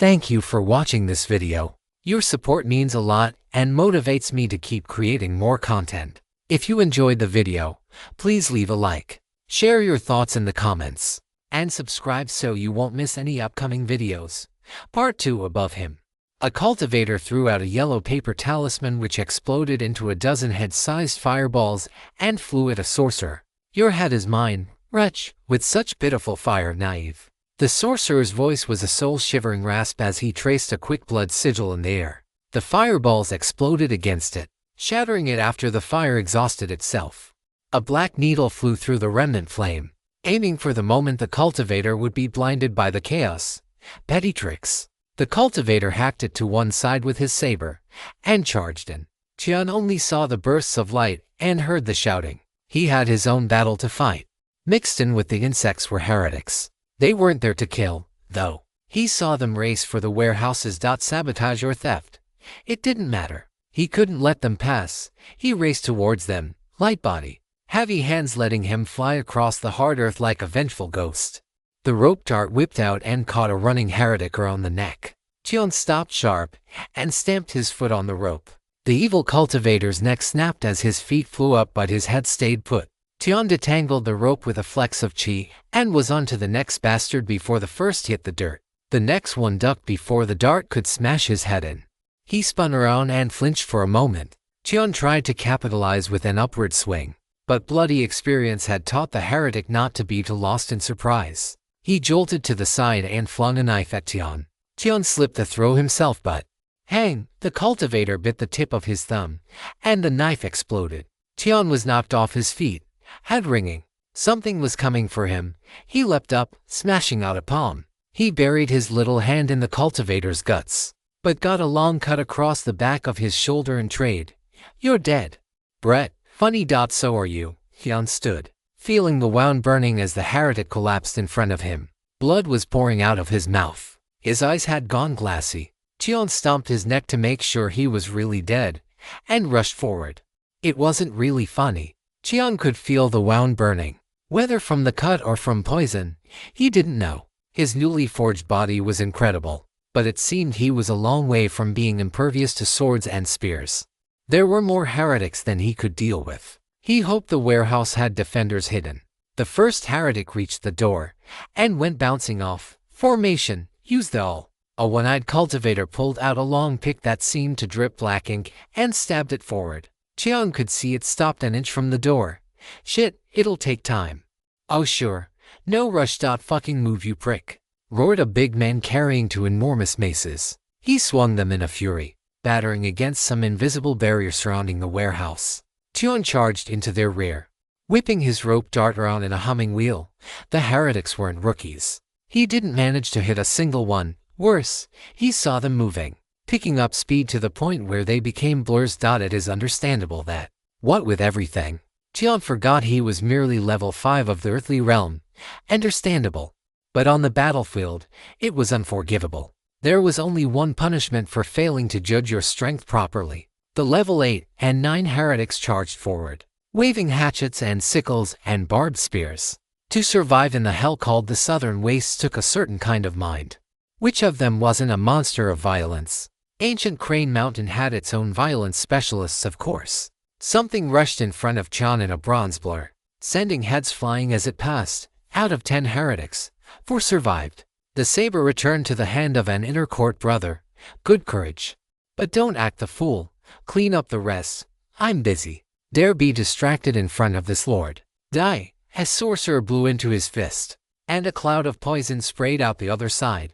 Thank you for watching this video. Your support means a lot and motivates me to keep creating more content. If you enjoyed the video, please leave a like, share your thoughts in the comments, and subscribe so you won't miss any upcoming videos. Part 2. Above him. A cultivator threw out a yellow paper talisman which exploded into a dozen head-sized fireballs and flew at a sorcerer. "Your head is mine, wretch, with such pitiful fire, naive." The sorcerer's voice was a soul-shivering rasp as he traced a quick blood sigil in the air. The fireballs exploded against it, shattering it after the fire exhausted itself. A black needle flew through the remnant flame, aiming for the moment the cultivator would be blinded by the chaos. Petty tricks. The cultivator hacked it to one side with his saber and charged in. Tian only saw the bursts of light and heard the shouting. He had his own battle to fight. Mixed in with the insects were heretics. They weren't there to kill, though. He saw them race for the warehouses. Sabotage or theft. It didn't matter. He couldn't let them pass. He raced towards them, light body, heavy hands letting him fly across the hard earth like a vengeful ghost. The rope dart whipped out and caught a running heretic around the neck. Tian stopped sharp and stamped his foot on the rope. The evil cultivator's neck snapped as his feet flew up, but his head stayed put. Tian detangled the rope with a flex of chi and was on to the next bastard before the first hit the dirt. The next one ducked before the dart could smash his head in. He spun around and flinched for a moment. Tian tried to capitalize with an upward swing, but bloody experience had taught the heretic not to be too lost in surprise. He jolted to the side and flung a knife at Tian. Tian slipped the throw himself, but hang! The cultivator bit the tip of his thumb, and the knife exploded. Tian was knocked off his feet, head ringing. Something was coming for him. He leapt up, smashing out a palm. He buried his little hand in the cultivator's guts, but got a long cut across the back of his shoulder and trade. "You're dead, Brett." "Funny. So are you." Tian stood, feeling the wound burning as the heretic collapsed in front of him. Blood was pouring out of his mouth. His eyes had gone glassy. Tian stomped his neck to make sure he was really dead, and rushed forward. It wasn't really funny. Tian could feel the wound burning. Whether from the cut or from poison, he didn't know. His newly forged body was incredible, but it seemed he was a long way from being impervious to swords and spears. There were more heretics than he could deal with. He hoped the warehouse had defenders hidden. The first heretic reached the door and went bouncing off. Formation. Use the all. A one-eyed cultivator pulled out a long pick that seemed to drip black ink and stabbed it forward. Tian could see it stopped an inch from the door. "Shit, it'll take time." "Oh sure. No rush. Fucking move, you prick," roared a big man carrying two enormous maces. He swung them in a fury, battering against some invisible barrier surrounding the warehouse. Tian charged into their rear, whipping his rope dart around in a humming wheel. The heretics weren't rookies. He didn't manage to hit a single one. Worse, he saw them moving, picking up speed to the point where they became blurs. It is understandable that, what with everything, Tian forgot he was merely level 5 of the earthly realm. Understandable. But on the battlefield, it was unforgivable. There was only one punishment for failing to judge your strength properly. The level 8 and 9 heretics charged forward, waving hatchets and sickles and barbed spears. To survive in the hell called the Southern Wastes took a certain kind of mind. Which of them wasn't a monster of violence? Ancient Crane Mountain had its own violence specialists, of course. Something rushed in front of Tian in a bronze blur, sending heads flying as it passed. Out of 10 heretics, 4 survived. The saber returned to the hand of an inner court brother. Good courage. But don't act the fool. Clean up the rest. I'm busy. Dare be distracted in front of this lord. Die. A sorcerer blew into his fist, and a cloud of poison sprayed out the other side.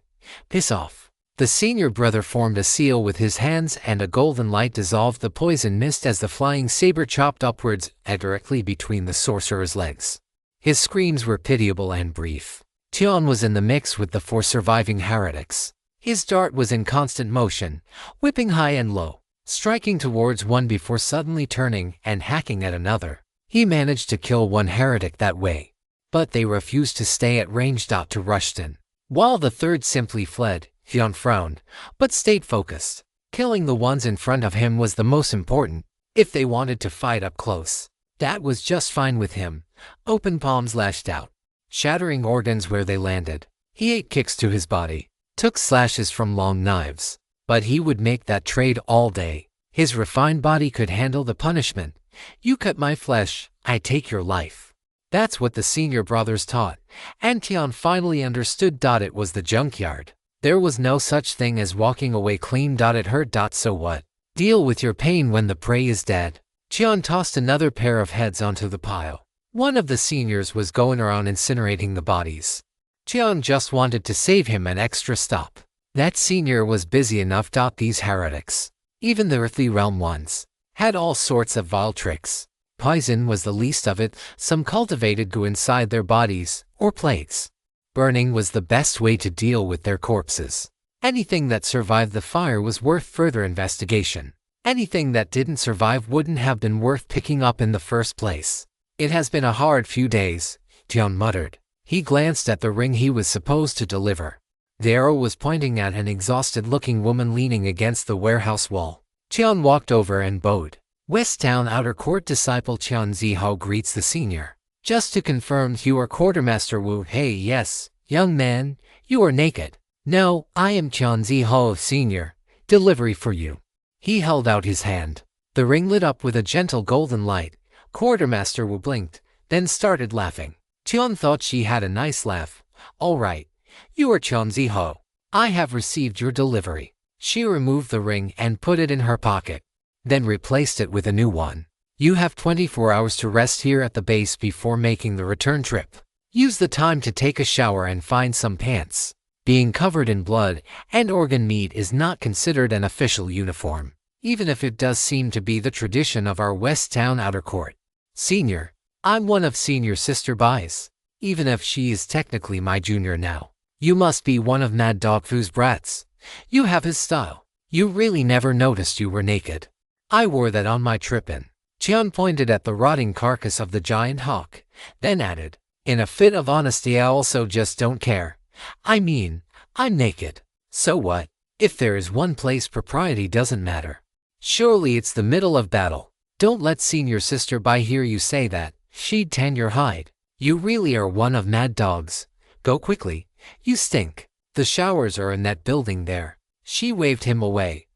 Piss off. The senior brother formed a seal with his hands, and a golden light dissolved the poison mist as the flying saber chopped upwards directly between the sorcerer's legs. His screams were pitiable and brief. Tian was in the mix with the 4 surviving heretics. His dart was in constant motion, whipping high and low, striking towards one before suddenly turning and hacking at another. He managed to kill 1 heretic that way, but they refused to stay at range. To rushed in, while the third simply fled. Tian frowned, but stayed focused. Killing the ones in front of him was the most important. If they wanted to fight up close, that was just fine with him. Open palms lashed out, shattering organs where they landed. He ate kicks to his body, took slashes from long knives. But he would make that trade all day. His refined body could handle the punishment. You cut my flesh, I take your life. That's what the senior brothers taught, and Tian finally understood. It was the junkyard. There was no such thing as walking away clean. It hurt. So what? Deal with your pain when the prey is dead. Tian tossed another pair of heads onto the pile. One of the seniors was going around incinerating the bodies. Tian just wanted to save him an extra stop. That senior was busy enough. These heretics, even the earthly realm ones, had all sorts of vile tricks. Poison was the least of it. Some cultivated goo inside their bodies, or plagues. Burning was the best way to deal with their corpses. Anything that survived the fire was worth further investigation. Anything that didn't survive wouldn't have been worth picking up in the first place. It has been a hard few days, Tian muttered. He glanced at the ring he was supposed to deliver. The arrow was pointing at an exhausted-looking woman leaning against the warehouse wall. Tian walked over and bowed. West Town Outer Court Disciple Tian Ziho greets the senior. Just to confirm, you are Quartermaster Wu. Hey, yes, young man, you are naked. No, I am Tian Ziho, Senior. Delivery for you. He held out his hand. The ring lit up with a gentle golden light. Quartermaster Wu blinked, then started laughing. Tian thought she had a nice laugh. All right, you are Tian Ziho. I have received your delivery. She removed the ring and put it in her pocket, then replaced it with a new one. You have 24 hours to rest here at the base before making the return trip. Use the time to take a shower and find some pants. Being covered in blood and organ meat is not considered an official uniform, even if it does seem to be the tradition of our West Town Outer Court. Senior, I'm one of Senior's sister Bai's, even if she is technically my junior now. You must be one of Mad Dog Fu's brats. You have his style. You really never noticed you were naked. I wore that on my trip in. Tian pointed at the rotting carcass of the giant hawk, then added, in a fit of honesty, I also just don't care. I mean, I'm naked. So what? If there is one place propriety doesn't matter, surely it's the middle of battle. Don't let Senior Sister Bai hear you say that. She'd tan your hide. You really are one of Mad Dog's. Go quickly. You stink. The showers are in that building there. She waved him away.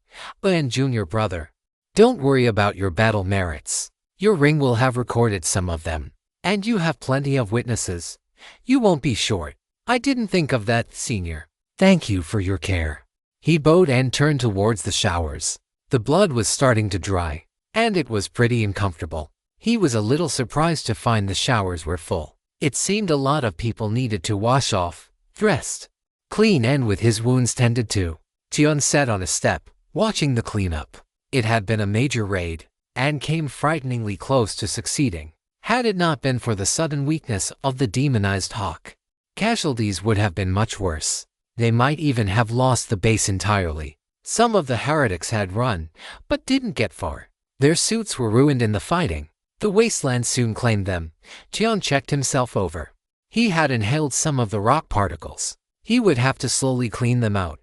And junior brother, don't worry about your battle merits. Your ring will have recorded some of them. And you have plenty of witnesses. You won't be short. I didn't think of that, Senior. Thank you for your care. He bowed and turned towards the showers. The blood was starting to dry, and it was pretty uncomfortable. He was a little surprised to find the showers were full. It seemed a lot of people needed to wash off, dressed, clean, and with his wounds tended to. Tian sat on a step, watching the cleanup. It had been a major raid, and came frighteningly close to succeeding. Had it not been for the sudden weakness of the demonized hawk, casualties would have been much worse. They might even have lost the base entirely. Some of the heretics had run, but didn't get far. Their suits were ruined in the fighting. The wasteland soon claimed them. Tian checked himself over. He had inhaled some of the rock particles. He would have to slowly clean them out.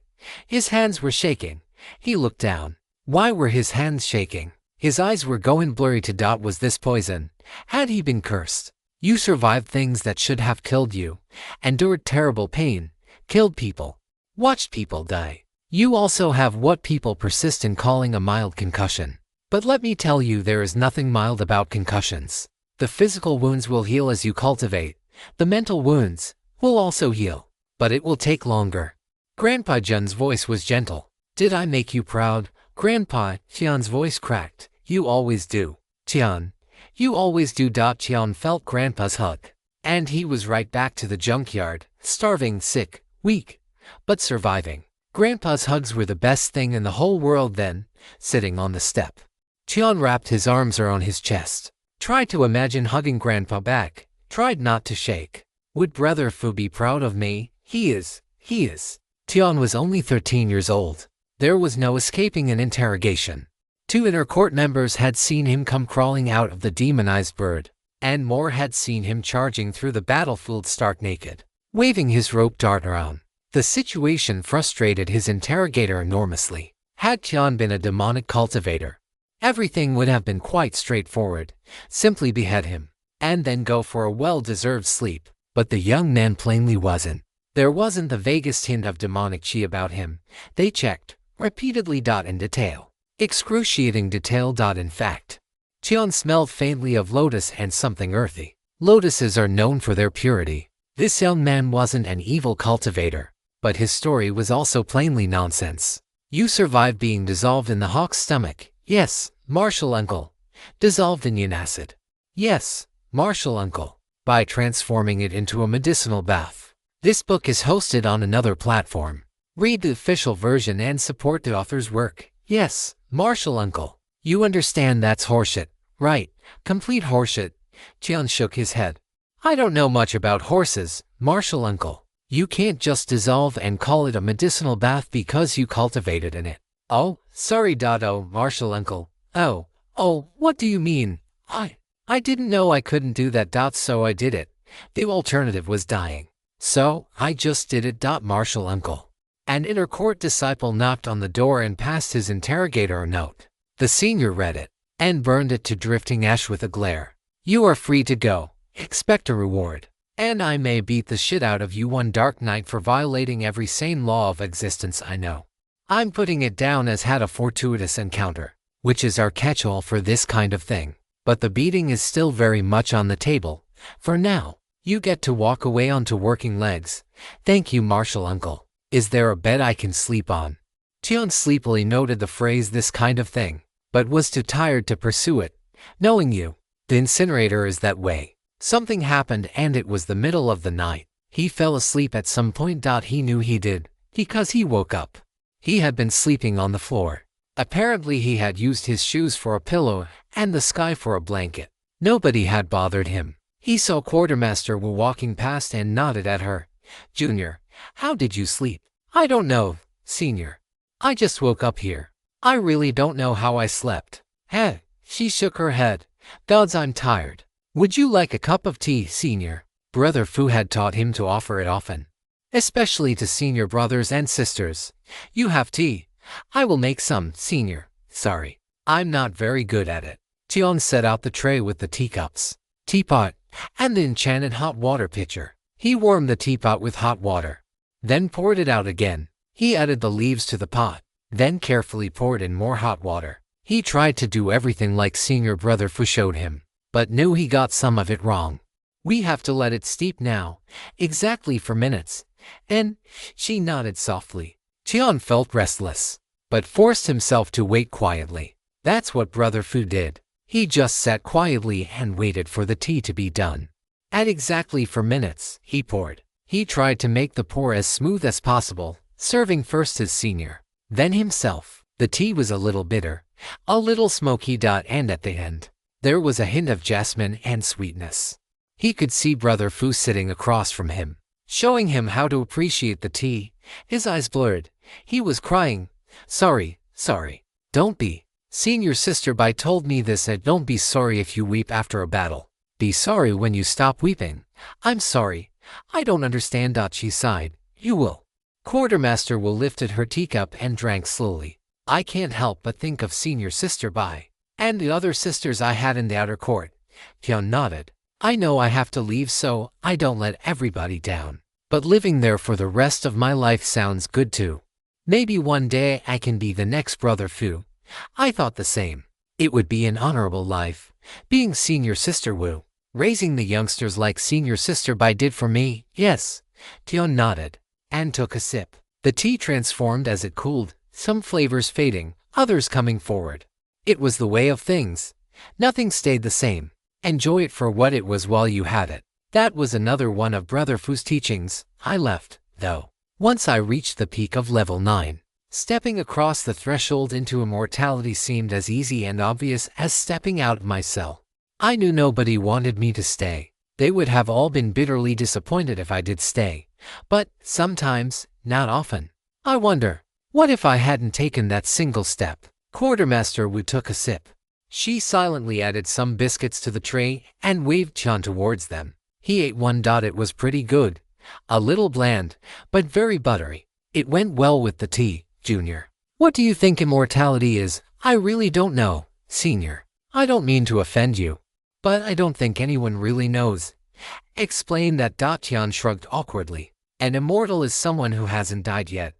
His hands were shaking. He looked down. Why were his hands shaking? His eyes were going blurry. Was this poison? Had he been cursed? You survived things that should have killed you, endured terrible pain, killed people, watched people die. You also have what people persist in calling a mild concussion. But let me tell you, there is nothing mild about concussions. The physical wounds will heal as you cultivate. The mental wounds will also heal, but it will take longer. Grandpa Jun's voice was gentle. Did I make you proud, Grandpa? Tian's voice cracked. You always do. Tian, you always do. Tian felt Grandpa's hug. And he was right back to the junkyard, starving, sick, weak, but surviving. Grandpa's hugs were the best thing in the whole world then, sitting on the step. Tian wrapped his arms around his chest. Tried to imagine hugging Grandpa back. Tried not to shake. Would Brother Fu be proud of me? He is. He is. Tian was only 13 years old. There was no escaping an interrogation. 2 inner court members had seen him come crawling out of the demonized bird, and more had seen him charging through the battlefield stark naked, waving his rope dart around. The situation frustrated his interrogator enormously. Had Tian been a demonic cultivator, everything would have been quite straightforward. Simply behead him, and then go for a well-deserved sleep. But the young man plainly wasn't. There wasn't the vaguest hint of demonic chi about him. They checked, repeatedly. In detail. Excruciating detail. In fact. Tian smelled faintly of lotus and something earthy. Lotuses are known for their purity. This young man wasn't an evil cultivator, but his story was also plainly nonsense. You survived being dissolved in the hawk's stomach. Yes, martial uncle. Dissolved in yin acid. Yes, martial uncle. By transforming it into a medicinal bath. This book is hosted on another platform. Read the official version and support the author's work. Yes, martial uncle. You understand that's horseshit, right? Complete horseshit. Tian shook his head. I don't know much about horses, martial uncle. You can't just dissolve and call it a medicinal bath because you cultivated in it. Oh, sorry. Oh, martial uncle. Oh, what do you mean? I didn't know I couldn't do that. So I did it. The alternative was dying. So, I just did it. Martial uncle. An inner court disciple knocked on the door and passed his interrogator a note. The senior read it and burned it to drifting ash with a glare. You are free to go. Expect a reward. And I may beat the shit out of you one dark night for violating every sane law of existence I know. I'm putting it down as had a fortuitous encounter, which is our catch-all for this kind of thing. But the beating is still very much on the table. For now, you get to walk away onto working legs. Thank you, martial uncle. Is there a bed I can sleep on? Tian sleepily noted the phrase this kind of thing, but was too tired to pursue it. Knowing you, the incinerator is that way. Something happened and it was the middle of the night. He fell asleep at some point. He knew he did, because he woke up. He had been sleeping on the floor. Apparently he had used his shoes for a pillow and the sky for a blanket. Nobody had bothered him. He saw Quartermaster Wu walking past and nodded at her. Junior, how did you sleep? I don't know, Senior. I just woke up here. I really don't know how I slept. Heh, she shook her head. Gods, I'm tired. Would you like a cup of tea, Senior? Brother Fu had taught him to offer it often. Especially to senior brothers and sisters. You have tea. I will make some, Senior. Sorry, I'm not very good at it. Tian set out the tray with the teacups, teapot, and the enchanted hot water pitcher. He warmed the teapot with hot water, then poured it out again. He added the leaves to the pot, then carefully poured in more hot water. He tried to do everything like Senior Brother Fu showed him, but knew he got some of it wrong. We have to let it steep now, exactly for minutes. And she nodded softly. Tian felt restless, but forced himself to wait quietly. That's what Brother Fu did. He just sat quietly and waited for the tea to be done. At exactly 4 minutes, he poured. He tried to make the pour as smooth as possible, serving first his senior, then himself. The tea was a little bitter, a little smoky. And at the end, there was a hint of jasmine and sweetness. He could see Brother Fu sitting across from him, showing him how to appreciate the tea. His eyes blurred. He was crying. Sorry. Don't be. Senior Sister Bai told me this, that don't be sorry if you weep after a battle. Be sorry when you stop weeping. I'm sorry. I don't understand. She sighed. You will. Quartermaster Wu lifted her teacup and drank slowly. I can't help but think of Senior Sister Bai and the other sisters I had in the outer court. Tian nodded. I know I have to leave so I don't let everybody down. But living there for the rest of my life sounds good too. Maybe one day I can be the next Brother Fu. I thought the same. It would be an honorable life, being Senior Sister Wu, raising the youngsters like Senior Sister Bai did for me. Yes. Tian nodded and took a sip. The tea transformed as it cooled, some flavors fading, others coming forward. It was the way of things. Nothing stayed the same. Enjoy it for what it was while you had it. That was another one of Brother Fu's teachings. I left, though, once I reached the peak of level 9. Stepping across the threshold into immortality seemed as easy and obvious as stepping out of my cell. I knew nobody wanted me to stay. They would have all been bitterly disappointed if I did stay. But sometimes, not often. I wonder, what if I hadn't taken that single step? Quartermaster Wu took a sip. She silently added some biscuits to the tray and waved Tian towards them. He ate one. It was pretty good. A little bland, but very buttery. It went well with the tea. Junior, what do you think immortality is? I really don't know, Senior. I don't mean to offend you, but I don't think anyone really knows. Explain that. Tian shrugged awkwardly. An immortal is someone who hasn't died yet,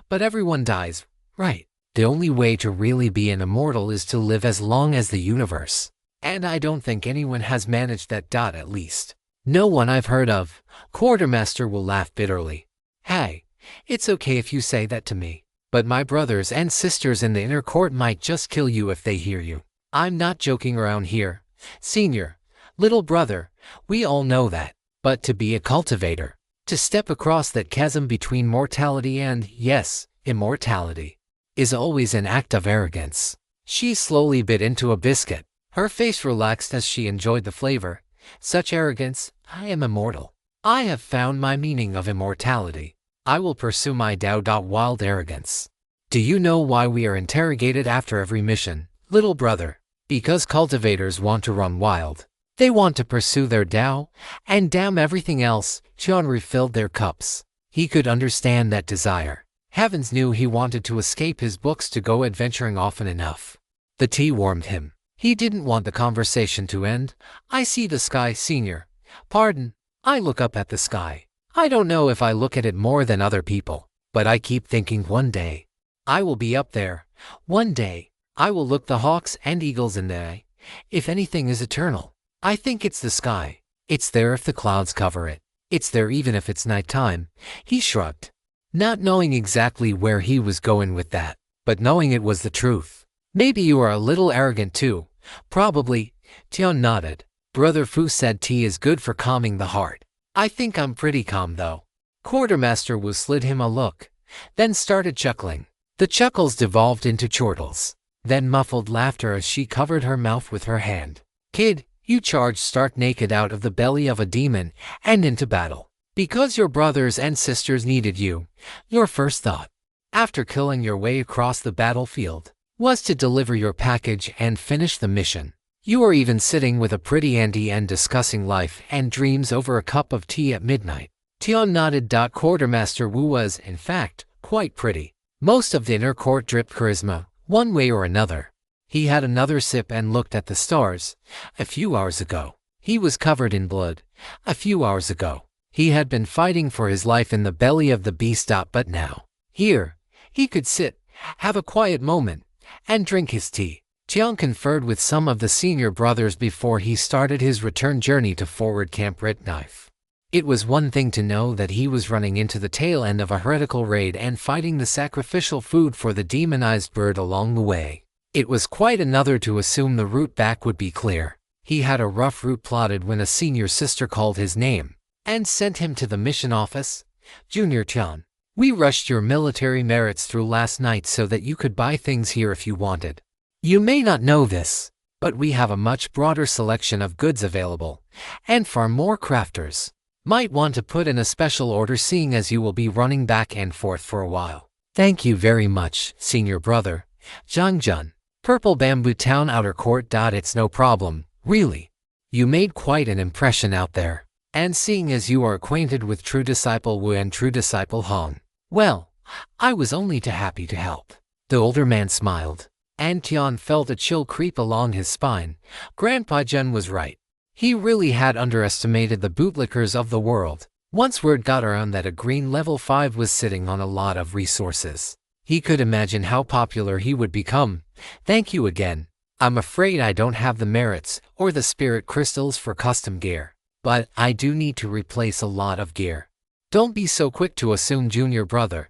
but everyone dies, right? The only way to really be an immortal is to live as long as the universe. And I don't think anyone has managed that. At least no one I've heard of. Quartermaster will laugh bitterly. Hey, it's okay if you say that to me, but my brothers and sisters in the inner court might just kill you if they hear you. I'm not joking around here, senior. Little brother, we all know that. But to be a cultivator, to step across that chasm between mortality and, yes, immortality, is always an act of arrogance. She slowly bit into a biscuit. Her face relaxed as she enjoyed the flavor. Such arrogance. I am immortal. I have found my meaning of immortality. I will pursue my Dao. Wild arrogance. Do you know why we are interrogated after every mission, little brother? Because cultivators want to run wild. They want to pursue their Dao, and damn everything else. John refilled their cups. He could understand that desire. Heavens knew he wanted to escape his books to go adventuring often enough. The tea warmed him. He didn't want the conversation to end. I see the sky, senior. Pardon, I look up at the sky. I don't know if I look at it more than other people, but I keep thinking one day I will be up there. One day I will look the hawks and eagles in the eye. If anything is eternal, I think it's the sky. It's there if the clouds cover it. It's there even if it's nighttime. He shrugged, not knowing exactly where he was going with that, but knowing it was the truth. Maybe you are a little arrogant too. Probably. Tian nodded. Brother Fu said tea is good for calming the heart. I think I'm pretty calm though. Quartermaster Wu slid him a look, then started chuckling. The chuckles devolved into chortles, then muffled laughter as she covered her mouth with her hand. Kid, you charged stark naked out of the belly of a demon and into battle. Because your brothers and sisters needed you, your first thought, after killing your way across the battlefield, was to deliver your package and finish the mission. You were even sitting with a pretty auntie and discussing life and dreams over a cup of tea at midnight. Tian nodded. Quartermaster Wu was, in fact, quite pretty. Most of the inner court dripped charisma, one way or another. He had another sip and looked at the stars. A few hours ago, he was covered in blood. A few hours ago, he had been fighting for his life in the belly of the beast. But now, here, he could sit, have a quiet moment, and drink his tea. Tian conferred with some of the senior brothers before he started his return journey to Forward Camp Red Knife. It was one thing to know that he was running into the tail end of a heretical raid and fighting the sacrificial food for the demonized bird along the way. It was quite another to assume the route back would be clear. He had a rough route plotted when a senior sister called his name and sent him to the mission office. Junior Tian, we rushed your military merits through last night so that you could buy things here if you wanted. You may not know this, but we have a much broader selection of goods available, and far more crafters. Might want to put in a special order seeing as you will be running back and forth for a while. Thank you very much, senior brother. Zhangjun, Purple Bamboo Town Outer Court. It's no problem, really. You made quite an impression out there. And seeing as you are acquainted with True Disciple Wu and True Disciple Hong, well, I was only too happy to help. The older man smiled, and Tian felt a chill creep along his spine. Grandpa Jun was right. He really had underestimated the bootlickers of the world. Once word got around that a green level 5 was sitting on a lot of resources, he could imagine how popular he would become. Thank you again. I'm afraid I don't have the merits or the spirit crystals for custom gear, but I do need to replace a lot of gear. Don't be so quick to assume, junior brother.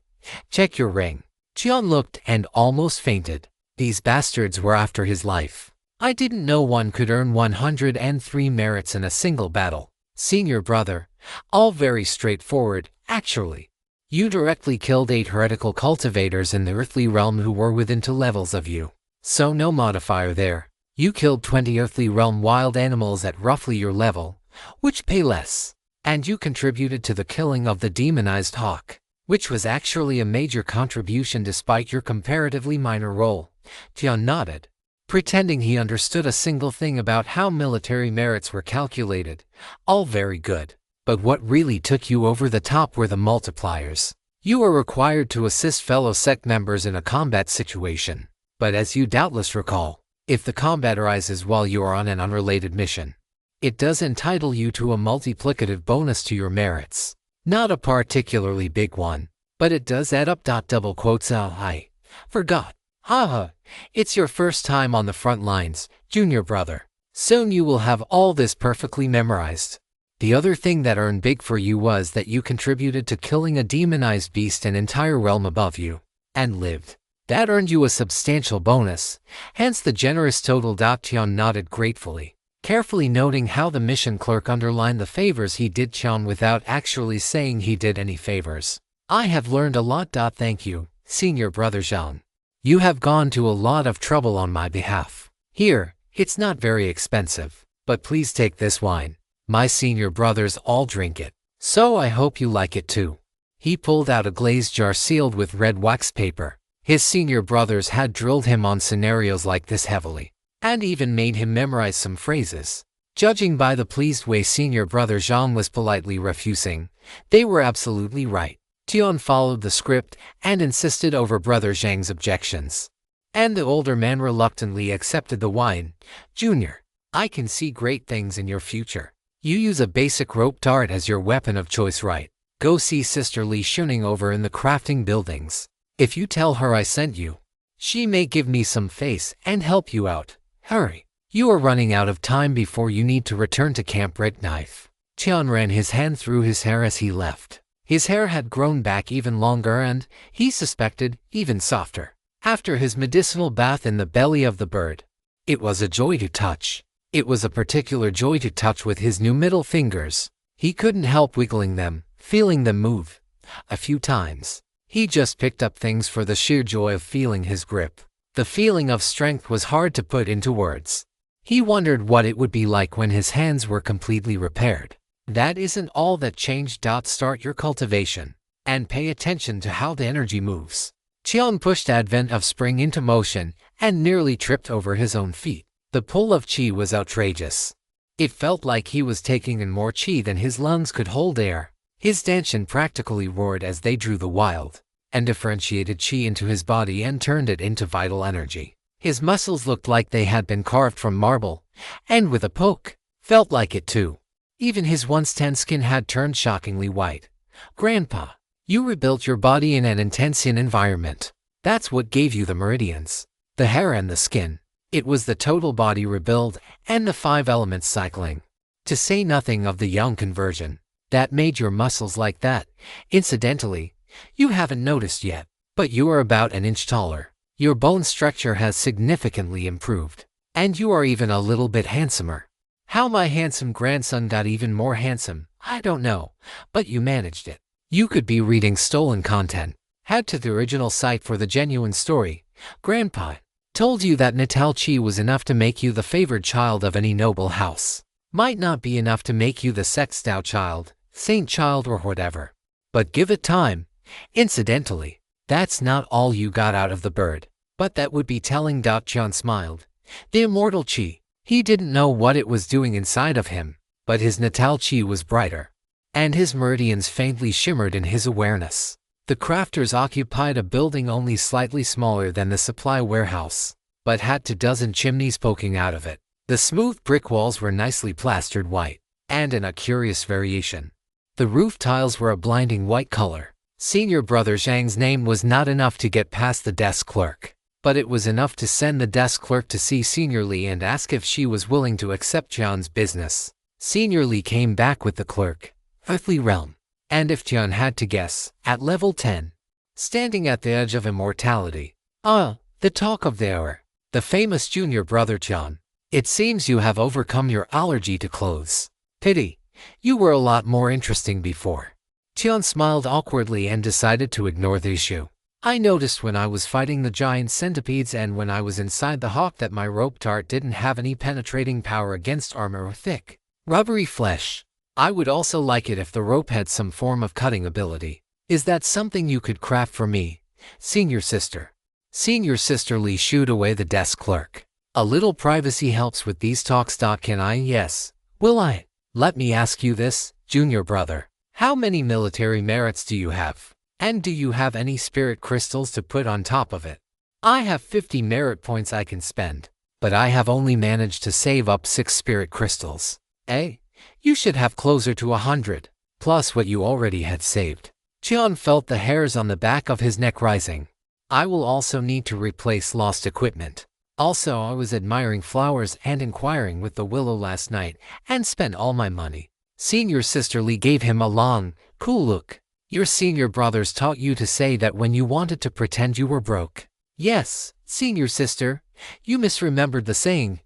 Check your ring. Tian looked and almost fainted. These bastards were after his life. I didn't know one could earn 103 merits in a single battle. Senior brother, all very straightforward, actually. You directly killed 8 heretical cultivators in the earthly realm who were within 2 levels of you. So no modifier there. You killed 20 earthly realm wild animals at roughly your level, which pay less. And you contributed to the killing of the demonized hawk, which was actually a major contribution despite your comparatively minor role. Tian nodded, pretending he understood a single thing about how military merits were calculated. All very good. But what really took you over the top were the multipliers. You were required to assist fellow sect members in a combat situation. But as you doubtless recall, if the combat arises while you are on an unrelated mission, it does entitle you to a multiplicative bonus to your merits. Not a particularly big one, but it does add up. Double quotes. I forgot. Haha, it's your first time on the front lines, junior brother. Soon you will have all this perfectly memorized. The other thing that earned big for you was that you contributed to killing a demonized beast an entire realm above you, and lived. That earned you a substantial bonus, hence the generous total. Tian nodded gratefully, carefully noting how the mission clerk underlined the favors he did Tian without actually saying he did any favors. I have learned a lot. Thank you, senior brother Zhang. You have gone to a lot of trouble on my behalf. Here, it's not very expensive, but please take this wine. My senior brothers all drink it, so I hope you like it too. He pulled out a glazed jar sealed with red wax paper. His senior brothers had drilled him on scenarios like this heavily, and even made him memorize some phrases. Judging by the pleased way senior brother Zhang was politely refusing, they were absolutely right. Tian followed the script and insisted over brother Zhang's objections. And the older man reluctantly accepted the wine. Junior, I can see great things in your future. You use a basic rope dart as your weapon of choice, right? Go see Sister Li Shuning over in the crafting buildings. If you tell her I sent you, she may give me some face and help you out. Hurry. You are running out of time before you need to return to Camp Red Knife. Tian ran his hand through his hair as he left. His hair had grown back even longer and, he suspected, even softer. After his medicinal bath in the belly of the bird, it was a joy to touch. It was a particular joy to touch with his new middle fingers. He couldn't help wiggling them, feeling them move. A few times, he just picked up things for the sheer joy of feeling his grip. The feeling of strength was hard to put into words. He wondered what it would be like when his hands were completely repaired. That isn't all that changed. Start your cultivation, and pay attention to how the energy moves. Tian pushed Advent of Spring into motion, and nearly tripped over his own feet. The pull of qi was outrageous. It felt like he was taking in more qi than his lungs could hold air. His Danshin practically roared as they drew the wild and differentiated qi into his body and turned it into vital energy. His muscles looked like they had been carved from marble, and with a poke, felt like it too. Even his once tan skin had turned shockingly white. Grandpa, you rebuilt your body in an intense environment. That's what gave you the meridians, the hair and the skin. It was the total body rebuild and the 5 elements cycling. To say nothing of the yang conversion, that made your muscles like that. Incidentally, you haven't noticed yet, but you are about an inch taller. Your bone structure has significantly improved, and you are even a little bit handsomer. How my handsome grandson got even more handsome, I don't know, but you managed it. You could be reading stolen content. Head to the original site for the genuine story. Grandpa told you that Natal Chi was enough to make you the favored child of any noble house. Might not be enough to make you the sextile child, saint child or whatever. But give it time. Incidentally, that's not all you got out of the bird. But that would be telling. Tian smiled. The immortal Chi. He didn't know what it was doing inside of him, but his Natal Chi was brighter, and his meridians faintly shimmered in his awareness. The crafters occupied a building only slightly smaller than the supply warehouse, but had 24 chimneys poking out of it. The smooth brick walls were nicely plastered white, and in a curious variation. The roof tiles were a blinding white color. Senior brother Zhang's name was not enough to get past the desk clerk, but it was enough to send the desk clerk to see Senior Li and ask if she was willing to accept Tian's business. Senior Li came back with the clerk, Earthly Realm, and if Tian had to guess, at level 10. Standing at the edge of immortality. The talk of the hour. The famous junior brother Tian. It seems you have overcome your allergy to clothes. Pity. You were a lot more interesting before. Tian smiled awkwardly and decided to ignore the issue. I noticed when I was fighting the giant centipedes and when I was inside the hawk that my rope dart didn't have any penetrating power against armor or thick, rubbery flesh. I would also like it if the rope had some form of cutting ability. Is that something you could craft for me, senior sister? Senior sister Li shooed away the desk clerk. A little privacy helps with these talks. Can I? Yes. Will I? Let me ask you this, junior brother. How many military merits do you have? And do you have any spirit crystals to put on top of it? I have 50 merit points I can spend, but I have only managed to save up 6 spirit crystals. You should have closer to 100. plus what you already had saved. Tian felt the hairs on the back of his neck rising. I will also need to replace lost equipment. Also, I was admiring flowers and inquiring with the willow last night and spent all my money. Senior sister Lee gave him a long, cool look. Your senior brothers taught you to say that when you wanted to pretend you were broke. Yes, senior sister, you misremembered the saying.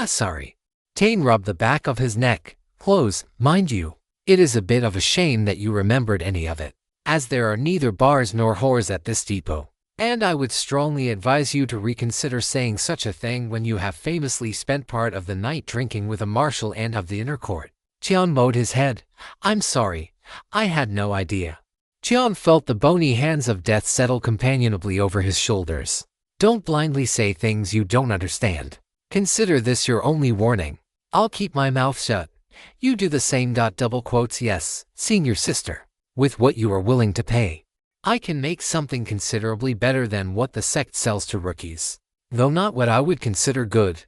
Sorry. Tane rubbed the back of his neck. Close, mind you. It is a bit of a shame that you remembered any of it, as there are neither bars nor whores at this depot. And I would strongly advise you to reconsider saying such a thing when you have famously spent part of the night drinking with a marshal and of the inner court. Tian bowed his head. I'm sorry, I had no idea. Tian felt the bony hands of death settle companionably over his shoulders. Don't blindly say things you don't understand. Consider this your only warning. I'll keep my mouth shut. You do the same. Double quotes. Yes, senior sister. With what you are willing to pay, I can make something considerably better than what the sect sells to rookies. Though not what I would consider good.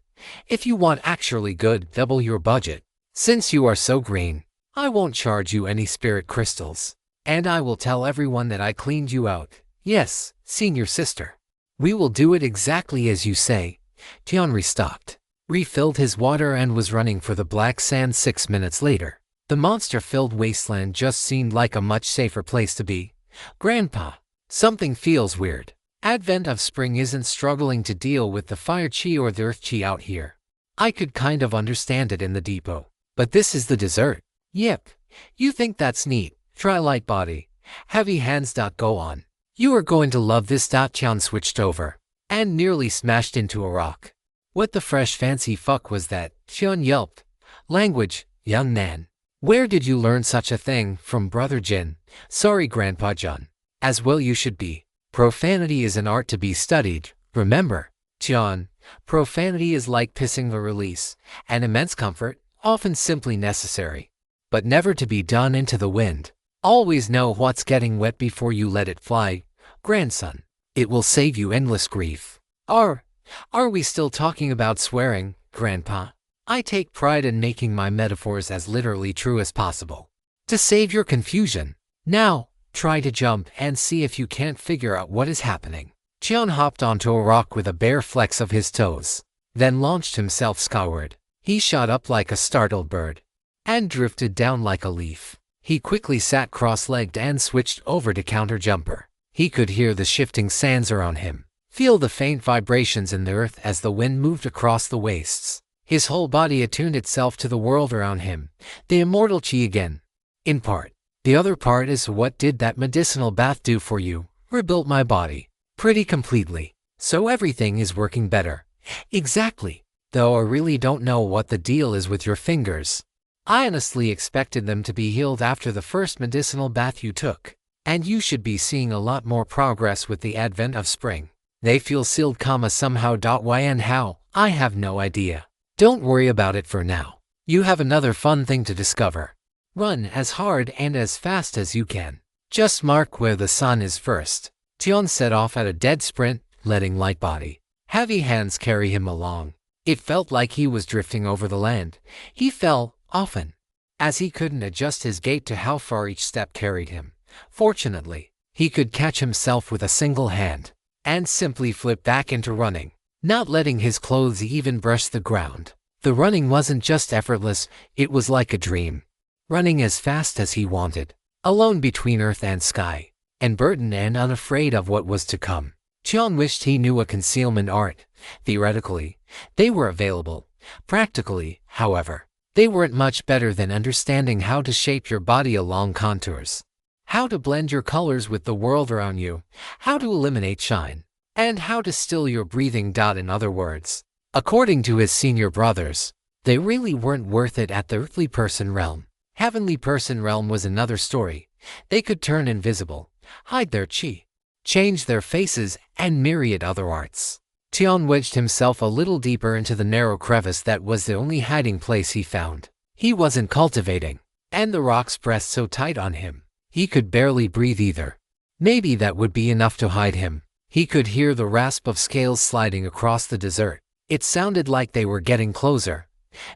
If you want actually good, double your budget. Since you are so green, I won't charge you any spirit crystals. And I will tell everyone that I cleaned you out. Yes, senior sister. We will do it exactly as you say. Tian restocked, refilled his water and was running for the black sand 6 minutes later. The monster-filled wasteland just seemed like a much safer place to be. Grandpa, something feels weird. Advent of spring isn't struggling to deal with the fire chi or the earth chi out here. I could kind of understand it in the depot. But this is the dessert. Yep. You think that's neat. Try light body. Heavy hands. Go on. You are going to love this. Tian switched over and nearly smashed into a rock. What the fresh fancy fuck was that? Tian yelped. Language, young man. Where did you learn such a thing? From Brother Jin. Sorry, Grandpa John. As well you should be. Profanity is an art to be studied, remember. Tian, profanity is like pissing the release, an immense comfort, often simply necessary, but never to be done into the wind. Always know what's getting wet before you let it fly, grandson. It will save you endless grief. Are we still talking about swearing, Grandpa? I take pride in making my metaphors as literally true as possible. To save your confusion. Now, try to jump and see if you can't figure out what is happening. Tian hopped onto a rock with a bare flex of his toes, then launched himself skyward. He shot up like a startled bird and drifted down like a leaf. He quickly sat cross-legged and switched over to counter-jumper. He could hear the shifting sands around him, feel the faint vibrations in the earth as the wind moved across the wastes. His whole body attuned itself to the world around him, the immortal chi again. In part. The other part is what did that medicinal bath do for you? Rebuilt my body. Pretty completely. So everything is working better. Exactly. Though I really don't know what the deal is with your fingers. I honestly expected them to be healed after the first medicinal bath you took. And you should be seeing a lot more progress with the advent of spring. They feel sealed, somehow. Why and how? I have no idea. Don't worry about it for now. You have another fun thing to discover. Run as hard and as fast as you can. Just mark where the sun is first. Tian set off at a dead sprint, letting light body, heavy hands carry him along. It felt like he was drifting over the land. He fell, often, as he couldn't adjust his gait to how far each step carried him. Fortunately, he could catch himself with a single hand, and simply flip back into running, not letting his clothes even brush the ground. The running wasn't just effortless, it was like a dream. Running as fast as he wanted, alone between earth and sky, and burdened and unafraid of what was to come. Tian wished he knew a concealment art. Theoretically, they were available. Practically, however, they weren't much better than understanding how to shape your body along contours, how to blend your colors with the world around you, how to eliminate shine, and how to still your breathing. In other words, according to his senior brothers, they really weren't worth it at the earthly person realm. Heavenly person realm was another story. They could turn invisible, hide their chi, change their faces, and myriad other arts. Tian wedged himself a little deeper into the narrow crevice that was the only hiding place he found. He wasn't cultivating, and the rocks pressed so tight on him, he could barely breathe either. Maybe that would be enough to hide him. He could hear the rasp of scales sliding across the desert. It sounded like they were getting closer.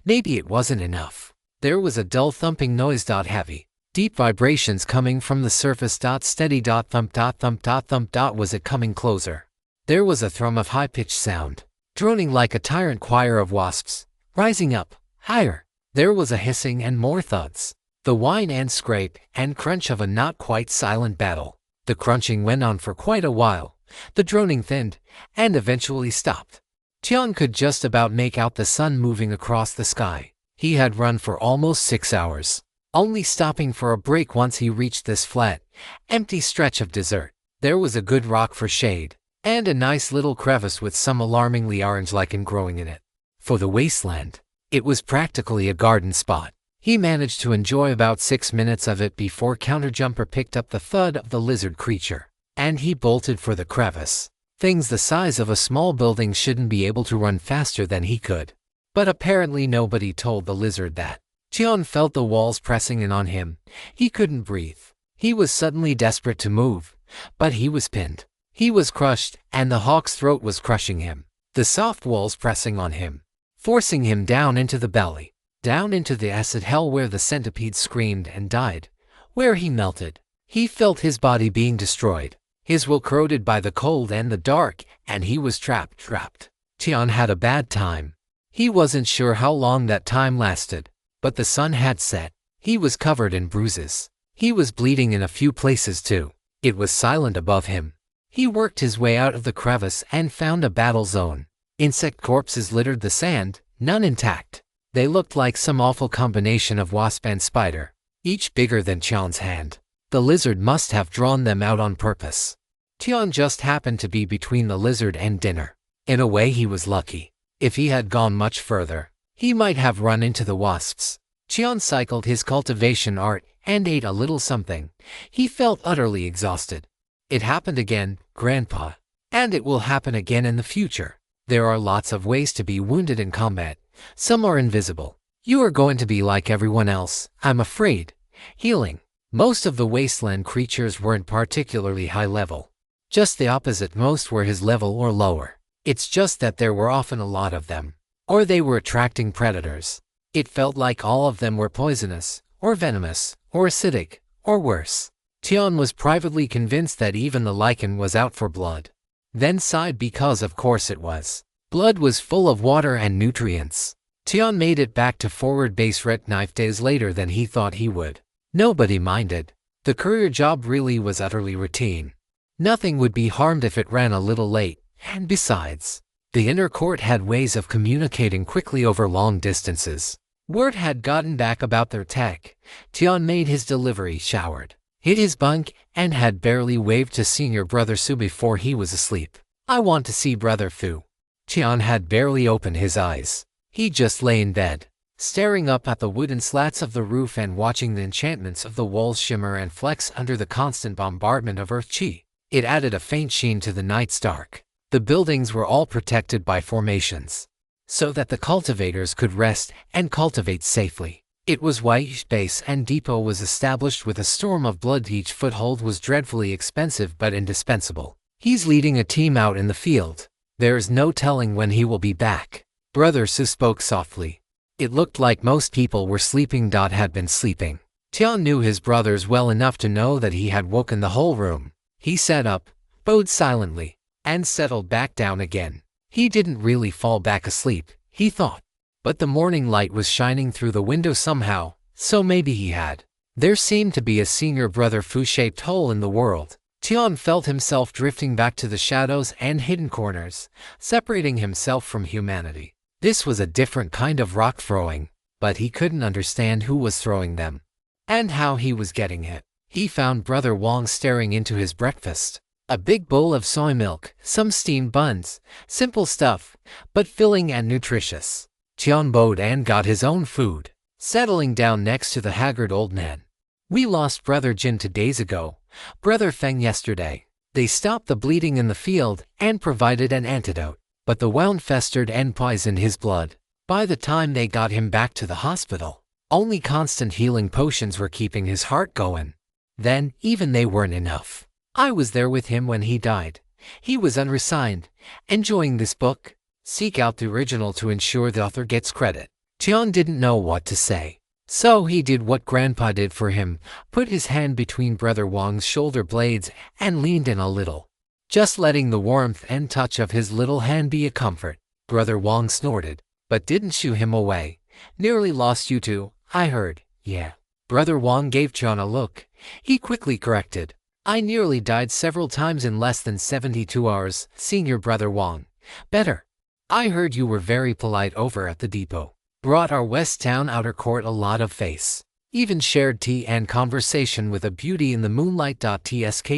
Maybe it wasn't enough. There was a dull thumping noise. Heavy, Deep vibrations coming from the surface. Steady thump thump. Was it coming closer? There was a thrum of high-pitched sound, droning like a tyrant choir of wasps, rising up, higher. There was a hissing and more thuds, the whine and scrape and crunch of a not quite silent battle. The crunching went on for quite a while, the droning thinned, and eventually stopped. Tian could just about make out the sun moving across the sky. He had run for almost 6 hours, only stopping for a break once he reached this flat, empty stretch of desert. There was a good rock for shade, and a nice little crevice with some alarmingly orange lichen growing in it. For the wasteland, it was practically a garden spot. He managed to enjoy about 6 minutes of it before Counterjumper picked up the thud of the lizard creature, and he bolted for the crevice. Things the size of a small building shouldn't be able to run faster than he could. But apparently nobody told the lizard that. Tian felt the walls pressing in on him. He couldn't breathe. He was suddenly desperate to move, but he was pinned. He was crushed, and the hawk's throat was crushing him. The soft walls pressing on him, forcing him down into the belly, down into the acid hell where the centipede screamed and died, where he melted. He felt his body being destroyed, his will corroded by the cold and the dark, and he was trapped. Tian had a bad time. He wasn't sure how long that time lasted, but the sun had set. He was covered in bruises. He was bleeding in a few places too. It was silent above him. He worked his way out of the crevice and found a battle zone. Insect corpses littered the sand, none intact. They looked like some awful combination of wasp and spider, each bigger than Tian's hand. The lizard must have drawn them out on purpose. Tian just happened to be between the lizard and dinner. In a way, he was lucky. If he had gone much further, he might have run into the wasps. Tian cycled his cultivation art and ate a little something. He felt utterly exhausted. It happened again, Grandpa. And it will happen again in the future. There are lots of ways to be wounded in combat. Some are invisible. You are going to be like everyone else, I'm afraid. Healing. Most of the wasteland creatures weren't particularly high level. Just the opposite, most were his level or lower. It's just that there were often a lot of them. Or they were attracting predators. It felt like all of them were poisonous, or venomous, or acidic, or worse. Tian was privately convinced that even the lichen was out for blood. Then sighed because of course it was. Blood was full of water and nutrients. Tian made it back to forward base Red Knife days later than he thought he would. Nobody minded. The courier job really was utterly routine. Nothing would be harmed if it ran a little late, and besides, the inner court had ways of communicating quickly over long distances. Word had gotten back about their tech. Tian made his delivery, showered, hit his bunk, and had barely waved to senior brother Su before he was asleep. I want to see brother Fu. Tian had barely opened his eyes. He just lay in bed, staring up at the wooden slats of the roof and watching the enchantments of the walls shimmer and flex under the constant bombardment of earth chi. It added a faint sheen to the night's dark. The buildings were all protected by formations, so that the cultivators could rest and cultivate safely. It was why each base and depot was established with a storm of blood. Each foothold was dreadfully expensive but indispensable. He's leading a team out in the field. There's no telling when he will be back. Brother Su spoke softly. It looked like most people were sleeping. Had been sleeping. Tian knew his brothers well enough to know that he had woken the whole room. He sat up, bowed silently, and settled back down again. He didn't really fall back asleep, he thought. But the morning light was shining through the window somehow, so maybe he had. There seemed to be a senior brother Fu-shaped hole in the world. Tian felt himself drifting back to the shadows and hidden corners, separating himself from humanity. This was a different kind of rock throwing, but he couldn't understand who was throwing them, and how he was getting hit. He found Brother Wang staring into his breakfast. A big bowl of soy milk, some steamed buns, simple stuff, but filling and nutritious. Tian bowed and got his own food, settling down next to the haggard old man. We lost Brother Jin 2 days ago, Brother Feng yesterday. They stopped the bleeding in the field and provided an antidote, but the wound festered and poisoned his blood. By the time they got him back to the hospital, only constant healing potions were keeping his heart going. Then, even they weren't enough. I was there with him when he died. He was unresigned, enjoying this book. Seek out the original to ensure the author gets credit. Tian didn't know what to say. So he did what Grandpa did for him, put his hand between Brother Wong's shoulder blades and leaned in a little, just letting the warmth and touch of his little hand be a comfort. Brother Wong snorted, but didn't shoo him away. Nearly lost you too, I heard. Yeah. Brother Wong gave John a look. He quickly corrected. I nearly died several times in less than 72 hours, Senior Brother Wong. Better. I heard you were very polite over at the depot. Brought our West Town outer court a lot of face. Even shared tea and conversation with a beauty in the moonlight. Tsk.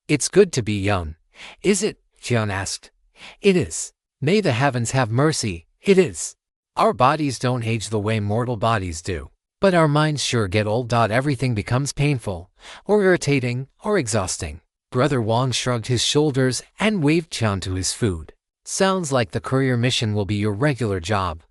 It's good to be young. Is it? John asked. It is. May the heavens have mercy, it is. Our bodies don't age the way mortal bodies do. But our minds sure get old. Everything becomes painful, or irritating, or exhausting. Brother Wong shrugged his shoulders and waved John to his food. Sounds like the courier mission will be your regular job.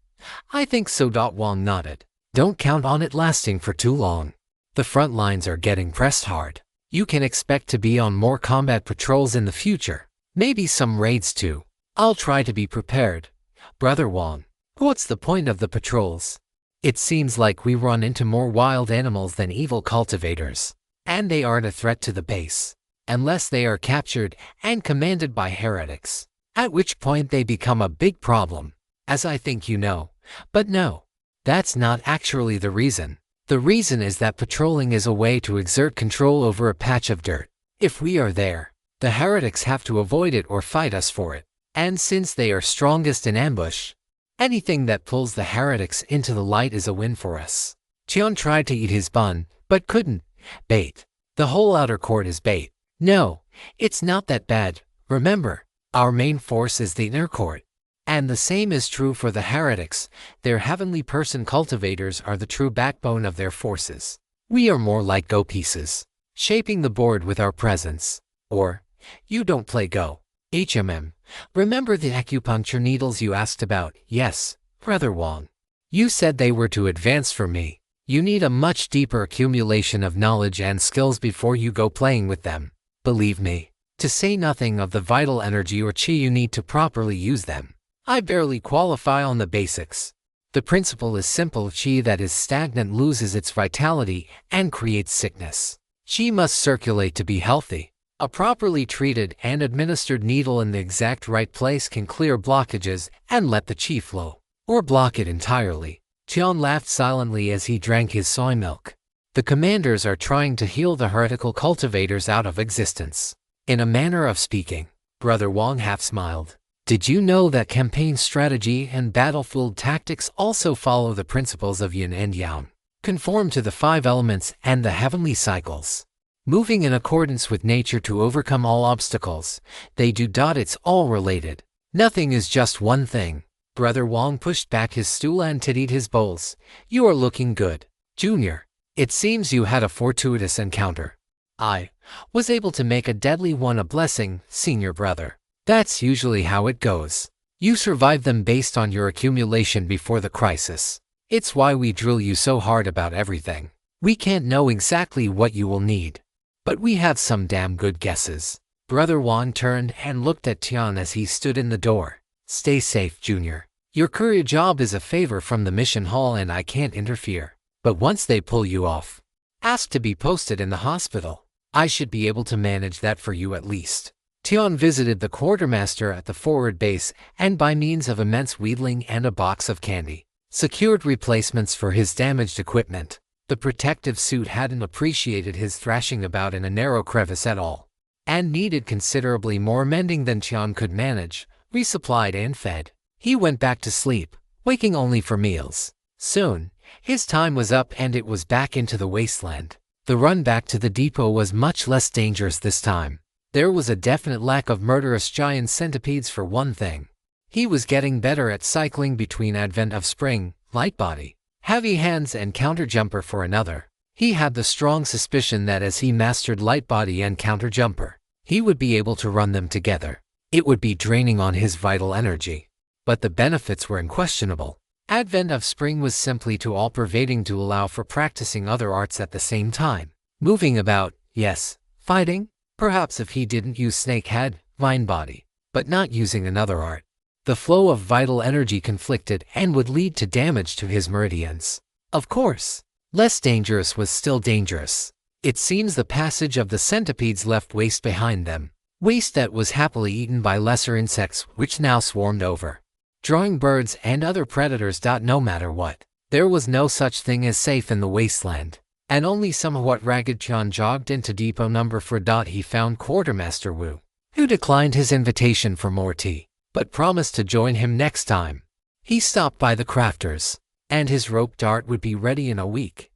I think so. Wong nodded. Don't count on it lasting for too long. The front lines are getting pressed hard. You can expect to be on more combat patrols in the future. Maybe some raids too. I'll try to be prepared. Brother Wong, what's the point of the patrols? It seems like we run into more wild animals than evil cultivators. And they aren't a threat to the base. Unless they are captured and commanded by heretics. At which point they become a big problem. As I think you know. But no. That's not actually the reason. The reason is that patrolling is a way to exert control over a patch of dirt. If we are there, the heretics have to avoid it or fight us for it. And since they are strongest in ambush, anything that pulls the heretics into the light is a win for us. Cheon tried to eat his bun, but couldn't. Bait. The whole outer court is bait. No, it's not that bad. Remember, our main force is the inner court. And the same is true for the heretics. Their heavenly person cultivators are the true backbone of their forces. We are more like Go pieces, shaping the board with our presence. Or, you don't play Go. Remember the acupuncture needles you asked about? Yes, Brother Wong. You said they were too advanced for me. You need a much deeper accumulation of knowledge and skills before you go playing with them. Believe me. To say nothing of the vital energy or chi you need to properly use them. I barely qualify on the basics. The principle is simple. Chi that is stagnant loses its vitality and creates sickness. Chi must circulate to be healthy. A properly treated and administered needle in the exact right place can clear blockages and let the chi flow, or block it entirely. Tian laughed silently as he drank his soy milk. The commanders are trying to heal the heretical cultivators out of existence. In a manner of speaking, Brother Wong half smiled. Did you know that campaign strategy and battlefield tactics also follow the principles of yin and yang, conform to the 5 elements and the heavenly cycles? Moving in accordance with nature to overcome all obstacles, they do. It's all related. Nothing is just one thing. Brother Wong pushed back his stool and tittied his bowls. You are looking good, Junior. It seems you had a fortuitous encounter. I was able to make a deadly one a blessing, Senior Brother. That's usually how it goes. You survived them based on your accumulation before the crisis. It's why we drill you so hard about everything. We can't know exactly what you will need. But we have some damn good guesses. Brother Wong turned and looked at Tian as he stood in the door. Stay safe, Junior. Your courier job is a favor from the mission hall and I can't interfere. But once they pull you off, ask to be posted in the hospital. I should be able to manage that for you at least. Tian visited the quartermaster at the forward base and by means of immense wheedling and a box of candy, secured replacements for his damaged equipment. The protective suit hadn't appreciated his thrashing about in a narrow crevice at all, and needed considerably more mending than Tian could manage. Resupplied and fed, he went back to sleep, waking only for meals. Soon, his time was up and it was back into the wasteland. The run back to the depot was much less dangerous this time. There was a definite lack of murderous giant centipedes for one thing. He was getting better at cycling between Advent of Spring, Light Body, Heavy Hands and Counter Jumper for another. He had the strong suspicion that as he mastered Light Body and Counter Jumper, he would be able to run them together. It would be draining on his vital energy. But the benefits were unquestionable. Advent of Spring was simply too all-pervading to allow for practicing other arts at the same time. Moving about, yes. Fighting? Perhaps if he didn't use Snake Head, Vine Body, but not using another art. The flow of vital energy conflicted and would lead to damage to his meridians. Of course, less dangerous was still dangerous. It seems the passage of the centipedes left waste behind them. Waste that was happily eaten by lesser insects which now swarmed over, drawing birds and other predators. No matter what, there was no such thing as safe in the wasteland, and only somewhat ragged Tian jogged into Depot Number 4. He found Quartermaster Wu, who declined his invitation for more tea, but promised to join him next time. He stopped by the crafters, and his rope dart would be ready in a week,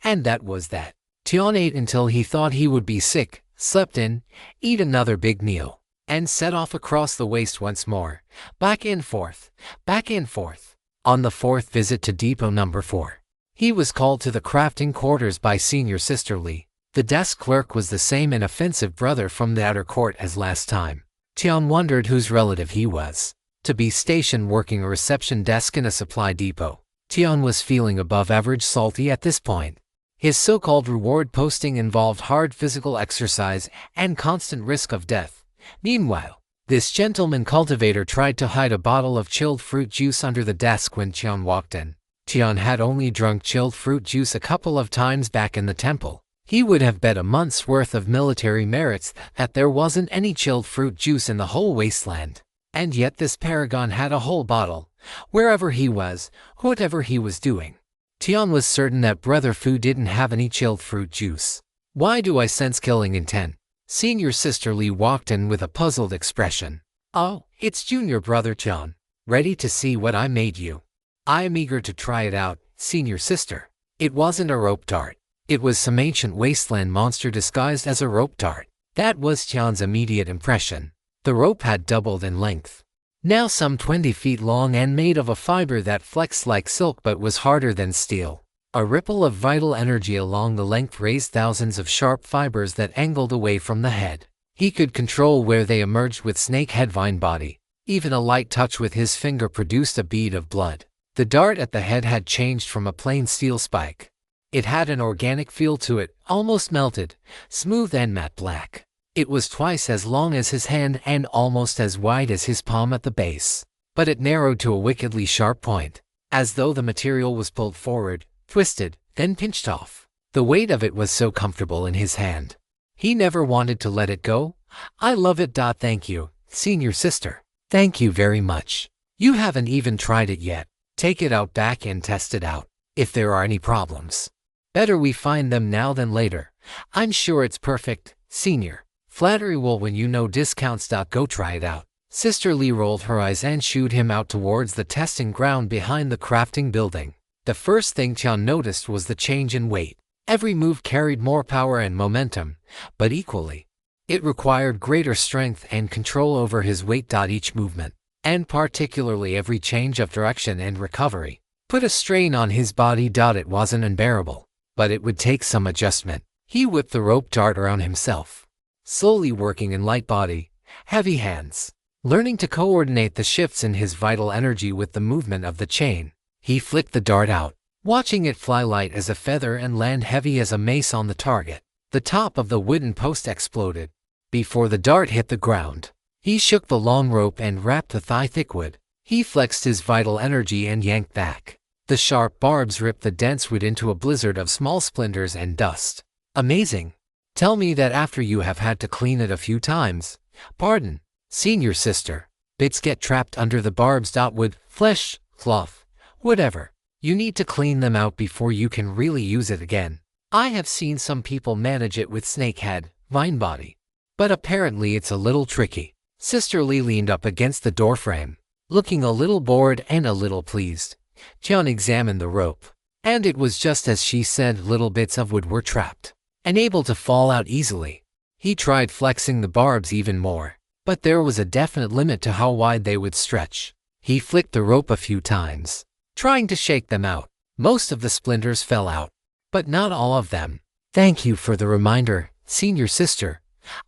and that was that. Tian ate until he thought he would be sick, slept in, ate another big meal, and set off across the waste once more, back and forth, back and forth. On the fourth visit to Depot Number 4, he was called to the crafting quarters by Senior Sister Li. The desk clerk was the same inoffensive brother from the outer court as last time. Tian wondered whose relative he was. To be stationed working a reception desk in a supply depot, Tian was feeling above average salty at this point. His so-called reward posting involved hard physical exercise and constant risk of death. Meanwhile, this gentleman cultivator tried to hide a bottle of chilled fruit juice under the desk when Tian walked in. Tian had only drunk chilled fruit juice a couple of times back in the temple. He would have bet a month's worth of military merits that there wasn't any chilled fruit juice in the whole wasteland. And yet this paragon had a whole bottle, wherever he was, whatever he was doing. Tian was certain that Brother Fu didn't have any chilled fruit juice. Why do I sense killing intent? Senior Sister Li walked in with a puzzled expression. Oh, it's Junior Brother Tian. Ready to see what I made you? I am eager to try it out, Senior Sister. It wasn't a rope dart. It was some ancient wasteland monster disguised as a rope dart. That was Tian's immediate impression. The rope had doubled in length, now some 20 feet long and made of a fiber that flexed like silk but was harder than steel. A ripple of vital energy along the length raised thousands of sharp fibers that angled away from the head. He could control where they emerged with snakehead vine body. Even a light touch with his finger produced a bead of blood. The dart at the head had changed from a plain steel spike. It had an organic feel to it, almost melted, smooth and matte black. It was twice as long as his hand and almost as wide as his palm at the base, but it narrowed to a wickedly sharp point, as though the material was pulled forward, twisted, then pinched off. The weight of it was so comfortable in his hand. He never wanted to let it go. I love it. Thank you, Senior Sister. Thank you very much. You haven't even tried it yet. Take it out back and test it out. If there are any problems, better we find them now than later. I'm sure it's perfect, Senior. Flattery will win you no discounts. Go try it out. Sister Li rolled her eyes and shooed him out towards the testing ground behind the crafting building. The first thing Tian noticed was the change in weight. Every move carried more power and momentum, but equally, it required greater strength and control over his weight. Each movement, and particularly every change of direction and recovery, put a strain on his body. It wasn't unbearable, but it would take some adjustment. He whipped the rope dart around himself, slowly working in light body, heavy hands, learning to coordinate the shifts in his vital energy with the movement of the chain. He flicked the dart out, watching it fly light as a feather and land heavy as a mace on the target. The top of the wooden post exploded before the dart hit the ground. He shook the long rope and wrapped the thigh thick wood. He flexed his vital energy and yanked back. The sharp barbs ripped the dense wood into a blizzard of small splinters and dust. Amazing. Tell me that after you have had to clean it a few times. Pardon, Senior Sister. Bits get trapped under the barbs. Wood, flesh, cloth, whatever. You need to clean them out before you can really use it again. I have seen some people manage it with snakehead, vine body, but apparently it's a little tricky. Sister Li leaned up against the doorframe, looking a little bored and a little pleased. Tian examined the rope, and it was just as she said. Little bits of wood were trapped and able to fall out easily. He tried flexing the barbs even more, but there was a definite limit to how wide they would stretch. He flicked the rope a few times, trying to shake them out. Most of the splinters fell out, but not all of them. Thank you for the reminder, Senior Sister.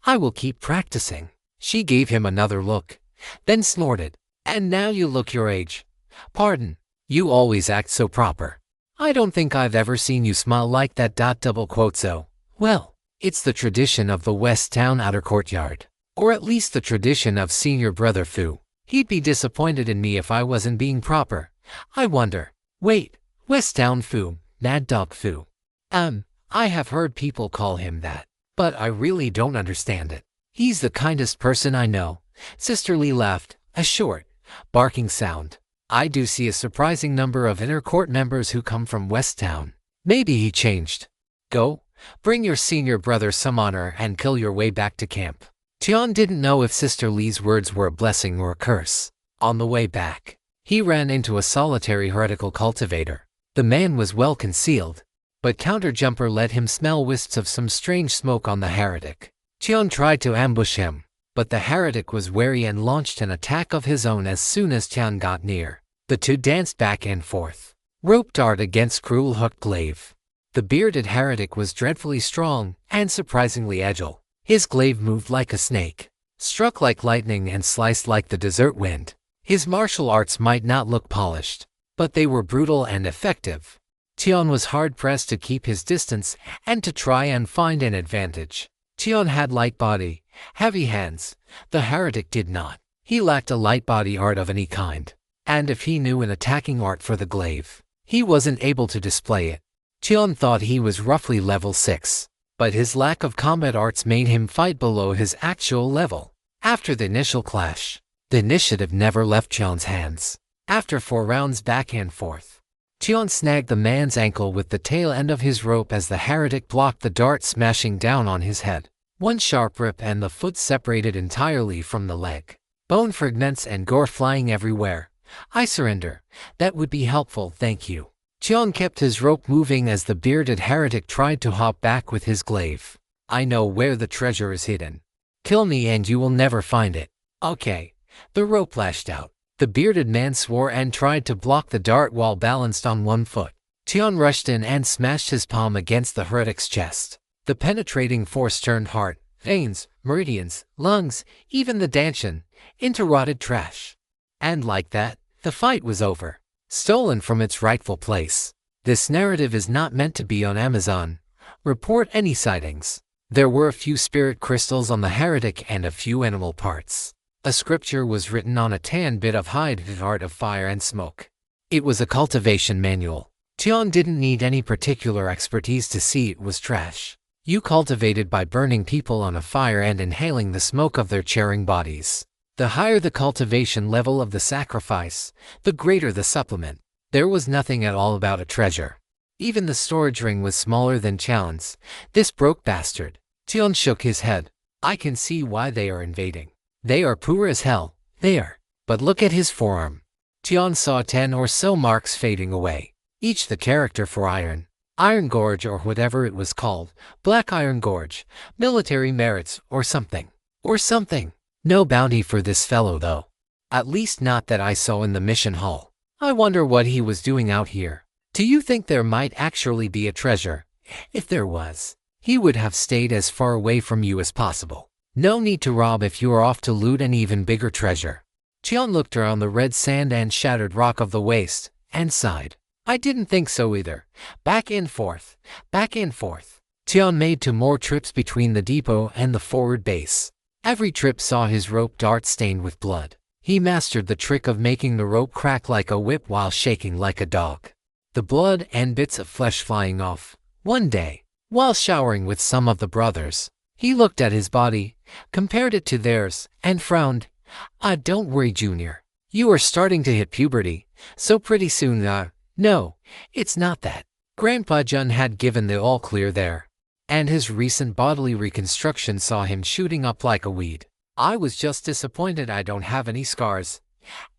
I will keep practicing. She gave him another look, then snorted. And now you look your age. Pardon, you always act so proper. I don't think I've ever seen you smile like that. Double quote. So, well, it's the tradition of the West Town outer courtyard, or at least the tradition of Senior Brother Fu. He'd be disappointed in me if I wasn't being proper. I wonder. Wait, West Town Fu, Mad Dog Fu. I have heard people call him that, but I really don't understand it. He's the kindest person I know. Sister Lee laughed, a short, barking sound. I do see a surprising number of inner court members who come from West Town. Maybe he changed. Go, bring your senior brother some honor and kill your way back to camp. Tian didn't know if Sister Lee's words were a blessing or a curse. On the way back, he ran into a solitary heretical cultivator. The man was well concealed, but Counterjumper let him smell wisps of some strange smoke on the heretic. Tian tried to ambush him, but the heretic was wary and launched an attack of his own as soon as Tian got near. The two danced back and forth, rope dart against cruel hook glaive. The bearded heretic was dreadfully strong and surprisingly agile. His glaive moved like a snake, struck like lightning and sliced like the desert wind. His martial arts might not look polished, but they were brutal and effective. Tian was hard-pressed to keep his distance and to try and find an advantage. Tian had light body, heavy hands. The heretic did not. He lacked a light body art of any kind, and if he knew an attacking art for the glaive, he wasn't able to display it. Tian thought he was roughly level 6, but his lack of combat arts made him fight below his actual level. After the initial clash, the initiative never left Tian's hands. After 4 rounds back and forth, Tian snagged the man's ankle with the tail end of his rope as the heretic blocked the dart, smashing down on his head. One sharp rip and the foot separated entirely from the leg. Bone fragments and gore flying everywhere. I surrender. That would be helpful, thank you. Tian kept his rope moving as the bearded heretic tried to hop back with his glaive. I know where the treasure is hidden. Kill me and you will never find it. Okay. The rope lashed out. The bearded man swore and tried to block the dart while balanced on one foot. Tian rushed in and smashed his palm against the heretic's chest. The penetrating force turned heart, veins, meridians, lungs, even the dantian, into rotted trash. And like that, the fight was over. Stolen from its rightful place. This narrative is not meant to be on Amazon. Report any sightings. There were a few spirit crystals on the heretic and a few animal parts. A scripture was written on a tan bit of hide, the art of fire and smoke. It was a cultivation manual. Tian didn't need any particular expertise to see it was trash. You cultivated by burning people on a fire and inhaling the smoke of their charring bodies. The higher the cultivation level of the sacrifice, the greater the supplement. There was nothing at all about a treasure. Even the storage ring was smaller than Tian's. This broke bastard. Tian shook his head. I can see why they are invading. They are poor as hell, they are. But look at his forearm. Tian saw 10 or so marks fading away. Each the character for Iron Gorge or whatever it was called, Black Iron Gorge, military merits or something. No bounty for this fellow though. At least not that I saw in the mission hall. I wonder what he was doing out here. Do you think there might actually be a treasure? If there was, he would have stayed as far away from you as possible. No need to rob if you are off to loot an even bigger treasure. Tian looked around the red sand and shattered rock of the waste, and sighed. I didn't think so either. Back and forth. Tian made 2 more trips between the depot and the forward base. Every trip saw his rope dart stained with blood. He mastered the trick of making the rope crack like a whip while shaking like a dog. The blood and bits of flesh flying off. One day, while showering with some of the brothers, he looked at his body, compared it to theirs, and frowned. Don't worry, Junior. You are starting to hit puberty, so pretty soon, no, it's not that. Grandpa Jun had given the all-clear there, and his recent bodily reconstruction saw him shooting up like a weed. I was just disappointed I don't have any scars.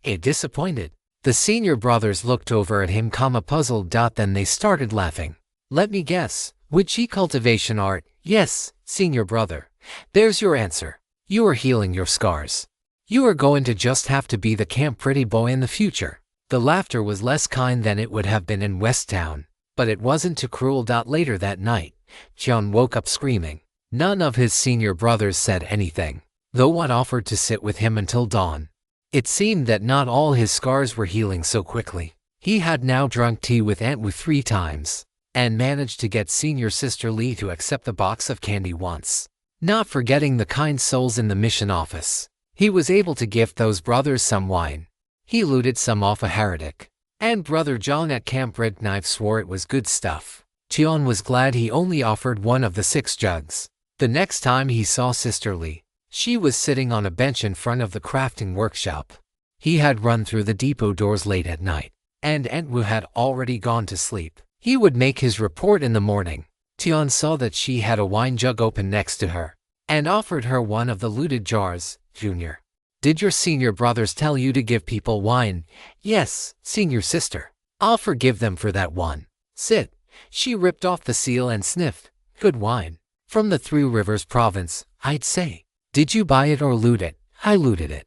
Disappointed? The senior brothers looked over at him, puzzled. Then they started laughing. Let me guess, witchy cultivation art? Yes, senior brother. There's your answer. You are healing your scars. You are going to just have to be the camp pretty boy in the future. The laughter was less kind than it would have been in West Town, but it wasn't too cruel. Later that night, Tian woke up screaming. None of his senior brothers said anything, though one offered to sit with him until dawn. It seemed that not all his scars were healing so quickly. He had now drunk tea with Aunt Wu 3 times, and managed to get senior sister Lee to accept the box of candy once. Not forgetting the kind souls in the mission office, he was able to gift those brothers some wine. He looted some off a heretic. And Brother John at Camp Red Knife swore it was good stuff. Tian was glad he only offered one of the 6 jugs. The next time he saw Sister Lee, she was sitting on a bench in front of the crafting workshop. He had run through the depot doors late at night, and Entwu had already gone to sleep. He would make his report in the morning. Tian saw that she had a wine jug open next to her, and offered her one of the looted jars. Junior, did your senior brothers tell you to give people wine? Yes, senior sister. I'll forgive them for that one. Sit. She ripped off the seal and sniffed. Good wine. From the Three Rivers province, I'd say. Did you buy it or loot it? I looted it.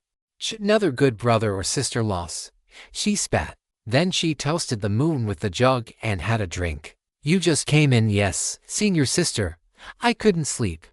Another good brother or sister loss. She spat. Then she toasted the moon with the jug and had a drink. You just came in. Yes, senior sister. I couldn't sleep.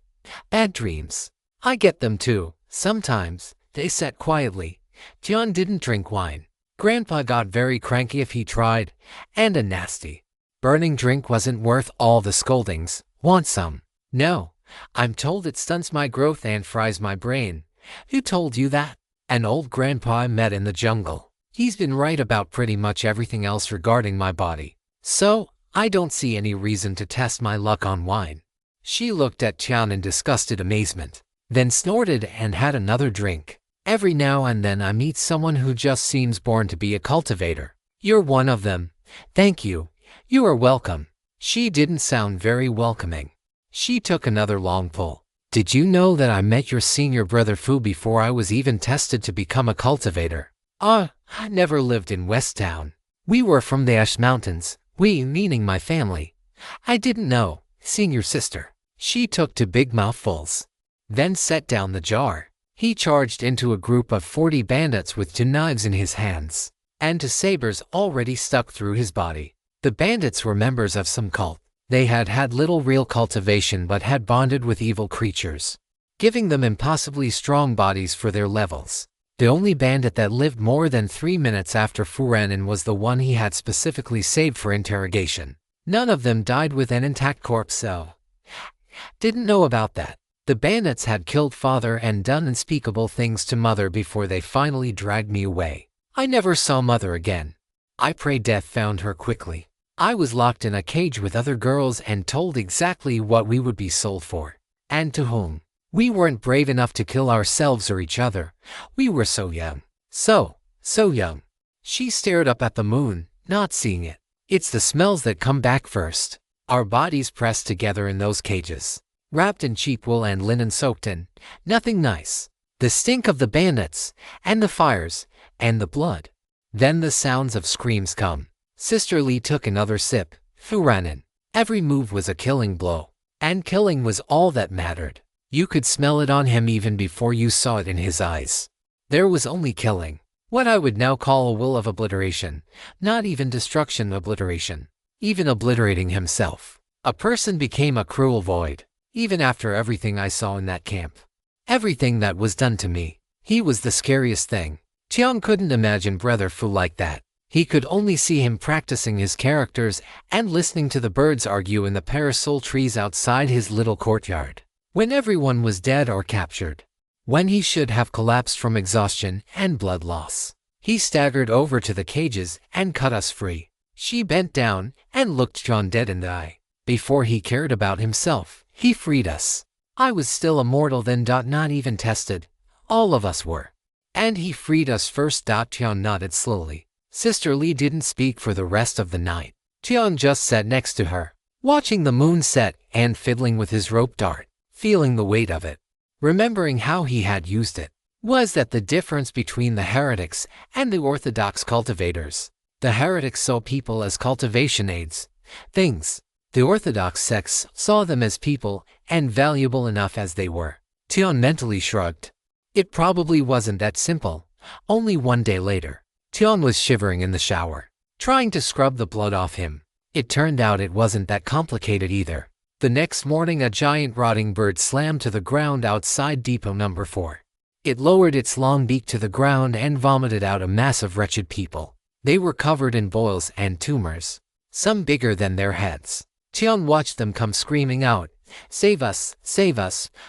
Bad dreams. I get them too. Sometimes. They said quietly. Tian didn't drink wine. Grandpa got very cranky if he tried, and a nasty burning drink wasn't worth all the scoldings. Want some? No. I'm told it stunts my growth and fries my brain. Who told you that? An old grandpa I met in the jungle. He's been right about pretty much everything else regarding my body. So, I don't see any reason to test my luck on wine. She looked at Tian in disgusted amazement, then snorted and had another drink. Every now and then I meet someone who just seems born to be a cultivator. You're one of them. Thank you. You are welcome. She didn't sound very welcoming. She took another long pull. Did you know that I met your senior brother Fu before I was even tested to become a cultivator? I never lived in West Town. We were from the Ash Mountains, we meaning my family. I didn't know, senior sister. She took 2 big mouthfuls, then set down the jar. He charged into a group of 40 bandits with 2 knives in his hands, and 2 sabers already stuck through his body. The bandits were members of some cult. They had had little real cultivation but had bonded with evil creatures, giving them impossibly strong bodies for their levels. The only bandit that lived more than 3 minutes after Fu ran in was the one he had specifically saved for interrogation. None of them died with an intact corpse, so didn't know about that. The bandits had killed father and done unspeakable things to mother before they finally dragged me away. I never saw mother again. I pray death found her quickly. I was locked in a cage with other girls and told exactly what we would be sold for, and to whom. We weren't brave enough to kill ourselves or each other. We were so young. So young. She stared up at the moon, not seeing it. It's the smells that come back first. Our bodies pressed together in those cages, wrapped in cheap wool and linen soaked in nothing nice. The stink of the bandits, and the fires, and the blood. Then the sounds of screams come. Sister Lee took another sip. Fu ran in. Every move was a killing blow. And killing was all that mattered. You could smell it on him even before you saw it in his eyes. There was only killing. What I would now call a will of obliteration. Not even destruction obliteration. Even obliterating himself. A person became a cruel void. Even after everything I saw in that camp. Everything that was done to me. He was the scariest thing. Tian couldn't imagine Brother Fu like that. He could only see him practicing his characters and listening to the birds argue in the parasol trees outside his little courtyard. When everyone was dead or captured. When he should have collapsed from exhaustion and blood loss. He staggered over to the cages and cut us free. She bent down and looked John dead in the eye. Before he cared about himself, he freed us. I was still a mortal then. Not even tested. All of us were. And he freed us first. Tian nodded slowly. Sister Lee didn't speak for the rest of the night. Tian just sat next to her, watching the moon set and fiddling with his rope dart, feeling the weight of it. Remembering how he had used it. Was that the difference between the heretics and the orthodox cultivators? The heretics saw people as cultivation aids, things. The orthodox sects saw them as people and valuable enough as they were. Tian mentally shrugged. It probably wasn't that simple. Only one day later, Tian was shivering in the shower, trying to scrub the blood off him. It turned out it wasn't that complicated either. The next morning a giant rotting bird slammed to the ground outside Depot Number 4. It lowered its long beak to the ground and vomited out a mass of wretched people. They were covered in boils and tumors, some bigger than their heads. Tian watched them come screaming out, save us,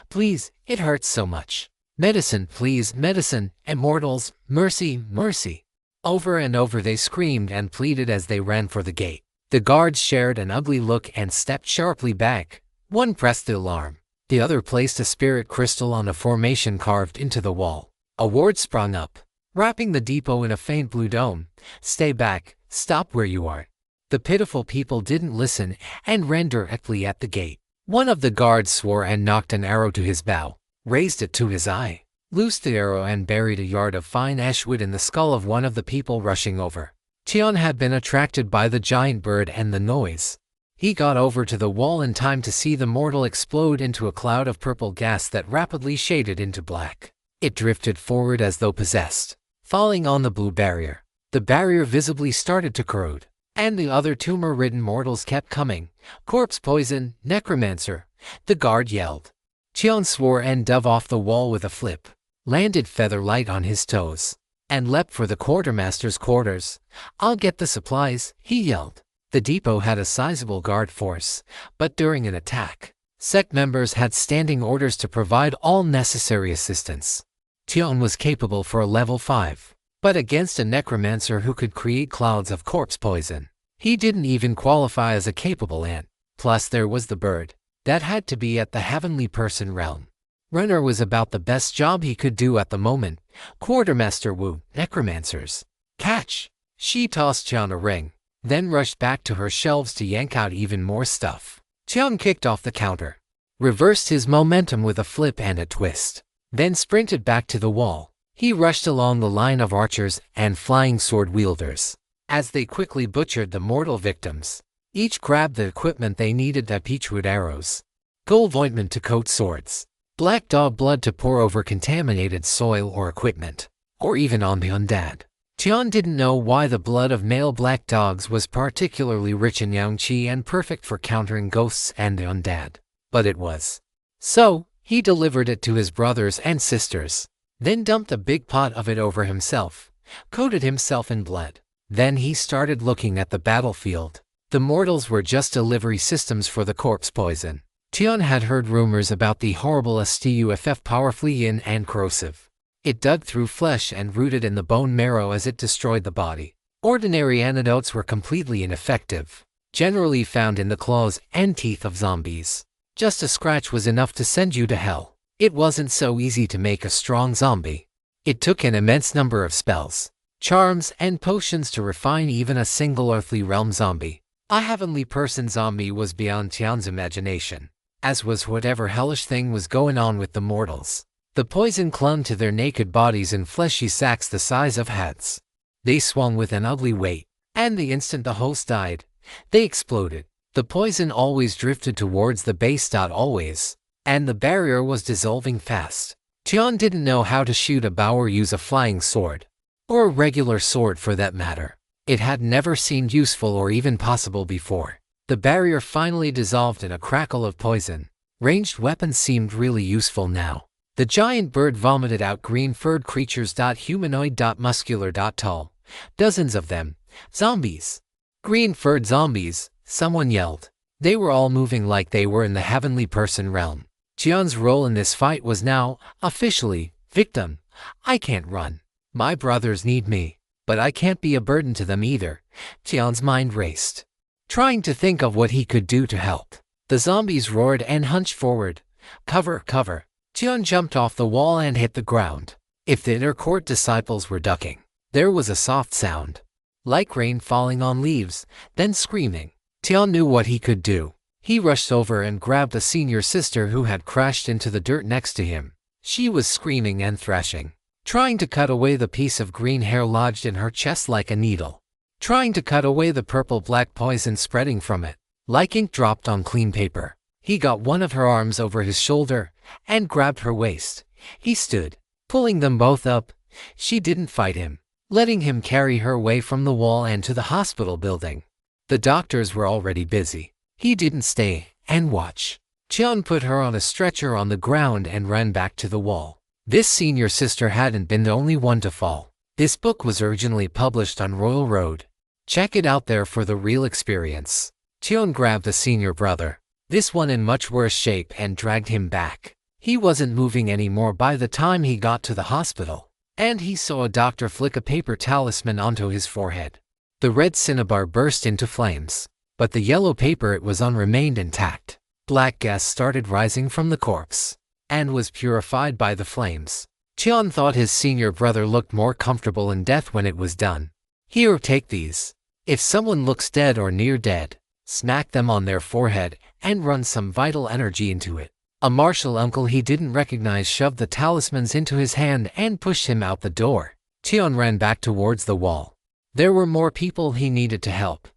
please, it hurts so much. Medicine, please, medicine, immortals, mercy, mercy. Over and over they screamed and pleaded as they ran for the gate. The guards shared an ugly look and stepped sharply back. One pressed the alarm. The other placed a spirit crystal on a formation carved into the wall. A ward sprung up, wrapping the depot in a faint blue dome. "Stay back, stop where you are." The pitiful people didn't listen and ran directly at the gate. One of the guards swore and knocked an arrow to his bow, raised it to his eye, loosed the arrow and buried a yard of fine ash wood in the skull of one of the people rushing over. Tian had been attracted by the giant bird and the noise. He got over to the wall in time to see the mortal explode into a cloud of purple gas that rapidly shaded into black. It drifted forward as though possessed, falling on the blue barrier. The barrier visibly started to corrode, and the other tumor-ridden mortals kept coming. "Corpse poison, necromancer," the guard yelled. Tian swore and dove off the wall with a flip, landed feather light on his toes, and leapt for the quartermaster's quarters. "I'll get the supplies," he yelled. The depot had a sizable guard force, but during an attack, sect members had standing orders to provide all necessary assistance. Tian was capable for a level 5, but against a necromancer who could create clouds of corpse poison, he didn't even qualify as a capable ant. Plus there was the bird. That had to be at the heavenly person realm. Runner was about the best job he could do at the moment. "Quartermaster Wu, necromancers. Catch!" She tossed Tian a ring, then rushed back to her shelves to yank out even more stuff. Tian kicked off the counter, reversed his momentum with a flip and a twist, then sprinted back to the wall. He rushed along the line of archers and flying sword wielders. As they quickly butchered the mortal victims, each grabbed the equipment they needed: the peachwood arrows, gold ointment to coat swords, black dog blood to pour over contaminated soil or equipment, or even on the undead. Tian didn't know why the blood of male black dogs was particularly rich in yang qi and perfect for countering ghosts and the undead, but it was. So, he delivered it to his brothers and sisters, then dumped a big pot of it over himself, coated himself in blood. Then he started looking at the battlefield. The mortals were just delivery systems for the corpse poison. Tian had heard rumors about the horrible stuff, powerfully and corrosive. It dug through flesh and rooted in the bone marrow as it destroyed the body. Ordinary antidotes were completely ineffective, generally found in the claws and teeth of zombies. Just a scratch was enough to send you to hell. It wasn't so easy to make a strong zombie. It took an immense number of spells, charms, and potions to refine even a single earthly realm zombie. A heavenly person zombie was beyond Tian's imagination, as was whatever hellish thing was going on with the mortals. The poison clung to their naked bodies in fleshy sacks the size of heads. They swung with an ugly weight, and the instant the host died, they exploded. The poison always drifted towards the base. Always, and the barrier was dissolving fast. Tian didn't know how to shoot a bow or use a flying sword, or a regular sword for that matter. It had never seemed useful or even possible before. The barrier finally dissolved in a crackle of poison. Ranged weapons seemed really useful now. The giant bird vomited out green-furred creatures. Humanoid. Muscular. Tall. Dozens of them. Zombies. Green-furred zombies, someone yelled. They were all moving like they were in the heavenly person realm. Tian's role in this fight was now, officially, victim. "I can't run. My brothers need me, but I can't be a burden to them either." Tian's mind raced, trying to think of what he could do to help. The zombies roared and hunched forward. "Cover, cover." Tian jumped off the wall and hit the ground. If the inner court disciples were ducking, there was a soft sound, like rain falling on leaves, then screaming. Tian knew what he could do. He rushed over and grabbed a senior sister who had crashed into the dirt next to him. She was screaming and thrashing, trying to cut away the piece of green hair lodged in her chest like a needle, trying to cut away the purple-black poison spreading from it, like ink dropped on clean paper. He got one of her arms over his shoulder and grabbed her waist. He stood, pulling them both up. She didn't fight him, letting him carry her away from the wall and to the hospital building. The doctors were already busy. He didn't stay and watch. Tian put her on a stretcher on the ground and ran back to the wall. This senior sister hadn't been the only one to fall. This book was originally published on Royal Road. Check it out there for the real experience. Tian grabbed the senior brother, this one in much worse shape, and dragged him back. He wasn't moving anymore by the time he got to the hospital. and he saw a doctor flick a paper talisman onto his forehead. The red cinnabar burst into flames, but the yellow paper it was on remained intact. Black gas started rising from the corpse, and was purified by the flames. Tian thought his senior brother looked more comfortable in death when it was done. Here, take these. If someone looks dead or near dead, smack them on their forehead and run some vital energy into it. A martial uncle he didn't recognize shoved the talismans into his hand and pushed him out the door. Tian ran back towards the wall. There were more people he needed to help.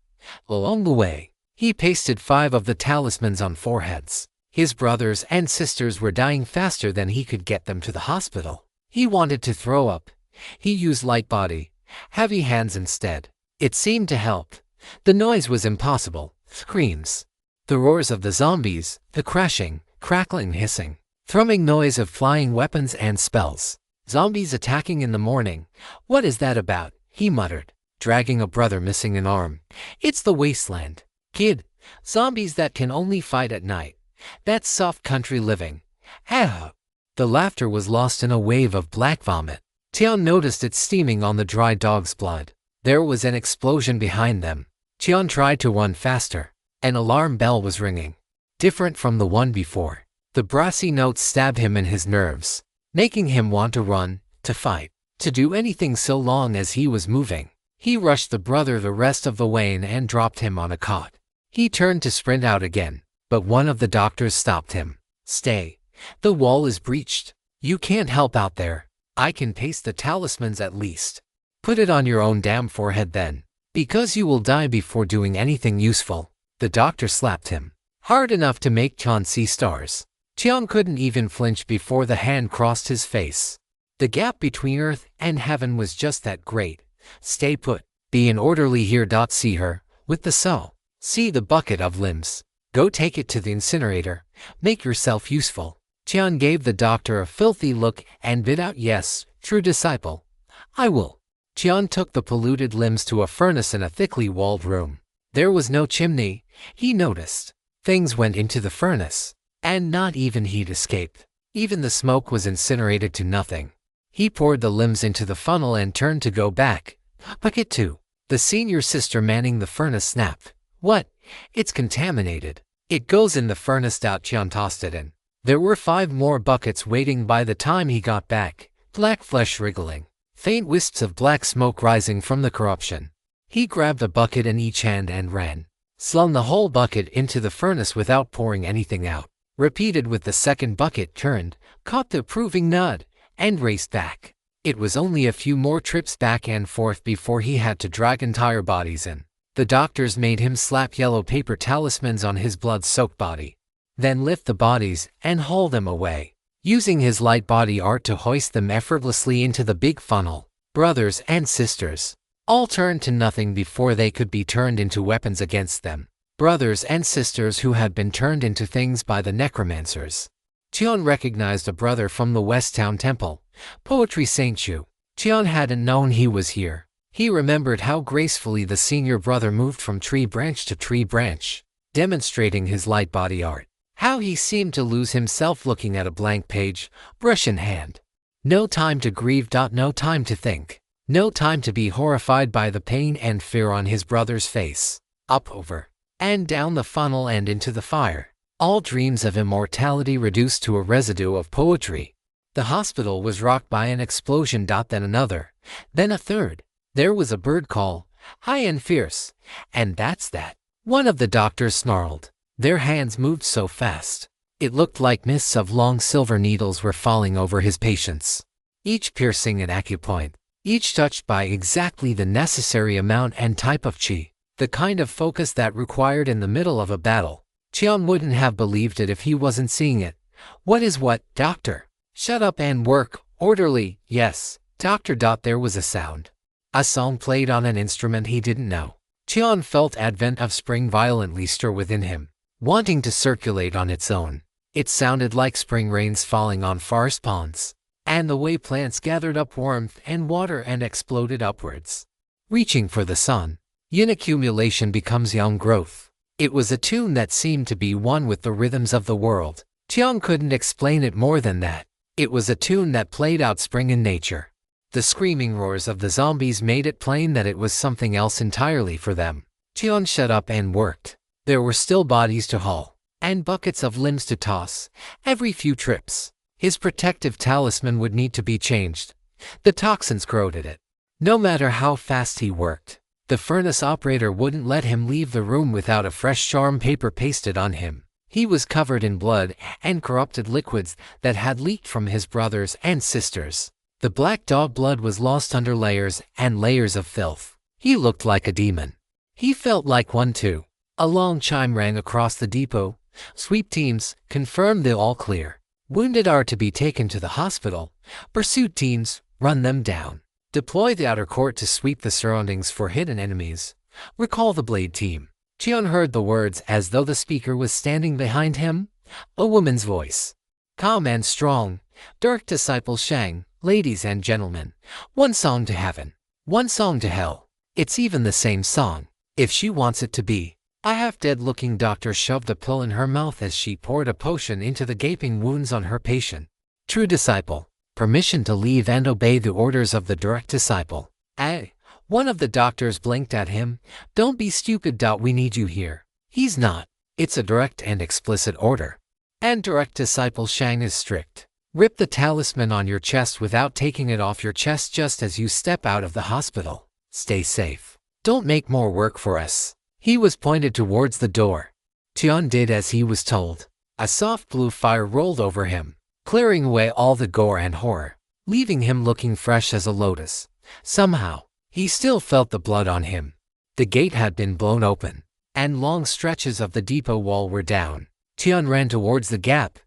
Along the way, he pasted 5 of the talismans on foreheads. His brothers and sisters were dying faster than he could get them to the hospital. He wanted to throw up. He used light body, heavy hands instead. It seemed to help. The noise was impossible. Screams. The roars of the zombies, the crashing, crackling, hissing, thrumming noise of flying weapons and spells. Zombies attacking in the morning. What is that about? He muttered, dragging a brother missing an arm. It's the wasteland. Kid, zombies that can only fight at night. That's soft country living. Ah! The laughter was lost in a wave of black vomit. Tian noticed it steaming on the dry dog's blood. There was an explosion behind them. Tian tried to run faster. An alarm bell was ringing. Different from the one before. The brassy notes stabbed him in his nerves, making him want to run, to fight, to do anything so long as he was moving. He rushed the brother the rest of the way and dropped him on a cot. He turned to sprint out again, but one of the doctors stopped him. Stay. The wall is breached. You can't help out there. I can paste the talismans at least. Put it on your own damn forehead then, because you will die before doing anything useful. The doctor slapped him, hard enough to make Tian see stars. Tian couldn't even flinch before the hand crossed his face. The gap between earth and heaven was just that great. Stay put. Be an orderly here. See her, with the soul. See the bucket of limbs. Go take it to the incinerator. Make yourself useful. Tian gave the doctor a filthy look and bit out, yes, true disciple. I will. Tian took the polluted limbs to a furnace in a thickly walled room. There was no chimney, he noticed. Things went into the furnace, and not even heat escaped. Even the smoke was incinerated to nothing. He poured the limbs into the funnel and turned to go back. Bucket 2. The senior sister manning the furnace snapped. What? It's contaminated. It goes in the furnace. Tian tossed it in. There were 5 more buckets waiting by the time he got back. Black flesh wriggling. Faint wisps of black smoke rising from the corruption. He grabbed a bucket in each hand and ran. Slung the whole bucket into the furnace without pouring anything out. Repeated with the second bucket, turned, caught the approving nod, and raced back. It was only a few more trips back and forth before he had to drag entire bodies in. The doctors made him slap yellow paper talismans on his blood-soaked body, then lift the bodies and haul them away, using his light body art to hoist them effortlessly into the big funnel. Brothers and sisters all turned to nothing before they could be turned into weapons against them. Brothers and sisters who had been turned into things by the necromancers. Tian recognized a brother from the West Town Temple, Poetry Saint Chu. Tian hadn't known he was here. He remembered how gracefully the senior brother moved from tree branch to tree branch, demonstrating his light body art. How he seemed to lose himself looking at a blank page, brush in hand. No time to grieve. No time to think. No time to be horrified by the pain and fear on his brother's face. Up, over, and down the funnel and into the fire. All dreams of immortality reduced to a residue of poetry. The hospital was rocked by an explosion. Then another. Then a third. There was a bird call, high and fierce. And that's that. One of the doctors snarled. Their hands moved so fast. It looked like mists of long silver needles were falling over his patients, each piercing an acupoint, each touched by exactly the necessary amount and type of chi, the kind of focus that required in the middle of a battle. Tian wouldn't have believed it if he wasn't seeing it. What is what, doctor? Shut up and work, orderly. Yes, doctor. There was a sound. A song played on an instrument he didn't know. Tian felt advent of spring violently stir within him, wanting to circulate on its own. It sounded like spring rains falling on forest ponds, and the way plants gathered up warmth and water and exploded upwards, reaching for the sun. Yin accumulation becomes yang growth. It was a tune that seemed to be one with the rhythms of the world. Tian couldn't explain it more than that. It was a tune that played out spring in nature. The screaming roars of the zombies made it plain that it was something else entirely for them. Tian shut up and worked. There were still bodies to haul, and buckets of limbs to toss, every few trips. His protective talisman would need to be changed. The toxins corroded it. No matter how fast he worked, the furnace operator wouldn't let him leave the room without a fresh charm paper pasted on him. He was covered in blood and corrupted liquids that had leaked from his brothers and sisters. The black dog blood was lost under layers and layers of filth. He looked like a demon. He felt like one too. A long chime rang across the depot. Sweep teams, confirm they're all clear. Wounded are to be taken to the hospital. Pursuit teams, run them down. Deploy the outer court to sweep the surroundings for hidden enemies. Recall the blade team. Tian heard the words as though the speaker was standing behind him. A woman's voice. Calm and strong. Dark disciple Shang, ladies and gentlemen. One song to heaven. One song to hell. It's even the same song, if she wants it to be. A half-dead-looking doctor shoved a pill in her mouth as she poured a potion into the gaping wounds on her patient. True disciple. Permission to leave and obey the orders of the direct disciple. One of the doctors blinked at him. Don't be stupid. We need you here. He's not. It's a direct and explicit order. And direct disciple Shang is strict. Rip the talisman on your chest without taking it off your chest just as you step out of the hospital. Stay safe. Don't make more work for us. He was pointed towards the door. Tian did as he was told. A soft blue fire rolled over him, clearing away all the gore and horror, leaving him looking fresh as a lotus. Somehow, he still felt the blood on him. The gate had been blown open, and long stretches of the depot wall were down. Tian ran towards the gap.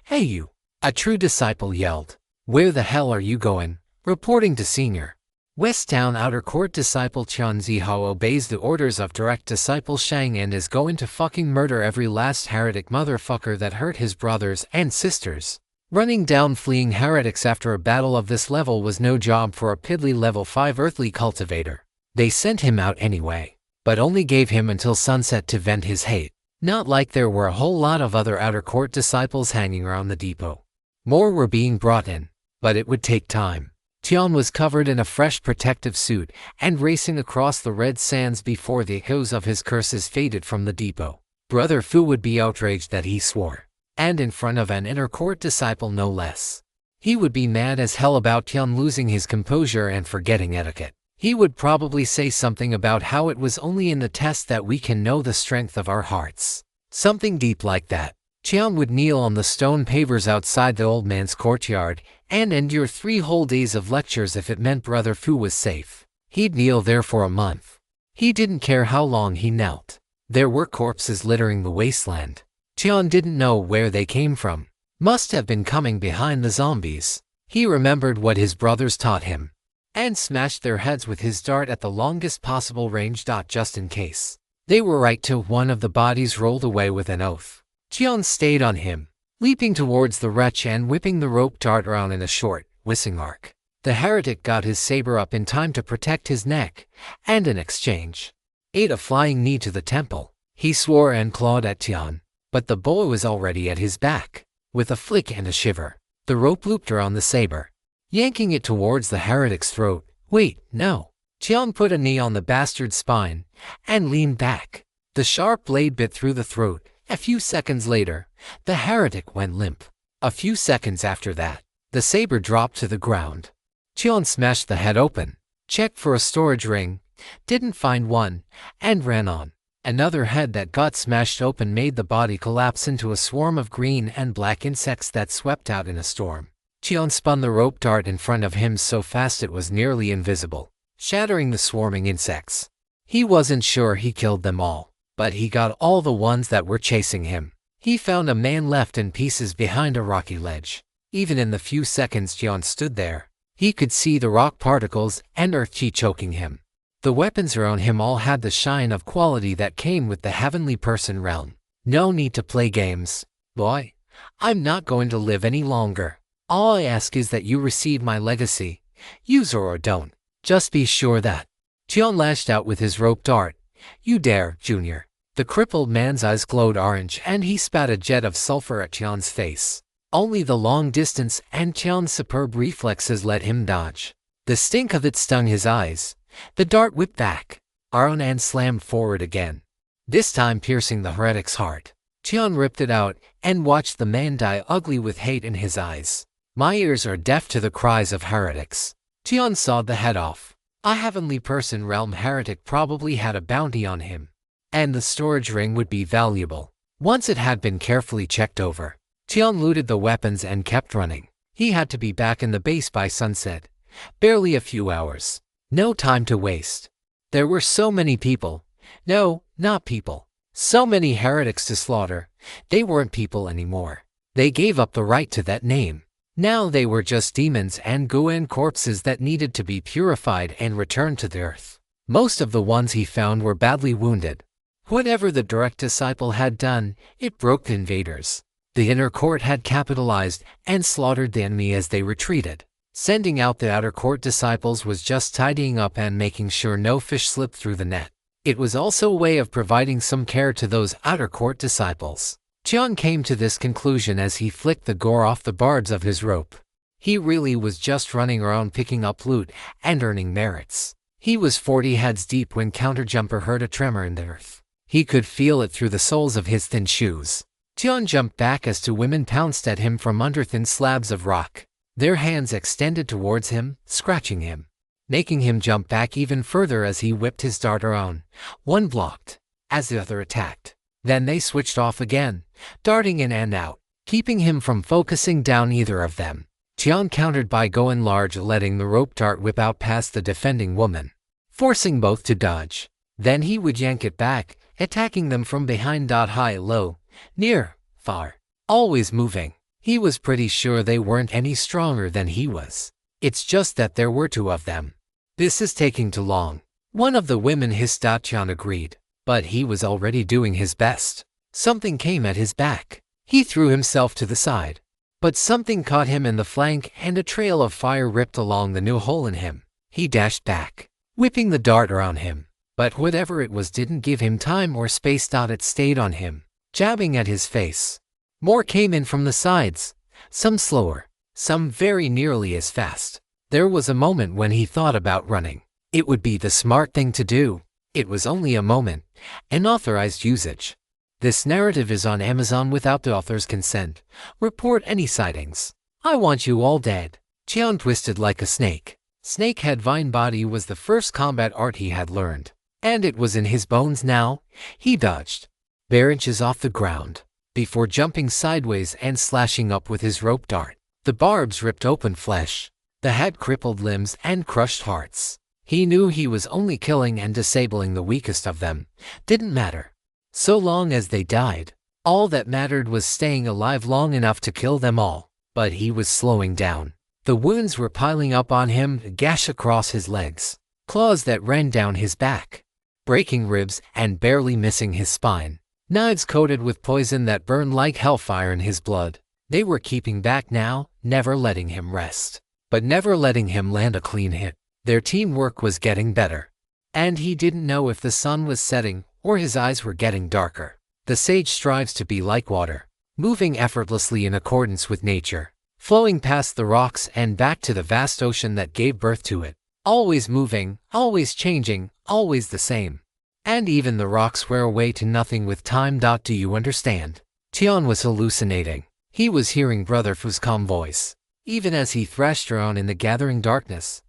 Hey you! A true disciple yelled. Where the hell are you going? Reporting to senior. West Town Outer Court disciple Tian Zihao obeys the orders of direct disciple Shang and is going to fucking murder every last heretic motherfucker that hurt his brothers and sisters. Running down fleeing heretics after a battle of this level was no job for a piddly level 5 earthly cultivator. They sent him out anyway, but only gave him until sunset to vent his hate. Not like there were a whole lot of other Outer Court disciples hanging around the depot. More were being brought in, but it would take time. Tian was covered in a fresh protective suit and racing across the red sands before the echoes of his curses faded from the depot. Brother Fu would be outraged that he swore, and in front of an inner court disciple no less. He would be mad as hell about Tian losing his composure and forgetting etiquette. He would probably say something about how it was only in the test that we can know the strength of our hearts. Something deep like that. Tian would kneel on the stone pavers outside the old man's courtyard and endure 3 whole days of lectures if it meant Brother Fu was safe. He'd kneel there for a month. He didn't care how long he knelt. There were corpses littering the wasteland. Tian didn't know where they came from. Must have been coming behind the zombies. He remembered what his brothers taught him, and smashed their heads with his dart at the longest possible range. Just in case. They were right till one of the bodies rolled away with an oath. Tian stayed on him, leaping towards the wretch and whipping the rope dart around in a short, whistling arc. The heretic got his saber up in time to protect his neck, and in exchange, ate a flying knee to the temple. He swore and clawed at Tian, but the boy was already at his back. With a flick and a shiver, the rope looped around the saber, yanking it towards the heretic's throat. Wait, no. Tian put a knee on the bastard's spine and leaned back. The sharp blade bit through the throat. A few seconds later, the heretic went limp. A few seconds after that, the saber dropped to the ground. Tian smashed the head open, checked for a storage ring, didn't find one, and ran on. Another head that got smashed open made the body collapse into a swarm of green and black insects that swept out in a storm. Tian spun the rope dart in front of him so fast it was nearly invisible, shattering the swarming insects. He wasn't sure he killed them all, but he got all the ones that were chasing him. He found a man left in pieces behind a rocky ledge. Even in the few seconds Tian stood there, he could see the rock particles and earth chi choking him. The weapons around him all had the shine of quality that came with the heavenly person realm. No need to play games, boy. I'm not going to live any longer. All I ask is that you receive my legacy. Use or don't. Just be sure that. Tian lashed out with his rope dart. You dare, Junior. The crippled man's eyes glowed orange and he spat a jet of sulfur at Tian's face. Only the long distance and Tian's superb reflexes let him dodge. The stink of it stung his eyes. The dart whipped back, arrow and slammed forward again, this time piercing the heretic's heart. Tian ripped it out and watched the man die ugly with hate in his eyes. My ears are deaf to the cries of heretics. Tian sawed the head off. A heavenly person realm heretic probably had a bounty on him, and the storage ring would be valuable once it had been carefully checked over. Tian looted the weapons and kept running. He had to be back in the base by sunset. Barely a few hours. No time to waste. There were so many people. No, not people. So many heretics to slaughter. They weren't people anymore. They gave up the right to that name. Now they were just demons and Guan corpses that needed to be purified and returned to the earth. Most of the ones he found were badly wounded. Whatever the direct disciple had done, it broke the invaders. The inner court had capitalized and slaughtered the enemy as they retreated. Sending out the outer court disciples was just tidying up and making sure no fish slipped through the net. It was also a way of providing some care to those outer court disciples. Tian came to this conclusion as he flicked the gore off the barbs of his rope. He really was just running around picking up loot and earning merits. He was 40 heads deep when Counterjumper heard a tremor in the earth. He could feel it through the soles of his thin shoes. Tian jumped back as two women pounced at him from under thin slabs of rock. Their hands extended towards him, scratching him, making him jump back even further as he whipped his dart around. One blocked, as the other attacked. Then they switched off again, darting in and out, keeping him from focusing down either of them. Tian countered by going large, letting the rope dart whip out past the defending woman, forcing both to dodge. Then he would yank it back, attacking them from behind. High, low, near, far, always moving. He was pretty sure they weren't any stronger than he was. It's just that there were two of them. This is taking too long. One of the women hissed. Tian agreed, but he was already doing his best. Something came at his back. He threw himself to the side, but something caught him in the flank and a trail of fire ripped along the new hole in him. He dashed back, whipping the dart around him, but whatever it was didn't give him time or space. It stayed on him, jabbing at his face. More came in from the sides, some slower, some very nearly as fast. There was a moment when he thought about running. It would be the smart thing to do. It was only a moment, an authorized usage. This narrative is on Amazon without the author's consent. Report any sightings. I want you all dead. Tian twisted like a snake. Snakehead Vine Body was the first combat art he had learned, and it was in his bones now. He dodged, bare inches off the ground, before jumping sideways and slashing up with his rope dart. The barbs ripped open flesh. The head crippled limbs and crushed hearts. He knew he was only killing and disabling the weakest of them. Didn't matter. So long as they died, all that mattered was staying alive long enough to kill them all. But he was slowing down. The wounds were piling up on him, a gash across his legs, claws that ran down his back, breaking ribs and barely missing his spine. Knives coated with poison that burned like hellfire in his blood. They were keeping back now, never letting him rest, but never letting him land a clean hit. Their teamwork was getting better, and he didn't know if the sun was setting or his eyes were getting darker. The sage strives to be like water, moving effortlessly in accordance with nature, flowing past the rocks and back to the vast ocean that gave birth to it. Always moving, always changing, always the same. And even the rocks wear away to nothing with time. Do you understand? Tian was hallucinating. He was hearing Brother Fu's calm voice, even as he thrashed around in the gathering darkness.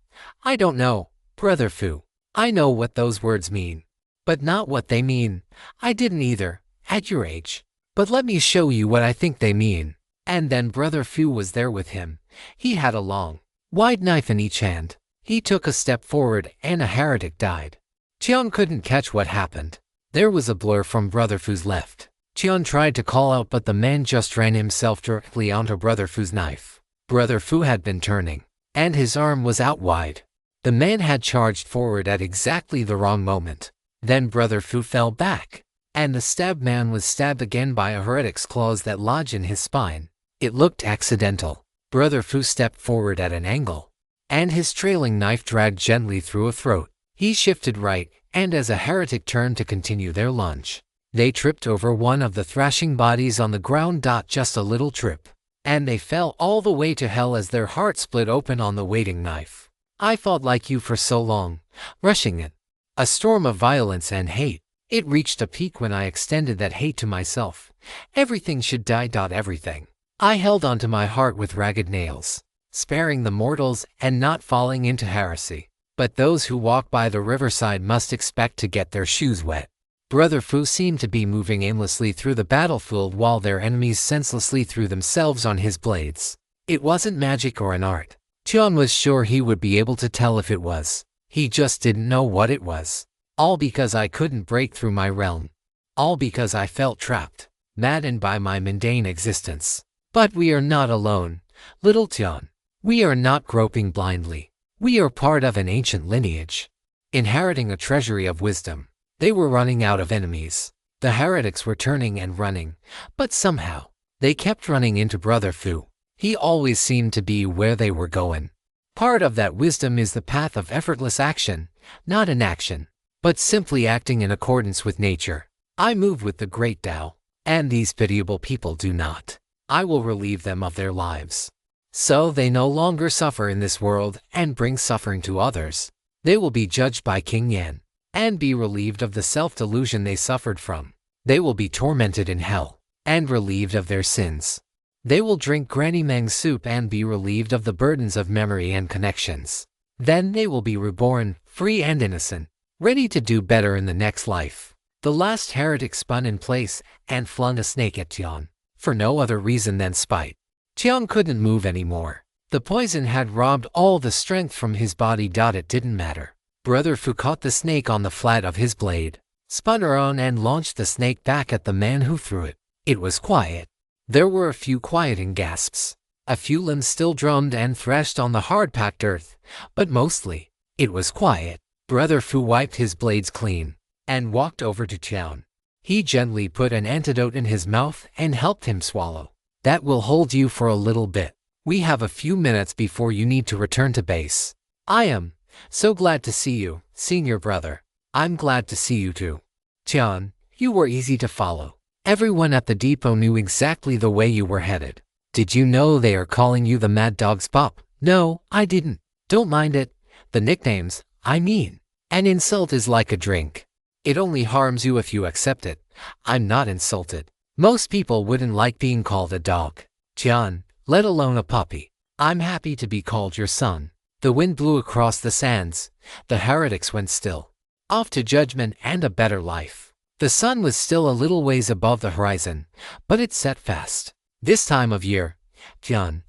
I don't know, Brother Fu. I know what those words mean, but not what they mean. I didn't either, at your age. But let me show you what I think they mean. And then Brother Fu was there with him. He had a long, wide knife in each hand. He took a step forward and a heretic died. Tian couldn't catch what happened. There was a blur from Brother Fu's left. Tian tried to call out, but the man just ran himself directly onto Brother Fu's knife. Brother Fu had been turning, and his arm was out wide. The man had charged forward at exactly the wrong moment. Then Brother Fu fell back, and the stabbed man was stabbed again by a heretic's claws that lodged in his spine. It looked accidental. Brother Fu stepped forward at an angle, and his trailing knife dragged gently through a throat. He shifted right, and as a heretic turned to continue their lunge, they tripped over one of the thrashing bodies on the ground. Just a little trip, and they fell all the way to hell as their heart split open on the waiting knife. I fought like you for so long, rushing it. A storm of violence and hate. It reached a peak when I extended that hate to myself. Everything should die. Everything. I held onto my heart with ragged nails, sparing the mortals and not falling into heresy. But those who walk by the riverside must expect to get their shoes wet. Brother Fu seemed to be moving aimlessly through the battlefield while their enemies senselessly threw themselves on his blades. It wasn't magic or an art. Tian was sure he would be able to tell if it was. He just didn't know what it was. All because I couldn't break through my realm. All because I felt trapped, maddened by my mundane existence. But we are not alone, little Tian. We are not groping blindly. We are part of an ancient lineage, inheriting a treasury of wisdom. They were running out of enemies. The heretics were turning and running, but somehow, they kept running into Brother Fu. He always seemed to be where they were going. Part of that wisdom is the path of effortless action, not inaction, but simply acting in accordance with nature. I move with the great Tao, and these pitiable people do not. I will relieve them of their lives, so they no longer suffer in this world and bring suffering to others. They will be judged by King Yan, and be relieved of the self-delusion they suffered from. They will be tormented in hell, and relieved of their sins. They will drink Granny Meng's soup and be relieved of the burdens of memory and connections. Then they will be reborn, free and innocent, ready to do better in the next life. The last heretic spun in place and flung a snake at Tian, for no other reason than spite. Tian couldn't move anymore. The poison had robbed all the strength from his body. It didn't matter. Brother Fu caught the snake on the flat of his blade, spun around and launched the snake back at the man who threw it. It was quiet. There were a few quieting gasps. A few limbs still drummed and thrashed on the hard-packed earth, but mostly, it was quiet. Brother Fu wiped his blades clean and walked over to Tian. He gently put an antidote in his mouth and helped him swallow. That will hold you for a little bit. We have a few minutes before you need to return to base. I am so glad to see you, senior brother. I'm glad to see you too. Tian, you were easy to follow. Everyone at the depot knew exactly the way you were headed. Did you know they are calling you the Mad Dog's pup? No, I didn't. Don't mind it. The nicknames, I mean. An insult is like a drink. It only harms you if you accept it. I'm not insulted. Most people wouldn't like being called a dog, Tian, let alone a puppy. I'm happy to be called your son. The wind blew across the sands. The heretics went still, off to judgment and a better life. The sun was still a little ways above the horizon, but it set fast. This time of year, Tian,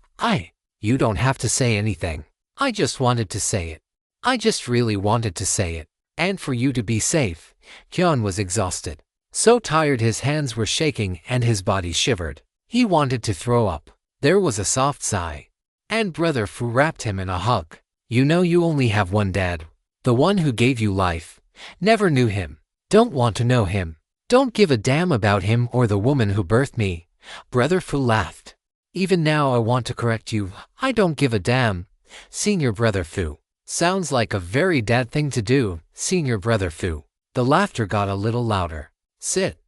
you don't have to say anything. I just wanted to say it. I just really wanted to say it. And for you to be safe. Tian was exhausted. So tired his hands were shaking and his body shivered. He wanted to throw up. There was a soft sigh. And Brother Fu wrapped him in a hug. You know you only have one dad. The one who gave you life. Never knew him. Don't want to know him. Don't give a damn about him or the woman who birthed me. Brother Fu laughed. Even now I want to correct you. I don't give a damn. Senior Brother Fu. Sounds like a very dad thing to do, Senior Brother Fu. The laughter got a little louder. Sit.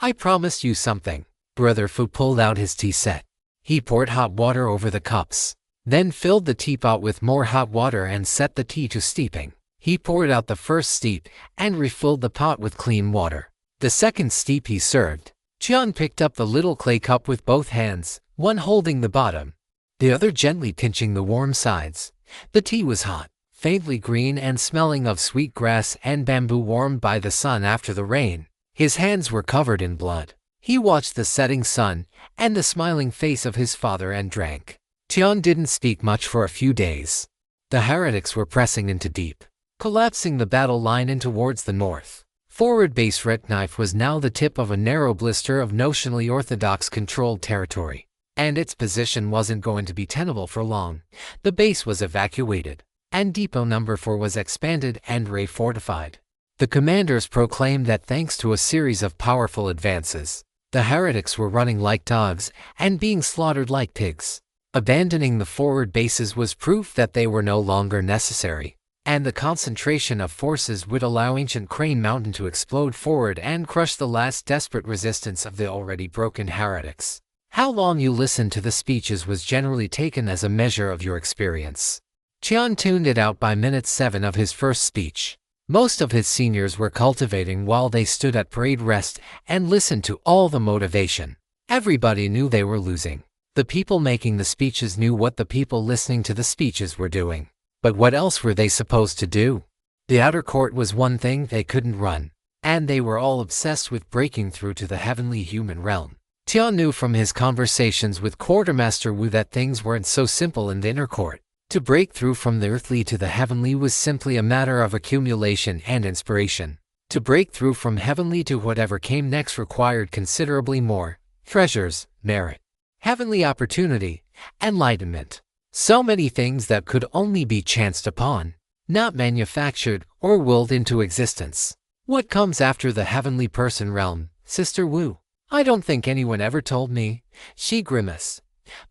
I promised you something. Brother Fu pulled out his tea set. He poured hot water over the cups, then filled the teapot with more hot water and set the tea to steeping. He poured out the first steep and refilled the pot with clean water. The second steep he served. Tian picked up the little clay cup with both hands, one holding the bottom, the other gently pinching the warm sides. The tea was hot, faintly green and smelling of sweet grass and bamboo warmed by the sun after the rain. His hands were covered in blood. He watched the setting sun and the smiling face of his father and drank. Tian didn't speak much for a few days. The heretics were pressing into deep, collapsing the battle line in towards the north. Forward base Red Knife was now the tip of a narrow blister of notionally orthodox controlled territory, and its position wasn't going to be tenable for long. The base was evacuated, and Depot Number 4 was expanded and re-fortified. The commanders proclaimed that thanks to a series of powerful advances, the heretics were running like dogs and being slaughtered like pigs. Abandoning the forward bases was proof that they were no longer necessary, and the concentration of forces would allow ancient Crane Mountain to explode forward and crush the last desperate resistance of the already broken heretics. How long you listened to the speeches was generally taken as a measure of your experience. Tian tuned it out by minute 7 of his first speech. Most of his seniors were cultivating while they stood at parade rest and listened to all the motivation. Everybody knew they were losing. The people making the speeches knew what the people listening to the speeches were doing. But what else were they supposed to do? The outer court was one thing they couldn't run, and they were all obsessed with breaking through to the heavenly human realm. Tian knew from his conversations with Quartermaster Wu that things weren't so simple in the inner court. To break through from the earthly to the heavenly was simply a matter of accumulation and inspiration. To break through from heavenly to whatever came next required considerably more: treasures, merit, heavenly opportunity, enlightenment. So many things that could only be chanced upon, not manufactured or willed into existence. What comes after the heavenly person realm, Sister Wu? I don't think anyone ever told me. She grimaced.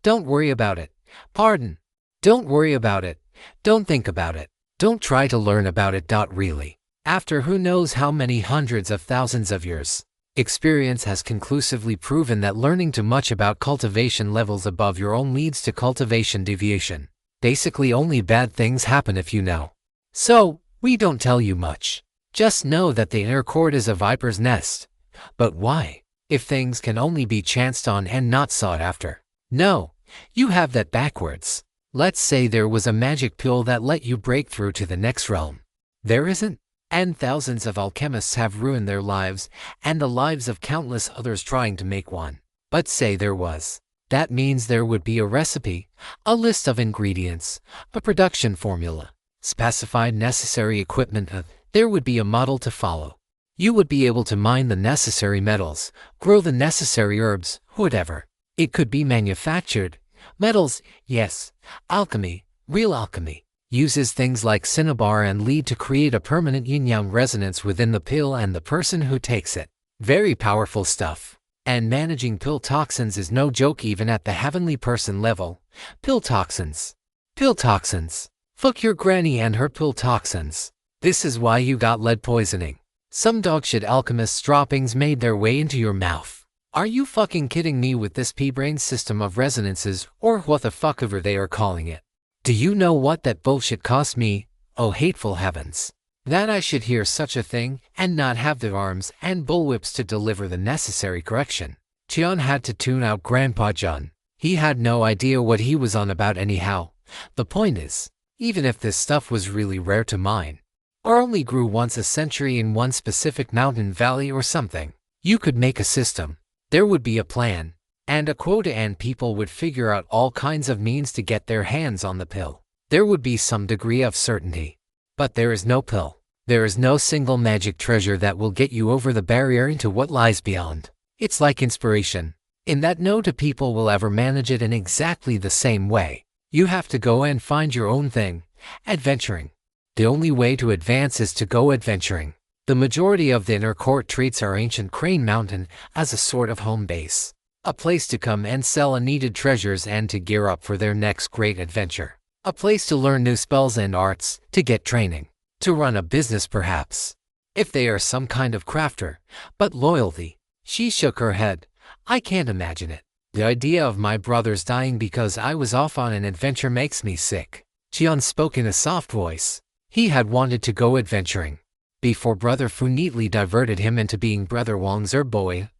Don't worry about it. Pardon. Don't worry about it. Don't think about it. Don't try to learn about it. Really. After who knows how many hundreds of thousands of years, experience has conclusively proven that learning too much about cultivation levels above your own leads to cultivation deviation. Basically, only bad things happen if you know. So, we don't tell you much. Just know that the inner court is a viper's nest. But why? If things can only be chanced on and not sought after. No, you have that backwards. Let's say there was a magic pill that let you break through to the next realm. There isn't. And thousands of alchemists have ruined their lives and the lives of countless others trying to make one. But say there was. That means there would be a recipe, a list of ingredients, a production formula, specified necessary equipment. There would be a model to follow. You would be able to mine the necessary metals, grow the necessary herbs, whatever. It could be manufactured. Metals, yes. Alchemy, real alchemy, uses things like cinnabar and lead to create a permanent yin-yang resonance within the pill and the person who takes it. Very powerful stuff. And managing pill toxins is no joke even at the heavenly person level. Pill toxins. Pill toxins. Fuck your granny and her pill toxins. This is why you got lead poisoning. Some dogshit alchemist's droppings made their way into your mouth. Are you fucking kidding me with this pea-brain system of resonances, or what the fuck ever they are calling it? Do you know what that bullshit cost me? Oh hateful heavens. That I should hear such a thing, and not have the arms and bullwhips to deliver the necessary correction. Tian had to tune out Grandpa John. He had no idea what he was on about anyhow. The point is, even if this stuff was really rare to mine, or only grew once a century in one specific mountain valley or something, you could make a system. There would be a plan, and a quota, and people would figure out all kinds of means to get their hands on the pill. There would be some degree of certainty. But there is no pill. There is no single magic treasure that will get you over the barrier into what lies beyond. It's like inspiration, in that no two people will ever manage it in exactly the same way. You have to go and find your own thing, adventuring. The only way to advance is to go adventuring. The majority of the inner court treats our ancient Crane Mountain as a sort of home base. A place to come and sell needed treasures and to gear up for their next great adventure. A place to learn new spells and arts, to get training. To run a business perhaps. If they are some kind of crafter. But loyalty. She shook her head. I can't imagine it. The idea of my brothers dying because I was off on an adventure makes me sick. Tian spoke in a soft voice. He had wanted to go adventuring before Brother Fu neatly diverted him into being Brother Wang's boy.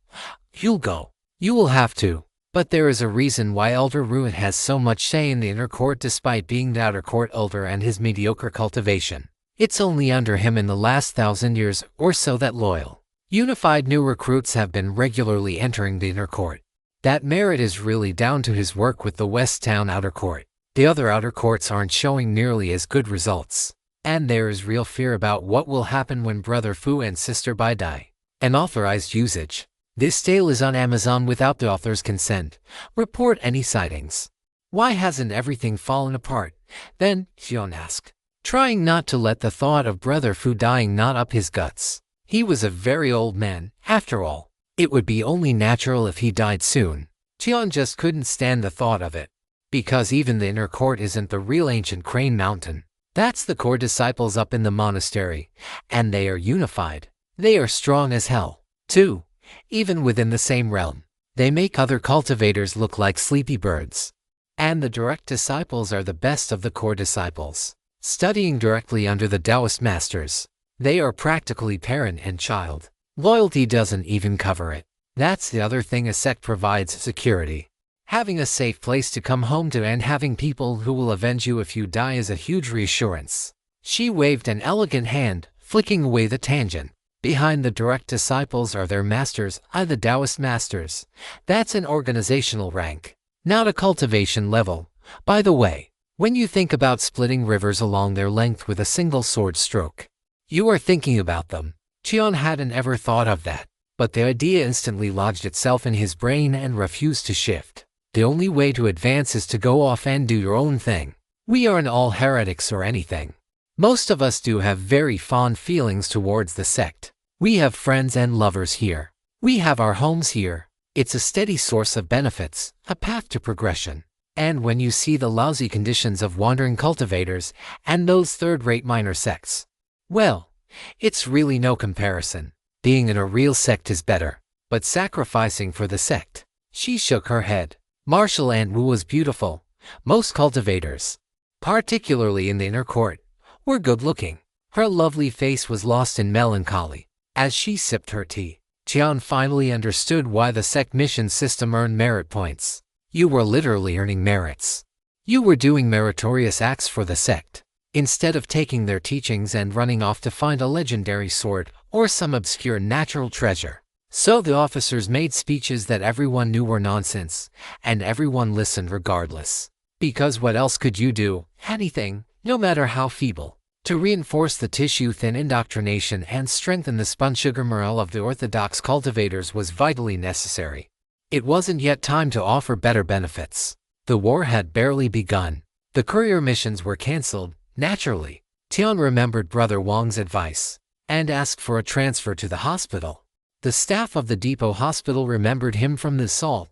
You'll go. You will have to. But there is a reason why Elder Ruin has so much say in the inner court despite being the outer court elder and his mediocre cultivation. It's only under him in the last 1,000 years or so that loyal, unified new recruits have been regularly entering the inner court. That merit is really down to his work with the West Town outer court. The other outer courts aren't showing nearly as good results. And there is real fear about what will happen when Brother Fu and Sister Bai die. Unauthorized usage. This tale is on Amazon without the author's consent. Report any sightings. Why hasn't everything fallen apart? Then, Xion asked, trying not to let the thought of Brother Fu dying knot up his guts. He was a very old man, after all. It would be only natural if he died soon. Xion just couldn't stand the thought of it. Because even the inner court isn't the real ancient Crane Mountain. That's the core disciples up in the monastery, and they are unified. They are strong as hell, too, even within the same realm. They make other cultivators look like sleepy birds. And the direct disciples are the best of the core disciples. Studying directly under the Taoist masters, they are practically parent and child. Loyalty doesn't even cover it. That's the other thing a sect provides: security. Having a safe place to come home to and having people who will avenge you if you die is a huge reassurance. She waved an elegant hand, flicking away the tangent. Behind the direct disciples are their masters, the Taoist masters. That's an organizational rank, not a cultivation level. By the way, when you think about splitting rivers along their length with a single sword stroke, you are thinking about them. Tian hadn't ever thought of that, but the idea instantly lodged itself in his brain and refused to shift. The only way to advance is to go off and do your own thing. We aren't all heretics or anything. Most of us do have very fond feelings towards the sect. We have friends and lovers here. We have our homes here. It's a steady source of benefits, a path to progression. And when you see the lousy conditions of wandering cultivators and those third-rate minor sects, well, it's really no comparison. Being in a real sect is better, but sacrificing for the sect. She shook her head. Martial Aunt Wu was beautiful. Most cultivators, particularly in the inner court, were good-looking. Her lovely face was lost in melancholy. As she sipped her tea, Tian finally understood why the sect mission system earned merit points. You were literally earning merits. You were doing meritorious acts for the sect, instead of taking their teachings and running off to find a legendary sword or some obscure natural treasure. So the officers made speeches that everyone knew were nonsense, and everyone listened regardless. Because what else could you do? Anything, no matter how feeble, to reinforce the tissue-thin indoctrination and strengthen the spun-sugar morale of the orthodox cultivators was vitally necessary. It wasn't yet time to offer better benefits. The war had barely begun. The courier missions were cancelled, naturally. Tian remembered Brother Wang's advice and asked for a transfer to the hospital. The staff of the depot hospital remembered him from the assault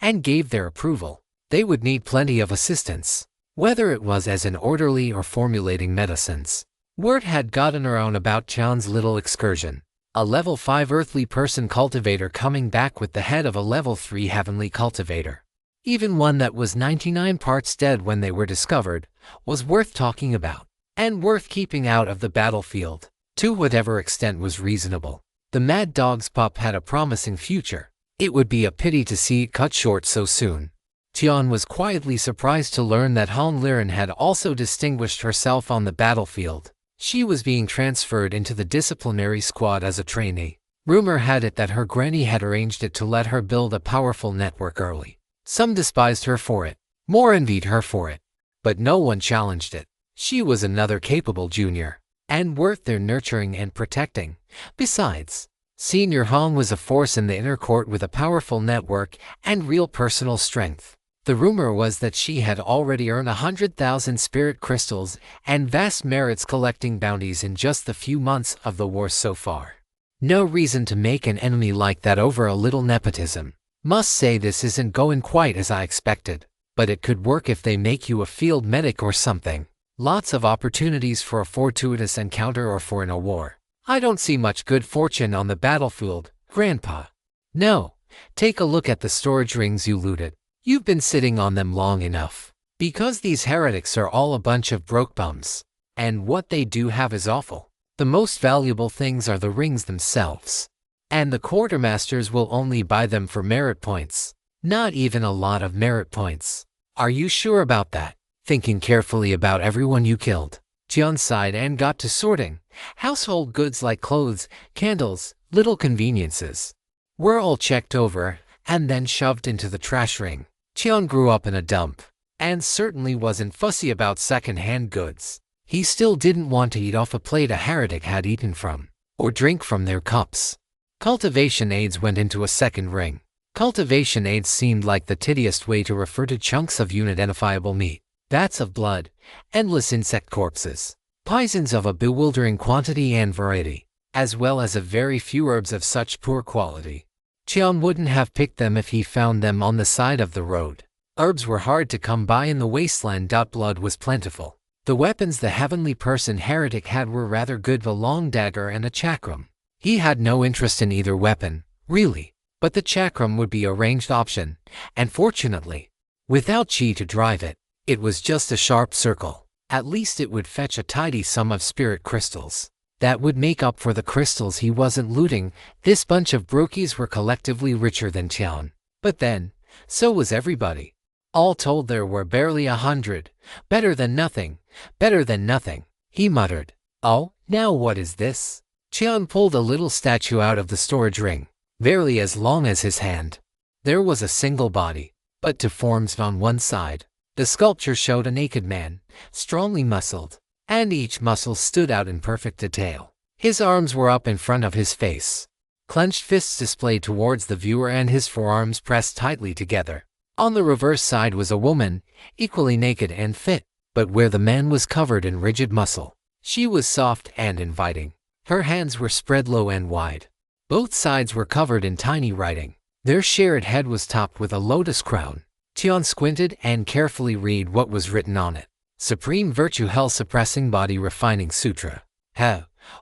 and gave their approval. They would need plenty of assistance, whether it was as an orderly or formulating medicines. Word had gotten around about Tian's little excursion. A level 5 earthly person cultivator coming back with the head of a level 3 heavenly cultivator. Even one that was 99 parts dead when they were discovered, was worth talking about, and worth keeping out of the battlefield, to whatever extent was reasonable. The Mad Dog's pup had a promising future. It would be a pity to see it cut short so soon. Tian was quietly surprised to learn that Han Liren had also distinguished herself on the battlefield. She was being transferred into the disciplinary squad as a trainee. Rumor had it that her granny had arranged it to let her build a powerful network early. Some despised her for it, more envied her for it, but no one challenged it. She was another capable junior, and worth their nurturing and protecting. Besides, Senior Han was a force in the inner court with a powerful network and real personal strength. The rumor was that she had already earned 100,000 spirit crystals and vast merits collecting bounties in just the few months of the war so far. No reason to make an enemy like that over a little nepotism. Must say this isn't going quite as I expected, but it could work if they make you a field medic or something. Lots of opportunities for a fortuitous encounter or for in a war. I don't see much good fortune on the battlefield, Grandpa. No, take a look at the storage rings you looted. You've been sitting on them long enough. Because these heretics are all a bunch of broke bums. And what they do have is awful. The most valuable things are the rings themselves. And the quartermasters will only buy them for merit points. Not even a lot of merit points. Are you sure about that? Thinking carefully about everyone you killed, Tian sighed and got to sorting. Household goods like clothes, candles, little conveniences were all checked over and then shoved into the trash ring. Tian grew up in a dump and certainly wasn't fussy about second-hand goods. He still didn't want to eat off a plate a heretic had eaten from, or drink from their cups. Cultivation aids went into a second ring. Cultivation aids seemed like the tittiest way to refer to chunks of unidentifiable meat, vats of blood, endless insect corpses, poisons of a bewildering quantity and variety, as well as a very few herbs of such poor quality. Tian wouldn't have picked them if he found them on the side of the road. Herbs were hard to come by in the wasteland. Blood was plentiful. The weapons the heavenly person heretic had were rather good, a long dagger and a chakram. He had no interest in either weapon, really, but the chakram would be a ranged option, and fortunately, Without chi to drive it, it was just a sharp circle. At least it would fetch a tidy sum of spirit crystals. That would make up for the crystals he wasn't looting. This bunch of brookies were collectively richer than Tian. But then, so was everybody. All told there were barely 100. Better than nothing, better than nothing, he muttered. Oh, now what is this? Tian pulled a little statue out of the storage ring, barely as long as his hand. There was a single body, but deformed on one side. The sculpture showed a naked man, strongly muscled, and each muscle stood out in perfect detail. His arms were up in front of his face, clenched fists displayed towards the viewer and his forearms pressed tightly together. On the reverse side was a woman, equally naked and fit, but where the man was covered in rigid muscle, she was soft and inviting. Her hands were spread low and wide. Both sides were covered in tiny writing. Their shared head was topped with a lotus crown. Tian squinted and carefully read what was written on it. Supreme Virtue Hell Suppressing Body Refining Sutra.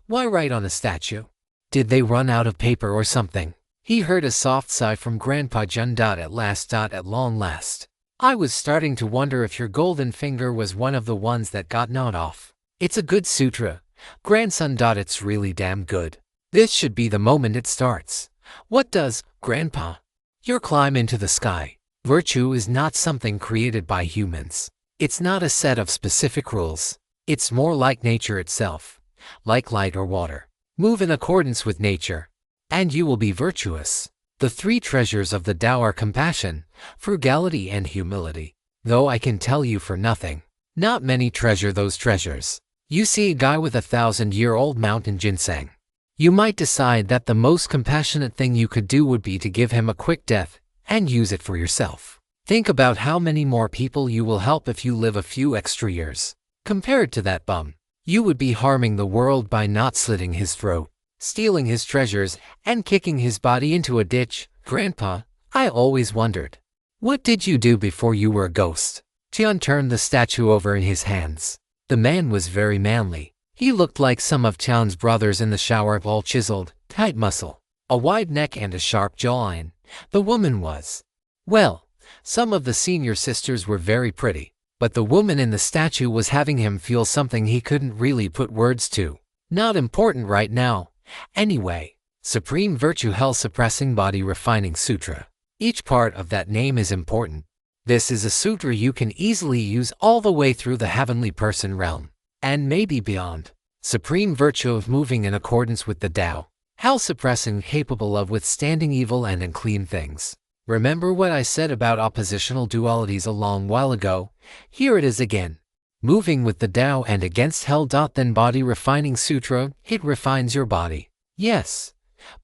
Why write on a statue? Did they run out of paper or something? He heard a soft sigh from Grandpa Jun. At long last. I was starting to wonder if your golden finger was one of the ones that got gnawed off. It's a good sutra, grandson. It's really damn good. This should be the moment it starts. What does, Grandpa? Your climb into the sky. Virtue is not something created by humans. It's not a set of specific rules. It's more like nature itself, like light or water. Move in accordance with nature, and you will be virtuous. The three treasures of the Tao are compassion, frugality, and humility. Though I can tell you for nothing, not many treasure those treasures. You see a guy with 1,000-year-old mountain ginseng. You might decide that the most compassionate thing you could do would be to give him a quick death and use it for yourself. Think about how many more people you will help if you live a few extra years. Compared to that bum, you would be harming the world by not slitting his throat, stealing his treasures, and kicking his body into a ditch. Grandpa, I always wondered, what did you do before you were a ghost? Tian turned the statue over in his hands. The man was very manly. He looked like some of Tian's brothers in the shower, all chiseled, tight muscle, a wide neck and a sharp jawline. The woman was, well, some of the senior sisters were very pretty, but the woman in the statue was having him feel something he couldn't really put words to. Not important right now. Anyway, Supreme Virtue Hell Suppressing Body Refining Sutra. Each part of that name is important. This is a sutra you can easily use all the way through the heavenly person realm, and maybe beyond. Supreme virtue of moving in accordance with the Tao. Hell suppressing, capable of withstanding evil and unclean things. Remember what I said about oppositional dualities a long while ago? Here it is again. Moving with the Tao and against hell. Then Body Refining Sutra, it refines your body. Yes,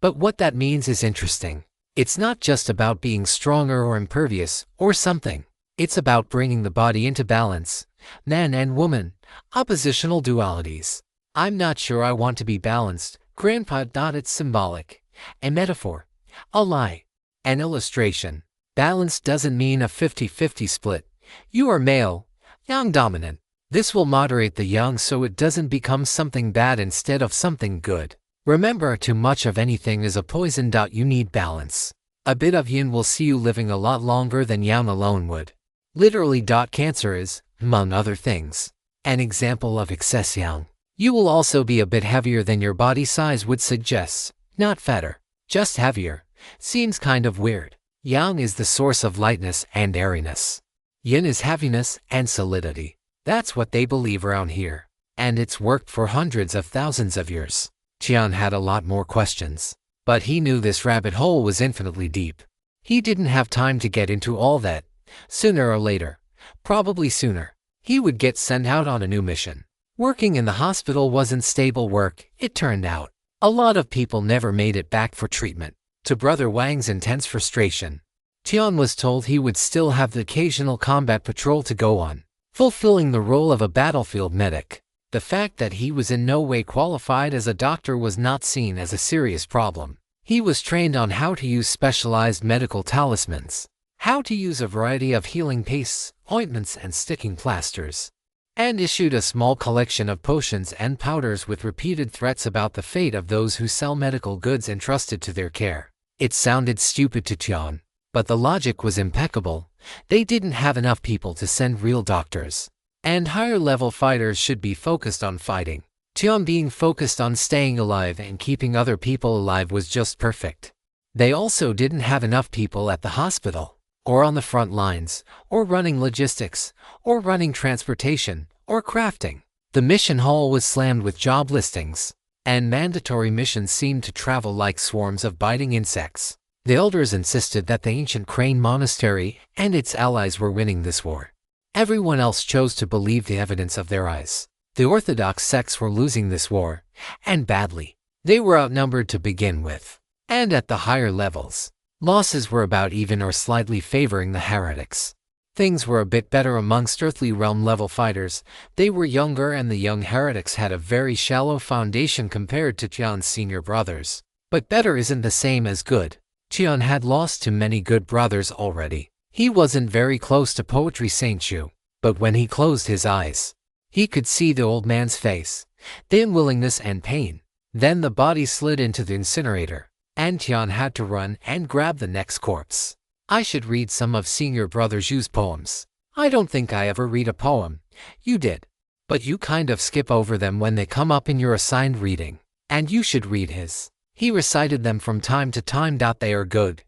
but what that means is interesting. It's not just about being stronger or impervious or something. It's about bringing the body into balance. Man and woman, oppositional dualities. I'm not sure I want to be balanced, Grandpa. It's symbolic, a metaphor, a lie, an illustration. Balance doesn't mean a 50-50 split. You are male, yang dominant. This will moderate the yang so it doesn't become something bad instead of something good. Remember, too much of anything is a poison. You need balance. A bit of yin will see you living a lot longer than yang alone would. Literally. Cancer is, among other things, an example of excess yang. You will also be a bit heavier than your body size would suggest, not fatter, just heavier. Seems kind of weird. Yang is the source of lightness and airiness. Yin is heaviness and solidity. That's what they believe around here, and it's worked for hundreds of thousands of years. Tian had a lot more questions, but he knew this rabbit hole was infinitely deep. He didn't have time to get into all that. Sooner or later, probably sooner, he would get sent out on a new mission. Working in the hospital wasn't stable work, it turned out. A lot of people never made it back for treatment. To Brother Wang's intense frustration, Tian was told he would still have the occasional combat patrol to go on, fulfilling the role of a battlefield medic. The fact that he was in no way qualified as a doctor was not seen as a serious problem. He was trained on how to use specialized medical talismans, how to use a variety of healing pastes, ointments, and sticking plasters, and issued a small collection of potions and powders with repeated threats about the fate of those who sell medical goods entrusted to their care. It sounded stupid to Tian, But the logic was impeccable. They didn't have enough people to send real doctors. And higher-level fighters should be focused on fighting. Tian being focused on staying alive and keeping other people alive was just perfect. They also didn't have enough people at the hospital, or on the front lines, or running logistics, or running transportation, or crafting. The mission hall was slammed with job listings, and mandatory missions seemed to travel like swarms of biting insects. The elders insisted that the ancient Crane Monastery and its allies were winning this war. Everyone else chose to believe the evidence of their eyes. The Orthodox sects were losing this war, and badly. They were outnumbered to begin with. And at the higher levels, losses were about even or slightly favoring the heretics. Things were a bit better amongst earthly realm level fighters. They were younger and the young heretics had a very shallow foundation compared to Tian's senior brothers. But better isn't the same as good. Tian had lost to many good brothers already. He wasn't very close to Poetry Saint Chu, but when he closed his eyes, he could see the old man's face, the unwillingness and pain. Then the body slid into the incinerator, and Tian had to run and grab the next corpse. I should read some of Senior Brother Zhu's poems. I don't think I ever read a poem. You did. But you kind of skip over them when they come up in your assigned reading. And you should read his. He recited them from time to time. They are good.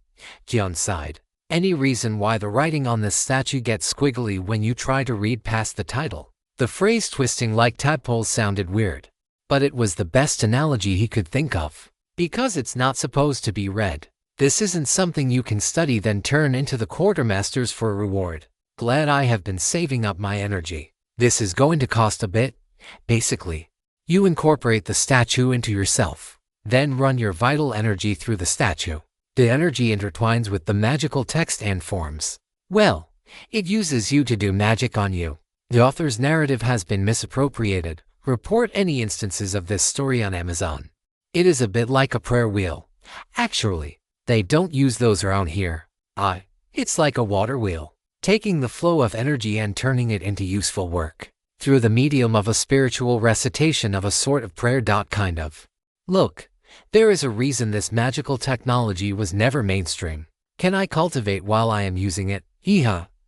Tian sighed. Any reason why the writing on this statue gets squiggly when you try to read past the title? The phrase twisting like tadpoles sounded weird. But it was the best analogy he could think of. Because it's not supposed to be read. This isn't something you can study then turn into the quartermasters for a reward. Glad I have been saving up my energy. This is going to cost a bit. Basically, you incorporate the statue into yourself. Then run your vital energy through the statue. The energy intertwines with the magical text and forms. Well, it uses you to do magic on you. The author's narrative has been misappropriated. Report any instances of this story on Amazon. It is a bit like a prayer wheel. Actually, they don't use those around here. It's like a water wheel, taking the flow of energy and turning it into useful work, through the medium of a spiritual recitation of a sort of prayer. Kind of. Look, there is a reason this magical technology was never mainstream. Can I cultivate while I am using it?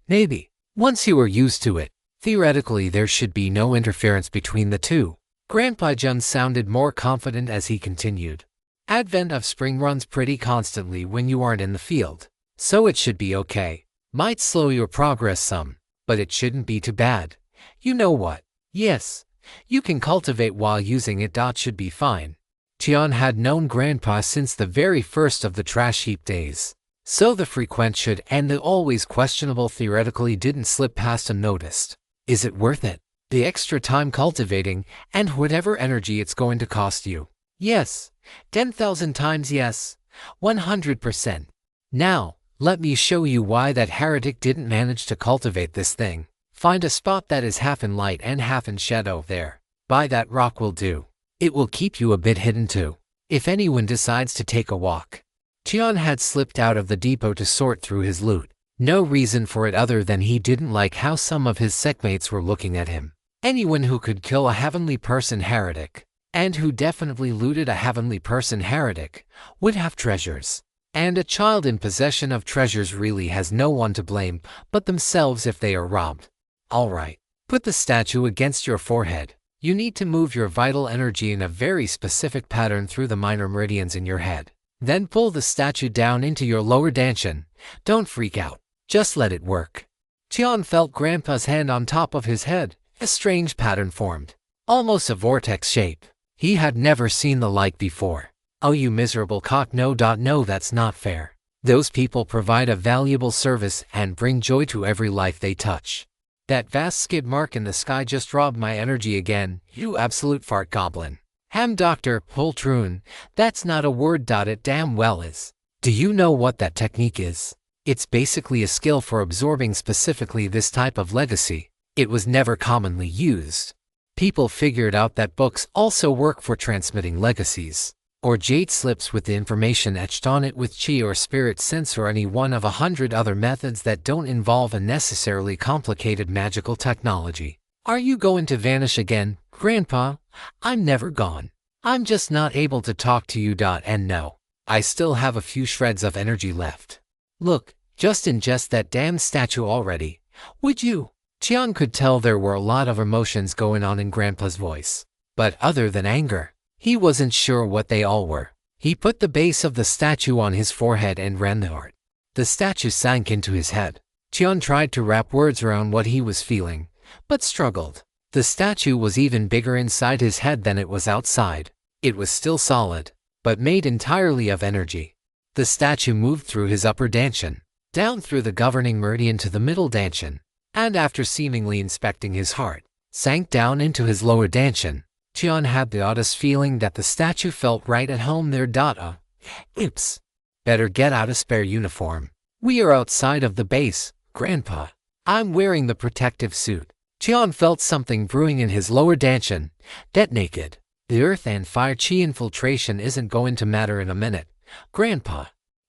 Maybe. Once you are used to it, theoretically there should be no interference between the two. Grandpa Jun sounded more confident as he continued. Advent of spring runs pretty constantly when you aren't in the field, so it should be okay. Might slow your progress some, but it shouldn't be too bad. You know what? Yes, you can cultivate while using it. Should be fine. Tian had known Grandpa since the very first of the trash heap days, so the frequent should and the always questionable theoretically didn't slip past unnoticed. Is it worth it? The extra time cultivating and whatever energy it's going to cost you? Yes, 10,000 times yes, 100%. Now, let me show you why that heretic didn't manage to cultivate this thing. Find a spot that is half in light and half in shadow there. By that rock will do. It will keep you a bit hidden too, if anyone decides to take a walk. Tian had slipped out of the depot to sort through his loot. No reason for it other than he didn't like how some of his sectmates were looking at him. Anyone who could kill a heavenly person heretic, and who definitely looted a heavenly person heretic, would have treasures. And a child in possession of treasures really has no one to blame but themselves if they are robbed. Alright, put the statue against your forehead. You need to move your vital energy in a very specific pattern through the minor meridians in your head. Then pull the statue down into your lower dantian. Don't freak out. Just let it work. Tian felt Grandpa's hand on top of his head. A strange pattern formed. Almost a vortex shape. He had never seen the like before. Oh, you miserable cock. No, that's not fair. Those people provide a valuable service and bring joy to every life they touch. That vast skid mark in the sky just robbed my energy again, you absolute fart goblin. Dr. Poltroon, that's not a word. It damn well is. Do you know what that technique is? It's basically a skill for absorbing specifically this type of legacy. It was never commonly used. People figured out that books also work for transmitting legacies, or jade slips with the information etched on it with chi or spirit sense or any one of 100 other methods that don't involve a necessarily complicated magical technology. Are you going to vanish again, Grandpa? I'm never gone. I'm just not able to talk to you. And no, I still have a few shreds of energy left. Look, Just ingest that damn statue already, would you? Tian could tell there were a lot of emotions going on in Grandpa's voice. But other than anger, he wasn't sure what they all were. He put the base of the statue on his forehead and ran the heart. The statue sank into his head. Tian tried to wrap words around what he was feeling, but struggled. The statue was even bigger inside his head than it was outside. It was still solid, but made entirely of energy. The statue moved through his upper dantian, down through the governing meridian to the middle dantian, and after seemingly inspecting his heart, sank down into his lower dantian. Tian had the oddest feeling that the statue felt right at home there. Oops. Better get out a spare uniform. We are outside of the base, Grandpa. I'm wearing the protective suit. Tian felt something brewing in his lower dantian. Get naked. The earth and fire chi infiltration isn't going to matter in a minute, Grandpa.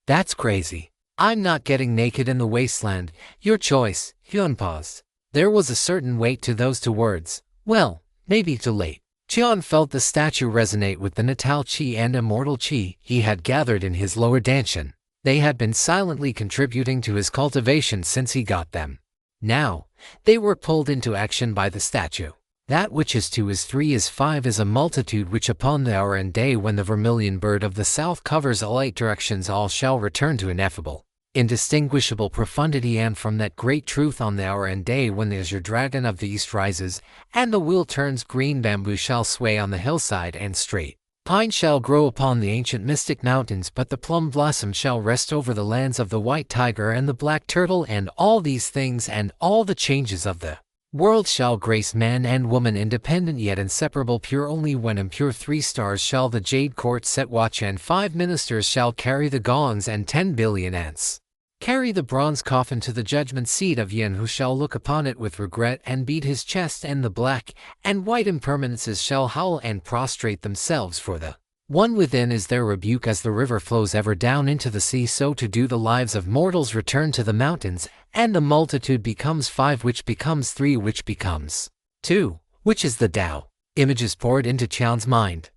That's crazy. I'm not getting naked in the wasteland. Your choice. Tian paused. There was a certain weight to those two words. Well, maybe too late. Tian felt the statue resonate with the natal chi and immortal chi he had gathered in his lower dantian. They had been silently contributing to his cultivation since he got them. Now, they were pulled into action by the statue. That which is 2 is 3 is 5 is a multitude which upon the hour and day when the vermilion bird of the south covers all 8 directions all shall return to ineffable, indistinguishable profundity, and from that great truth on the hour and day when the azure dragon of the east rises, and the wheel turns, green bamboo shall sway on the hillside and straight pine shall grow upon the ancient mystic mountains, but the plum blossom shall rest over the lands of the white tiger and the black turtle, and all these things and all the changes of the world shall grace man and woman, independent yet inseparable, pure only when impure. 3 stars shall the jade court set watch, and 5 ministers shall carry the gongs, and 10 billion ants carry the bronze coffin to the judgment seat of Yin, who shall look upon it with regret and beat his chest, and the black and white impermanences shall howl and prostrate themselves for the one within is their rebuke. As the river flows ever down into the sea, so to do the lives of mortals return to the mountains, and the multitude becomes 5, which becomes 3, which becomes 2, which is the Tao. Images poured into Tian's mind.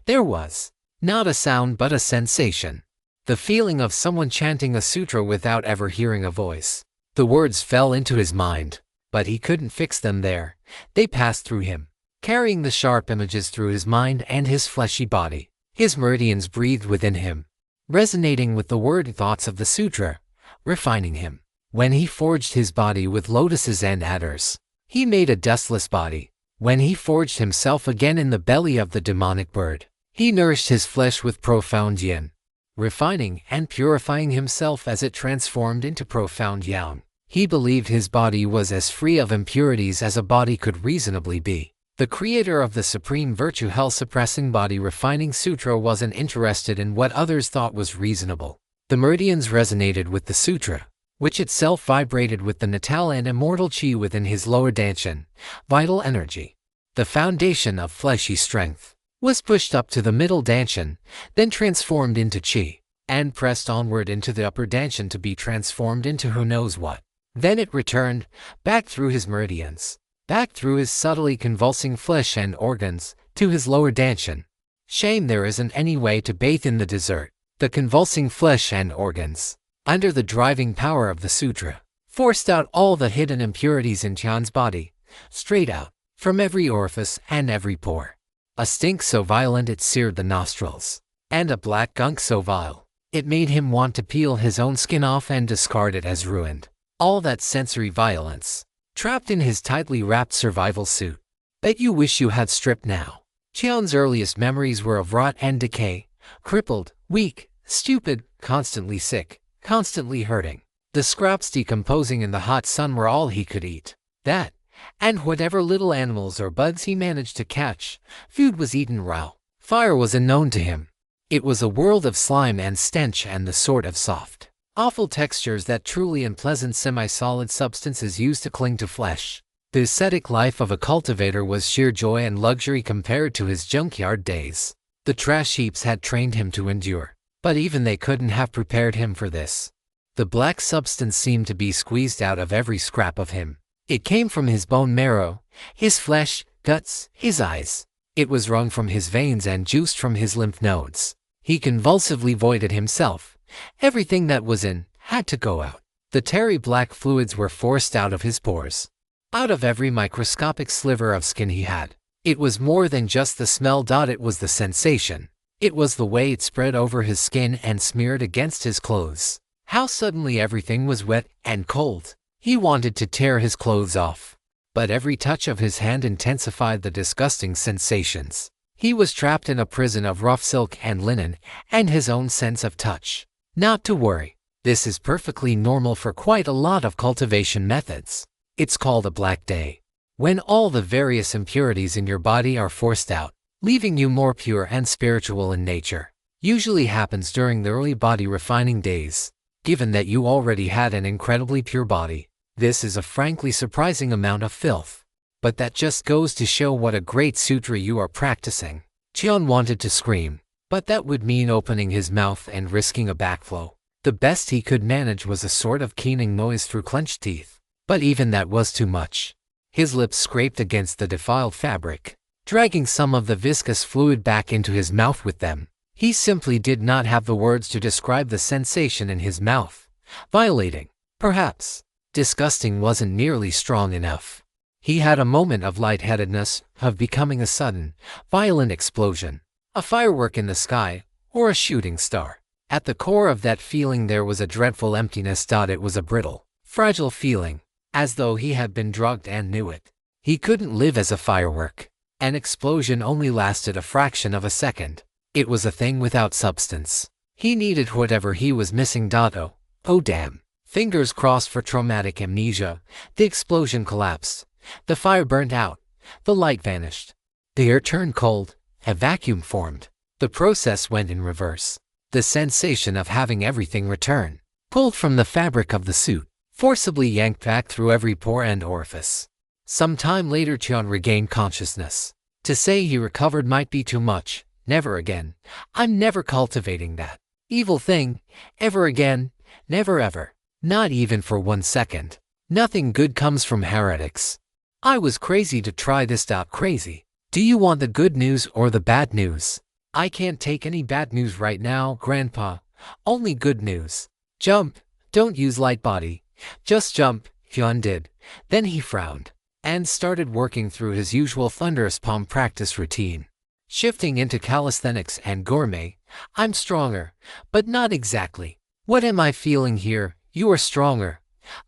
There was not a sound but a sensation. The feeling of someone chanting a sutra without ever hearing a voice. The words fell into his mind, but he couldn't fix them there. They passed through him, carrying the sharp images through his mind and his fleshy body. His meridians breathed within him, resonating with the word thoughts of the sutra, refining him. When he forged his body with lotuses and adders, he made a dustless body. When he forged himself again in the belly of the demonic bird, he nourished his flesh with profound yin, refining and purifying himself as it transformed into profound yang. He believed his body was as free of impurities as a body could reasonably be. The creator of the supreme virtue hell-suppressing body refining sutra wasn't interested in what others thought was reasonable. The meridians resonated with the sutra, which itself vibrated with the natal and immortal chi within his lower dantian. Vital energy, the foundation of fleshy strength, was pushed up to the middle dantian, then transformed into chi, and pressed onward into the upper dantian to be transformed into who knows what. Then it returned, back through his meridians, back through his subtly convulsing flesh and organs, to his lower dantian. Shame there isn't any way to bathe in the desert. The convulsing flesh and organs, under the driving power of the sutra, forced out all the hidden impurities in Tian's body, straight out, from every orifice and every pore. A stink so violent it seared the nostrils, and a black gunk so vile, it made him want to peel his own skin off and discard it as ruined. All that sensory violence, trapped in his tightly wrapped survival suit. Bet you wish you had stripped now. Tian's earliest memories were of rot and decay, crippled, weak, stupid, constantly sick, constantly hurting. The scraps decomposing in the hot sun were all he could eat. That, and whatever little animals or bugs he managed to catch. Food was eaten raw. Fire was unknown to him. It was a world of slime and stench and the sort of soft, awful textures that truly unpleasant semi-solid substances used to cling to flesh. The ascetic life of a cultivator was sheer joy and luxury compared to his junkyard days. The trash heaps had trained him to endure, but even they couldn't have prepared him for this. The black substance seemed to be squeezed out of every scrap of him. It came from his bone marrow, his flesh, guts, his eyes. It was wrung from his veins and juiced from his lymph nodes. He convulsively voided himself. Everything that was in had to go out. The tarry black fluids were forced out of his pores. Out of every microscopic sliver of skin he had. It was more than just the smell. It was the sensation. It was the way it spread over his skin and smeared against his clothes. How suddenly everything was wet and cold. He wanted to tear his clothes off. But every touch of his hand intensified the disgusting sensations. He was trapped in a prison of rough silk and linen and his own sense of touch. Not to worry. This is perfectly normal for quite a lot of cultivation methods. It's called a black day. When all the various impurities in your body are forced out, leaving you more pure and spiritual in nature. Usually happens during the early body refining days. Given that you already had an incredibly pure body, this is a frankly surprising amount of filth. But that just goes to show what a great sutra you are practicing. Cheon wanted to scream, but that would mean opening his mouth and risking a backflow. The best he could manage was a sort of keening noise through clenched teeth. But even that was too much. His lips scraped against the defiled fabric, dragging some of the viscous fluid back into his mouth with them. He simply did not have the words to describe the sensation in his mouth. Violating, perhaps. Disgusting wasn't nearly strong enough. He had a moment of lightheadedness, of becoming a sudden, violent explosion, a firework in the sky, or a shooting star. At the core of that feeling there was a dreadful emptiness. It was a brittle, fragile feeling, as though he had been drugged and knew it. He couldn't live as a firework. An explosion only lasted a fraction of a second. It was a thing without substance. He needed whatever he was missing. Oh damn. Fingers crossed for traumatic amnesia. The explosion collapsed. The fire burnt out. The light vanished. The air turned cold. A vacuum formed. The process went in reverse. The sensation of having everything return, pulled from the fabric of the suit, forcibly yanked back through every pore and orifice. Some time later Cheon regained consciousness. To say he recovered might be too much. Never again. I'm never cultivating that evil thing. Ever again. Never ever. Not even for 1 second. Nothing good comes from heretics. I was crazy to try this. Crazy. Do you want the good news or the bad news? I can't take any bad news right now, Grandpa. Only good news. Jump. Don't use light body. Just jump, Hyun did. Then he frowned and started working through his usual thunderous palm practice routine. Shifting into calisthenics and gourmet. I'm stronger, but not exactly. What am I feeling here? You are stronger.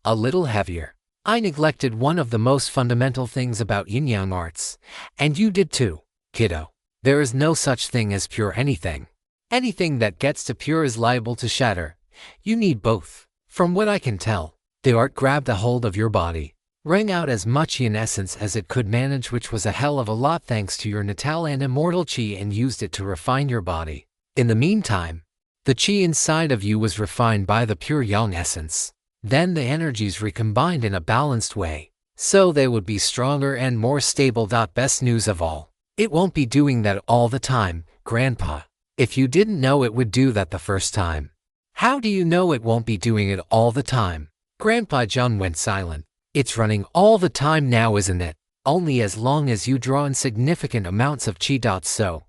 A little heavier. I neglected one of the most fundamental things about yin-yang arts. And you did too, kiddo. There is no such thing as pure anything. Anything that gets to pure is liable to shatter. You need both. From what I can tell, the art grabbed a hold of your body, wrung out as much yin essence as it could manage, which was a hell of a lot thanks to your natal and immortal chi, and used it to refine your body. In the meantime, the chi inside of you was refined by the pure yang essence. Then the energies recombined in a balanced way, so they would be stronger and more stable. Best news of all, it won't be doing that all the time, Grandpa. If you didn't know it would do that the first time, how do you know it won't be doing it all the time? Grandpa Jun went silent. It's running all the time now, isn't it? Only as long as you draw in significant amounts of chi. So,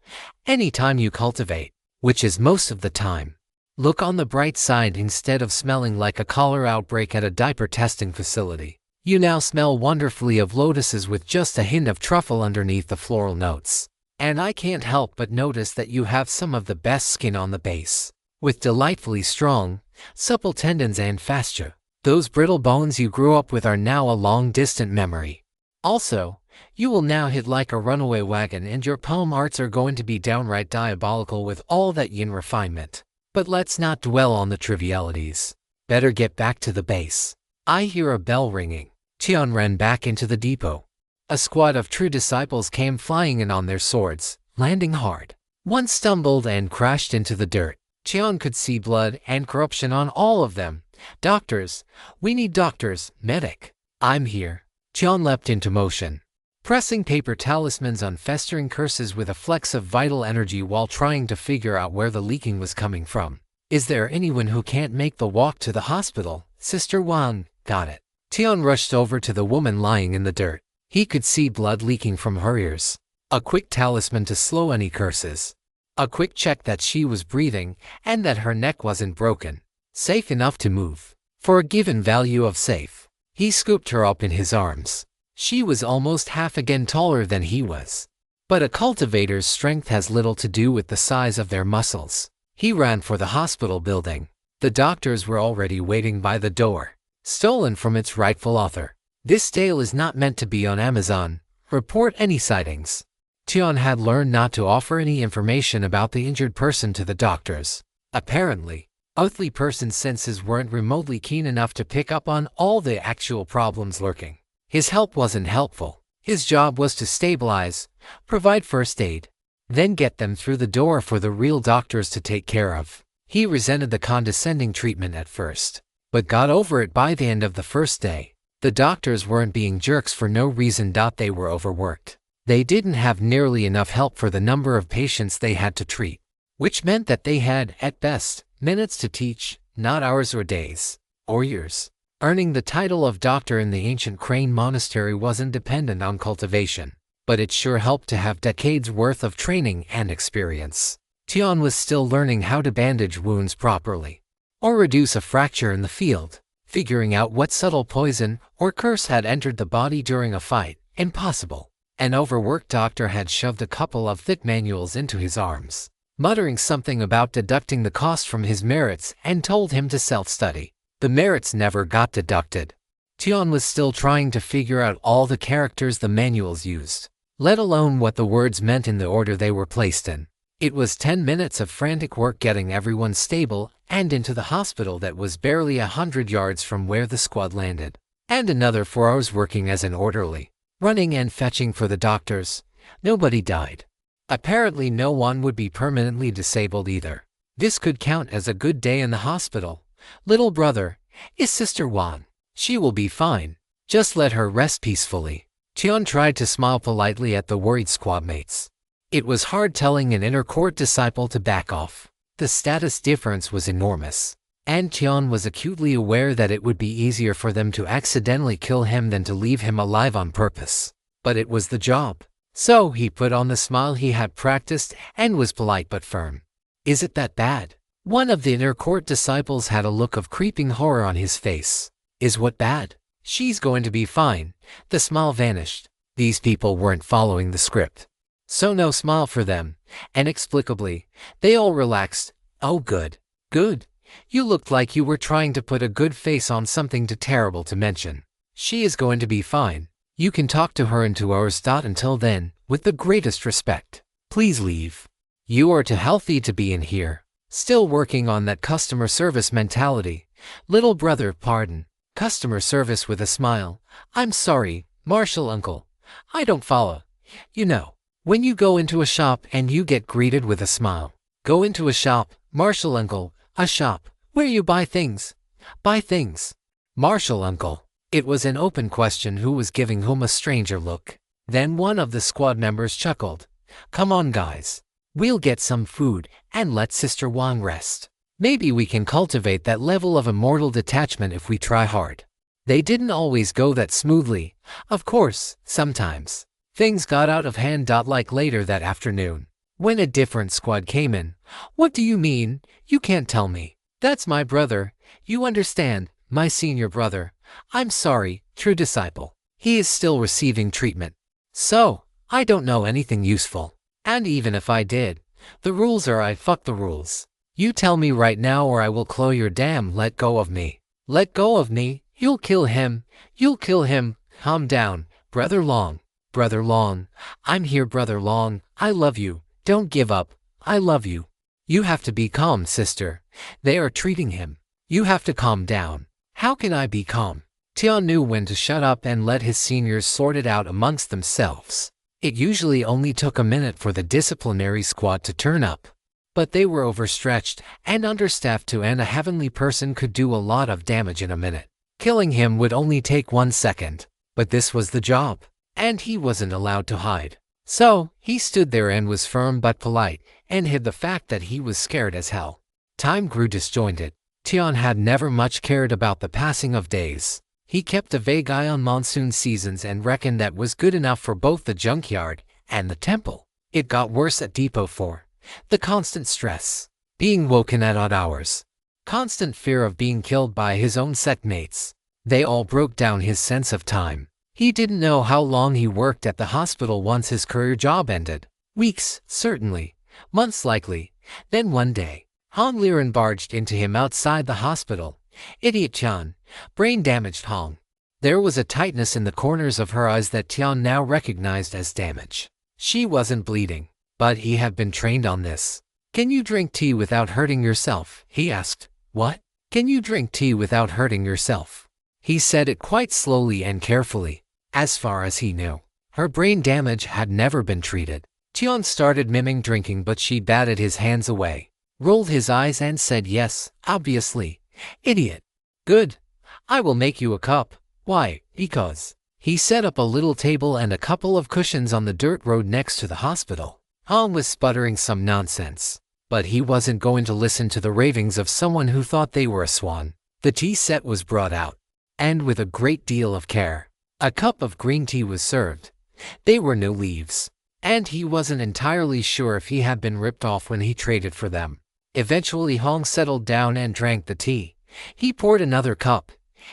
anytime you cultivate, which is most of the time, look on the bright side. Instead of smelling like a cholera outbreak at a diaper testing facility, you now smell wonderfully of lotuses with just a hint of truffle underneath the floral notes. And I can't help but notice that you have some of the best skin on the base, with delightfully strong, supple tendons and fascia. Those brittle bones you grew up with are now a long-distant memory. Also, you will now hit like a runaway wagon, and your palm arts are going to be downright diabolical with all that yin refinement. But let's not dwell on the trivialities. Better get back to the base. I hear a bell ringing. Cheon ran back into the depot. A squad of true disciples came flying in on their swords, landing hard. One stumbled and crashed into the dirt. Cheon could see blood and corruption on all of them. Doctors. We need doctors. Medic. I'm here. Cheon leapt into motion, pressing paper talismans on festering curses with a flex of vital energy while trying to figure out where the leaking was coming from. Is there anyone who can't make the walk to the hospital? Sister Wang. Got it. Cheon rushed over to the woman lying in the dirt. He could see blood leaking from her ears. A quick talisman to slow any curses. A quick check that she was breathing and that her neck wasn't broken. Safe enough to move. for a given value of safe. He scooped her up in his arms. She was almost half again taller than he was. But a cultivator's strength has little to do with the size of their muscles. He ran for the hospital building. The doctors were already waiting by the door. Stolen from its rightful author. This tale is not meant to be on Amazon. Report any sightings. Tian had learned not to offer any information about the injured person to the doctors. Apparently, earthly person's senses weren't remotely keen enough to pick up on all the actual problems lurking. His help wasn't helpful. His job was to stabilize, provide first aid, then get them through the door for the real doctors to take care of. He resented the condescending treatment at first, but got over it by the end of the first day. The doctors weren't being jerks for no reason. They were overworked. They didn't have nearly enough help for the number of patients they had to treat, which meant that they had, at best, minutes to teach, not hours or days, or years. Earning the title of doctor in the ancient Crane Monastery wasn't dependent on cultivation, but it sure helped to have decades worth of training and experience. Tian was still learning how to bandage wounds properly, or reduce a fracture in the field. Figuring out what subtle poison or curse had entered the body during a fight, impossible. An overworked doctor had shoved a couple of thick manuals into his arms, muttering something about deducting the cost from his merits, and told him to self-study. The merits never got deducted. Tian was still trying to figure out all the characters the manuals used, let alone what the words meant in the order they were placed in. It was 10 minutes of frantic work getting everyone stable and into the hospital that was barely 100 yards from where the squad landed, and another 4 hours working as an orderly, running and fetching for the doctors. Nobody died. Apparently no one would be permanently disabled either. This could count as a good day in the hospital. Little brother, is Sister Wan. She will be fine. Just let her rest peacefully. Tian tried to smile politely at the worried squad mates. It was hard telling an inner court disciple to back off. The status difference was enormous, and Tian was acutely aware that it would be easier for them to accidentally kill him than to leave him alive on purpose. But it was the job. So he put on the smile he had practiced and was polite but firm. Is it that bad? One of the inner court disciples had a look of creeping horror on his face. Is what bad? She's going to be fine. The smile vanished. These people weren't following the script. So no smile for them. Inexplicably, they all relaxed. Oh good. Good. You looked like you were trying to put a good face on something too terrible to mention. She is going to be fine. You can talk to her in 2 hours. Until then, with the greatest respect, please leave. You are too healthy to be in here. Still working on that customer service mentality. Little brother, pardon. Customer service with a smile. I'm sorry, Marshall uncle. I don't follow. You know, when you go into a shop and you get greeted with a smile. Go into a shop, Marshall uncle, a shop, where you buy things. Buy things. Marshall uncle. It was an open question who was giving whom a stranger look. Then one of the squad members chuckled. Come on guys. We'll get some food and let Sister Wang rest. Maybe we can cultivate that level of immortal detachment if we try hard. They didn't always go that smoothly. Of course, sometimes things got out of hand. Like later that afternoon, when a different squad came in. What do you mean? You can't tell me. That's my brother. You understand, my senior brother. I'm sorry, true disciple. He is still receiving treatment. So, I don't know anything useful. And even if I did, the rules are I fuck the rules. You tell me right now or I will claw your damn. Let go of me. Let go of me. You'll kill him. You'll kill him. Calm down, Brother Long. Brother Long. I'm here, Brother Long. I love you. Don't give up. I love you. You have to be calm, sister. They are treating him. You have to calm down. How can I be calm? Tian knew when to shut up and let his seniors sort it out amongst themselves. It usually only took a minute for the disciplinary squad to turn up. But they were overstretched and understaffed too, and a heavenly person could do a lot of damage in a minute. Killing him would only take 1 second. But this was the job, and he wasn't allowed to hide. So, he stood there and was firm but polite, and hid the fact that he was scared as hell. Time grew disjointed. Tian had never much cared about the passing of days. He kept a vague eye on monsoon seasons and reckoned that was good enough for both the junkyard and the temple. It got worse at Depot 4. The constant stress. Being woken at odd hours. constant fear of being killed by his own setmates. They all broke down his sense of time. He didn't know how long he worked at the hospital once his career job ended. Weeks, certainly. Months likely. Then one day, Hong Liren barged into him outside the hospital. Idiot Tian. Brain-damaged Hong. There was a tightness in the corners of her eyes that Tian now recognized as damage. She wasn't bleeding, but he had been trained on this. Can you drink tea without hurting yourself? He asked. What? Can you drink tea without hurting yourself? He said it quite slowly and carefully. As far as he knew, her brain damage had never been treated. Tian started miming drinking, but she batted his hands away, rolled his eyes and said yes, obviously. Idiot. Good. I will make you a cup. Why? Because. He set up a little table and a couple of cushions on the dirt road next to the hospital. Hong was sputtering some nonsense, but he wasn't going to listen to the ravings of someone who thought they were a swan. The tea set was brought out, and with a great deal of care, a cup of green tea was served. They were new leaves, and he wasn't entirely sure if he had been ripped off when he traded for them. Eventually Hong settled down and drank the tea. He poured another cup.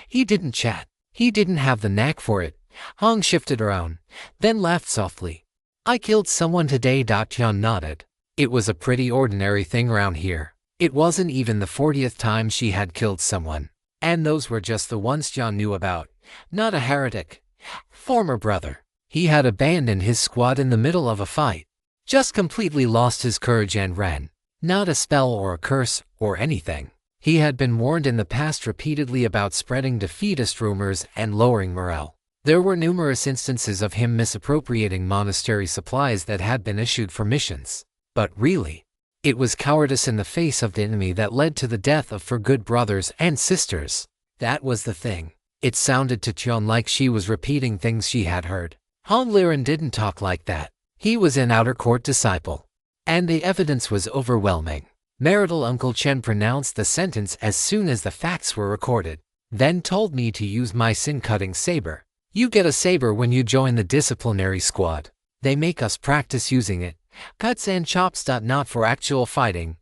He didn't chat. He didn't have the knack for it. Hong shifted around, then laughed softly. I killed someone today. Tian nodded. It was a pretty ordinary thing around here. It wasn't even the 40th time she had killed someone. And those were just the ones Tian knew about. Not a heretic. Former brother. He had abandoned his squad in the middle of a fight. Just completely lost his courage and ran. Not a spell or a curse or anything. He had been warned in the past repeatedly about spreading defeatist rumors and lowering morale. There were numerous instances of him misappropriating monastery supplies that had been issued for missions. But really, it was cowardice in the face of the enemy that led to the death of four good brothers and sisters. That was the thing. It sounded to Tian like she was repeating things she had heard. Hong Liren didn't talk like that. He was an outer court disciple, and the evidence was overwhelming. Marital Uncle Chen pronounced the sentence as soon as the facts were recorded, then told me to use my sin-cutting saber. You get a saber when you join the disciplinary squad. They make us practice using it. Cuts and chops. Not for actual fighting,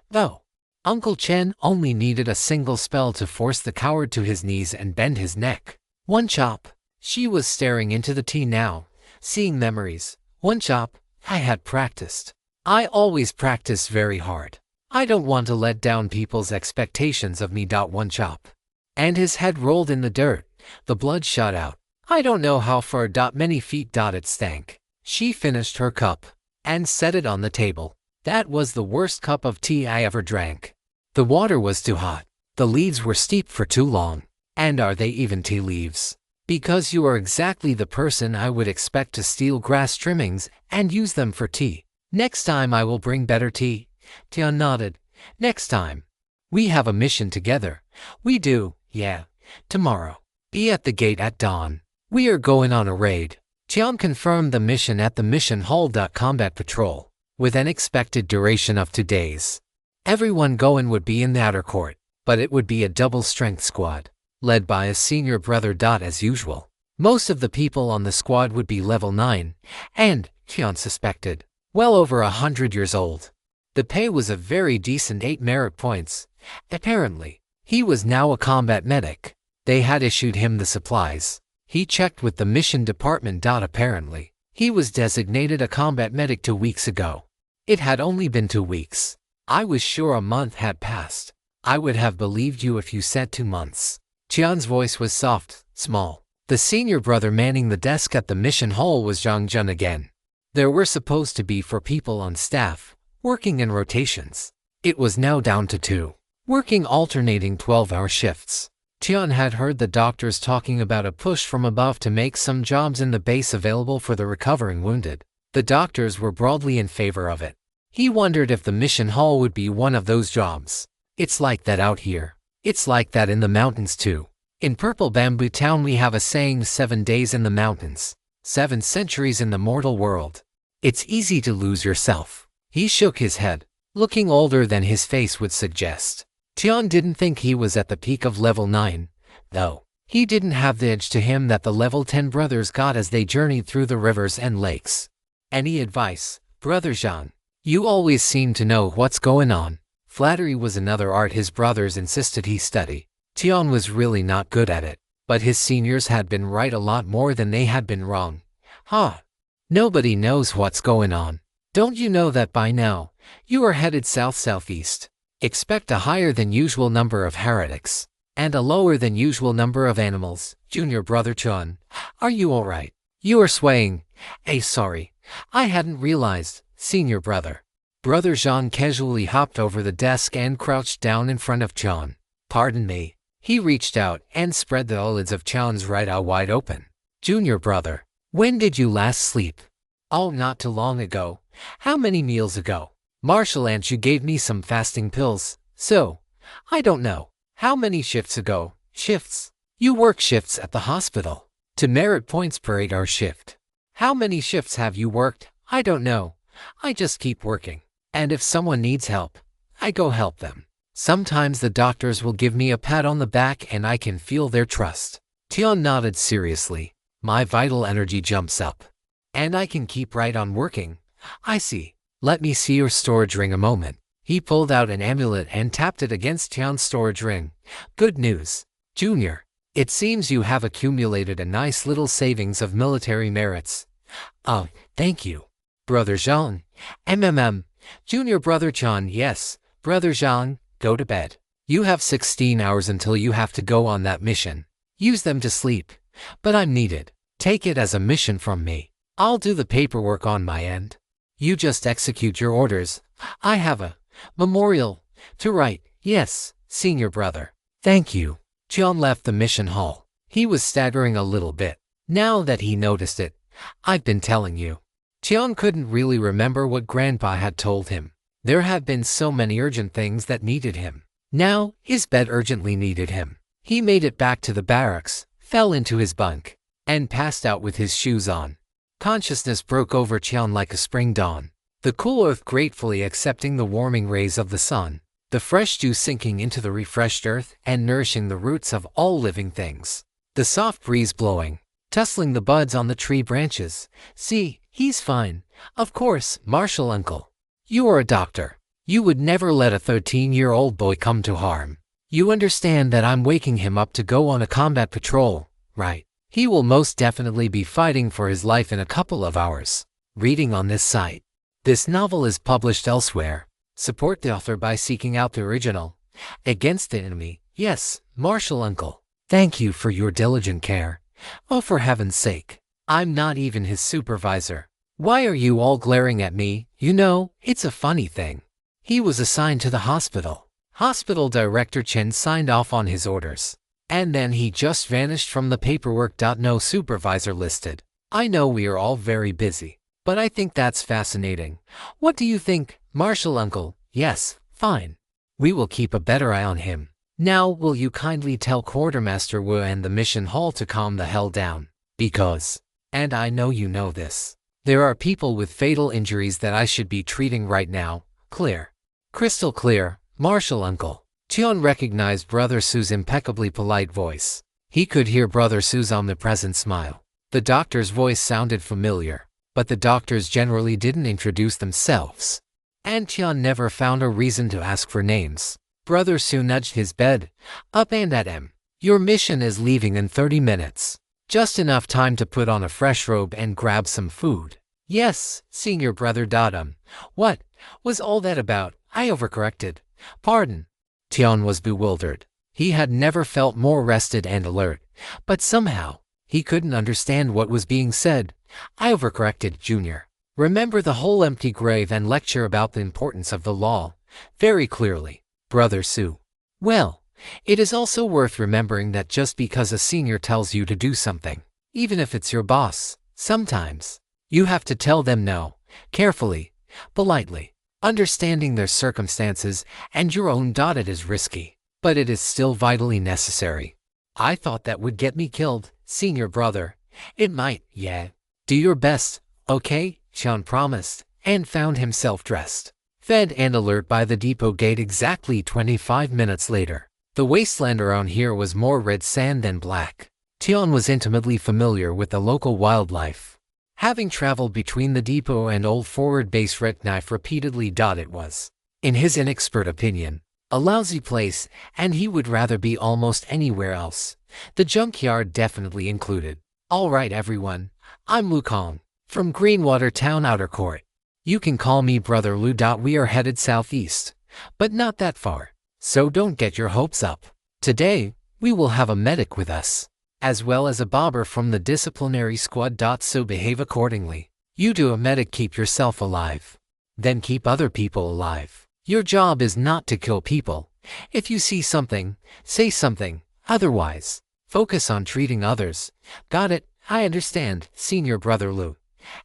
though. Uncle Chen only needed a single spell to force the coward to his knees and bend his neck. One chop. She was staring into the tea now, seeing memories. One chop. I had practiced. I always practice very hard. I don't want to let down people's expectations of me. One chop. And his head rolled in the dirt. The blood shot out. I don't know how far. Many feet. It stank. She finished her cup and set it on the table. That was the worst cup of tea I ever drank. The water was too hot. The leaves were steeped for too long. And are they even tea leaves? Because you are exactly the person I would expect to steal grass trimmings and use them for tea. Next time I will bring better tea. Tian nodded. Next time. We have a mission together. We do, yeah. Tomorrow. Be at the gate at dawn. We are going on a raid. Tian confirmed the mission at the mission hall. Combat patrol, with an expected duration of 2 days. Everyone going would be in the outer court, but it would be a double-strength squad, led by a senior brother. As usual, most of the people on the squad would be level 9, and, Tian suspected, well over 100 years old. The pay was a very decent 8 merit points. Apparently, he was now a combat medic. They had issued him the supplies. He checked with the mission department. Apparently, he was designated a combat medic 2 weeks ago. It had only been 2 weeks. I was sure a month had passed. I would have believed you if you said 2 months. Tian's voice was soft, small. The senior brother manning the desk at the mission hall was Zhang Jun again. There were supposed to be 4 people on staff, working in rotations. It was now down to 2, working alternating 12-hour shifts. Tian had heard the doctors talking about a push from above to make some jobs in the base available for the recovering wounded. The doctors were broadly in favor of it. He wondered if the mission hall would be one of those jobs. It's like that out here. It's like that in the mountains too. In Purple Bamboo Town we have a saying, 7 days in the mountains, 7 centuries in the mortal world. It's easy to lose yourself. He shook his head, looking older than his face would suggest. Tian didn't think he was at the peak of level 9, though. He didn't have the edge to him that the level 10 brothers got as they journeyed through the rivers and lakes. Any advice, Brother Zhang? You always seem to know what's going on. Flattery was another art his brothers insisted he study. Tian was really not good at it, but his seniors had been right a lot more than they had been wrong. Huh. Nobody knows what's going on. Don't you know that by now? You are headed south-southeast. Expect a higher than usual number of heretics, and a lower than usual number of animals. Junior brother Chun, are you all right? You are swaying. Sorry. I hadn't realized. Senior brother. Brother Jean casually hopped over the desk and crouched down in front of Chun. Pardon me. He reached out and spread the eyelids of Chun's right eye wide open. Junior brother, when did you last sleep? Oh, not too long ago. How many meals ago? Marshall and you gave me some fasting pills, so I don't know. How many shifts ago? Shifts? You work shifts at the hospital. To merit points per 8-hour shift. How many shifts have you worked? I don't know. I just keep working. And if someone needs help, I go help them. Sometimes the doctors will give me a pat on the back and I can feel their trust. Tian nodded seriously. My vital energy jumps up. And I can keep right on working. I see. Let me see your storage ring a moment. He pulled out an amulet and tapped it against Tian's storage ring. Good news, Junior. It seems you have accumulated a nice little savings of military merits. Oh, thank you. Brother Jean. Junior brother Chan, yes. Brother Jean, go to bed. You have 16 hours until you have to go on that mission. Use them to sleep. But I'm needed. Take it as a mission from me. I'll do the paperwork on my end. You just execute your orders. I have a memorial to write. Yes, senior brother. Thank you. John left the mission hall. He was staggering a little bit. Now that he noticed it, I've been telling you. Tian couldn't really remember what Grandpa had told him. There had been so many urgent things that needed him. Now, his bed urgently needed him. He made it back to the barracks, fell into his bunk, and passed out with his shoes on. Consciousness broke over Tian like a spring dawn. The cool earth gratefully accepting the warming rays of the sun. The fresh dew sinking into the refreshed earth and nourishing the roots of all living things. The soft breeze blowing, tussling the buds on the tree branches. See, he's fine. Of course, Marshall uncle. You are a doctor. You would never let a 13-year-old boy come to harm. You understand that I'm waking him up to go on a combat patrol, right? He will most definitely be fighting for his life in a couple of hours. Reading on this site. This novel is published elsewhere. Support the author by seeking out the original. Against the enemy. Yes, Marshall uncle. Thank you for your diligent care. Oh, for heaven's sake. I'm not even his supervisor. Why are you all glaring at me? You know, it's a funny thing. He was assigned to the hospital. Hospital Director Chen signed off on his orders. And then he just vanished from the paperwork. No supervisor listed. I know we are all very busy, but I think that's fascinating. What do you think, Marshall uncle? Yes, fine. We will keep a better eye on him. Now will you kindly tell Quartermaster Wu and the mission hall to calm the hell down? Because, and I know you know this, there are people with fatal injuries that I should be treating right now. Clear. Crystal clear, Marshall uncle. Tian recognized Brother Su's impeccably polite voice. He could hear Brother Su's omnipresent smile. The doctor's voice sounded familiar, but the doctors generally didn't introduce themselves. And Tian never found a reason to ask for names. Brother Su nudged his bed up and at him. Your mission is leaving in 30 minutes. Just enough time to put on a fresh robe and grab some food. Yes, senior brother Dadam. What was all that about? I overcorrected. Pardon. Tian was bewildered. He had never felt more rested and alert, but somehow, he couldn't understand what was being said. I overcorrected, Junior. Remember the whole empty grave and lecture about the importance of the law. Very clearly, Brother Su. Well, it is also worth remembering that just because a senior tells you to do something, even if it's your boss, sometimes, you have to tell them no, carefully, politely, understanding their circumstances and your own. It is risky, but it is still vitally necessary. I thought that would get me killed, senior brother. It might, yeah. Do your best, okay? Chan promised, and found himself dressed, fed and alert by the depot gate exactly 25 minutes later. The wasteland around here was more red sand than black. Tian was intimately familiar with the local wildlife, having traveled between the depot and old forward base Red Knife repeatedly. It was In his inexpert opinion, a lousy place, and he would rather be almost anywhere else. The junkyard definitely included. All right everyone, I'm Lukong, from Greenwater Town Outer Court. You can call me Brother Lu. We are headed southeast, but not that far, so don't get your hopes up. Today, we will have a medic with us, as well as a bobber from the disciplinary squad. So behave accordingly. You do a medic, keep yourself alive, then keep other people alive. Your job is not to kill people. If you see something, say something. Otherwise, focus on treating others. Got it? I understand, Senior Brother Lu.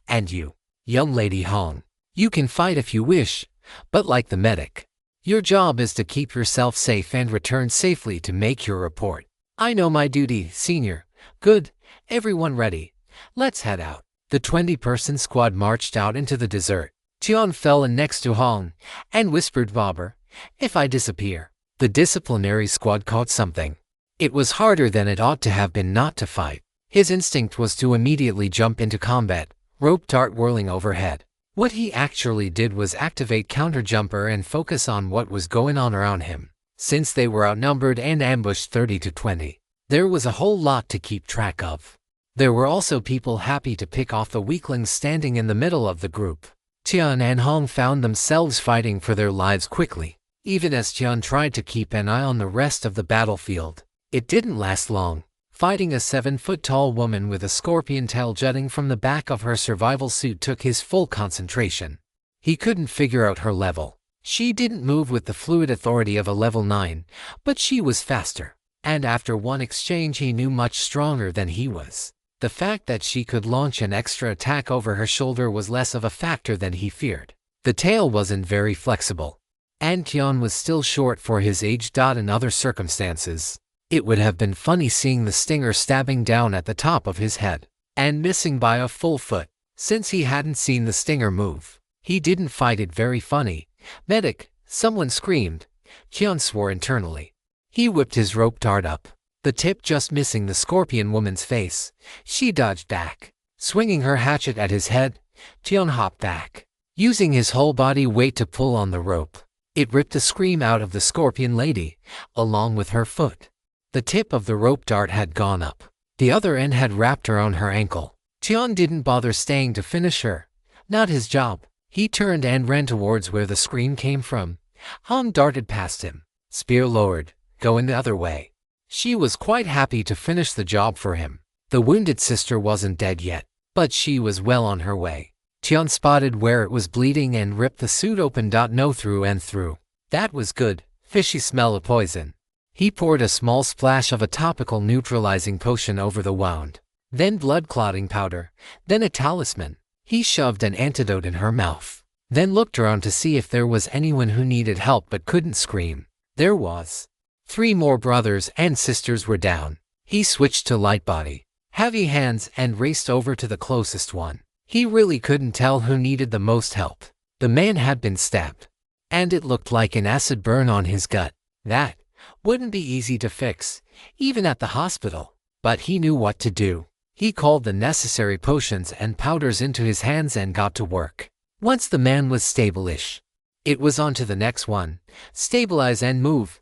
And you, young lady Hong, you can fight if you wish, but like the medic, your job is to keep yourself safe and return safely to make your report. I know my duty, Senior. Good. Everyone ready? Let's head out. The 20-person squad marched out into the desert. Tian fell in next to Hong and whispered, "Bobber, if I disappear." The disciplinary squad caught something. It was harder than it ought to have been not to fight. His instinct was to immediately jump into combat, rope dart whirling overhead. What he actually did was activate counter-jumper and focus on what was going on around him. Since they were outnumbered and ambushed 30 to 20, there was a whole lot to keep track of. There were also people happy to pick off the weaklings standing in the middle of the group. Tian and Hong found themselves fighting for their lives quickly, even as Tian tried to keep an eye on the rest of the battlefield. It didn't last long. Fighting a 7-foot-tall woman with a scorpion tail jutting from the back of her survival suit took his full concentration. He couldn't figure out her level. She didn't move with the fluid authority of a level 9, but she was faster. And after one exchange he knew much stronger than he was. The fact that she could launch an extra attack over her shoulder was less of a factor than he feared. The tail wasn't very flexible, and Tian was still short for his age. In other circumstances, it would have been funny seeing the stinger stabbing down at the top of his head and missing by a full foot. Since he hadn't seen the stinger move, he didn't find it very funny. "Medic!" someone screamed. Tian swore internally. He whipped his rope dart up, the tip just missing the scorpion woman's face. She dodged back. Swinging her hatchet at his head, Tian hopped back, using his whole body weight to pull on the rope. It ripped a scream out of the scorpion lady, along with her foot. The tip of the rope dart had gone up. The other end had wrapped around her ankle. Tian didn't bother staying to finish her. Not his job. He turned and ran towards where the scream came from. Hong darted past him, spear lowered, going the other way. She was quite happy to finish the job for him. The wounded sister wasn't dead yet, but she was well on her way. Tian spotted where it was bleeding and ripped the suit open. No, through and through. That was good. Fishy smell of poison. He poured a small splash of a topical neutralizing potion over the wound, then blood clotting powder, then a talisman. He shoved an antidote in her mouth, then looked around to see if there was anyone who needed help but couldn't scream. There was. 3 more brothers and sisters were down. He switched to light body, heavy hands, and raced over to the closest one. He really couldn't tell who needed the most help. The man had been stabbed, and it looked like an acid burn on his gut. That wouldn't be easy to fix, even at the hospital. But he knew what to do. He called the necessary potions and powders into his hands and got to work. Once the man was stable-ish, it was on to the next one. Stabilize and move,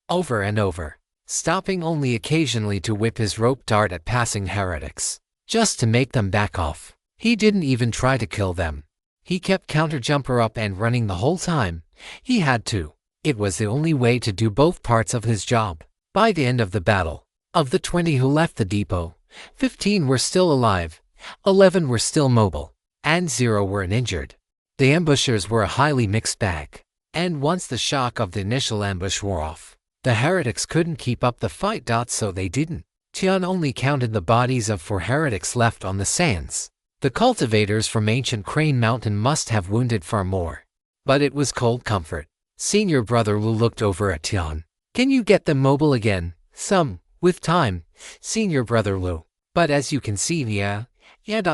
over and over, stopping only occasionally to whip his rope dart at passing heretics, just to make them back off. He didn't even try to kill them. He kept counter-jumper up and running the whole time. He had to. It was the only way to do both parts of his job. By the end of the battle, of the 20 who left the depot, 15 were still alive, 11 were still mobile, and 0 were injured. The ambushers were a highly mixed bag, and once the shock of the initial ambush wore off, the heretics couldn't keep up the fight. So they didn't. Tian only counted the bodies of 4 heretics left on the sands. The cultivators from ancient Crane Mountain must have wounded far more. But it was cold comfort. Senior Brother Lu looked over at Tian. "Can you get them mobile again?" "Some, with time, Senior Brother Lu. But as you can see, yeah,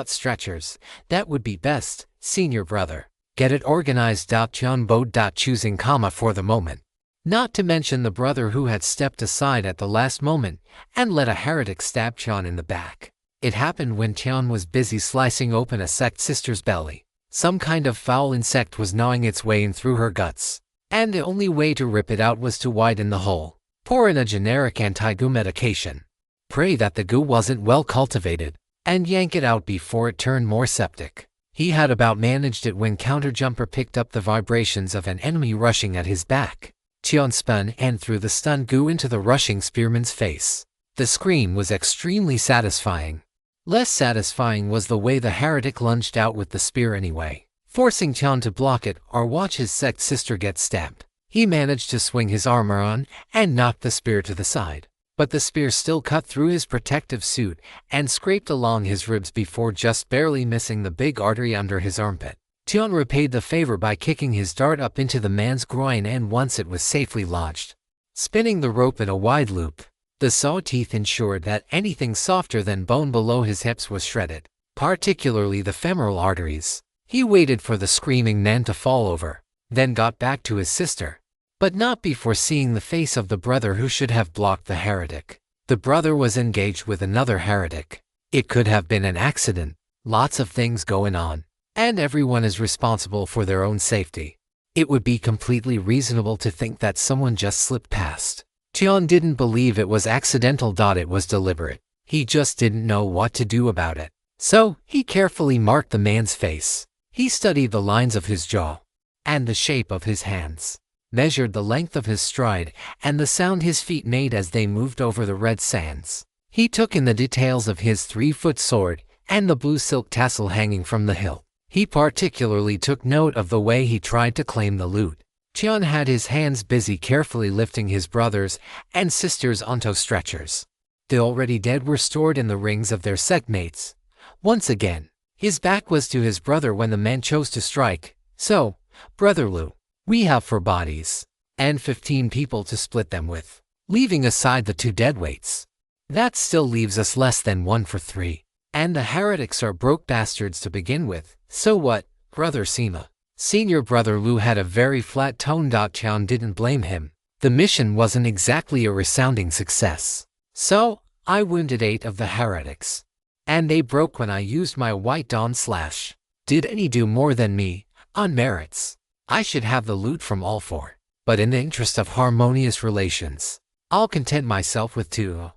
stretchers. That would be best, Senior Brother. Get it organized." Tian bowed, choosing comma for the moment. Not to mention the brother who had stepped aside at the last moment and let a heretic stab Tian in the back. It happened when Tian was busy slicing open a sect sister's belly. Some kind of foul insect was gnawing its way in through her guts, and the only way to rip it out was to widen the hole. Pour in a generic anti-goo medication. Pray that the goo wasn't well cultivated, and yank it out before it turned more septic. He had about managed it when Counterjumper picked up the vibrations of an enemy rushing at his back. Tian spun and threw the stunned goo into the rushing spearman's face. The scream was extremely satisfying. Less satisfying was the way the heretic lunged out with the spear anyway, forcing Tian to block it or watch his sect sister get stabbed. He managed to swing his armor on and knock the spear to the side, but the spear still cut through his protective suit and scraped along his ribs before just barely missing the big artery under his armpit. Tian repaid the favor by kicking his dart up into the man's groin, and once it was safely lodged, spinning the rope in a wide loop, the saw teeth ensured that anything softer than bone below his hips was shredded, particularly the femoral arteries. He waited for the screaming man to fall over, then got back to his sister, but not before seeing the face of the brother who should have blocked the heretic. The brother was engaged with another heretic. It could have been an accident. Lots of things going on, and everyone is responsible for their own safety. It would be completely reasonable to think that someone just slipped past. Tian didn't believe it was accidental. It was deliberate. He just didn't know what to do about it. So, he carefully marked the man's face. He studied the lines of his jaw and the shape of his hands, measured the length of his stride and the sound his feet made as they moved over the red sands. He took in the details of his 3-foot sword and the blue silk tassel hanging from the hilt. He particularly took note of the way he tried to claim the loot. Tian had his hands busy carefully lifting his brothers and sisters onto stretchers. The already dead were stored in the rings of their segmates. Once again, his back was to his brother when the man chose to strike. So, Brother Lu, we have 4 bodies, and 15 people to split them with, leaving aside the 2 deadweights. That still leaves us less than 1 for 3. And the heretics are broke bastards to begin with. So what, Brother Sima? Senior Brother Lu had a very flat tone. Tian didn't blame him. The mission wasn't exactly a resounding success. So, I wounded 8 of the heretics, and they broke when I used my White Dawn slash. Did any do more than me, on merits? I should have the loot from all 4. But in the interest of harmonious relations, I'll content myself with 2.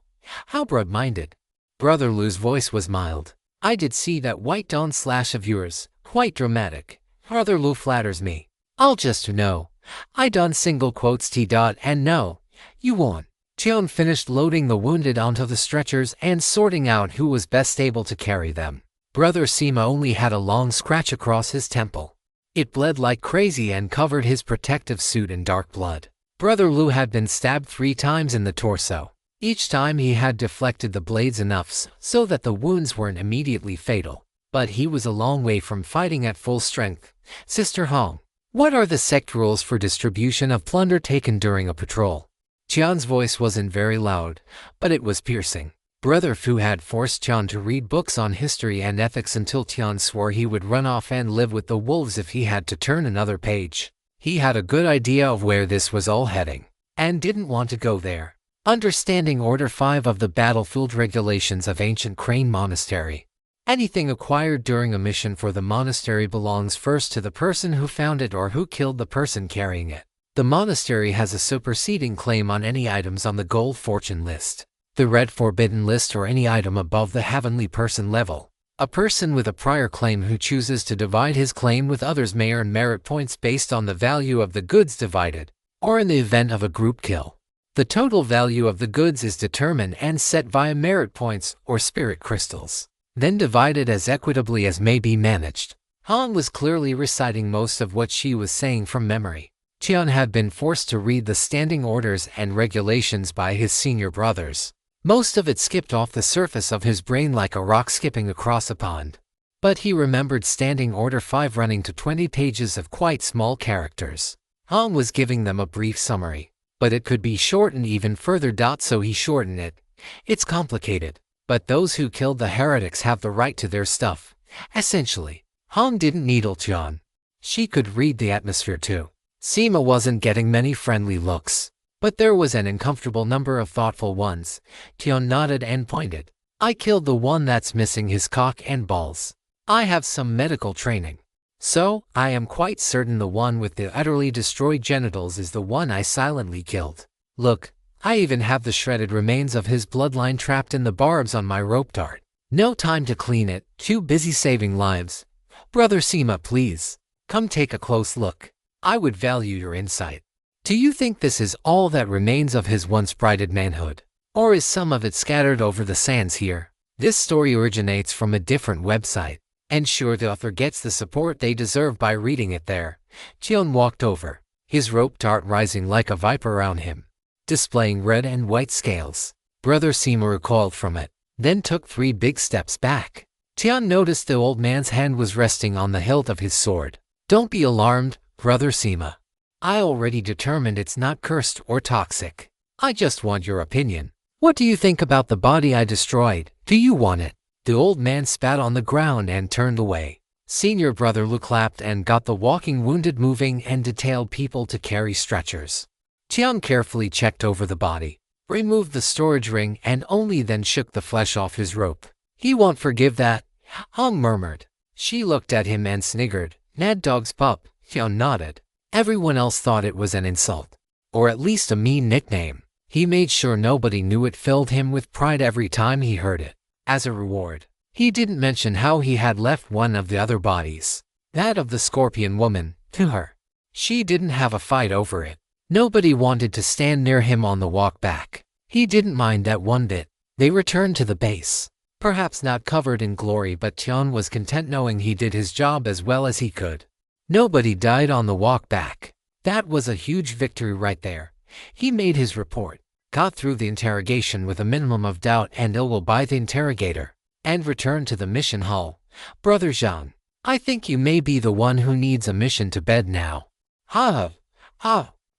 How broad-minded. Brother Lu's voice was mild. I did see that White Dawn slash of yours, quite dramatic. Brother Lu flatters me. I'll just know. I done single quotes T. And no, you won't. Tian finished loading the wounded onto the stretchers and sorting out who was best able to carry them. Brother Sima only had a long scratch across his temple. It bled like crazy and covered his protective suit in dark blood. Brother Lu had been stabbed 3 times in the torso. Each time he had deflected the blades enough so that the wounds weren't immediately fatal. But he was a long way from fighting at full strength. Sister Hong, what are the sect rules for distribution of plunder taken during a patrol? Tian's voice wasn't very loud, but it was piercing. Brother Fu had forced Tian to read books on history and ethics until Tian swore he would run off and live with the wolves if he had to turn another page. He had a good idea of where this was all heading, and didn't want to go there. Understanding Order 5 of the Battlefield Regulations of Ancient Crane Monastery. Anything acquired during a mission for the monastery belongs first to the person who found it or who killed the person carrying it. The monastery has a superseding claim on any items on the gold fortune list, the red forbidden list, or any item above the heavenly person level. A person with a prior claim who chooses to divide his claim with others may earn merit points based on the value of the goods divided, or in the event of a group kill. The total value of the goods is determined and set via merit points or spirit crystals, then divided as equitably as may be managed. Han was clearly reciting most of what she was saying from memory. Tian had been forced to read the standing orders and regulations by his senior brothers. Most of it skipped off the surface of his brain like a rock skipping across a pond. But he remembered Standing Order 5 running to 20 pages of quite small characters. Han was giving them a brief summary, but it could be shortened even further. So he shortened it. It's complicated, but those who killed the heretics have the right to their stuff. Essentially, Han didn't needle Tian. She could read the atmosphere too. Sima wasn't getting many friendly looks, but there was an uncomfortable number of thoughtful ones. Tian nodded and pointed. I killed the one that's missing his cock and balls. I have some medical training. So, I am quite certain the one with the utterly destroyed genitals is the one I silently killed. Look, I even have the shredded remains of his bloodline trapped in the barbs on my rope dart. No time to clean it, too busy saving lives. Brother Seema, please, come take a close look. I would value your insight. Do you think this is all that remains of his once prided manhood? Or is some of it scattered over the sands here? This story originates from a different website. And sure, the author gets the support they deserve by reading it there. Cheon walked over, his rope dart rising like a viper around him, displaying red and white scales. Brother Seema recoiled from it, then took 3 big steps back. Cheon noticed the old man's hand was resting on the hilt of his sword. Don't be alarmed, Brother Seema. I already determined it's not cursed or toxic. I just want your opinion. What do you think about the body I destroyed? Do you want it? The old man spat on the ground and turned away. Senior brother Lu clapped and got the walking wounded moving and detailed people to carry stretchers. Cheon carefully checked over the body, removed the storage ring and only then shook the flesh off his rope. He won't forgive that, Hong murmured. She looked at him and sniggered. Mad dog's pup, Cheon nodded. Everyone else thought it was an insult, or at least a mean nickname. He made sure nobody knew it filled him with pride every time he heard it. As a reward, he didn't mention how he had left one of the other bodies, that of the scorpion woman, to her. She didn't have a fight over it. Nobody wanted to stand near him on the walk back. He didn't mind that one bit. They returned to the base. Perhaps not covered in glory, but Cheon was content knowing he did his job as well as he could. Nobody died on the walk back. That was a huge victory right there. He made his report, got through the interrogation with a minimum of doubt and ill will by the interrogator, and returned to the mission hall. Brother Zhang, I think you may be the one who needs a mission to bed now.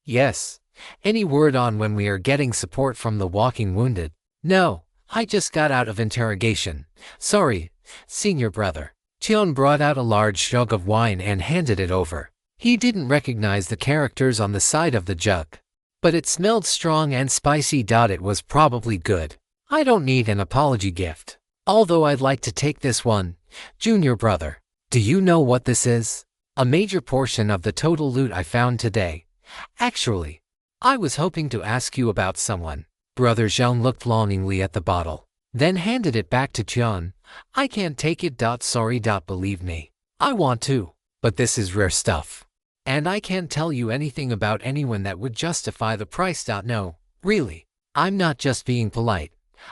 Yes. Any word on when we are getting support from the walking wounded? No, I just got out of interrogation. Sorry, senior brother. Cheon brought out a large jug of wine and handed it over. He didn't recognize the characters on the side of the jug, but it smelled strong and spicy. It was probably good. I don't need an apology gift, although I'd like to take this one. Junior brother, do you know what this is? A major portion of the total loot I found today. Actually, I was hoping to ask you about someone. Brother Zhang looked longingly at the bottle, then handed it back to Cheon. I can't take it. Sorry. Believe me, I want to, but this is rare stuff, and I can't tell you anything about anyone that would justify the price. No, really, I'm not just being polite.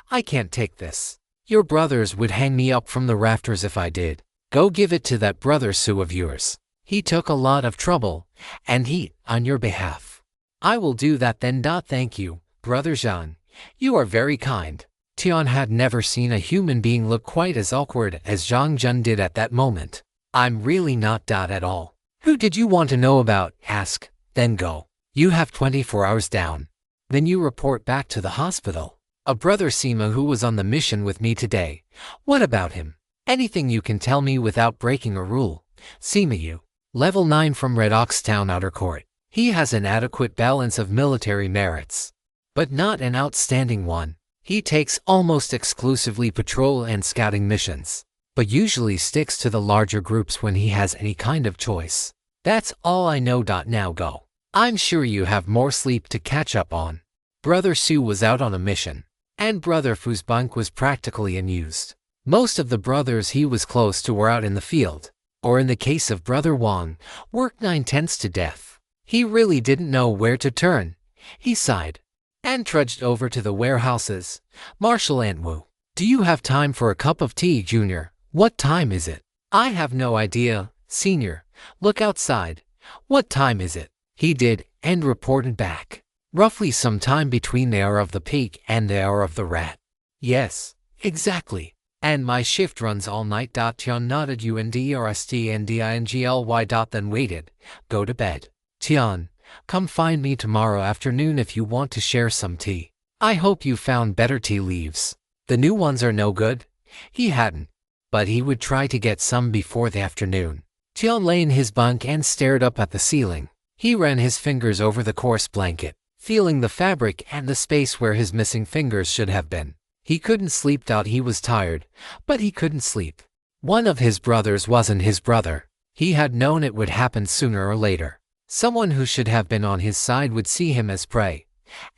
I can't take this. Your brothers would hang me up from the rafters if I did. Go give it to that brother Sue of yours. He took a lot of trouble and heat on your behalf. I will do that then. Thank you, Brother Zhang. You are very kind. Cheon had never seen a human being look quite as awkward as Zhang Jun did at that moment. I'm really not at all. Who did you want to know about? Ask, then go. You have 24 hours down. Then you report back to the hospital. A Brother Seema who was on the mission with me today. What about him? Anything you can tell me without breaking a rule. Seema you. Level 9 from Red Ox Town Outer Court. He has an adequate balance of military merits, but not an outstanding one. He takes almost exclusively patrol and scouting missions, but usually sticks to the larger groups when he has any kind of choice. That's all I know. Now go. I'm sure you have more sleep to catch up on. Brother Su was out on a mission, and Brother Fu's bunk was practically unused. Most of the brothers he was close to were out in the field, or in the case of Brother Wang, worked 9/10 to death. He really didn't know where to turn. He sighed and trudged over to the warehouses. Marshal Antwu, do you have time for a cup of tea, Junior? What time is it? I have no idea, Senior. Look outside. What time is it? He did, and reported back. Roughly some time between the hour of the pig and the hour of the rat. Yes, exactly. And my shift runs all night. Cheon nodded UNDRSTNDINGLY. Then waited. Go to bed. Cheon, come find me tomorrow afternoon if you want to share some tea. I hope you found better tea leaves. The new ones are no good. He hadn't, but he would try to get some before the afternoon. Cheon lay in his bunk and stared up at the ceiling. He ran his fingers over the coarse blanket, feeling the fabric and the space where his missing fingers should have been. He couldn't sleep. He was tired, but he couldn't sleep. One of his brothers wasn't his brother. He had known it would happen sooner or later. Someone who should have been on his side would see him as prey.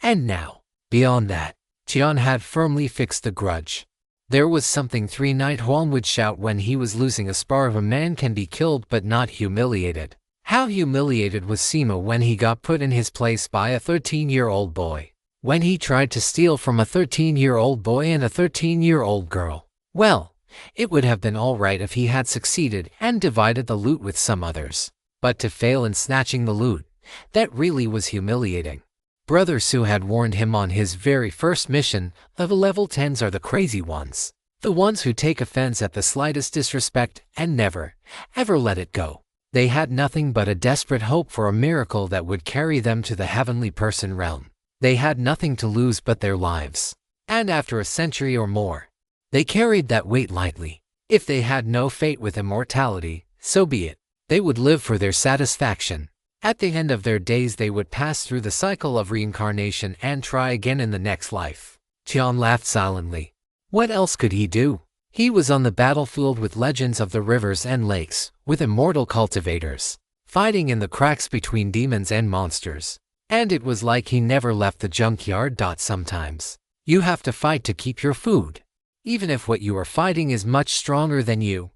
And now, beyond that, Tian had firmly fixed the grudge. There was something three-night Huang would shout when he was losing a spar of a man can be killed but not humiliated. How humiliated was Sima when he got put in his place by a 13-year-old boy. When he tried to steal from a 13-year-old boy and a 13-year-old girl. Well, it would have been all right if he had succeeded and divided the loot with some others. But to fail in snatching the loot, that really was humiliating. Brother Su had warned him on his very first mission, the level 10s are the crazy ones. The ones who take offense at the slightest disrespect and never, ever let it go. They had nothing but a desperate hope for a miracle that would carry them to the heavenly person realm. They had nothing to lose but their lives. And after a century or more, they carried that weight lightly. If they had no fate with immortality, so be it. They would live for their satisfaction. At the end of their days they would pass through the cycle of reincarnation and try again in the next life. Tian laughed silently. What else could he do? He was on the battlefield with legends of the rivers and lakes, with immortal cultivators, fighting in the cracks between demons and monsters. And it was like he never left the junkyard. Sometimes you have to fight to keep your food, even if what you are fighting is much stronger than you.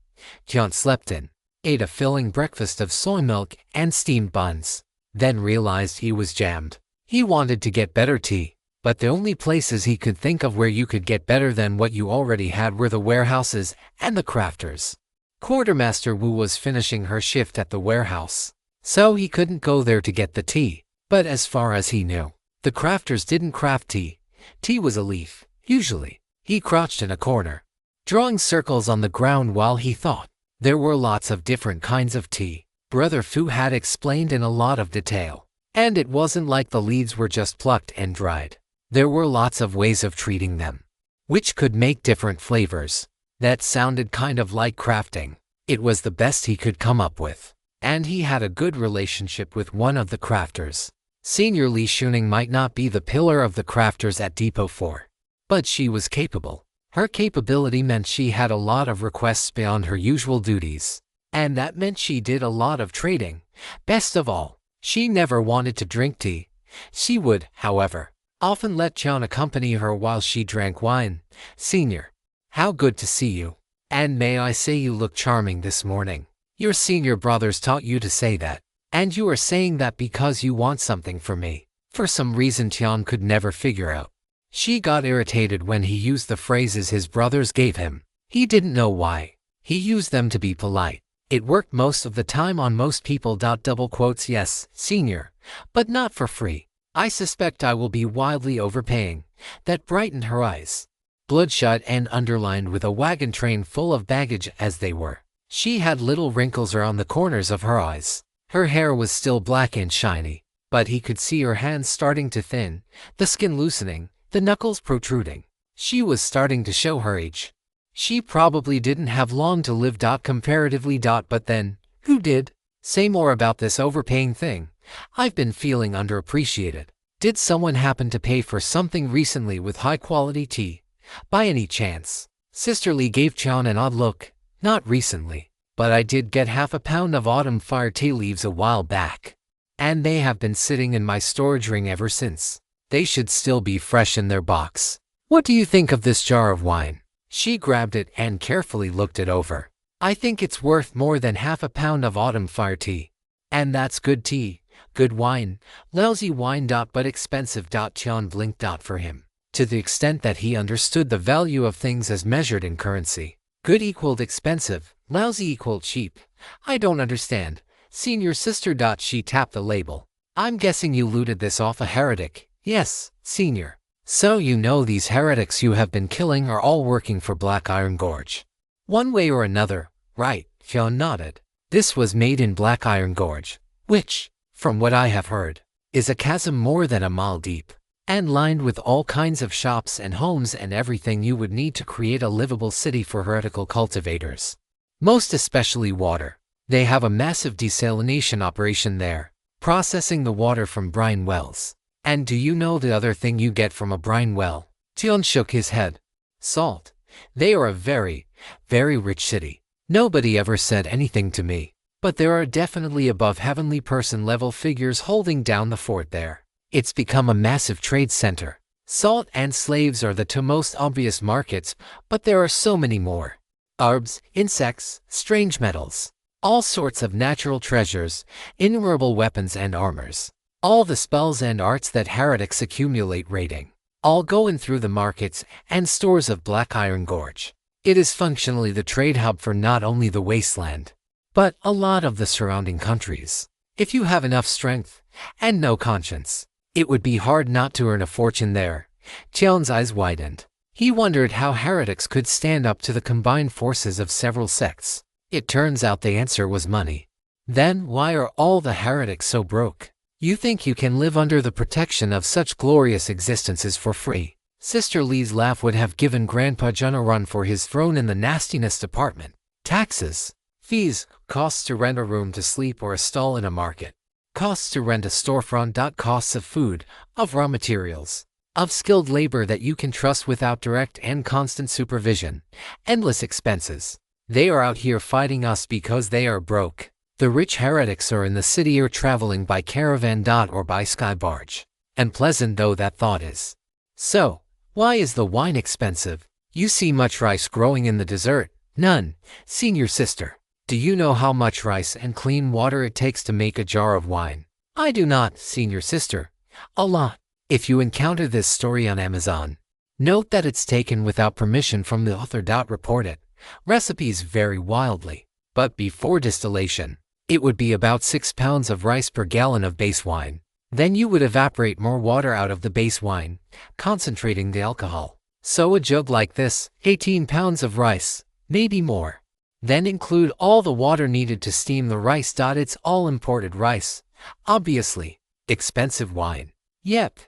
Tian slept in, ate a filling breakfast of soy milk and steamed buns, then realized he was jammed. He wanted to get better tea, but the only places he could think of where you could get better than what you already had were the warehouses and the crafters. Quartermaster Wu was finishing her shift at the warehouse, so he couldn't go there to get the tea. But as far as he knew, the crafters didn't craft tea. Tea was a leaf, usually. He crouched in a corner, drawing circles on the ground while he thought. There were lots of different kinds of tea. Brother Fu had explained in a lot of detail. And it wasn't like the leaves were just plucked and dried. There were lots of ways of treating them, which could make different flavors. That sounded kind of like crafting. It was the best he could come up with. And he had a good relationship with one of the crafters. Senior Li Shuning might not be the pillar of the crafters at Depot 4. But she was capable. Her capability meant she had a lot of requests beyond her usual duties. And that meant she did a lot of trading. Best of all, she never wanted to drink tea. She would, however, often let Tian accompany her while she drank wine. Senior, how good to see you. And may I say you look charming this morning. Your senior brothers taught you to say that. And you are saying that because you want something from me. For some reason Tian could never figure out. She got irritated when he used the phrases his brothers gave him. He didn't know why. He used them to be polite. It worked most of the time on most people. Double quotes, yes, senior, but not for free. I suspect I will be wildly overpaying. That brightened her eyes, bloodshot and underlined with a wagon train full of baggage as they were. She had little wrinkles around the corners of her eyes. Her hair was still black and shiny, but he could see her hands starting to thin, the skin loosening, the knuckles protruding. She was starting to show her age. She probably didn't have long to live. Comparatively. But then, who did? Say more about this overpaying thing. I've been feeling underappreciated. Did someone happen to pay for something recently with high-quality tea? By any chance? Sister Lee gave Tian an odd look. Not recently, but I did get half a pound of autumn fire tea leaves a while back. And they have been sitting in my storage ring ever since. They should still be fresh in their box. What do you think of this jar of wine? She grabbed it and carefully looked it over. I think it's worth more than half a pound of autumn fire tea. And that's good tea, good wine, lousy wine. But expensive. Tian blinked. For him, to the extent that he understood the value of things as measured in currency. Good equaled expensive, lousy equaled cheap. I don't understand. Senior sister. She tapped the label. I'm guessing you looted this off a heretic. Yes, senior. So you know these heretics you have been killing are all working for Black Iron Gorge. One way or another, right? Tian nodded. This was made in Black Iron Gorge, which, from what I have heard, is a chasm more than a mile deep, and lined with all kinds of shops and homes and everything you would need to create a livable city for heretical cultivators. Most especially water. They have a massive desalination operation there, processing the water from brine wells. And do you know the other thing you get from a brine well? Tian shook his head. Salt. They are a very, very rich city. Nobody ever said anything to me. but there are definitely above heavenly person level figures holding down the fort there. It's become a massive trade center. Salt and slaves are the two most obvious markets, but there are so many more. Herbs, insects, strange metals, all sorts of natural treasures, innumerable weapons and armors. All the spells and arts that heretics accumulate raiding, all go in through the markets and stores of Black Iron Gorge. It is functionally the trade hub for not only the wasteland, but a lot of the surrounding countries. If you have enough strength and no conscience, it would be hard not to earn a fortune there. Tion's eyes widened. He wondered how heretics could stand up to the combined forces of several sects. It turns out the answer was money. Then why are all the heretics so broke? You think you can live under the protection of such glorious existences for free? Sister Lee's laugh would have given Grandpa John a run for his throne in the nastiness department. Taxes, fees, costs to rent a room to sleep or a stall in a market, costs to rent a storefront. Costs of food, of raw materials, of skilled labor that you can trust without direct and constant supervision, endless expenses. They are out here fighting us because they are broke. The rich heretics are in the city or traveling by caravan. Or by sky barge. And pleasant though that thought is. So, why is the wine expensive? You see much rice growing in the desert? None, senior sister. Do you know how much rice and clean water it takes to make a jar of wine? I do not, senior sister. A lot. If you encounter this story on Amazon, note that it's taken without permission from the author. Report it. Recipes vary wildly, but before distillation, it would be about 6 pounds of rice per gallon of base wine. Then you would evaporate more water out of the base wine, concentrating the alcohol. So a jug like this, 18 pounds of rice, maybe more. Then include all the water needed to steam the rice. It's all imported rice. Obviously, expensive wine. Yep.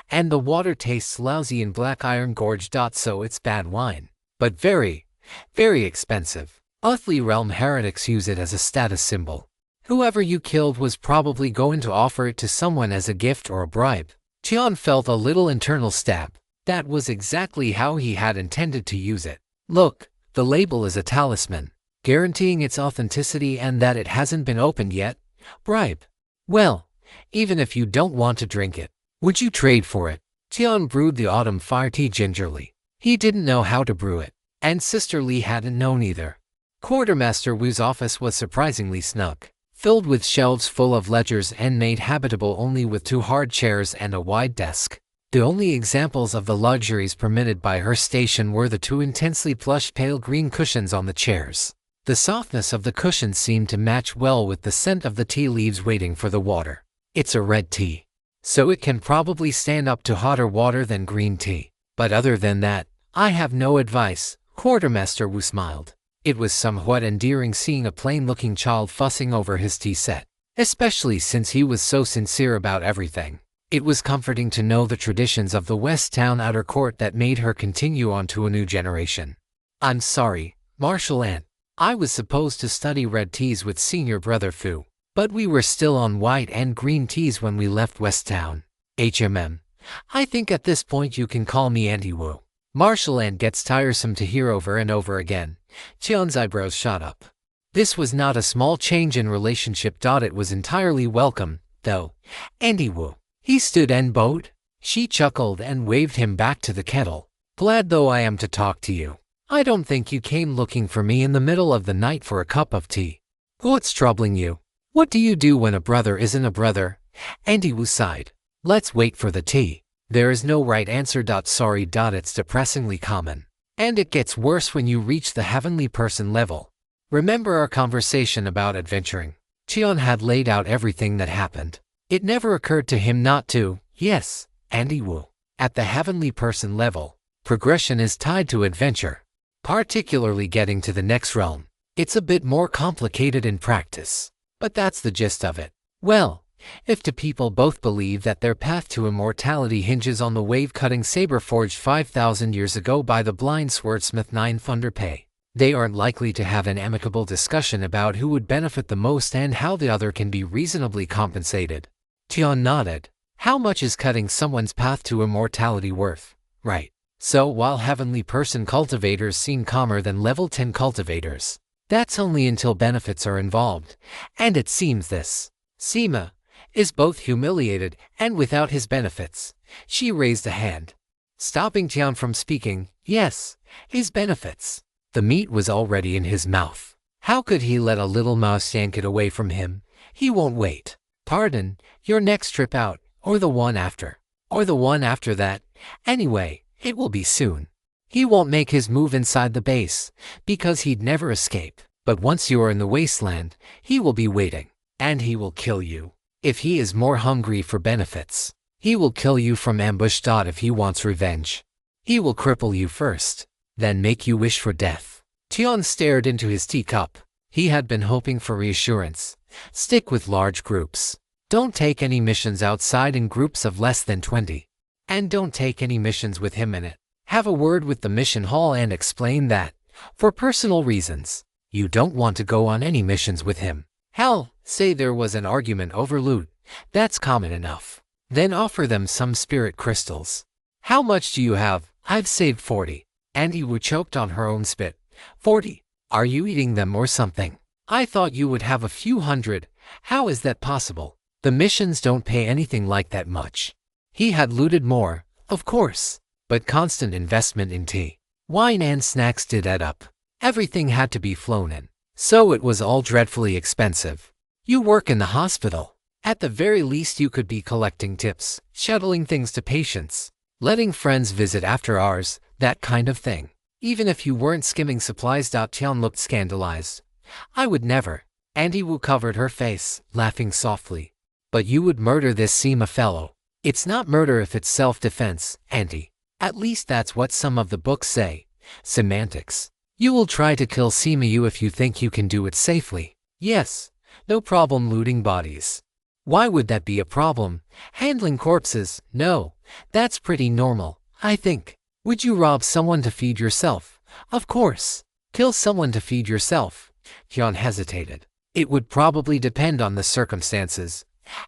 And the water tastes lousy in Black Iron Gorge. So it's bad wine. But very, very expensive. Earthly realm heretics use it as a status symbol. Whoever you killed was probably going to offer it to someone as a gift or a bribe. Tion felt a little internal stab. That was exactly how he had intended to use it. Look, the label is a talisman, guaranteeing its authenticity and that it hasn't been opened yet. Bribe. Well, even if you don't want to drink it, would you trade for it? Tion brewed the autumn fire tea gingerly. He didn't know how to brew it, and Sister Lee hadn't known either. Quartermaster Wu's office was surprisingly snug, filled with shelves full of ledgers and made habitable only with 2 hard chairs and a wide desk. The only examples of the luxuries permitted by her station were the 2 intensely plush pale green cushions on the chairs. The softness of the cushions seemed to match well with the scent of the tea leaves waiting for the water. It's a red tea, so it can probably stand up to hotter water than green tea. But other than that, I have no advice. Quartermaster Wu smiled. It was somewhat endearing seeing a plain-looking child fussing over his tea set, especially since he was so sincere about everything. It was comforting to know the traditions of the West Town outer court that made her continue on to a new generation. I'm sorry, Marshal Ant. I was supposed to study red teas with senior brother Fu, but we were still on white and green teas when we left West Town. I think at this point you can call me Auntie Wu. Marshal Ant gets tiresome to hear over and over again. Tion's eyebrows shot up. This was not a small change in relationship. It was entirely welcome, though. Auntie Wu. He stood and bowed. She chuckled and waved him back to the kettle. Glad though I am to talk to you. I don't think you came looking for me in the middle of the night for a cup of tea. What's troubling you? What do you do when a brother isn't a brother? Auntie Wu sighed. Let's wait for the tea. There is no right answer. Sorry. It's depressingly common. And it gets worse when you reach the heavenly person level. Remember our conversation about adventuring? Tion had laid out everything that happened. It never occurred to him not to. Yes, Auntie Wu. At the heavenly person level, progression is tied to adventure. Particularly getting to the next realm. It's a bit more complicated in practice. But that's the gist of it. Well, if two people both believe that their path to immortality hinges on the wave-cutting saber forged 5,000 years ago by the blind swordsmith Nine Thunder Pei, they aren't likely to have an amicable discussion about who would benefit the most and how the other can be reasonably compensated. Tion nodded. How much is cutting someone's path to immortality worth? Right. So while heavenly person cultivators seem calmer than level 10 cultivators, That's only until benefits are involved, and it seems this Sima is both humiliated and without his benefits. She raised a hand, stopping Tian from speaking. Yes, his benefits. The meat was already in his mouth. How could he let a little mouse yank it away from him? He won't wait. Pardon, your next trip out, or the one after, or the one after that. Anyway, it will be soon. He won't make his move inside the base, because he'd never escape. But once you are in the wasteland, he will be waiting, and he will kill you. If he is more hungry for benefits, he will kill you from ambush. If he wants revenge, he will cripple you first, then make you wish for death. Tian stared into his teacup. He had been hoping for reassurance. Stick with large groups. Don't take any missions outside in groups of less than 20. And don't take any missions with him in it. Have a word with the mission hall and explain that, for personal reasons, you don't want to go on any missions with him. Hell, say there was an argument over loot. That's common enough. Then offer them some spirit crystals. How much do you have? I've saved 40. Andy Wu choked on her own spit. 40? Are you eating them or something? I thought you would have a few hundred. How is that possible? The missions don't pay anything like that much. He had looted more, of course, but constant investment in tea, wine and snacks did add up. Everything had to be flown in, so it was all dreadfully expensive. You work in the hospital. At the very least you could be collecting tips, shuttling things to patients, letting friends visit after hours, that kind of thing. Even if you weren't skimming supplies. Tian looked scandalized. I would never. Andy Wu covered her face, laughing softly. But you would murder this Sima fellow. It's not murder if it's self-defense, Andy. At least that's what some of the books say. Semantics. You will try to kill Sima Yu if you think you can do it safely. Yes, no problem looting bodies. Why would that be a problem? Handling corpses? No, that's pretty normal, I think. Would you rob someone to feed yourself? Of course. Kill someone to feed yourself? Tian hesitated. It would probably depend on the circumstances.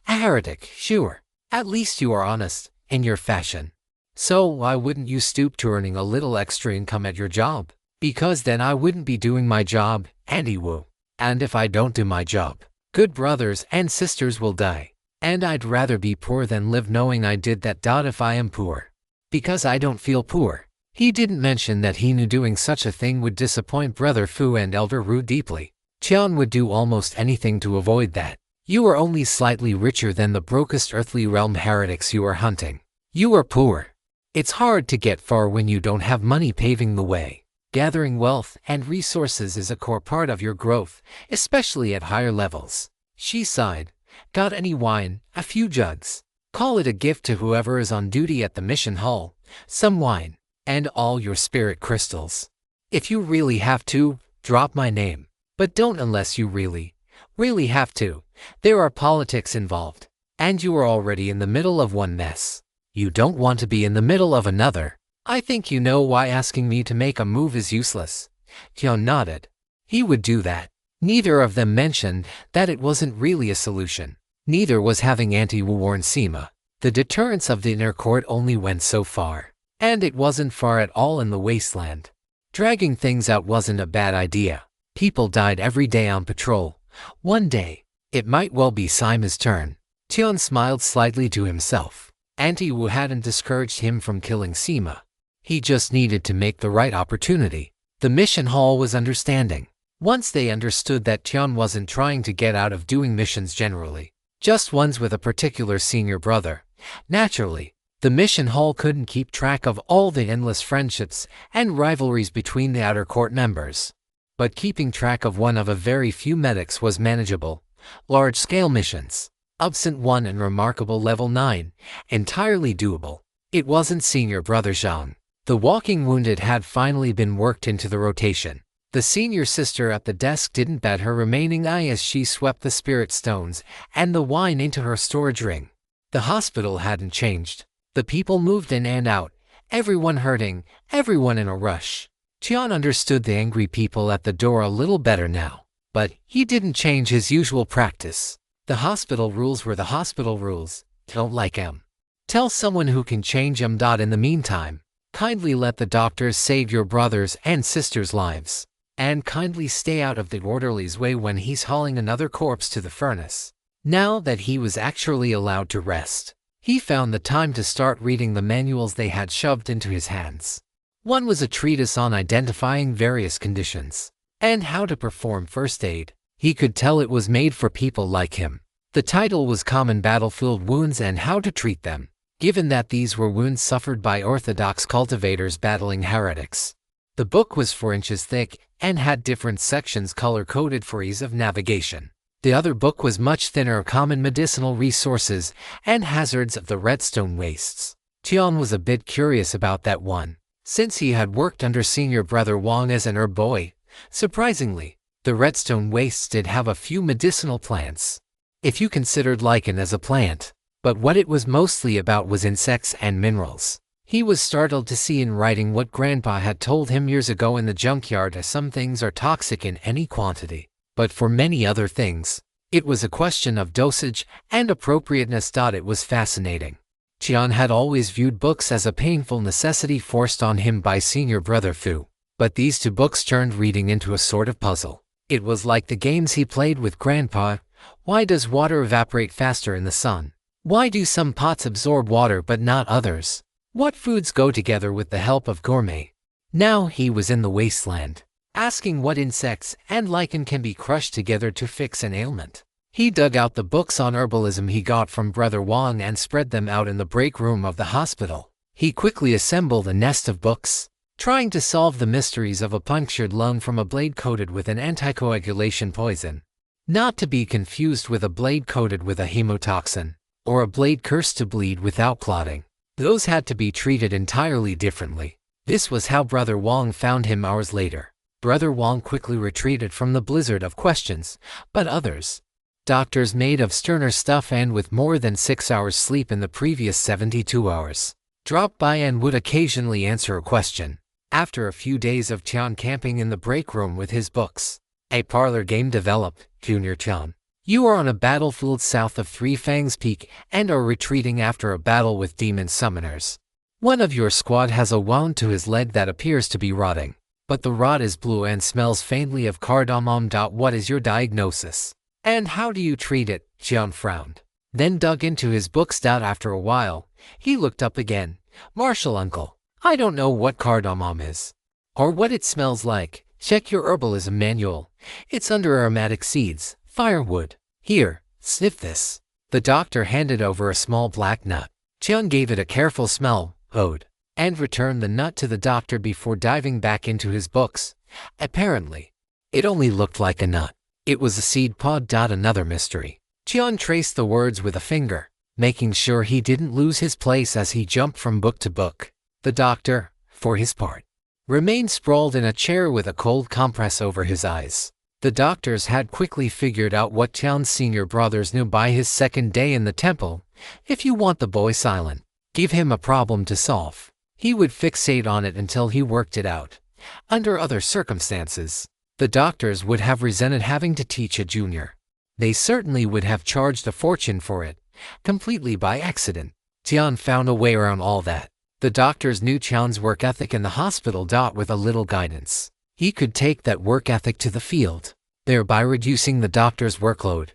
A heretic, sure. At least you are honest, in your fashion. So why wouldn't you stoop to earning a little extra income at your job? Because then I wouldn't be doing my job, Andy Wu. And if I don't do my job, good brothers and sisters will die. And I'd rather be poor than live knowing I did that. If I am poor, because I don't feel poor. He didn't mention that he knew doing such a thing would disappoint Brother Fu and Elder Ru deeply. Tian would do almost anything to avoid that. You are only slightly richer than the brokest earthly realm heretics you are hunting. You are poor. It's hard to get far when you don't have money paving the way. Gathering wealth and resources is a core part of your growth, especially at higher levels. She sighed. Got any wine? A few jugs. Call it a gift to whoever is on duty at the mission hall. Some wine. And all your spirit crystals. If you really have to, drop my name. But don't unless you really have to. There are politics involved. And you are already in the middle of one mess. You don't want to be in the middle of another. I think you know why asking me to make a move is useless. Tian nodded. He would do that. Neither of them mentioned that it wasn't really a solution. Neither was having Auntie Wu warn Sima. The deterrence of the inner court only went so far. And it wasn't far at all in the wasteland. Dragging things out wasn't a bad idea. People died every day on patrol. One day, it might well be Sima's turn. Tian smiled slightly to himself. Auntie Wu hadn't discouraged him from killing Sima. He just needed to make the right opportunity. The mission hall was understanding. Once they understood that Tian wasn't trying to get out of doing missions generally, just ones with a particular senior brother. Naturally, the mission hall couldn't keep track of all the endless friendships and rivalries between the outer court members. But keeping track of one of a very few medics was manageable. Large-scale missions, Absent 1 and Remarkable Level 9, entirely doable. It wasn't senior brother Zhang. The walking wounded had finally been worked into the rotation. The senior sister at the desk didn't bat her remaining eye as she swept the spirit stones and the wine into her storage ring. The hospital hadn't changed. The people moved in and out, everyone hurting, everyone in a rush. Tian understood the angry people at the door a little better now, but he didn't change his usual practice. The hospital rules were the hospital rules. Don't like 'em. Tell someone who can change 'em. In the meantime, kindly let the doctors save your brothers and sisters' lives. and kindly stay out of the orderly's way when he's hauling another corpse to the furnace. Now that he was actually allowed to rest, he found the time to start reading the manuals they had shoved into his hands. One was a treatise on identifying various conditions and how to perform first aid. He could tell it was made for people like him. The title was Common Battlefield Wounds and How to Treat Them, given that these were wounds suffered by Orthodox cultivators battling heretics. The book was 4 inches thick and had different sections color-coded for ease of navigation. The other book was much thinner, Common Medicinal Resources and Hazards of the Redstone Wastes. Tian was a bit curious about that one, since he had worked under senior brother Wang as an herb boy. Surprisingly, the Redstone Wastes did have a few medicinal plants, if you considered lichen as a plant, but what it was mostly about was insects and minerals. He was startled to see in writing what Grandpa had told him years ago in the junkyard, as some things are toxic in any quantity, but for many other things, it was a question of dosage and appropriateness. It was fascinating. Tian had always viewed books as a painful necessity forced on him by senior brother Fu, but these 2 books turned reading into a sort of puzzle. It was like the games he played with Grandpa. Why does water evaporate faster in the sun? Why do some pots absorb water but not others? What foods go together with the help of gourmet? Now he was in the wasteland, asking what insects and lichen can be crushed together to fix an ailment. He dug out the books on herbalism he got from Brother Wang and spread them out in the break room of the hospital. He quickly assembled a nest of books, trying to solve the mysteries of a punctured lung from a blade coated with an anticoagulation poison. Not to be confused with a blade coated with a hemotoxin, or a blade cursed to bleed without clotting. Those had to be treated entirely differently. This was how Brother Wang found him hours later. Brother Wang quickly retreated from the blizzard of questions, but others, doctors made of sterner stuff and with more than 6 hours sleep in the previous 72 hours, dropped by and would occasionally answer a question. After a few days of Tian camping in the break room with his books, a parlor game developed. Junior Tian, you are on a battlefield south of Three Fangs Peak and are retreating after a battle with demon summoners. One of your squad has a wound to his leg that appears to be rotting, but the rot is blue and smells faintly of cardamom. What is your diagnosis? And how do you treat it? Tian frowned, then dug into his books. After a while, he looked up again. Marshal uncle, I don't know what cardamom is, or what it smells like. Check your herbalism manual. It's under aromatic seeds, firewood. Here, sniff this. The doctor handed over a small black nut. Tian gave it a careful smell, and returned the nut to the doctor before diving back into his books. Apparently, it only looked like a nut. It was a seed pod. Another mystery. Tian traced the words with a finger, making sure he didn't lose his place as he jumped from book to book. The doctor, for his part, remained sprawled in a chair with a cold compress over his eyes. The doctors had quickly figured out what Tian's senior brothers knew by his 2nd day in the temple. If you want the boy silent, give him a problem to solve. He would fixate on it until he worked it out. Under other circumstances, the doctors would have resented having to teach a junior. They certainly would have charged a fortune for it, completely by accident. Tian found a way around all that. The doctors knew Tian's work ethic in the hospital. With a little guidance, he could take that work ethic to the field, thereby reducing the doctor's workload.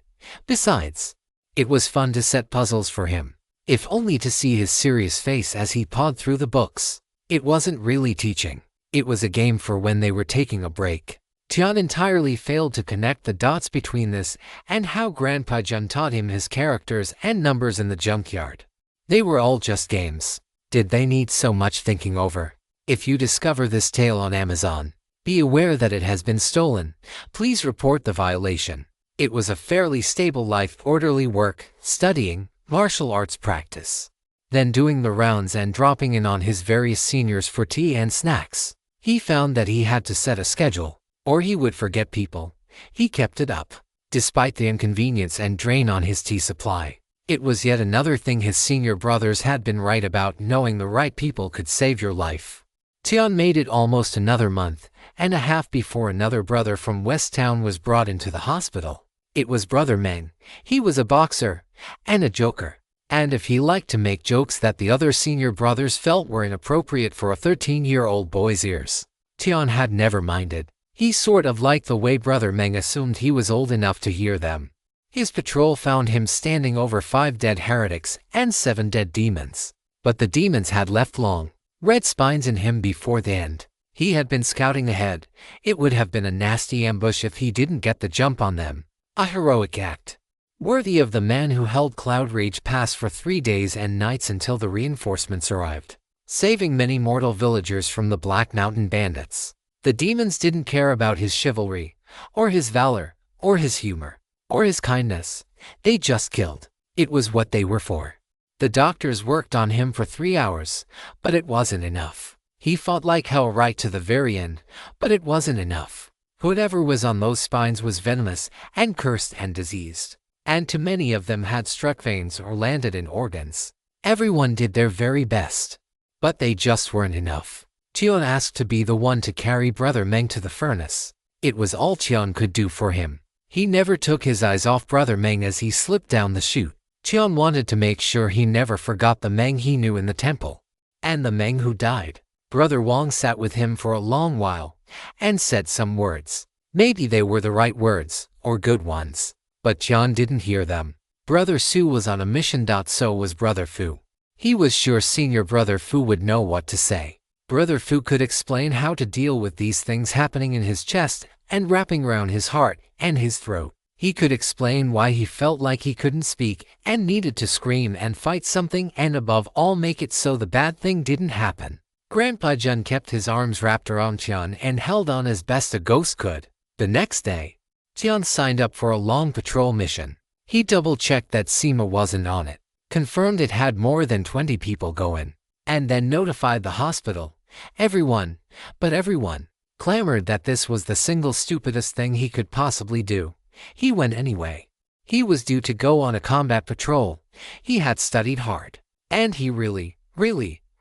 Besides, it was fun to set puzzles for him, if only to see his serious face as he pawed through the books. It wasn't really teaching. It was a game for when they were taking a break. Tian entirely failed to connect the dots between this and how Grandpa Jun taught him his characters and numbers in the junkyard. They were all just games. Did they need so much thinking over? If you discover this tale on Amazon, be aware that it has been stolen. Please report the violation. It was a fairly stable life, orderly work, studying, martial arts practice, then doing the rounds and dropping in on his various seniors for tea and snacks. He found that he had to set a schedule, or he would forget people. He kept it up, despite the inconvenience and drain on his tea supply. It was yet another thing his senior brothers had been right about. Knowing the right people could save your life. Tian made it almost another month and a half before another brother from West Town was brought into the hospital. It was Brother Meng. He was a boxer and a joker, and if he liked to make jokes that the other senior brothers felt were inappropriate for a 13-year-old boy's ears, Tian had never minded. He sort of liked the way Brother Meng assumed he was old enough to hear them. His patrol found him standing over 5 dead heretics and 7 dead demons. But the demons had left long, red spines in him before the end. He had been scouting ahead. It would have been a nasty ambush if he didn't get the jump on them. A heroic act, worthy of the man who held Cloud Rage Pass for 3 days and nights until the reinforcements arrived, saving many mortal villagers from the Black Mountain bandits. The demons didn't care about his chivalry, or his valor, or his humor, or his kindness. They just killed. It was what they were for. The doctors worked on him for 3 hours, but it wasn't enough. He fought like hell right to the very end, but it wasn't enough. Whatever was on those spines was venomous and cursed and diseased, and too many of them had struck veins or landed in organs. Everyone did their very best, but they just weren't enough. Tian asked to be the one to carry Brother Meng to the furnace. It was all Tian could do for him. He never took his eyes off Brother Meng as he slipped down the chute. Tian wanted to make sure he never forgot the Meng he knew in the temple, and the Meng who died. Brother Wang sat with him for a long while and said some words. Maybe they were the right words, or good ones, but Tian didn't hear them. Brother Su was on a mission. So was Brother Fu. He was sure Senior Brother Fu would know what to say. Brother Fu could explain how to deal with these things happening in his chest and wrapping around his heart and his throat. He could explain why he felt like he couldn't speak and needed to scream and fight something, and above all make it so the bad thing didn't happen. Grandpa Jun kept his arms wrapped around Tian and held on as best a ghost could. The next day, Tian signed up for a long patrol mission. He double-checked that Sima wasn't on it, confirmed it had more than 20 people going, and then notified the hospital. Everyone, but everyone, clamored that this was the single stupidest thing he could possibly do. He went anyway. He was due to go on a combat patrol. He had studied hard, and he really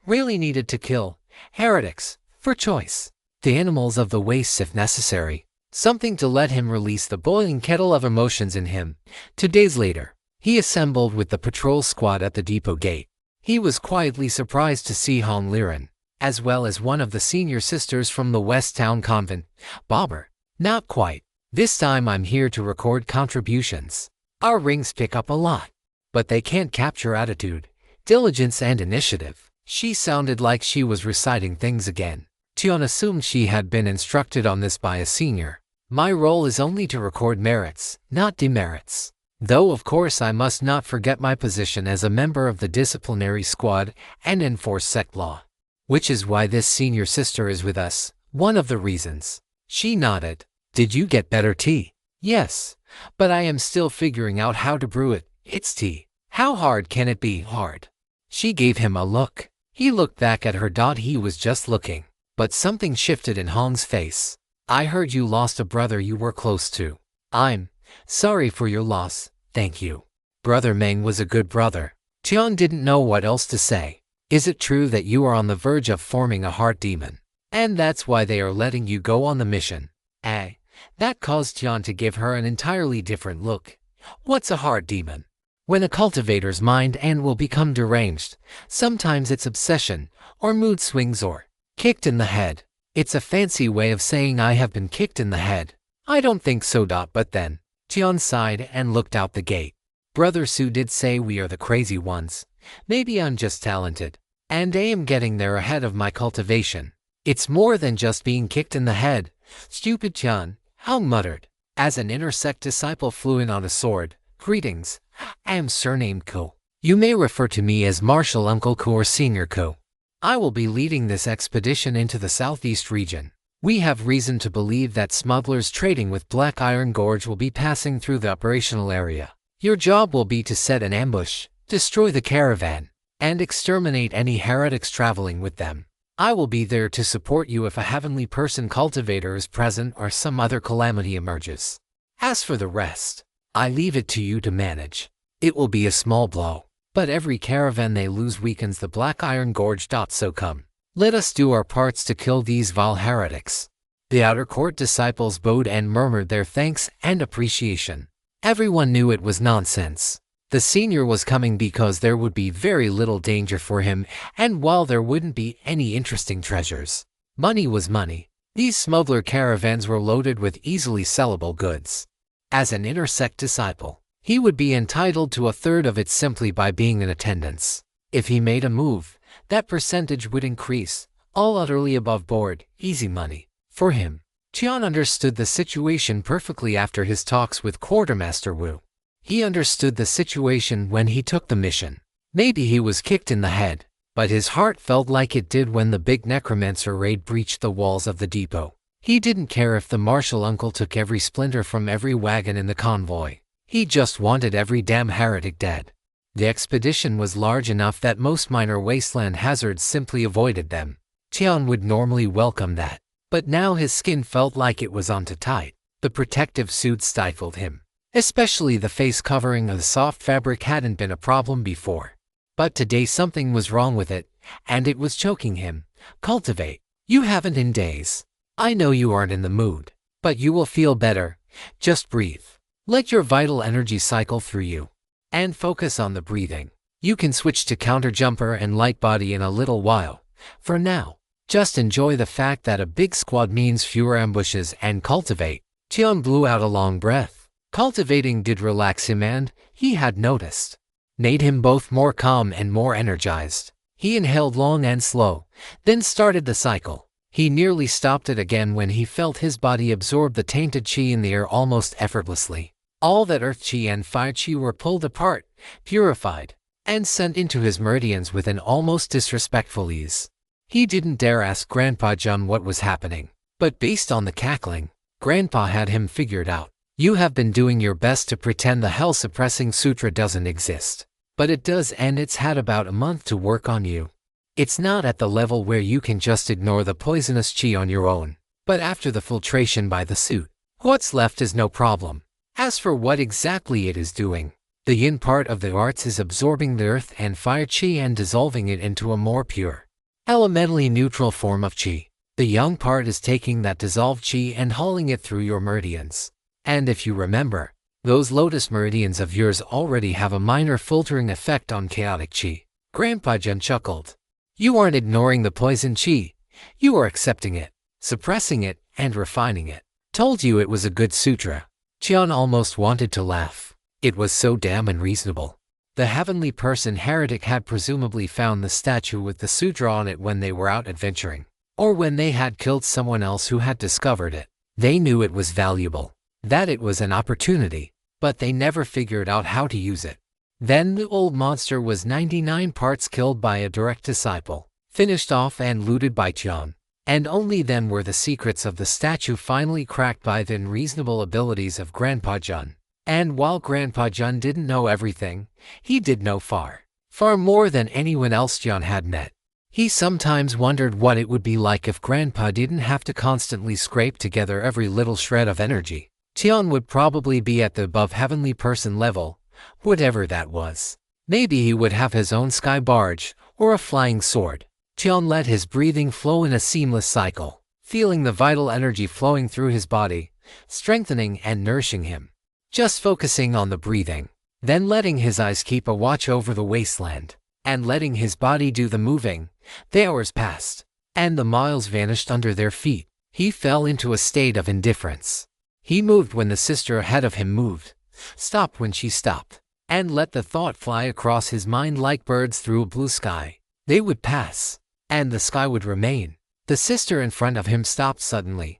needed to kill heretics, for choice. The animals of the wastes if necessary. Something to let him release the boiling kettle of emotions in him. 2 days later, he assembled with the patrol squad at the depot gate. He was quietly surprised to see Hong Liren, as well as one of the senior sisters from the West Town Convent, Bobber. Not quite. This time I'm here to record contributions. Our rings pick up a lot, but they can't capture attitude, diligence and initiative. She sounded like she was reciting things again. Tian assumed she had been instructed on this by a senior. My role is only to record merits, not demerits. Though of course I must not forget my position as a member of the disciplinary squad and enforce sect law. Which is why this senior sister is with us, one of the reasons. She nodded. Did you get better tea? Yes, but I am still figuring out how to brew it. It's tea. How hard can it be hard? She gave him a look. He looked back at her. He was just looking. But something shifted in Hong's face. I heard you lost a brother you were close to. I'm sorry for your loss, thank you. Brother Meng was a good brother. Tian didn't know what else to say. Is it true that you are on the verge of forming a heart demon, and that's why they are letting you go on the mission? That caused Tian to give her an entirely different look. What's a heart demon? When a cultivator's mind and will become deranged, sometimes it's obsession, or mood swings, or kicked in the head. It's a fancy way of saying I have been kicked in the head. I don't think so. But then, Tian sighed and looked out the gate. Brother Su did say we are the crazy ones. Maybe I'm just talented, and I am getting there ahead of my cultivation. It's more than just being kicked in the head. Stupid Tian, Hong muttered, as an inner sect disciple flew in on a sword. Greetings, I am surnamed Ko. You may refer to me as Marshal Uncle Ko or Senior Ko. I will be leading this expedition into the southeast region. We have reason to believe that smugglers trading with Black Iron Gorge will be passing through the operational area. Your job will be to set an ambush, destroy the caravan, and exterminate any heretics traveling with them. I will be there to support you if a heavenly person cultivator is present or some other calamity emerges. As for the rest, I leave it to you to manage. It will be a small blow, but every caravan they lose weakens the Black Iron Gorge. So come, let us do our parts to kill these vile heretics. The outer court disciples bowed and murmured their thanks and appreciation. Everyone knew it was nonsense. The senior was coming because there would be very little danger for him, and while there wouldn't be any interesting treasures, money was money. These smuggler caravans were loaded with easily sellable goods. As an intersect disciple, he would be entitled to a third of it simply by being in attendance. If he made a move, that percentage would increase, all utterly above board, easy money. For him, Tian understood the situation perfectly after his talks with Quartermaster Wu. He understood the situation when he took the mission. Maybe he was kicked in the head, but his heart felt like it did when the big necromancer raid breached the walls of the depot. He didn't care if the marshal uncle took every splinter from every wagon in the convoy. He just wanted every damn heretic dead. The expedition was large enough that most minor wasteland hazards simply avoided them. Tian would normally welcome that, but now his skin felt like it was on too tight. The protective suit stifled him. Especially the face covering of the soft fabric hadn't been a problem before. But today something was wrong with it, and it was choking him. Cultivate. You haven't in days. I know you aren't in the mood, but you will feel better. Just breathe. Let your vital energy cycle through you. And focus on the breathing. You can switch to counter jumper and light body in a little while. For now, just enjoy the fact that a big squad means fewer ambushes and cultivate. Tian blew out a long breath. Cultivating did relax him and, he had noticed, made him both more calm and more energized. He inhaled long and slow, then started the cycle. He nearly stopped it again when he felt his body absorb the tainted qi in the air almost effortlessly. All that earth qi and fire qi were pulled apart, purified, and sent into his meridians with an almost disrespectful ease. He didn't dare ask Grandpa John what was happening, but based on the cackling, Grandpa had him figured out. You have been doing your best to pretend the hell-suppressing sutra doesn't exist. But it does, and it's had about a month to work on you. It's not at the level where you can just ignore the poisonous qi on your own. But after the filtration by the suit, what's left is no problem. As for what exactly it is doing, the yin part of the arts is absorbing the earth and fire qi and dissolving it into a more pure, elementally neutral form of qi. The yang part is taking that dissolved qi and hauling it through your meridians. And if you remember, those lotus meridians of yours already have a minor filtering effect on chaotic qi. Grandpa Jun chuckled. You aren't ignoring the poison qi. You are accepting it, suppressing it, and refining it. Told you it was a good sutra. Tian almost wanted to laugh. It was so damn unreasonable. The heavenly person heretic had presumably found the statue with the sutra on it when they were out adventuring, or when they had killed someone else who had discovered it. They knew it was valuable, that it was an opportunity, but they never figured out how to use it. Then the old monster was 99 parts killed by a direct disciple, finished off and looted by Tian. And only then were the secrets of the statue finally cracked by the unreasonable abilities of Grandpa Jun. And while Grandpa Jun didn't know everything, he did know far, far more than anyone else Tian had met. He sometimes wondered what it would be like if Grandpa didn't have to constantly scrape together every little shred of energy. Tian would probably be at the above heavenly person level, whatever that was. Maybe he would have his own sky barge, or a flying sword. Tian let his breathing flow in a seamless cycle, feeling the vital energy flowing through his body, strengthening and nourishing him. Just focusing on the breathing, then letting his eyes keep a watch over the wasteland, and letting his body do the moving. The hours passed, and the miles vanished under their feet. He fell into a state of indifference. He moved when the sister ahead of him moved, stopped when she stopped, and let the thought fly across his mind like birds through a blue sky. They would pass, and the sky would remain. The sister in front of him stopped suddenly.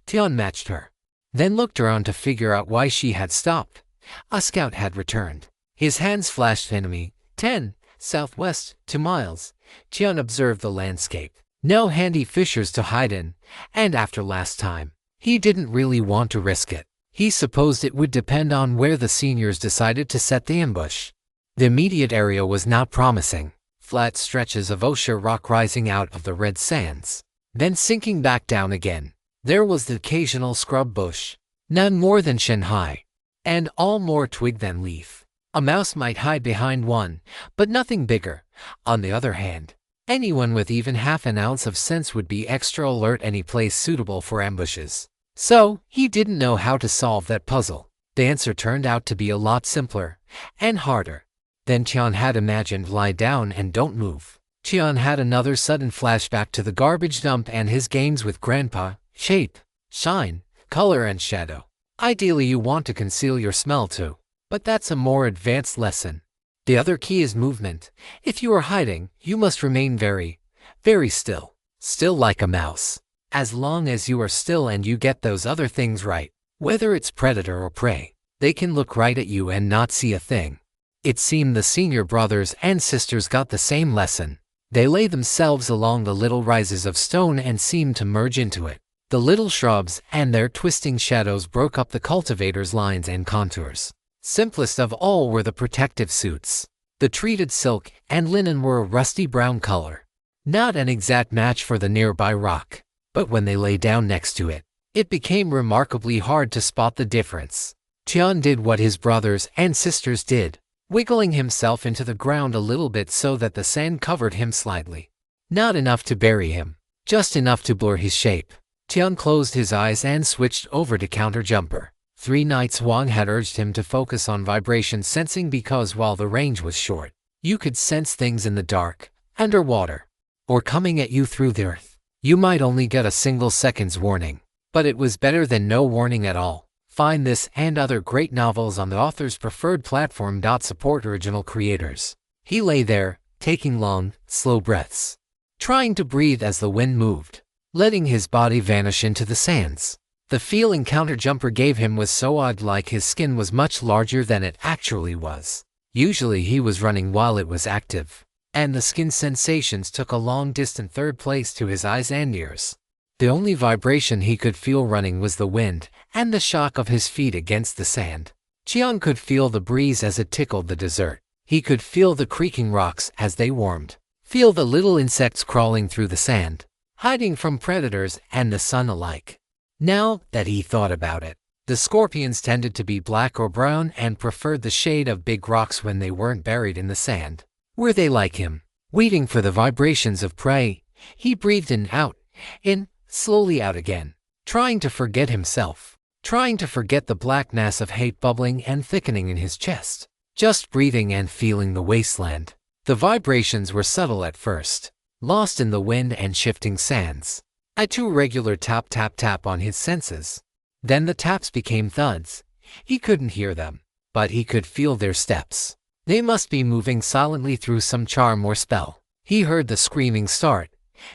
Tian matched her, then looked around to figure out why she had stopped. A scout had returned. His hands flashed enemy, 10, southwest, 2 miles. Tian observed the landscape. No handy fissures to hide in, and after last time, he didn't really want to risk it. He supposed it would depend on where the seniors decided to set the ambush. The immediate area was not promising. Flat stretches of OSHA rock rising out of the red sands, then sinking back down again. There was the occasional scrub bush, none more than shin high, and all more twig than leaf. A mouse might hide behind one, but nothing bigger. On the other hand, anyone with even half an ounce of sense would be extra alert any place suitable for ambushes. So, he didn't know how to solve that puzzle. The answer turned out to be a lot simpler, and harder than Tian had imagined. Lie down and don't move. Tian had another sudden flashback to the garbage dump and his games with Grandpa. shape, shine, color and shadow. Ideally you want to conceal your smell too, but that's a more advanced lesson. The other key is movement. If you are hiding, you must remain very, very still. Still like a mouse. As long as you are still and you get those other things right, whether it's predator or prey, they can look right at you and not see a thing. It seemed the senior brothers and sisters got the same lesson. They lay themselves along the little rises of stone and seemed to merge into it. The little shrubs and their twisting shadows broke up the cultivator's lines and contours. Simplest of all were the protective suits. The treated silk and linen were a rusty brown color. Not an exact match for the nearby rock, but when they lay down next to it, it became remarkably hard to spot the difference. Tian did what his brothers and sisters did, wiggling himself into the ground a little bit so that the sand covered him slightly. Not enough to bury him, just enough to blur his shape. Tian closed his eyes and switched over to counter-jumper. 3 nights Wang had urged him to focus on vibration sensing because while the range was short, you could sense things in the dark, underwater, or coming at you through the earth. You might only get a single second's warning, but it was better than no warning at all. Find this and other great novels on the author's preferred platform. Support original creators. He lay there, taking long, slow breaths, trying to breathe as the wind moved, letting his body vanish into the sands. The feeling counter-jumper gave him was so odd, like his skin was much larger than it actually was. Usually he was running while it was active, and the skin sensations took a long-distant third place to his eyes and ears. The only vibration he could feel running was the wind and the shock of his feet against the sand. Qian could feel the breeze as it tickled the desert. He could feel the creaking rocks as they warmed, feel the little insects crawling through the sand, hiding from predators and the sun alike. Now that he thought about it, the scorpions tended to be black or brown and preferred the shade of big rocks when they weren't buried in the sand. Were they like him, waiting for the vibrations of prey? He breathed in, slowly out again, trying to forget himself, trying to forget the blackness of hate bubbling and thickening in his chest, just breathing and feeling the wasteland. The vibrations were subtle at first, lost in the wind and shifting sands. A too regular tap tap tap on his senses. Then the taps became thuds. He couldn't hear them, but he could feel their steps. They must be moving silently through some charm or spell. He heard the screaming start.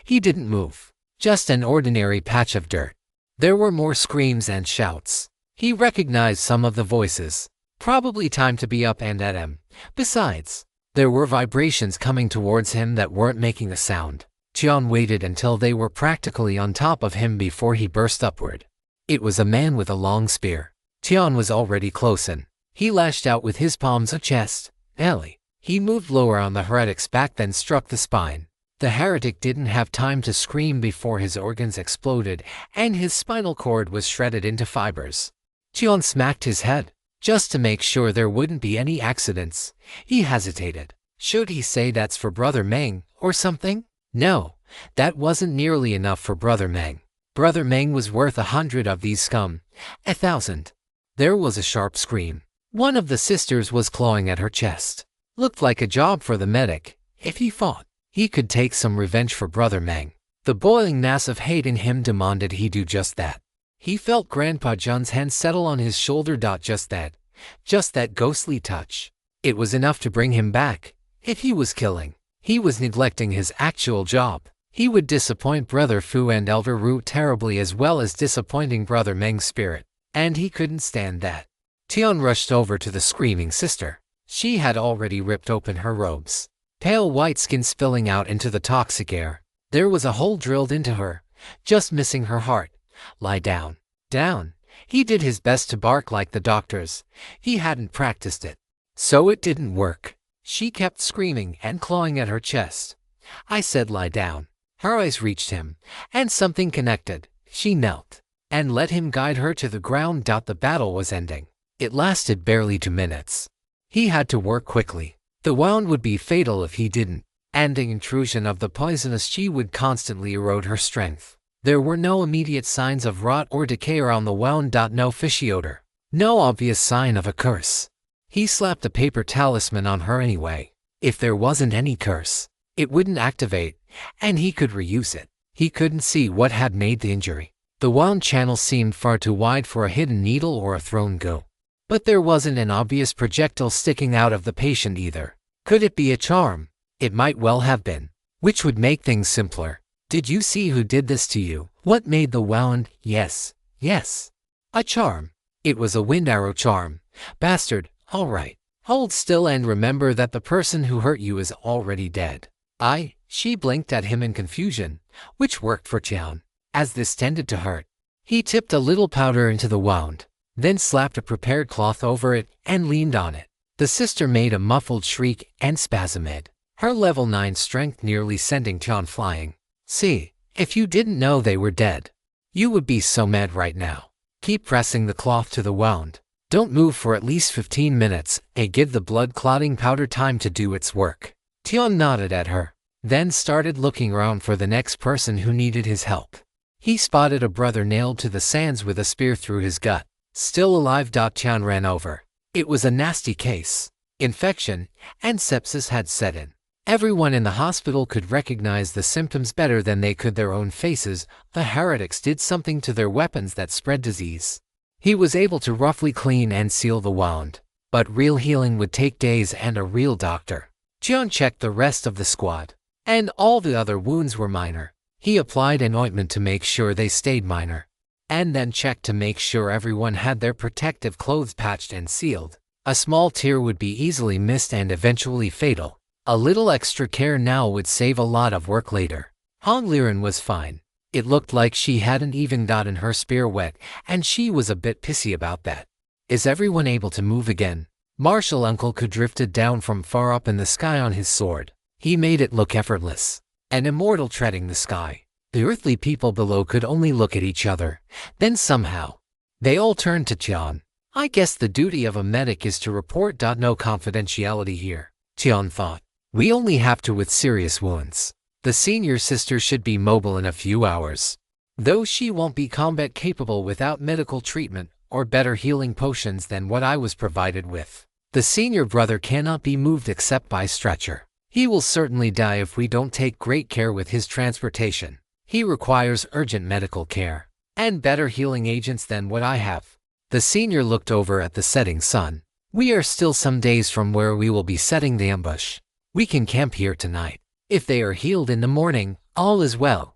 He didn't move. Just an ordinary patch of dirt. There were more screams and shouts. He recognized some of the voices. Probably time to be up and at him. Besides, there were vibrations coming towards him that weren't making a sound. Tian waited until they were practically on top of him before he burst upward. It was a man with a long spear. Tian was already close in. He lashed out with his palms a chest. Ellie. He moved lower on the heretic's back, then struck the spine. The heretic didn't have time to scream before his organs exploded and his spinal cord was shredded into fibers. Tian smacked his head, just to make sure there wouldn't be any accidents. He hesitated. Should he say that's for Brother Meng or something? No, that wasn't nearly enough for Brother Meng. Brother Meng was worth 100 of these scum. 1,000. There was a sharp scream. One of the sisters was clawing at her chest. Looked like a job for the medic. If he fought, he could take some revenge for Brother Meng. The boiling mass of hate in him demanded he do just that. He felt Grandpa Jun's hand settle on his shoulder. Just that ghostly touch. It was enough to bring him back. If he was killing, he was neglecting his actual job. He would disappoint Brother Fu and Elder Ru terribly, as well as disappointing Brother Meng's spirit, and he couldn't stand that. Tian rushed over to the screaming sister. She had already ripped open her robes, pale white skin spilling out into the toxic air. There was a hole drilled into her, just missing her heart. Lie down. Down. He did his best to bark like the doctors. He hadn't practiced it, so it didn't work. She kept screaming and clawing at her chest. I said lie down. Her eyes reached him, and something connected. She knelt and let him guide her to the ground. The battle was ending. It lasted barely 2 minutes. He had to work quickly. The wound would be fatal if he didn't, and the intrusion of the poisonous chi would constantly erode her strength. There were no immediate signs of rot or decay around the wound. No fishy odor. No obvious sign of a curse. He slapped a paper talisman on her anyway. If there wasn't any curse, it wouldn't activate, and he could reuse it. He couldn't see what had made the injury, The wound channel seemed far too wide for a hidden needle or a thrown goo. But there wasn't an obvious projectile sticking out of the patient either. Could it be a charm? It might well have been. Which would make things simpler. Did you see who did this to you? What made the wound? Yes. A charm. It was a wind arrow charm. Bastard. All right. Hold still and remember that the person who hurt you is already dead. She blinked at him in confusion, which worked for Tian. As this tended to hurt, he tipped a little powder into the wound, then slapped a prepared cloth over it and leaned on it. The sister made a muffled shriek and spasmed, her level 9 strength nearly sending Tian flying. See, if you didn't know they were dead, you would be so mad right now. Keep pressing the cloth to the wound. Don't move for at least 15 minutes and give the blood-clotting powder time to do its work. Tian nodded at her, then started looking around for the next person who needed his help. He spotted a brother nailed to the sands with a spear through his gut. Still alive. Tian ran over. It was a nasty case. Infection and sepsis had set in. Everyone in the hospital could recognize the symptoms better than they could their own faces. The heretics did something to their weapons that spread disease. He was able to roughly clean and seal the wound, but real healing would take days and a real doctor. Tian checked the rest of the squad, and all the other wounds were minor. He applied an ointment to make sure they stayed minor, and then checked to make sure everyone had their protective clothes patched and sealed. A small tear would be easily missed and eventually fatal. A little extra care now would save a lot of work later. Hong Liren was fine. It looked like she hadn't even gotten her spear wet, and she was a bit pissy about that. Is everyone able to move again? Martial Uncle could drifted down from far up in the sky on his sword. He made it look effortless. An immortal treading the sky. The earthly people below could only look at each other. Then somehow, they all turned to Tian. I guess the duty of a medic is to report. No confidentiality here, Tian thought. We only have to with serious wounds. The senior sister should be mobile in a few hours. Though she won't be combat capable without medical treatment or better healing potions than what I was provided with. The senior brother cannot be moved except by stretcher. He will certainly die if we don't take great care with his transportation. He requires urgent medical care and better healing agents than what I have. The senior looked over at the setting sun. We are still some days from where we will be setting the ambush. We can camp here tonight. If they are healed in the morning, all is well.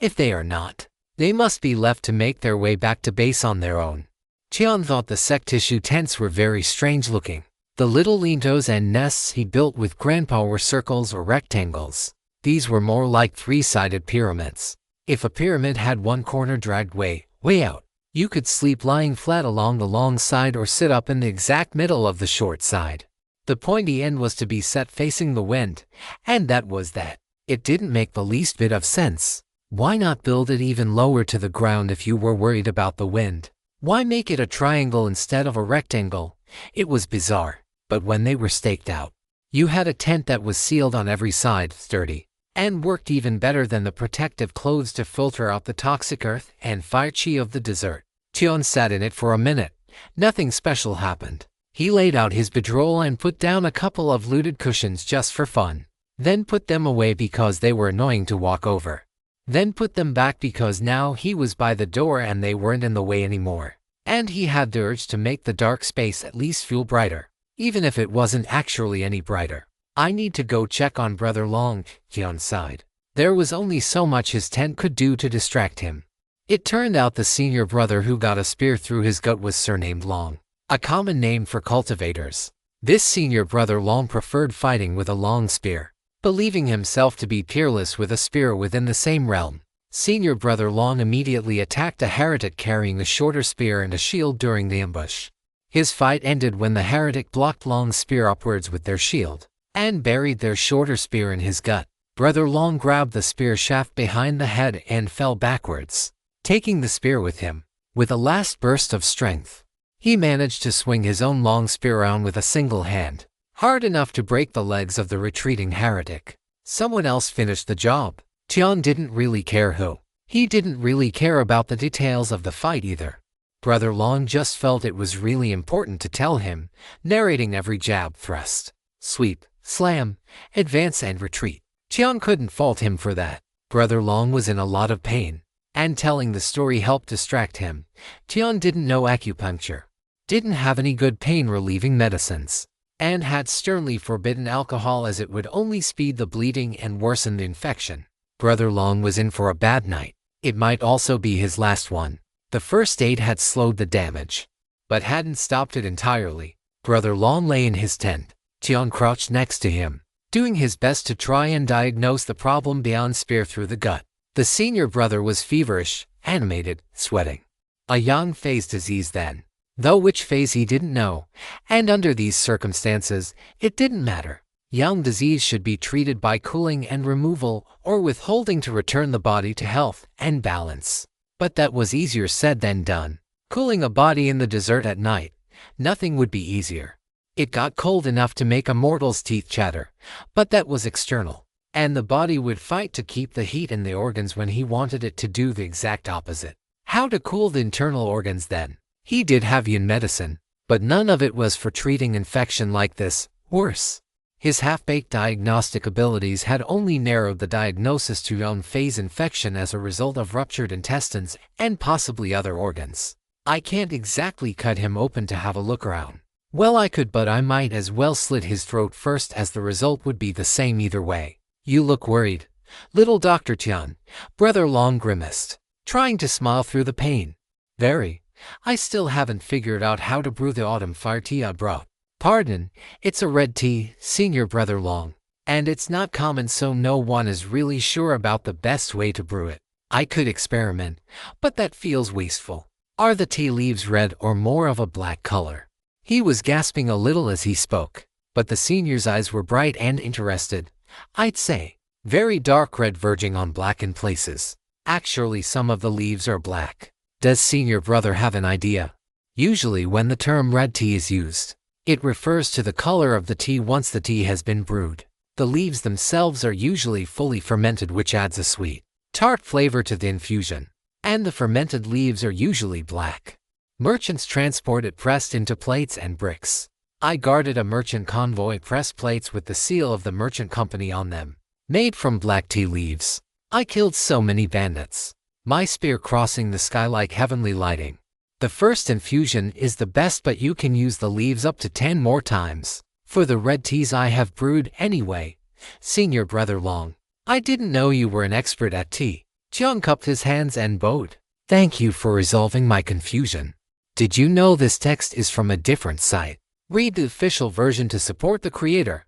If they are not, they must be left to make their way back to base on their own. Tian thought the sect tissue tents were very strange looking. The little lintos and nests he built with grandpa were circles or rectangles. These were more like three-sided pyramids. If a pyramid had one corner dragged way out, you could sleep lying flat along the long side or sit up in the exact middle of the short side. The pointy end was to be set facing the wind, and that was that. It didn't make the least bit of sense. Why not build it even lower to the ground if you were worried about the wind? Why make it a triangle instead of a rectangle? It was bizarre. But when they were staked out, you had a tent that was sealed on every side, sturdy, and worked even better than the protective clothes to filter out the toxic earth and fire chi of the desert. Tian sat in it for a minute. Nothing special happened. He laid out his bedroll and put down a couple of looted cushions just for fun. Then put them away because they were annoying to walk over. Then put them back because now he was by the door and they weren't in the way anymore. And he had the urge to make the dark space at least feel brighter, even if it wasn't actually any brighter. I need to go check on Brother Long, Tian sighed. There was only so much his tent could do to distract him. It turned out the senior brother who got a spear through his gut was surnamed Long, a common name for cultivators. This senior brother Long preferred fighting with a long spear, believing himself to be peerless with a spear within the same realm. Senior brother Long immediately attacked a heretic carrying a shorter spear and a shield during the ambush. His fight ended when the heretic blocked Long's spear upwards with their shield and buried their shorter spear in his gut. Brother Long grabbed the spear shaft behind the head and fell backwards, taking the spear with him. With a last burst of strength, he managed to swing his own long spear around with a single hand, hard enough to break the legs of the retreating heretic. Someone else finished the job. Tian didn't really care who. He didn't really care about the details of the fight either. Brother Long just felt it was really important to tell him, narrating every jab, thrust, sweep, slam, advance and retreat. Tian couldn't fault him for that. Brother Long was in a lot of pain. and telling the story helped distract him. Tian didn't know acupuncture, didn't have any good pain-relieving medicines, and had sternly forbidden alcohol as it would only speed the bleeding and worsen the infection. Brother Long was in for a bad night. It might also be his last one. The first aid had slowed the damage, but hadn't stopped it entirely. Brother Long lay in his tent. Tian crouched next to him, doing his best to try and diagnose the problem beyond spear through the gut. The senior brother was feverish, animated, sweating. A yang phase disease then, though which phase he didn't know, and under these circumstances, it didn't matter. Yang disease should be treated by cooling and removal or withholding to return the body to health and balance. But that was easier said than done. Cooling a body in the desert at night, nothing would be easier. It got cold enough to make a mortal's teeth chatter, but that was external. And the body would fight to keep the heat in the organs when he wanted it to do the exact opposite. How to cool the internal organs then? He did have yin medicine, but none of it was for treating infection like this. Worse, his half-baked diagnostic abilities had only narrowed the diagnosis to yang phase infection as a result of ruptured intestines and possibly other organs. I can't exactly cut him open to have a look around. Well, I could, but I might as well slit his throat first, as the result would be the same either way. You look worried, little Dr. Tian. Brother Long grimaced, trying to smile through the pain. Very. I still haven't figured out how to brew the autumn fire tea I brought. Pardon, it's a red tea, senior Brother Long, and it's not common, so no one is really sure about the best way to brew it. I could experiment, but that feels wasteful. Are the tea leaves red or more of a black color? He was gasping a little as he spoke, but the senior's eyes were bright and interested. I'd say very dark red verging on black in places. Actually, some of the leaves are black. Does senior brother have an idea? Usually when the term red tea is used, it refers to the color of the tea once the tea has been brewed. The leaves themselves are usually fully fermented, which adds a sweet, tart flavor to the infusion, and the fermented leaves are usually black. Merchants transport it pressed into plates and bricks. I guarded a merchant convoy pressed plates with the seal of the merchant company on them, made from black tea leaves. I killed so many bandits, my spear crossing the sky like heavenly lighting. The first infusion is the best, but you can use the leaves up to 10 more times. For the red teas I have brewed anyway. Senior Brother Long, I didn't know you were an expert at tea. Jiang cupped his hands and bowed. Thank you for resolving my confusion. Did you know this text is from a different site? Read the official version to support the creator.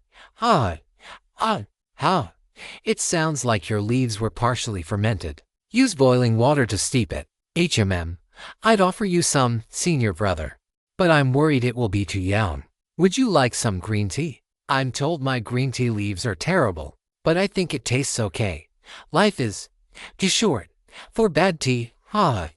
It sounds like your leaves were partially fermented. Use boiling water to steep it. I'd offer you some, senior brother, but I'm worried it will be too young. Would you like some green tea? I'm told my green tea leaves are terrible, but I think it tastes okay. Life is too short for bad tea.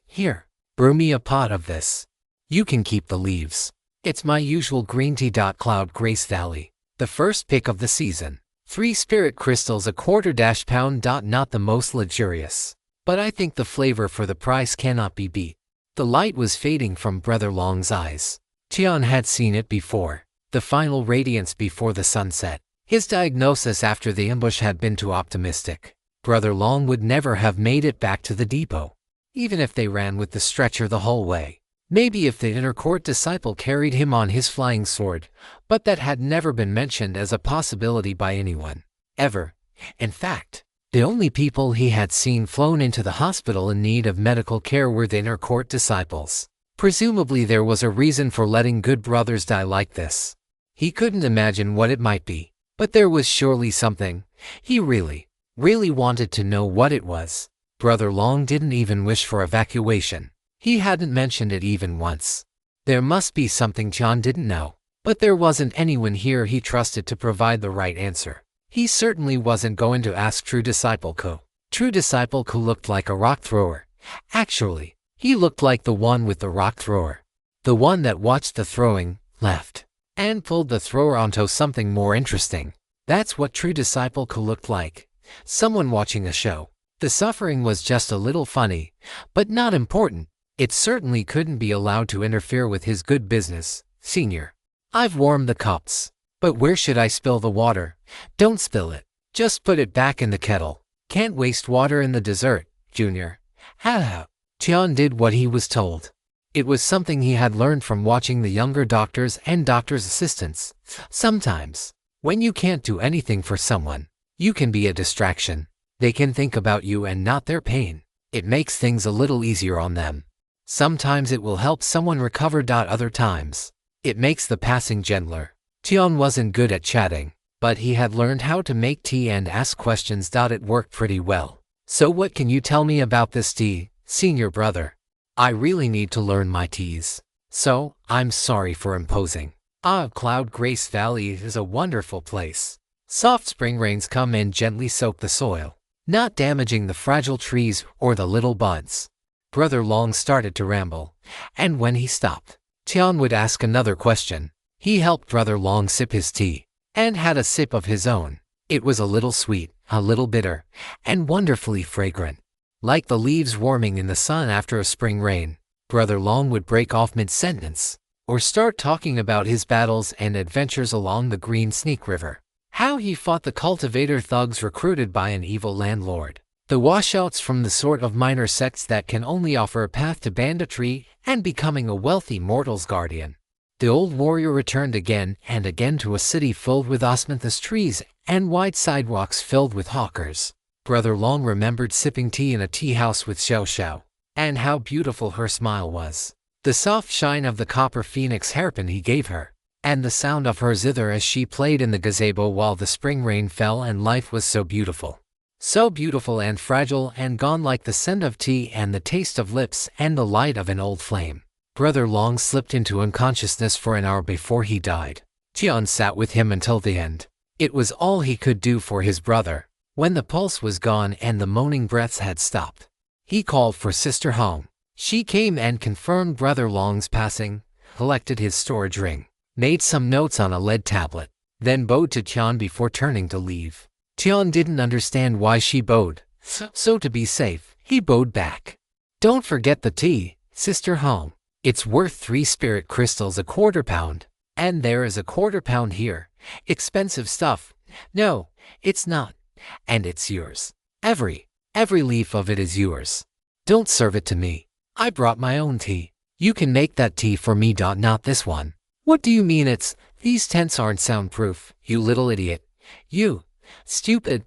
Here, brew me a pot of this. You can keep the leaves. It's my usual green tea. Cloud Grace Valley. The first pick of the season. 3 spirit crystals, a quarter-pound. Not the most luxurious, but I think the flavor for the price cannot be beat. The light was fading from Brother Long's eyes. Tian had seen it before. The final radiance before the sunset. His diagnosis after the ambush had been too optimistic. Brother Long would never have made it back to the depot, even if they ran with the stretcher the whole way. Maybe if the inner court disciple carried him on his flying sword, but that had never been mentioned as a possibility by anyone, ever. In fact, the only people he had seen flown into the hospital in need of medical care were the inner court disciples. Presumably there was a reason for letting good brothers die like this. He couldn't imagine what it might be, but there was surely something. He really wanted to know what it was. Brother Long didn't even wish for evacuation. He hadn't mentioned it even once. There must be something John didn't know, but there wasn't anyone here he trusted to provide the right answer. He certainly wasn't going to ask True Disciple Ko. True Disciple Ko looked like a rock thrower. Actually, he looked like the one with the rock thrower. The one that watched the throwing, left, and pulled the thrower onto something more interesting. That's what True Disciple Ko looked like. Someone watching a show. The suffering was just a little funny, but not important. It certainly couldn't be allowed to interfere with his good business. Senior, I've warmed the cups, but where should I spill the water? Don't spill it. Just put it back in the kettle. Can't waste water in the dessert. Junior, Ha! Tian did what he was told. It was something he had learned from watching the younger doctors and doctors' assistants. Sometimes, when you can't do anything for someone, you can be a distraction. They can think about you and not their pain. It makes things a little easier on them. Sometimes it will help someone recover. Other times, it makes the passing gentler. Tian wasn't good at chatting, but he had learned how to make tea and ask questions. It worked pretty well. So what can you tell me about this tea, senior brother? I really need to learn my teas. So, I'm sorry for imposing. Cloud Grace Valley is a wonderful place. Soft spring rains come and gently soak the soil, not damaging the fragile trees or the little buds. Brother Long started to ramble, and when he stopped, Tian would ask another question. He helped Brother Long sip his tea, and had a sip of his own. It was a little sweet, a little bitter, and wonderfully fragrant. Like the leaves warming in the sun after a spring rain, Brother Long would break off mid-sentence, or start talking about his battles and adventures along the Green Snake River. How he fought the cultivator thugs recruited by an evil landlord. The washouts from the sort of minor sects that can only offer a path to banditry and becoming a wealthy mortal's guardian. The old warrior returned again and again to a city filled with osmanthus trees and wide sidewalks filled with hawkers. Brother Long remembered sipping tea in a tea house with Xiao Xiao, and how beautiful her smile was. The soft shine of the copper phoenix hairpin he gave her, and the sound of her zither as she played in the gazebo while the spring rain fell, and life was so beautiful. So beautiful and fragile and gone, like the scent of tea and the taste of lips and the light of an old flame. Brother Long slipped into unconsciousness for an hour before he died. Tian sat with him until the end. It was all he could do for his brother. When the pulse was gone and the moaning breaths had stopped, he called for Sister Hong. She came and confirmed Brother Long's passing, collected his storage ring, made some notes on a lead tablet, then bowed to Tian before turning to leave. Tian didn't understand why she bowed, so to be safe, he bowed back. Don't forget the tea, Sister Hong. It's worth 3 spirit crystals a quarter pound. And there is a quarter pound here. Expensive stuff. No, it's not. And it's yours. Every leaf of it is yours. Don't serve it to me. I brought my own tea. You can make that tea for me. Not this one. What do you mean these tents aren't soundproof, you little idiot. You. Stupid,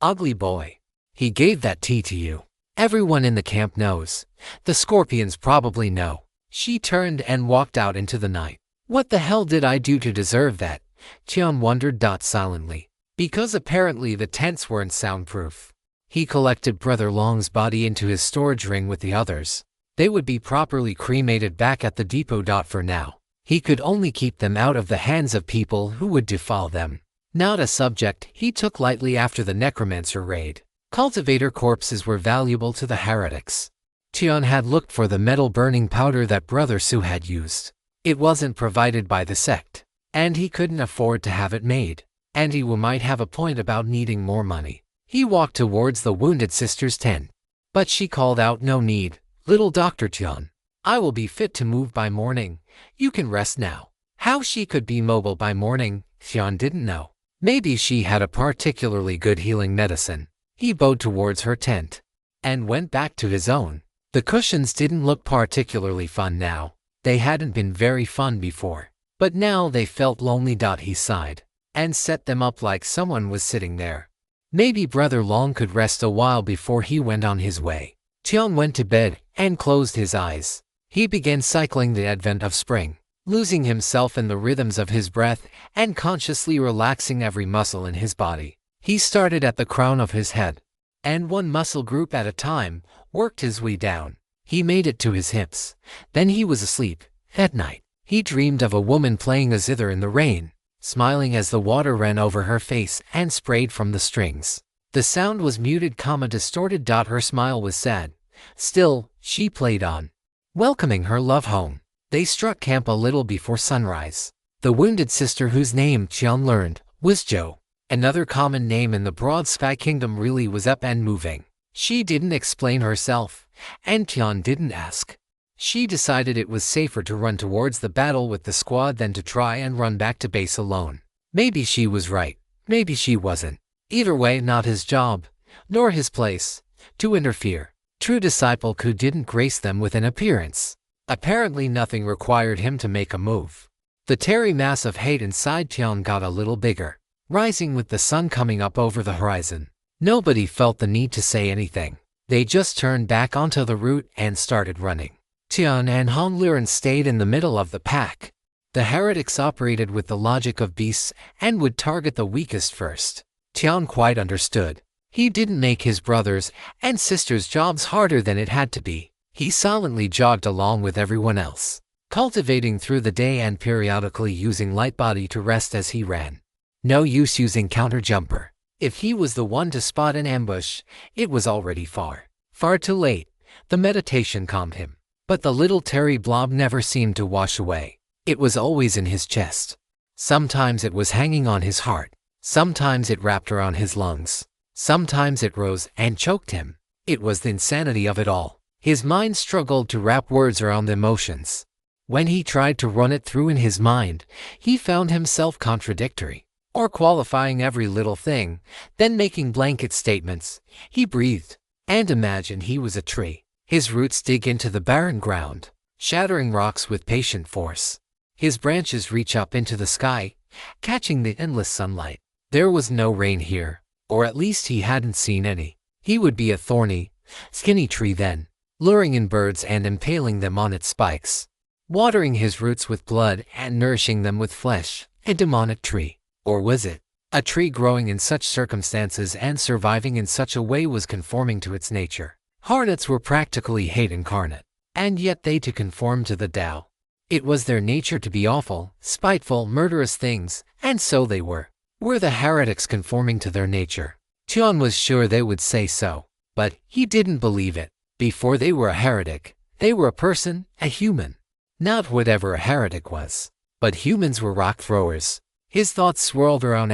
ugly boy. He gave that tea to you. Everyone in the camp knows. The scorpions probably know. She turned and walked out into the night. What the hell did I do to deserve that? Tian wondered. Silently. Because apparently the tents weren't soundproof. He collected Brother Long's body into his storage ring with the others. They would be properly cremated back at the depot. For now, he could only keep them out of the hands of people who would defile them. Not a subject he took lightly after the necromancer raid. Cultivator corpses were valuable to the heretics. Tian had looked for the metal burning powder that Brother Su had used. It wasn't provided by the sect, and he couldn't afford to have it made. And he might have a point about needing more money. He walked towards the wounded sister's tent. But she called out, "No need, little Dr. Tian. I will be fit to move by morning. You can rest now." How she could be mobile by morning, Tian didn't know. Maybe she had a particularly good healing medicine. He bowed towards her tent and went back to his own. The cushions didn't look particularly fun now. They hadn't been very fun before, but now they felt lonely. He sighed and set them up like someone was sitting there. Maybe Brother Long could rest a while before he went on his way. Tian went to bed and closed his eyes. He began cycling the advent of spring, losing himself in the rhythms of his breath and consciously relaxing every muscle in his body. He started at the crown of his head, and one muscle group at a time worked his way down. He made it to his hips. Then he was asleep. At night, he dreamed of a woman playing a zither in the rain, smiling as the water ran over her face and sprayed from the strings. The sound was muted, distorted. Her smile was sad. Still, she played on, welcoming her love home. They struck camp a little before sunrise. The wounded sister, whose name Tian learned was Jo, another common name in the Broad Sky Kingdom, really was up and moving. She didn't explain herself, and Tian didn't ask. She decided it was safer to run towards the battle with the squad than to try and run back to base alone. Maybe she was right, maybe she wasn't. Either way, not his job, nor his place, to interfere. true disciple who didn't grace them with an appearance. Apparently nothing required him to make a move. The tarry mass of hate inside Tian got a little bigger, rising with the sun coming up over the horizon. Nobody felt the need to say anything. They just turned back onto the route and started running. Tian and Han Liren stayed in the middle of the pack. The heretics operated with the logic of beasts and would target the weakest first. Tian quite understood. He didn't make his brothers and sisters' jobs harder than it had to be. He silently jogged along with everyone else, cultivating through the day and periodically using light body to rest as he ran. No use using counter-jumper. If he was the one to spot an ambush, it was already far too late. The meditation calmed him. But the little tarry blob never seemed to wash away. It was always in his chest. Sometimes it was hanging on his heart. Sometimes it wrapped around his lungs. Sometimes it rose and choked him. It was the insanity of it all. His mind struggled to wrap words around the emotions. When he tried to run it through in his mind, he found himself contradictory, or qualifying every little thing, then making blanket statements. He breathed and imagined he was a tree. His roots dig into the barren ground, shattering rocks with patient force. His branches reach up into the sky, catching the endless sunlight. There was no rain here, or at least he hadn't seen any. He would be a thorny, skinny tree then, luring in birds and impaling them on its spikes, watering his roots with blood and nourishing them with flesh. A demonic tree. Or was it? A tree growing in such circumstances and surviving in such a way was conforming to its nature. Hornets were practically hate incarnate, and yet they too conformed to the Tao. It was their nature to be awful, spiteful, murderous things, and so they were. Were the heretics conforming to their nature? Tian was sure they would say so, but he didn't believe it. Before they were a heretic, they were a person, a human. Not whatever a heretic was, but humans were rock throwers. His thoughts swirled around,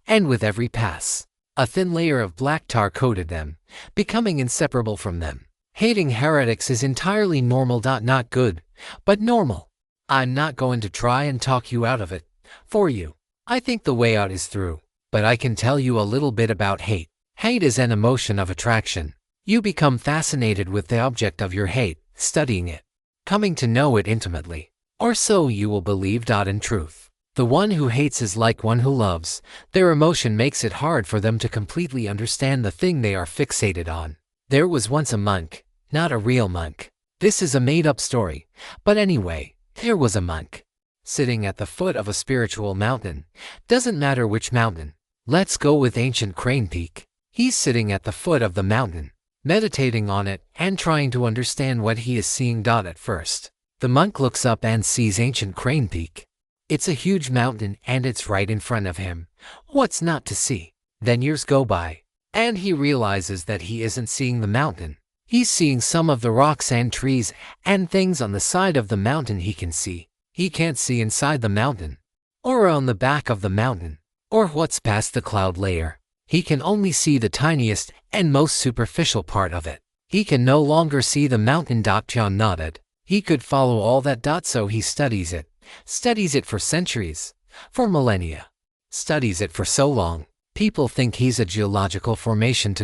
and with every pass, a thin layer of black tar coated them, becoming inseparable from them. Hating heretics is entirely normal. Not good, but normal. I'm not going to try and talk you out of it, for you. I think the way out is through, but I can tell you a little bit about hate. Hate is an emotion of attraction. You become fascinated with the object of your hate, studying it, coming to know it intimately. Or so you will believe. In truth, the one who hates is like one who loves. Their emotion makes it hard for them to completely understand the thing they are fixated on. There was once a monk, not a real monk. This is a made-up story, but anyway, there was a monk sitting at the foot of a spiritual mountain. Doesn't matter which mountain. Let's go with ancient Crane Peak. He's sitting at the foot of the mountain, meditating on it and trying to understand what he is seeing. At first, the monk looks up and sees ancient Crane Peak. It's a huge mountain and it's right in front of him. What's not to see? Then years go by, and he realizes that he isn't seeing the mountain. He's seeing some of the rocks and trees and things on the side of the mountain he can see. He can't see inside the mountain, or on the back of the mountain, or what's past the cloud layer. He can only see the tiniest and most superficial part of it. He can no longer see the mountain. Tian nodded. He could follow all that. So he studies it for centuries, for millennia. Studies it for so long, people think he's a geological formation.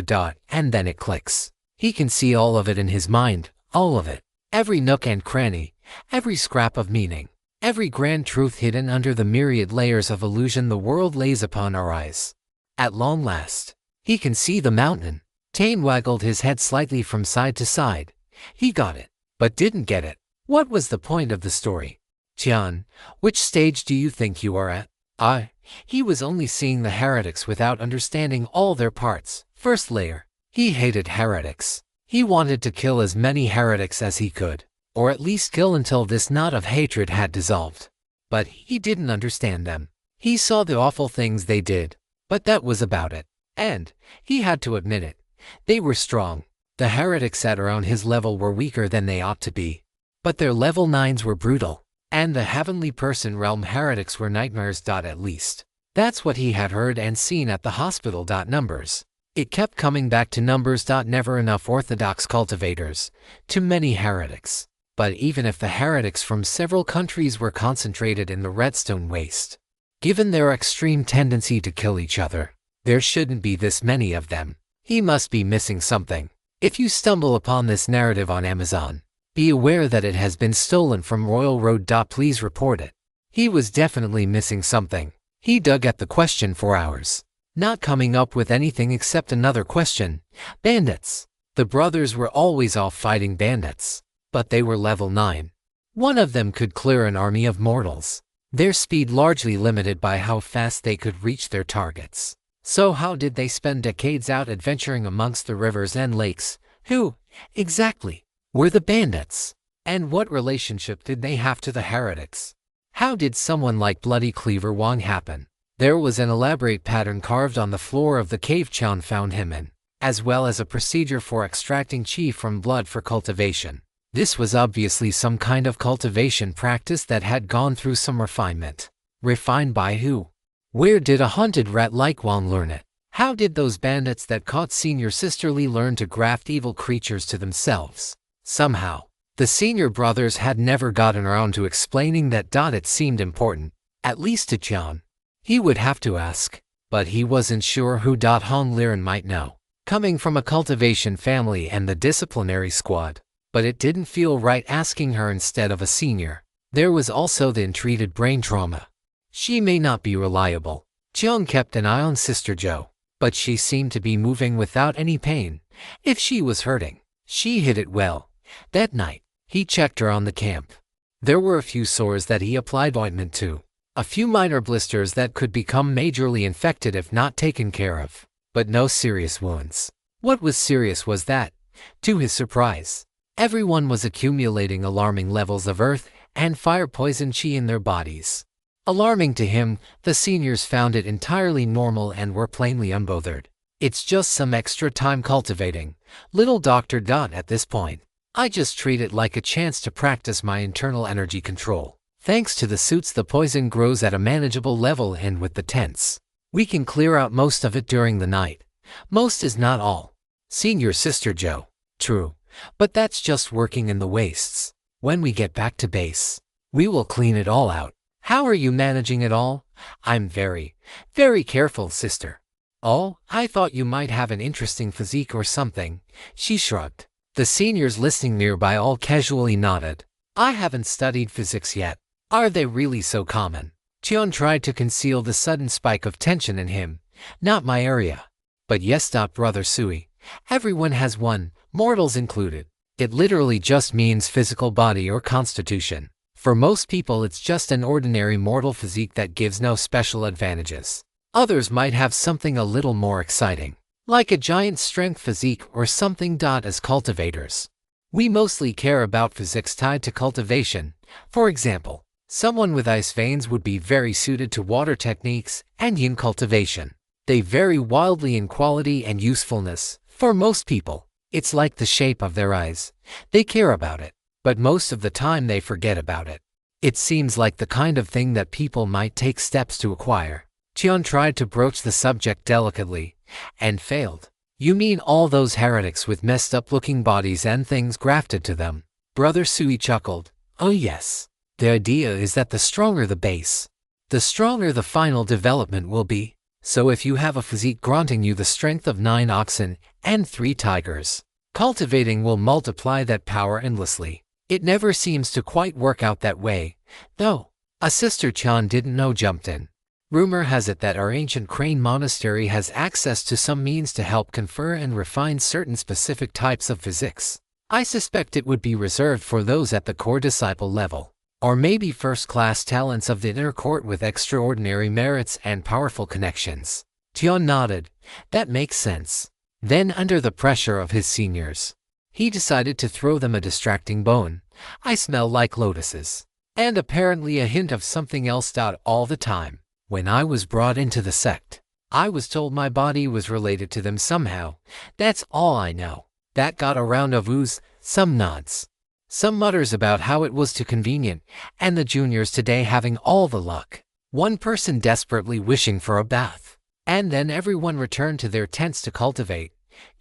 And then it clicks. He can see all of it in his mind, all of it. Every nook and cranny, every scrap of meaning, every grand truth hidden under the myriad layers of illusion the world lays upon our eyes. At long last, he can see the mountain. Tian waggled his head slightly from side to side. He got it, but didn't get it. What was the point of the story? Tian, which stage do you think you are at? He was only seeing the heretics without understanding all their parts. First layer. He hated heretics. He wanted to kill as many heretics as he could, or at least kill until this knot of hatred had dissolved. But he didn't understand them. He saw the awful things they did, but that was about it. And he had to admit it. They were strong. The heretics at around his level were weaker than they ought to be. But their level 9s were brutal. And the heavenly person realm heretics were nightmares. At least, that's what he had heard and seen at the hospital. Numbers. It kept coming back to numbers. Never enough orthodox cultivators. Too many heretics. But even if the heretics from several countries were concentrated in the Redstone Waste, given their extreme tendency to kill each other, there shouldn't be this many of them. He must be missing something. If you stumble upon this narrative on Amazon, be aware that it has been stolen from Royal Road. Please report it. He was definitely missing something. He dug at the question for hours, not coming up with anything except another question. Bandits. The brothers were always off fighting bandits, but they were level 9. One of them could clear an army of mortals, their speed largely limited by how fast they could reach their targets. So how did they spend decades out adventuring amongst the rivers and lakes? Who, exactly, were the bandits? And what relationship did they have to the heretics? How did someone like Bloody Cleaver Wong happen? There was an elaborate pattern carved on the floor of the cave Chan found him in, as well as a procedure for extracting chi from blood for cultivation. This was obviously some kind of cultivation practice that had gone through some refinement. Refined by who? Where did a haunted rat like Wong learn it? How did those bandits that caught Senior Sister Lee learn to graft evil creatures to themselves? Somehow, the senior brothers had never gotten around to explaining that. It seemed important, at least to Chan. He would have to ask, but he wasn't sure who Hong Liren might know, coming from a cultivation family and the disciplinary squad. But it didn't feel right asking her instead of a senior. There was also the untreated brain trauma. She may not be reliable. Jiang kept an eye on Sister Jo, but she seemed to be moving without any pain. If she was hurting, she hid it well. That night, he checked her on the camp. There were a few sores that he applied ointment to, a few minor blisters that could become majorly infected if not taken care of, but no serious wounds. What was serious was that, to his surprise, everyone was accumulating alarming levels of earth and fire poison chi in their bodies. Alarming to him, the seniors found it entirely normal and were plainly unbothered. It's just some extra time cultivating, little Dr. At this point, I just treat it like a chance to practice my internal energy control. Thanks to the suits, the poison grows at a manageable level, and with the tents, we can clear out most of it during the night. Most is not all. Senior Sister Jo. True. But that's just working in the wastes. When we get back to base, we will clean it all out. How are you managing it all? I'm very, very careful, sister. Oh, I thought you might have an interesting physique or something. She shrugged. The seniors listening nearby all casually nodded. I haven't studied physics yet. Are they really so common? Cheon tried to conceal the sudden spike of tension in him. Not my area. But yes, Brother Sui. Everyone has one, mortals included. It literally just means physical body or constitution. For most people, it's just an ordinary mortal physique that gives no special advantages. Others might have something a little more exciting, like a giant strength physique or something. As cultivators, we mostly care about physiques tied to cultivation. For example, someone with ice veins would be very suited to water techniques and yin cultivation. They vary wildly in quality and usefulness. For most people, it's like the shape of their eyes. They care about it, but most of the time they forget about it. It seems like the kind of thing that people might take steps to acquire. Cheon tried to broach the subject delicately, and failed. You mean all those heretics with messed up looking bodies and things grafted to them? Brother Sui chuckled. Oh yes. The idea is that the stronger the base, the stronger the final development will be. So if you have a physique granting you the strength of 9 oxen and 3 tigers, cultivating will multiply that power endlessly. It never seems to quite work out that way, though. A sister Chan didn't know jumped in. Rumor has it that our ancient Crane Monastery has access to some means to help confer and refine certain specific types of physics. I suspect it would be reserved for those at the core disciple level, or maybe first-class talents of the inner court with extraordinary merits and powerful connections. Tion nodded. That makes sense. Then, under the pressure of his seniors, he decided to throw them a distracting bone. I smell like lotuses. And apparently a hint of something else. All the time, when I was brought into the sect, I was told my body was related to them somehow. That's all I know. That got a round of oohs, some nods, some mutters about how it was too convenient, and the juniors today having all the luck. One person desperately wishing for a bath. And then everyone returned to their tents to cultivate.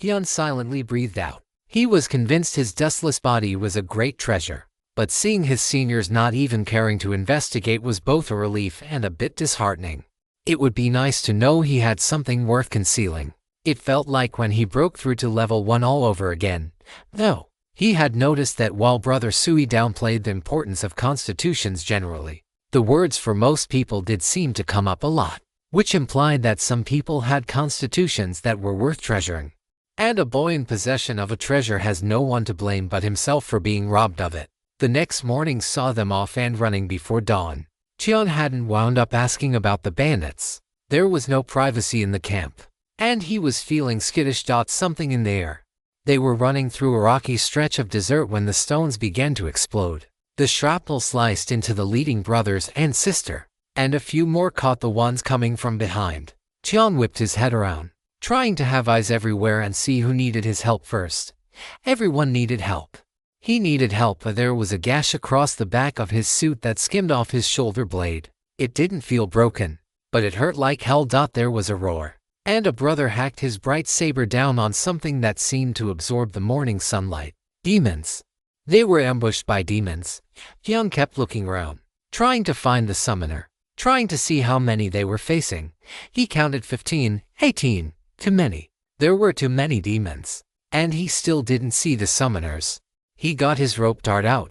Hyun silently breathed out. He was convinced his dustless body was a great treasure, but seeing his seniors not even caring to investigate was both a relief and a bit disheartening. It would be nice to know he had something worth concealing. It felt like when he broke through to level 1 all over again, though. He had noticed that while Brother Sui downplayed the importance of constitutions generally, the words for most people did seem to come up a lot, which implied that some people had constitutions that were worth treasuring. And a boy in possession of a treasure has no one to blame but himself for being robbed of it. The next morning saw them off and running before dawn. Tian hadn't wound up asking about the bandits. There was no privacy in the camp, and he was feeling skittish. Something in the air. They were running through a rocky stretch of desert when the stones began to explode. The shrapnel sliced into the leading brothers and sister, and a few more caught the ones coming from behind. Tian whipped his head around, trying to have eyes everywhere and see who needed his help first. Everyone needed help. He needed help, but there was a gash across the back of his suit that skimmed off his shoulder blade. It didn't feel broken, but it hurt like hell. There was a roar, and a brother hacked his bright saber down on something that seemed to absorb the morning sunlight. Demons. They were ambushed by demons. Tian kept looking around, trying to find the summoner, trying to see how many they were facing. He counted 15, 18, too many. There were too many demons, and he still didn't see the summoners. He got his rope dart out.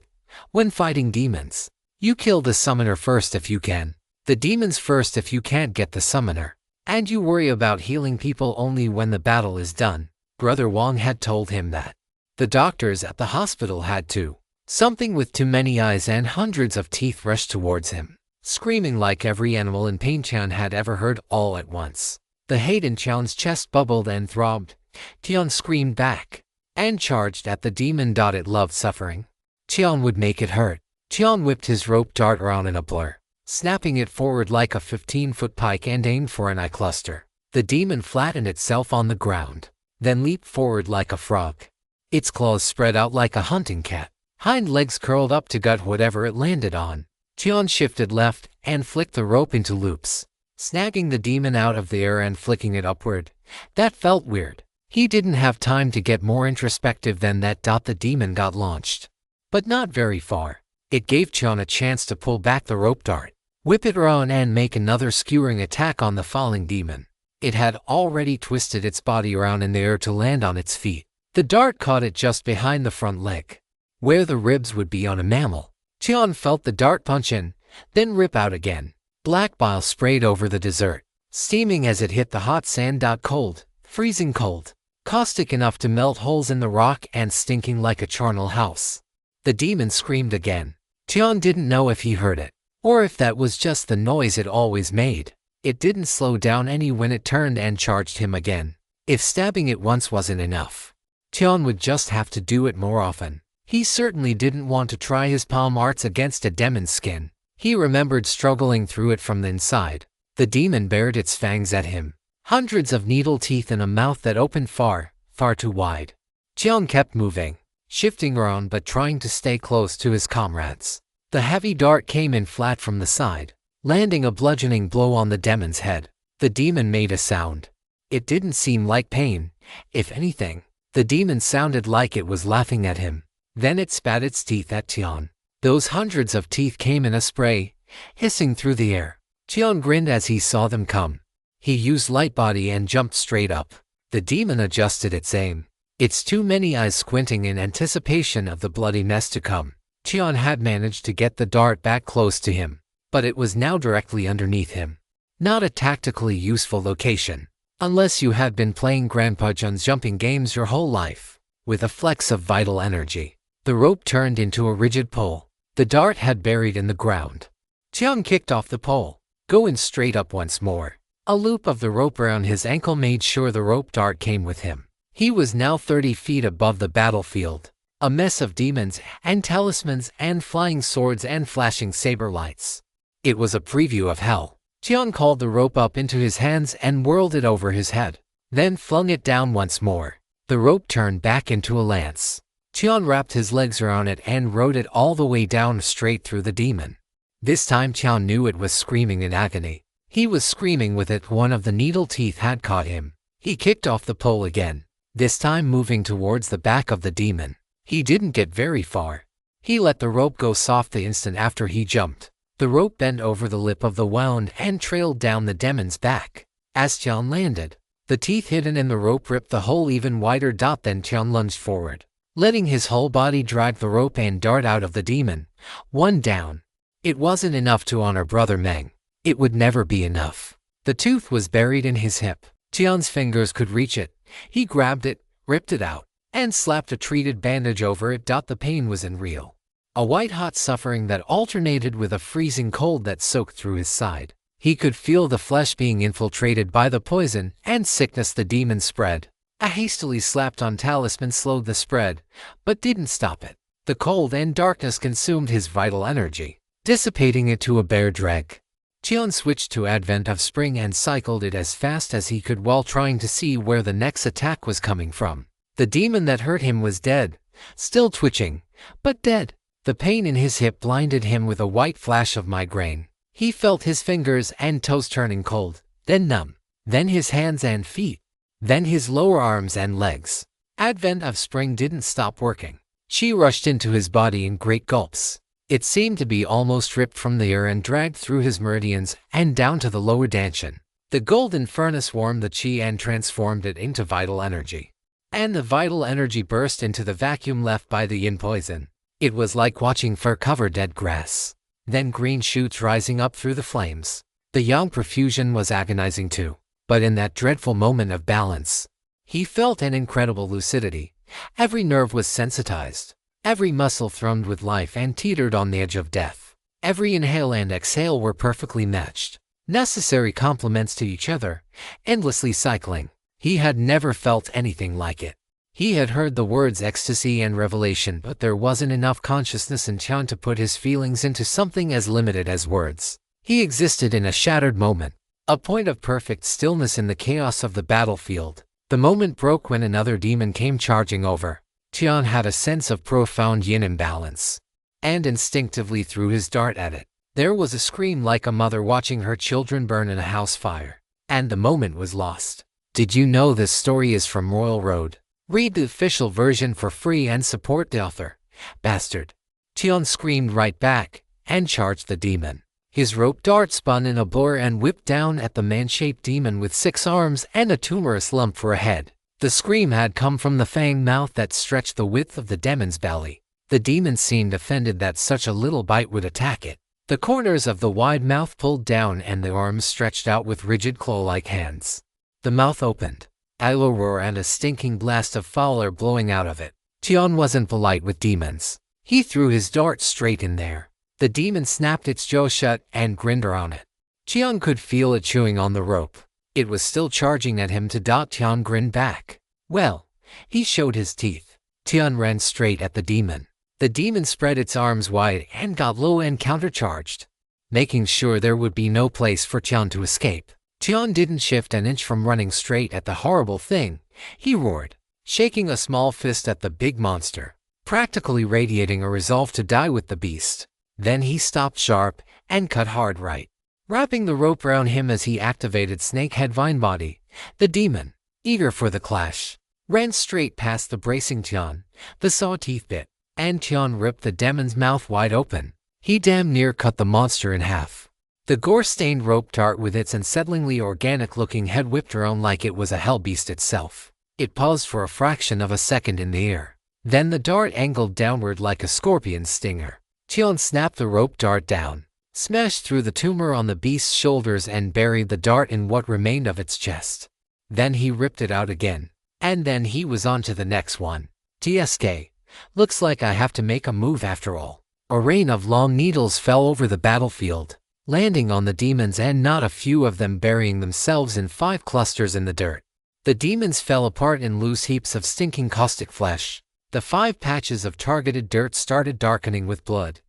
When fighting demons, you kill the summoner first if you can, the demons first if you can't get the summoner, and you worry about healing people only when the battle is done. Brother Wang had told him that. The doctors at the hospital had too. Something with too many eyes and hundreds of teeth rushed towards him, screaming like every animal in pain Tian had ever heard all at once. The hate in Tian's chest bubbled and throbbed. Tian screamed back and charged at the demon. It loved suffering. Tian would make it hurt. Tian whipped his rope dart around in a blur, snapping it forward like a 15-foot pike and aimed for an eye cluster. The demon flattened itself on the ground, then leaped forward like a frog. Its claws spread out like a hunting cat. Hind legs curled up to gut whatever it landed on. Tian shifted left and flicked the rope into loops, snagging the demon out of the air and flicking it upward. That felt weird. He didn't have time to get more introspective than that. The demon got launched, but not very far. It gave Tian a chance to pull back the rope dart, whip it around and make another skewering attack on the falling demon. It had already twisted its body around in the air to land on its feet. The dart caught it just behind the front leg, where the ribs would be on a mammal. Tian felt the dart punch in, then rip out again. Black bile sprayed over the desert, steaming as it hit the hot sand. Cold, freezing cold, caustic enough to melt holes in the rock and stinking like a charnel house. The demon screamed again. Tian didn't know if he heard it, or if that was just the noise it always made. It didn't slow down any when it turned and charged him again. If stabbing it once wasn't enough, Tian would just have to do it more often. He certainly didn't want to try his palm arts against a demon's skin. He remembered struggling through it from the inside. The demon bared its fangs at him, hundreds of needle teeth in a mouth that opened far, far too wide. Tian kept moving, shifting around but trying to stay close to his comrades. The heavy dart came in flat from the side, landing a bludgeoning blow on the demon's head. The demon made a sound. It didn't seem like pain. If anything, the demon sounded like it was laughing at him. Then it spat its teeth at Tian. Those hundreds of teeth came in a spray, hissing through the air. Tian grinned as he saw them come. He used light body and jumped straight up. The demon adjusted its aim, its too many eyes squinting in anticipation of the bloody mess to come. Tian had managed to get the dart back close to him, but it was now directly underneath him. Not a tactically useful location, unless you had been playing Grandpa John's jumping games your whole life. With a flex of vital energy, the rope turned into a rigid pole. The dart had buried in the ground. Tian kicked off the pole, going straight up once more. A loop of the rope around his ankle made sure the rope dart came with him. He was now 30 feet above the battlefield, a mess of demons and talismans and flying swords and flashing saber lights. It was a preview of hell. Tian called the rope up into his hands and whirled it over his head, then flung it down once more. The rope turned back into a lance. Tian wrapped his legs around it and rode it all the way down straight through the demon. This time Tian knew it was screaming in agony. He was screaming with it. One of the needle teeth had caught him. He kicked off the pole again, this time moving towards the back of the demon. He didn't get very far. He let the rope go soft the instant after he jumped. The rope bent over the lip of the wound and trailed down the demon's back. As Tian landed, The teeth hidden in the rope ripped the hole even wider. Then Tian lunged forward, letting his whole body drag the rope and dart out of the demon. One down. It wasn't enough to honor Brother Meng. It would never be enough. The tooth was buried in his hip. Tian's fingers could reach it. He grabbed it, ripped it out, and slapped a treated bandage over it. The pain was unreal. A white-hot suffering that alternated with a freezing cold that soaked through his side. He could feel the flesh being infiltrated by the poison and sickness the demon spread. A hastily slapped-on talisman slowed the spread, but didn't stop it. The cold and darkness consumed his vital energy, dissipating it to a bare dreg. Tian switched to Advent of Spring and cycled it as fast as he could while trying to see where the next attack was coming from. The demon that hurt him was dead, still twitching, but dead. The pain in his hip blinded him with a white flash of migraine. He felt his fingers and toes turning cold, then numb, then his hands and feet, then his lower arms and legs. Advent of Spring didn't stop working. She rushed into his body in great gulps. It seemed to be almost ripped from the air and dragged through his meridians and down to the lower dantian. The golden furnace warmed the chi and transformed it into vital energy. And the vital energy burst into the vacuum left by the yin poison. It was like watching fur-covered dead grass. Then green shoots rising up through the flames. The yang profusion was agonizing too. But in that dreadful moment of balance, he felt an incredible lucidity. Every nerve was sensitized. Every muscle thrummed with life and teetered on the edge of death. Every inhale and exhale were perfectly matched. Necessary complements to each other, endlessly cycling. He had never felt anything like it. He had heard the words ecstasy and revelation, but there wasn't enough consciousness in Tian to put his feelings into something as limited as words. He existed in a shattered moment, a point of perfect stillness in the chaos of the battlefield. The moment broke when another demon came charging over. Tian had a sense of profound yin imbalance, and instinctively threw his dart at it. There was a scream like a mother watching her children burn in a house fire, and the moment was lost. Did you know this story is from Royal Road? Read the official version for free and support the author. Bastard. Tian screamed right back and charged the demon. His rope dart spun in a blur and whipped down at the man-shaped demon with 6 arms and a tumorous lump for a head. The scream had come from the fanged mouth that stretched the width of the demon's belly. The demon seemed offended that such a little bite would attack it. The corners of the wide mouth pulled down and the arms stretched out with rigid claw-like hands. The mouth opened. A roar and a stinking blast of foul air blowing out of it. Tian wasn't polite with demons. He threw his dart straight in there. The demon snapped its jaw shut and grinned around it. Tian could feel it chewing on the rope. It was still charging at him. Tian grinned back. Well, he showed his teeth. Tian ran straight at the demon. The demon spread its arms wide and got low and countercharged, making sure there would be no place for Tian to escape. Tian didn't shift an inch from running straight at the horrible thing. He roared, shaking a small fist at the big monster, practically radiating a resolve to die with the beast. Then he stopped sharp and cut hard right, wrapping the rope around him as he activated Snakehead Vine Body. The demon, eager for the clash, ran straight past the bracing Tian. The saw teeth bit, and Tian ripped the demon's mouth wide open. He damn near cut the monster in half. The gore-stained rope dart with its unsettlingly organic-looking head whipped around like it was a hell beast itself. It paused for a fraction of a second in the air. Then the dart angled downward like a scorpion's stinger. Tian snapped the rope dart down, smashed through the tumor on the beast's shoulders and buried the dart in what remained of its chest. Then he ripped it out again. And then he was on to the next one. TSK. Looks like I have to make a move after all. A rain of long needles fell over the battlefield, landing on the demons and not a few of them burying themselves in 5 clusters in the dirt. The demons fell apart in loose heaps of stinking caustic flesh. The 5 patches of targeted dirt started darkening with blood.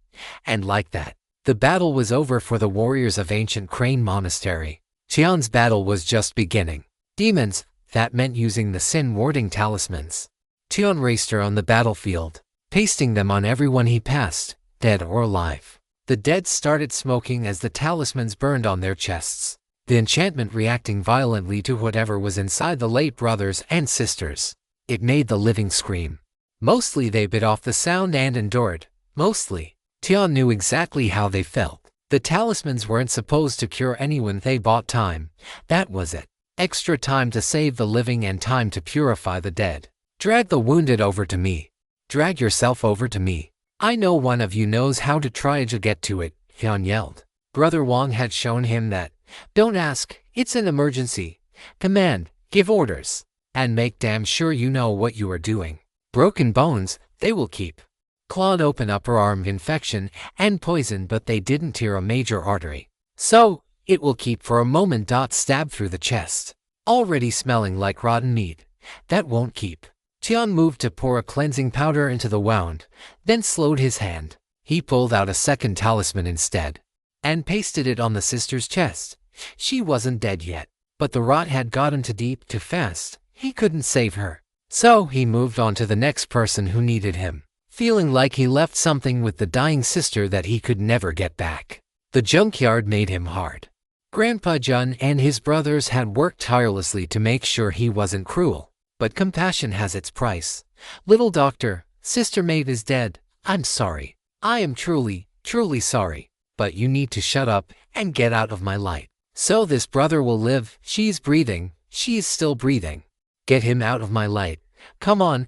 And like that, the battle was over for the warriors of ancient Crane Monastery. Tian's battle was just beginning. Demons, that meant using the sin-warding talismans. Tian raced around the battlefield, pasting them on everyone he passed, dead or alive. The dead started smoking as the talismans burned on their chests, the enchantment reacting violently to whatever was inside the late brothers and sisters. It made the living scream. Mostly they bit off the sound and endured. Mostly. Tian knew exactly how they felt. The talismans weren't supposed to cure anyone. They bought time. That was it. Extra time to save the living and time to purify the dead. Drag the wounded over to me. Drag yourself over to me. I know one of you knows how to try to get to it, Hyun yelled. Brother Wong had shown him that. Don't ask, it's an emergency. Command, give orders. And make damn sure you know what you are doing. Broken bones, they will keep. Clawed open upper arm infection and poison, but they didn't tear a major artery. So, it will keep for a moment. Stab through the chest. Already smelling like rotten meat. That won't keep. Tian moved to pour a cleansing powder into the wound, then slowed his hand. He pulled out a second talisman instead, and pasted it on the sister's chest. She wasn't dead yet, but the rot had gotten too deep too fast. He couldn't save her. So he moved on to the next person who needed him, feeling like he left something with the dying sister that he could never get back. The junkyard made him hard. Grandpa Jun and his brothers had worked tirelessly to make sure he wasn't cruel. But compassion has its price. Little doctor, sister maid is dead. I'm sorry. I am truly, truly sorry. But you need to shut up and get out of my light. So this brother will live. She's breathing. She's still breathing. Get him out of my light. Come on,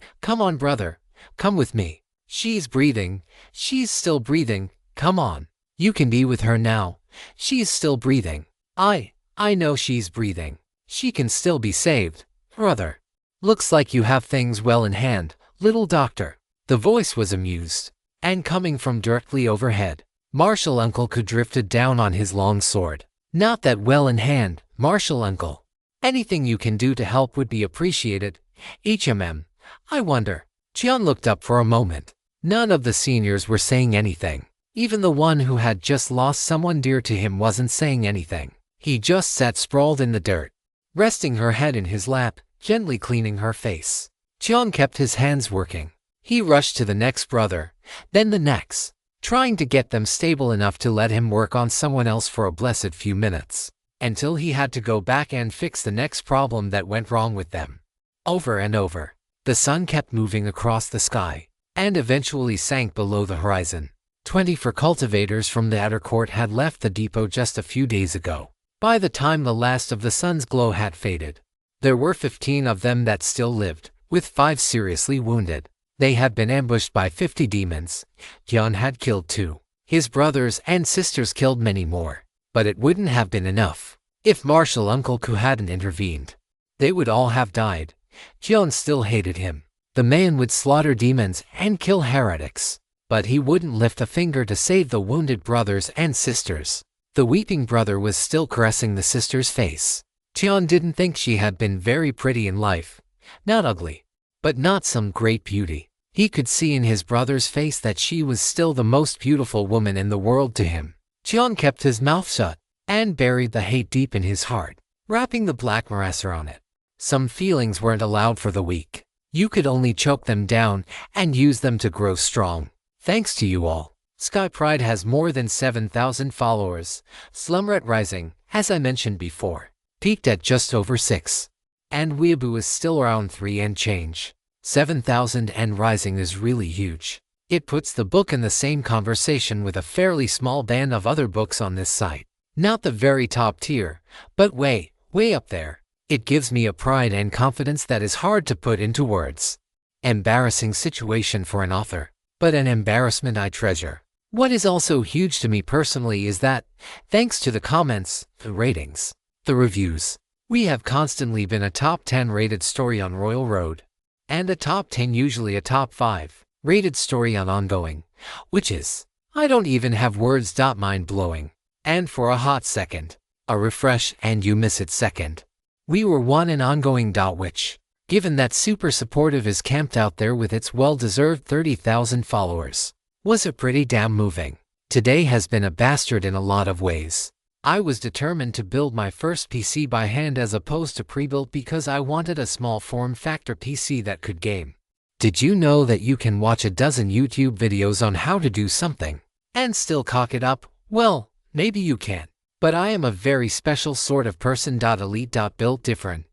brother. Come with me. She's breathing. She's still breathing. Come on. You can be with her now. She's still breathing. I know she's breathing. She can still be saved. Brother. Looks like you have things well in hand, little doctor. The voice was amused, and coming from directly overhead. Marshal Uncle could drifted down on his long sword. Not that well in hand, Marshal Uncle. Anything you can do to help would be appreciated. I wonder. Jian looked up for a moment. None of the seniors were saying anything. Even the one who had just lost someone dear to him wasn't saying anything. He just sat sprawled in the dirt, resting her head in his lap, gently cleaning her face. Jian kept his hands working. He rushed to the next brother, then the next, trying to get them stable enough to let him work on someone else for a blessed few minutes, until he had to go back and fix the next problem that went wrong with them. Over and over, the sun kept moving across the sky, and eventually sank below the horizon. 24 cultivators from the outer court had left the depot just a few days ago. By the time the last of the sun's glow had faded, there were 15 of them that still lived, with 5 seriously wounded. They had been ambushed by 50 demons. Jian had killed 2. His brothers and sisters killed many more. But it wouldn't have been enough. If Marshal Uncle Ku hadn't intervened, they would all have died. Jian still hated him. The man would slaughter demons and kill heretics. But he wouldn't lift a finger to save the wounded brothers and sisters. The weeping brother was still caressing the sister's face. Jian didn't think she had been very pretty in life. Not ugly, but not some great beauty. He could see in his brother's face that she was still the most beautiful woman in the world to him. Jian kept his mouth shut and buried the hate deep in his heart, wrapping the black morass around it. Some feelings weren't allowed for the weak. You could only choke them down and use them to grow strong. Thanks to you all. Sky Pride has more than 7,000 followers. Slumret Rising, as I mentioned before, peaked at just over 6. And Weeaboo is still around 3 and change. 7,000 and rising is really huge. It puts the book in the same conversation with a fairly small band of other books on this site. Not the very top tier, but way up there. It gives me a pride and confidence that is hard to put into words. Embarrassing situation for an author, but an embarrassment I treasure. What is also huge to me personally is that, thanks to the comments, the ratings, the reviews, we have constantly been a top 10 rated story on Royal Road, and a top 10 usually a top 5 rated story on Ongoing, which is, I don't even have words. Mind-blowing. And for a hot second, a refresh and you miss it second. We were one in Ongoing. Which, given that Super Supportive is camped out there with its well-deserved 30,000 followers, was it pretty damn moving. Today has been a bastard in a lot of ways. I was determined to build my first PC by hand as opposed to pre-built because I wanted a small form factor PC that could game. Did you know that you can watch a dozen YouTube videos on how to do something and still cock it up? Well, maybe you can. But I am a very special sort of person. Elite. Built different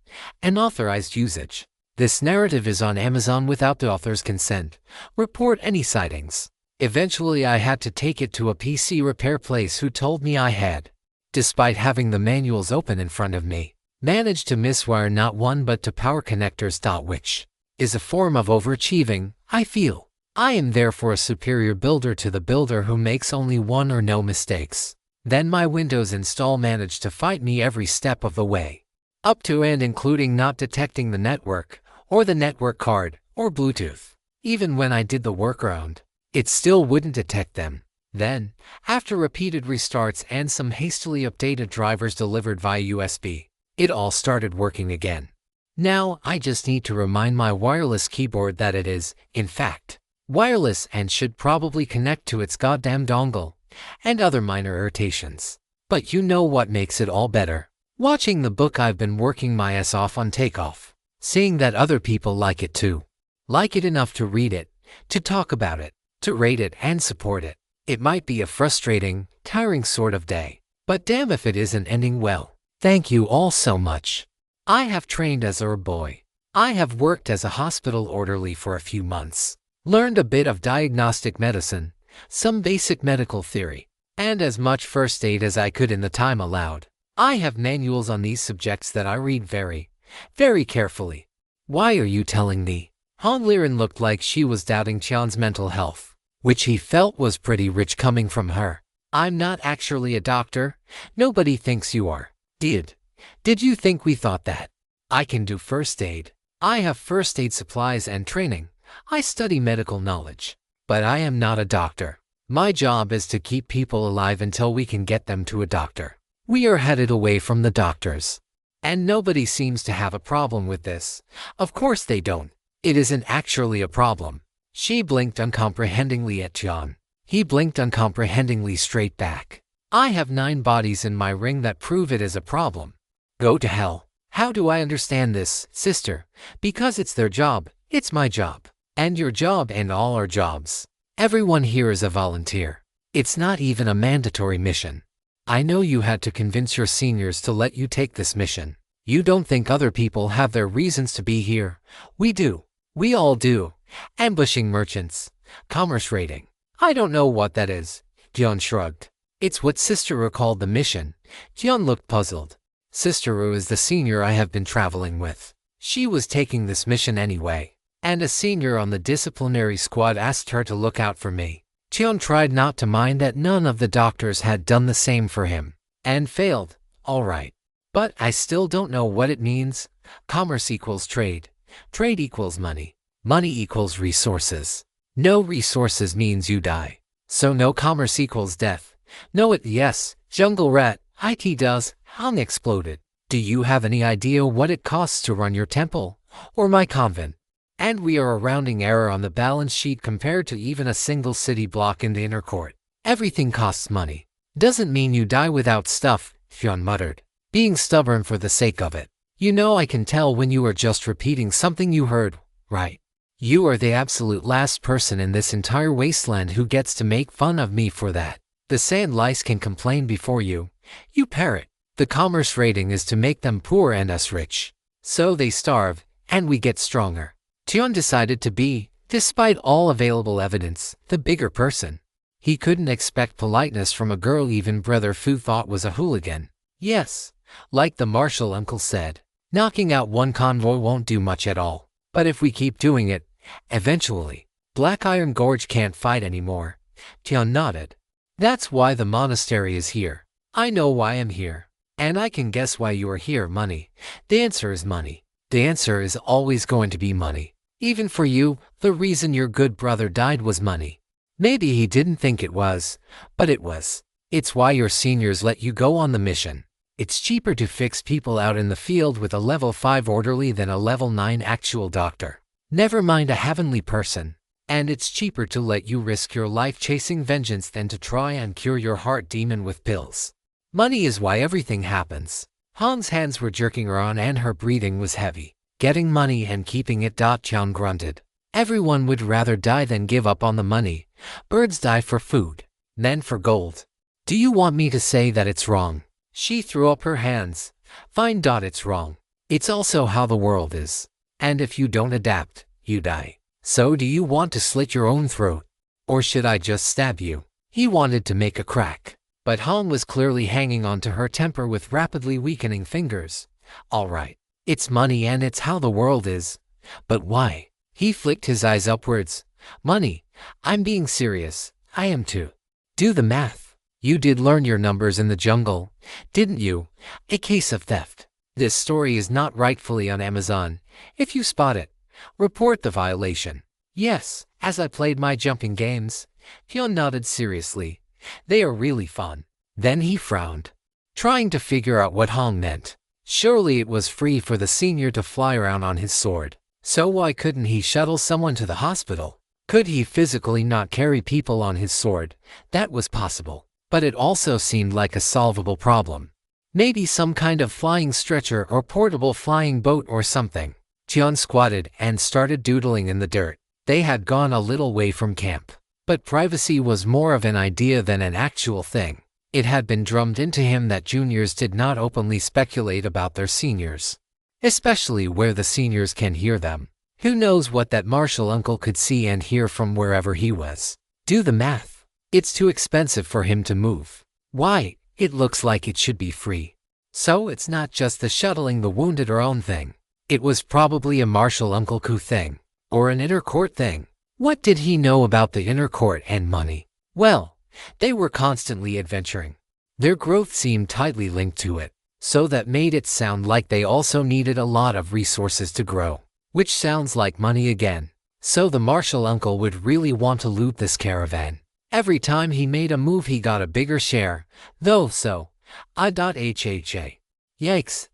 and authorized usage. This narrative is on Amazon without the author's consent. Report any sightings. Eventually I had to take it to a PC repair place who told me I had, despite having the manuals open in front of me, Managed to miswire not one but two power connectors. Which is a form of overachieving, I feel. I am therefore a superior builder to the builder who makes only one or no mistakes. Then my Windows install managed to fight me every step of the way. Up to and including not detecting the network, or the network card, or Bluetooth. Even when I did the workaround, it still wouldn't detect them. Then, after repeated restarts and some hastily updated drivers delivered via USB, it all started working again. Now, I just need to remind my wireless keyboard that it is, in fact, wireless and should probably connect to its goddamn dongle, and other minor irritations. But you know what makes it all better? Watching the book I've been working my ass off on Takeoff. Seeing that other people like it too. Like it enough to read it, to talk about it, to rate it and support it. It might be a frustrating, tiring sort of day, but damn if it isn't ending well. Thank you all so much. I have trained as a boy. I have worked as a hospital orderly for a few months. Learned a bit of diagnostic medicine, some basic medical theory, and as much first aid as I could in the time allowed. I have manuals on these subjects that I read very, very carefully. Why are you telling me? Han Liren looked like she was doubting Tian's mental health, which he felt was pretty rich coming from her. I'm not actually a doctor. Nobody thinks you are. Did you think we thought that? I can do first aid. I have first aid supplies and training. I study medical knowledge. But I am not a doctor. My job is to keep people alive until we can get them to a doctor. We are headed away from the doctors. And nobody seems to have a problem with this. Of course they don't. It isn't actually a problem. She blinked uncomprehendingly at Tian. He blinked uncomprehendingly straight back. I have 9 bodies in my ring that prove it is a problem. Go to hell. How do I understand this, sister? Because it's their job, it's my job. And your job and all our jobs. Everyone here is a volunteer. It's not even a mandatory mission. I know you had to convince your seniors to let you take this mission. You don't think other people have their reasons to be here. We do. We all do. Ambushing merchants. Commerce raiding. I don't know what that is. Jian shrugged. It's what Sister Ru called the mission. Jian looked puzzled. Sister Ru is the senior I have been traveling with. She was taking this mission anyway. And a senior on the disciplinary squad asked her to look out for me. Tian tried not to mind that none of the doctors had done the same for him. And failed. All right. But I still don't know what it means. Commerce equals trade. Trade equals money. Money equals resources. No resources means you die. So no commerce equals death. No it yes, jungle rat, IT does, Han exploded. Do you have any idea what it costs to run your temple? Or my convent? And we are a rounding error on the balance sheet compared to even a single city block in the inner court. Everything costs money. Doesn't mean you die without stuff, Hyun muttered, being stubborn for the sake of it. You know I can tell when you are just repeating something you heard, right? You are the absolute last person in this entire wasteland who gets to make fun of me for that. The sand lice can complain before you. You parrot. The commerce rating is to make them poor and us rich. So they starve, and we get stronger. Tian decided to be, despite all available evidence, the bigger person. He couldn't expect politeness from a girl even Brother Fu thought was a hooligan. Yes, like the marshal uncle said, knocking out one convoy won't do much at all. But if we keep doing it, eventually, Black Iron Gorge can't fight anymore. Tian nodded. That's why the monastery is here. I know why I'm here. And I can guess why you are here, money. The answer is money. The answer is always going to be money. Even for you, the reason your good brother died was money. Maybe he didn't think it was, but it was. It's why your seniors let you go on the mission. It's cheaper to fix people out in the field with a level 5 orderly than a level 9 actual doctor. Never mind a heavenly person. And it's cheaper to let you risk your life chasing vengeance than to try and cure your heart demon with pills. Money is why everything happens. Han's hands were jerking around and her breathing was heavy. Getting money and keeping it. Tian grunted. Everyone would rather die than give up on the money. Birds die for food, men for gold. Do you want me to say that it's wrong? She threw up her hands. Fine. It's wrong. It's also how the world is. And if you don't adapt, you die. So do you want to slit your own throat? Or should I just stab you? He wanted to make a crack. But Han was clearly hanging on to her temper with rapidly weakening fingers. All right. It's money and it's how the world is. But why? He flicked his eyes upwards. Money. I'm being serious. I am too. Do the math. You did learn your numbers in the jungle, didn't you? A case of theft. This story is not rightfully on Amazon. If you spot it, report the violation. Yes, as I played my jumping games. Hyun nodded seriously. They are really fun. Then he frowned, trying to figure out what Hong meant. Surely it was free for the senior to fly around on his sword. So why couldn't he shuttle someone to the hospital? Could he physically not carry people on his sword? That was possible. But it also seemed like a solvable problem. Maybe some kind of flying stretcher or portable flying boat or something. Hyun squatted and started doodling in the dirt. They had gone a little way from camp. But privacy was more of an idea than an actual thing. It had been drummed into him that juniors did not openly speculate about their seniors, especially where the seniors can hear them. Who knows what that Marshall uncle could see and hear from wherever he was? Do the math. It's too expensive for him to move. Why? It looks like it should be free. So it's not just the shuttling the wounded or own thing. It was probably a Marshall Uncle Ku thing. Or an inner court thing. What did he know about the inner court and money? Well, they were constantly adventuring. Their growth seemed tightly linked to it, so that made it sound like they also needed a lot of resources to grow. Which sounds like money again. So the Marshall uncle would really want to loot this caravan. Every time he made a move he got a bigger share, though so. HHA. Yikes.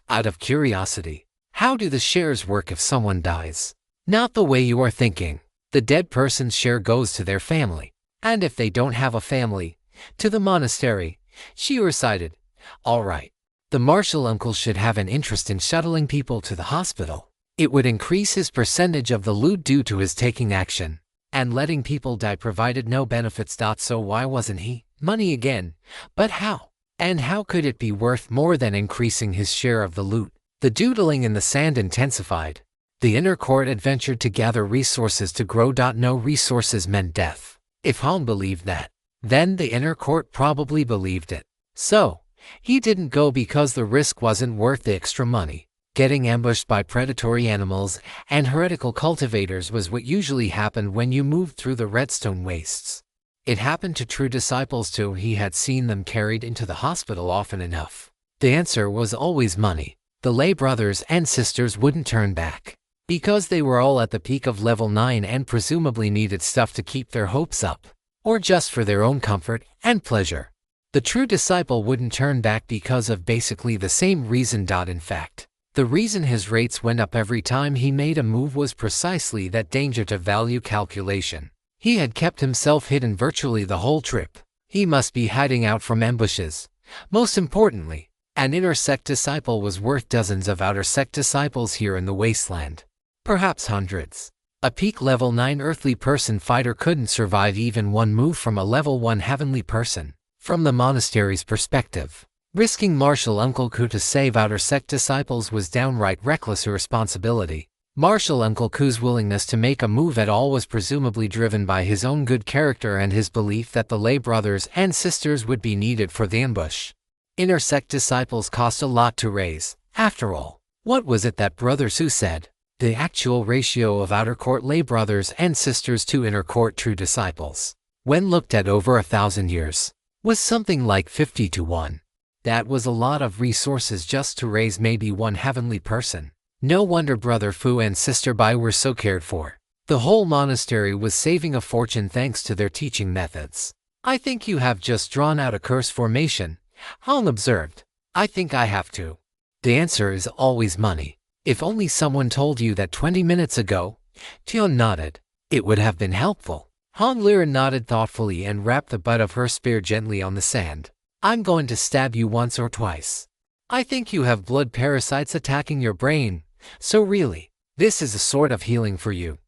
Out of curiosity, how do the shares work if someone dies? Not the way you are thinking. The dead person's share goes to their family. And if they don't have a family, to the monastery. She recited. All right. The Marshall uncle should have an interest in shuttling people to the hospital. It would increase his percentage of the loot due to his taking action. And letting people die provided no benefits. So why wasn't he? Money again. But how? And how could it be worth more than increasing his share of the loot? The doodling in the sand intensified. The inner court adventured to gather resources to grow. No resources meant death. If Han believed that, then the inner court probably believed it. So, he didn't go because the risk wasn't worth the extra money. Getting ambushed by predatory animals and heretical cultivators was what usually happened when you moved through the redstone wastes. It happened to true disciples too. He had seen them carried into the hospital often enough. The answer was always money. The lay brothers and sisters wouldn't turn back, because they were all at the peak of level 9 and presumably needed stuff to keep their hopes up, or just for their own comfort and pleasure. The true disciple wouldn't turn back because of basically the same reason. In fact, the reason his rates went up every time he made a move was precisely that danger to value calculation. He had kept himself hidden virtually the whole trip. He must be hiding out from ambushes. Most importantly, an inner sect disciple was worth dozens of outer sect disciples here in the wasteland. Perhaps hundreds. A peak level 9 earthly person fighter couldn't survive even one move from a level 1 heavenly person. From the monastery's perspective, risking Marshall Uncle Ku to save outer sect disciples was downright reckless irresponsibility. Marshall Uncle Ku's willingness to make a move at all was presumably driven by his own good character and his belief that the lay brothers and sisters would be needed for the ambush. Inner sect disciples cost a lot to raise. After all, what was it that Brother Su said? The actual ratio of outer court lay brothers and sisters to inner court true disciples, when looked at over 1,000 years, was something like 50 to 1. That was a lot of resources just to raise maybe one heavenly person. No wonder Brother Fu and Sister Bai were so cared for. The whole monastery was saving a fortune thanks to their teaching methods. I think you have just drawn out a curse formation, Hong observed. I think I have too. The answer is always money. If only someone told you that 20 minutes ago. Tion nodded. It would have been helpful. Han Lira nodded thoughtfully and rapped the butt of her spear gently on the sand. I'm going to stab you once or twice. I think you have blood parasites attacking your brain, so really, this is a sort of healing for you.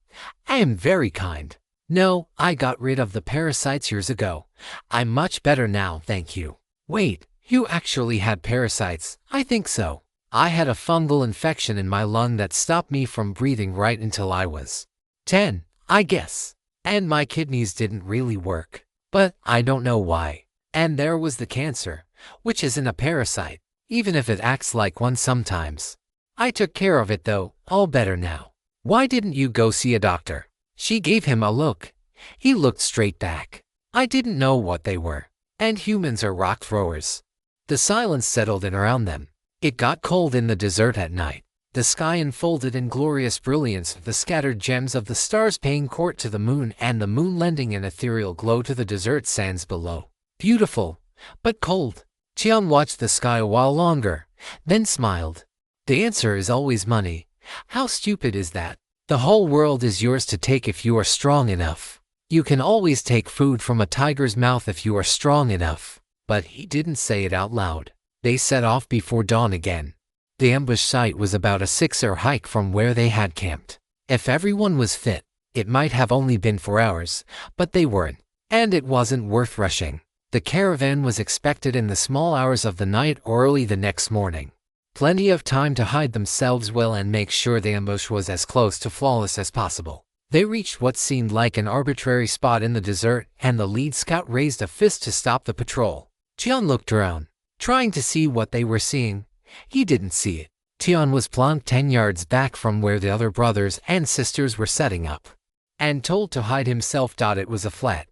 I am very kind. No, I got rid of the parasites years ago. I'm much better now, thank you. Wait, you actually had parasites? I think so. I had a fungal infection in my lung that stopped me from breathing right until I was 10, I guess. And my kidneys didn't really work. But I don't know why. And there was the cancer, which isn't a parasite. even if it acts like one sometimes. I took care of it though, all better now. Why didn't you go see a doctor? She gave him a look. He looked straight back. I didn't know what they were. And humans are rock throwers. The silence settled in around them. It got cold in the desert at night. The sky unfolded in glorious brilliance, the scattered gems of the stars paying court to the moon and the moon lending an ethereal glow to the desert sands below. Beautiful, but cold. Tian watched the sky a while longer, then smiled. The answer is always money. How stupid is that? The whole world is yours to take if you are strong enough. You can always take food from a tiger's mouth if you are strong enough. But he didn't say it out loud. They set off before dawn again. The ambush site was about a 6-hour hike from where they had camped. If everyone was fit, it might have only been 4 hours, but they weren't. And it wasn't worth rushing. The caravan was expected in the small hours of the night or early the next morning. Plenty of time to hide themselves well and make sure the ambush was as close to flawless as possible. They reached what seemed like an arbitrary spot in the desert, and the lead scout raised a fist to stop the patrol. Tian looked around, trying to see what they were seeing. He didn't see it. Tian was plonked 10 yards back from where the other brothers and sisters were setting up, and told to hide himself. It was a flat,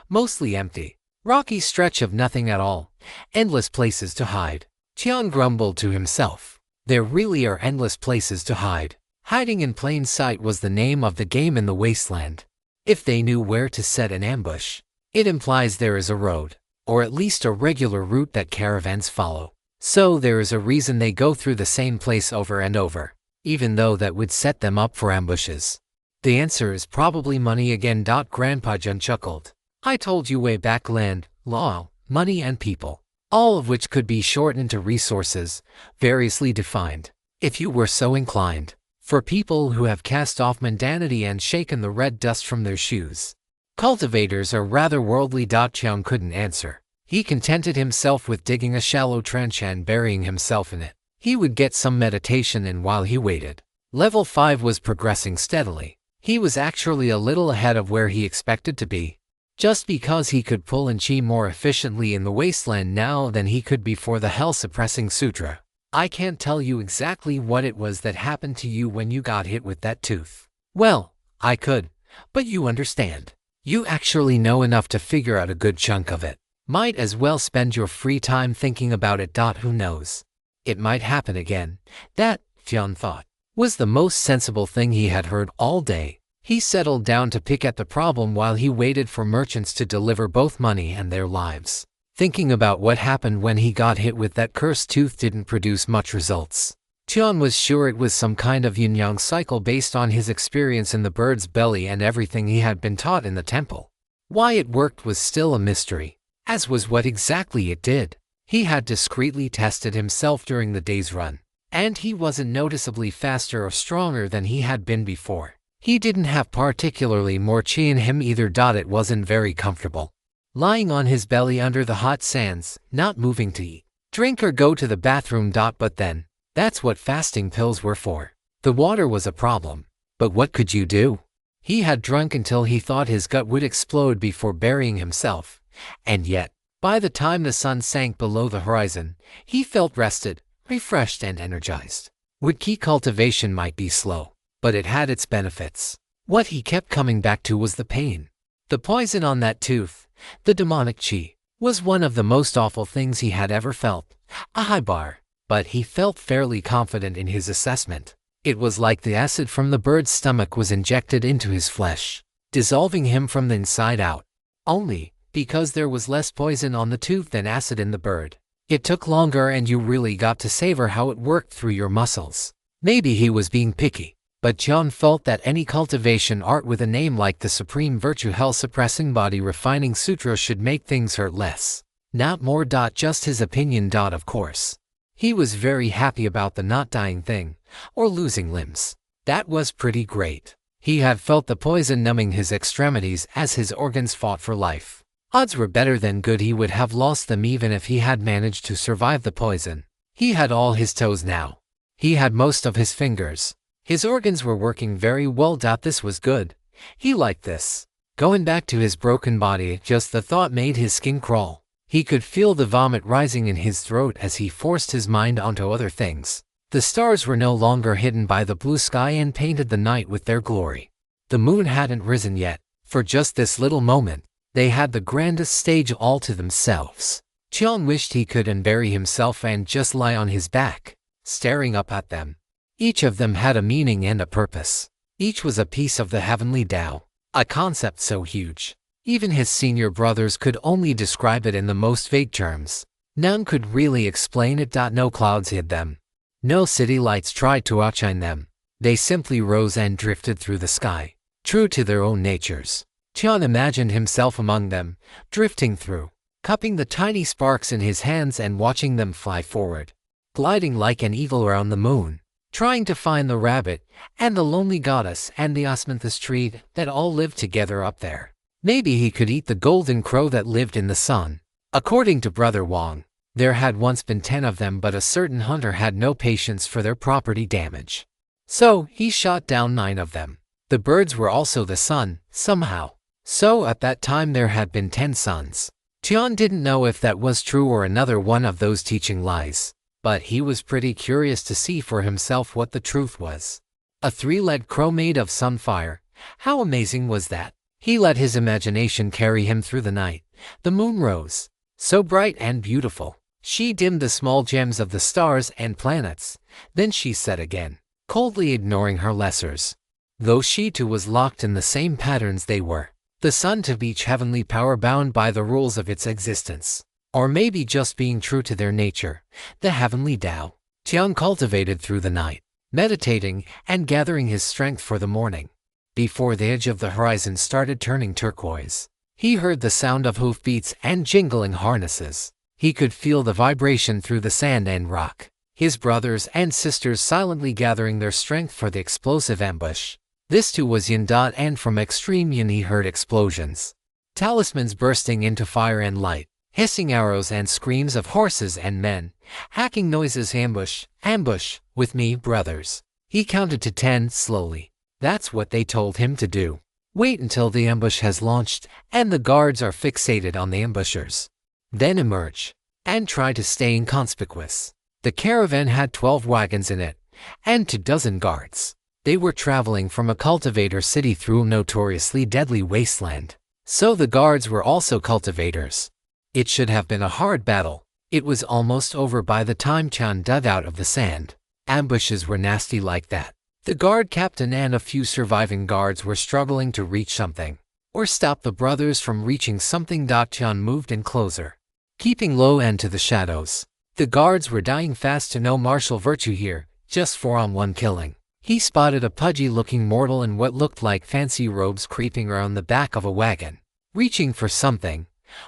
mostly empty, rocky stretch of nothing at all, endless places to hide. Tian grumbled to himself. There really are endless places to hide. Hiding in plain sight was the name of the game in the wasteland. If they knew where to set an ambush, it implies there is a road, or at least a regular route that caravans follow. So there is a reason they go through the same place over and over, even though that would set them up for ambushes. The answer is probably money again. Grandpa Jun chuckled. I told you way back, land, law, money and people, all of which could be shortened to resources, variously defined, if you were so inclined. For people who have cast off mundanity and shaken the red dust from their shoes. Cultivators are rather worldly. Qiang couldn't answer. He contented himself with digging a shallow trench and burying himself in it. He would get some meditation in while he waited. Level 5 was progressing steadily. He was actually a little ahead of where he expected to be. Just because he could pull and chi more efficiently in the wasteland now than he could before the hell-suppressing sutra. I can't tell you exactly what it was that happened to you when you got hit with that tooth. Well, I could, but you understand. You actually know enough to figure out a good chunk of it. Might as well spend your free time thinking about it. Who knows? It might happen again. That, Tian thought, was the most sensible thing he had heard all day. He settled down to pick at the problem while he waited for merchants to deliver both money and their lives. Thinking about what happened when he got hit with that cursed tooth didn't produce much results. Tian was sure it was some kind of yin-yang cycle based on his experience in the bird's belly and everything he had been taught in the temple. Why it worked was still a mystery, as was what exactly it did. He had discreetly tested himself during the day's run, and he wasn't noticeably faster or stronger than he had been before. He didn't have particularly more chi in him either. It wasn't very comfortable. Lying on his belly under the hot sands, not moving to eat, drink or go to the bathroom. But then, that's what fasting pills were for. The water was a problem. But what could you do? He had drunk until he thought his gut would explode before burying himself. And yet, by the time the sun sank below the horizon, he felt rested, refreshed and energized. Wood key cultivation might be slow, but it had its benefits. What he kept coming back to was the pain. The poison on that tooth, the demonic chi, was one of the most awful things he had ever felt. A high bar, but he felt fairly confident in his assessment. It was like the acid from the bird's stomach was injected into his flesh, dissolving him from the inside out. Only, because there was less poison on the tooth than acid in the bird, it took longer and you really got to savor how it worked through your muscles. Maybe he was being picky, but John felt that any cultivation art with a name like the Supreme Virtue Hell-Suppressing Body Refining Sutra should make things hurt less, not more. Just his opinion. Of course. He was very happy about the not dying thing, or losing limbs. That was pretty great. He had felt the poison numbing his extremities as his organs fought for life. Odds were better than good he would have lost them even if he had managed to survive the poison. He had all his toes now. He had most of his fingers. His organs were working very well. This was good. He liked this. Going back to his broken body, just the thought made his skin crawl. He could feel the vomit rising in his throat as he forced his mind onto other things. The stars were no longer hidden by the blue sky and painted the night with their glory. The moon hadn't risen yet. For just this little moment, they had the grandest stage all to themselves. Tian wished he could bury himself and just lie on his back, staring up at them. Each of them had a meaning and a purpose. Each was a piece of the heavenly Tao, a concept so huge. Even his senior brothers could only describe it in the most vague terms. None could really explain it. No clouds hid them. No city lights tried to outshine them. They simply rose and drifted through the sky, true to their own natures. Tian imagined himself among them, drifting through, cupping the tiny sparks in his hands and watching them fly forward, gliding like an eagle around the moon, trying to find the rabbit and the lonely goddess and the osmanthus tree that all lived together up there. Maybe he could eat the golden crow that lived in the sun. According to Brother Wang, there had once been 10 of them, but a certain hunter had no patience for their property damage. So he shot down 9 of them. The birds were also the sun, somehow. So at that time there had been 10 suns. Tian didn't know if that was true or another one of those teaching lies, but he was pretty curious to see for himself what the truth was. A 3-legged crow made of sunfire. How amazing was that? He let his imagination carry him through the night. The moon rose, so bright and beautiful. She dimmed the small gems of the stars and planets. Then she set again, coldly ignoring her lessers. Though she too was locked in the same patterns they were. The sun to each heavenly power bound by the rules of its existence. Or maybe just being true to their nature, the heavenly Tao. Tian cultivated through the night, meditating and gathering his strength for the morning. Before the edge of the horizon started turning turquoise, he heard the sound of hoofbeats and jingling harnesses. He could feel the vibration through the sand and rock. His brothers and sisters silently gathering their strength for the explosive ambush. This too was Yin. And from extreme Yin he heard explosions. Talismans bursting into fire and light, hissing arrows and screams of horses and men, hacking noises. Ambush, ambush, with me, brothers. He counted to 10 slowly. That's what they told him to do. Wait until the ambush has launched and the guards are fixated on the ambushers. Then emerge and try to stay inconspicuous. The caravan had 12 wagons in it and 24 guards. They were traveling from a cultivator city through a notoriously deadly wasteland. So the guards were also cultivators. It should have been a hard battle. It was almost over by the time Tian dug out of the sand. Ambushes were nasty like that. The guard captain and a few surviving guards were struggling to reach something, or stop the brothers from reaching something. Tian moved in closer, keeping low and to the shadows. The guards were dying fast. To no martial virtue here, just 4-on-1 killing. He spotted a pudgy-looking mortal in what looked like fancy robes creeping around the back of a wagon, reaching for something,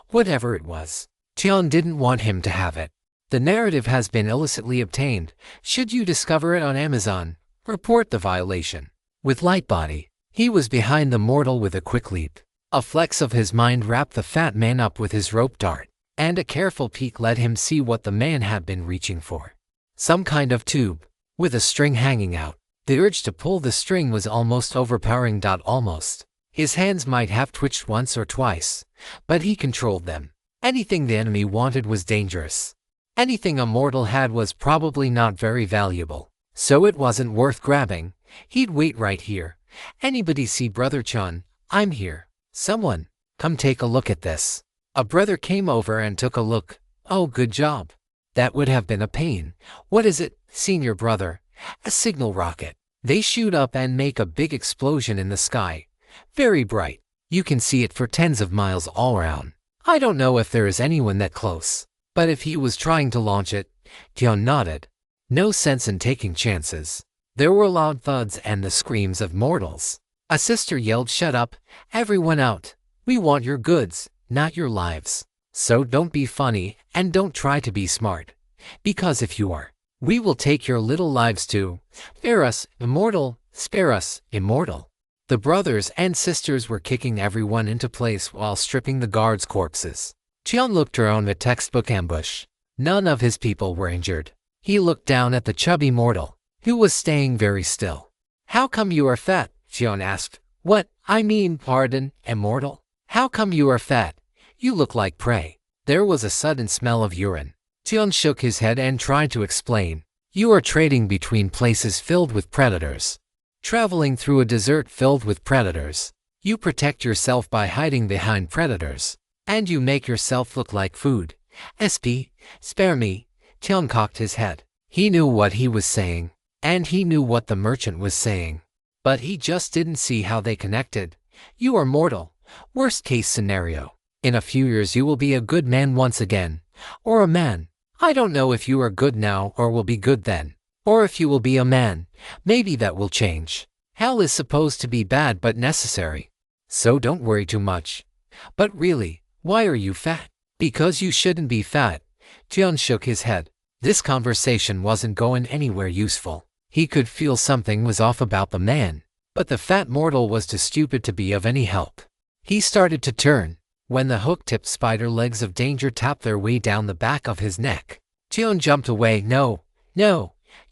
whatever it was. Tian didn't want him to have it. The narrative has been illicitly obtained. Should you discover it on Amazon, report the violation. With light body, he was behind the mortal with a quick leap. A flex of his mind wrapped the fat man up with his rope dart, and a careful peek let him see what the man had been reaching for. Some kind of tube, with a string hanging out. The urge to pull the string was almost overpowering. Almost. His hands might have twitched once or twice, but he controlled them. Anything the enemy wanted was dangerous. Anything a mortal had was probably not very valuable. So it wasn't worth grabbing. He'd wait right here. Anybody see Brother Chun? I'm here. Someone, come take a look at this. A brother came over and took a look. Oh, good job. That would have been a pain. What is it, senior brother? A signal rocket. They shoot up and make a big explosion in the sky. Very bright. You can see it for tens of miles all around. I don't know if there is anyone that close, but if he was trying to launch it, Tian nodded. No sense in taking chances. There were loud thuds and the screams of mortals. A sister yelled, "Shut up, everyone out. We want your goods, not your lives. So don't be funny and don't try to be smart. Because if you are, we will take your little lives too. Spare us, immortal, spare us, immortal." The brothers and sisters were kicking everyone into place while stripping the guards' corpses. Tian looked around the textbook ambush. None of his people were injured. He looked down at the chubby mortal, who was staying very still. "How come you are fat?" Tian asked. "What? I mean, pardon, immortal? How come you are fat? You look like prey." There was a sudden smell of urine. Tian shook his head and tried to explain. You are trading between places filled with predators. Traveling through a desert filled with predators. You protect yourself by hiding behind predators. And you make yourself look like food. SP, spare me. Tian cocked his head. He knew what he was saying. And he knew what the merchant was saying. But he just didn't see how they connected. You are mortal. Worst case scenario. In a few years you will be a good man once again. Or a man. I don't know if you are good now or will be good then. Or if you will be a man. Maybe that will change. Hell is supposed to be bad but necessary. So don't worry too much. But really, why are you fat? Because you shouldn't be fat. Tian shook his head. This conversation wasn't going anywhere useful. He could feel something was off about the man. But the fat mortal was too stupid to be of any help. He started to turn. When the hook-tipped spider legs of danger tapped their way down the back of his neck, Tian jumped away. No,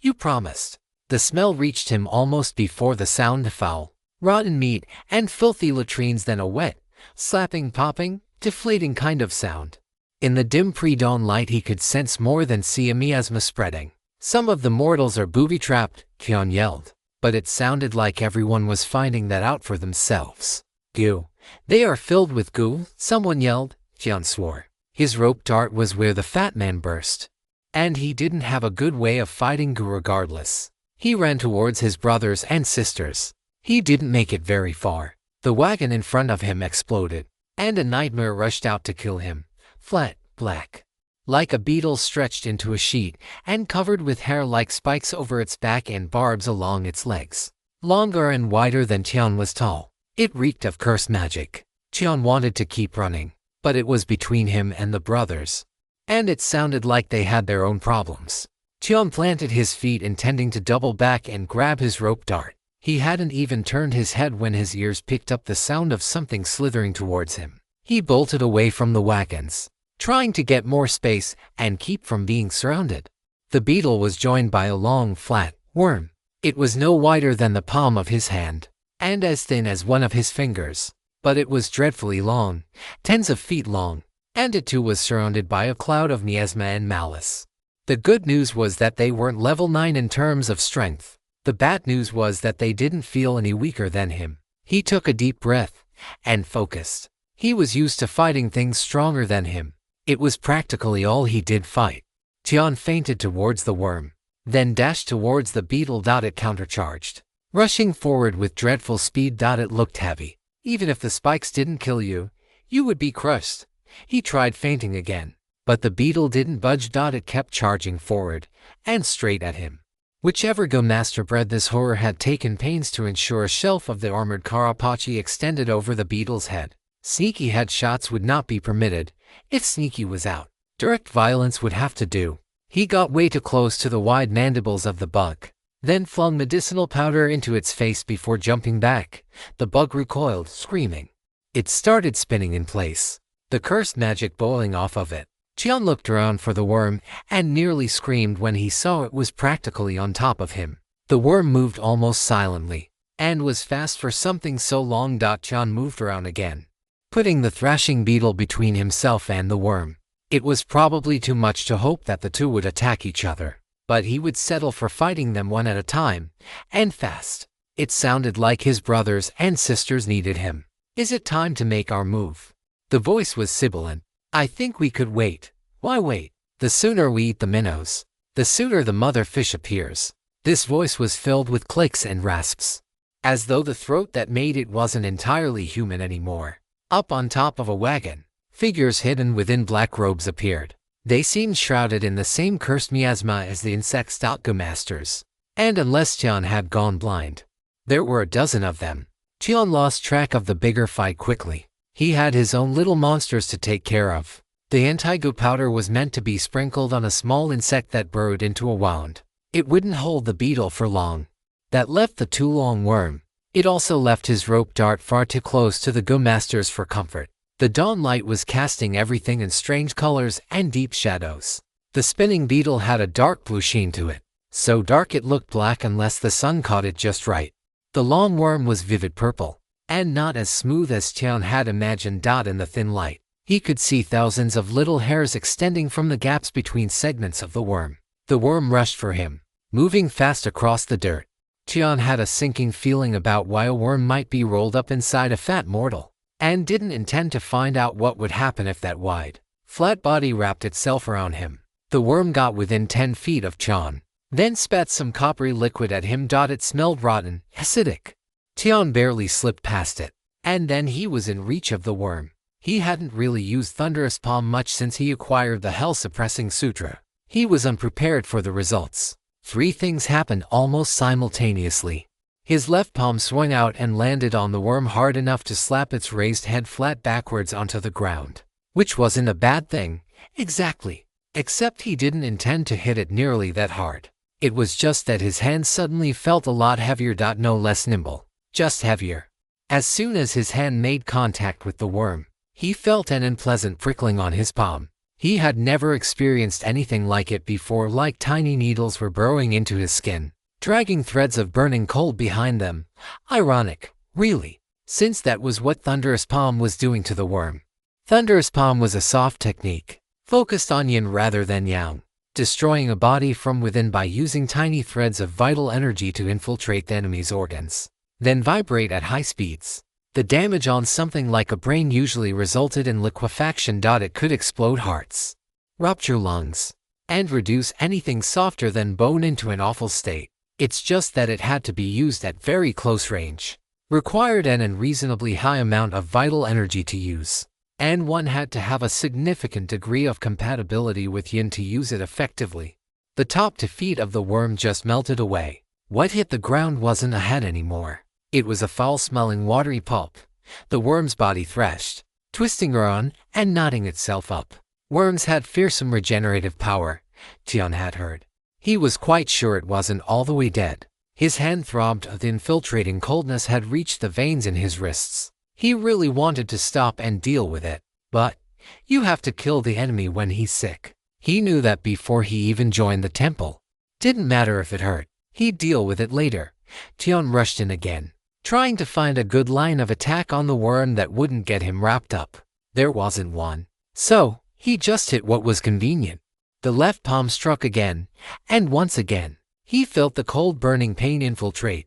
you promised. The smell reached him almost before the sound of foul, rotten meat, and filthy latrines, then a wet, slapping, popping, deflating kind of sound. In the dim pre-dawn light he could sense more than see a miasma spreading. Some of the mortals are booby-trapped, Tian yelled, but it sounded like everyone was finding that out for themselves. Goo. They are filled with goo, someone yelled. Tian swore. His rope dart was where the fat man burst. And he didn't have a good way of fighting goo regardless. He ran towards his brothers and sisters. He didn't make it very far. The wagon in front of him exploded, and a nightmare rushed out to kill him. Flat, black. Like a beetle stretched into a sheet, and covered with hair like spikes over its back and barbs along its legs. Longer and wider than Tian was tall. It reeked of cursed magic. Tian wanted to keep running, but it was between him and the brothers. And it sounded like they had their own problems. Tian planted his feet intending to double back and grab his rope dart. He hadn't even turned his head when his ears picked up the sound of something slithering towards him. He bolted away from the wagons, trying to get more space and keep from being surrounded. The beetle was joined by a long, flat worm. It was no wider than the palm of his hand, and as thin as one of his fingers, but it was dreadfully long, tens of feet long, and it too was surrounded by a cloud of miasma and malice. The good news was that they weren't level 9 in terms of strength. The bad news was that they didn't feel any weaker than him. He took a deep breath and focused. He was used to fighting things stronger than him. It was practically all he did fight. Tian feinted towards the worm, then dashed towards the beetle. It countercharged, rushing forward with dreadful speed. It looked heavy. Even if the spikes didn't kill you, you would be crushed. He tried feinting again, but the beetle didn't budge. It kept charging forward and straight at him. Whichever Go Master bred this horror had taken pains to ensure a shelf of the armored Karapachi extended over the beetle's head. Sneaky headshots would not be permitted. If Sneaky was out, direct violence would have to do. He got way too close to the wide mandibles of the bug, then flung medicinal powder into its face before jumping back. The bug recoiled, screaming. It started spinning in place, the cursed magic boiling off of it. Tian looked around for the worm and nearly screamed when he saw it was practically on top of him. The worm moved almost silently and was fast for something so long. Tian moved around again, putting the thrashing beetle between himself and the worm. It was probably too much to hope that the two would attack each other, but he would settle for fighting them one at a time, and fast. It sounded like his brothers and sisters needed him. Is it time to make our move? The voice was sibilant. I think we could wait. Why wait? The sooner we eat the minnows, the sooner the mother fish appears. This voice was filled with clicks and rasps, as though the throat that made it wasn't entirely human anymore. Up on top of a wagon, figures hidden within black robes appeared. They seemed shrouded in the same cursed miasma as the insects. Go Masters. And unless Tian had gone blind, there were a dozen of them. Tian lost track of the bigger fight quickly. He had his own little monsters to take care of. The anti-goo powder was meant to be sprinkled on a small insect that burrowed into a wound. It wouldn't hold the beetle for long. That left the too long worm. It also left his rope dart far too close to the Go Masters for comfort. The dawn light was casting everything in strange colors and deep shadows. The spinning beetle had a dark blue sheen to it, so dark it looked black unless the sun caught it just right. The long worm was vivid purple, and not as smooth as Tian had imagined. In the thin light, He could see thousands of little hairs extending from the gaps between segments of the worm. The worm rushed for him, moving fast across the dirt. Tian had a sinking feeling about why a worm might be rolled up inside a fat mortal, and didn't intend to find out what would happen if that wide, flat body wrapped itself around him. The worm got within 10 feet of Tian, then spat some coppery liquid at him. It smelled rotten, acidic. Tian barely slipped past it, and then he was in reach of the worm. He hadn't really used Thunderous Palm much since he acquired the Hell-Suppressing Sutra. He was unprepared for the results. 3 things happened almost simultaneously. His left palm swung out and landed on the worm hard enough to slap its raised head flat backwards onto the ground. Which wasn't a bad thing, exactly. Except he didn't intend to hit it nearly that hard. It was just that his hand suddenly felt a lot heavier. No less nimble, just heavier. As soon as his hand made contact with the worm, he felt an unpleasant prickling on his palm. He had never experienced anything like it before, like tiny needles were burrowing into his skin, dragging threads of burning cold behind them. Ironic, really, since that was what Thunderous Palm was doing to the worm. Thunderous Palm was a soft technique, focused on yin rather than yang, destroying a body from within by using tiny threads of vital energy to infiltrate the enemy's organs, then vibrate at high speeds. The damage on something like a brain usually resulted in liquefaction. It could explode hearts, rupture lungs, and reduce anything softer than bone into an awful state. It's just that it had to be used at very close range, required an unreasonably high amount of vital energy to use, and one had to have a significant degree of compatibility with yin to use it effectively. The top to feet of the worm just melted away. What hit the ground wasn't a head anymore. It was a foul-smelling watery pulp. The worm's body threshed, twisting around and knotting itself up. Worms had fearsome regenerative power, Tian had heard. He was quite sure it wasn't all the way dead. His hand throbbed. The infiltrating coldness had reached the veins in his wrists. He really wanted to stop and deal with it. But you have to kill the enemy when he's sick. He knew that before he even joined the temple. Didn't matter if it hurt. He'd deal with it later. Tian rushed in again, trying to find a good line of attack on the worm that wouldn't get him wrapped up. There wasn't one. So, he just hit what was convenient. The left palm struck again, and once again. He felt the cold burning pain infiltrate.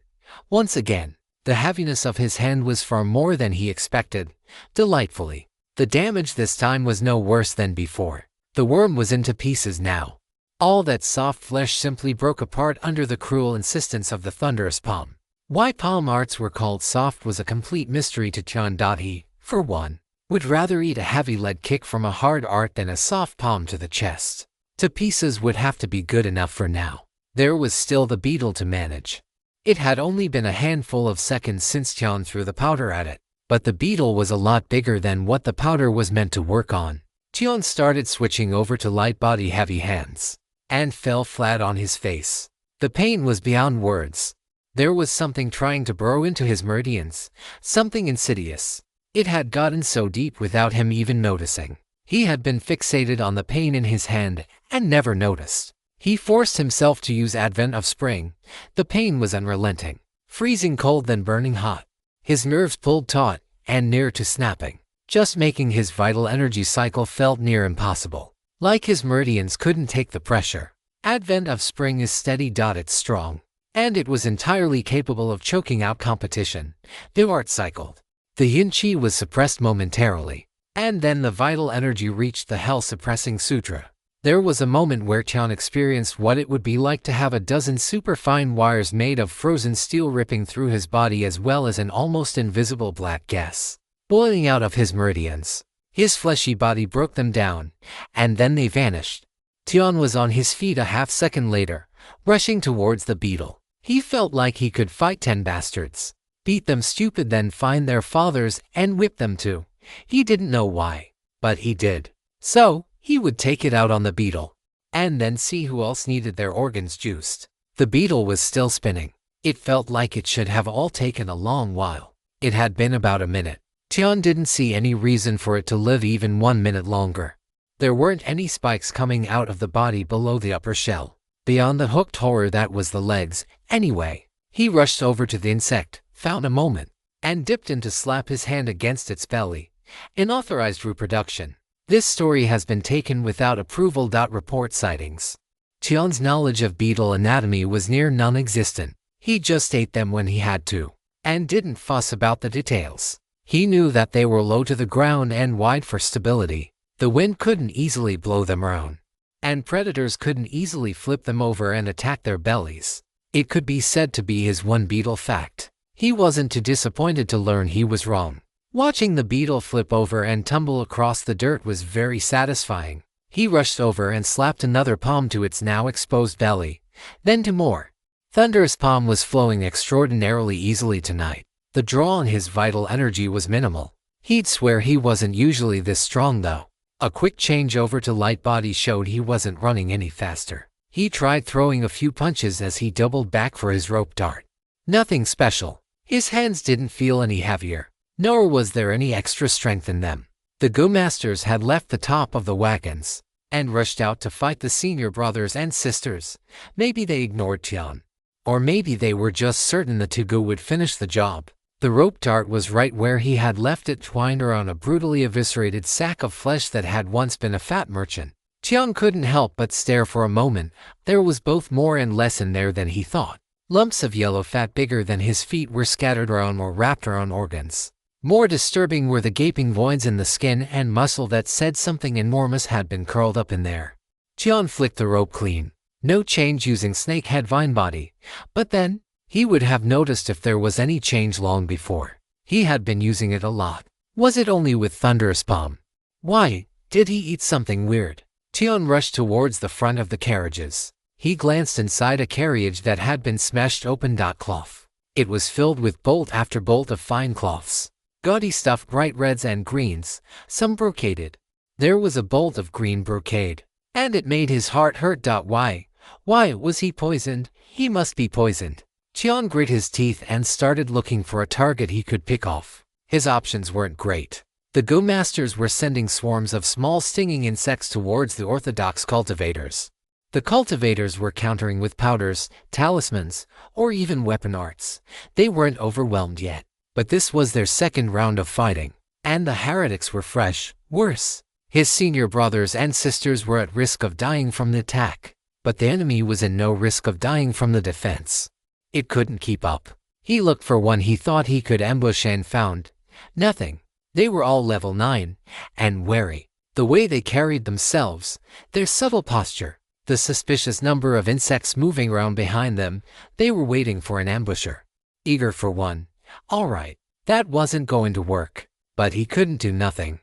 Once again, the heaviness of his hand was far more than he expected, delightfully. The damage this time was no worse than before. The worm was into pieces now. All that soft flesh simply broke apart under the cruel insistence of the Thunderous Palm. Why palm arts were called soft was a complete mystery to Tian. He, for one, would rather eat a heavy lead kick from a hard art than a soft palm to the chest. To pieces would have to be good enough for now. There was still the beetle to manage. It had only been a handful of seconds since Tian threw the powder at it, but the beetle was a lot bigger than what the powder was meant to work on. Tian started switching over to light body heavy hands, and fell flat on his face. The pain was beyond words. There was something trying to burrow into his meridians, something insidious. It had gotten so deep without him even noticing. He had been fixated on the pain in his hand and never noticed. He forced himself to use Advent of Spring. The pain was unrelenting, freezing cold then burning hot. His nerves pulled taut and near to snapping, just making his vital energy cycle felt near impossible. Like his meridians couldn't take the pressure. Advent of Spring is steady. It's strong, and it was entirely capable of choking out competition. The art cycled. The yin chi was suppressed momentarily, and then the vital energy reached the hell-suppressing sutra. There was a moment where Tian experienced what it would be like to have a dozen superfine wires made of frozen steel ripping through his body, as well as an almost invisible black gas boiling out of his meridians. His fleshy body broke them down, and then they vanished. Tian was on his feet a half-second later, rushing towards the beetle. He felt like he could fight 10 bastards, beat them stupid, then find their fathers and whip them too. He didn't know why, but he did. So, he would take it out on the beetle, and then see who else needed their organs juiced. The beetle was still spinning. It felt like it should have all taken a long while. It had been about a minute. Tian didn't see any reason for it to live even 1 minute longer. There weren't any spikes coming out of the body below the upper shell, beyond the hooked horror that was the legs. Anyway, he rushed over to the insect, found a moment, and dipped in to slap his hand against its belly. Unauthorized reproduction. This story has been taken without approval. Report sightings. Tian's knowledge of beetle anatomy was near non-existent. He just ate them when he had to, and didn't fuss about the details. He knew that they were low to the ground and wide for stability. The wind couldn't easily blow them around, and predators couldn't easily flip them over and attack their bellies. It could be said to be his one beetle fact. He wasn't too disappointed to learn he was wrong. Watching the beetle flip over and tumble across the dirt was very satisfying. He rushed over and slapped another palm to its now exposed belly, then two more. Thunder's palm was flowing extraordinarily easily tonight. The draw on his vital energy was minimal. He'd swear he wasn't usually this strong though. A quick change over to light body showed he wasn't running any faster. He tried throwing a few punches as he doubled back for his rope dart. Nothing special. His hands didn't feel any heavier, nor was there any extra strength in them. The Go Masters had left the top of the wagons and rushed out to fight the senior brothers and sisters. Maybe they ignored Tian, or maybe they were just certain the two Go would finish the job. The rope dart was right where he had left it, twined around a brutally eviscerated sack of flesh that had once been a fat merchant. Tian couldn't help but stare for a moment. There was both more and less in there than he thought. Lumps of yellow fat bigger than his feet were scattered around or wrapped around organs. More disturbing were the gaping voids in the skin and muscle that said something enormous had been curled up in there. Tian flicked the rope clean. No change using snakehead vine body, but then he would have noticed if there was any change long before. He had been using it a lot. Was it only with Thunder's palm? Why, did he eat something weird? Tian rushed towards the front of the carriages. He glanced inside a carriage that had been smashed open. Cloth. It was filled with bolt after bolt of fine cloths. Gaudy stuff, bright reds and greens, some brocaded. There was a bolt of green brocade, and it made his heart hurt. Why was he poisoned? He must be poisoned. Tian grit his teeth and started looking for a target he could pick off. His options weren't great. The Go Masters were sending swarms of small stinging insects towards the orthodox cultivators. The cultivators were countering with powders, talismans, or even weapon arts. They weren't overwhelmed yet, but this was their second round of fighting, and the heretics were fresh. Worse, his senior brothers and sisters were at risk of dying from the attack, but the enemy was in no risk of dying from the defense. It couldn't keep up. He looked for one he thought he could ambush and found nothing. They were all level 9, and wary. The way they carried themselves, their subtle posture, the suspicious number of insects moving around behind them, they were waiting for an ambusher. Eager for one. All right, that wasn't going to work, but he couldn't do nothing.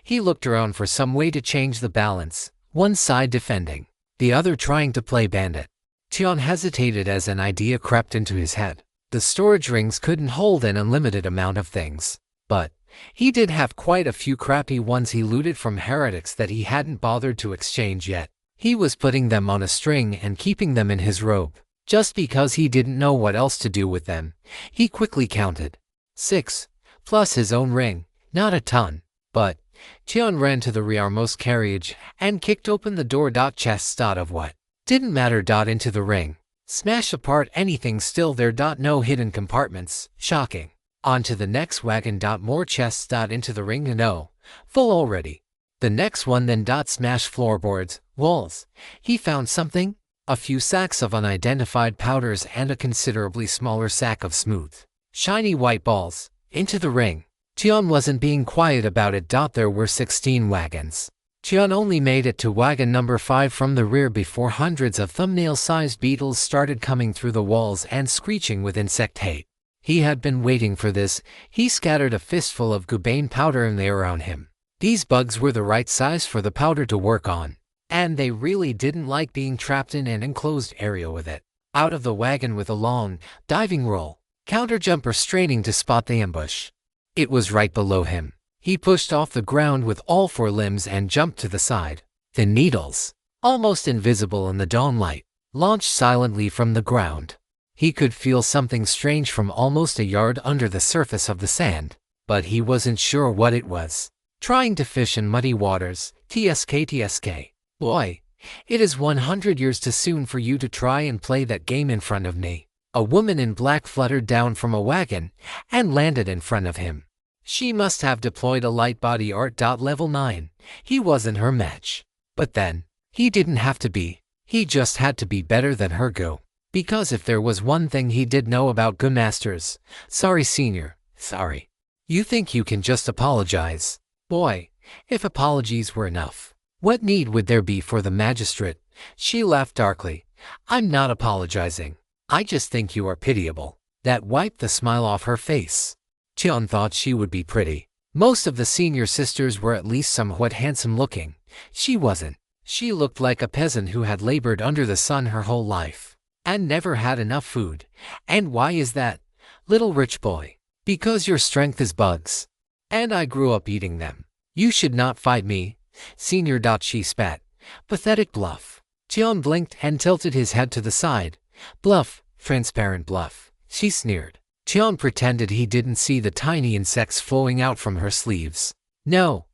He looked around for some way to change the balance, one side defending, the other trying to play bandit. Tian hesitated as an idea crept into his head. The storage rings couldn't hold an unlimited amount of things, but he did have quite a few crappy ones he looted from heretics that he hadn't bothered to exchange yet. He was putting them on a string and keeping them in his robe, just because he didn't know what else to do with them. He quickly counted 6, plus his own ring, not a ton, but Tian ran to the rearmost carriage and kicked open the door. Chests of what? Didn't matter. Into the ring. Smash apart anything still there. No hidden compartments. Shocking. Onto the next wagon. More chests. Into the ring. No. Full already. The next one then. Smash floorboards, walls. He found something. A few sacks of unidentified powders and a considerably smaller sack of smooth, shiny white balls. Into the ring. Tian wasn't being quiet about it. There were 16 wagons. Tian only made it to wagon number 5 from the rear before hundreds of thumbnail-sized beetles started coming through the walls and screeching with insect hate. He had been waiting for this. He scattered a fistful of gubane powder in there around him. These bugs were the right size for the powder to work on, and they really didn't like being trapped in an enclosed area with it. Out of the wagon with a long, diving roll, counter-jumper straining to spot the ambush. It was right below him. He pushed off the ground with all 4 limbs and jumped to the side. The needles, almost invisible in the dawn light, launched silently from the ground. He could feel something strange from almost a yard under the surface of the sand, but he wasn't sure what it was. Trying to fish in muddy waters. TSK. Boy, it is 100 years too soon for you to try and play that game in front of me. A woman in black fluttered down from a wagon and landed in front of him. She must have deployed a light body art. Level 9. He wasn't her match. But then, he didn't have to be. He just had to be better than her Go. Because if there was one thing he did know about Go Masters, sorry senior, sorry. You think you can just apologize? Boy, if apologies were enough, what need would there be for the magistrate? She laughed darkly. I'm not apologizing. I just think you are pitiable. That wiped the smile off her face. Tian thought she would be pretty. Most of the senior sisters were at least somewhat handsome looking. She wasn't. She looked like a peasant who had labored under the sun her whole life and never had enough food. And why is that, little rich boy? Because your strength is bugs. And I grew up eating them. You should not fight me, senior. She spat. Pathetic bluff. Tian blinked and tilted his head to the side. Bluff, transparent bluff, she sneered. Tian pretended he didn't see the tiny insects flowing out from her sleeves. No,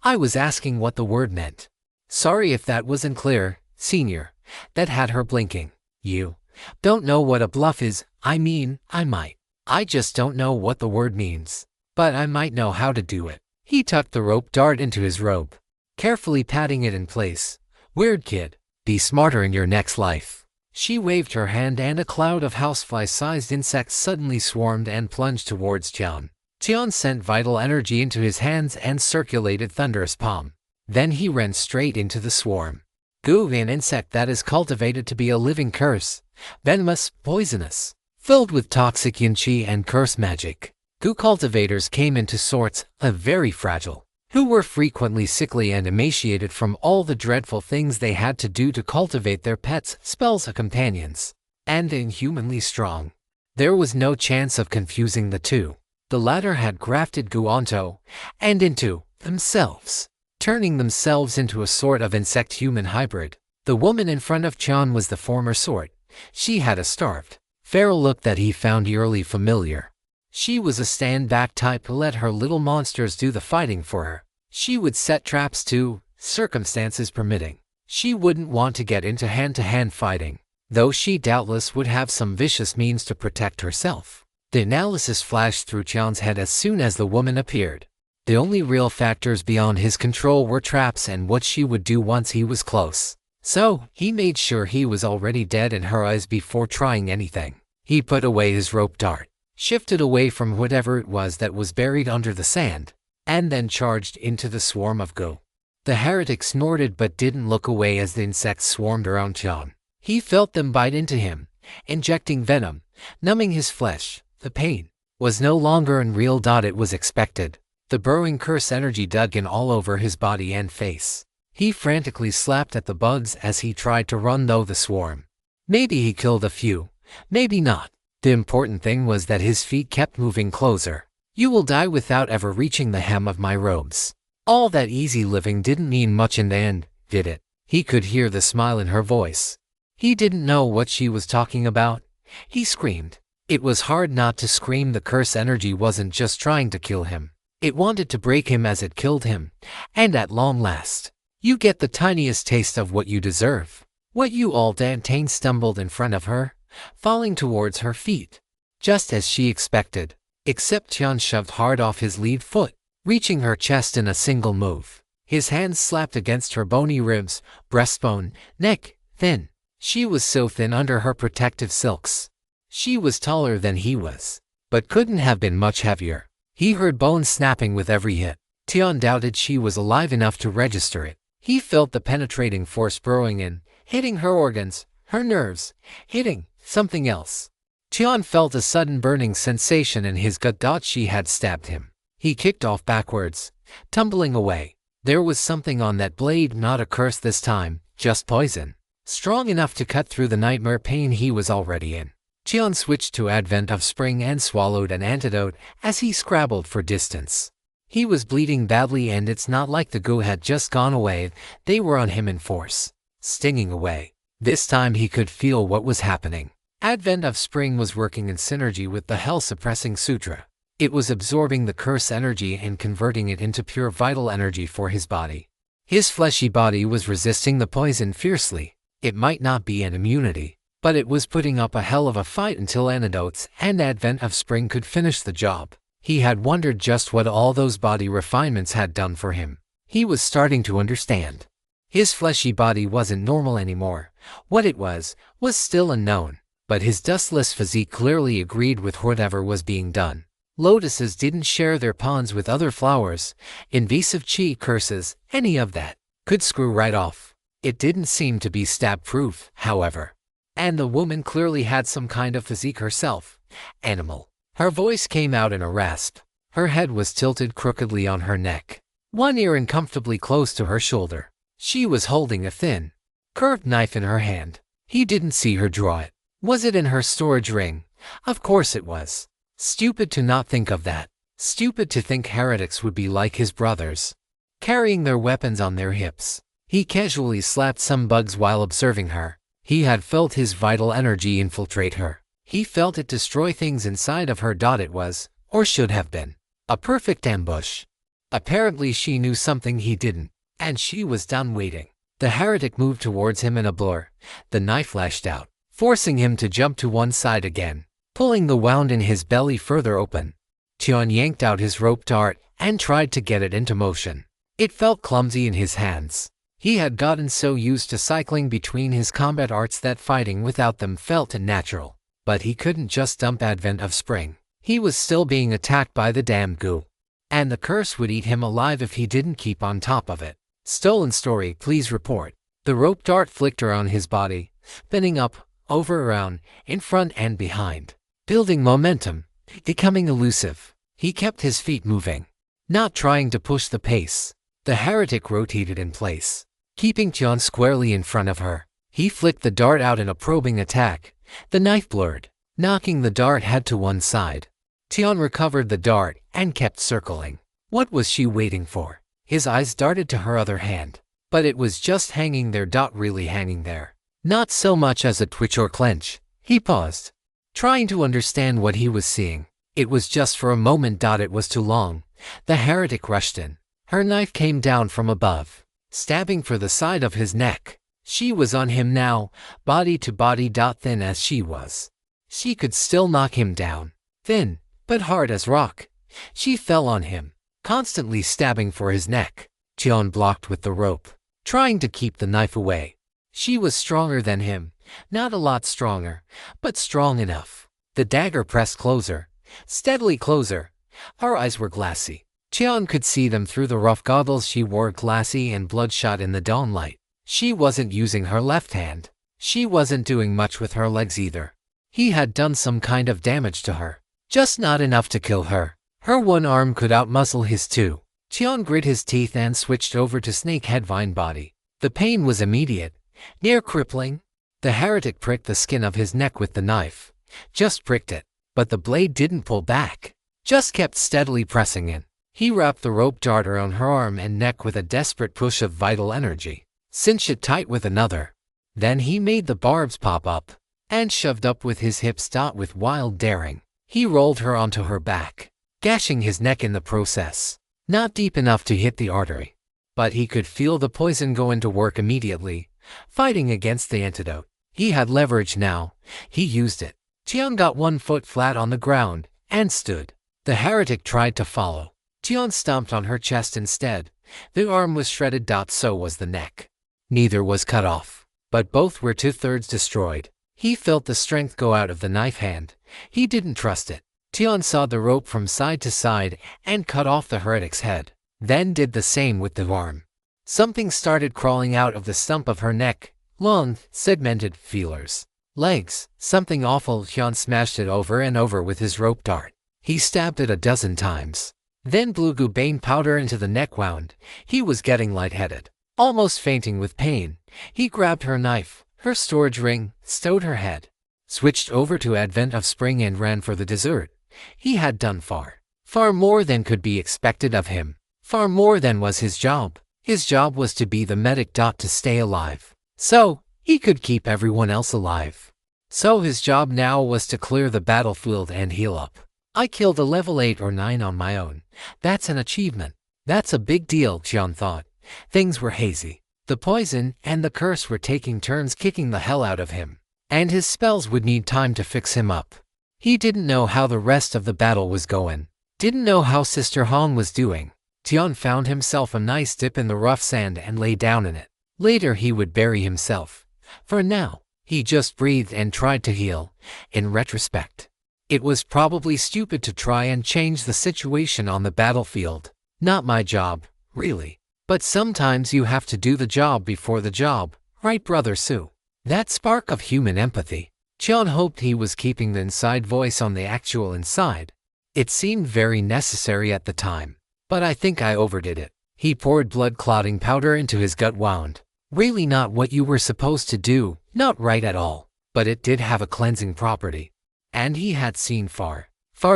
I was asking what the word meant. Sorry if that wasn't clear, senior. That had her blinking. You don't know what a bluff is. I mean, I might. I just don't know what the word means. But I might know how to do it. He tucked the rope dart into his robe, carefully patting it in place. Weird kid. Be smarter in your next life. She waved her hand and a cloud of housefly-sized insects suddenly swarmed and plunged towards Tian. Tian sent vital energy into his hands and circulated thunderous palm. Then he ran straight into the swarm. Goo, an insect that is cultivated to be a living curse, venomous, poisonous, filled with toxic yin qi and curse magic. Goo cultivators came into sorts, very fragile, who were frequently sickly and emaciated from all the dreadful things they had to do to cultivate their pets, spells, companions, and inhumanly strong. There was no chance of confusing the two. The latter had grafted Goo onto and into themselves, turning themselves into a sort of insect-human hybrid. The woman in front of Tian was the former sort. She had a starved, feral look that he found eerily familiar. She was a stand-back type who let her little monsters do the fighting for her. She would set traps too, circumstances permitting. She wouldn't want to get into hand-to-hand fighting, though she doubtless would have some vicious means to protect herself. The analysis flashed through Tian's head as soon as the woman appeared. The only real factors beyond his control were traps and what she would do once he was close. So, he made sure he was already dead in her eyes before trying anything. He put away his rope dart, shifted away from whatever it was that was buried under the sand, and then charged into the swarm of Go. The heretic snorted but didn't look away as the insects swarmed around Tian. He felt them bite into him, injecting venom, numbing his flesh. The pain was no longer unreal. It was expected. The burrowing curse energy dug in all over his body and face. He frantically slapped at the bugs as he tried to run through the swarm. Maybe he killed a few, maybe not. The important thing was that his feet kept moving closer. You will die without ever reaching the hem of my robes. All that easy living didn't mean much in the end, did it? He could hear the smile in her voice. He didn't know what she was talking about. He screamed. It was hard not to scream. The curse energy wasn't just trying to kill him. It wanted to break him as it killed him. And at long last, you get the tiniest taste of what you deserve. What you all Dantain stumbled in front of her, falling towards her feet, just as she expected. Except Tian shoved hard off his lead foot, reaching her chest in a single move. His hands slapped against her bony ribs, breastbone, neck, thin. She was so thin under her protective silks. She was taller than he was, but couldn't have been much heavier. He heard bones snapping with every hit. Tian doubted she was alive enough to register it. He felt the penetrating force burrowing in, hitting her organs, her nerves, hitting something else. Tian felt a sudden burning sensation in his gut. She had stabbed him. He kicked off backwards, tumbling away. There was something on that blade, not a curse this time, just poison, strong enough to cut through the nightmare pain he was already in. Tian switched to Advent of Spring and swallowed an antidote as he scrabbled for distance. He was bleeding badly, and it's not like the goo had just gone away. They were on him in force, stinging away. This time he could feel what was happening. Advent of Spring was working in synergy with the hell-suppressing sutra. It was absorbing the curse energy and converting it into pure vital energy for his body. His fleshy body was resisting the poison fiercely. It might not be an immunity, but it was putting up a hell of a fight until antidotes and Advent of Spring could finish the job. He had wondered just what all those body refinements had done for him. He was starting to understand. His fleshy body wasn't normal anymore. What it was still unknown. But his dustless physique clearly agreed with whatever was being done. Lotuses didn't share their ponds with other flowers. Invasive chi curses, any of that, could screw right off. It didn't seem to be stab-proof, however. And the woman clearly had some kind of physique herself. Animal. Her voice came out in a rasp. Her head was tilted crookedly on her neck, one ear uncomfortably close to her shoulder. She was holding a thin, curved knife in her hand. He didn't see her draw it. Was it in her storage ring? Of course it was. Stupid to not think of that. Stupid to think heretics would be like his brothers, carrying their weapons on their hips. He casually slapped some bugs while observing her. He had felt his vital energy infiltrate her. He felt it destroy things inside of her. It was, or should have been, a perfect ambush. Apparently she knew something he didn't, and she was done waiting. The heretic moved towards him in a blur. The knife lashed out, forcing him to jump to one side again, pulling the wound in his belly further open. Tian yanked out his rope dart and tried to get it into motion. It felt clumsy in his hands. He had gotten so used to cycling between his combat arts that fighting without them felt unnatural. But he couldn't just dump Advent of Spring. He was still being attacked by the damn goo. And the curse would eat him alive if he didn't keep on top of it. Stolen story, please report. The rope dart flicked around his body, spinning up, over, around, in front and behind, building momentum, becoming elusive. He kept his feet moving, not trying to push the pace. The heretic rotated in place, keeping Tian squarely in front of her. He flicked the dart out in a probing attack. The knife blurred, knocking the dart head to one side. Tian recovered the dart and kept circling. What was she waiting for? His eyes darted to her other hand, but it was just hanging there. Really hanging there. Not so much as a twitch or clench. He paused, trying to understand what he was seeing. It was just for a moment. It was too long. The heretic rushed in. Her knife came down from above, stabbing for the side of his neck. She was on him now, body to body. Thin as she was, she could still knock him down. Thin, but hard as rock. She fell on him, constantly stabbing for his neck. Tian blocked with the rope, trying to keep the knife away. She was stronger than him, not a lot stronger, but strong enough. The dagger pressed closer, steadily closer. Her eyes were glassy. Tian could see them through the rough goggles she wore, glassy and bloodshot in the dawn light. She wasn't using her left hand. She wasn't doing much with her legs either. He had done some kind of damage to her, just not enough to kill her. Her one arm could outmuscle his two. Tian grit his teeth and switched over to snakehead vine body. The pain was immediate, near crippling. The heretic pricked the skin of his neck with the knife. Just pricked it, but the blade didn't pull back, just kept steadily pressing in. He wrapped the rope dart around her arm and neck with a desperate push of vital energy, cinched it tight with another. Then he made the barbs pop up and shoved up with his hips. With wild daring, he rolled her onto her back, gashing his neck in the process. Not deep enough to hit the artery, but he could feel the poison go into work immediately, fighting against the antidote. He had leverage now. He used it. Tian got 1 foot flat on the ground and stood. The heretic tried to follow. Tian stomped on her chest instead. The arm was shredded. So was the neck. Neither was cut off, but both were 2/3 destroyed. He felt the strength go out of the knife hand. He didn't trust it. Tian sawed the rope from side to side and cut off the heretic's head, then did the same with the arm. Something started crawling out of the stump of her neck. Long, segmented feelers. Legs. Something awful. Tian smashed it over and over with his rope dart. He stabbed it a dozen times, then blew gubane powder into the neck wound. He was getting lightheaded, almost fainting with pain. He grabbed her knife, her storage ring, stowed her head, switched over to Advent of Spring and ran for the dessert. He had done far more than could be expected of him. Far more than was his job. His job was to be the medic. To stay alive, so he could keep everyone else alive. So his job now was to clear the battlefield and heal up. I killed a level 8 or 9 on my own. That's an achievement. That's a big deal, Tian thought. Things were hazy. The poison and the curse were taking turns kicking the hell out of him, and his spells would need time to fix him up. He didn't know how the rest of the battle was going. Didn't know how Sister Han was doing. Tian found himself a nice dip in the rough sand and lay down in it. Later he would bury himself. For now, he just breathed and tried to heal. In retrospect, it was probably stupid to try and change the situation on the battlefield. Not my job, really. But sometimes you have to do the job before the job, right, Brother Sue? That spark of human empathy. Tian hoped he was keeping the inside voice on the actual inside. It seemed very necessary at the time, but I think I overdid it. He poured blood-clotting powder into his gut wound. Really not what you were supposed to do, not right at all, but it did have a cleansing property. And he had seen far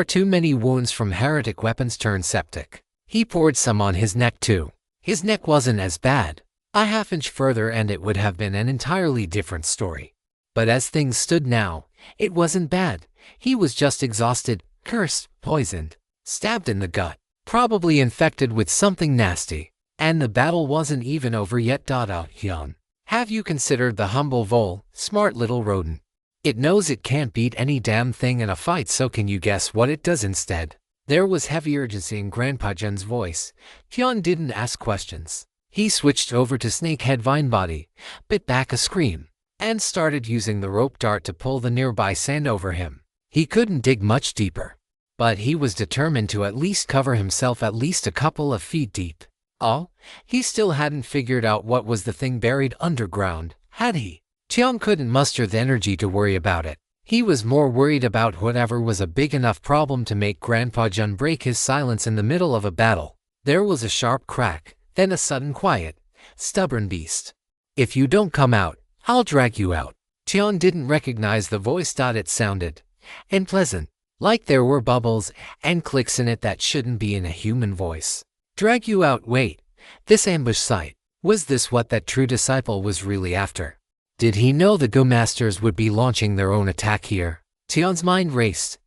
too many wounds from heretic weapons turned septic. He poured some on his neck too. His neck wasn't as bad. A half-inch further and it would have been an entirely different story. But as things stood now, it wasn't bad. He was just exhausted, cursed, poisoned, stabbed in the gut, probably infected with something nasty. And the battle wasn't even over yet. Hyun. Have you considered the humble vole, smart little rodent? It knows it can't beat any damn thing in a fight, so can you guess what it does instead? There was heavy urgency in Grandpa Jun's voice. Hyun didn't ask questions. He switched over to Snakehead Vinebody, bit back a scream, and started using the rope dart to pull the nearby sand over him. He couldn't dig much deeper, but he was determined to at least cover himself at least a couple of feet deep. Oh, he still hadn't figured out what was the thing buried underground, had he? Tian couldn't muster the energy to worry about it. He was more worried about whatever was a big enough problem to make Grandpa Jun break his silence in the middle of a battle. There was a sharp crack, then a sudden quiet. Stubborn beast. If you don't come out, I'll drag you out. Tian didn't recognize the voice. It sounded unpleasant, like there were bubbles and clicks in it that shouldn't be in a human voice. Drag you out? Wait, this ambush site. Was this what that true disciple was really after? Did he know the Go Masters would be launching their own attack here? Tian's mind raced.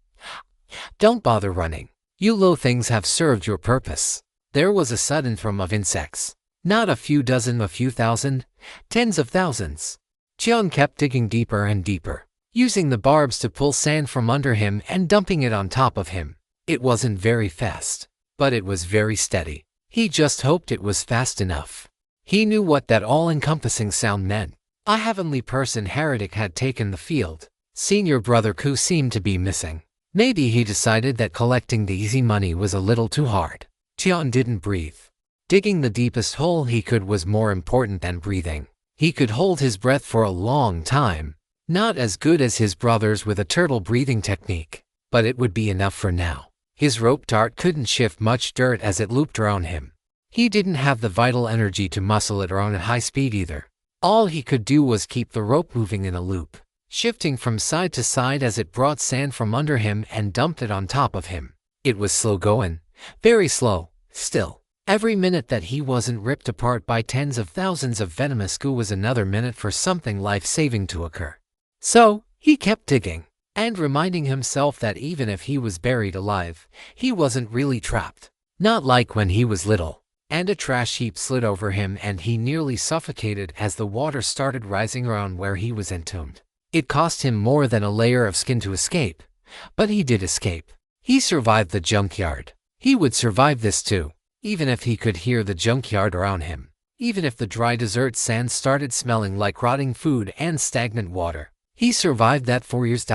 Don't bother running. You low things have served your purpose. There was a sudden thrum of insects. Not a few dozen, a few thousand, tens of thousands. Tian kept digging deeper and deeper, using the barbs to pull sand from under him and dumping it on top of him. It wasn't very fast, but it was very steady. He just hoped it was fast enough. He knew what that all-encompassing sound meant. A heavenly person heretic had taken the field. Senior Brother Ku seemed to be missing. Maybe he decided that collecting the easy money was a little too hard. Tian didn't breathe. Digging the deepest hole he could was more important than breathing. He could hold his breath for a long time. Not as good as his brothers with a turtle breathing technique, but it would be enough for now. His rope dart couldn't shift much dirt as it looped around him. He didn't have the vital energy to muscle it around at high speed either. All he could do was keep the rope moving in a loop, shifting from side to side as it brought sand from under him and dumped it on top of him. It was slow going, very slow, still. Every minute that he wasn't ripped apart by tens of thousands of venomous goo was another minute for something life-saving to occur. So, he kept digging, and reminding himself that even if he was buried alive, he wasn't really trapped. Not like when he was little. And a trash heap slid over him and he nearly suffocated as the water started rising around where he was entombed. It cost him more than a layer of skin to escape, but he did escape. He survived the junkyard. He would survive this too, even if he could hear the junkyard around him. Even if the dry desert sand started smelling like rotting food and stagnant water. He survived that 4 years.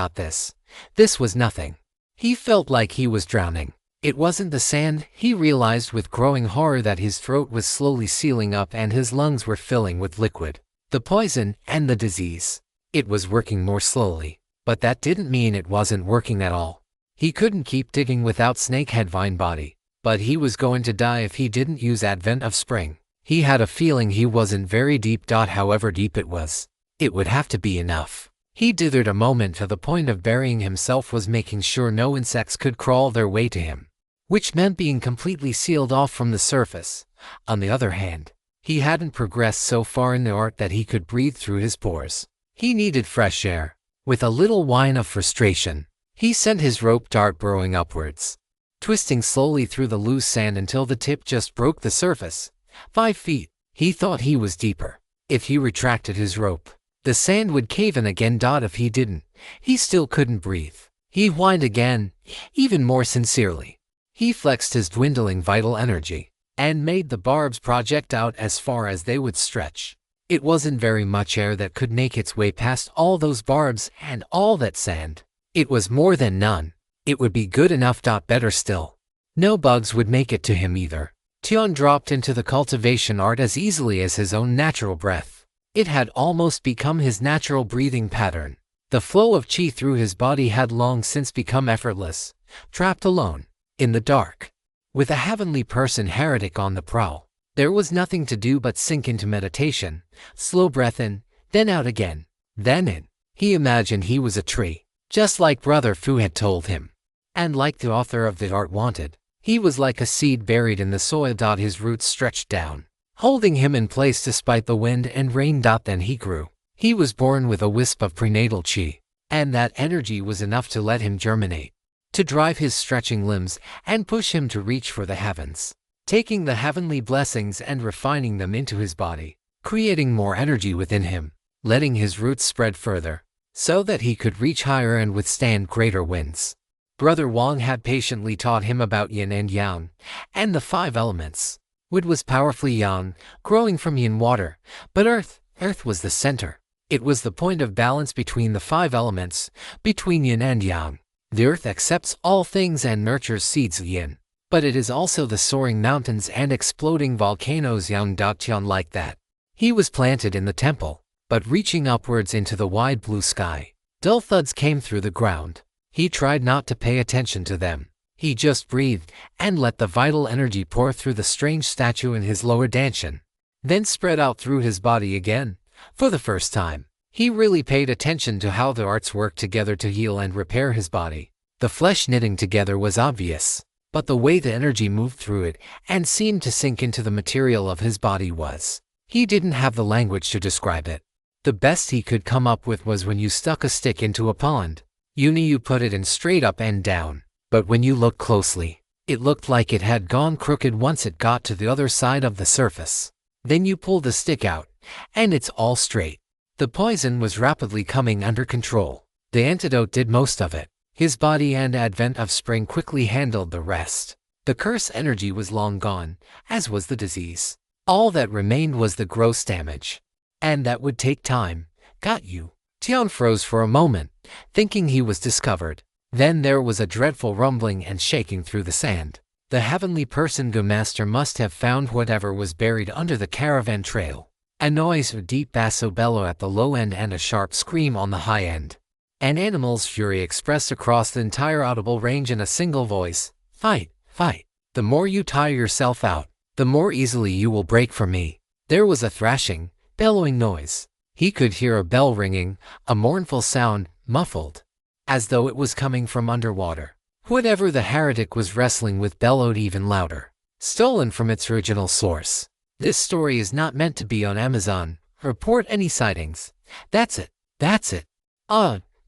This was nothing. He felt like he was drowning. It wasn't the sand. He realized with growing horror that his throat was slowly sealing up and his lungs were filling with liquid. The poison and the disease. It was working more slowly, but that didn't mean it wasn't working at all. He couldn't keep digging without Snakehead Vinebody, but he was going to die if he didn't use Advent of Spring. He had a feeling he wasn't very deep. However deep it was, it would have to be enough. He dithered a moment to the point of burying himself was making sure no insects could crawl their way to him, which meant being completely sealed off from the surface. On the other hand, he hadn't progressed so far in the art that he could breathe through his pores. He needed fresh air. With a little whine of frustration, he sent his rope dart burrowing upwards, twisting slowly through the loose sand until the tip just broke the surface. 5 feet. He thought he was deeper. If he retracted his rope, the sand would cave in again. If he didn't, he still couldn't breathe. He whined again, even more sincerely. He flexed his dwindling vital energy and made the barbs project out as far as they would stretch. It wasn't very much air that could make its way past all those barbs and all that sand. It was more than none. It would be good enough. Better still, no bugs would make it to him either. Tian dropped into the cultivation art as easily as his own natural breath. It had almost become his natural breathing pattern. The flow of qi through his body had long since become effortless. Trapped alone, in the dark, with a heavenly person heretic on the prowl, there was nothing to do but sink into meditation. Slow breath in, then out again, then in. He imagined he was a tree, just like Brother Fu had told him. And like the author of the art wanted, he was like a seed buried in the soil. His roots stretched down, holding him in place despite the wind and rain. Then he grew. He was born with a wisp of prenatal qi, and that energy was enough to let him germinate, to drive his stretching limbs and push him to reach for the heavens, taking the heavenly blessings and refining them into his body, creating more energy within him, letting his roots spread further, so that he could reach higher and withstand greater winds. Brother Wang had patiently taught him about yin and yang, and the 5 elements. Wood was powerfully yang, growing from yin water, but earth was the center. It was the point of balance between the 5 elements, between yin and yang. The earth accepts all things and nurtures seeds yin, but it is also the soaring mountains and exploding volcanoes yang. Tian like that. He was planted in the temple, but reaching upwards into the wide blue sky. Dull thuds came through the ground. He tried not to pay attention to them. He just breathed and let the vital energy pour through the strange statue in his lower dantian, then spread out through his body again. For the first time, he really paid attention to how the arts worked together to heal and repair his body. The flesh knitting together was obvious, but the way the energy moved through it and seemed to sink into the material of his body was. He didn't have the language to describe it. The best he could come up with was when you stuck a stick into a pond. You put it in straight up and down, but when you looked closely, it looked like it had gone crooked once it got to the other side of the surface. Then you pull the stick out, and it's all straight. The poison was rapidly coming under control. The antidote did most of it. His body and advent of spring quickly handled the rest. The curse energy was long gone, as was the disease. All that remained was the gross damage. And that would take time. Got you. Tian froze for a moment, thinking he was discovered. Then there was a dreadful rumbling and shaking through the sand. The heavenly person Gu Master must have found whatever was buried under the caravan trail. A noise of deep basso bellow at the low end and a sharp scream on the high end. An animal's fury expressed across the entire audible range in a single voice. Fight, fight. The more you tire yourself out, the more easily you will break for me. There was a thrashing, bellowing noise. He could hear a bell ringing, a mournful sound, muffled, as though it was coming from underwater. Whatever the heretic was wrestling with bellowed even louder, stolen from its original source. This story is not meant to be on Amazon. Report any sightings. That's it. That's it.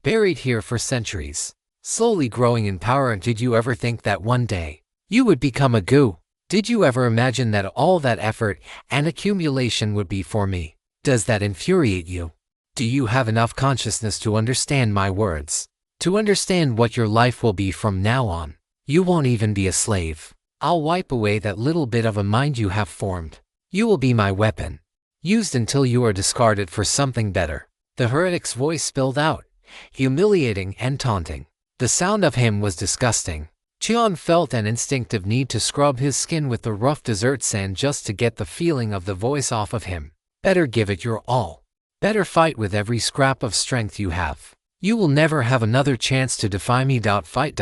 Buried here for centuries, slowly growing in power. Did you ever think that one day you would become a goo? Did you ever imagine that all that effort and accumulation would be for me? Does that infuriate you? Do you have enough consciousness to understand my words? To understand what your life will be from now on? You won't even be a slave. I'll wipe away that little bit of a mind you have formed. You will be my weapon, used until you are discarded for something better. The heretic's voice spilled out, humiliating and taunting. The sound of him was disgusting. Tian felt an instinctive need to scrub his skin with the rough desert sand just to get the feeling of the voice off of him. Better give it your all. Better fight with every scrap of strength you have. You will never have another chance to defy me. Fight.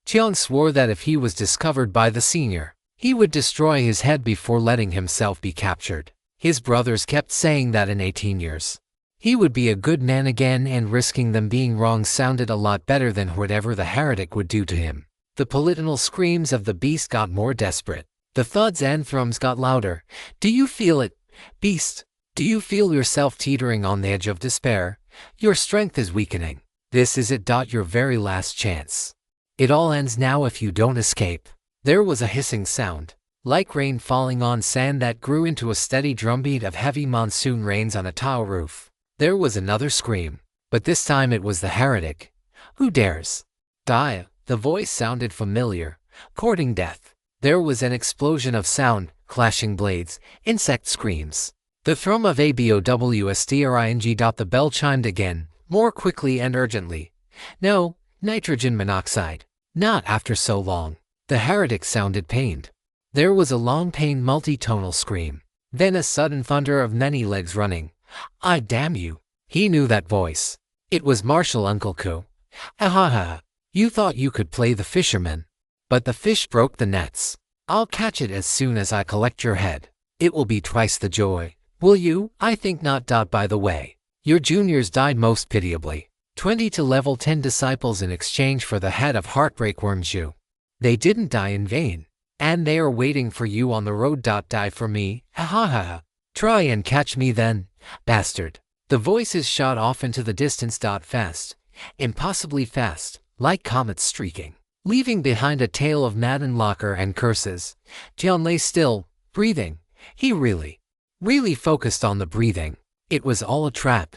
Tian swore that if he was discovered by the senior, he would destroy his head before letting himself be captured. His brothers kept saying that in 18 years. He would be a good man again, and risking them being wrong sounded a lot better than whatever the heretic would do to him. The political screams of the beast got more desperate. The thuds and thrums got louder. Do you feel it, beast? Do you feel yourself teetering on the edge of despair? Your strength is weakening. This is it. Your very last chance. It all ends now if you don't escape. There was a hissing sound, like rain falling on sand, that grew into a steady drumbeat of heavy monsoon rains on a tile roof. There was another scream, but this time it was the heretic. Who dares die? The voice sounded familiar, courting death. There was an explosion of sound, clashing blades, insect screams. The thrum of ABOWSTRING. The bell chimed again, more quickly and urgently. No, nitrogen monoxide. Not after so long. The heretic sounded pained. There was a long pained multi-tonal scream. Then a sudden thunder of many legs running. "I damn you." He knew that voice. It was Marshal Uncle Ku. "Ahaha. You thought you could play the fisherman. But the fish broke the nets. I'll catch it as soon as I collect your head. It will be twice the joy. Will you? I think not. By the way, your juniors died most pitiably. 20 to level 10 disciples in exchange for the head of Heartbreak Wormshu. They didn't die in vain. And they are waiting for you on the road. Die for me. Ahaha. Try and catch me then, bastard." The voices shot off into the distance. Fast. Impossibly fast, like comets streaking, leaving behind a tail of maddened laughter and curses. Jian lay still, breathing. He really focused on the breathing. It was all a trap.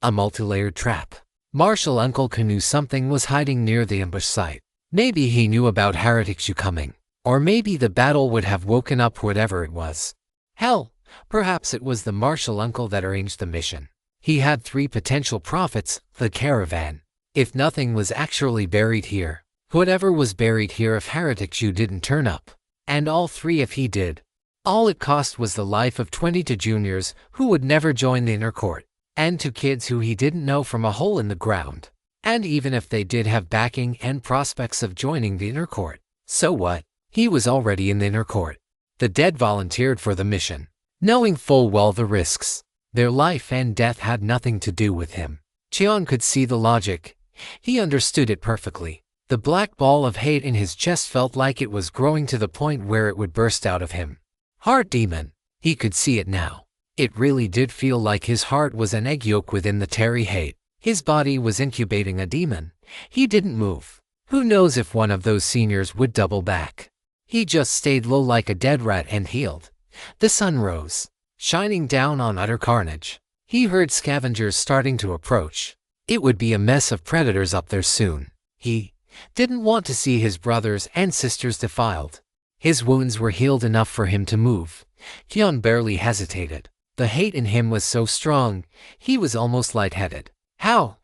A multi-layered trap. Marshal Uncle Ku knew something was hiding near the ambush site. Maybe he knew about Heretics coming. Or maybe the battle would have woken up whatever it was. Hell, perhaps it was the Marshal Uncle that arranged the mission. He had 3 potential prophets, the caravan. If nothing was actually buried here, whatever was buried here if Heretics didn't turn up. And all 3 if he did. All it cost was the life of 22 juniors who would never join the inner court. And 2 kids who he didn't know from a hole in the ground. And even if they did have backing and prospects of joining the inner court, so what? He was already in the inner court. The dead volunteered for the mission, knowing full well the risks. Their life and death had nothing to do with him. Qian could see the logic. He understood it perfectly. The black ball of hate in his chest felt like it was growing to the point where it would burst out of him. Heart demon. He could see it now. It really did feel like his heart was an egg yolk within the Terry hate. His body was incubating a demon. He didn't move. Who knows if one of those seniors would double back. He just stayed low like a dead rat and healed. The sun rose, shining down on utter carnage. He heard scavengers starting to approach. It would be a mess of predators up there soon. He didn't want to see his brothers and sisters defiled. His wounds were healed enough for him to move. Qian barely hesitated. The hate in him was so strong, he was almost lightheaded. How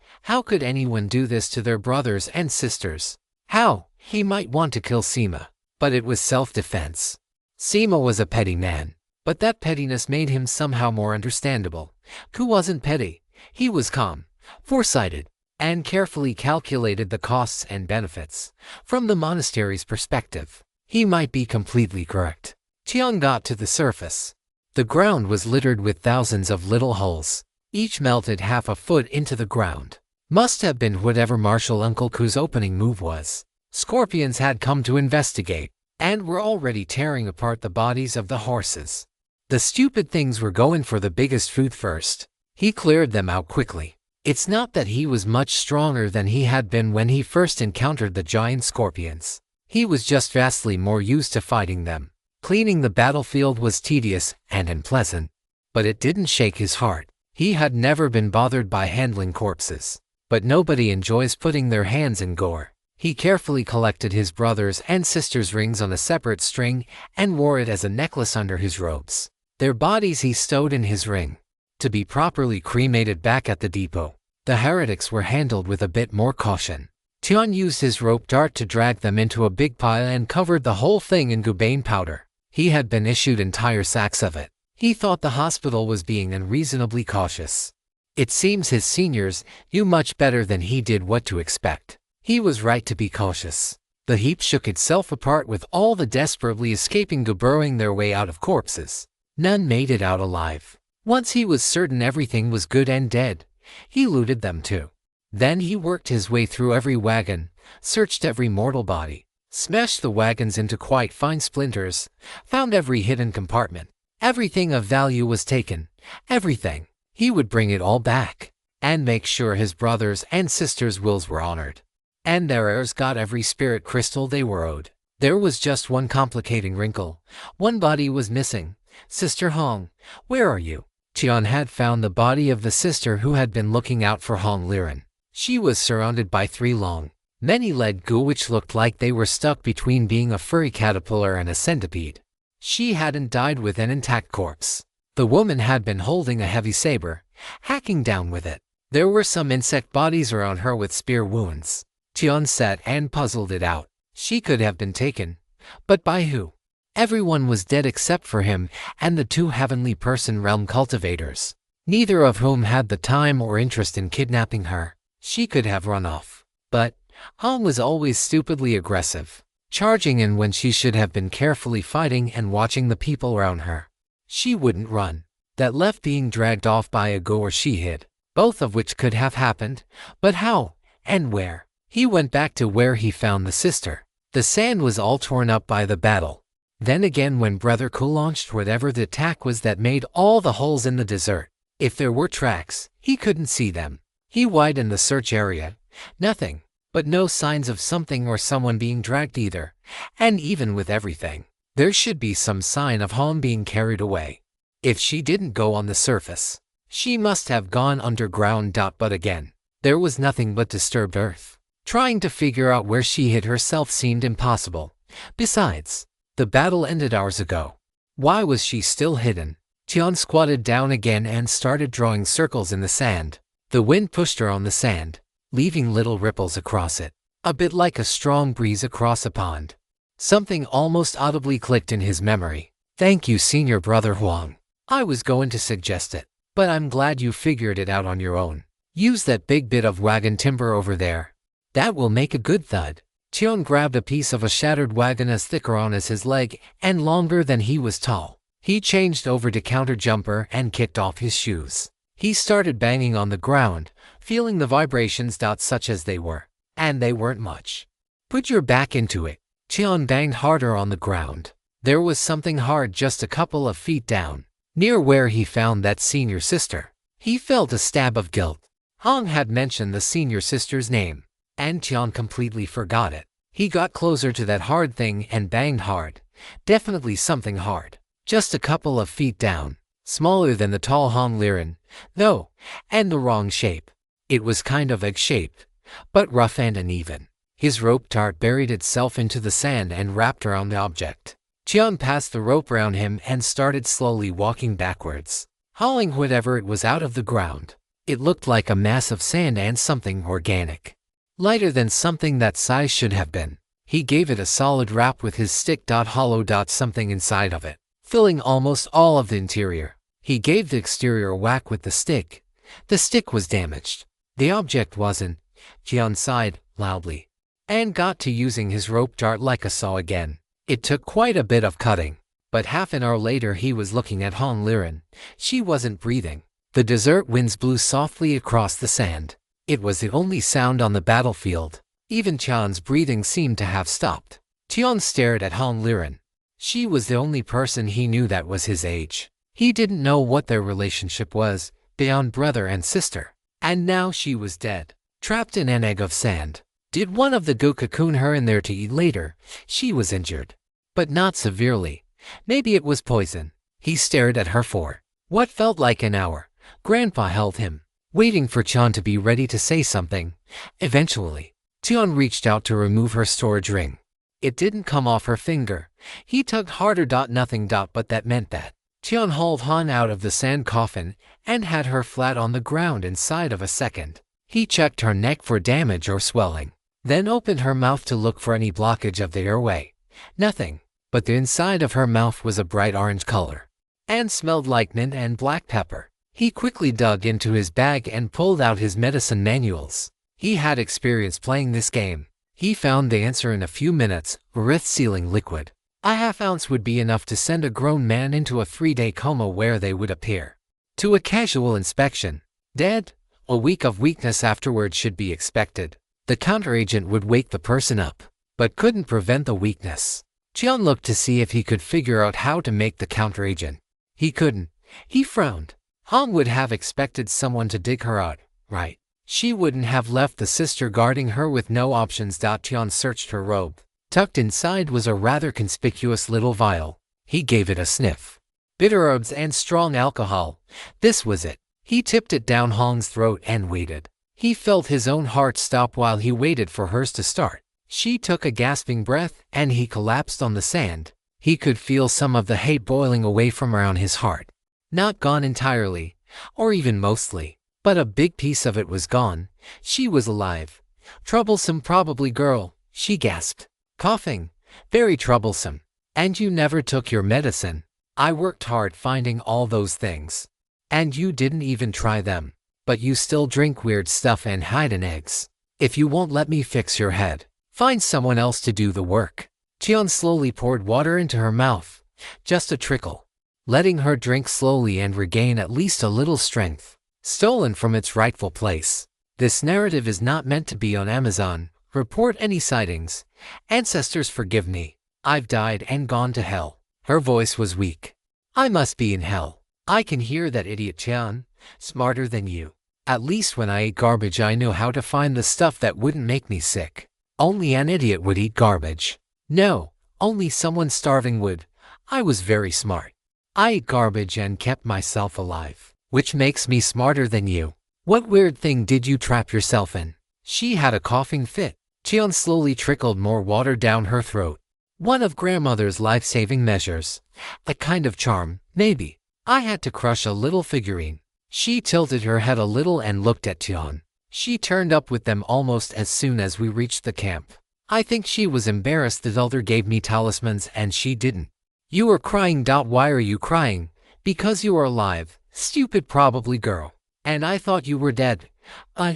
could anyone do this to their brothers and sisters? How? He might want to kill Sima. But it was self-defense. Sima was a petty man, but that pettiness made him somehow more understandable. Ku wasn't petty. He was calm, foresighted, and carefully calculated the costs and benefits. From the monastery's perspective, he might be completely correct. Qian got to the surface. The ground was littered with thousands of little holes, each melted half a foot into the ground. Must have been whatever Marshal Uncle Ku's opening move was. Scorpions had come to investigate, and were already tearing apart the bodies of the horses. The stupid things were going for the biggest food first. He cleared them out quickly. It's not that he was much stronger than he had been when he first encountered the giant scorpions. He was just vastly more used to fighting them. Cleaning the battlefield was tedious and unpleasant, but it didn't shake his heart. He had never been bothered by handling corpses, but nobody enjoys putting their hands in gore. He carefully collected his brothers' and sisters' rings on a separate string and wore it as a necklace under his robes. Their bodies he stowed in his ring, to be properly cremated back at the depot. The heretics were handled with a bit more caution. Tian used his rope dart to drag them into a big pile and covered the whole thing in gubane powder. He had been issued entire sacks of it. He thought the hospital was being unreasonably cautious. It seems his seniors knew much better than he did what to expect. He was right to be cautious. The heap shook itself apart with all the desperately escaping goo burrowing their way out of corpses. None made it out alive. Once he was certain everything was good and dead, he looted them too. Then he worked his way through every wagon, searched every mortal body, smashed the wagons into quite fine splinters, found every hidden compartment. Everything of value was taken. Everything. He would bring it all back, and make sure his brothers' and sisters' wills were honored. And their heirs got every spirit crystal they were owed. There was just one complicating wrinkle. One body was missing. Sister Hong, where are you? Tian had found the body of the sister who had been looking out for Hong Liren. She was surrounded by 3 long, Many led goo which looked like they were stuck between being a furry caterpillar and a centipede. She hadn't died with an intact corpse. The woman had been holding a heavy saber, hacking down with it. There were some insect bodies around her with spear wounds. Tian sat and puzzled it out. She could have been taken, but by who? Everyone was dead except for him and the two heavenly person realm cultivators, neither of whom had the time or interest in kidnapping her. She could have run off, but Han was always stupidly aggressive, charging in when she should have been carefully fighting and watching the people around her. She wouldn't run. That left being dragged off by a goo or she hid, both of which could have happened, but how and where? He went back to where he found the sister. The sand was all torn up by the battle. Then again when Brother Ku launched whatever the attack was that made all the holes in the desert. If there were tracks, he couldn't see them. He widened the search area. Nothing. But no signs of something or someone being dragged either. And even with everything, there should be some sign of Han being carried away. If she didn't go on the surface, she must have gone underground. But again, there was nothing but disturbed earth. Trying to figure out where she hid herself seemed impossible. Besides, the battle ended hours ago. Why was she still hidden? Tian squatted down again and started drawing circles in the sand. The wind pushed her on the sand, leaving little ripples across it, a bit like a strong breeze across a pond. Something almost audibly clicked in his memory. Thank you, Senior Brother Huang. I was going to suggest it, but I'm glad you figured it out on your own. Use that big bit of wagon timber over there. That will make a good thud. Tian grabbed a piece of a shattered wagon as thicker on as his leg and longer than he was tall. He changed over to counter jumper and kicked off his shoes. He started banging on the ground, feeling the vibrations. Such as they were, and they weren't much. Put your back into it. Tian banged harder on the ground. There was something hard just a couple of feet down, near where he found that senior sister. He felt a stab of guilt. Han had mentioned the senior sister's name, and Tian completely forgot it. He got closer to that hard thing and banged hard. Definitely something hard. Just a couple of feet down. Smaller than the tall Han Liren, though, and the wrong shape. It was kind of egg-shaped, but rough and uneven. His rope dart buried itself into the sand and wrapped around the object. Tian passed the rope around him and started slowly walking backwards, hauling whatever it was out of the ground. It looked like a mass of sand and something organic. Lighter than something that size should have been. He gave it a solid rap with his stick. Hollow. Something inside of it, filling almost all of the interior. He gave the exterior a whack with the stick. The stick was damaged. The object wasn't. Tian sighed loudly and got to using his rope dart like a saw again. It took quite a bit of cutting, but half an hour later he was looking at Han Liren. She wasn't breathing. The desert winds blew softly across the sand. It was the only sound on the battlefield. Even Tian's breathing seemed to have stopped. Tian stared at Han Liren. She was the only person he knew that was his age. He didn't know what their relationship was, beyond brother and sister. And now she was dead, trapped in an egg of sand. Did one of the goo cocoon her in there to eat later? She was injured, but not severely. Maybe it was poison. He stared at her for what felt like an hour. Grandpa held him, waiting for Tian to be ready to say something. Eventually, Tian reached out to remove her storage ring. It didn't come off her finger. He tugged harder. Nothing. But that meant that Tian hauled Han out of the sand coffin and had her flat on the ground inside of a second. He checked her neck for damage or swelling, then opened her mouth to look for any blockage of the airway. Nothing, but the inside of her mouth was a bright orange color and smelled like mint and black pepper. He quickly dug into his bag and pulled out his medicine manuals. He had experience playing this game. He found the answer in a few minutes: earth-sealing liquid. A half ounce would be enough to send a grown man into a 3-day coma where they would appear to a casual inspection dead. A week of weakness afterward should be expected. The counteragent would wake the person up, but couldn't prevent the weakness. Tian looked to see if he could figure out how to make the counteragent. He couldn't. He frowned. Han would have expected someone to dig her out, right? She wouldn't have left the sister guarding her with no options. Tian searched her robe. Tucked inside was a rather conspicuous little vial. He gave it a sniff. Bitter herbs and strong alcohol. This was it. He tipped it down Han's throat and waited. He felt his own heart stop while he waited for hers to start. She took a gasping breath, and he collapsed on the sand. He could feel some of the hate boiling away from around his heart. Not gone entirely, or even mostly, but a big piece of it was gone. She was alive. Troublesome probably girl, she gasped, coughing. Very troublesome. And you never took your medicine. I worked hard finding all those things. And you didn't even try them. But you still drink weird stuff and hide in eggs. If you won't let me fix your head, find someone else to do the work. Cheon slowly poured water into her mouth, just a trickle, letting her drink slowly and regain at least a little strength, stolen from its rightful place. This narrative is not meant to be on Amazon. Report any sightings. Ancestors forgive me. I've died and gone to hell. Her voice was weak. I must be in hell. I can hear that idiot Cheon, smarter than you. At least when I ate garbage I knew how to find the stuff that wouldn't make me sick. Only an idiot would eat garbage. No, only someone starving would. I was very smart. I ate garbage and kept myself alive, which makes me smarter than you. What weird thing did you trap yourself in? She had a coughing fit. Cheon slowly trickled more water down her throat. One of grandmother's life-saving measures. A kind of charm, maybe. I had to crush a little figurine. She tilted her head a little and looked at Cheon. She turned up with them almost as soon as we reached the camp. I think she was embarrassed the elder gave me talismans and she didn't. You were crying. Why are you crying? Because you are alive, stupid probably girl. And I thought you were dead.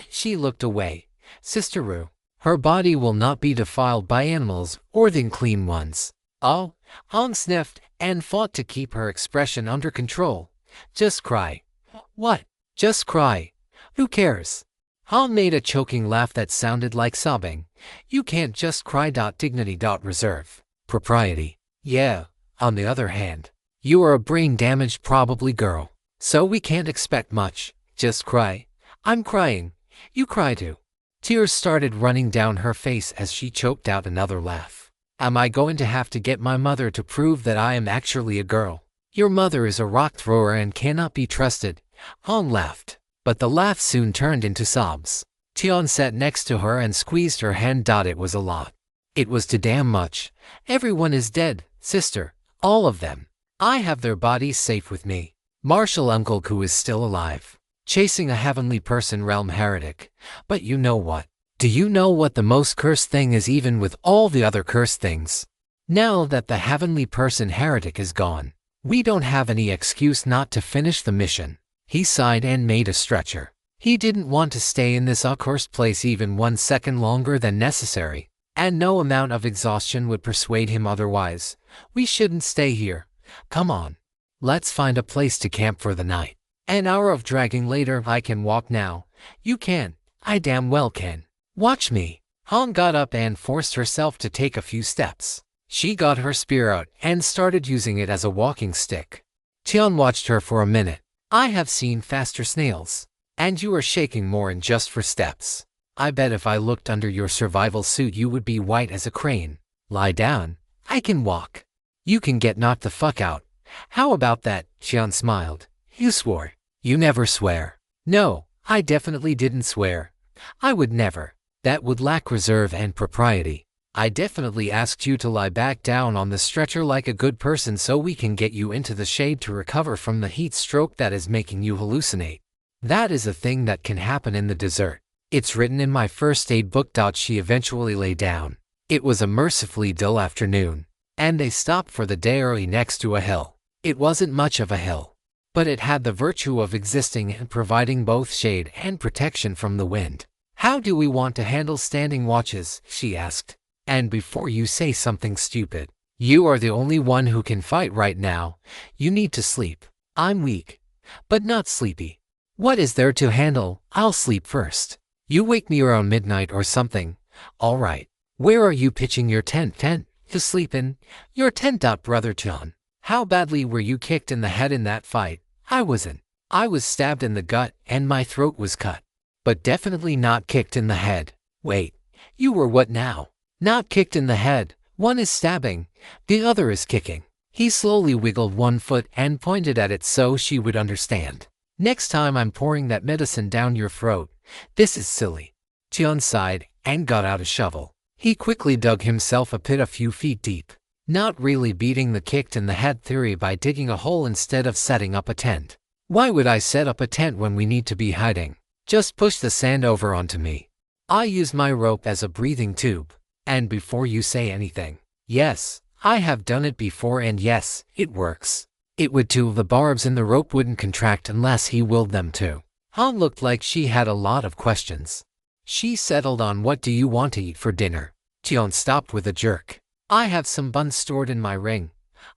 She looked away. Sister Ru. Her body will not be defiled by animals or the unclean ones. Oh, Han sniffed and fought to keep her expression under control. Just cry. What? Just cry. Who cares? Han made a choking laugh that sounded like sobbing. You can't just cry. Dignity. Reserve. Propriety. Yeah, on the other hand. You are a brain-damaged probably girl. So we can't expect much. Just cry. I'm crying. You cry too. Tears started running down her face as she choked out another laugh. Am I going to have to get my mother to prove that I am actually a girl? Your mother is a rock thrower and cannot be trusted. Han laughed, but the laugh soon turned into sobs. Cheon sat next to her and squeezed her hand. It was a lot. It was too damn much. Everyone is dead, sister. All of them. I have their bodies safe with me. Marshal Uncle Ku is still alive, chasing a heavenly person realm heretic. But you know what? Do you know what the most cursed thing is even with all the other cursed things? Now that the heavenly person heretic is gone, we don't have any excuse not to finish the mission. He sighed and made a stretcher. He didn't want to stay in this accursed place even 1 second longer than necessary, and no amount of exhaustion would persuade him otherwise. We shouldn't stay here. Come on. Let's find a place to camp for the night. An hour of dragging later. I can walk now. You can. I damn well can. Watch me. Han got up and forced herself to take a few steps. She got her spear out and started using it as a walking stick. Cheon watched her for a minute. I have seen faster snails. And you are shaking more in just 4 steps. I bet if I looked under your survival suit you would be white as a crane. Lie down. I can walk. You can get knocked the fuck out. How about that? Cheon smiled. You swore. You never swear. No, I definitely didn't swear. I would never. That would lack reserve and propriety. I definitely asked you to lie back down on the stretcher like a good person so we can get you into the shade to recover from the heat stroke that is making you hallucinate. That is a thing that can happen in the desert. It's written in my first aid book. She eventually lay down. It was a mercifully dull afternoon, and they stopped for the day early next to a hill. It wasn't much of a hill, but it had the virtue of existing and providing both shade and protection from the wind. How do we want to handle standing watches? She asked. And before you say something stupid, you are the only one who can fight right now. You need to sleep. I'm weak, but not sleepy. What is there to handle? I'll sleep first. You wake me around midnight or something. All right. Where are you pitching your tent? To sleep in? Your tent. Brother Cheon. How badly were you kicked in the head in that fight? I wasn't. I was stabbed in the gut and my throat was cut. But definitely not kicked in the head. Wait, you were what now? Not kicked in the head. One is stabbing, the other is kicking. He slowly wiggled one foot and pointed at it so she would understand. Next time I'm pouring that medicine down your throat, This is silly. Tian sighed and got out a shovel. He quickly dug himself a pit a few feet deep. Not really beating the kicked in the head theory by digging a hole instead of setting up a tent. Why would I set up a tent when we need to be hiding? Just push the sand over onto me. I use my rope as a breathing tube. And before you say anything, yes, I have done it before and yes, it works. It would too. The barbs in the rope wouldn't contract unless he willed them to. Han looked like she had a lot of questions. She settled on what do you want to eat for dinner? Tian stopped with a jerk. I have some buns stored in my ring.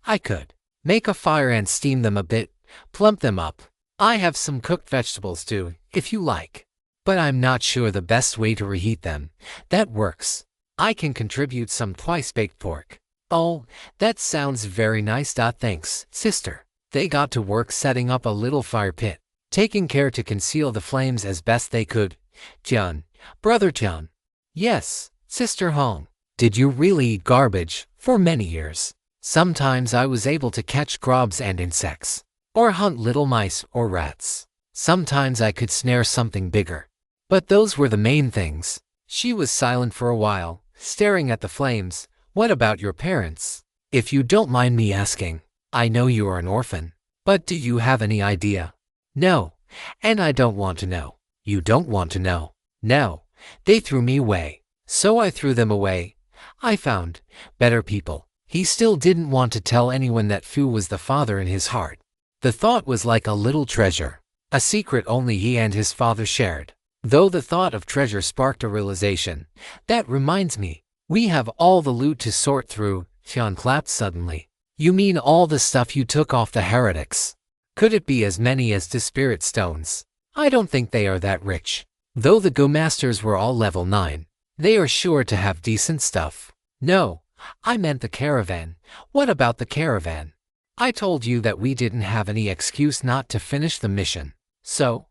I could make a fire and steam them a bit, plump them up. I have some cooked vegetables too, if you like. But I'm not sure the best way to reheat them. That works. I can contribute some twice-baked pork. Oh, that sounds very nice. Thanks, sister. They got to work setting up a little fire pit, taking care to conceal the flames as best they could. Tian, brother Tian. Yes, sister Hong. Did you really eat garbage for many years? Sometimes I was able to catch grubs and insects, or hunt little mice or rats. Sometimes I could snare something bigger. But those were the main things. She was silent for a while, staring at the flames. What about your parents? If you don't mind me asking, I know you are an orphan, but do you have any idea? No, and I don't want to know. You don't want to know? No, they threw me away. So I threw them away. I found better people. He still didn't want to tell anyone that Fu was the father in his heart. The thought was like a little treasure, a secret only he and his father shared. Though the thought of treasure sparked a realization. That reminds me, we have all the loot to sort through. Tian clapped suddenly. You mean all the stuff you took off the heretics? Could it be as many as the spirit stones? I don't think they are that rich. Though the Go Masters were all level 9, they are sure to have decent stuff. No, I meant the caravan. What about the caravan? I told you that we didn't have any excuse not to finish the mission. So,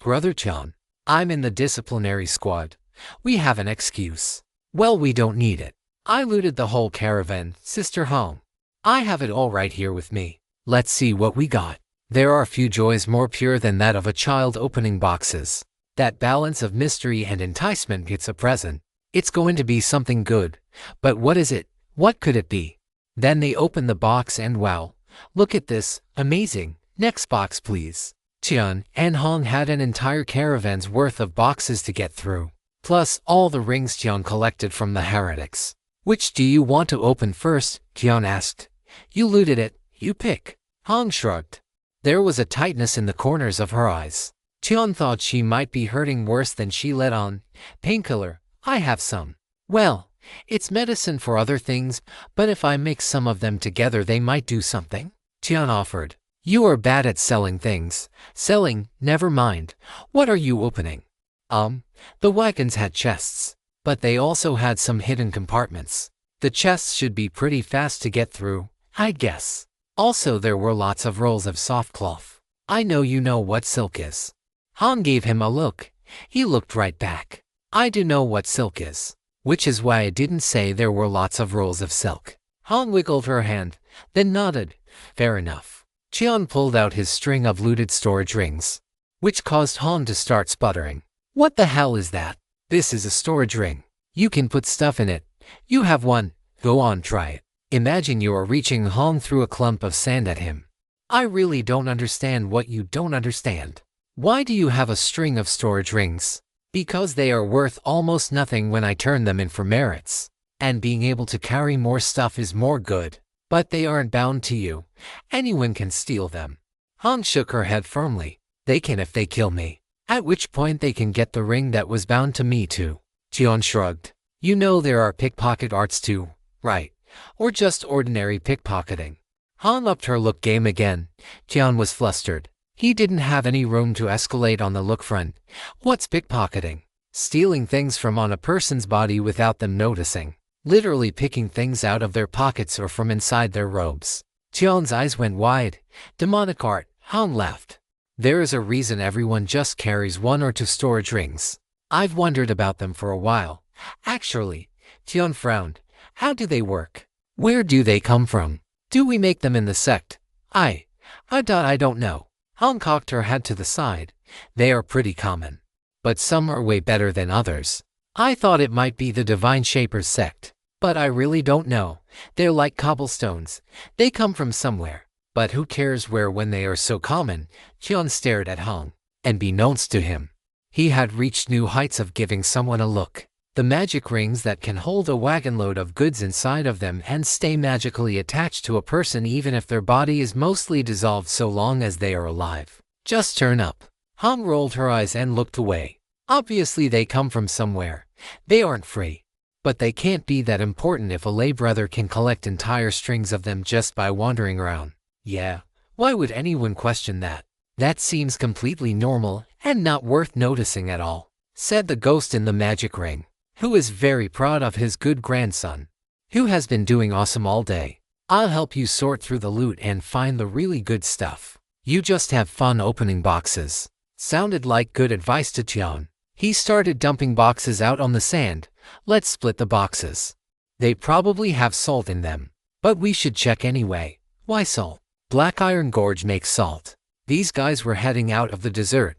brother Tian, I'm in the disciplinary squad. We have an excuse. Well, we don't need it. I looted the whole caravan, sister Hong. I have it all right here with me. Let's see what we got. There are few joys more pure than that of a child opening boxes. That balance of mystery and enticement gets a present. It's going to be something good. But what is it? What could it be? Then they open the box and wow, look at this, amazing. Next box please. Tian and Hong had an entire caravan's worth of boxes to get through, plus all the rings Tian collected from the heretics. Which do you want to open first? Tian asked. You looted it, you pick. Hong shrugged. There was a tightness in the corners of her eyes. Tian thought she might be hurting worse than she let on. Painkiller, I have some. Well, it's medicine for other things, but if I mix some of them together they might do something. Tian offered. You are bad at selling things. Selling, never mind. What are you opening? The wagons had chests, but they also had some hidden compartments. The chests should be pretty fast to get through, I guess. Also there were lots of rolls of soft cloth. I know you know what silk is. Han gave him a look. He looked right back. I do know what silk is. Which is why I didn't say there were lots of rolls of silk. Han wiggled her hand, then nodded. Fair enough. Tian pulled out his string of looted storage rings, which caused Han to start sputtering. What the hell is that? This is a storage ring. You can put stuff in it. You have one. Go on, try it. Imagine you are reaching Han through a clump of sand at him. I really don't understand what you don't understand. Why do you have a string of storage rings? Because they are worth almost nothing when I turn them in for merits. And being able to carry more stuff is more good. But they aren't bound to you. Anyone can steal them. Han shook her head firmly. They can if they kill me. At which point they can get the ring that was bound to me too. Tian shrugged. You know there are pickpocket arts too, right? Or just ordinary pickpocketing. Han upped her look game again. Tian was flustered. He didn't have any room to escalate on the look front. What's pickpocketing? Stealing things from on a person's body without them noticing. Literally picking things out of their pockets or from inside their robes. Tian's eyes went wide. Demonic art, Han laughed. There is a reason everyone just carries 1 or 2 storage rings. I've wondered about them for a while. Actually, Tian frowned. How do they work? Where do they come from? Do we make them in the sect? I don't know. Han cocked her head to the side. They are pretty common. but some are way better than others. I thought it might be the Divine Shapers sect, but I really don't know. They're like cobblestones. They come from somewhere, but who cares where when they are so common? Cheon stared at Hong, and beknownst to him, he had reached new heights of giving someone a look. The magic rings that can hold a wagon load of goods inside of them and stay magically attached to a person even if their body is mostly dissolved so long as they are alive. Just turn up. Hong rolled her eyes and looked away. Obviously they come from somewhere. They aren't free. But they can't be that important if a lay brother can collect entire strings of them just by wandering around. Yeah, why would anyone question that? That seems completely normal and not worth noticing at all, said the ghost in the magic ring, who is very proud of his good grandson, who has been doing awesome all day. I'll help you sort through the loot and find the really good stuff. You just have fun opening boxes. Sounded like good advice to Cheon. He started dumping boxes out on the sand. Let's split the boxes. They probably have salt in them, but we should check anyway. Why salt? Black Iron Gorge makes salt. These guys were heading out of the desert.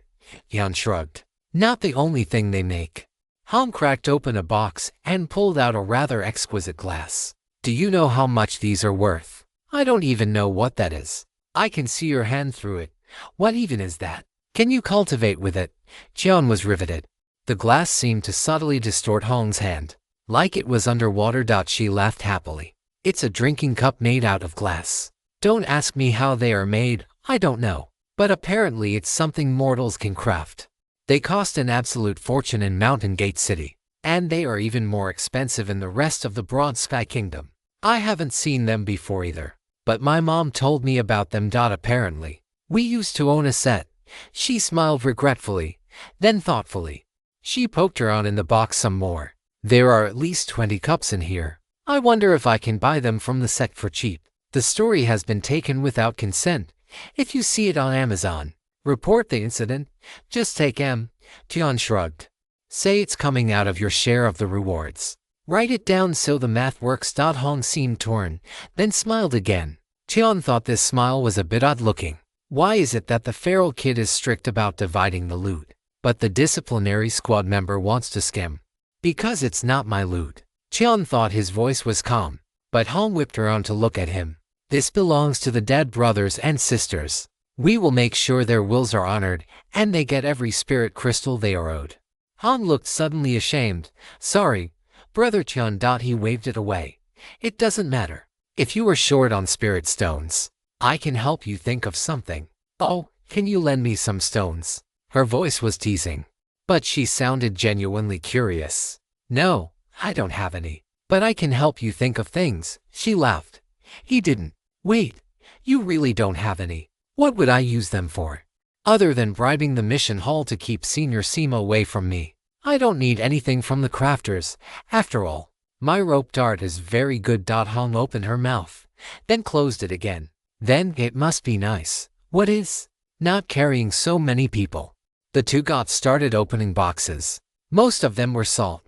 Cheon shrugged. Not the only thing they make. Hong cracked open a box and pulled out a rather exquisite glass. Do you know how much these are worth? I don't even know what that is. I can see your hand through it. What even is that? Can you cultivate with it? Cheon was riveted. The glass seemed to subtly distort Hong's hand, like it was underwater. She laughed happily. It's a drinking cup made out of glass. Don't ask me how they are made, I don't know. But apparently it's something mortals can craft. They cost an absolute fortune in Mountain Gate City, and they are even more expensive in the rest of the Broad Sky Kingdom. I haven't seen them before either, but my mom told me about them. Apparently, we used to own a set. She smiled regretfully, then thoughtfully. She poked around in the box some more. There are at least 20 cups in here. I wonder if I can buy them from the sect for cheap. The story has been taken without consent. If you see it on Amazon, report the incident. Just take M. Cheon shrugged. Say it's coming out of your share of the rewards. Write it down so the math works. Hong seemed torn, then smiled again. Cheon thought this smile was a bit odd looking. Why is it that the feral kid is strict about dividing the loot, but the disciplinary squad member wants to skim? Because it's not my loot. Cheon thought his voice was calm, but Hong whipped around to look at him. This belongs to the dead brothers and sisters. We will make sure their wills are honored, and they get every spirit crystal they are owed. Hong looked suddenly ashamed. Sorry, Brother Cheon. He waved it away. It doesn't matter. If you are short on spirit stones, I can help you think of something. Oh, can you lend me some stones? Her voice was teasing, but she sounded genuinely curious. No, I don't have any, but I can help you think of things. She laughed. He didn't. Wait, you really don't have any? What would I use them for? Other than bribing the mission hall to keep Senior Sima away from me. I don't need anything from the crafters. After all, my rope dart is very good. Hong opened her mouth, then closed it again. Then it must be nice. What is? Not carrying so many people. The two got started opening boxes. Most of them were salt,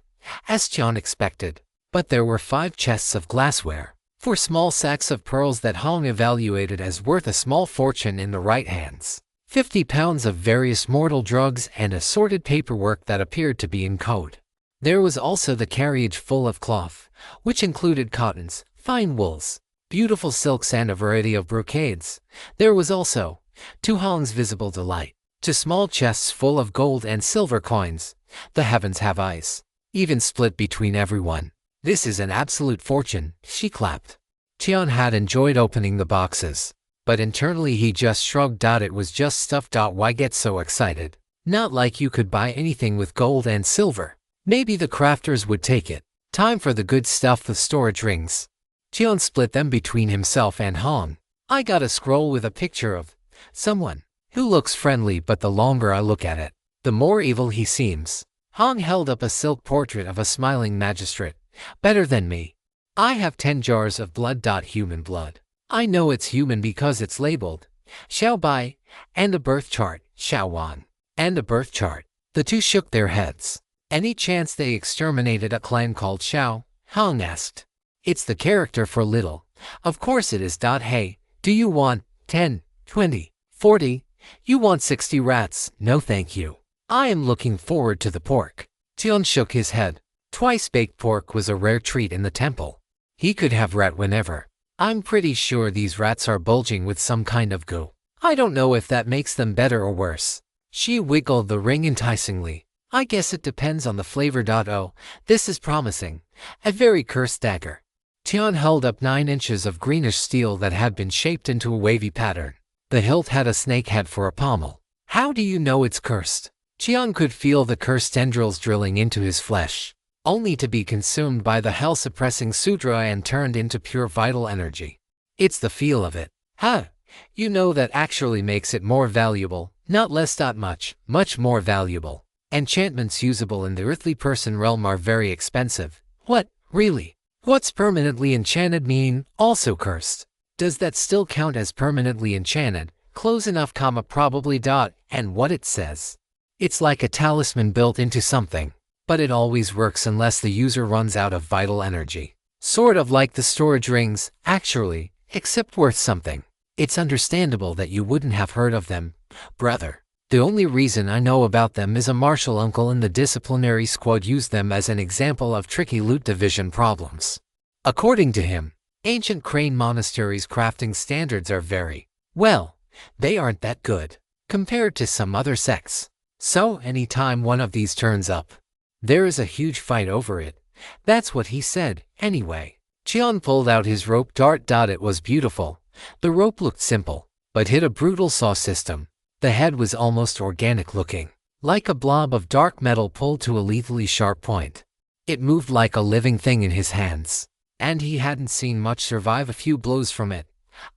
as Cheon expected, but there were 5 chests of glassware, 4 small sacks of pearls that Hong evaluated as worth a small fortune in the right hands, 50 pounds of various mortal drugs, and assorted paperwork that appeared to be in code. There was also the carriage full of cloth, which included cottons, fine wools, beautiful silks, and a variety of brocades. There was also, to Hong's visible delight, 2 small chests full of gold and silver coins. The heavens have eyes, even split between everyone. This is an absolute fortune, she clapped. Cheon had enjoyed opening the boxes, but internally he just shrugged. It was just stuff. Why get so excited? Not like you could buy anything with gold and silver. Maybe the crafters would take it. Time for the good stuff, the storage rings. Cheon split them between himself and Hong. I got a scroll with a picture of someone who looks friendly, but the longer I look at it, the more evil he seems. Hong held up a silk portrait of a smiling magistrate. Better than me. I have 10 jars of blood. Human blood. I know it's human because it's labeled Xiao Bai, and a birth chart, Xiao Wan, and a birth chart. The two shook their heads. Any chance they exterminated a clan called Xiao? Hong asked. It's the character for little. Of course it is. Hey, do you want 10, 20, 40? You want 60 rats? No thank you. I am looking forward to the pork. Tian shook his head. Twice-baked pork was a rare treat in the temple. He could have rat whenever. I'm pretty sure these rats are bulging with some kind of goo. I don't know if that makes them better or worse. She wiggled the ring enticingly. I guess it depends on the flavor. Oh, this is promising. A very cursed dagger. Tian held up 9 inches of greenish steel that had been shaped into a wavy pattern. The hilt had a snake head for a pommel. How do you know it's cursed? Tian could feel the cursed tendrils drilling into his flesh, only to be consumed by the hell-suppressing sutra and turned into pure vital energy. It's the feel of it. Huh? You know that actually makes it more valuable, not less. Much more valuable. Enchantments usable in the earthly person realm are very expensive. What, really? What's permanently enchanted mean, also cursed? Does that still count as permanently enchanted? Close enough, probably. And what it says? It's like a talisman built into something, but it always works unless the user runs out of vital energy. Sort of like the storage rings, actually, except worth something. It's understandable that you wouldn't have heard of them, brother. The only reason I know about them is a martial uncle in the disciplinary squad used them as an example of tricky loot division problems. According to him, ancient Crane monasteries' crafting standards are they aren't that good compared to some other sects. So anytime one of these turns up, there is a huge fight over it. That's what he said, anyway. Tian pulled out his rope. It was beautiful. The rope looked simple, but hit a brutal saw system. The head was almost organic looking, like a blob of dark metal pulled to a lethally sharp point. It moved like a living thing in his hands, and he hadn't seen much survive a few blows from it.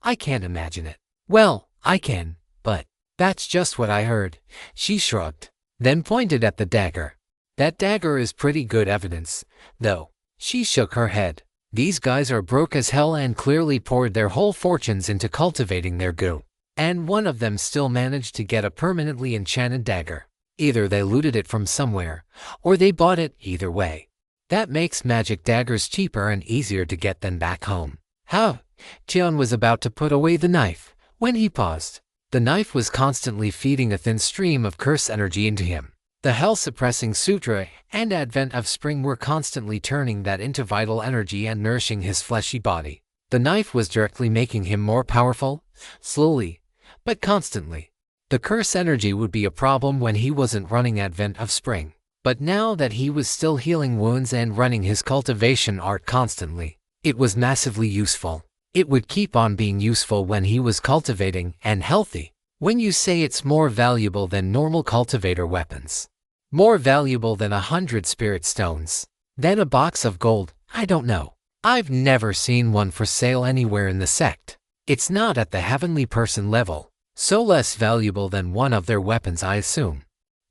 I can't imagine it. Well, I can, but that's just what I heard. She shrugged, then pointed at the dagger. That dagger is pretty good evidence, though. She shook her head. These guys are broke as hell and clearly poured their whole fortunes into cultivating their goo. And one of them still managed to get a permanently enchanted dagger. Either they looted it from somewhere, or they bought it. Either way, that makes magic daggers cheaper and easier to get than back home. How? Tian was about to put away the knife when he paused. The knife was constantly feeding a thin stream of curse energy into him. The hell-suppressing sutra and advent of spring were constantly turning that into vital energy and nourishing his fleshy body. The knife was directly making him more powerful, slowly, but constantly. The curse energy would be a problem when he wasn't running advent of spring. But now that he was still healing wounds and running his cultivation art constantly, it was massively useful. It would keep on being useful when he was cultivating and healthy. When you say it's more valuable than normal cultivator weapons, more valuable than 100 spirit stones, than a box of gold, I don't know. I've never seen one for sale anywhere in the sect. It's not at the heavenly person level, so less valuable than one of their weapons, I assume.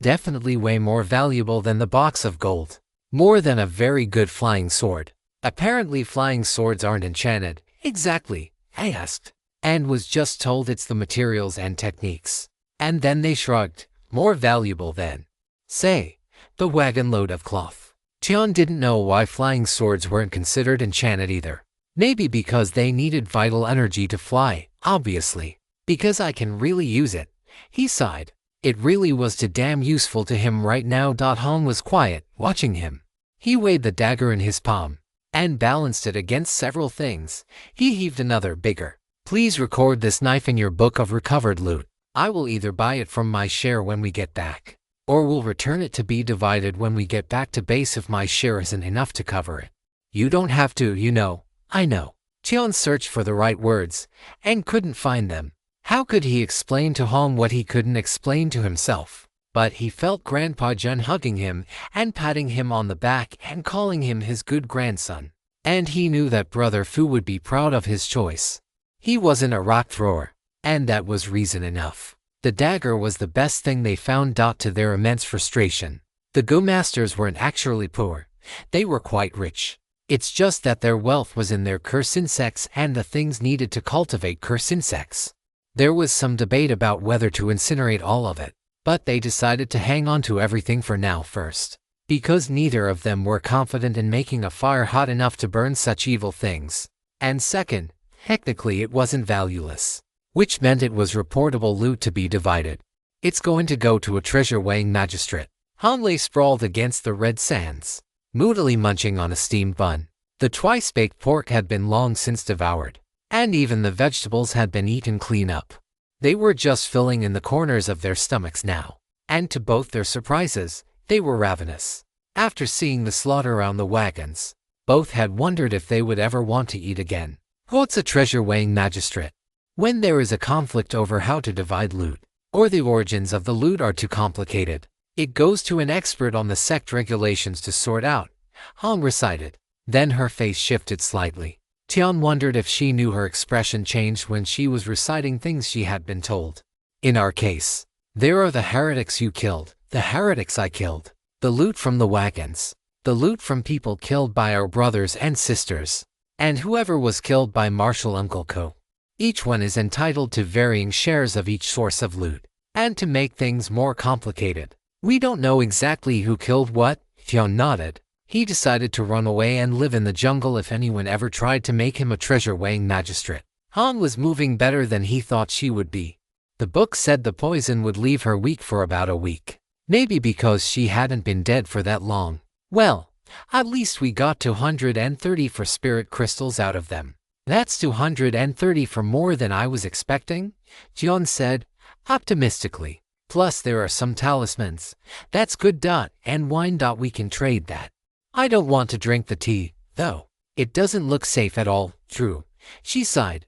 Definitely way more valuable than the box of gold. More than a very good flying sword. Apparently flying swords aren't enchanted. Exactly, I asked, and was just told it's the materials and techniques. And then they shrugged. More valuable than, say, the wagon load of cloth. Tian didn't know why flying swords weren't considered enchanted either. Maybe because they needed vital energy to fly, obviously. Because I can really use it. He sighed. It really was too damn useful to him right now. Hong was quiet, watching him. He weighed the dagger in his palm and balanced it against several things. He heaved another, bigger. Please record this knife in your book of recovered loot. I will either buy it from my share when we get back, or will return it to be divided when we get back to base if my share isn't enough to cover it. You don't have to, you know. I know. Tian searched for the right words and couldn't find them. How could he explain to Hong what he couldn't explain to himself? But he felt Grandpa Jun hugging him and patting him on the back and calling him his good grandson. And he knew that Brother Fu would be proud of his choice. He wasn't a rock thrower, and that was reason enough. The dagger was the best thing they found. To their immense frustration, the Go Masters weren't actually poor. They were quite rich. It's just that their wealth was in their curse insects and the things needed to cultivate curse insects. There was some debate about whether to incinerate all of it, but they decided to hang on to everything for now first, because neither of them were confident in making a fire hot enough to burn such evil things. And second, technically it wasn't valueless, which meant it was reportable loot to be divided. It's going to go to a treasure-weighing magistrate. Han lay sprawled against the red sands, moodily munching on a steamed bun. The twice-baked pork had been long since devoured, and even the vegetables had been eaten clean up. They were just filling in the corners of their stomachs now, and to both their surprises, they were ravenous. After seeing the slaughter on the wagons, both had wondered if they would ever want to eat again. What's a treasure-weighing magistrate? When there is a conflict over how to divide loot, or the origins of the loot are too complicated, it goes to an expert on the sect regulations to sort out, Han recited. Then her face shifted slightly. Tian wondered if she knew her expression changed when she was reciting things she had been told. In our case, there are the heretics you killed, the heretics I killed, the loot from the wagons, the loot from people killed by our brothers and sisters, and whoever was killed by Marshal Uncle Ko. Each one is entitled to varying shares of each source of loot. And to make things more complicated, we don't know exactly who killed what. Tian nodded. He decided to run away and live in the jungle if anyone ever tried to make him a treasure-weighing magistrate. Han was moving better than he thought she would be. The book said the poison would leave her weak for about a week. Maybe because she hadn't been dead for that long. Well, at least we got 230 for spirit crystals out of them. That's 230 for more than I was expecting, Jian said, optimistically. Plus there are some talismans. That's good. And wine. We can trade that. I don't want to drink the tea, though. It doesn't look safe at all. True. She sighed.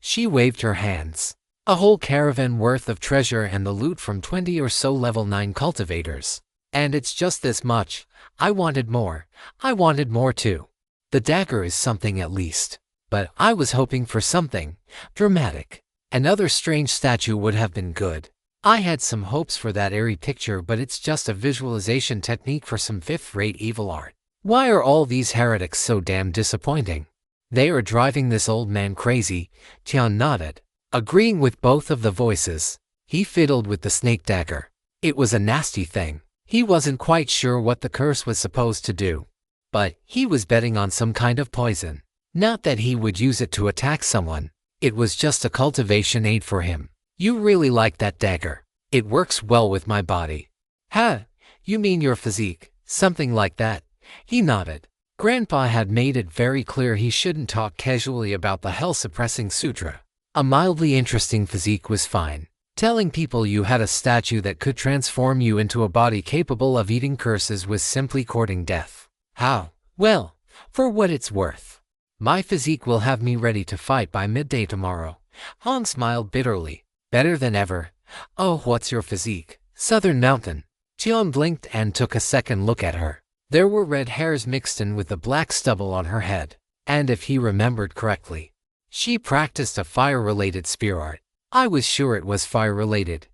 She waved her hands. A whole caravan worth of treasure and the loot from 20 or so level 9 cultivators. And it's just this much. I wanted more. I wanted more too. The dagger is something at least. But I was hoping for something dramatic. Another strange statue would have been good. I had some hopes for that airy picture, but it's just a visualization technique for some fifth-rate evil art. Why are all these heretics so damn disappointing? They are driving this old man crazy, Tian nodded, agreeing with both of the voices. He fiddled with the snake dagger. It was a nasty thing. He wasn't quite sure what the curse was supposed to do. But he was betting on some kind of poison. Not that he would use it to attack someone. It was just a cultivation aid for him. You really like that dagger. It works well with my body. Huh? You mean your physique? Something like that. He nodded. Grandpa had made it very clear he shouldn't talk casually about the hell-suppressing sutra. A mildly interesting physique was fine. Telling people you had a statue that could transform you into a body capable of eating curses was simply courting death. How? Well, for what it's worth. My physique will have me ready to fight by midday tomorrow. Han smiled bitterly. Better than ever. Oh, what's your physique? Southern Mountain. Tian blinked and took a second look at her. There were red hairs mixed in with the black stubble on her head. And if he remembered correctly, she practiced a fire-related spear art. I was sure it was fire-related.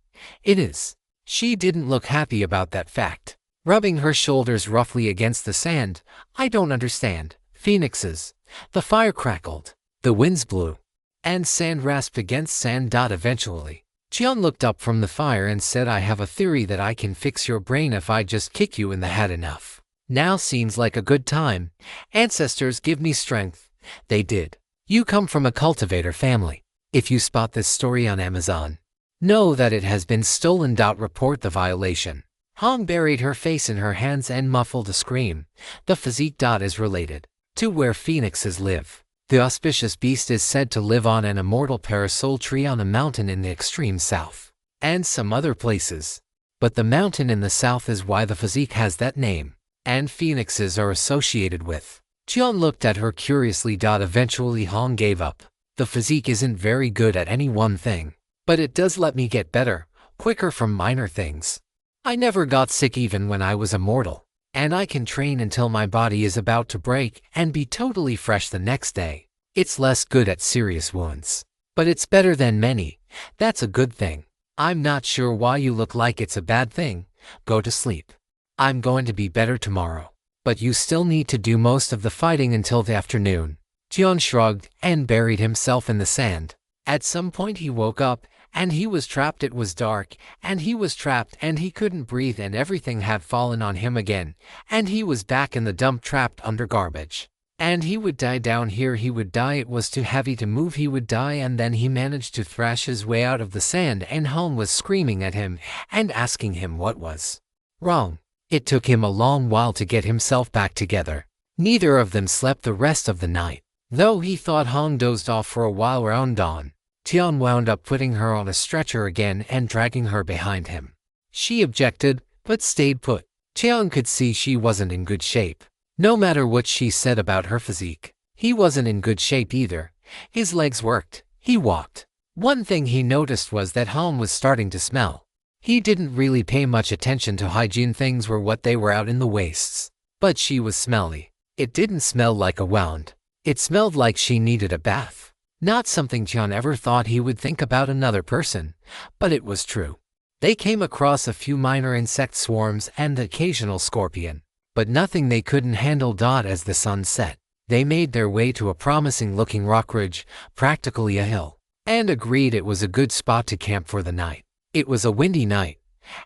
It is. She didn't look happy about that fact. Rubbing her shoulders roughly against the sand, I don't understand. Phoenixes. The fire crackled. The winds blew. And sand rasped against sand. Eventually, Tian looked up from the fire and said, I have a theory that I can fix your brain if I just kick you in the head enough. Now seems like a good time. Ancestors give me strength. They did. You come from a cultivator family. If you spot this story on Amazon, know that it has been stolen. Report the violation. Han buried her face in her hands and muffled a scream. The physique. Is related to where phoenixes live. The auspicious beast is said to live on an immortal parasol tree on a mountain in the extreme south, and some other places. But the mountain in the south is why the physique has that name, and phoenixes are associated with. Tian looked at her curiously. Eventually Han gave up. The physique isn't very good at any one thing, but it does let me get better, quicker from minor things. I never got sick even when I was immortal. And I can train until my body is about to break and be totally fresh the next day. It's less good at serious wounds, but it's better than many. That's a good thing. I'm not sure why you look like it's a bad thing. Go to sleep. I'm going to be better tomorrow. But you still need to do most of the fighting until the afternoon. Tian shrugged and buried himself in the sand. At some point he woke up, and he was trapped. It was dark, and he was trapped, and he couldn't breathe, and everything had fallen on him again, and he was back in the dump trapped under garbage. And he would die down here, he would die, it was too heavy to move, he would die. And then he managed to thrash his way out of the sand, and Hong was screaming at him and asking him what was wrong. It took him a long while to get himself back together. Neither of them slept the rest of the night. Though he thought Hong dozed off for a while around dawn, Tian wound up putting her on a stretcher again and dragging her behind him. She objected, but stayed put. Tian could see she wasn't in good shape. No matter what she said about her physique, he wasn't in good shape either. His legs worked. He walked. One thing he noticed was that Hong was starting to smell. He didn't really pay much attention to hygiene, things were what they were out in the wastes. But she was smelly. It didn't smell like a wound. It smelled like she needed a bath. Not something Tian ever thought he would think about another person, but it was true. They came across a few minor insect swarms and the occasional scorpion, but nothing they couldn't handle. As the sun set, they made their way to a promising-looking rock ridge, practically a hill, and agreed it was a good spot to camp for the night. It was a windy night,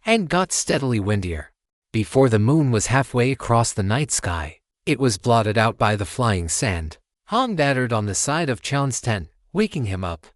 and got steadily windier. Before the moon was halfway across the night sky, it was blotted out by the flying sand. Hong battered on the side of Chan's tent, waking him up.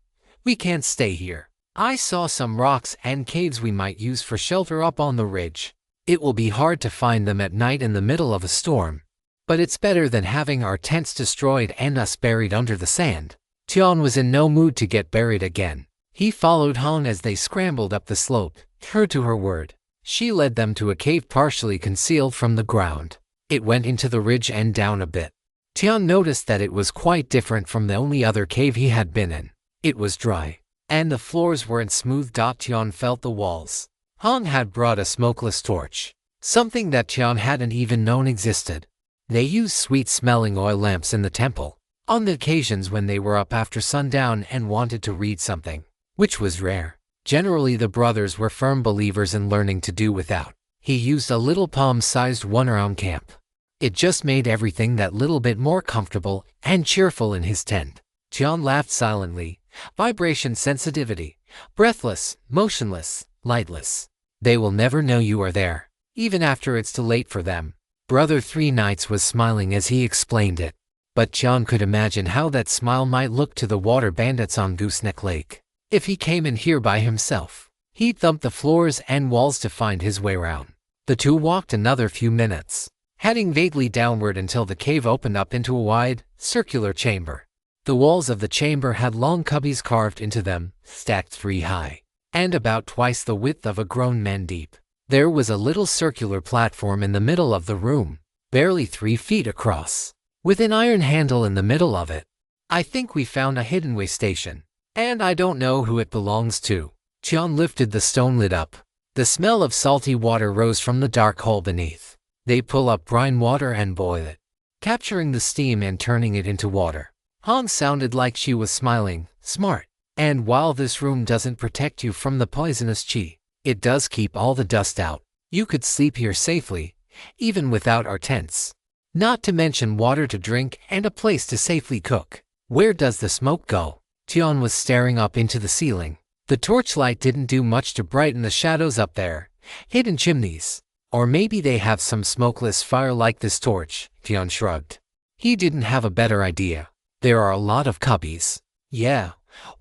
"We can't stay here. I saw some rocks and caves we might use for shelter up on the ridge. It will be hard to find them at night in the middle of a storm, but it's better than having our tents destroyed and us buried under the sand." Tian was in no mood to get buried again. He followed Hong as they scrambled up the slope. True to her word, she led them to a cave partially concealed from the ground. It went into the ridge and down a bit. Tian noticed that it was quite different from the only other cave he had been in. It was dry, and the floors weren't smooth. Tian felt the walls. Hong had brought a smokeless torch, something that Tian hadn't even known existed. They used sweet-smelling oil lamps in the temple, on the occasions when they were up after sundown and wanted to read something, which was rare. Generally, the brothers were firm believers in learning to do without. He used a little palm-sized one around camp. It just made everything that little bit more comfortable and cheerful in his tent. Tian laughed silently. Vibration sensitivity. Breathless, motionless, lightless. They will never know you are there, even after it's too late for them. Brother Three Nights was smiling as he explained it. But Tian could imagine how that smile might look to the water bandits on Gooseneck Lake. If he came in here by himself, he'd thump the floors and walls to find his way around. The two walked another few minutes, heading vaguely downward until the cave opened up into a wide, circular chamber. The walls of the chamber had long cubbies carved into them, stacked 3 high, and about twice the width of a grown man deep. There was a little circular platform in the middle of the room, barely 3 feet across, with an iron handle in the middle of it. "I think we found a hidden way station, and I don't know who it belongs to." Tian lifted the stone lid up. The smell of salty water rose from the dark hole beneath. They pull up brine water and boil it, capturing the steam and turning it into water. Hong sounded like she was smiling. "Smart. And while this room doesn't protect you from the poisonous qi, it does keep all the dust out. You could sleep here safely, even without our tents. Not to mention water to drink and a place to safely cook." "Where does the smoke go?" Tian was staring up into the ceiling. The torchlight didn't do much to brighten the shadows up there. "Hidden chimneys. Or maybe they have some smokeless fire like this torch." Tian shrugged. He didn't have a better idea. "There are a lot of cubbies." "Yeah,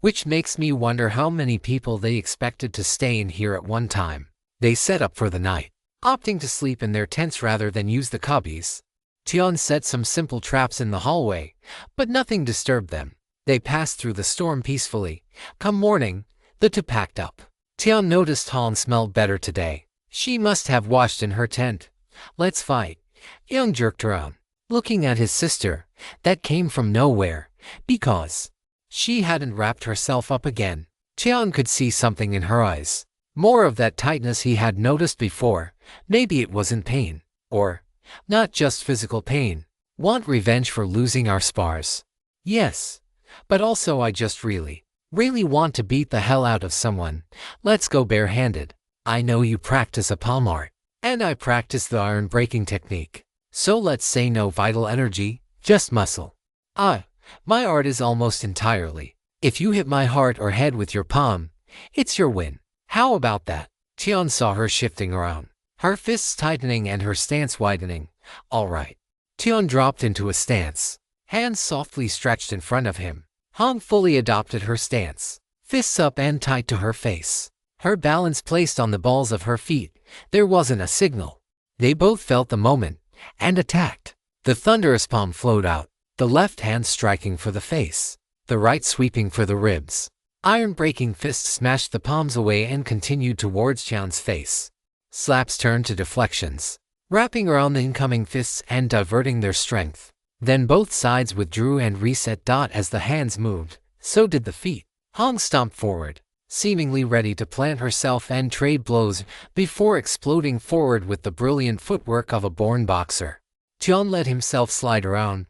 which makes me wonder how many people they expected to stay in here at one time. They set up for the night, opting to sleep in their tents rather than use the cubbies." Tian set some simple traps in the hallway, but nothing disturbed them. They passed through the storm peacefully. Come morning, the two packed up. Tian noticed Hong smelled better today. She must have washed in her tent. "Let's fight." Young jerked around, looking at his sister. That came from nowhere, because she hadn't wrapped herself up again. Tian could see something in her eyes. More of that tightness he had noticed before. Maybe it wasn't pain. Or, not just physical pain. "Want revenge for losing our spars?" "Yes. But also I just really want to beat the hell out of someone. Let's go barehanded. I know you practice a palm art, and I practice the iron breaking technique. So let's say no vital energy, just muscle. My art is almost entirely. If you hit my heart or head with your palm, it's your win. How about that?" Tian saw her shifting around, her fists tightening and her stance widening. "All right." Tian dropped into a stance. hands softly stretched in front of him. Hong fully adopted her stance, fists up and tight to her face, her balance placed on the balls of her feet. There wasn't a signal. They both felt the moment and attacked. The thunderous palm flowed out, the left hand striking for the face, the right sweeping for the ribs. Iron-breaking fists smashed the palms away and continued towards Tian's face. Slaps turned to deflections, wrapping around the incoming fists and diverting their strength. Then both sides withdrew and reset. As the hands moved, so did the feet. Hong stomped forward, seemingly ready to plant herself and trade blows before exploding forward with the brilliant footwork of a born boxer. Tian let himself slide around,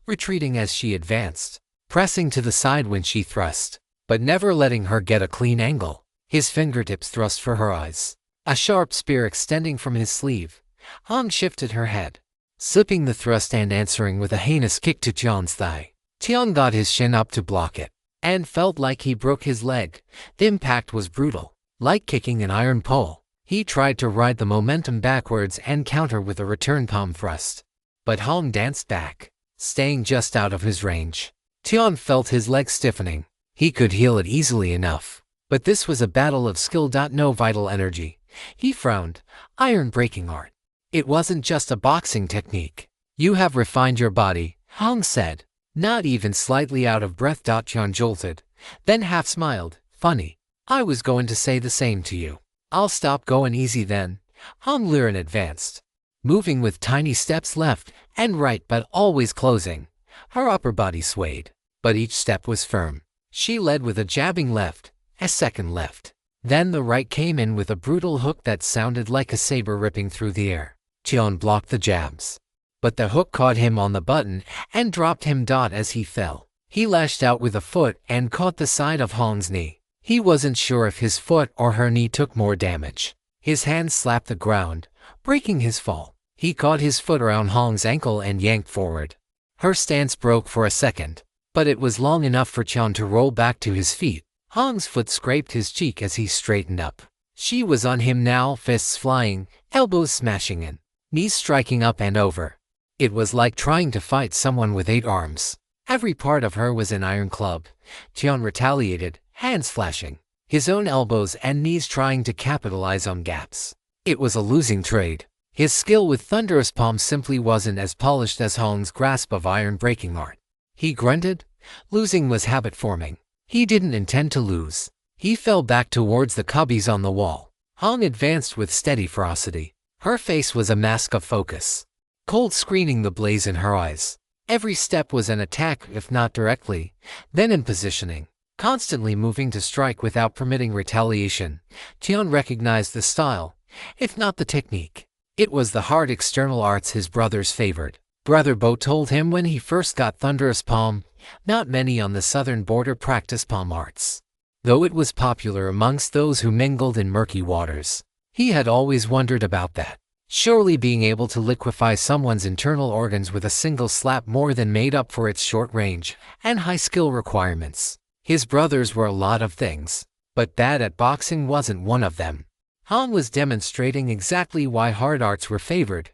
retreating as she advanced, pressing to the side when she thrust, but never letting her get a clean angle. His fingertips thrust for her eyes, a sharp spear extending from his sleeve. Hong shifted her head, slipping the thrust and answering with a heinous kick to Tian's thigh. Tian got his shin up to block it, and felt like he broke his leg. The impact was brutal, like kicking an iron pole. He tried to ride the momentum backwards and counter with a return palm thrust, but Hong danced back, staying just out of his range. Tian felt his leg stiffening. He could heal it easily enough, but this was a battle of skill. No vital energy. He frowned. Iron-breaking art. It wasn't just a boxing technique. You have refined your body, Hong said, not even slightly out of breath. Tian jolted, then half smiled. Funny. I was going to say the same to you. I'll stop going easy then. Hong Liren advanced, moving with tiny steps left and right but always closing. Her upper body swayed, but each step was firm. She led with a jabbing left, a second left. Then the right came in with a brutal hook that sounded like a saber ripping through the air. Tian blocked the jabs, but the hook caught him on the button and dropped him. As he fell, he lashed out with a foot and caught the side of Hong's knee. He wasn't sure if his foot or her knee took more damage. His hand slapped the ground, breaking his fall. He caught his foot around Hong's ankle and yanked forward. Her stance broke for a second, but it was long enough for Tian to roll back to his feet. Hong's foot scraped his cheek as he straightened up. She was on him now, fists flying, elbows smashing in, knees striking up and over. It was like trying to fight someone with 8 arms. Every part of her was an iron club. Tian retaliated, hands flashing, his own elbows and knees trying to capitalize on gaps. It was a losing trade. His skill with thunderous palms simply wasn't as polished as Hong's grasp of iron-breaking art. He grunted. Losing was habit-forming. He didn't intend to lose. He fell back towards the cubbies on the wall. Hong advanced with steady ferocity. Her face was a mask of focus, cold screening the blaze in her eyes. Every step was an attack, if not directly, then in positioning, constantly moving to strike without permitting retaliation. Tian recognized the style, if not the technique. It was the hard external arts his brothers favored. Brother Bo told him when he first got thunderous palm, not many on the southern border practiced palm arts, though it was popular amongst those who mingled in murky waters. He had always wondered about that. Surely being able to liquefy someone's internal organs with a single slap more than made up for its short range and high skill requirements. His brothers were a lot of things, but bad at boxing wasn't one of them. Hong was demonstrating exactly why hard arts were favored.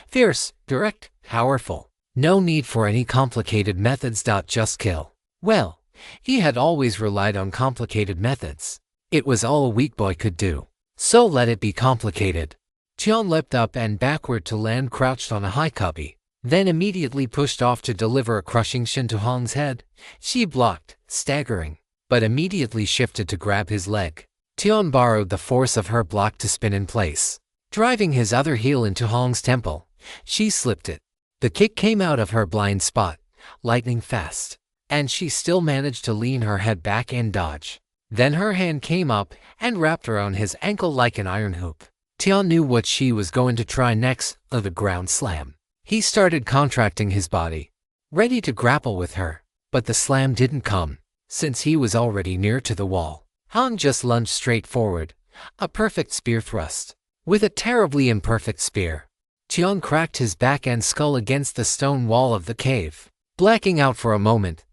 Fierce, direct, powerful. No need for any complicated methods. Just kill. Well, he had always relied on complicated methods. It was all a weak boy could do. So let it be complicated. Tian leapt up and backward to land crouched on a high cubby, then immediately pushed off to deliver a crushing shin to Hong's head. She blocked, staggering, but immediately shifted to grab his leg. Tian borrowed the force of her block to spin in place, driving his other heel into Hong's temple. She slipped it. The kick came out of her blind spot, lightning fast, and she still managed to lean her head back and dodge. Then her hand came up and wrapped around his ankle like an iron hoop. Tian knew what she was going to try next, the ground slam. He started contracting his body, ready to grapple with her, but the slam didn't come, since he was already near to the wall. Hong just lunged straight forward, a perfect spear thrust, with a terribly imperfect spear. Tian cracked his back and skull against the stone wall of the cave, blacking out for a moment.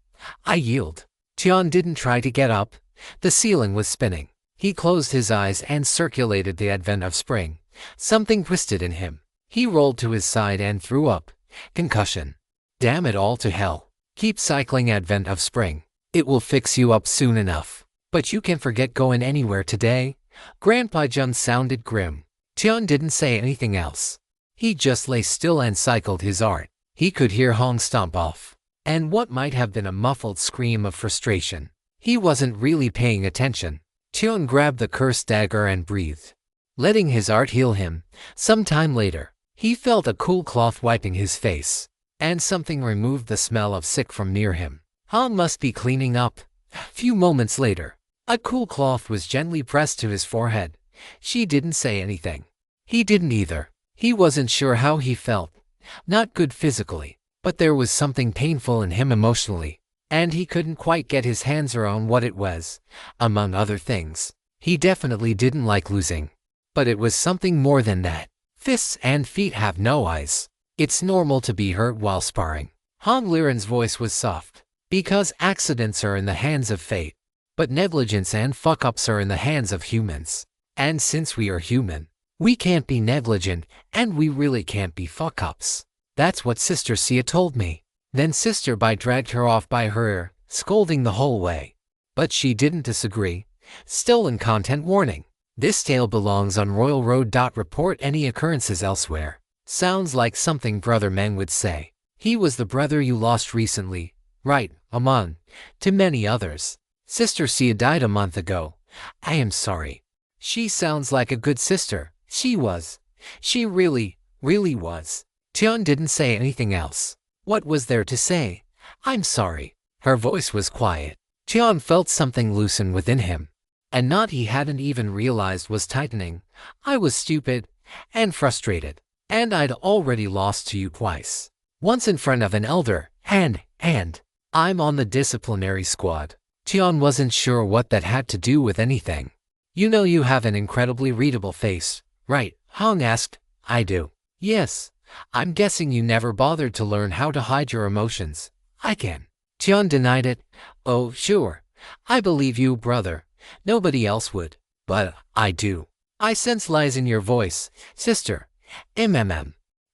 I yield. Tian didn't try to get up. The ceiling was spinning. He closed his eyes and circulated the advent of spring. Something twisted in him. He rolled to his side and threw up. Concussion. Damn it all to hell. Keep cycling advent of spring. It will fix you up soon enough. But you can forget going anywhere today. Grandpa Jun sounded grim. Tian didn't say anything else. He just lay still and cycled his art. He could hear Hong stomp off, and what might have been a muffled scream of frustration. He wasn't really paying attention. Tian grabbed the cursed dagger and breathed, letting his art heal him. Some time later, he felt a cool cloth wiping his face, and something removed the smell of sick from near him. Hong must be cleaning up. A few moments later, a cool cloth was gently pressed to his forehead. She didn't say anything. He didn't either. He wasn't sure how he felt. Not good physically, but there was something painful in him emotionally, and he couldn't quite get his hands around what it was. Among other things, he definitely didn't like losing. But it was something more than that. Fists and feet have no eyes. It's normal to be hurt while sparring. Hong Liren's voice was soft. Because accidents are in the hands of fate, but negligence and fuck-ups are in the hands of humans. And since we are human, we can't be negligent, and we really can't be fuck-ups. That's what Sister Sia told me. Then Sister Bai dragged her off by her ear, scolding the whole way. But she didn't disagree. Stolen content warning. This tale belongs on Royal Road. Report any occurrences elsewhere. Sounds like something Brother Meng would say. He was the brother you lost recently, right, among, to many others. Sister Sia died a month ago. I am sorry. She sounds like a good sister. She was. She really was. Tian didn't say anything else. What was there to say? I'm sorry. Her voice was quiet. Tian felt something loosen within him. A knot he hadn't even realized was tightening. I was stupid and frustrated, and I'd already lost to you twice. Once in front of an elder, and I'm on the disciplinary squad. Tian wasn't sure what that had to do with anything. You know you have an incredibly readable face, right? Hong asked. I do. Yes. I'm guessing you never bothered to learn how to hide your emotions. I can. Tian denied it. Oh, sure. I believe you, brother. Nobody else would. But I do. I sense lies in your voice, sister.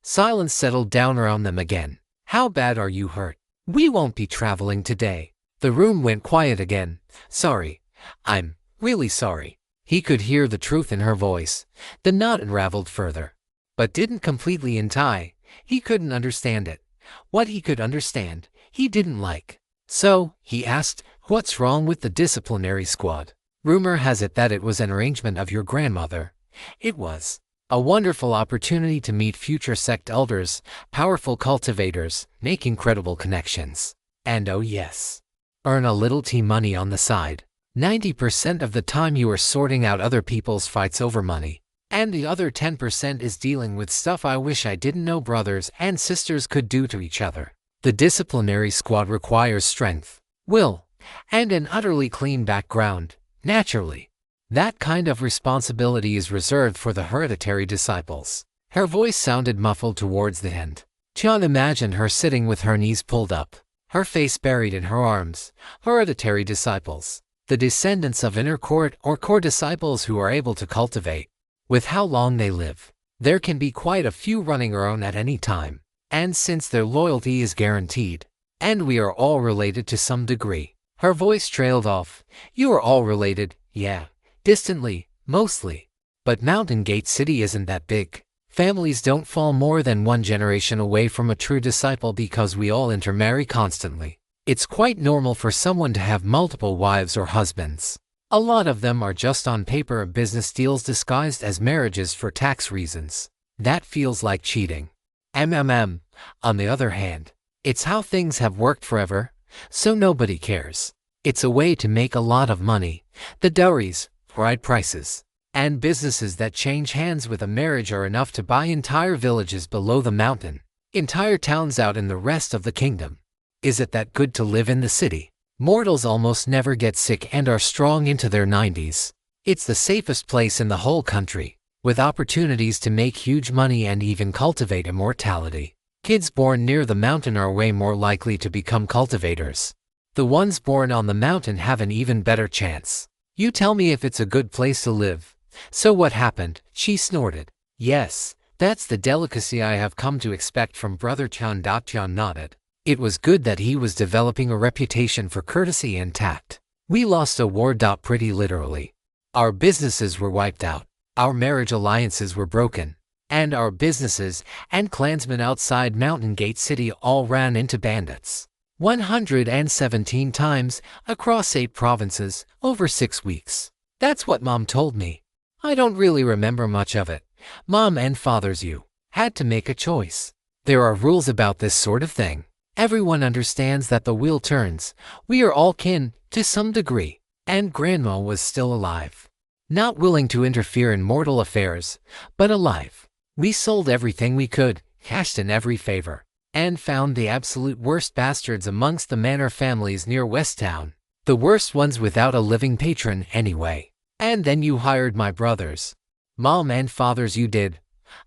Silence settled down around them again. How bad are you hurt? We won't be traveling today. The room went quiet again. Sorry. I'm really sorry. He could hear the truth in her voice. The knot unraveled further, but didn't completely untie. He couldn't understand it. What he could understand, he didn't like. So, he asked, what's wrong with the disciplinary squad? Rumor has it that it was an arrangement of your grandmother. It was a wonderful opportunity to meet future sect elders, powerful cultivators, make incredible connections. And oh yes, earn a little tea money on the side. 90% of the time you are sorting out other people's fights over money, and the other 10% is dealing with stuff I wish I didn't know brothers and sisters could do to each other. The disciplinary squad requires strength, will, and an utterly clean background. Naturally, that kind of responsibility is reserved for the hereditary disciples. Her voice sounded muffled towards the end. Tian imagined her sitting with her knees pulled up, her face buried in her arms. Hereditary disciples, the descendants of inner court or core disciples who are able to cultivate. With how long they live, there can be quite a few running around at any time. And since their loyalty is guaranteed, and we are all related to some degree. Her voice trailed off. You are all related, yeah, distantly, mostly. But Mountain Gate City isn't that big. Families don't fall more than one generation away from a true disciple because we all intermarry constantly. It's quite normal for someone to have multiple wives or husbands. A lot of them are just on paper business deals disguised as marriages for tax reasons. That feels like cheating. On the other hand, it's how things have worked forever, so nobody cares. It's a way to make a lot of money. The dowries, bride prices, and businesses that change hands with a marriage are enough to buy entire villages below the mountain, entire towns out in the rest of the kingdom. Is it that good to live in the city? Mortals almost never get sick and are strong into their 90s. It's the safest place in the whole country, with opportunities to make huge money and even cultivate immortality. Kids born near the mountain are way more likely to become cultivators. The ones born on the mountain have an even better chance. You tell me if it's a good place to live. So what happened? She snorted. Yes, that's the delicacy I have come to expect from Brother Tian. Tian nodded. It was good that he was developing a reputation for courtesy and tact. We lost a war. Pretty literally. Our businesses were wiped out. Our marriage alliances were broken. And our businesses and clansmen outside Mountain Gate City all ran into bandits. 117 times across 8 provinces over 6 weeks. That's what Mom told me. I don't really remember much of it. Mom and Father's you had to make a choice. There are rules about this sort of thing. Everyone understands that the wheel turns. We are all kin to some degree. And Grandma was still alive. Not willing to interfere in mortal affairs, but alive. We sold everything we could, cashed in every favor, and found the absolute worst bastards amongst the manor families near Westtown. The worst ones without a living patron anyway. And then you hired my brothers. Mom and Father's you did.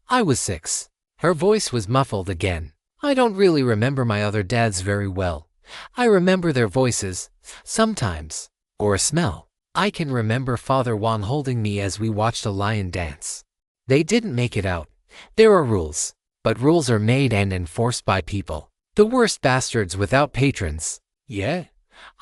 I was 6. Her voice was muffled again. I don't really remember my other dads very well. I remember their voices, sometimes, or a smell. I can remember Father Juan holding me as we watched a lion dance. They didn't make it out. There are rules, but rules are made and enforced by people. The worst bastards without patrons. Yeah,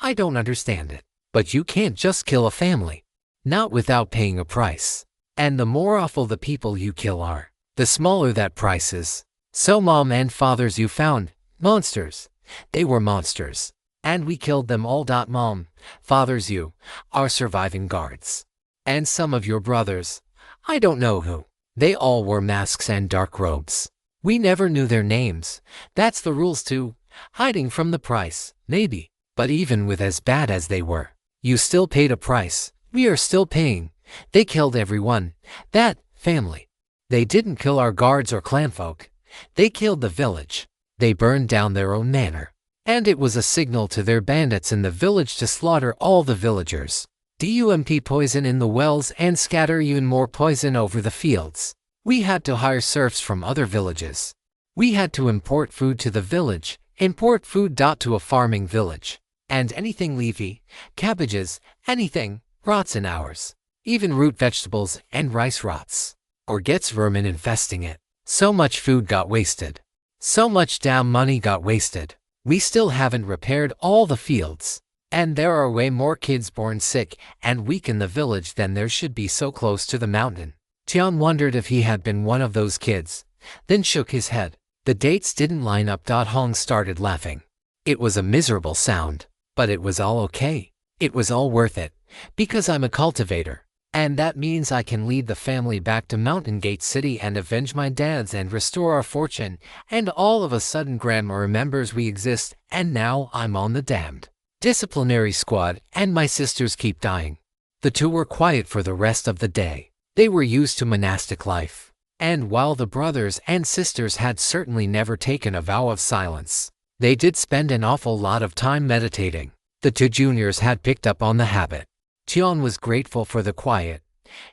I don't understand it. But you can't just kill a family. Not without paying a price. And the more awful the people you kill are, the smaller that price is. So Mom and Father's you found monsters. They were monsters. And we killed them all. Mom, Father's you, our surviving guards. And some of your brothers. I don't know who. They all wore masks and dark robes. We never knew their names. That's the rules too. Hiding from the price, maybe. But even with as bad as they were, you still paid a price. We are still paying. They killed everyone. That family. They didn't kill our guards or clanfolk. They killed the village. They burned down their own manor. And it was a signal to their bandits in the village to slaughter all the villagers. Dump poison in the wells and scatter even more poison over the fields. We had to hire serfs from other villages. We had to import food to the village, import food to a farming village. And anything leafy, cabbages, anything, rots in hours. Even root vegetables and rice rots. Or gets vermin infesting it. So much food got wasted. So much damn money got wasted. We still haven't repaired all the fields. And there are way more kids born sick and weak in the village than there should be so close to the mountain. Tian wondered if he had been one of those kids, then shook his head. The dates didn't line up. Hong started laughing. It was a miserable sound, but it was all okay. It was all worth it, because I'm a cultivator. And that means I can lead the family back to Mountain Gate City and avenge my dads and restore our fortune. And all of a sudden Grandma remembers we exist, and now I'm on the damned disciplinary squad, and my sisters keep dying. The two were quiet for the rest of the day. They were used to monastic life. And while the brothers and sisters had certainly never taken a vow of silence, they did spend an awful lot of time meditating. The 2 juniors had picked up on the habit. Tian was grateful for the quiet.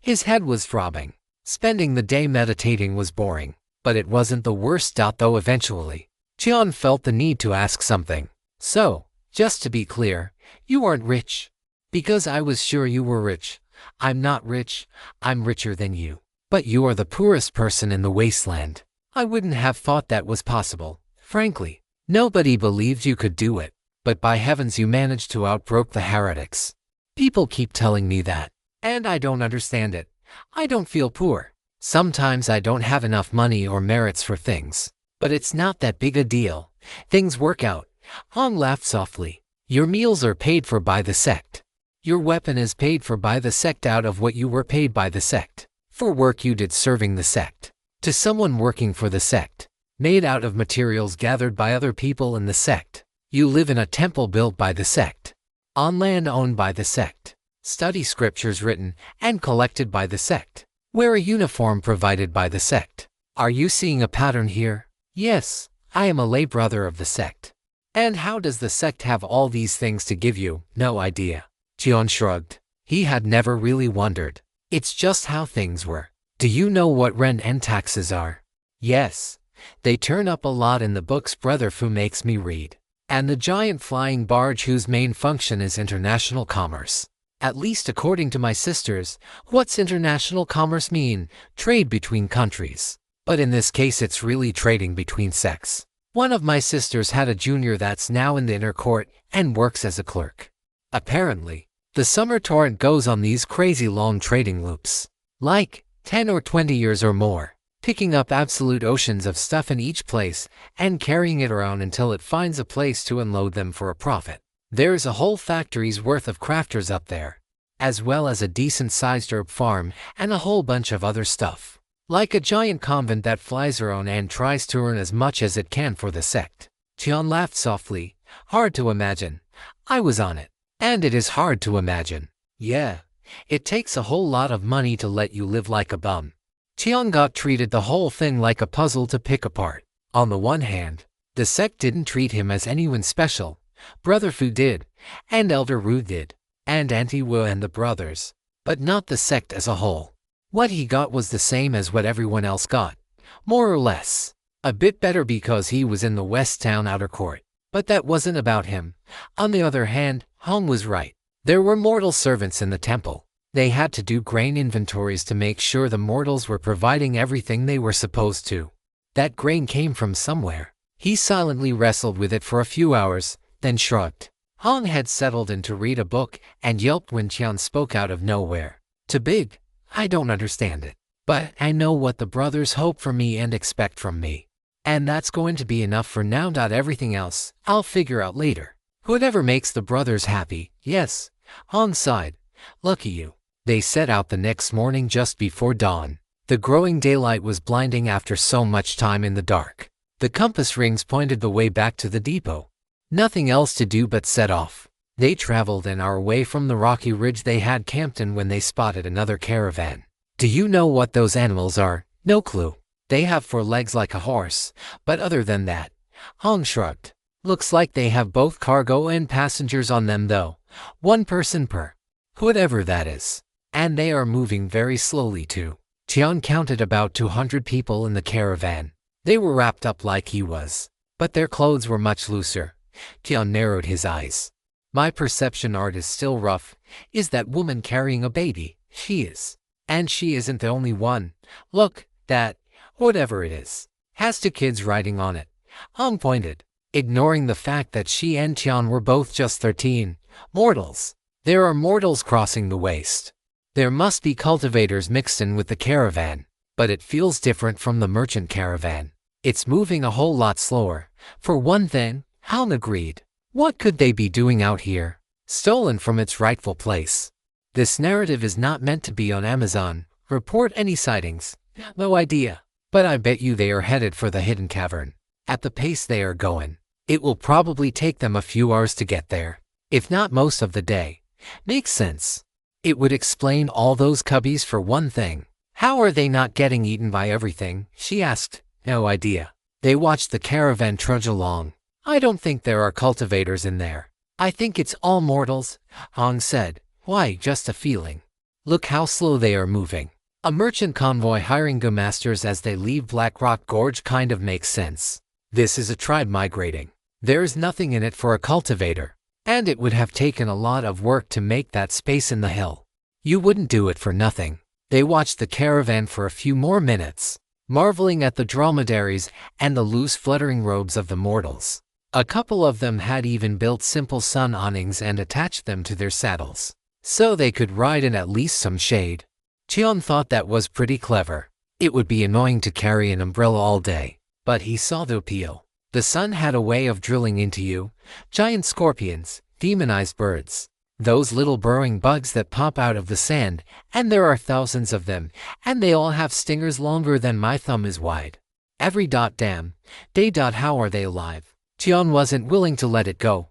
His head was throbbing. Spending the day meditating was boring, but it wasn't the worst. Though eventually, Tian felt the need to ask something. So, just to be clear, you aren't rich? Because I was sure you were rich. I'm not rich. I'm richer than you. But you are the poorest person in the wasteland. I wouldn't have thought that was possible, frankly. Nobody believed you could do it. But by heavens you managed to outbroke the heretics. People keep telling me that. And I don't understand it. I don't feel poor. Sometimes I don't have enough money or merits for things. But it's not that big a deal. Things work out. Hong laughed softly. Your meals are paid for by the sect. Your weapon is paid for by the sect out of what you were paid by the sect. For work you did serving the sect. To someone working for the sect. Made out of materials gathered by other people in the sect. You live in a temple built by the sect. On land owned by the sect. Study scriptures written and collected by the sect. Wear a uniform provided by the sect. Are you seeing a pattern here? Yes, I am a lay brother of the sect. And how does the sect have all these things to give you? No idea. Tian shrugged. He had never really wondered. It's just how things were. Do you know what rent and taxes are? Yes. They turn up a lot in the books Brother Fu makes me read. And the giant flying barge whose main function is international commerce. At least according to my sisters. What's international commerce mean? Trade between countries. But in this case it's really trading between sects. One of my sisters had a junior that's now in the inner court and works as a clerk. Apparently, the summer torrent goes on these crazy long trading loops. Like 10 or 20 years or more, picking up absolute oceans of stuff in each place and carrying it around until it finds a place to unload them for a profit. There's a whole factory's worth of crafters up there, as well as a decent-sized herb farm and a whole bunch of other stuff. Like a giant convent that flies around and tries to earn as much as it can for the sect. Tian laughed softly. Hard to imagine. I was on it. And it is hard to imagine. Yeah, it takes a whole lot of money to let you live like a bum. Tian got treated the whole thing like a puzzle to pick apart. On the one hand, the sect didn't treat him as anyone special. Brother Fu did, and Elder Ru did, and Auntie Wu and the brothers, but not the sect as a whole. What he got was the same as what everyone else got, more or less. A bit better because he was in the West Town outer court. But that wasn't about him. On the other hand, Hong was right. There were mortal servants in the temple. They had to do grain inventories to make sure the mortals were providing everything they were supposed to. That grain came from somewhere. He silently wrestled with it for a few hours, then shrugged. Hong had settled in to read a book and yelped when Tian spoke out of nowhere. Too big. I don't understand it. But I know what the brothers hope for me and expect from me. And that's going to be enough for now. Everything else, I'll figure out later. Whatever makes the brothers happy, yes. Hong sighed. Lucky you. They set out the next morning just before dawn. The growing daylight was blinding after so much time in the dark. The compass rings pointed the way back to the depot. Nothing else to do but set off. They traveled an hour away from the rocky ridge they had camped in when they spotted another caravan. Do you know what those animals are? No clue. They have 4 legs like a horse, but other than that, Hong shrugged. Looks like they have both cargo and passengers on them though. 1 person per. Whatever that is. And they are moving very slowly too. Tian counted about 200 people in the caravan. They were wrapped up like he was, but their clothes were much looser. Tian narrowed his eyes. My perception art is still rough. Is that woman carrying a baby? She is. And she isn't the only one. Look, that, whatever it is, has 2 kids riding on it. Hong pointed, ignoring the fact that she and Tian were both just 13. Mortals. There are mortals crossing the waste. There must be cultivators mixed in with the caravan, but it feels different from the merchant caravan. It's moving a whole lot slower. For one thing, Hong agreed. What could they be doing out here? Stolen from its rightful place. This narrative is not meant to be on Amazon. Report any sightings. No idea. But I bet you they are headed for the hidden cavern. At the pace they are going, it will probably take them a few hours to get there, if not most of the day. Makes sense. It would explain all those cubbies for one thing. How are they not getting eaten by everything? She asked. No idea. They watched the caravan trudge along. I don't think there are cultivators in there. I think it's all mortals, Hong said. Why, just a feeling. Look how slow they are moving. A merchant convoy hiring go masters as they leave Black Rock Gorge kind of makes sense. This is a tribe migrating. There's nothing in it for a cultivator. And it would have taken a lot of work to make that space in the hill. You wouldn't do it for nothing. They watched the caravan for a few more minutes, marveling at the dromedaries and the loose fluttering robes of the mortals. A couple of them had even built simple sun awnings and attached them to their saddles, so they could ride in at least some shade. Tian thought that was pretty clever. It would be annoying to carry an umbrella all day, but he saw the appeal. The sun had a way of drilling into you. Giant scorpions, demonized birds, those little burrowing bugs that pop out of the sand, and there are thousands of them, and they all have stingers longer than my thumb is wide. Every damn day. How are they alive? Tian wasn't willing to let it go.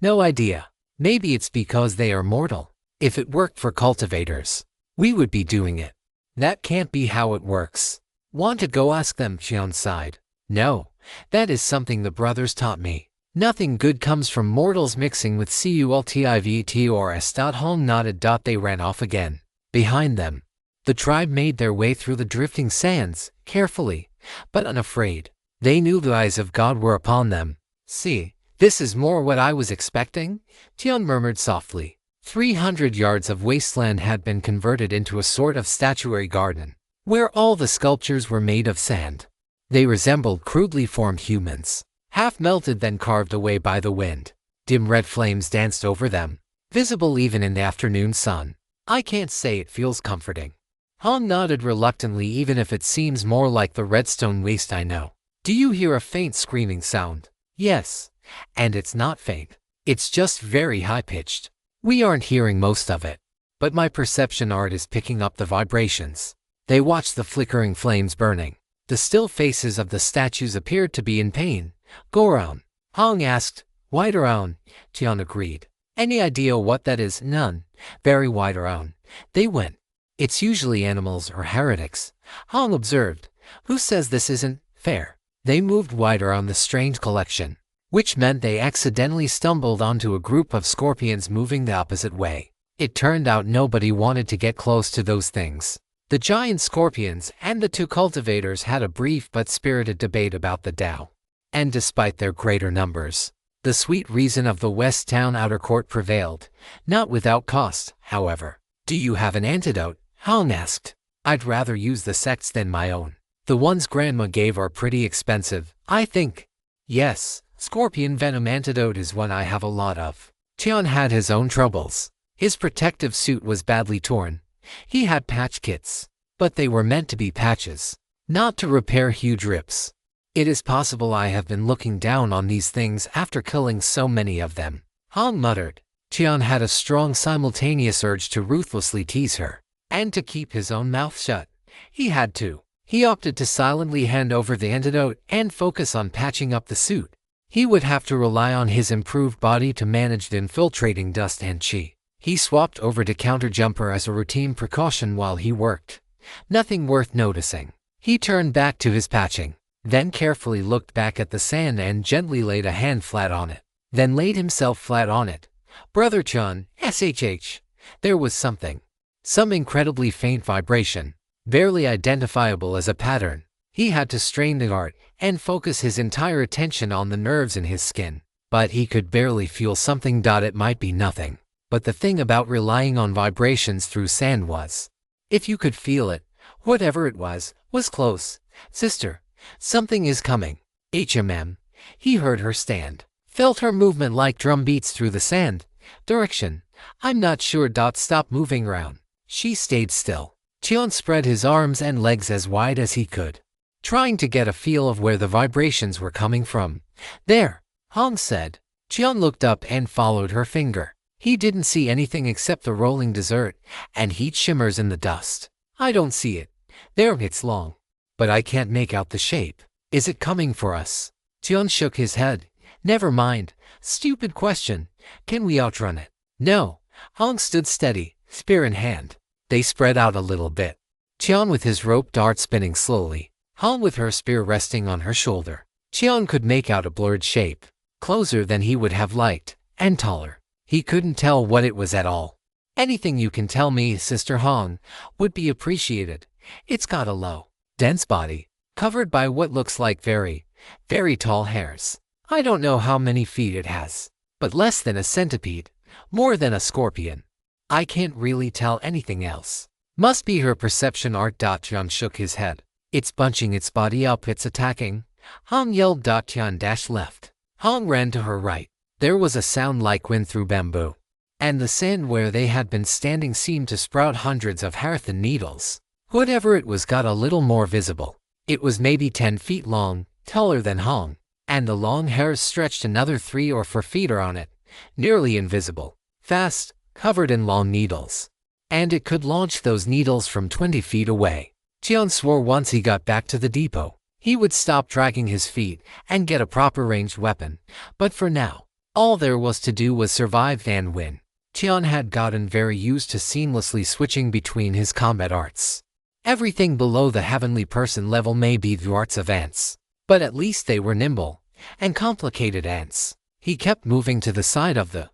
No idea. Maybe it's because they are mortal. If it worked for cultivators, we would be doing it. That can't be how it works. Want to go ask them? Tian sighed. No, that is something the brothers taught me. Nothing good comes from mortals mixing with cultivt or s. Hong nodded. They ran off again. Behind them, the tribe made their way through the drifting sands, carefully, but unafraid. They knew the eyes of God were upon them. See, this is more what I was expecting, Tian murmured softly. 300 yards of wasteland had been converted into a sort of statuary garden, where all the sculptures were made of sand. They resembled crudely formed humans. half melted then carved away by the wind. Dim red flames danced over them, visible even in the afternoon sun. I can't say it feels comforting. Han nodded reluctantly, even if it seems more like the redstone waste I know. Do you hear a faint screaming sound? Yes. And it's not faint. It's just very high-pitched. We aren't hearing most of it. But my perception art is picking up the vibrations. They watched the flickering flames burning. The still faces of the statues appeared to be in pain. Go around. Hong asked. Wide around. Tian agreed. Any idea what that is? None. Very wide around. They went. It's usually animals or heretics. Hong observed. Who says this isn't fair? They moved wide around the strange collection, which meant they accidentally stumbled onto a group of scorpions moving the opposite way. It turned out nobody wanted to get close to those things. The giant scorpions and the two cultivators had a brief but spirited debate about the Tao. And despite their greater numbers, the sweet reason of the West Town outer court prevailed, not without cost, however. Do you have an antidote? Hong asked. I'd rather use the sect's than my own. The ones Grandma gave are pretty expensive, I think. Yes, scorpion venom antidote is one I have a lot of. Tian had his own troubles. His protective suit was badly torn. He had patch kits, but they were meant to be patches, not to repair huge rips. It is possible I have been looking down on these things after killing so many of them. Han muttered. Tian had a strong simultaneous urge to ruthlessly tease her, and to keep his own mouth shut. He had to. He opted to silently hand over the antidote and focus on patching up the suit. He would have to rely on his improved body to manage the infiltrating dust and chi. He swapped over to counter-jumper as a routine precaution while he worked. Nothing worth noticing. He turned back to his patching, then carefully looked back at the sand and gently laid a hand flat on it, then laid himself flat on it. Brother Chun, SHH. There was something. Some incredibly faint vibration, barely identifiable as a pattern. He had to strain the art and focus his entire attention on the nerves in his skin. But he could barely feel something. It might be nothing. But the thing about relying on vibrations through sand was, if you could feel it, whatever it was close. Sister, something is coming. HMM. He heard her stand, felt her movement like drum beats through the sand. Direction. I'm not sure. Stop moving around. She stayed still. Tian spread his arms and legs as wide as he could, trying to get a feel of where the vibrations were coming from. There, Hong said. Tian looked up and followed her finger. He didn't see anything except the rolling desert and heat shimmers in the dust. I don't see it. There, it's long, but I can't make out the shape. Is it coming for us? Tian shook his head. Never mind. Stupid question. Can we outrun it? No. Hong stood steady, spear in hand. They spread out a little bit. Tian with his rope dart spinning slowly, Hong with her spear resting on her shoulder. Tian could make out a blurred shape, closer than he would have liked, and taller. He couldn't tell what it was at all. Anything you can tell me, Sister Hong, would be appreciated. It's got a low, dense body, covered by what looks like very, very tall hairs. I don't know how many feet it has, but less than a centipede, more than a scorpion. I can't really tell anything else. Must be her perception art. Tian shook his head. It's bunching its body up. It's attacking. Hong yelled. Tian dashed left. Hong ran to her right. There was a sound like wind through bamboo, and the sand where they had been standing seemed to sprout hundreds of hair-thin needles. Whatever it was got a little more visible. It was maybe 10 feet long, taller than Hong, and the long hairs stretched another 3 or 4 feet on it, nearly invisible, fast, covered in long needles. And it could launch those needles from 20 feet away. Tian swore once he got back to the depot, he would stop dragging his feet and get a proper ranged weapon. But for now, all there was to do was survive and win. Tian had gotten very used to seamlessly switching between his combat arts. Everything below the heavenly person level may be the arts of ants, but at least they were nimble and complicated ants. He kept moving to the side of the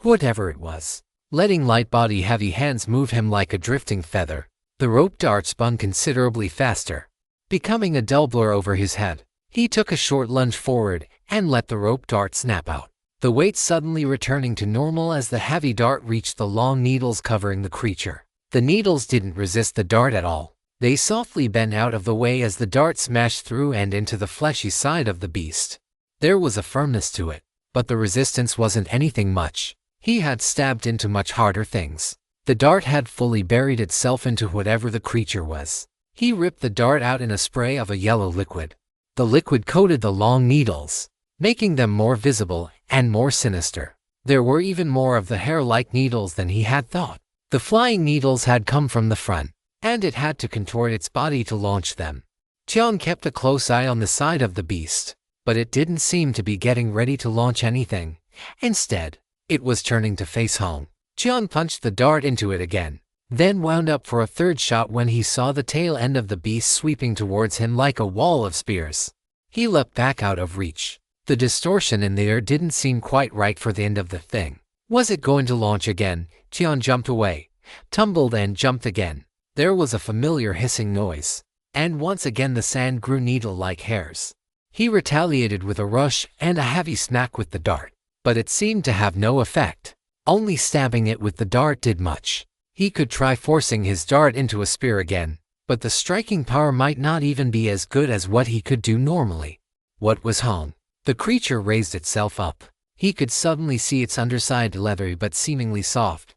whatever it was, letting light body heavy hands move him like a drifting feather. The rope dart spun considerably faster, becoming a dull blur over his head. He took a short lunge forward and let the rope dart snap out, the weight suddenly returning to normal as the heavy dart reached the long needles covering the creature. The needles didn't resist the dart at all. They softly bent out of the way as the dart smashed through and into the fleshy side of the beast. There was a firmness to it, but the resistance wasn't anything much. He had stabbed into much harder things. The dart had fully buried itself into whatever the creature was. He ripped the dart out in a spray of a yellow liquid. The liquid coated the long needles, making them more visible and more sinister. There were even more of the hair-like needles than he had thought. The flying needles had come from the front, and it had to contort its body to launch them. Tian kept a close eye on the side of the beast, but it didn't seem to be getting ready to launch anything. Instead, it was turning to face Hong. Tian punched the dart into it again, then wound up for a third shot when he saw the tail end of the beast sweeping towards him like a wall of spears. He leapt back out of reach. The distortion in the air didn't seem quite right for the end of the thing. Was it going to launch again? Tian jumped away, tumbled and jumped again. There was a familiar hissing noise, and once again the sand grew needle-like hairs. He retaliated with a rush and a heavy smack with the dart, but it seemed to have no effect. Only stabbing it with the dart did much. He could try forcing his dart into a spear again, but the striking power might not even be as good as what he could do normally. What was Hong? The creature raised itself up. He could suddenly see its underside leathery but seemingly soft,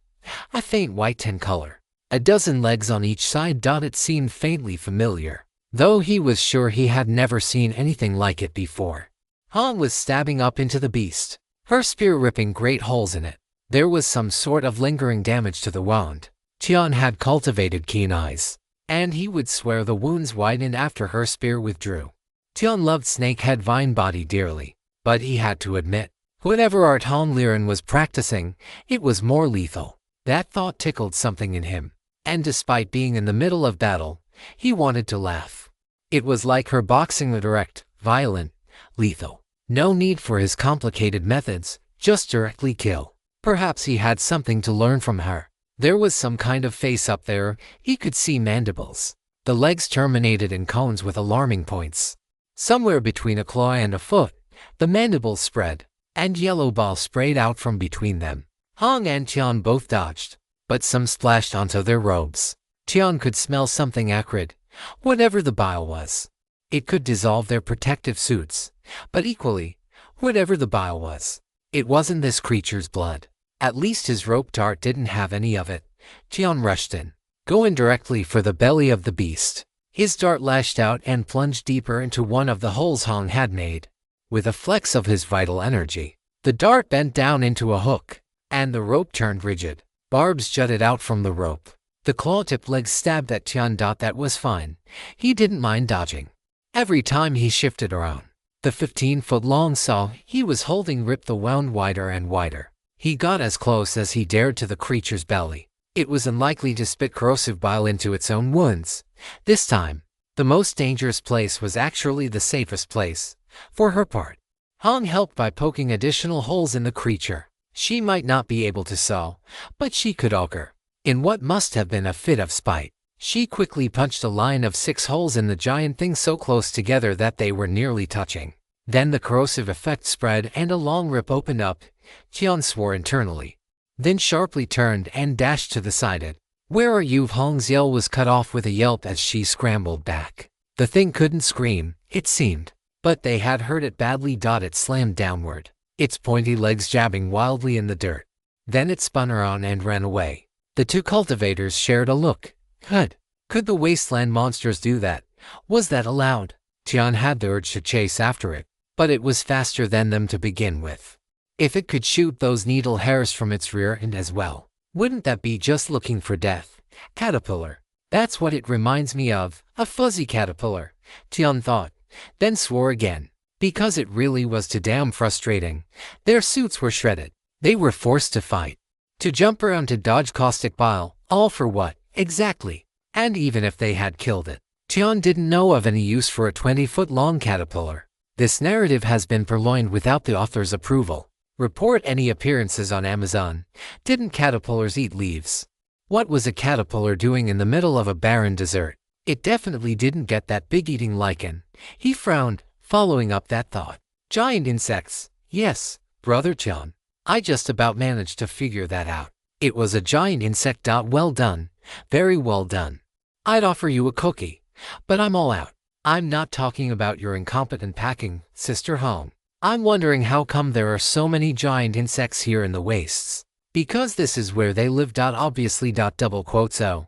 a faint white tan color. A dozen legs on each side. It seemed faintly familiar, though he was sure he had never seen anything like it before. Hong was stabbing up into the beast, her spear ripping great holes in it. There was some sort of lingering damage to the wound. Tian had cultivated keen eyes, and he would swear the wounds widened after her spear withdrew. Tian loved snakehead vine body dearly, but he had to admit, whatever art Hong Liren was practicing, it was more lethal. That thought tickled something in him, and despite being in the middle of battle, he wanted to laugh. It was like her boxing, direct, violent, lethal. No need for his complicated methods, just directly kill. Perhaps he had something to learn from her. There was some kind of face up there. He could see mandibles. The legs terminated in cones with alarming points. Somewhere between a claw and a foot, the mandibles spread, and yellow bile sprayed out from between them. Hong and Tian both dodged, but some splashed onto their robes. Tian could smell something acrid, whatever the bile was. It could dissolve their protective suits, but equally, whatever the bile was, it wasn't this creature's blood. At least his rope dart didn't have any of it. Tian rushed in, going directly for the belly of the beast. His dart lashed out and plunged deeper into one of the holes Hong had made. With a flex of his vital energy, the dart bent down into a hook, and the rope turned rigid. Barbs jutted out from the rope. The claw-tipped legs stabbed at Tian. That was fine. He didn't mind dodging. Every time he shifted around, the 15-foot-long saw he was holding ripped the wound wider and wider. He got as close as he dared to the creature's belly. It was unlikely to spit corrosive bile into its own wounds. This time, the most dangerous place was actually the safest place, for her part. Hong helped by poking additional holes in the creature. She might not be able to saw, but she could augur. In what must have been a fit of spite, she quickly punched a line of 6 holes in the giant thing so close together that they were nearly touching. Then the corrosive effect spread and a long rip opened up. Tian swore internally, then sharply turned and dashed to the side. "Where are you?" Hong's yell was cut off with a yelp as she scrambled back. The thing couldn't scream, it seemed, but they had heard it badly. It slammed downward, its pointy legs jabbing wildly in the dirt. Then it spun around and ran away. The two cultivators shared a look. Could the wasteland monsters do that? Was that allowed? Tian had the urge to chase after it, but it was faster than them to begin with. If it could shoot those needle hairs from its rear end as well, wouldn't that be just looking for death? Caterpillar. That's what it reminds me of, a fuzzy caterpillar, Tian thought, then swore again, because it really was too damn frustrating. Their suits were shredded. They were forced to fight, to jump around, to dodge caustic bile, all for what, exactly? And even if they had killed it, Tian didn't know of any use for a 20-foot-long caterpillar. This narrative has been purloined without the author's approval. Report any appearances on Amazon. Didn't caterpillars eat leaves? What was a caterpillar doing in the middle of a barren desert? It definitely didn't get that big eating lichen. He frowned, following up that thought. Giant insects. Yes, Brother Tian. I just about managed to figure that out. It was a giant insect. Well done. Very well done. I'd offer you a cookie, but I'm all out. I'm not talking about your incompetent packing, Sister Hong. I'm wondering how come there are so many giant insects here in the wastes. Because this is where they live. Obviously. Double quotes. Oh,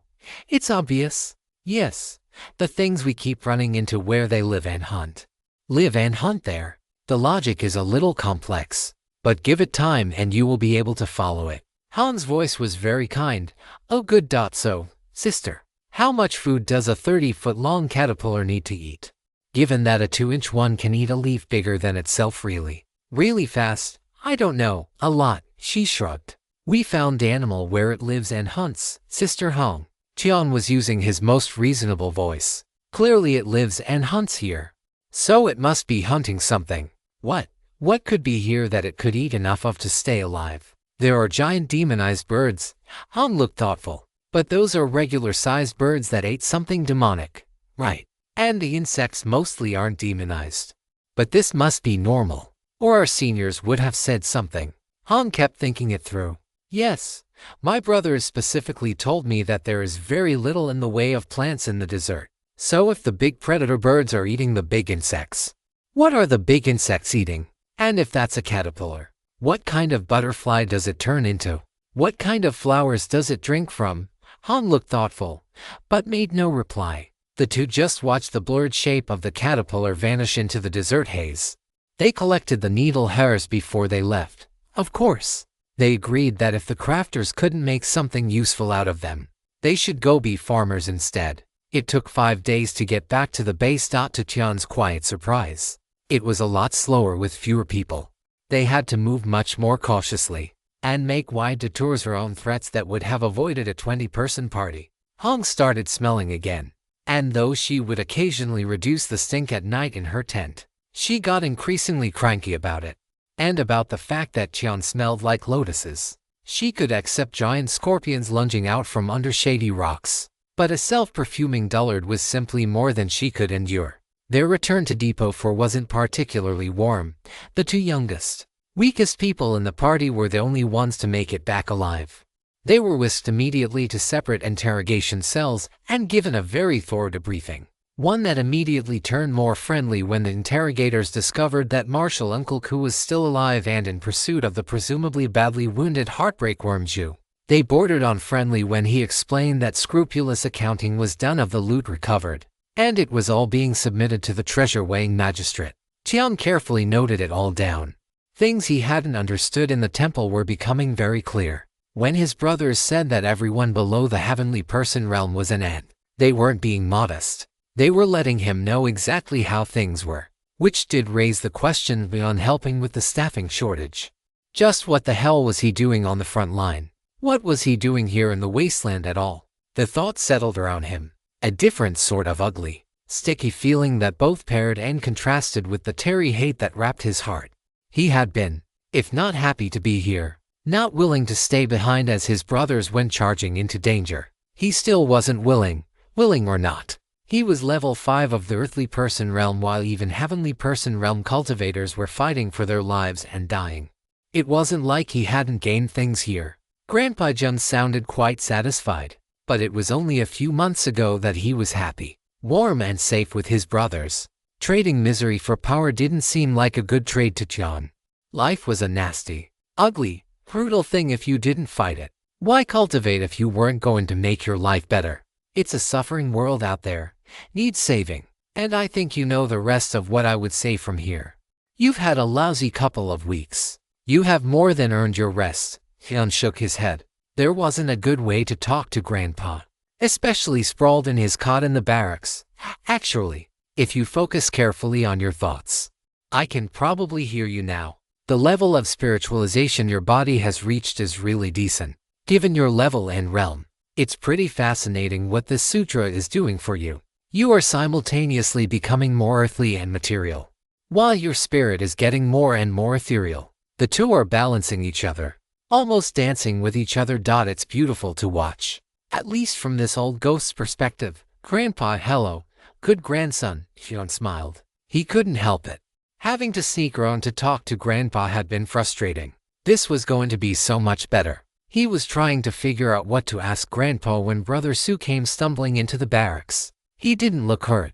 it's obvious. Yes, the things we keep running into where they live and hunt. Live and hunt there. The logic is a little complex, but give it time and you will be able to follow it. Han's voice was very kind. Oh good. So, sister, how much food does a 30-foot-long caterpillar need to eat? Given that a 2-inch one can eat a leaf bigger than itself really fast? I don't know. A lot, she shrugged. We found the animal where it lives and hunts, Sister Hong. Tian was using his most reasonable voice. Clearly it lives and hunts here. So it must be hunting something. What? What could be here that it could eat enough of to stay alive? There are giant demonized birds. Hong looked thoughtful. But those are regular-sized birds that ate something demonic. Right. And the insects mostly aren't demonized. But this must be normal. Or our seniors would have said something. Hong kept thinking it through. Yes, my brothers specifically told me that there is very little in the way of plants in the desert. So if the big predator birds are eating the big insects, what are the big insects eating? And if that's a caterpillar, what kind of butterfly does it turn into? What kind of flowers does it drink from? Hong looked thoughtful, but made no reply. The two just watched the blurred shape of the caterpillar vanish into the desert haze. They collected the needle hairs before they left. Of course, they agreed that if the crafters couldn't make something useful out of them, they should go be farmers instead. It took 5 days to get back to the base. To Tian's quiet surprise, it was a lot slower with fewer people. They had to move much more cautiously and make wide detours around threats that would have avoided a 20-person party. Hong started smelling again, and though she would occasionally reduce the stink at night in her tent, she got increasingly cranky about it. And about the fact that Tian smelled like lotuses. She could accept giant scorpions lunging out from under shady rocks, but a self-perfuming dullard was simply more than she could endure. Their return to Depot 4 wasn't particularly warm. The two youngest, weakest people in the party were the only ones to make it back alive. They were whisked immediately to separate interrogation cells and given a very thorough debriefing. One that immediately turned more friendly when the interrogators discovered that Marshal Uncle Ku was still alive and in pursuit of the presumably badly wounded heartbreakworm Zhu. They bordered on friendly when he explained that scrupulous accounting was done of the loot recovered, and it was all being submitted to the treasure-weighing magistrate. Tian carefully noted it all down. Things he hadn't understood in the temple were becoming very clear. When his brothers said that everyone below the heavenly person realm was an ant, they weren't being modest. They were letting him know exactly how things were, which did raise the question beyond helping with the staffing shortage. Just what the hell was he doing on the front line? What was he doing here in the wasteland at all? The thought settled around him, a different sort of ugly, sticky feeling that both paired and contrasted with the teary hate that wrapped his heart. He had been, if not happy to be here, not willing to stay behind as his brothers went charging into danger. He still wasn't willing or not. He was level 5 of the earthly person realm while even heavenly person realm cultivators were fighting for their lives and dying. It wasn't like he hadn't gained things here. Grandpa Jun sounded quite satisfied, but it was only a few months ago that he was happy, warm and safe with his brothers. Trading misery for power didn't seem like a good trade to John. Life was a nasty, ugly, brutal thing if you didn't fight it. Why cultivate if you weren't going to make your life better? It's a suffering world out there. Needs saving. And I think you know the rest of what I would say from here. You've had a lousy couple of weeks. You have more than earned your rest. Hyun shook his head. There wasn't a good way to talk to Grandpa, especially sprawled in his cot in the barracks. Actually, if you focus carefully on your thoughts, I can probably hear you now. The level of spiritualization your body has reached is really decent. Given your level and realm, it's pretty fascinating what this sutra is doing for you. You are simultaneously becoming more earthly and material, while your spirit is getting more and more ethereal. The two are balancing each other, almost dancing with each other. It's beautiful to watch, at least from this old ghost's perspective. Grandpa, hello, good grandson, Hyun smiled. He couldn't help it. Having to sneak around to talk to Grandpa had been frustrating. This was going to be so much better. He was trying to figure out what to ask Grandpa when Brother Sue came stumbling into the barracks. He didn't look hurt,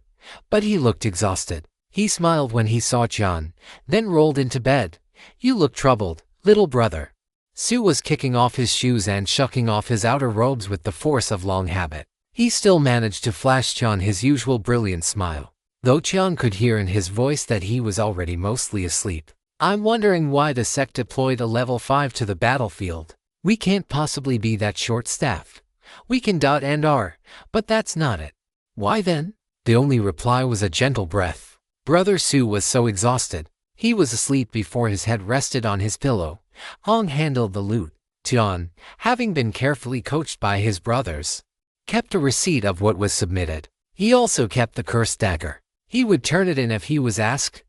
but he looked exhausted. He smiled when he saw Tian, then rolled into bed. You look troubled, little brother. Su was kicking off his shoes and shucking off his outer robes with the force of long habit. He still managed to flash Tian his usual brilliant smile, though Tian could hear in his voice that he was already mostly asleep. I'm wondering why the sect deployed a level 5 to the battlefield. We can't possibly be that short-staffed. We can dot and R, but that's not it. Why then? The only reply was a gentle breath. Brother Su was so exhausted. He was asleep before his head rested on his pillow. Hong handled the loot. Tian, having been carefully coached by his brothers, kept a receipt of what was submitted. He also kept the cursed dagger. He would turn it in if he was asked,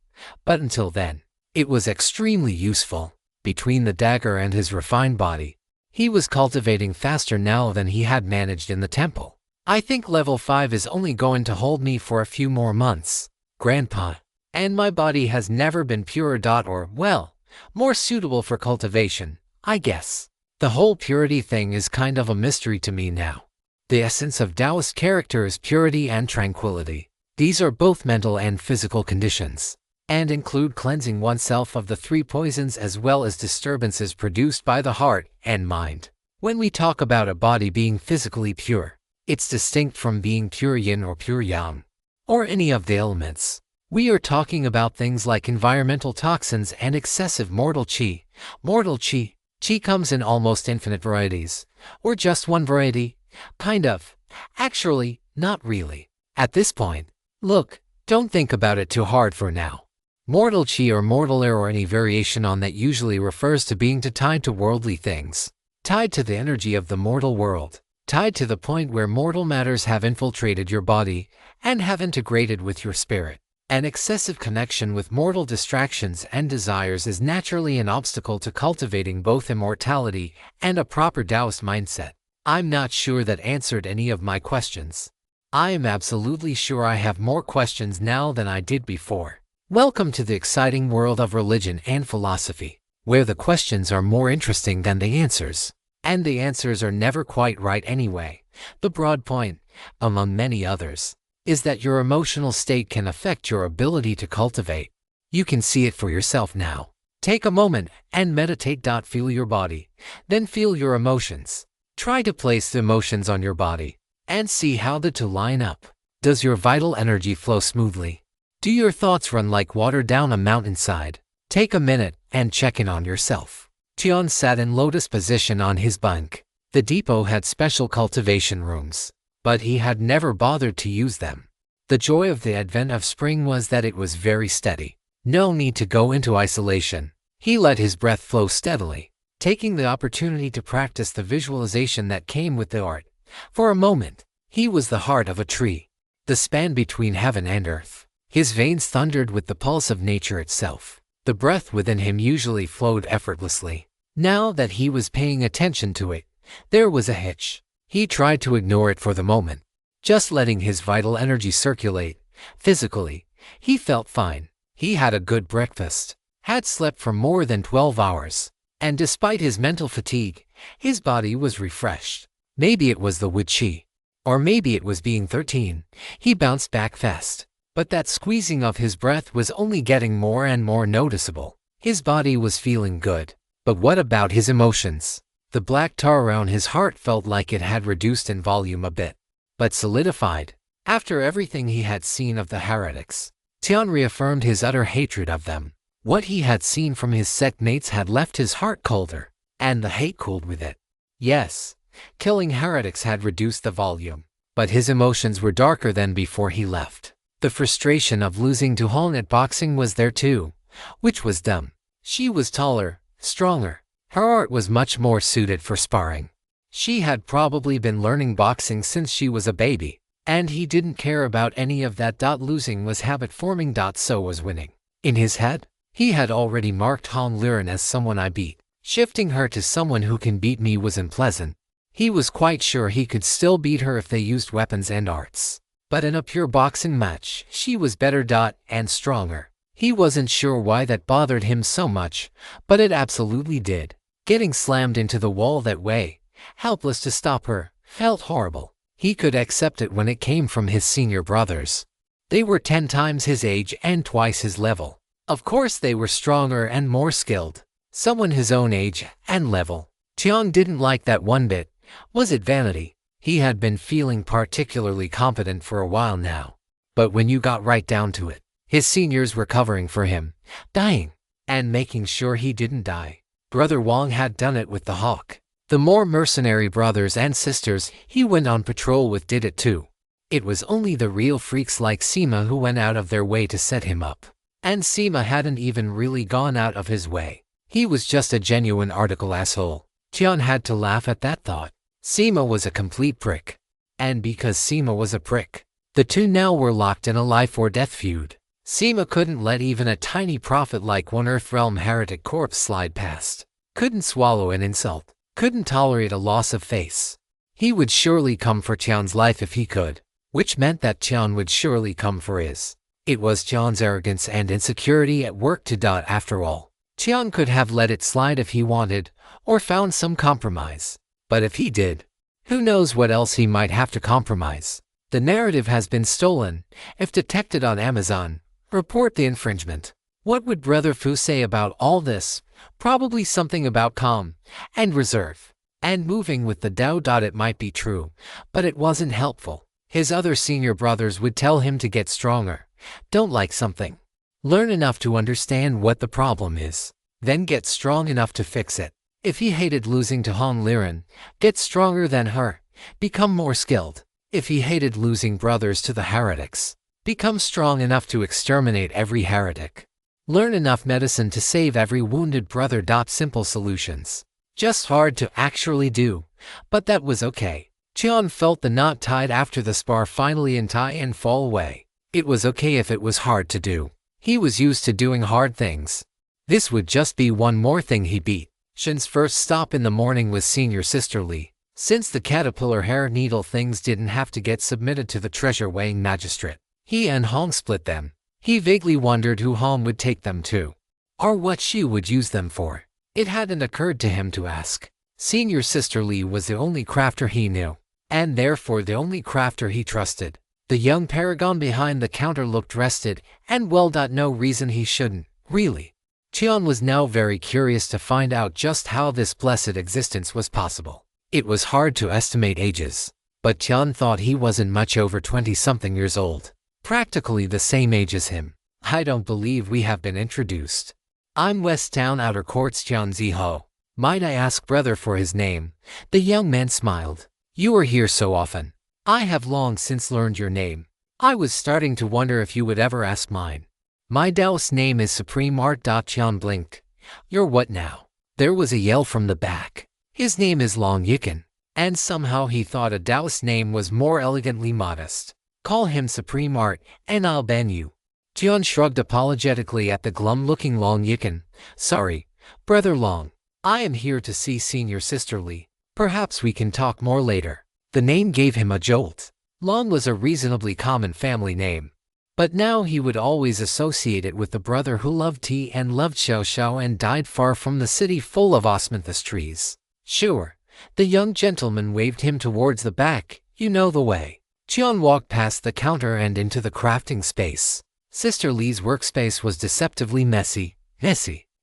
but until then, it was extremely useful. Between the dagger and his refined body, he was cultivating faster now than he had managed in the temple. I think level 5 is only going to hold me for a few more months, Grandpa. And my body has never been purer. Or, well, more suitable for cultivation, I guess. The whole purity thing is kind of a mystery to me now. The essence of Taoist character is purity and tranquility. These are both mental and physical conditions, and include cleansing oneself of the 3 poisons as well as disturbances produced by the heart and mind. When we talk about a body being physically pure, it's distinct from being pure yin or pure yang, or any of the elements. We are talking about things like environmental toxins and excessive mortal qi. Mortal qi. Qi comes in almost infinite varieties, or just one variety. Kind of. Actually, not really. At this point, look, don't think about it too hard for now. Mortal qi or mortal air or any variation on that usually refers to being tied to worldly things, tied to the energy of the mortal world, tied to the point where mortal matters have infiltrated your body and have integrated with your spirit. An excessive connection with mortal distractions and desires is naturally an obstacle to cultivating both immortality and a proper Taoist mindset. I'm not sure that answered any of my questions. I am absolutely sure I have more questions now than I did before. Welcome to the exciting world of religion and philosophy, where the questions are more interesting than the answers. And the answers are never quite right anyway. The broad point, among many others, is that your emotional state can affect your ability to cultivate. You can see it for yourself now. Take a moment and meditate. Feel your body, then feel your emotions. Try to place the emotions on your body and see how the two line up. Does your vital energy flow smoothly? Do your thoughts run like water down a mountainside? Take a minute and check in on yourself. Tian sat in lotus position on his bunk. The depot had special cultivation rooms, but he had never bothered to use them. The joy of the advent of spring was that it was very steady. No need to go into isolation. He let his breath flow steadily, taking the opportunity to practice the visualization that came with the art. For a moment, he was the heart of a tree, the span between heaven and earth. His veins thundered with the pulse of nature itself. The breath within him usually flowed effortlessly. Now that he was paying attention to it, there was a hitch. He tried to ignore it for the moment, just letting his vital energy circulate. Physically, he felt fine. He had a good breakfast, had slept for more than 12 hours, and despite his mental fatigue, his body was refreshed. Maybe it was the Wu Qi, or maybe it was being 13. He bounced back fast, but that squeezing of his breath was only getting more and more noticeable. His body was feeling good, but what about his emotions? The black tar around his heart felt like it had reduced in volume a bit, but solidified. After everything he had seen of the heretics, Tian reaffirmed his utter hatred of them. What he had seen from his sect mates had left his heart colder, and the hate cooled with it. Yes, killing heretics had reduced the volume, but his emotions were darker than before he left. The frustration of losing to Hong at boxing was there too, which was dumb. She was taller, stronger. Her art was much more suited for sparring. She had probably been learning boxing since she was a baby, and he didn't care about any of that. Losing was habit-forming. So was winning. In his head, he had already marked Hong Liren as someone I beat. Shifting her to someone who can beat me was unpleasant. He was quite sure he could still beat her if they used weapons and arts. But in a pure boxing match, she was better. And stronger. He wasn't sure why that bothered him so much, but it absolutely did. Getting slammed into the wall that way, helpless to stop her, felt horrible. He could accept it when it came from his senior brothers. They were 10 times his age and twice his level. Of course they were stronger and more skilled. Someone his own age and level. Tian didn't like that one bit. Was it vanity? He had been feeling particularly confident for a while now. But when you got right down to it, his seniors were covering for him, dying, and making sure he didn't die. Brother Wang had done it with the hawk. The more mercenary brothers and sisters he went on patrol with did it too. It was only the real freaks like Sima who went out of their way to set him up. And Sima hadn't even really gone out of his way. He was just a genuine article asshole. Tian had to laugh at that thought. Sima was a complete prick. And because Sima was a prick, the two now were locked in a life-or-death feud. Sima couldn't let even a tiny prophet like one Earthrealm heretic corpse slide past. Couldn't swallow an insult. Couldn't tolerate a loss of face. He would surely come for Tian's life if he could, which meant that Tian would surely come for his. It was Tian's arrogance and insecurity at work to dot after all. Tian could have let it slide if he wanted, or found some compromise. But if he did, who knows what else he might have to compromise. The narrative has been stolen. If detected on Amazon, report the infringement. What would Brother Fu say about all this? Probably something about calm and reserve and moving with the Dao. It might be true, but it wasn't helpful. His other senior brothers would tell him to get stronger. Don't like something. Learn enough to understand what the problem is. Then get strong enough to fix it. If he hated losing to Han Liren, get stronger than her. Become more skilled. If he hated losing brothers to the heretics, become strong enough to exterminate every heretic. Learn enough medicine to save every wounded brother. Simple solutions. Just hard to actually do, but that was okay. Tian felt the knot tied after the spar finally untie and fall away. It was okay if it was hard to do. He was used to doing hard things. This would just be one more thing he beat. Shen's first stop in the morning was senior sister Li. Since the caterpillar hair needle things didn't have to get submitted to the treasure-weighing magistrate, he and Hong split them. He vaguely wondered who Hong would take them to, or what she would use them for. It hadn't occurred to him to ask. Senior sister Li was the only crafter he knew, and therefore the only crafter he trusted. The young paragon behind the counter looked rested and well. No reason he shouldn't, really. Tian was now very curious to find out just how this blessed existence was possible. It was hard to estimate ages, but Tian thought he wasn't much over 20-something years old. Practically the same age as him. I don't believe we have been introduced. I'm West Town Outer Courts Tian Ziho. Might I ask brother for his name? The young man smiled. You are here so often. I have long since learned your name. I was starting to wonder if you would ever ask mine. My Taoist name is Supreme Art. Tian blinked. You're what now? There was a yell from the back. His name is Long Yikan. And somehow he thought a Taoist name was more elegantly modest. Call him Supreme Art, and I'll ban you. Tian shrugged apologetically at the glum-looking Long Yikan. Sorry, Brother Long. I am here to see Senior Sister Li. Perhaps we can talk more later. The name gave him a jolt. Long was a reasonably common family name. But now he would always associate it with the brother who loved tea and loved Xiao and died far from the city full of osmanthus trees. Sure. The young gentleman waved him towards the back. You know the way. Tian walked past the counter and into the crafting space. Sister Li's workspace was deceptively messy,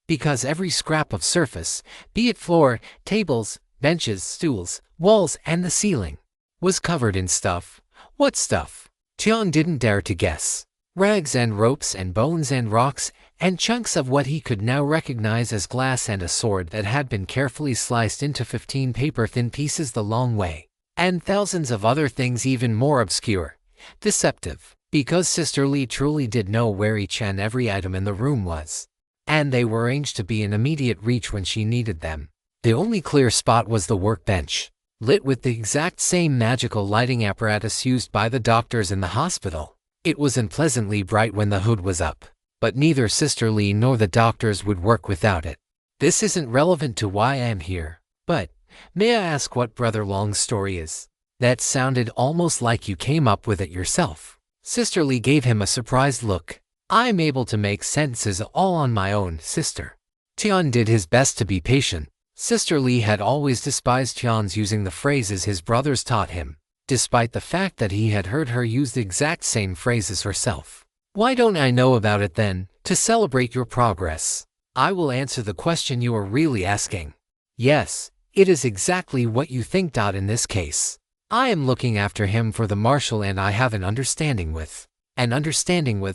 because every scrap of surface, be it floor, tables, benches, stools, walls, and the ceiling, was covered in stuff. What stuff? Tian didn't dare to guess. Rags and ropes and bones and rocks, and chunks of what he could now recognize as glass and a sword that had been carefully sliced into 15 paper-thin pieces the long way. And thousands of other things even more obscure, deceptive, because Sister Li truly did know where each and every item in the room was. And they were arranged to be in immediate reach when she needed them. The only clear spot was the workbench, lit with the exact same magical lighting apparatus used by the doctors in the hospital. It was unpleasantly bright when the hood was up, but neither Sister Li nor the doctors would work without it. This isn't relevant to why I am here, but may I ask what Brother Long's story is? That sounded almost like you came up with it yourself. Sister Li gave him a surprised look. I'm able to make sentences all on my own, sister. Tian did his best to be patient. Sister Li had always despised Tian's using the phrases his brothers taught him. despite the fact that he had heard her use the exact same phrases herself. Why don't I know about it then, to celebrate your progress? I will answer the question you are really asking. Yes, it is exactly what you think. In this case, I am looking after him for the marshal and I have an understanding with.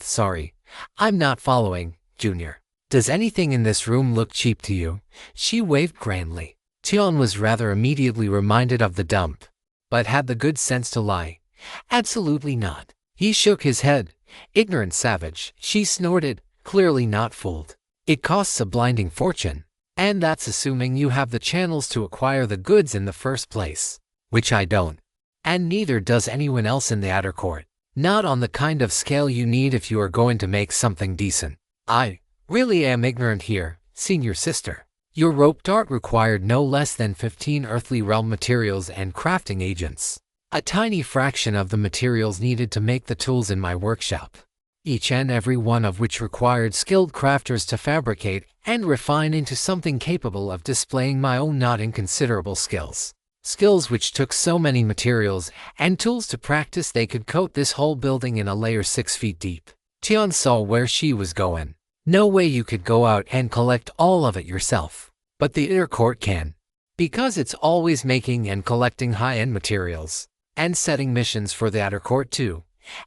Sorry, I'm not following, Junior. Does anything in this room look cheap to you? She waved grandly. Tian was rather immediately reminded of the dump, but had the good sense to lie. Absolutely not. He shook his head. Ignorant savage, she snorted, clearly not fooled. It costs a blinding fortune, and that's assuming you have the channels to acquire the goods in the first place, which I don't. And neither does anyone else in the outer court. Not on the kind of scale you need if you are going to make something decent. I really am ignorant here, senior sister. Your rope dart required no less than 15 earthly realm materials and crafting agents. A tiny fraction of the materials needed to make the tools in my workshop, each and every one of which required skilled crafters to fabricate and refine into something capable of displaying my own not inconsiderable skills. Skills which took so many materials and tools to practice they could coat this whole building in a layer 6 feet deep. Tian saw where she was going. No way you could go out and collect all of it yourself. But the inner court can, because it's always making and collecting high-end materials. And setting missions for the outer court too.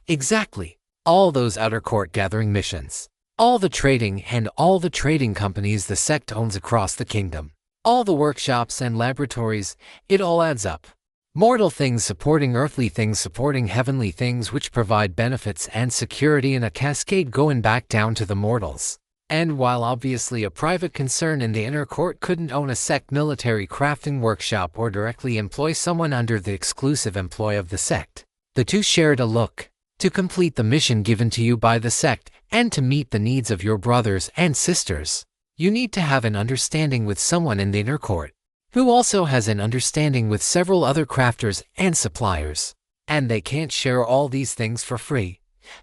Exactly. All those outer court gathering missions. All the trading and all the trading companies the sect owns across the kingdom. All the workshops and laboratories, it all adds up. Mortal things supporting earthly things supporting heavenly things which provide benefits and security in a cascade going back down to the mortals. And while obviously a private concern in the inner court couldn't own a sect military crafting workshop or directly employ someone under the exclusive employ of the sect, the two shared a look. To complete the mission given to you by the sect and to meet the needs of your brothers and sisters, you need to have an understanding with someone in the inner court, who also has an understanding with several other crafters and suppliers. And they can't share all these things for free.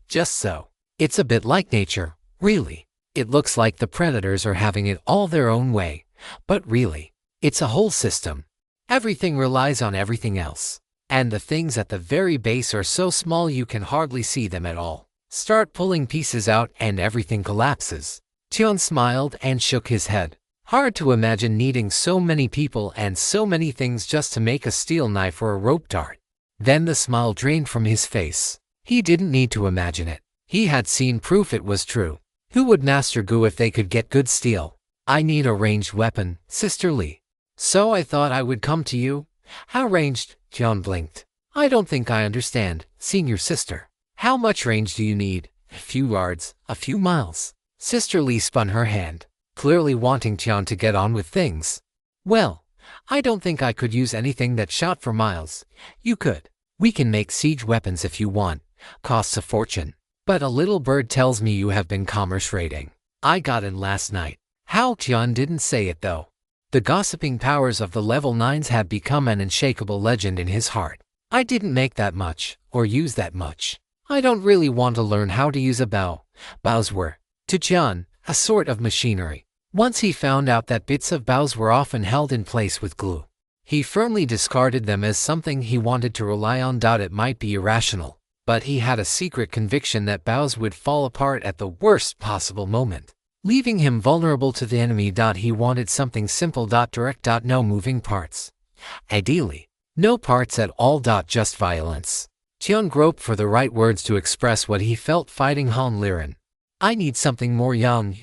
Just so. It's a bit like nature, really. It looks like the predators are having it all their own way, but really, it's a whole system. Everything relies on everything else, and the things at the very base are so small you can hardly see them at all. Start pulling pieces out and everything collapses. Tian smiled and shook his head. Hard to imagine needing so many people and so many things just to make a steel knife or a rope dart. Then the smile drained from his face. He didn't need to imagine it. He had seen proof it was true. Who would master Gu if they could get good steel? I need a ranged weapon, Sister Lee. So I thought I would come to you. How ranged? Tian blinked. I don't think I understand, senior sister. How much range do you need? A few yards, a few miles. Sister Lee spun her hand, clearly wanting Tian to get on with things. Well, I don't think I could use anything that shot for miles. You could. We can make siege weapons if you want. Costs a fortune. But a little bird tells me you have been commerce raiding. I got in last night. How? Tian didn't say it though. The gossiping powers of the level 9s had become an unshakable legend in his heart. I didn't make that much, or use that much. I don't really want to learn how to use a bow. Bows were, to Tian, a sort of machinery. Once he found out that bits of bows were often held in place with glue, he firmly discarded them as something he wanted to rely on. It might be irrational, but he had a secret conviction that bows would fall apart at the worst possible moment, leaving him vulnerable to the enemy. He wanted something simple, direct, no moving parts. Ideally, no parts at all. Just violence. Tian groped for the right words to express what he felt fighting Han Liren. I need something more Yan,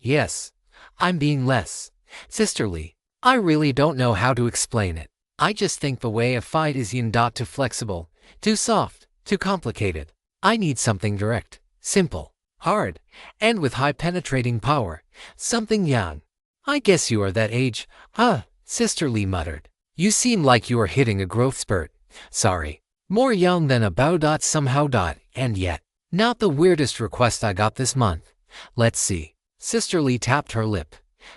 yes. I'm being less sisterly. I really don't know how to explain it. I just think the way a fight is yin. Too flexible, too soft, too complicated. I need something direct, simple, hard, and with high penetrating power. Something yang. I guess you are that age. Sister Lee muttered. You seem like you are hitting a growth spurt. Sorry. More young than a bow. Somehow. And yet, not the weirdest request I got this month. Let's see. Sister Lee tapped her lip.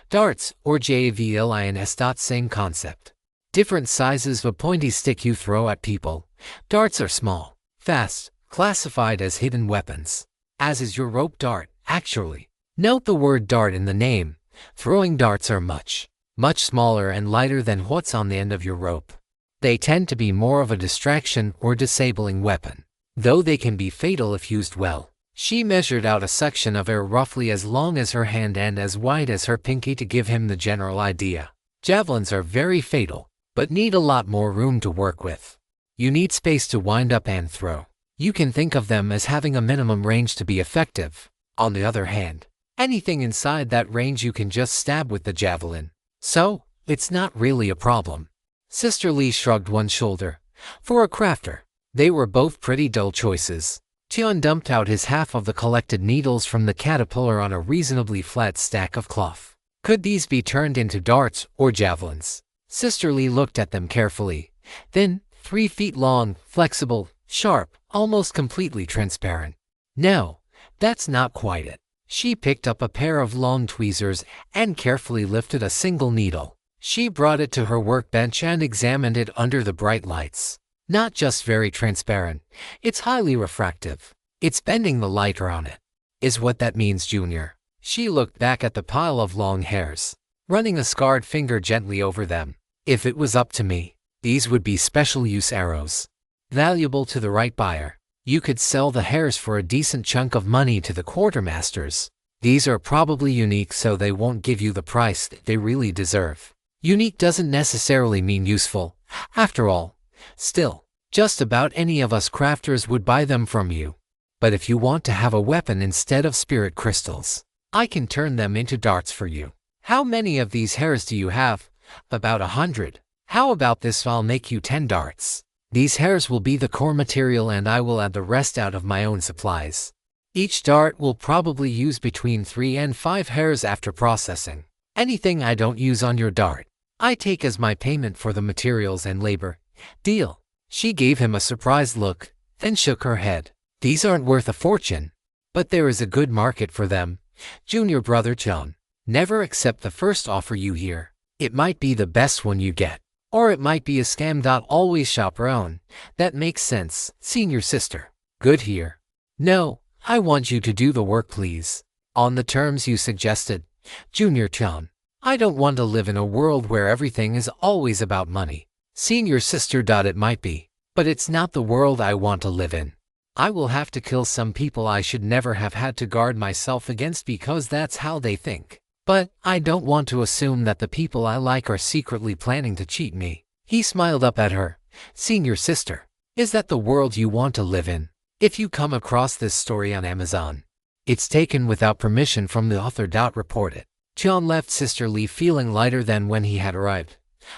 Darts, or javelins. Same concept. Different sizes of a pointy stick you throw at people. Darts are small, fast, classified as hidden weapons. As is your rope dart, actually. Note the word dart in the name. Throwing darts are much smaller and lighter than what's on the end of your rope. They tend to be more of a distraction or disabling weapon, though they can be fatal if used well. She measured out a section of air roughly as long as her hand and as wide as her pinky to give him the general idea. Javelins are very fatal, but need a lot more room to work with. You need space to wind up and throw. You can think of them as having a minimum range to be effective. On the other hand, anything inside that range you can just stab with the javelin. So, it's not really a problem. Sister Lee shrugged one shoulder. For a crafter, they were both pretty dull choices. Tian dumped out his half of the collected needles from the caterpillar on a reasonably flat stack of cloth. Could these be turned into darts or javelins? Sister Lee looked at them carefully. Thin, 3 feet long, flexible, sharp, almost completely transparent. No, that's not quite it. She picked up a pair of long tweezers and carefully lifted a single needle. She brought it to her workbench and examined it under the bright lights. Not just very transparent, it's highly refractive. It's bending the light around it. Is what that means, Junior. She looked back at the pile of long hairs, running a scarred finger gently over them. If it was up to me, these would be special use arrows. Valuable to the right buyer. You could sell the hairs for a decent chunk of money to the quartermasters. These are probably unique, so they won't give you the price that they really deserve. Unique doesn't necessarily mean useful. After all, still, just about any of us crafters would buy them from you. But if you want to have a weapon instead of spirit crystals, I can turn them into darts for you. How many of these hairs do you have? About 100. How about this? I'll make you 10 darts. These hairs will be the core material and I will add the rest out of my own supplies. Each dart will probably use between 3 and 5 hairs after processing. Anything I don't use on your dart, I take as my payment for the materials and labor. Deal. She gave him a surprised look, then shook her head. These aren't worth a fortune, but there is a good market for them. Junior brother John, never accept the first offer you hear. It might be the best one you get, or it might be a scam. Always shop around. That makes sense, senior sister. Good here. No, I want you to do the work, please. On the terms you suggested, Junior John. I don't want to live in a world where everything is always about money. Senior sister. It might be, but it's not the world I want to live in. I will have to kill some people I should never have had to guard myself against because that's how they think. But I don't want to assume that the people I like are secretly planning to cheat me. He smiled up at her. Senior sister, is that the world you want to live in? If you come across this story on Amazon, it's taken without permission from the author. Report it. John left Sister Lee feeling lighter than when he had arrived.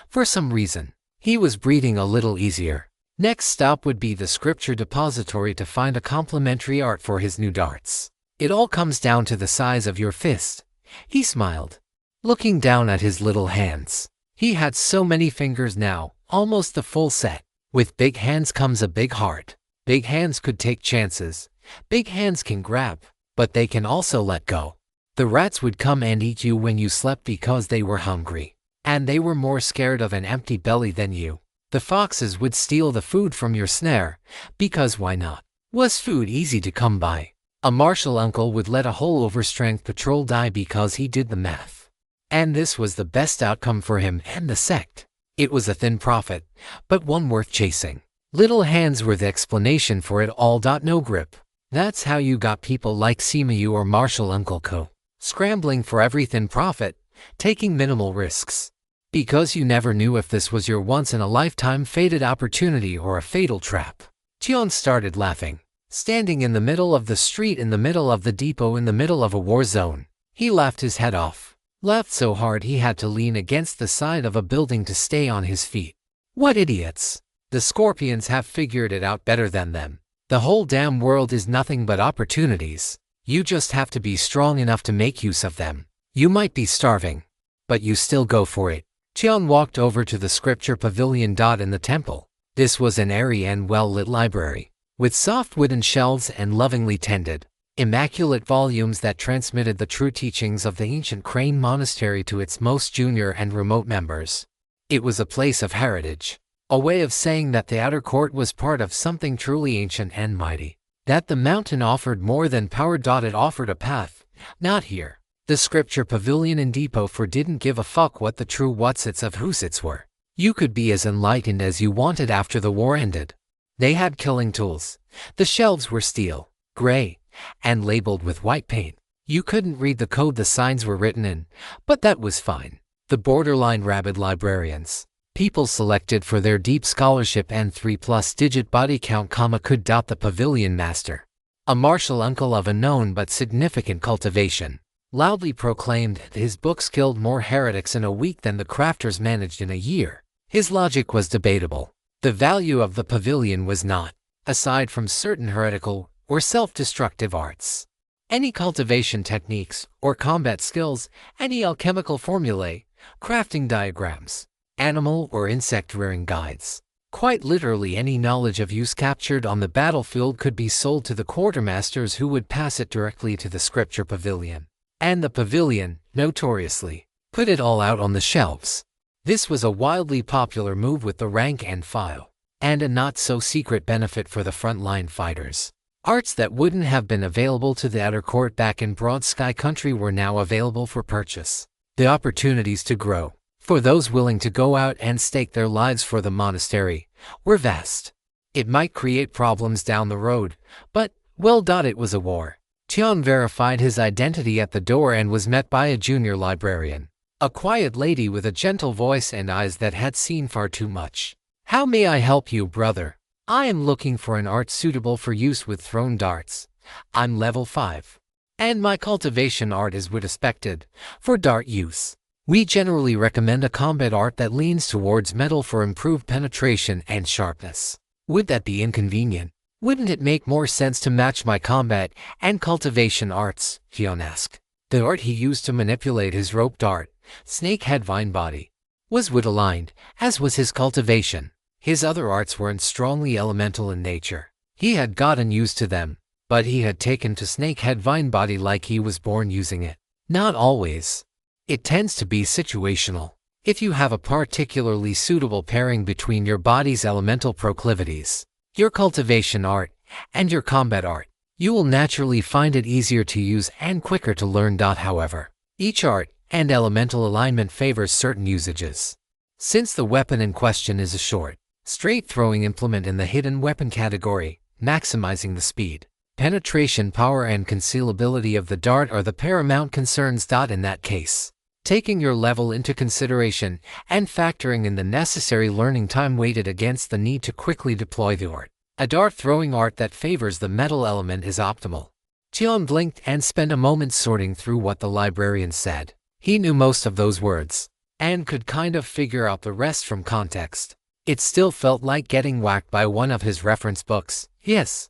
For some reason, he was breathing a little easier. Next stop would be the scripture depository to find a complimentary art for his new darts. It all comes down to the size of your fist. He smiled, looking down at his little hands. He had so many fingers now, almost the full set. With big hands comes a big heart. Big hands could take chances. Big hands can grab, but they can also let go. The rats would come and eat you when you slept because they were hungry, and they were more scared of an empty belly than you. The foxes would steal the food from your snare, because why not? Was food easy to come by? A martial uncle would let a whole overstrength patrol die because he did the math. And this was the best outcome for him and the sect. It was a thin profit, but one worth chasing. Little hands were the explanation for it all. No grip. That's how you got people like Simayu or Martial Uncle Ko, scrambling for every thin profit, taking minimal risks. Because you never knew if this was your once-in-a-lifetime fated opportunity or a fatal trap. Tion started laughing. Standing in the middle of the street, in the middle of the depot, in the middle of a war zone, he laughed his head off. Laughed so hard he had to lean against the side of a building to stay on his feet. What idiots! The Scorpions have figured it out better than them. The whole damn world is nothing but opportunities. You just have to be strong enough to make use of them. You might be starving, but you still go for it. Qian walked over to the scripture pavilion. In the temple. This was an airy and well-lit library, with soft wooden shelves and lovingly tended, immaculate volumes that transmitted the true teachings of the ancient Crane Monastery to its most junior and remote members. It was a place of heritage, a way of saying that the outer court was part of something truly ancient and mighty, that the mountain offered more than power. It offered a path. Not here. The scripture pavilion in Depot 4 didn't give a fuck what the true whatsits of whosits were. You could be as enlightened as you wanted after the war ended. They had killing tools. The shelves were steel, gray, and labeled with white paint. You couldn't read the code the signs were written in, but that was fine. The borderline rabid librarians. People selected for their deep scholarship and 3+ digit body count, could dot the pavilion master. A martial uncle of a known but significant cultivation. Loudly proclaimed that his books killed more heretics in a week than the crafters managed in a year. His logic was debatable. The value of the pavilion was not, aside from certain heretical or self-destructive arts, any cultivation techniques or combat skills, any alchemical formulae, crafting diagrams, animal or insect rearing guides. Quite literally any knowledge of use captured on the battlefield could be sold to the quartermasters, who would pass it directly to the scripture pavilion. And the pavilion, notoriously, put it all out on the shelves. This was a wildly popular move with the rank and file, and a not-so-secret benefit for the frontline fighters. Arts that wouldn't have been available to the outer court back in Broad Sky Country were now available for purchase. The opportunities to grow, for those willing to go out and stake their lives for the monastery, were vast. It might create problems down the road, but, well, it was a war. Tian verified his identity at the door and was met by a junior librarian, a quiet lady with a gentle voice and eyes that had seen far too much. "How may I help you, brother? I am looking for an art suitable for use with thrown darts. I'm level 5. And my cultivation art is what expected for dart use. We generally recommend a combat art that leans towards metal for improved penetration and sharpness. Would that be inconvenient? Wouldn't it make more sense to match my combat and cultivation arts?" Tian asked. The art he used to manipulate his rope dart, snakehead vine body, was wood aligned, as was his cultivation. His other arts weren't strongly elemental in nature. He had gotten used to them, but he had taken to snakehead vine body like he was born using it. Not always. It tends to be situational. If you have a particularly suitable pairing between your body's elemental proclivities, your cultivation art, and your combat art, you will naturally find it easier to use and quicker to learn. However, each art and elemental alignment favors certain usages. Since the weapon in question is a short, straight throwing implement in the hidden weapon category, maximizing the speed, penetration power and concealability of the dart are the paramount concerns. In that case, taking your level into consideration and factoring in the necessary learning time weighted against the need to quickly deploy the art, a dart throwing art that favors the metal element is optimal. Tian blinked and spent a moment sorting through what the librarian said. He knew most of those words, and could kind of figure out the rest from context. It still felt like getting whacked by one of his reference books. "Yes,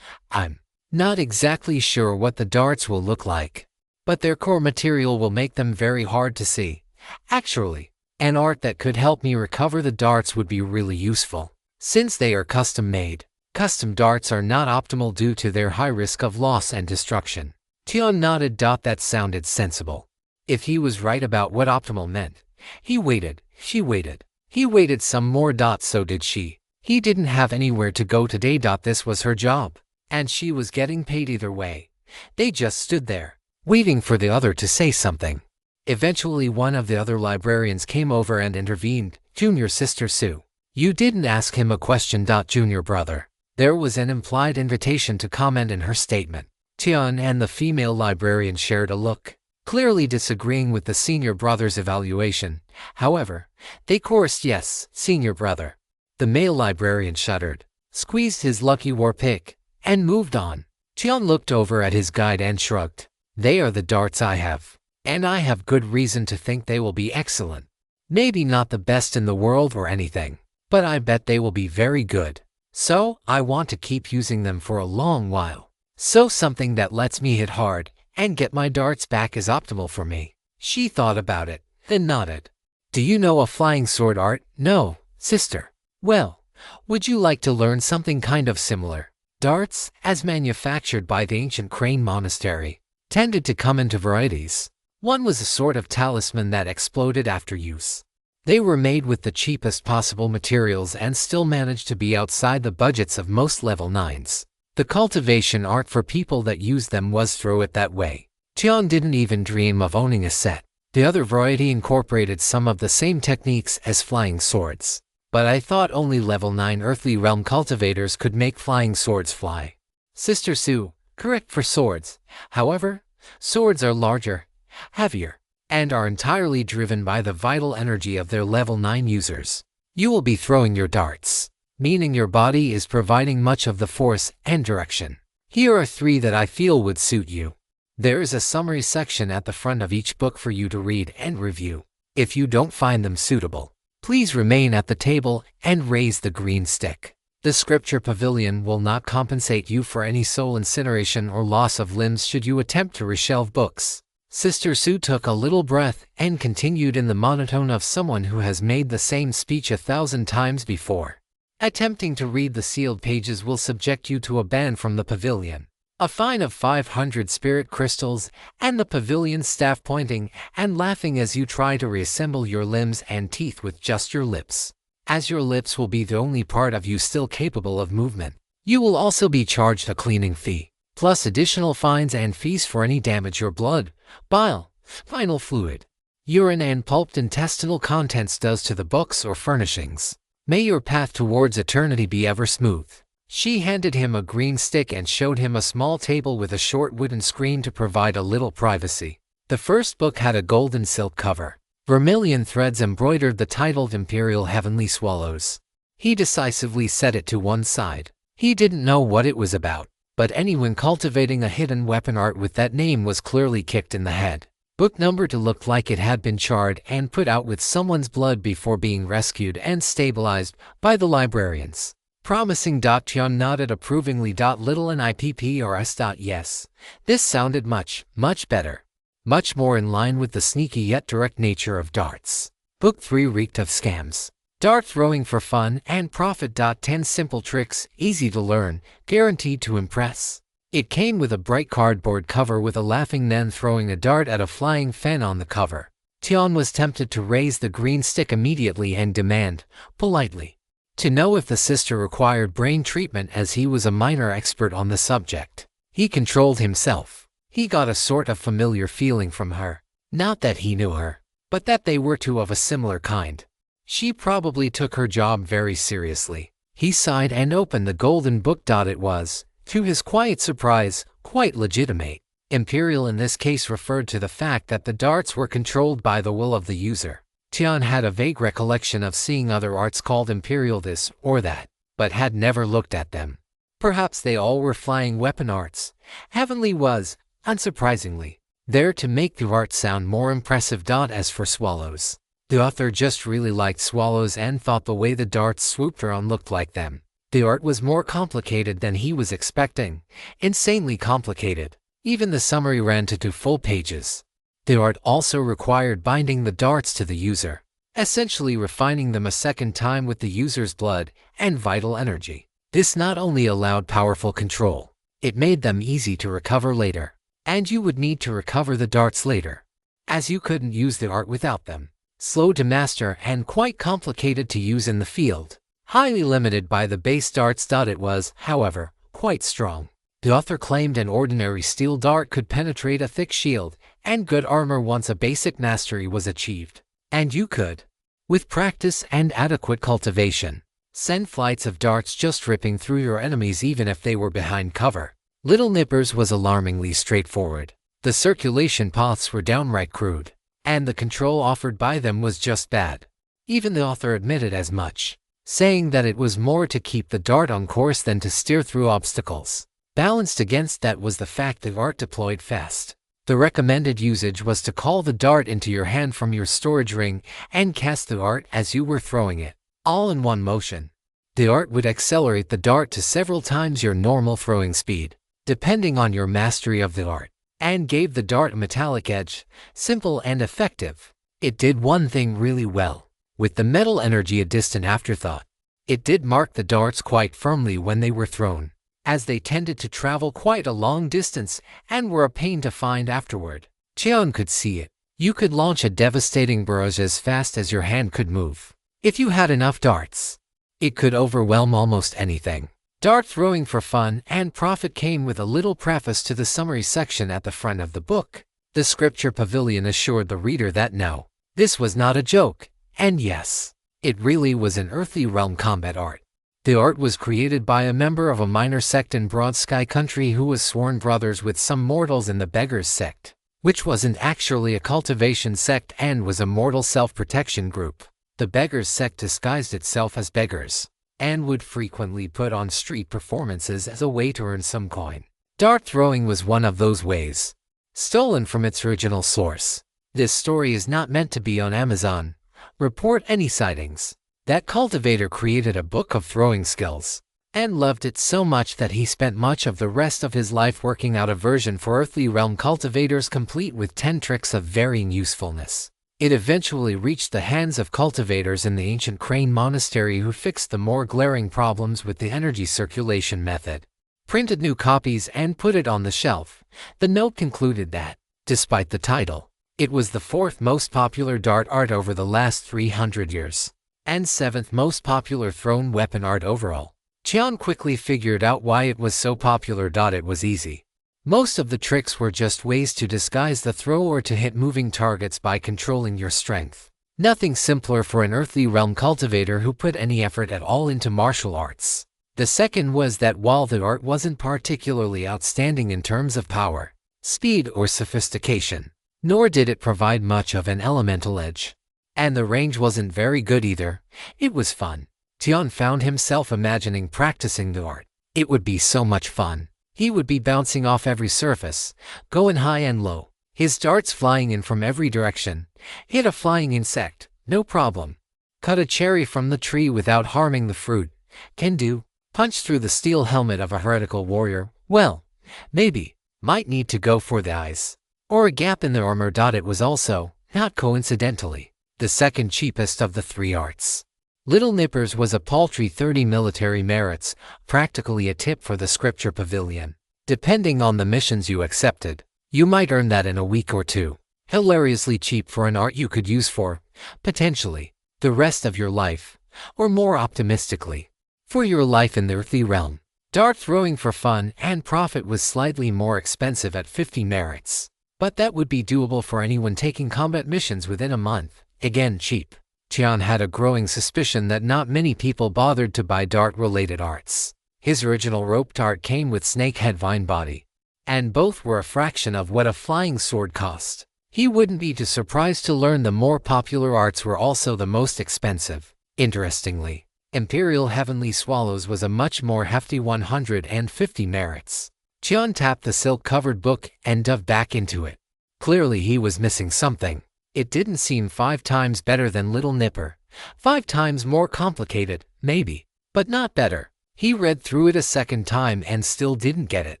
I'm not exactly sure what the darts will look like, but their core material will make them very hard to see. Actually, an art that could help me recover the darts would be really useful. Since they are custom-made, custom darts are not optimal due to their high risk of loss and destruction." Tian nodded. That sounded sensible. If he was right about what optimal meant, he waited, she waited. He waited some more. So did she. He didn't have anywhere to go today. This was her job, and she was getting paid either way. They just stood there, waiting for the other to say something. Eventually one of the other librarians came over and intervened. "Junior sister Sue, you didn't ask him a question. Junior brother." There was an implied invitation to comment in her statement. Tian and the female librarian shared a look, clearly disagreeing with the senior brother's evaluation. However, they chorused, "Yes, senior brother." The male librarian shuddered, squeezed his lucky war pick, and moved on. Tian looked over at his guide and shrugged. "They are the darts I have, and I have good reason to think they will be excellent. Maybe not the best in the world or anything, but I bet they will be very good. So, I want to keep using them for a long while. So something that lets me hit hard and get my darts back is optimal for me." She thought about it, then nodded. "Do you know a flying sword art?" "No, sister." "Well, would you like to learn something kind of similar?" Darts, as manufactured by the ancient Crane Monastery, tended to come into varieties. One was a sort of talisman that exploded after use. They were made with the cheapest possible materials and still managed to be outside the budgets of most level 9s. The cultivation art for people that used them was throw it that way. Tian didn't even dream of owning a set. The other variety incorporated some of the same techniques as flying swords. But I thought only level 9 earthly realm cultivators could make flying swords fly. Sister Sue, correct for swords. However, swords are larger, heavier, and are entirely driven by the vital energy of their level 9 users. You will be throwing your darts, meaning your body is providing much of the force and direction. Here are 3 that I feel would suit you. There is a summary section at the front of each book for you to read and review. If you don't find them suitable, please remain at the table and raise the green stick. The scripture pavilion will not compensate you for any soul incineration or loss of limbs should you attempt to reshelve books. Sister Sue took a little breath and continued in the monotone of someone who has made the same speech 1,000 times before. Attempting to read the sealed pages will subject you to a ban from the pavilion, a fine of 500 spirit crystals, and the pavilion staff pointing and laughing as you try to reassemble your limbs and teeth with just your lips. As your lips will be the only part of you still capable of movement, you will also be charged a cleaning fee, plus additional fines and fees for any damage your blood, bile, final fluid, urine and pulped intestinal contents does to the books or furnishings. May your path towards eternity be ever smooth. She handed him a green stick and showed him a small table with a short wooden screen to provide a little privacy. The first book had a golden silk cover. Vermilion threads embroidered the titled Imperial Heavenly Swallows. He decisively set it to one side. He didn't know what it was about, but anyone cultivating a hidden weapon art with that name was clearly kicked in the head. Book number 2 looked like it had been charred and put out with someone's blood before being rescued and stabilized by the librarians. Promising. Tian nodded approvingly. Little and IPPRS. Yes, this sounded much better. Much more in line with the sneaky yet direct nature of darts. Book 3 reeked of scams. Dart throwing for fun and profit. 10 simple tricks, easy to learn, guaranteed to impress. It came with a bright cardboard cover with a laughing Nen throwing a dart at a flying fan on the cover. Tian was tempted to raise the green stick immediately and demand, politely, to know if the sister required brain treatment as he was a minor expert on the subject. He controlled himself. He got a sort of familiar feeling from her. Not that he knew her, but that they were two of a similar kind. She probably took her job very seriously. He sighed and opened the golden book. It was, to his quiet surprise, quite legitimate. Imperial in this case referred to the fact that the darts were controlled by the will of the user. Tian had a vague recollection of seeing other arts called Imperial this or that, but had never looked at them. Perhaps they all were flying weapon arts. Heavenly was, unsurprisingly, there to make the art sound more impressive. As for swallows, the author just really liked swallows and thought the way the darts swooped around looked like them. The art was more complicated than he was expecting, insanely complicated. Even the summary ran to 2 full pages. The art also required binding the darts to the user, essentially refining them a second time with the user's blood and vital energy. This not only allowed powerful control, it made them easy to recover later. And you would need to recover the darts later, as you couldn't use the art without them. Slow to master and quite complicated to use in the field. Highly limited by the base darts. It was, however, quite strong. The author claimed an ordinary steel dart could penetrate a thick shield and good armor once a basic mastery was achieved. And you could, with practice and adequate cultivation, send flights of darts just ripping through your enemies even if they were behind cover. Little Nippers was alarmingly straightforward. The circulation paths were downright crude, and the control offered by them was just bad. Even the author admitted as much, saying that it was more to keep the dart on course than to steer through obstacles. Balanced against that was the fact the art deployed fast. The recommended usage was to call the dart into your hand from your storage ring and cast the art as you were throwing it, all in one motion. The art would accelerate the dart to several times your normal throwing speed, depending on your mastery of the art, and gave the dart a metallic edge, simple and effective. It did one thing really well. With the metal energy a distant afterthought, it did mark the darts quite firmly when they were thrown, as they tended to travel quite a long distance and were a pain to find afterward. Tian could see it. You could launch a devastating barrage as fast as your hand could move. If you had enough darts, it could overwhelm almost anything. Dart throwing for fun and profit came with a little preface to the summary section at the front of the book. The scripture pavilion assured the reader that no, this was not a joke, and yes, it really was an earthly realm combat art. The art was created by a member of a minor sect in Broad Sky Country who was sworn brothers with some mortals in the Beggars sect, which wasn't actually a cultivation sect and was a mortal self-protection group. The Beggars sect disguised itself as beggars, and would frequently put on street performances as a way to earn some coin. Dart throwing was one of those ways. Stolen from its original source. This story is not meant to be on Amazon. Report any sightings. That cultivator created a book of throwing skills, and loved it so much that he spent much of the rest of his life working out a version for Earthly Realm cultivators complete with 10 tricks of varying usefulness. It eventually reached the hands of cultivators in the ancient Crane Monastery who fixed the more glaring problems with the energy circulation method, printed new copies and put it on the shelf. The note concluded that, despite the title, it was the 4th most popular dart art over the last 300 years. And 7th most popular thrown weapon art overall. Qian quickly figured out why it was so popular. It was easy. Most of the tricks were just ways to disguise the throw or to hit moving targets by controlling your strength. Nothing simpler for an Earthly Realm cultivator who put any effort at all into martial arts. The second was that while the art wasn't particularly outstanding in terms of power, speed, or sophistication, nor did it provide much of an elemental edge. And the range wasn't very good either. It was fun. Tian found himself imagining practicing the art. It would be so much fun. He would be bouncing off every surface, going high and low, his darts flying in from every direction. Hit a flying insect, no problem. Cut a cherry from the tree without harming the fruit, can do. Punch through the steel helmet of a heretical warrior, well, maybe, might need to go for the eyes. Or a gap in the armor. It was also, not coincidentally, the second cheapest of the 3 arts. Little Nippers was a paltry 30 military merits, practically a tip for the scripture pavilion. Depending on the missions you accepted, you might earn that in a week or 2. Hilariously cheap for an art you could use for, potentially, the rest of your life, or more optimistically, for your life in the Earthly Realm. Dart throwing for fun and profit was slightly more expensive at 50 merits, but that would be doable for anyone taking combat missions within a month. Again, cheap. Tian had a growing suspicion that not many people bothered to buy dart-related arts. His original rope dart came with snakehead vine body, and both were a fraction of what a flying sword cost. He wouldn't be too surprised to learn the more popular arts were also the most expensive. Interestingly, Imperial Heavenly Swallows was a much more hefty 150 merits. Tian tapped the silk-covered book and dove back into it. Clearly he was missing something. It didn't seem 5 times better than Little Nipper. 5 times more complicated, maybe, but not better. He read through it a second time and still didn't get it.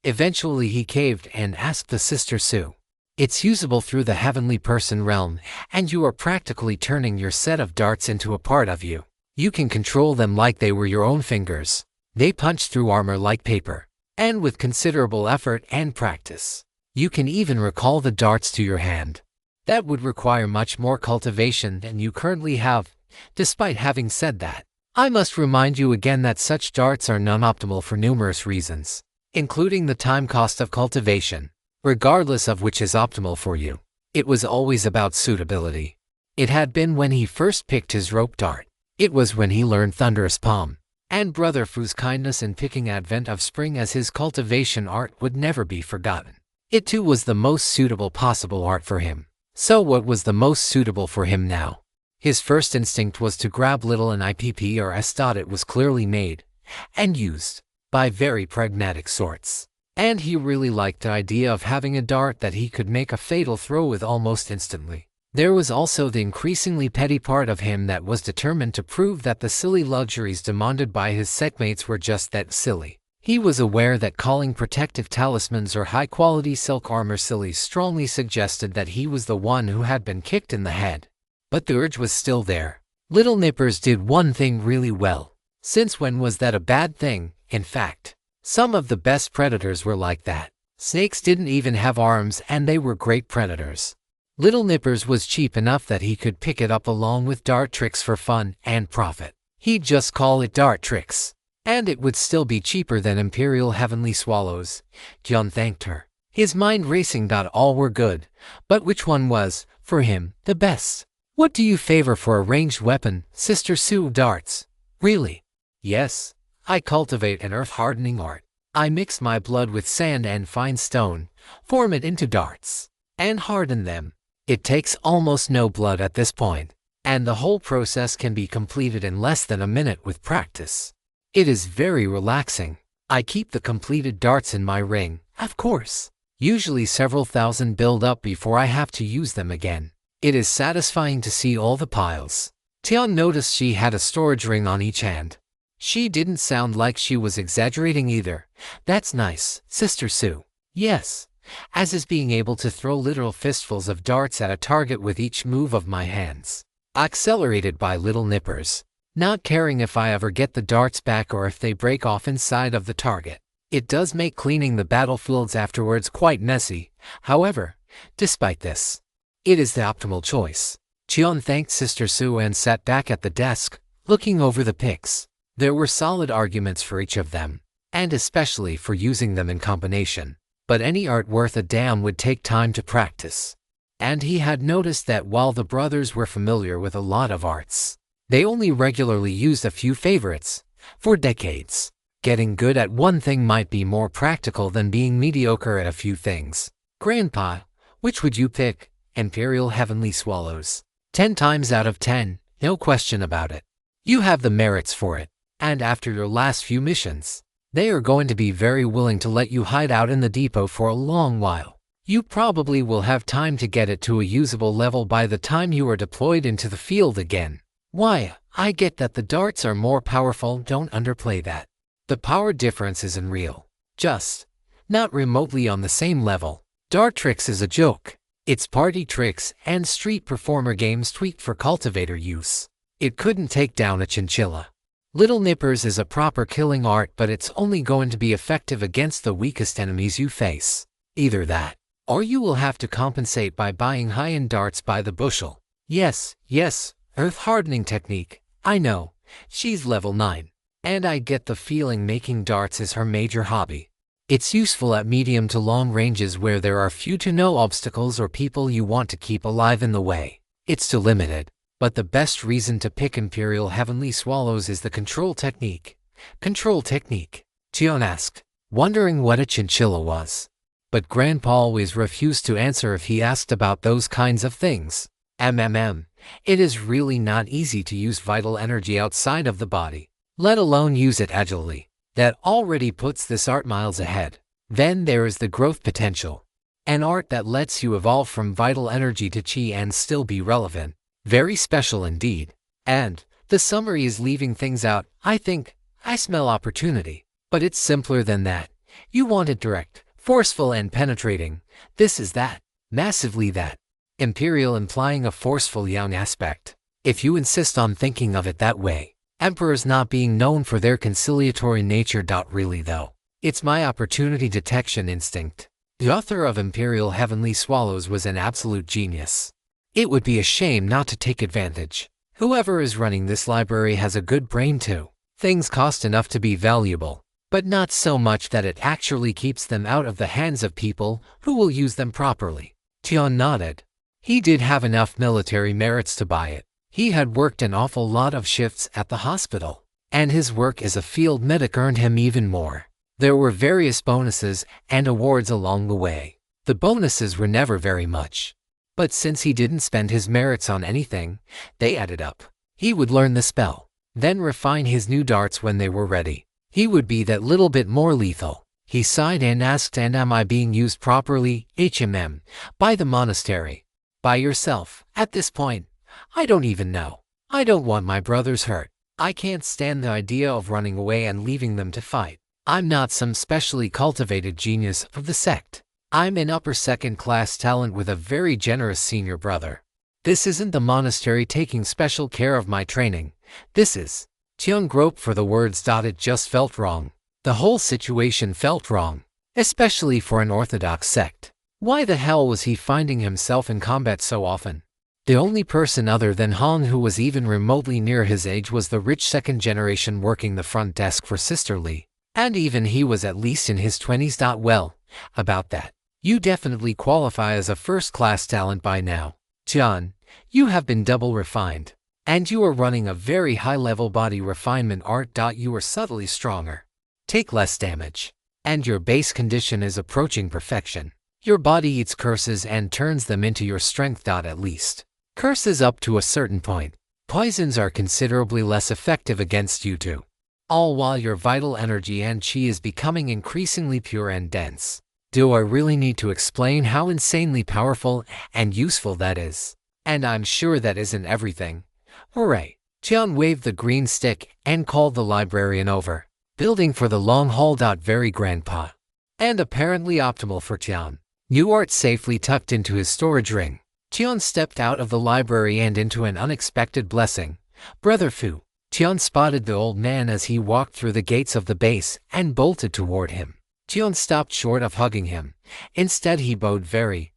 Eventually he caved and asked the Sister Sue. It's usable through the Heavenly Person realm, and you are practically turning your set of darts into a part of you. You can control them like they were your own fingers. They punch through armor like paper, and with considerable effort and practice, you can even recall the darts to your hand. That would require much more cultivation than you currently have. Despite having said that, I must remind you again that such darts are non-optimal for numerous reasons, including the time cost of cultivation. Regardless of which is optimal for you, it was always about suitability. It had been when he first picked his rope dart. It was when he learned Thunderous Palm, and Brother Fu's kindness in picking Advent of Spring as his cultivation art would never be forgotten. It too was the most suitable possible art for him. So what was the most suitable for him now? His first instinct was to grab Little and IPP or S. It was clearly made and used by very pragmatic sorts. And he really liked the idea of having a dart that he could make a fatal throw with almost instantly. There was also the increasingly petty part of him that was determined to prove that the silly luxuries demanded by his sectmates were just that silly. He was aware that calling protective talismans or high-quality silk armor silly strongly suggested that he was the one who had been kicked in the head. But the urge was still there. Little Nippers did one thing really well. Since when was that a bad thing? In fact, some of the best predators were like that. Snakes didn't even have arms and they were great predators. Little Nippers was cheap enough that he could pick it up along with dart tricks for fun and profit. He'd just call it dart tricks. And it would still be cheaper than Imperial Heavenly Swallows. Jian thanked her. His mind racing. All were good, but which one was, for him, the best? What do you favor for a ranged weapon, Sister Sue? Darts. Really? Yes. I cultivate an earth-hardening art. I mix my blood with sand and fine stone, form it into darts, and harden them. It takes almost no blood at this point, and the whole process can be completed in less than a minute with practice. It is very relaxing. I keep the completed darts in my ring, of course. Usually several thousand build up before I have to use them again. It is satisfying to see all the piles. Tian noticed she had a storage ring on each hand. She didn't sound like she was exaggerating either. That's nice, Sister Sue. Yes, as is being able to throw literal fistfuls of darts at a target with each move of my hands. Accelerated by little nippers. Not caring if I ever get the darts back or if they break off inside of the target. It does make cleaning the battlefields afterwards quite messy. However, despite this, it is the optimal choice. Tian thanked Sister Sue and sat back at the desk, looking over the pics. There were solid arguments for each of them, and especially for using them in combination. But any art worth a damn would take time to practice. And he had noticed that while the brothers were familiar with a lot of arts, they only regularly used a few favorites. For decades, getting good at one thing might be more practical than being mediocre at a few things. Grandpa, which would you pick? Imperial Heavenly Swallows. 10 times out of 10, no question about it. You have the merits for it. And after your last few missions, they are going to be very willing to let you hide out in the depot for a long while. You probably will have time to get it to a usable level by the time you are deployed into the field again. Why, I get that the darts are more powerful, don't underplay that. The power difference isn't real. Just not remotely on the same level. Dart tricks is a joke. It's party tricks and street performer games tweaked for cultivator use. It couldn't take down a chinchilla. Little Nippers is a proper killing art, but it's only going to be effective against the weakest enemies you face. Either that, or you will have to compensate by buying high-end darts by the bushel. Yes, earth hardening technique. I know, she's level 9. And I get the feeling making darts is her major hobby. It's useful at medium to long ranges where there are few to no obstacles or people you want to keep alive in the way. It's too limited. But the best reason to pick Imperial Heavenly Swallows is the control technique. Control technique? Tian asked, wondering what a chinchilla was. But Grandpa always refused to answer if he asked about those kinds of things. It is really not easy to use vital energy outside of the body, let alone use it agilely. That already puts this art miles ahead. Then there is the growth potential. An art that lets you evolve from vital energy to chi and still be relevant. Very special indeed. And the summary is leaving things out. I think I smell opportunity. But it's simpler than that. You want it direct, forceful and penetrating. This is that. Massively that. Imperial implying a forceful young aspect. If you insist on thinking of it that way. Emperors not being known for their conciliatory nature. Really though. It's my opportunity detection instinct. The author of Imperial Heavenly Swallows was an absolute genius. It would be a shame not to take advantage. Whoever is running this library has a good brain too. Things cost enough to be valuable, but not so much that it actually keeps them out of the hands of people who will use them properly. Tian nodded. He did have enough military merits to buy it. He had worked an awful lot of shifts at the hospital, and his work as a field medic earned him even more. There were various bonuses and awards along the way. The bonuses were never very much. But since he didn't spend his merits on anything, they added up. He would learn the spell, then refine his new darts when they were ready. He would be that little bit more lethal. He sighed and asked, and am I being used properly? By the monastery. By yourself. At this point, I don't even know. I don't want my brothers hurt. I can't stand the idea of running away and leaving them to fight. I'm not some specially cultivated genius of the sect. I'm an upper second-class talent with a very generous senior brother. This isn't the monastery taking special care of my training. This is. Tian groped for the words. It just felt wrong. The whole situation felt wrong, especially for an orthodox sect. Why the hell was he finding himself in combat so often? The only person other than Han who was even remotely near his age was the rich second generation working the front desk for Sister Lee. And even he was at least in his 20s. Well, about that. You definitely qualify as a first-class talent by now. Tian, you have been double refined. And you are running a very high-level body refinement art. You are subtly stronger. Take less damage. And your base condition is approaching perfection. Your body eats curses and turns them into your strength. At least. Curses up to a certain point. Poisons are considerably less effective against you too. All while your vital energy and chi is becoming increasingly pure and dense. Do I really need to explain how insanely powerful and useful that is? And I'm sure that isn't everything. Hooray! Tian waved the green stick and called the librarian over. Building for the long haul. Very grandpa. And apparently optimal for Tian. New art safely tucked into his storage ring. Tian stepped out of the library and into an unexpected blessing. Brother Fu. Tian spotted the old man as he walked through the gates of the base and bolted toward him. Tian stopped short of hugging him. Instead he bowed very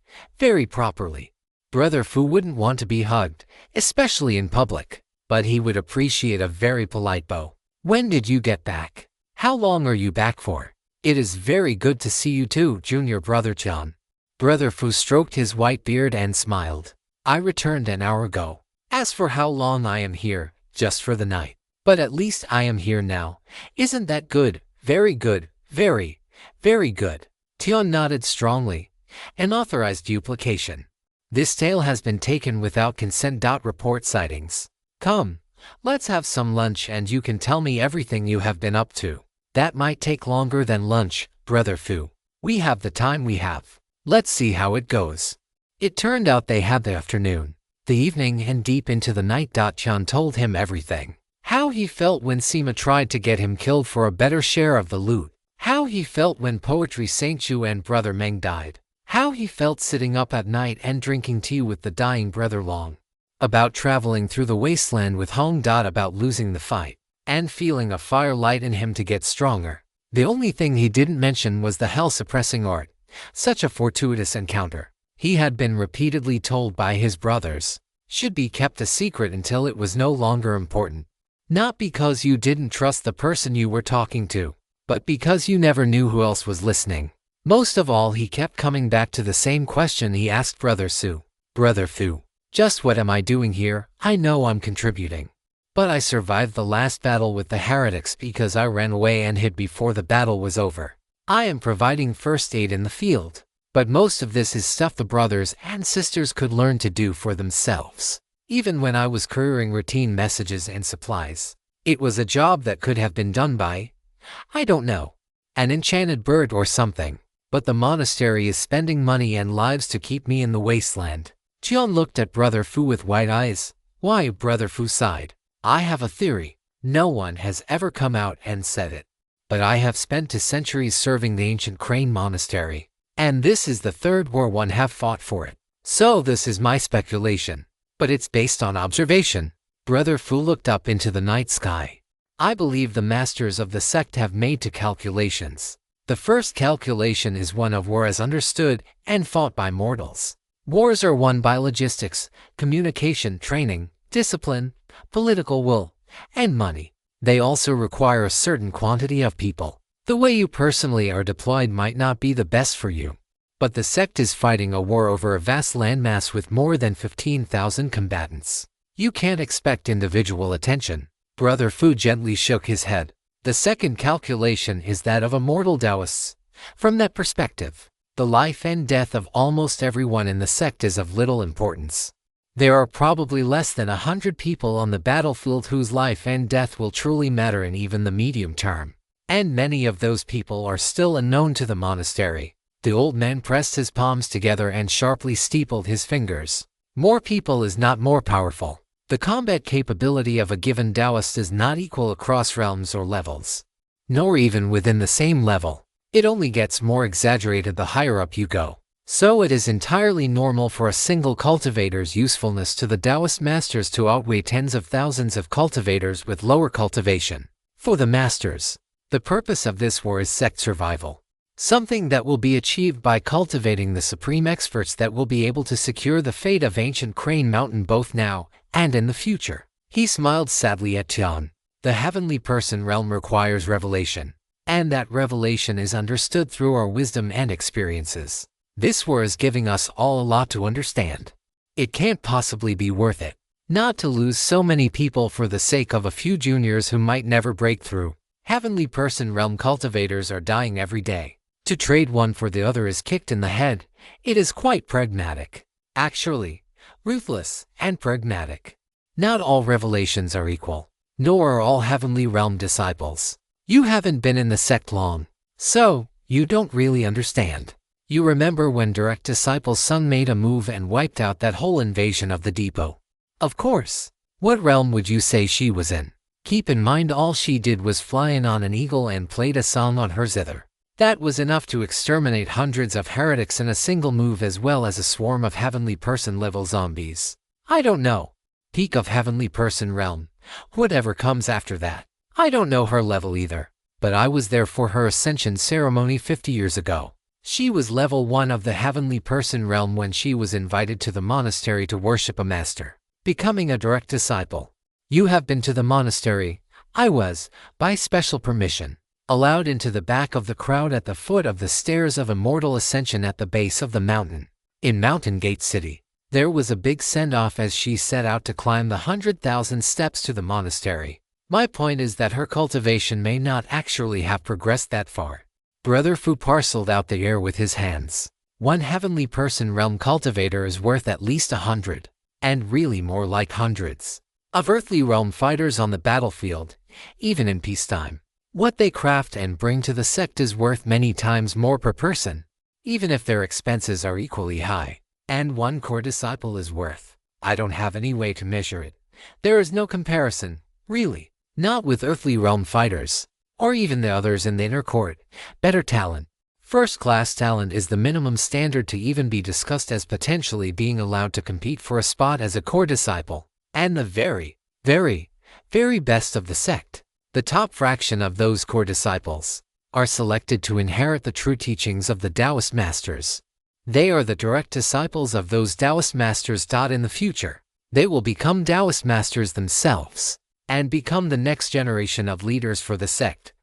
properly. Brother Fu wouldn't want to be hugged, especially in public, but he would appreciate a very polite bow. When did you get back? How long are you back for? It is very good to see you too, junior brother Tian. Brother Fu stroked his white beard and smiled. I returned an hour ago. As for how long I am here, just for the night. But at least I am here now. Isn't that good? Very good. Very good. Tian nodded strongly. An authorized duplication. This tale has been taken without consent. Report sightings. Come, let's have some lunch and you can tell me everything you have been up to. That might take longer than lunch, Brother Fu. We have the time we have. Let's see how it goes. It turned out they had the afternoon, the evening and deep into the night. Tian told him everything. How he felt when Sima tried to get him killed for a better share of the loot. How he felt when Poetry Saint Chu and Brother Meng died. How he felt sitting up at night and drinking tea with the dying Brother Long. About traveling through the wasteland with Hong. About losing the fight. And feeling a fire light in him to get stronger. The only thing he didn't mention was the hell-suppressing art. Such a fortuitous encounter. He had been repeatedly told by his brothers. Should be kept a secret until it was no longer important. Not because you didn't trust the person you were talking to, but because you never knew who else was listening. Most of all, he kept coming back to the same question he asked Brother Su. Brother Fu, just what am I doing here? I know I'm contributing. But I survived the last battle with the heretics because I ran away and hid before the battle was over. I am providing first aid in the field. But most of this is stuff the brothers and sisters could learn to do for themselves. Even when I was couriering routine messages and supplies, it was a job that could have been done by, I don't know, an enchanted bird or something. But the monastery is spending money and lives to keep me in the wasteland. Tian looked at Brother Fu with wide eyes. Why? Brother Fu sighed. I have a theory. No one has ever come out and said it. But I have spent 2 centuries serving the ancient Crane Monastery. And this is the 3rd war one have fought for it. So this is my speculation. But it's based on observation. Brother Fu looked up into the night sky. I believe the masters of the sect have made 2 calculations. The first calculation is one of war as understood and fought by mortals. Wars are won by logistics, communication, training, discipline, political will, and money. They also require a certain quantity of people. The way you personally are deployed might not be the best for you. But the sect is fighting a war over a vast landmass with more than 15,000 combatants. You can't expect individual attention. Brother Fu gently shook his head. The second calculation is that of immortal Taoists. From that perspective, the life and death of almost everyone in the sect is of little importance. There are probably less than 100 people on the battlefield whose life and death will truly matter in even the medium term. And many of those people are still unknown to the monastery. The old man pressed his palms together and sharply steepled his fingers. More people is not more powerful. The combat capability of a given Taoist is not equal across realms or levels. Nor even within the same level. It only gets more exaggerated the higher up you go. So it is entirely normal for a single cultivator's usefulness to the Taoist masters to outweigh tens of thousands of cultivators with lower cultivation. For the masters, the purpose of this war is sect survival. Something that will be achieved by cultivating the supreme experts that will be able to secure the fate of ancient Crane Mountain both now and in the future. He smiled sadly at Tian. The heavenly person realm requires revelation, and that revelation is understood through our wisdom and experiences. This war is giving us all a lot to understand. It can't possibly be worth it. Not to lose so many people for the sake of a few juniors who might never break through. Heavenly Person Realm cultivators are dying every day. To trade one for the other is kicked in the head. It is quite pragmatic. Actually, ruthless and pragmatic. Not all revelations are equal, nor are all Heavenly Realm disciples. You haven't been in the sect long, so you don't really understand. You remember when Direct Disciple's son made a move and wiped out that whole invasion of the depot? Of course. What realm would you say she was in? Keep in mind all she did was fly in on an eagle and played a song on her zither. That was enough to exterminate hundreds of heretics in a single move, as well as a swarm of Heavenly Person level zombies. I don't know. Peak of Heavenly Person Realm. Whatever comes after that. I don't know her level either. But I was there for her ascension ceremony 50 years ago. She was level 1 of the Heavenly Person Realm when she was invited to the monastery to worship a master, becoming a direct disciple. You have been to the monastery. I was, by special permission, allowed into the back of the crowd at the foot of the stairs of immortal ascension at the base of the mountain. In Mountain Gate City, there was a big send-off as she set out to climb the 100,000 steps to the monastery. My point is that her cultivation may not actually have progressed that far. Brother Fu parceled out the air with his hands. One Heavenly Person Realm cultivator is worth at least 100, and really more like hundreds, of earthly realm fighters on the battlefield, even in peacetime. What they craft and bring to the sect is worth many times more per person, even if their expenses are equally high. And one core disciple is worth. I don't have any way to measure it. There is no comparison, really. Not with earthly realm fighters, or even the others in the inner court. Better talent. First-class talent is the minimum standard to even be discussed as potentially being allowed to compete for a spot as a core disciple. And the very, very, very best of the sect, the top fraction of those core disciples, are selected to inherit the true teachings of the Taoist masters. They are the direct disciples of those Taoist masters. In the future, they will become Taoist masters themselves, and become the next generation of leaders for the sect.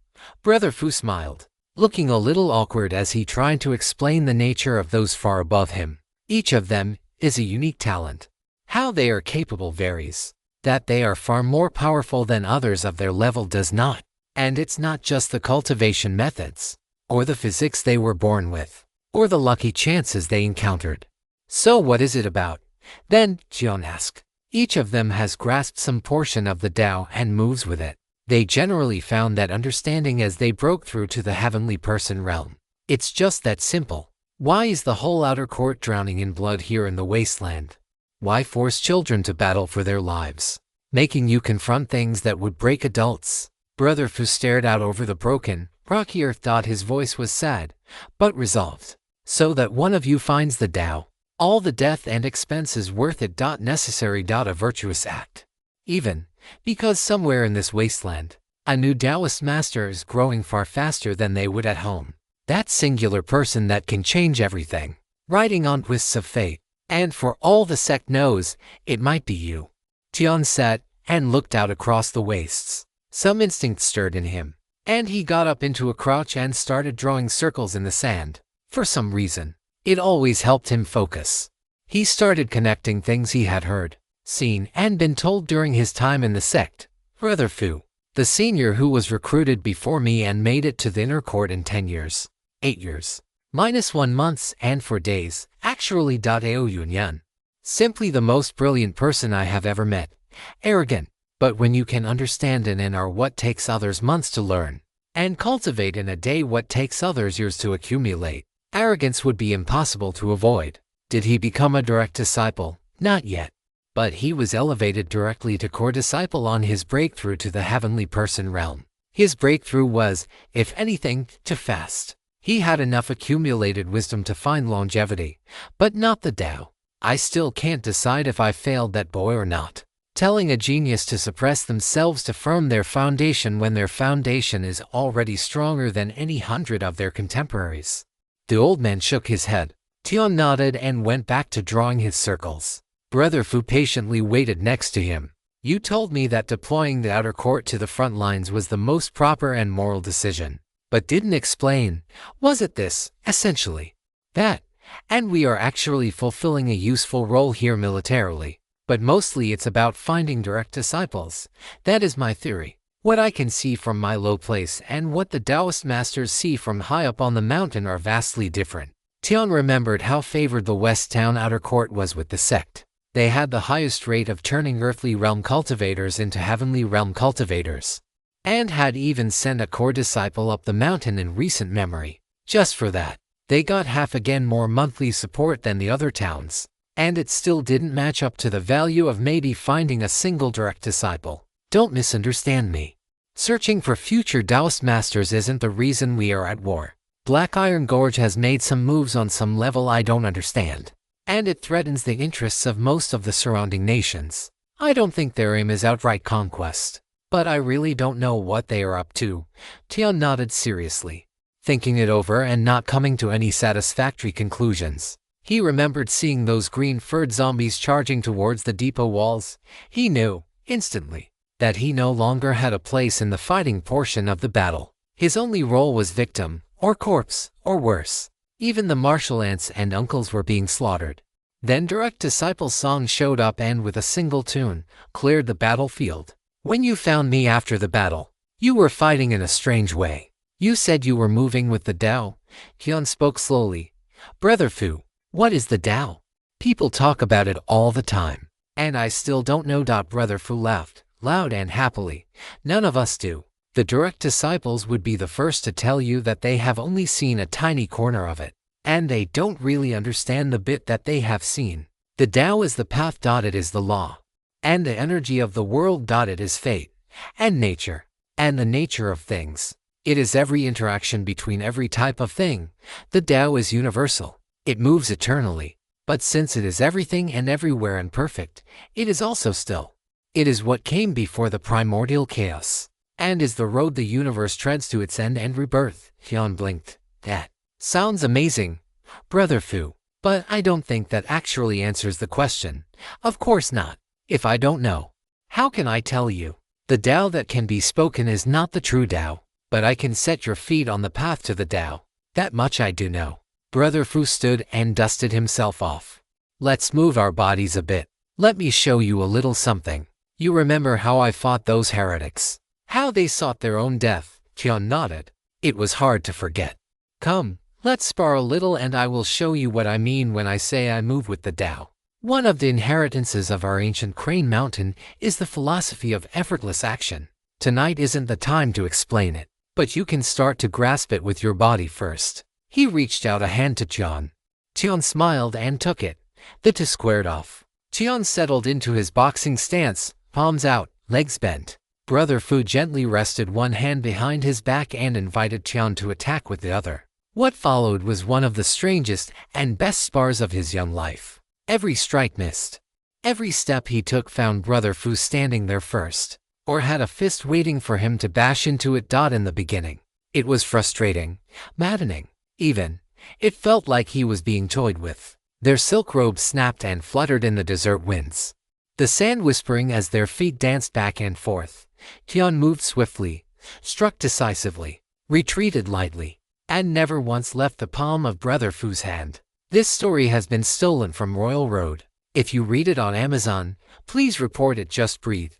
Brother Fu smiled, looking a little awkward as he tried to explain the nature of those far above him. Each of them is a unique talent. How they are capable varies. That they are far more powerful than others of their level does not. And it's not just the cultivation methods, or the physics they were born with, or the lucky chances they encountered. So what is it about? Then, Jian asked. Each of them has grasped some portion of the Tao and moves with it. They generally found that understanding as they broke through to the Heavenly Person Realm. It's just that simple. Why is the whole outer court drowning in blood here in the wasteland? Why force children to battle for their lives, making you confront things that would break adults? Brother Fu stared out over the broken, rocky earth. His voice was sad, but resolved. So that one of you finds the Tao. All the death and expense is worth it. Necessary. A virtuous act. Even because somewhere in this wasteland, a new Taoist master is growing far faster than they would at home. That singular person that can change everything, riding on twists of fate. And for all the sect knows, it might be you. Tian sat and looked out across the wastes. Some instinct stirred in him, and he got up into a crouch and started drawing circles in the sand. For some reason, it always helped him focus. He started connecting things he had heard, seen, and been told during his time in the sect. Brother Fu, the senior who was recruited before me and made it to the inner court in 10 years, 8 years, -1 month and 4 days, actually. Ao Yunyan. Simply the most brilliant person I have ever met. Arrogant, but when you can understand and are what takes others months to learn, and cultivate in a day what takes others years to accumulate, arrogance would be impossible to avoid. Did he become a direct disciple? Not yet. But he was elevated directly to core disciple on his breakthrough to the Heavenly Person Realm. His breakthrough was, if anything, too fast. He had enough accumulated wisdom to find longevity, but not the Tao. I still can't decide if I failed that boy or not. Telling a genius to suppress themselves to firm their foundation when their foundation is already stronger than any 100 of their contemporaries. The old man shook his head. Tian nodded and went back to drawing his circles. Brother Fu patiently waited next to him. You told me that deploying the outer court to the front lines was the most proper and moral decision, but didn't explain, was it this, essentially? That, And we are actually fulfilling a useful role here militarily. But mostly it's about finding direct disciples. That is my theory. What I can see from my low place and what the Taoist masters see from high up on the mountain are vastly different. Tian remembered how favored the West Town outer court was with the sect. They had the highest rate of turning earthly realm cultivators into heavenly realm cultivators, and had even sent a core disciple up the mountain in recent memory. Just for that, they got half again more monthly support than the other towns, and it still didn't match up to the value of maybe finding a single direct disciple. Don't misunderstand me. Searching for future Taoist masters isn't the reason we are at war. Black Iron Gorge has made some moves on some level I don't understand, and it threatens the interests of most of the surrounding nations. I don't think their aim is outright conquest, but I really don't know what they are up to. Tian nodded seriously, thinking it over and not coming to any satisfactory conclusions. He remembered seeing those green-furred zombies charging towards the depot walls. He knew, instantly, that he no longer had a place in the fighting portion of the battle. His only role was victim, or corpse, or worse. Even the martial aunts and uncles were being slaughtered. Then direct disciple song showed up and with a single tune, cleared the battlefield. When you found me after the battle, you were fighting in a strange way. You said you were moving with the Tao. Hyun spoke slowly. Brother Fu, what is the Tao? People talk about it all the time, and I still don't know. Brother Fu laughed, loud and happily. None of us do. The direct disciples would be the first to tell you that they have only seen a tiny corner of it, and they don't really understand the bit that they have seen. The Tao is the path. It is the law, and the energy of the world. It is fate, and nature, and the nature of things. It is every interaction between every type of thing. The Tao is universal. It moves eternally, but since it is everything and everywhere and perfect, it is also still. It is what came before the primordial chaos, and is the road the universe treads to its end and rebirth. Hyun blinked. That sounds amazing, Brother Fu, but I don't think that actually answers the question. Of course not. If I don't know, how can I tell you? The Tao that can be spoken is not the true Tao, but I can set your feet on the path to the Tao. That much I do know. Brother Fu stood and dusted himself off. Let's move our bodies a bit. Let me show you a little something. You remember how I fought those heretics? How they sought their own death? Hyun nodded. It was hard to forget. Come, let's spar a little and I will show you what I mean when I say I move with the Tao. One of the inheritances of our ancient Crane Mountain is the philosophy of effortless action. Tonight isn't the time to explain it, but you can start to grasp it with your body first. He reached out a hand to Tian. Tian smiled and took it. The two squared off. Tian settled into his boxing stance, palms out, legs bent. Brother Fu gently rested one hand behind his back and invited Tian to attack with the other. What followed was one of the strangest and best spars of his young life. Every strike missed. Every step he took found Brother Fu standing there first, or had a fist waiting for him to bash into it. In the beginning, it was frustrating, maddening. Even, it felt like he was being toyed with. Their silk robes snapped and fluttered in the desert winds, the sand whispering as their feet danced back and forth. Tian moved swiftly, struck decisively, retreated lightly, and never once left the palm of Brother Fu's hand. This story has been stolen from Royal Road. If you read it on Amazon, please report it. Just breathe.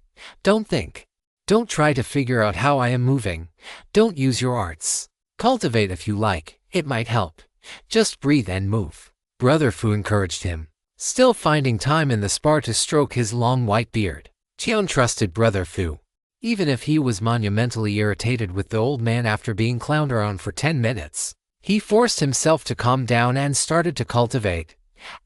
Don't think. Don't try to figure out how I am moving. Don't use your arts. Cultivate if you like. It might help. Just breathe and move. Brother Fu encouraged him, still finding time in the spar to stroke his long white beard. Tian trusted Brother Fu, even if he was monumentally irritated with the old man after being clowned around for 10 minutes. He forced himself to calm down and started to cultivate.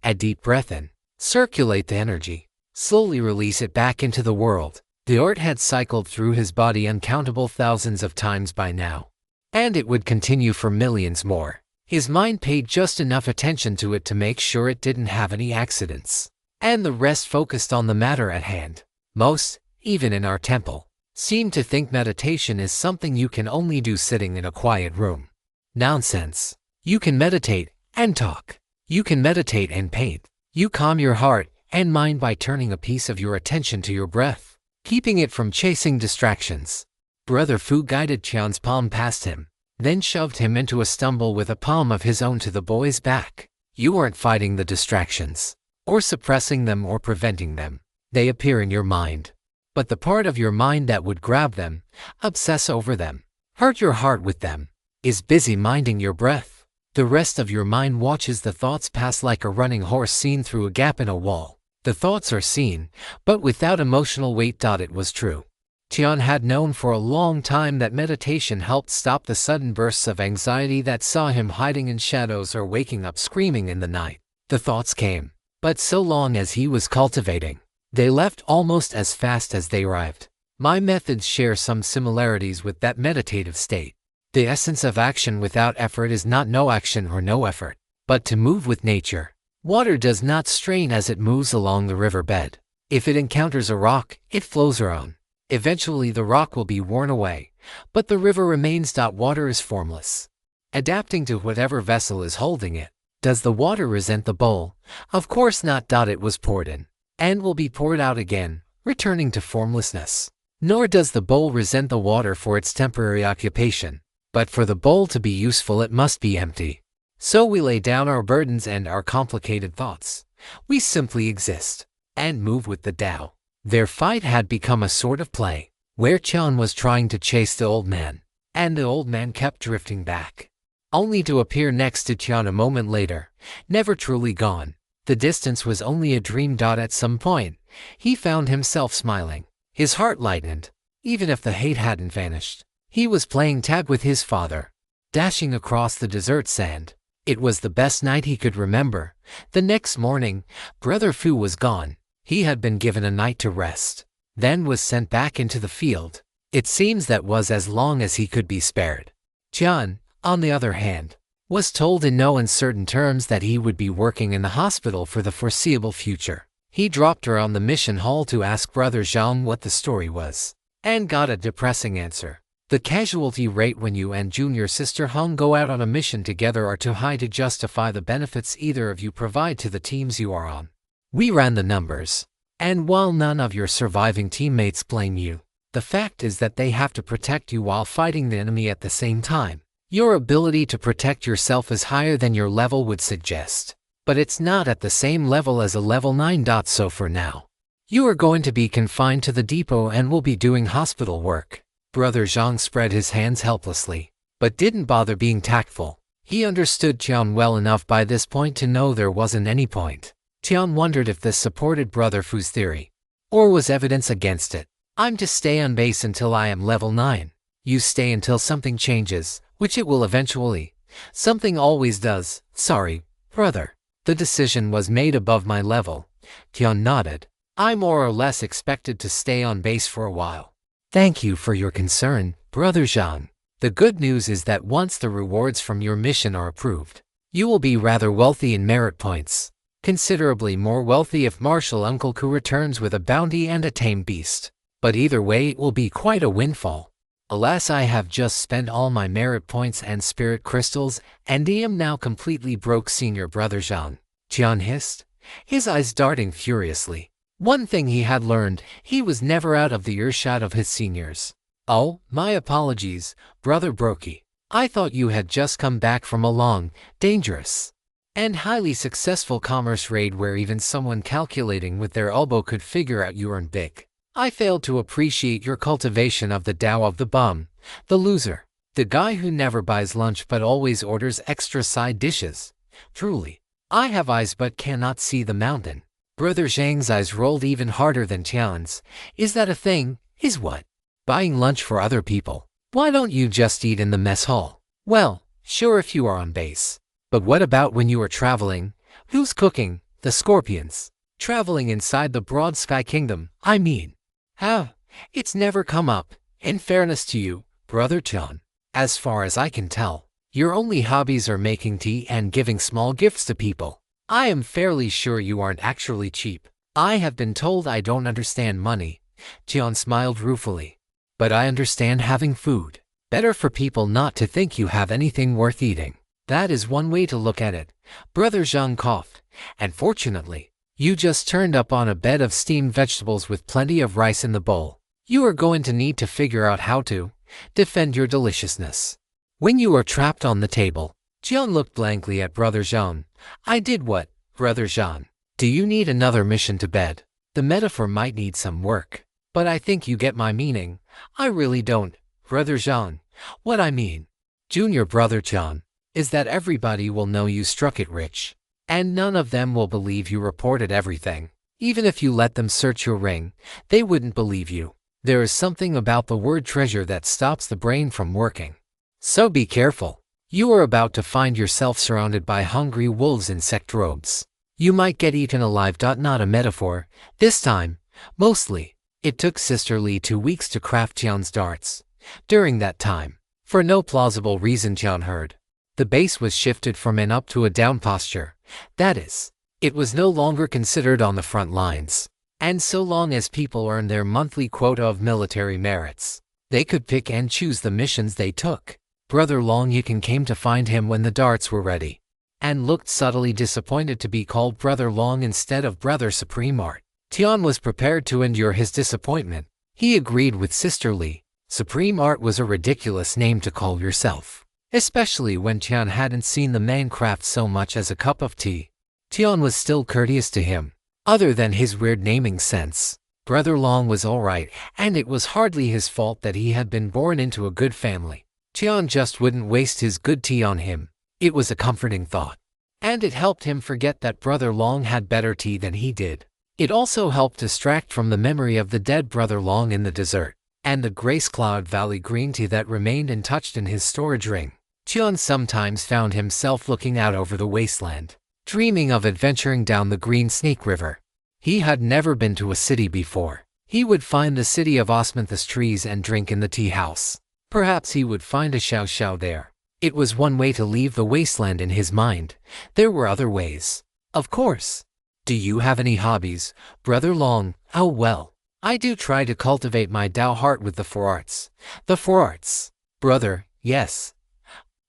A deep breath in. Circulate the energy. Slowly release it back into the world. The art had cycled through his body uncountable thousands of times by now, and it would continue for millions more. His mind paid just enough attention to it to make sure it didn't have any accidents, and the rest focused on the matter at hand. Most, even in our temple, seem to think meditation is something you can only do sitting in a quiet room. Nonsense. You can meditate and talk. You can meditate and paint. You calm your heart and mind by turning a piece of your attention to your breath, keeping it from chasing distractions. Brother Fu guided Tian's palm past him, then shoved him into a stumble with a palm of his own to the boy's back. You aren't fighting the distractions, or suppressing them or preventing them. They appear in your mind. But the part of your mind that would grab them, obsess over them, hurt your heart with them, is busy minding your breath. The rest of your mind watches the thoughts pass like a running horse seen through a gap in a wall. The thoughts are seen, but without emotional weight. It was true. Tian had known for a long time that meditation helped stop the sudden bursts of anxiety that saw him hiding in shadows or waking up screaming in the night. The thoughts came, but so long as he was cultivating, they left almost as fast as they arrived. My methods share some similarities with that meditative state. The essence of action without effort is not no action or no effort, but to move with nature. Water does not strain as it moves along the riverbed. If it encounters a rock, it flows around. Eventually the rock will be worn away, but the river remains. Water is formless, adapting to whatever vessel is holding it. Does the water resent the bowl? Of course not. It was poured in, and will be poured out again, returning to formlessness. Nor does the bowl resent the water for its temporary occupation, but for the bowl to be useful it must be empty. So we lay down our burdens and our complicated thoughts. We simply exist, and move with the Tao. Their fight had become a sort of play, where Tian was trying to chase the old man, and the old man kept drifting back, only to appear next to Tian a moment later, never truly gone. The distance was only a dream. At some point, he found himself smiling. His heart lightened, even if the hate hadn't vanished. He was playing tag with his father, dashing across the desert sand. It was the best night he could remember. The next morning, Brother Fu was gone. He had been given a night to rest, then was sent back into the field. It seems that was as long as he could be spared. Tian, on the other hand, was told in no uncertain terms that he would be working in the hospital for the foreseeable future. He dropped her on the mission hall to ask Brother Zhang what the story was, and got a depressing answer. The casualty rate when you and junior sister Hong go out on a mission together are too high to justify the benefits either of you provide to the teams you are on. We ran the numbers, and while none of your surviving teammates blame you, the fact is that they have to protect you while fighting the enemy at the same time. Your ability to protect yourself is higher than your level would suggest, but it's not at the same level as a level 9. So for now, you are going to be confined to the depot and will be doing hospital work. Brother Zhang spread his hands helplessly, but didn't bother being tactful. He understood Tian well enough by this point to know there wasn't any point. Tian wondered if this supported Brother Fu's theory, or was evidence against it. I'm to stay on base until I am level 9. You stay until something changes, which it will eventually. Something always does. Sorry, brother. The decision was made above my level. Tian nodded. I more or less expected to stay on base for a while. Thank you for your concern, Brother Zhang. The good news is that once the rewards from your mission are approved, you will be rather wealthy in merit points. Considerably more wealthy if Marshal Uncle Ku returns with a bounty and a tame beast. But either way it will be quite a windfall. Alas, I have just spent all my merit points and spirit crystals, and am now completely broke. Senior Brother Zhang, Tian hissed, his eyes darting furiously. One thing he had learned, he was never out of the earshot of his seniors. Oh, my apologies, Brother Brokey. I thought you had just come back from a long, dangerous, and highly successful commerce raid where even someone calculating with their elbow could figure out you earned big. I failed to appreciate your cultivation of the Tao of the bum, the loser, the guy who never buys lunch but always orders extra side dishes. Truly, I have eyes but cannot see the mountain. Brother Zhang's eyes rolled even harder than Tian's. Is that a thing? Is what? Buying lunch for other people. Why don't you just eat in the mess hall? Well, sure if you are on base. But what about when you are traveling? Who's cooking? The scorpions. Traveling inside the broad sky kingdom, I mean. How? It's never come up. In fairness to you, Brother Tian, as far as I can tell, your only hobbies are making tea and giving small gifts to people. I am fairly sure you aren't actually cheap. I have been told I don't understand money. Tian smiled ruefully. But I understand having food. Better for people not to think you have anything worth eating. That is one way to look at it. Brother Zhang coughed. And fortunately, you just turned up on a bed of steamed vegetables with plenty of rice in the bowl. You are going to need to figure out how to defend your deliciousness when you are trapped on the table. Jian looked blankly at Brother Jean. I did what, Brother Jean? Do you need another mission to bed? The metaphor might need some work, but I think you get my meaning. I really don't, Brother Jean. What I mean, Junior Brother Jean, is that everybody will know you struck it rich, and none of them will believe you reported everything. Even if you let them search your ring, they wouldn't believe you. There is something about the word treasure that stops the brain from working. So be careful. You are about to find yourself surrounded by hungry wolves in insect robes. You might get eaten alive. Not a metaphor. This time, mostly, it took Sister Lee 2 weeks to craft Jian's darts. During that time, for no plausible reason Jian heard, the base was shifted from an up to a down posture. That is, it was no longer considered on the front lines. And so long as people earned their monthly quota of military merits, they could pick and choose the missions they took. Brother Long Yikan came to find him when the darts were ready, and looked subtly disappointed to be called Brother Long instead of Brother Supreme Art. Tian was prepared to endure his disappointment. He agreed with Sister Lee. Supreme Art was a ridiculous name to call yourself, especially when Tian hadn't seen the man craft so much as a cup of tea. Tian was still courteous to him. Other than his weird naming sense, Brother Long was alright, and it was hardly his fault that he had been born into a good family. Tian just wouldn't waste his good tea on him. It was a comforting thought, and it helped him forget that Brother Long had better tea than he did. It also helped distract from the memory of the dead Brother Long in the desert, and the Grace Cloud Valley green tea that remained untouched in his storage ring. Tian sometimes found himself looking out over the wasteland, dreaming of adventuring down the Green Snake River. He had never been to a city before. He would find the city of osmanthus trees and drink in the tea house. Perhaps he would find a Xiao Xiao there. It was one way to leave the wasteland in his mind. There were other ways, of course. Do you have any hobbies, Brother Long? Oh well, I do try to cultivate my Tao heart with the 4 arts. The 4 arts, brother, yes.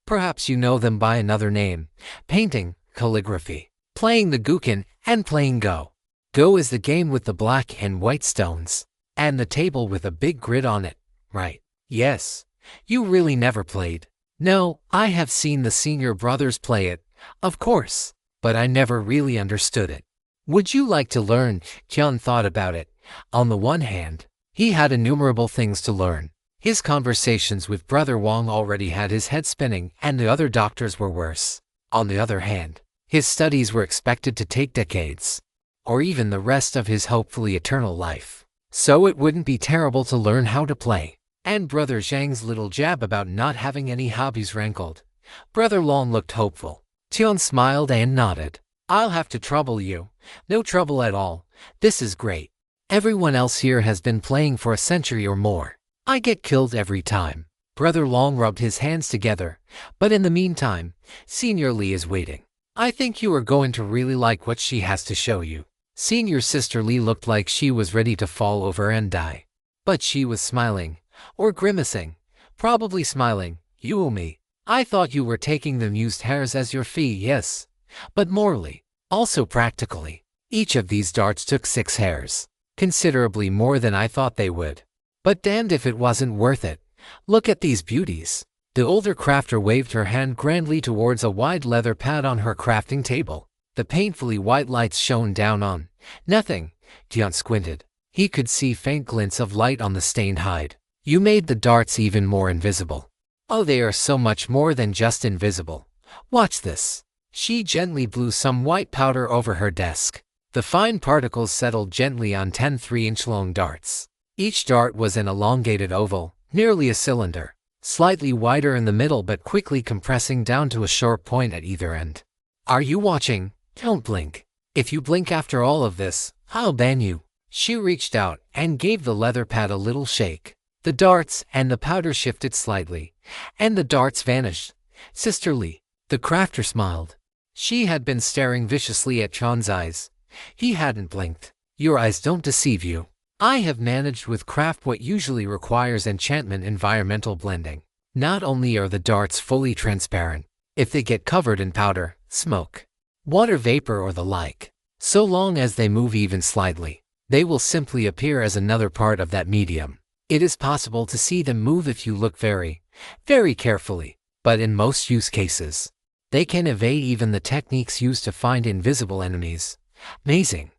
Perhaps you know them by another name. Painting, calligraphy, playing the guqin, and playing Go. Go is the game with the black and white stones, and the table with a big grid on it, right? Yes. You really never played? No, I have seen the senior brothers play it, of course, but I never really understood it. Would you like to learn? Tian thought about it. On the one hand, he had innumerable things to learn. His conversations with Brother Wang already had his head spinning, and the other doctors were worse. On the other hand, his studies were expected to take decades, or even the rest of his hopefully eternal life. So it wouldn't be terrible to learn how to play. And Brother Zhang's little jab about not having any hobbies rankled. Brother Long looked hopeful. Tian smiled and nodded. I'll have to trouble you. No trouble at all. This is great. Everyone else here has been playing for a century or more. I get killed every time. Brother Long rubbed his hands together. But in the meantime, Senior Lee is waiting. I think you are going to really like what she has to show you. Senior Sister Lee looked like she was ready to fall over and die. But she was smiling. Or grimacing. Probably smiling. You owe me. I thought you were taking the mused hairs as your fee, yes. But morally, also practically, each of these darts took 6 hairs. Considerably more than I thought they would. But damned if it wasn't worth it. Look at these beauties. The older crafter waved her hand grandly towards a wide leather pad on her crafting table. The painfully white lights shone down on nothing. Tian squinted. He could see faint glints of light on the stained hide. You made the darts even more invisible. Oh, they are so much more than just invisible. Watch this. She gently blew some white powder over her desk. The fine particles settled gently on 10 3-inch long darts. Each dart was an elongated oval, nearly a cylinder, slightly wider in the middle but quickly compressing down to a short point at either end. Are you watching? Don't blink. If you blink after all of this, I'll ban you. She reached out and gave the leather pad a little shake. The darts and the powder shifted slightly, and the darts vanished. Sister Lee, the crafter smiled. She had been staring viciously at Chan's eyes. He hadn't blinked. Your eyes don't deceive you. I have managed with craft what usually requires enchantment environmental blending. Not only are the darts fully transparent, if they get covered in powder, smoke, water vapor or the like, so long as they move even slightly, they will simply appear as another part of that medium. It is possible to see them move if you look very, very carefully, but in most use cases, They can evade even the techniques used to find invisible enemies. Amazing.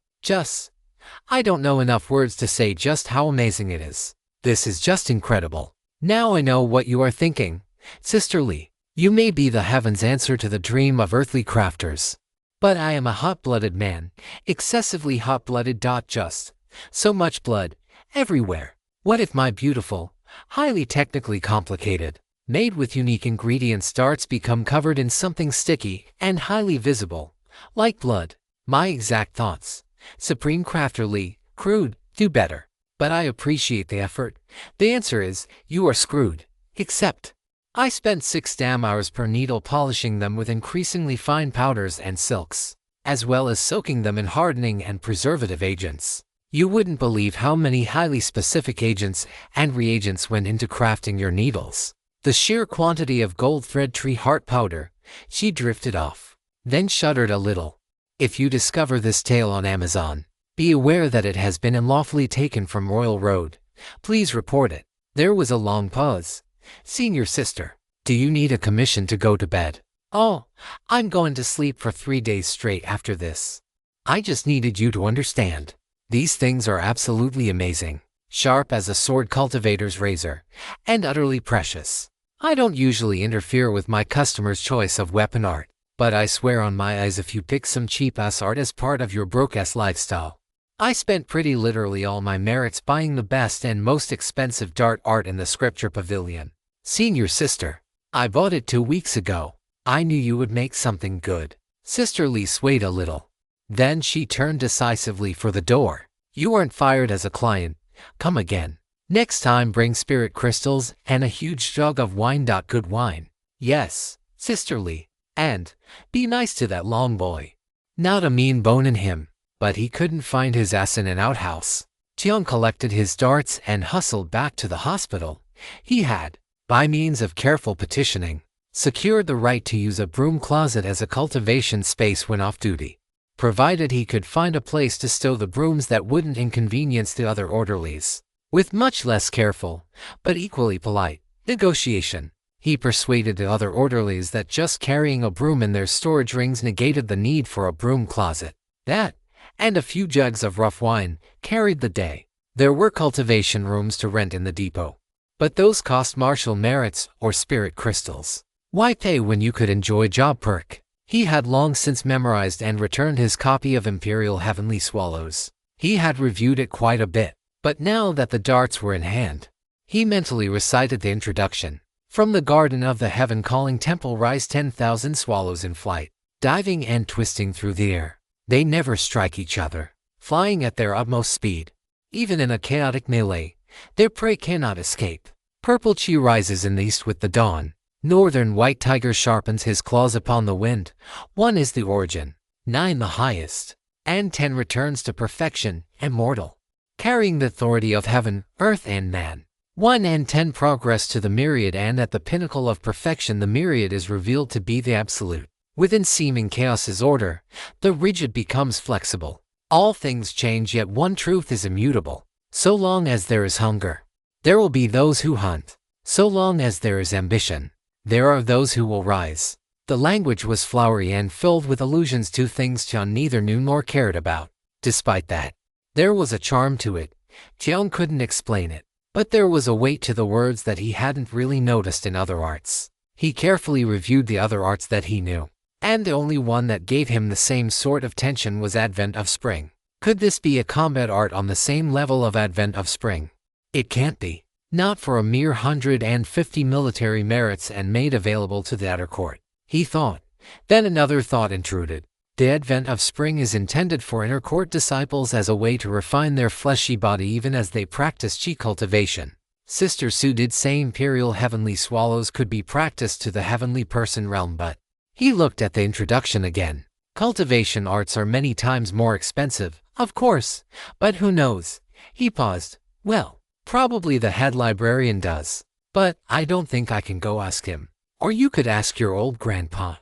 I don't know enough words to say just how amazing it is. This is just incredible. Now I know what you are thinking. Sister Lee, you may be the heaven's answer to the dream of earthly crafters. But I am a hot-blooded man, excessively hot-blooded. Just so much blood, everywhere. What if my beautiful, highly technically complicated, made with unique ingredients darts become covered in something sticky and highly visible, like blood? My exact thoughts. Supreme Crafter Lee, crude, do better. But I appreciate the effort. The answer is, you are screwed. Except, I spent 6 damn hours per needle polishing them with increasingly fine powders and silks, as well as soaking them in hardening and preservative agents. You wouldn't believe how many highly specific agents and reagents went into crafting your needles. The sheer quantity of gold thread tree heart powder. She drifted off, then shuddered a little. If you discover this tale on Amazon, be aware that it has been unlawfully taken from Royal Road. Please report it. There was a long pause. Senior sister, do you need a commission to go to bed? Oh, I'm going to sleep for 3 days straight after this. I just needed you to understand. These things are absolutely amazing, sharp as a sword cultivator's razor, and utterly precious. I don't usually interfere with my customers' choice of weapon art, but I swear on my eyes if you pick some cheap-ass art as part of your broke-ass lifestyle. I spent pretty literally all my merits buying the best and most expensive dart art in the Scripture Pavilion. Senior sister, I bought it 2 weeks ago. I knew you would make something good. Sister Lee swayed a little. Then she turned decisively for the door. You aren't fired as a client. Come again. Next time bring spirit crystals and a huge jug of wine. Good wine. Yes, Sister Lee. And be nice to that long boy. Not a mean bone in him, but he couldn't find his ass in an outhouse. Tian collected his darts and hustled back to the hospital. He had, by means of careful petitioning, secured the right to use a broom closet as a cultivation space when off duty, provided he could find a place to stow the brooms that wouldn't inconvenience the other orderlies. With much less careful, but equally polite, negotiation, he persuaded the other orderlies that just carrying a broom in their storage rings negated the need for a broom closet. That, and a few jugs of rough wine, carried the day. There were cultivation rooms to rent in the depot, but those cost martial merits or spirit crystals. Why pay when you could enjoy job perk? He had long since memorized and returned his copy of Imperial Heavenly Swallows. He had reviewed it quite a bit, but now that the darts were in hand, he mentally recited the introduction. From the garden of the heaven-calling temple rise 10,000 swallows in flight, diving and twisting through the air. They never strike each other, flying at their utmost speed. Even in a chaotic melee, their prey cannot escape. Purple chi rises in the east with the dawn. Northern white tiger sharpens his claws upon the wind. 1 is the origin, 9 the highest, and 10 returns to perfection, immortal, carrying the authority of heaven, earth and man. 1 and 10 progress to the myriad, and at the pinnacle of perfection the myriad is revealed to be the absolute. Within seeming chaos is order. The rigid becomes flexible. All things change, yet one truth is immutable. So long as there is hunger, there will be those who hunt. So long as there is ambition, there are those who will rise. The language was flowery and filled with allusions to things Tian neither knew nor cared about. Despite that, there was a charm to it. Tian couldn't explain it, but there was a weight to the words that he hadn't really noticed in other arts. He carefully reviewed the other arts that he knew, and the only one that gave him the same sort of tension was Advent of Spring. Could this be a combat art on the same level of Advent of Spring? It can't be. Not for a mere 150 military merits and made available to the outer court, he thought. Then another thought intruded. The Advent of Spring is intended for inner court disciples as a way to refine their fleshy body even as they practice chi cultivation. Sister Sue did say Imperial Heavenly Swallows could be practiced to the heavenly person realm, but he looked at the introduction again. Cultivation arts are many times more expensive, of course, but who knows? He paused. Well, probably the head librarian does, but I don't think I can go ask him. Or you could ask your old grandpa.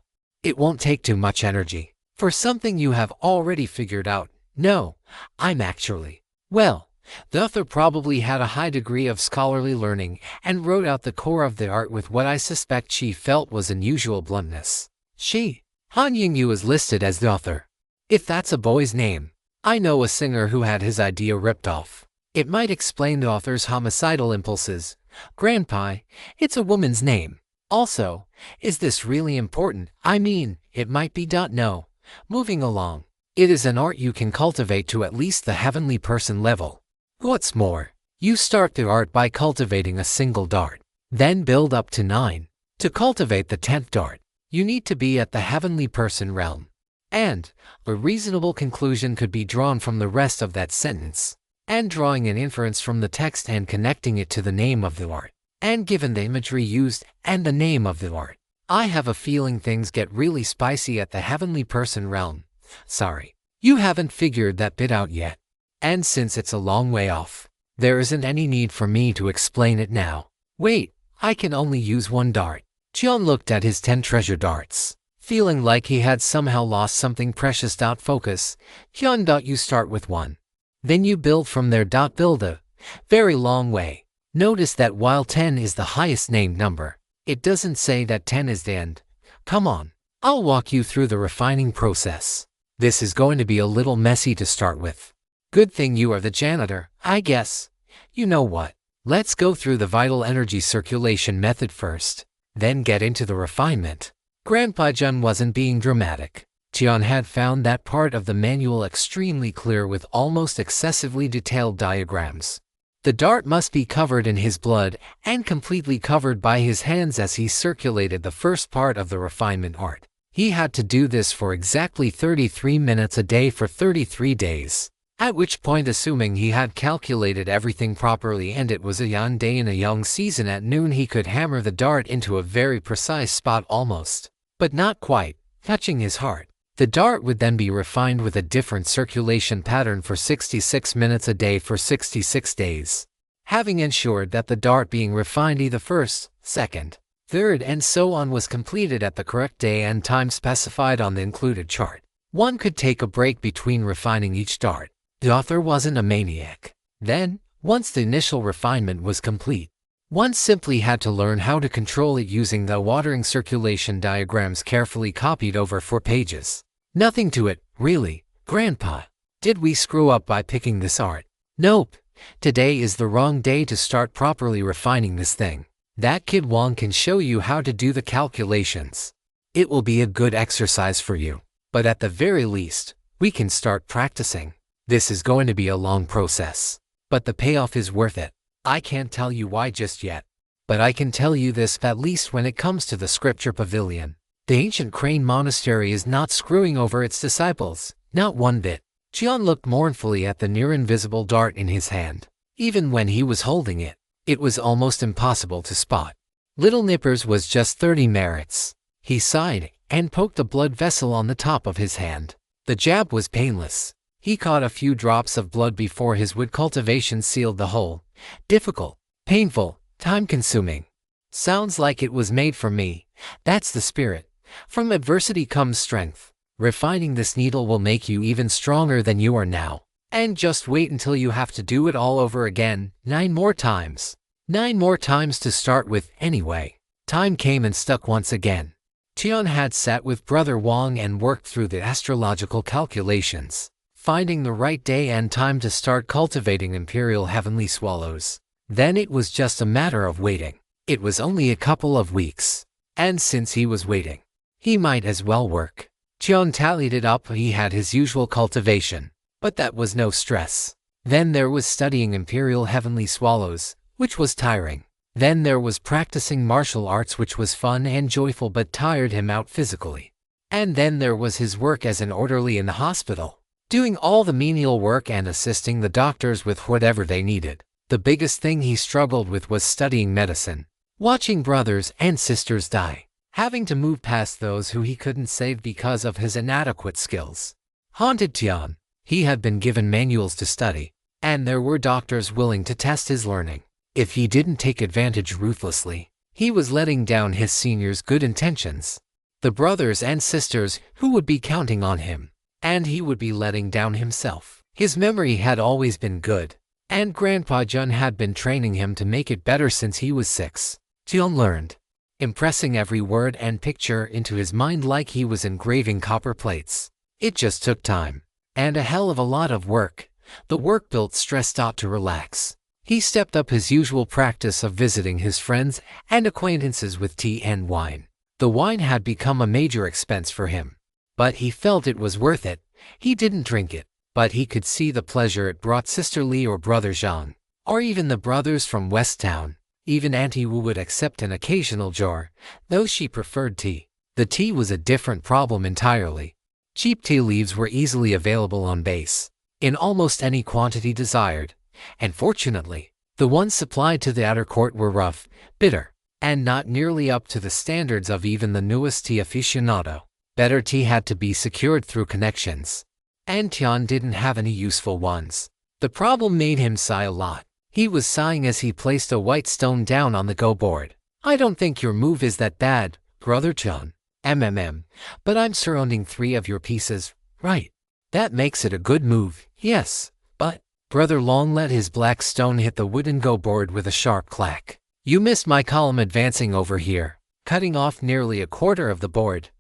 It won't take too much energy. For something you have already figured out. No, I'm actually. Well, the author probably had a high degree of scholarly learning and wrote out the core of the art with what I suspect she felt was unusual bluntness. She. Han Yingyu is listed as the author. If that's a boy's name, I know a singer who had his idea ripped off. It might explain the author's homicidal impulses. Grandpa, it's a woman's name. Also, is this really important? I mean, it might be. No. Moving along. It is an art you can cultivate to at least the heavenly person level. What's more, you start the art by cultivating a single dart, then build up to 9. To cultivate the 10th dart, you need to be at the heavenly person realm. And a reasonable conclusion could be drawn from the rest of that sentence, and drawing an inference from the text and connecting it to the name of the art, and given the imagery used and the name of the art. I have a feeling things get really spicy at the heavenly person realm. Sorry, you haven't figured that bit out yet. And since it's a long way off, there isn't any need for me to explain it now. Wait, I can only use 1 dart. Jian looked at his 10 treasure darts, feeling like he had somehow lost something precious. Focus. Jian. You start with 1. Then you build from there. Build a very long way. Notice that while 10 is the highest named number, it doesn't say that 10 is the end. Come on, I'll walk you through the refining process. This is going to be a little messy to start with. Good thing you are the janitor, I guess. You know what? Let's go through the vital energy circulation method first, then get into the refinement. Grandpa Jun wasn't being dramatic. Jian had found that part of the manual extremely clear with almost excessively detailed diagrams. The dart must be covered in his blood and completely covered by his hands as he circulated the first part of the refinement art. He had to do this for exactly 33 minutes a day for 33 days. At which point, assuming he had calculated everything properly and it was a Yan day in a young season at noon, he could hammer the dart into a very precise spot almost, but not quite, touching his heart. The dart would then be refined with a different circulation pattern for 66 minutes a day for 66 days. Having ensured that the dart being refined either first, second, third and so on was completed at the correct day and time specified on the included chart, one could take a break between refining each dart. The author wasn't a maniac. Then, once the initial refinement was complete, one simply had to learn how to control it using the watering circulation diagrams carefully copied over 4 pages. Nothing to it, really. Grandpa, did we screw up by picking this art? Nope. Today is the wrong day to start properly refining this thing. That kid Wong can show you how to do the calculations. It will be a good exercise for you. But at the very least, we can start practicing. This is going to be a long process, but the payoff is worth it. I can't tell you why just yet, but I can tell you this: at least when it comes to the scripture pavilion, the ancient Crane Monastery is not screwing over its disciples, not one bit. Jian looked mournfully at the near-invisible dart in his hand. Even when he was holding it, it was almost impossible to spot. Little Nippers was just 30 merits. He sighed and poked a blood vessel on the top of his hand. The jab was painless. He caught a few drops of blood before his wood cultivation sealed the hole. Difficult, painful, time-consuming. Sounds like it was made for me. That's the spirit. From adversity comes strength. Refining this needle will make you even stronger than you are now. And just wait until you have to do it all over again, 9 more times. 9 more times to start with, anyway. Time came and stuck once again. Tian had sat with Brother Wong and worked through the astrological calculations, finding the right day and time to start cultivating imperial heavenly swallows. Then it was just a matter of waiting. It was only a couple of weeks. And since he was waiting, he might as well work. Tian tallied it up. He had his usual cultivation, but that was no stress. Then there was studying imperial heavenly swallows, which was tiring. Then there was practicing martial arts, which was fun and joyful but tired him out physically. And then there was his work as an orderly in the hospital, doing all the menial work and assisting the doctors with whatever they needed. The biggest thing he struggled with was studying medicine, watching brothers and sisters die, having to move past those who he couldn't save because of his inadequate skills. Haunted Tian. He had been given manuals to study, and there were doctors willing to test his learning. If he didn't take advantage ruthlessly, he was letting down his seniors' good intentions, the brothers and sisters who would be counting on him, and he would be letting down himself. His memory had always been good, and Grandpa Jun had been training him to make it better since he was 6. Tian learned. impressing every word and picture into his mind like he was engraving copper plates. It just took time. And a hell of a lot of work. The work built stress stopped to relax. He stepped up his usual practice of visiting his friends and acquaintances with tea and wine. The wine had become a major expense for him. But he felt it was worth it. He didn't drink it, but he could see the pleasure it brought Sister Lee or Brother Zhang, or even the brothers from West Town. Even Auntie Wu would accept an occasional jar, though she preferred tea. The tea was a different problem entirely. Cheap tea leaves were easily available on base, in almost any quantity desired, and fortunately, the ones supplied to the outer court were rough, bitter, and not nearly up to the standards of even the newest tea aficionado. Better tea had to be secured through connections, and Tian didn't have any useful ones. The problem made him sigh a lot. He was sighing as he placed a white stone down on the go board. I don't think your move is that bad, Brother Tian. But I'm surrounding 3 of your pieces, right? That makes it a good move, yes, but Brother Long let his black stone hit the wooden go board with a sharp clack. You missed my column advancing over here, cutting off nearly a quarter of the board.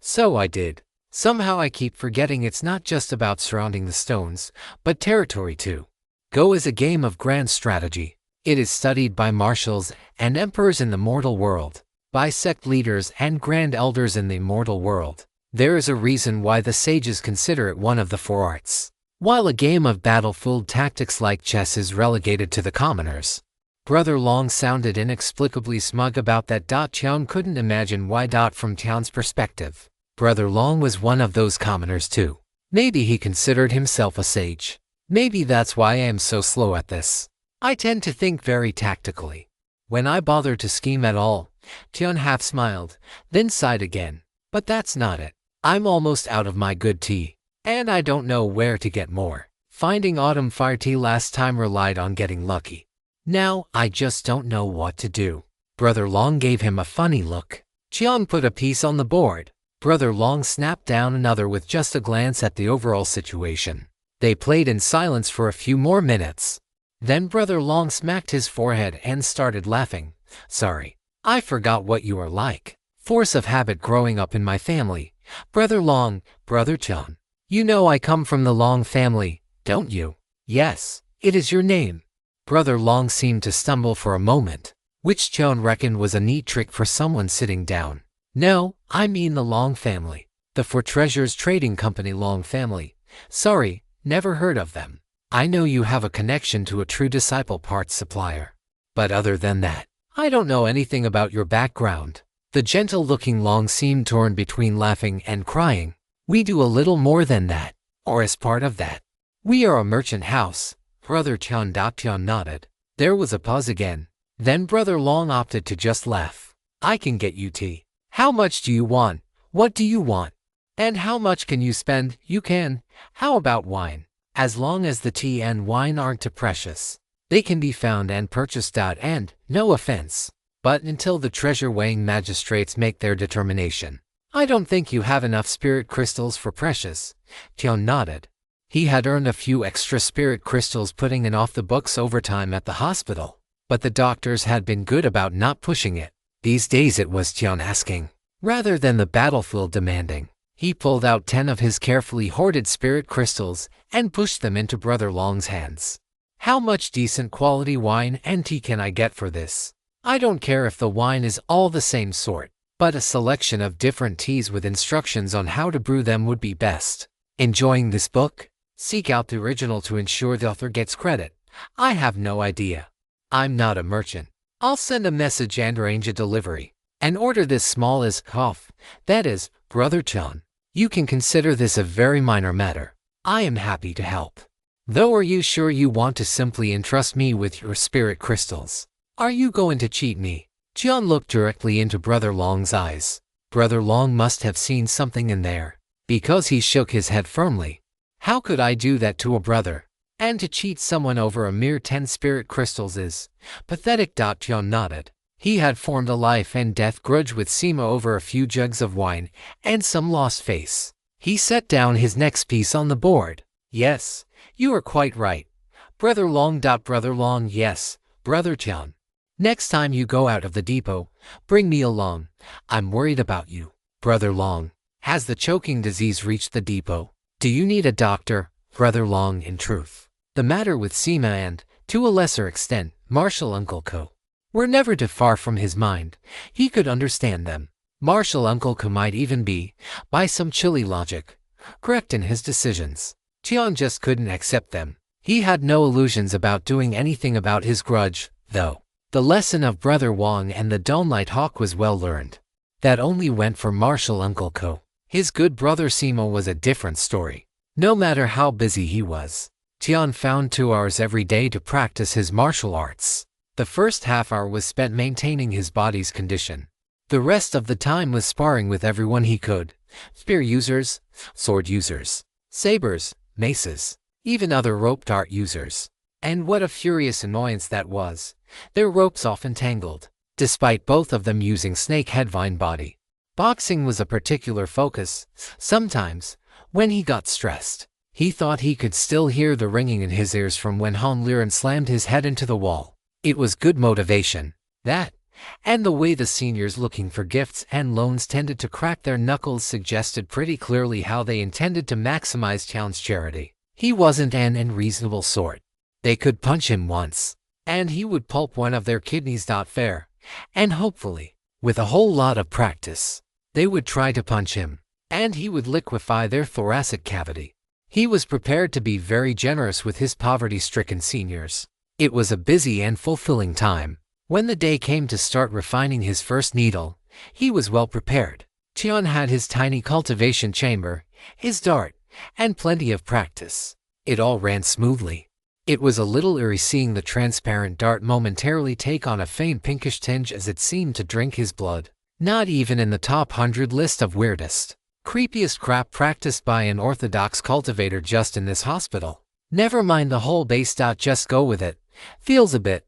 So I did. Somehow I keep forgetting it's not just about surrounding the stones, but territory too. Go is a game of grand strategy. It is studied by marshals and emperors in the mortal world, by sect leaders and grand elders in the immortal world. There is a reason why the sages consider it one of the 4 arts, while a game of battlefield tactics like chess is relegated to the commoners. Brother Long sounded inexplicably smug about that. Tian couldn't imagine why. From Tian's perspective, Brother Long was one of those commoners too. Maybe he considered himself a sage. Maybe that's why I am so slow at this. I tend to think very tactically. When I bother to scheme at all, Tian half smiled, then sighed again. But that's not it. I'm almost out of my good tea, and I don't know where to get more. Finding autumn fire tea last time relied on getting lucky. Now, I just don't know what to do. Brother Long gave him a funny look. Tian put a piece on the board. Brother Long snapped down another with just a glance at the overall situation. They played in silence for a few more minutes. Then Brother Long smacked his forehead and started laughing. Sorry, I forgot what you are like. Force of habit growing up in my family. Brother Long, Brother Tian. You know I come from the Long family, don't you? Yes, it is your name. Brother Long seemed to stumble for a moment, which Tian reckoned was a neat trick for someone sitting down. No, I mean the Long family. The For Treasures Trading Company Long family. Sorry, never heard of them. I know you have a connection to a true disciple parts supplier. But other than that, I don't know anything about your background. The gentle-looking Long seemed torn between laughing and crying. We do a little more than that, or as part of that. We are a merchant house. Brother Tian nodded. There was a pause again. Then Brother Long opted to just laugh. I can get you tea. How much do you want? What do you want? And how much can you spend? You can. How about wine? As long as the tea and wine aren't too precious, they can be found and purchased out and, no offense, but until the treasure-weighing magistrates make their determination. I don't think you have enough spirit crystals for precious. Tian nodded. He had earned a few extra spirit crystals putting in off-the-books overtime at the hospital, but the doctors had been good about not pushing it. These days it was Tian asking, rather than the battlefield demanding. He pulled out 10 of his carefully hoarded spirit crystals and pushed them into Brother Long's hands. How much decent quality wine and tea can I get for this? I don't care if the wine is all the same sort, but a selection of different teas with instructions on how to brew them would be best. Enjoying this book? Seek out the original to ensure the author gets credit. I have no idea. I'm not a merchant. I'll send a message and arrange a delivery. An order this small is cough. That is, Brother Tian. You can consider this a very minor matter. I am happy to help. Though, are you sure you want to simply entrust me with your spirit crystals? Are you going to cheat me? Tian looked directly into Brother Long's eyes. Brother Long must have seen something in there, because he shook his head firmly. How could I do that to a brother? And to cheat someone over a mere 10 spirit crystals is pathetic. Tian nodded. He had formed a life and death grudge with Sima over a few jugs of wine and some lost face. He set down his next piece on the board. Yes, you are quite right. Brother Long. Brother Long, yes, Brother Tian. Next time you go out of the depot, bring me along. I'm worried about you. Brother Long. Has the choking disease reached the depot? Do you need a doctor, Brother Long? In truth, the matter with Seema and, to a lesser extent, Marshal Uncle Ko were never too far from his mind. He could understand them. Marshal Uncle Ko might even be, by some chilly logic, correct in his decisions. Tian just couldn't accept them. He had no illusions about doing anything about his grudge, though. The lesson of Brother Wong and the Dawnlight Hawk was well learned. That only went for Marshal Uncle Ko. His good brother Seema was a different story. No matter how busy he was, Tian found 2 hours every day to practice his martial arts. The first half hour was spent maintaining his body's condition. The rest of the time was sparring with everyone he could. Spear users, sword users, sabers, maces, even other rope dart users. And what a furious annoyance that was. Their ropes often tangled, despite both of them using snake headvine body. Boxing was a particular focus. Sometimes, when he got stressed, he thought he could still hear the ringing in his ears from when Han Liren slammed his head into the wall. It was good motivation, that, and the way the seniors looking for gifts and loans tended to crack their knuckles suggested pretty clearly how they intended to maximize Tian's charity. He wasn't an unreasonable sort. They could punch him once, and he would pulp one of their kidneys. Fair, and hopefully, with a whole lot of practice, they would try to punch him, and he would liquefy their thoracic cavity. He was prepared to be very generous with his poverty-stricken seniors. It was a busy and fulfilling time. When the day came to start refining his first needle, he was well prepared. Tian had his tiny cultivation chamber, his dart, and plenty of practice. It all ran smoothly. It was a little eerie seeing the transparent dart momentarily take on a faint pinkish tinge as it seemed to drink his blood. Not even in the top 100 list of weirdest, creepiest crap practiced by an orthodox cultivator just in this hospital. Never mind the whole base. Just go with it. Feels a bit,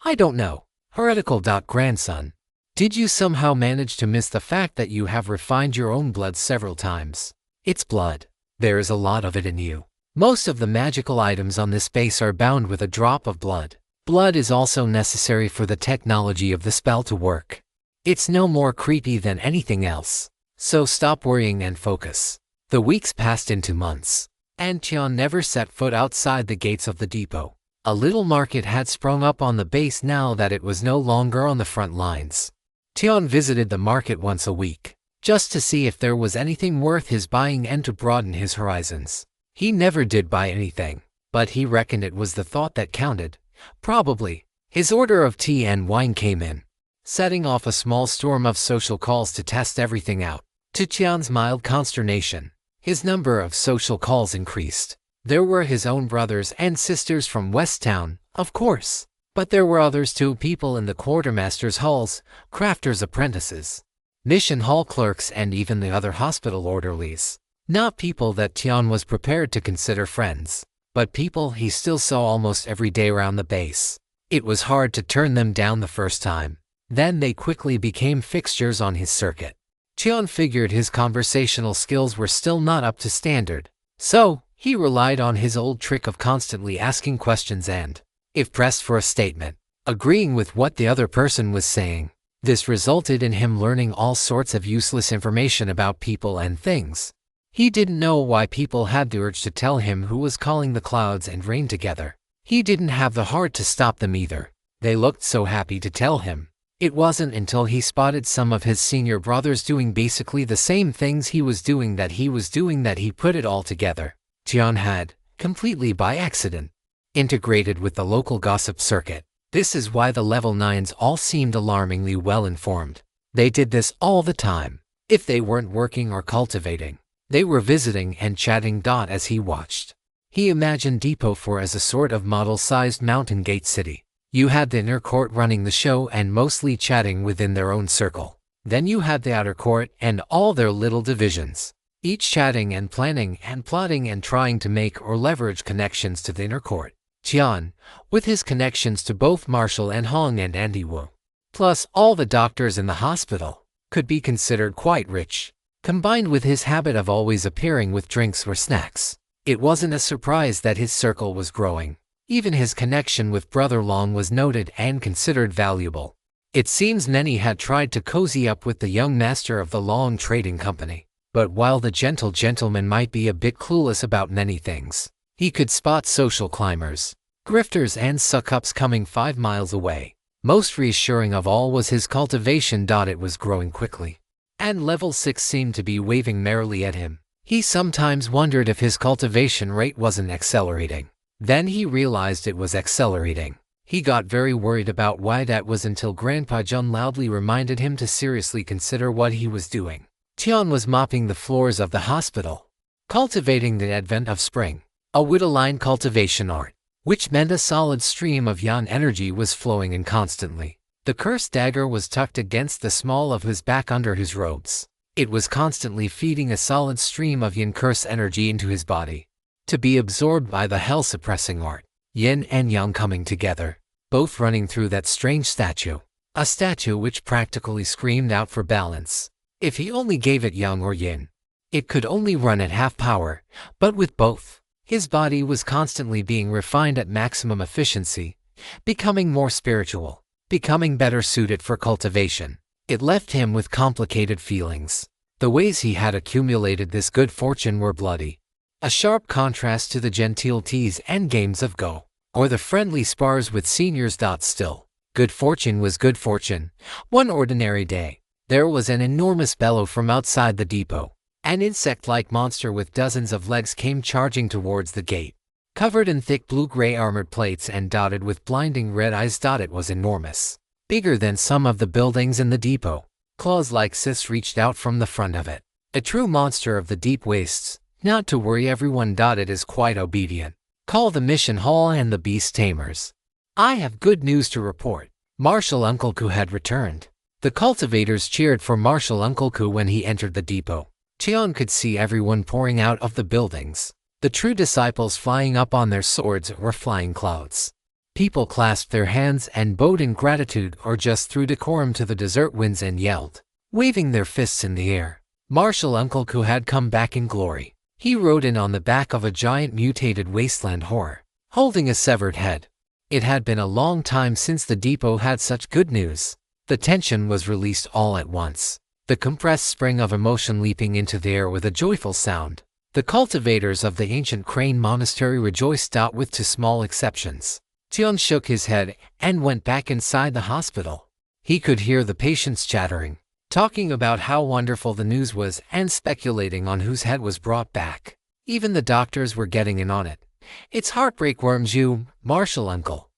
I don't know, heretical. Grandson. Did you somehow manage to miss the fact that you have refined your own blood several times? It's blood. There is a lot of it in you. Most of the magical items on this base are bound with a drop of blood. Blood is also necessary for the technology of the spell to work. It's no more creepy than anything else. So stop worrying and focus. The weeks passed into months, and Tian never set foot outside the gates of the depot. A little market had sprung up on the base now that it was no longer on the front lines. Tian visited the market once a week, just to see if there was anything worth his buying and to broaden his horizons. He never did buy anything, but he reckoned it was the thought that counted. Probably, his order of tea and wine came in, setting off a small storm of social calls to test everything out. To Tian's mild consternation, his number of social calls increased. There were his own brothers and sisters from West Town, of course, but there were others too, people in the quartermaster's halls, crafters' apprentices, mission hall clerks, and even the other hospital orderlies. Not people that Tian was prepared to consider friends, but people he still saw almost every day around the base. It was hard to turn them down the first time. Then they quickly became fixtures on his circuit. Tian figured his conversational skills were still not up to standard, so he relied on his old trick of constantly asking questions and, if pressed for a statement, agreeing with what the other person was saying. This resulted in him learning all sorts of useless information about people and things. He didn't know why people had the urge to tell him who was calling the clouds and rain together. He didn't have the heart to stop them either. They looked so happy to tell him. It wasn't until he spotted some of his senior brothers doing basically the same things he was doing that he put it all together. Tian had, completely by accident, integrated with the local gossip circuit. This is why the level 9s all seemed alarmingly well informed. They did this all the time. If they weren't working or cultivating, they were visiting and chatting. As he watched, he imagined Depot 4 as a sort of model-sized mountain gate city. You had the inner court running the show and mostly chatting within their own circle. Then you had the outer court and all their little divisions, each chatting and planning and plotting and trying to make or leverage connections to the inner court. Tian, with his connections to both Marshall and Hong and Andy Wu, plus all the doctors in the hospital, could be considered quite rich. Combined with his habit of always appearing with drinks or snacks, it wasn't a surprise that his circle was growing. Even his connection with Brother Long was noted and considered valuable. It seems Nenny had tried to cozy up with the young master of the Long Trading Company. But while the gentle gentleman might be a bit clueless about many things, he could spot social climbers, grifters and suck-ups coming 5 miles away. Most reassuring of all was his cultivation. It was growing quickly, and level 6 seemed to be waving merrily at him. He sometimes wondered if his cultivation rate wasn't accelerating. Then he realized it was accelerating. He got very worried about why that was until Grandpa John loudly reminded him to seriously consider what he was doing. Tian was mopping the floors of the hospital, cultivating the advent of spring, a Whittleline cultivation art, which meant a solid stream of Yan energy was flowing in constantly. The cursed dagger was tucked against the small of his back under his robes. It was constantly feeding a solid stream of Yin curse energy into his body, to be absorbed by the hell-suppressing art. Yin and Yang coming together, both running through that strange statue, a statue which practically screamed out for balance. If he only gave it Yang or Yin, it could only run at half power, but with both, his body was constantly being refined at maximum efficiency, becoming more spiritual, becoming better suited for cultivation. It left him with complicated feelings. The ways he had accumulated this good fortune were bloody, a sharp contrast to the genteel teas and games of Go, or the friendly spars with seniors. Still, good fortune was good fortune. One ordinary day, there was an enormous bellow from outside the depot. An insect-like monster with dozens of legs came charging towards the gate, covered in thick blue-gray armored plates and dotted with blinding red eyes. It was enormous, bigger than some of the buildings in the depot. Claws like cysts reached out from the front of it. A true monster of the deep wastes. Not to worry everyone. It is quite obedient. Call the mission hall and the beast tamers. I have good news to report. Marshal Uncle Ku had returned. The cultivators cheered for Marshal Uncle Ku when he entered the depot. Tian could see everyone pouring out of the buildings. The true disciples flying up on their swords or flying clouds. People clasped their hands and bowed in gratitude or just threw decorum to the desert winds and yelled, waving their fists in the air. Marshal Uncle Ku had come back in glory. He rode in on the back of a giant mutated wasteland horror, holding a severed head. It had been a long time since the depot had such good news. The tension was released all at once, the compressed spring of emotion leaping into the air with a joyful sound. The cultivators of the ancient Crane Monastery rejoiced. With two small exceptions. Tian shook his head and went back inside the hospital. He could hear the patients chattering, talking about how wonderful the news was and speculating on whose head was brought back. Even the doctors were getting in on it. It's heartbreak worms you, Marshal Uncle.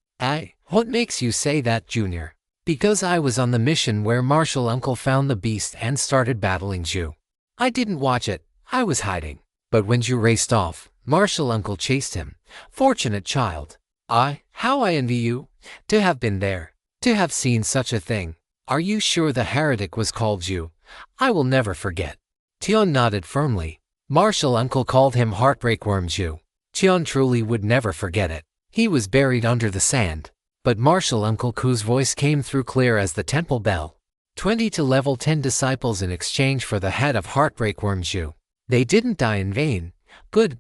What makes you say that, Junior? Because I was on the mission where Marshal Uncle found the beast and started battling Zhu. I didn't watch it, I was hiding. But when Zhu raced off, Marshal Uncle chased him. Fortunate child. How I envy you, to have been there, to have seen such a thing. Are you sure the heretic was called Zhu? I will never forget. Tian nodded firmly. Marshal Uncle called him heartbreak worm Zhu. Tian truly would never forget it. He was buried under the sand. But Marshal Uncle Ku's voice came through clear as the temple bell. 20 to level 10 disciples in exchange for the head of heartbreak worm Zhu. They didn't die in vain. Good.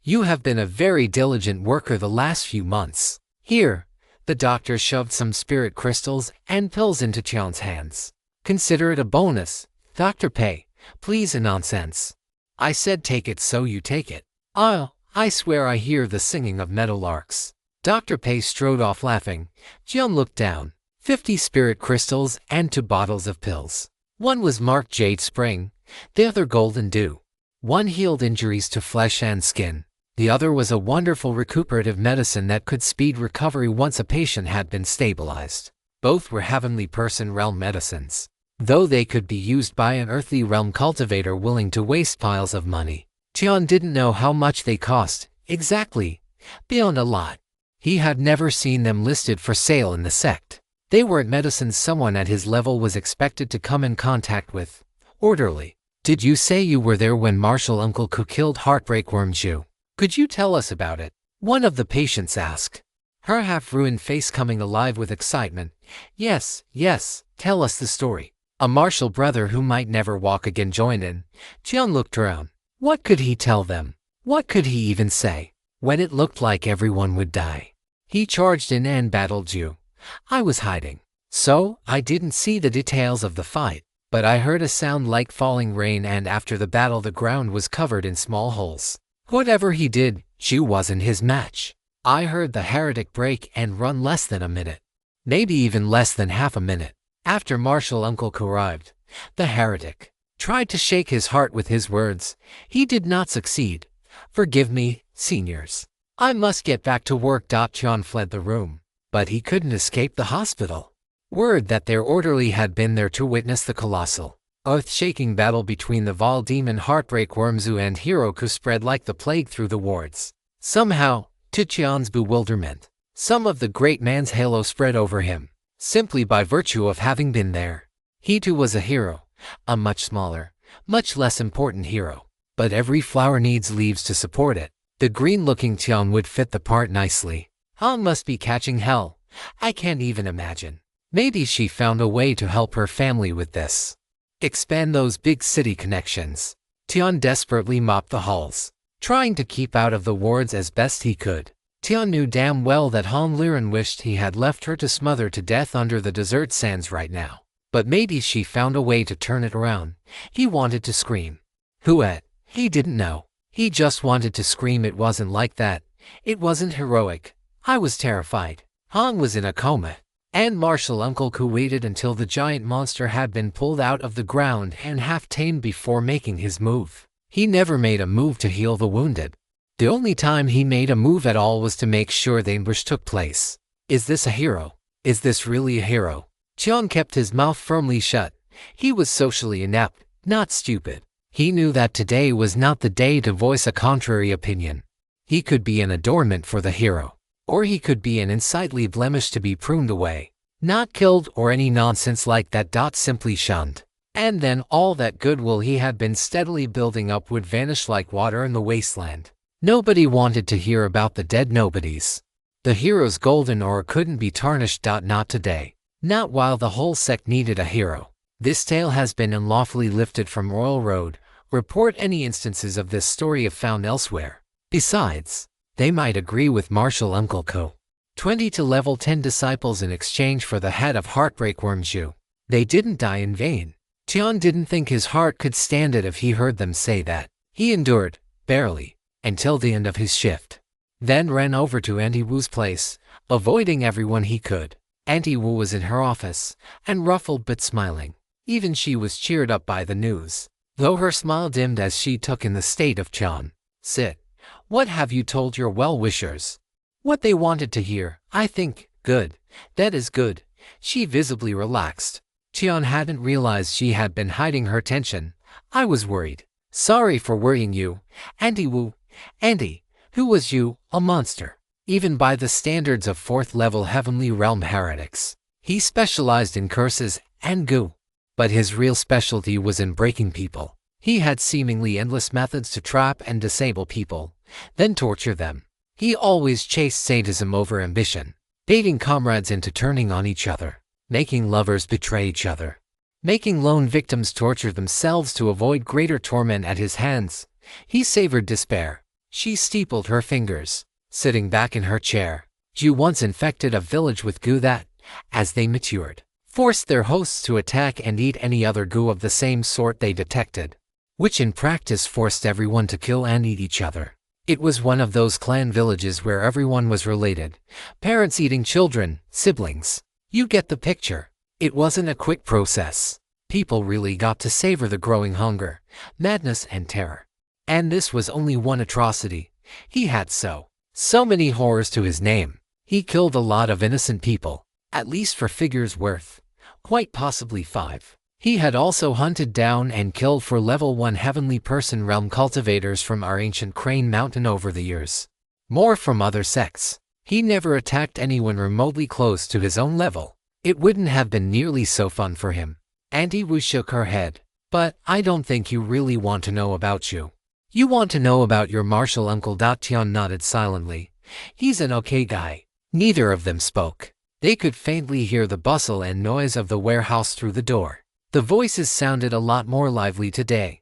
You have been a very diligent worker the last few months. Here, the doctor shoved some spirit crystals and pills into Tian's hands. Consider it a bonus. Dr. Pei, please, nonsense. I said take it, so you take it. I swear I hear the singing of meadowlarks. Dr. Pei strode off laughing. Jian looked down. 50 spirit crystals and 2 bottles of pills. One was marked Jade Spring, the other Golden Dew. One healed injuries to flesh and skin. The other was a wonderful recuperative medicine that could speed recovery once a patient had been stabilized. Both were heavenly person realm medicines, though they could be used by an earthly realm cultivator willing to waste piles of money. Tian didn't know how much they cost, exactly, beyond a lot. He had never seen them listed for sale in the sect. They weren't medicines someone at his level was expected to come in contact with. Orderly. Did you say you were there when Marshal Uncle Ku killed heartbreak worm Zhu? Could you tell us about it? One of the patients asked, her half-ruined face coming alive with excitement. Yes, tell us the story. A martial brother who might never walk again joined in. Jian looked around. What could he tell them? What could he even say? when it looked like everyone would die. He charged in and battled you. I was hiding, so I didn't see the details of the fight, but I heard a sound like falling rain, and after the battle the ground was covered in small holes. Whatever he did, Chu wasn't his match. I heard the heretic break and run less than a minute, maybe even less than half a minute. After Martial Uncle arrived, the heretic tried to shake his heart with his words. He did not succeed. Forgive me, seniors. I must get back to work. Tian fled the room, but he couldn't escape the hospital. Word that their orderly had been there to witness the colossal, earth-shaking battle between the Vol Demon Heartbreak Wormzu and Hiroku spread like the plague through the wards. Somehow, to Tian's bewilderment, some of the great man's halo spread over him, simply by virtue of having been there. He too was a hero, a much smaller, much less important hero. But every flower needs leaves to support it. The green-looking Tian would fit the part nicely. Han must be catching hell. I can't even imagine. Maybe she found a way to help her family with this. Expand those big city connections. Tian desperately mopped the halls, trying to keep out of the wards as best he could. Tian knew damn well that Han Liren wished he had left her to smother to death under the desert sands right now. But maybe she found a way to turn it around. He wanted to scream. Who? He didn't know. He just wanted to scream. It wasn't like that. It wasn't heroic. I was terrified. Han was in a coma, and Martial Uncle Ku waited until the giant monster had been pulled out of the ground and half-tamed before making his move. He never made a move to heal the wounded. The only time he made a move at all was to make sure the ambush took place. Is this a hero? Is this really a hero? Tian kept his mouth firmly shut. He was socially inept, not stupid. He knew that today was not the day to voice a contrary opinion. He could be an adornment for the hero, or he could be an unsightly blemish to be pruned away, not killed or any nonsense like that. Simply shunned. And then all that goodwill he had been steadily building up would vanish like water in the wasteland. Nobody wanted to hear about the dead nobodies. The hero's golden aura couldn't be tarnished. Not today. Not while the whole sect needed a hero. This tale has been unlawfully lifted from Royal Road. Report any instances of this story if found elsewhere. Besides, they might agree with Martial Uncle Ko. 20 to level 10 disciples in exchange for the head of Heartbreak Wormzu. They didn't die in vain. Tian didn't think his heart could stand it if he heard them say that. He endured, barely, until the end of his shift. Then ran over to Auntie Wu's place, avoiding everyone he could. Auntie Wu was in her office, and ruffled but smiling. Even she was cheered up by the news, though her smile dimmed as she took in the state of Tian. Sit. What have you told your well-wishers? What they wanted to hear, I think. Good. That is good. She visibly relaxed. Tian hadn't realized she had been hiding her tension. I was worried. Sorry for worrying you, Auntie Wu. Auntie, who was you? A monster. Even by the standards of 4th-level Heavenly Realm heretics. He specialized in curses and goo. But his real specialty was in breaking people. He had seemingly endless methods to trap and disable people, then torture them. He always chased sadism over ambition, baiting comrades into turning on each other, making lovers betray each other, making lone victims torture themselves to avoid greater torment at his hands. He savored despair. She steepled her fingers, sitting back in her chair. You once infected a village with goo that, as they matured, forced their hosts to attack and eat any other goo of the same sort they detected, which in practice forced everyone to kill and eat each other. It was one of those clan villages where everyone was related, parents eating children, siblings. You get the picture. It wasn't a quick process. People really got to savor the growing hunger, madness and terror. And this was only one atrocity. He had so many horrors to his name. He killed a lot of innocent people, at least for figures worth, quite possibly 5. He had also hunted down and killed for level 1 heavenly person realm cultivators from our ancient Crane Mountain over the years. More from other sects. He never attacked anyone remotely close to his own level. It wouldn't have been nearly so fun for him. Auntie Wu shook her head. But I don't think you really want to know about you. You want to know about your martial uncle. Tian nodded silently. He's an okay guy. Neither of them spoke. They could faintly hear the bustle and noise of the warehouse through the door. The voices sounded a lot more lively today.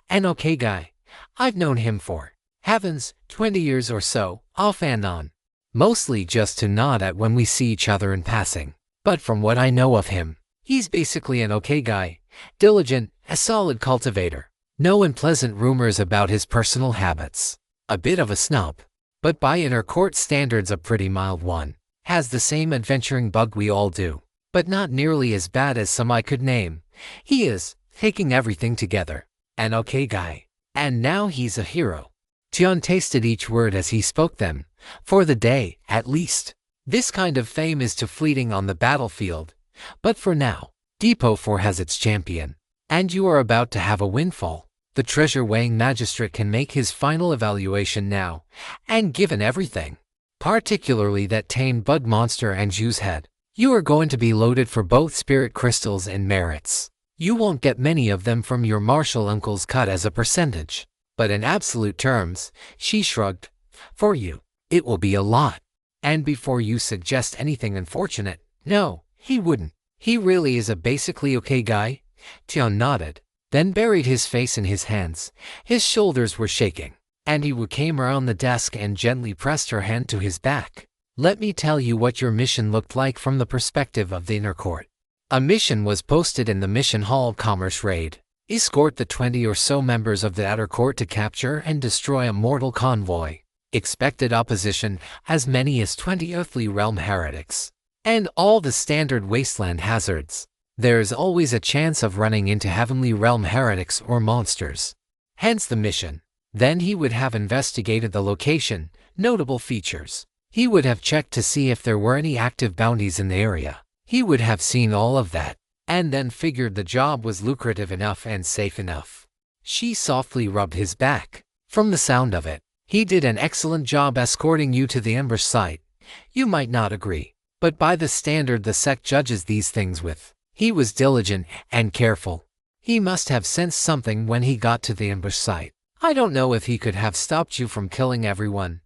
An okay guy. I've known him for Heavens, 20 years or so, off and on. Mostly just to nod at when we see each other in passing. But from what I know of him, he's basically an okay guy, diligent, a solid cultivator. No unpleasant rumors about his personal habits. A bit of a snob, but by inner court standards a pretty mild one. Has the same adventuring bug we all do, but not nearly as bad as some I could name. He is, taking everything together, an okay guy. And now he's a hero. Tian tasted each word as he spoke them, for the day, at least. This kind of fame is too fleeting on the battlefield, but for now, Depot 4 has its champion. And you are about to have a windfall. The treasure-weighing magistrate can make his final evaluation now, and given everything, particularly that tamed bug monster and Ju's head, you are going to be loaded for both spirit crystals and merits. You won't get many of them from your martial uncle's cut as a percentage, but in absolute terms, she shrugged, for you, it will be a lot. And before you suggest anything unfortunate, no, he wouldn't. He really is a basically okay guy. Tian nodded, then buried his face in his hands. His shoulders were shaking, and he came around the desk and gently pressed her hand to his back. Let me tell you what your mission looked like from the perspective of the inner court. A mission was posted in the Mission Hall of Commerce raid. Escort the 20 or so members of the outer court to capture and destroy a mortal convoy. Expected opposition, as many as 20 earthly realm heretics. And all the standard wasteland hazards. There is always a chance of running into heavenly realm heretics or monsters. Hence the mission. Then he would have investigated the location, notable features. He would have checked to see if there were any active bounties in the area. He would have seen all of that, and then figured the job was lucrative enough and safe enough. She softly rubbed his back. From the sound of it, he did an excellent job escorting you to the ambush site. You might not agree, but by the standard the sect judges these things with, he was diligent and careful. He must have sensed something when he got to the ambush site. I don't know if he could have stopped you from killing everyone.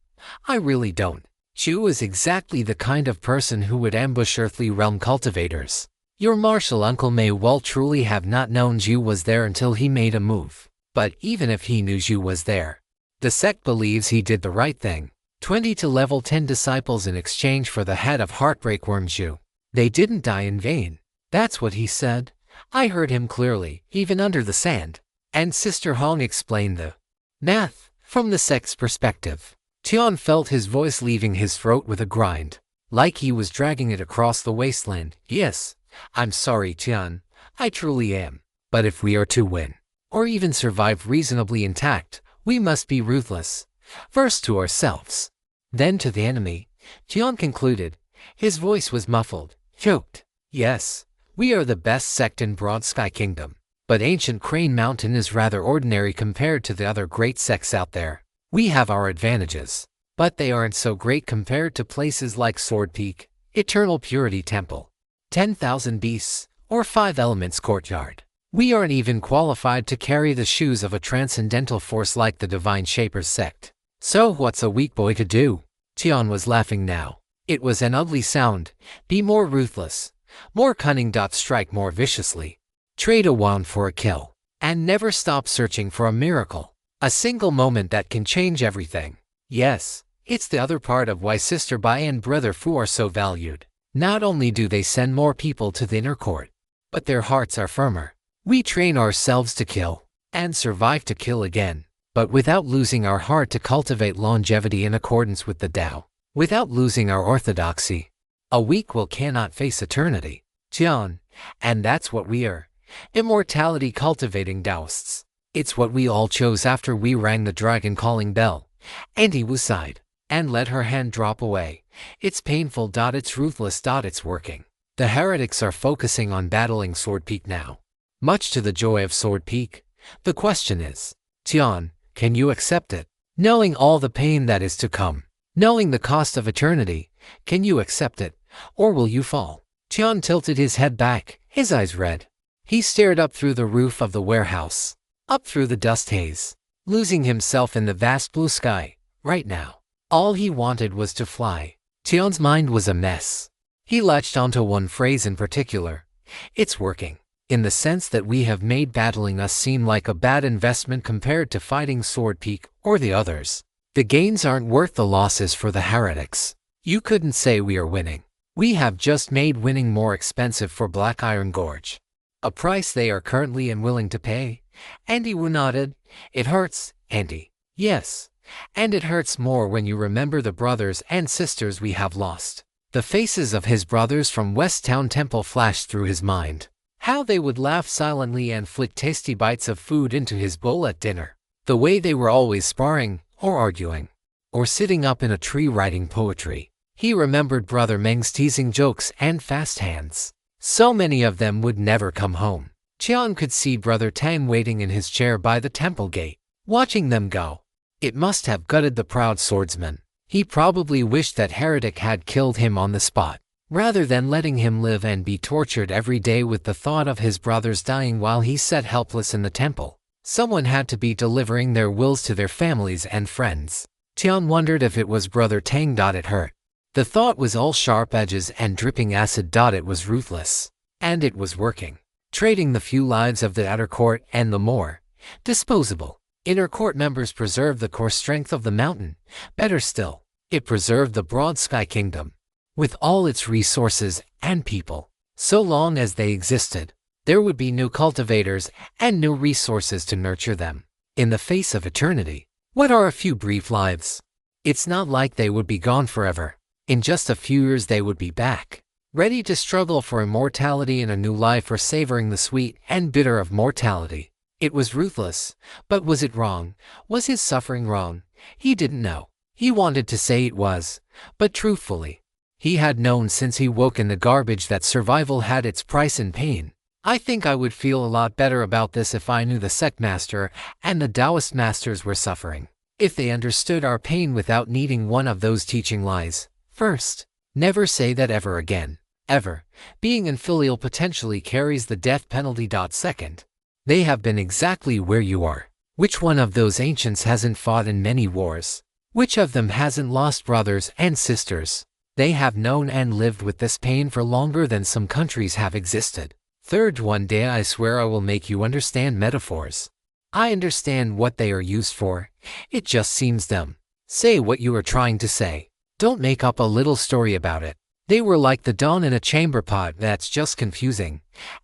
I really don't. Chu is exactly the kind of person who would ambush earthly realm cultivators. Your martial uncle may well truly have not known Ju was there until he made a move. But even if he knew Ju was there, the sect believes he did the right thing. 20 to level 10 disciples in exchange for the head of Heartbreak Worm Ju. They didn't die in vain. That's what he said. I heard him clearly, even under the sand. And Sister Hong explained the math from the sect's perspective. Tian felt his voice leaving his throat with a grind, like he was dragging it across the wasteland. Yes, I'm sorry, Tian. I truly am. But if we are to win, or even survive reasonably intact, we must be ruthless. First to ourselves, then to the enemy. Tian concluded. His voice was muffled, choked. Yes, we are the best sect in Broad Sky Kingdom. But Ancient Crane Mountain is rather ordinary compared to the other great sects out there. We have our advantages, but they aren't so great compared to places like Sword Peak, Eternal Purity Temple, 10,000 Beasts, or 5 Elements Courtyard. We aren't even qualified to carry the shoes of a transcendental force like the Divine Shapers sect. So what's a weak boy to do? Tian was laughing now. It was an ugly sound. Be more ruthless, more cunning. Strike more viciously. Trade a wand for a kill, and never stop searching for a miracle. A single moment that can change everything. Yes, it's the other part of why Sister Bai and Brother Fu are so valued. Not only do they send more people to the inner court, but their hearts are firmer. We train ourselves to kill, and survive to kill again, but without losing our heart to cultivate longevity in accordance with the Tao, without losing our orthodoxy. A weak will cannot face eternity. Tian, and that's what we are. Immortality cultivating Taoists. It's what we all chose after we rang the dragon calling bell. Auntie Wu sighed, and let her hand drop away. It's painful. It's ruthless. It's working. The heretics are focusing on battling Sword Peak now. Much to the joy of Sword Peak. The question is, Tian, can you accept it? Knowing all the pain that is to come, knowing the cost of eternity, can you accept it, or will you fall? Tian tilted his head back, his eyes red. He stared up through the roof of the warehouse, up through the dust haze, losing himself in the vast blue sky. Right now, all he wanted was to fly. Tian's mind was a mess. He latched onto one phrase in particular. It's working, in the sense that we have made battling us seem like a bad investment compared to fighting Sword Peak or the others. The gains aren't worth the losses for the heretics. You couldn't say we are winning. We have just made winning more expensive for Black Iron Gorge. A price they are currently unwilling to pay. Andy Wu nodded. It hurts, Andy. Yes. And it hurts more when you remember the brothers and sisters we have lost. The faces of his brothers from West Town Temple flashed through his mind. How they would laugh silently and flick tasty bites of food into his bowl at dinner. The way they were always sparring, or arguing, or sitting up in a tree writing poetry. He remembered Brother Meng's teasing jokes and fast hands. So many of them would never come home. Tian could see Brother Tang waiting in his chair by the temple gate, watching them go. It must have gutted the proud swordsman. He probably wished that heretic had killed him on the spot, rather than letting him live and be tortured every day with the thought of his brothers dying while he sat helpless in the temple. Someone had to be delivering their wills to their families and friends. Tian wondered if it was Brother Tang. It hurt. The thought was all sharp edges and dripping acid. It was ruthless. And it was working. Trading the few lives of the outer court and the more disposable inner court members preserved the core strength of the mountain. Better still, it preserved the broad sky kingdom, with all its resources and people. So long as they existed, there would be new cultivators and new resources to nurture them. In the face of eternity, what are a few brief lives? It's not like they would be gone forever. In just a few years they would be back, ready to struggle for immortality in a new life or savoring the sweet and bitter of mortality. It was ruthless, but was it wrong? Was his suffering wrong? He didn't know. He wanted to say it was, but truthfully, he had known since he woke in the garbage that survival had its price in pain. I think I would feel a lot better about this if I knew the sect master and the Taoist masters were suffering. If they understood our pain without needing one of those teaching lies. First, never say that ever again. Ever. Being infilial potentially carries the death penalty. Second, they have been exactly where you are. Which one of those ancients hasn't fought in many wars? Which of them hasn't lost brothers and sisters? They have known and lived with this pain for longer than some countries have existed. Third, one day I swear I will make you understand metaphors. I understand what they are used for. It just seems dumb. Say what you are trying to say. Don't make up a little story about it. They were like the dawn in a chamber pot. That's just confusing.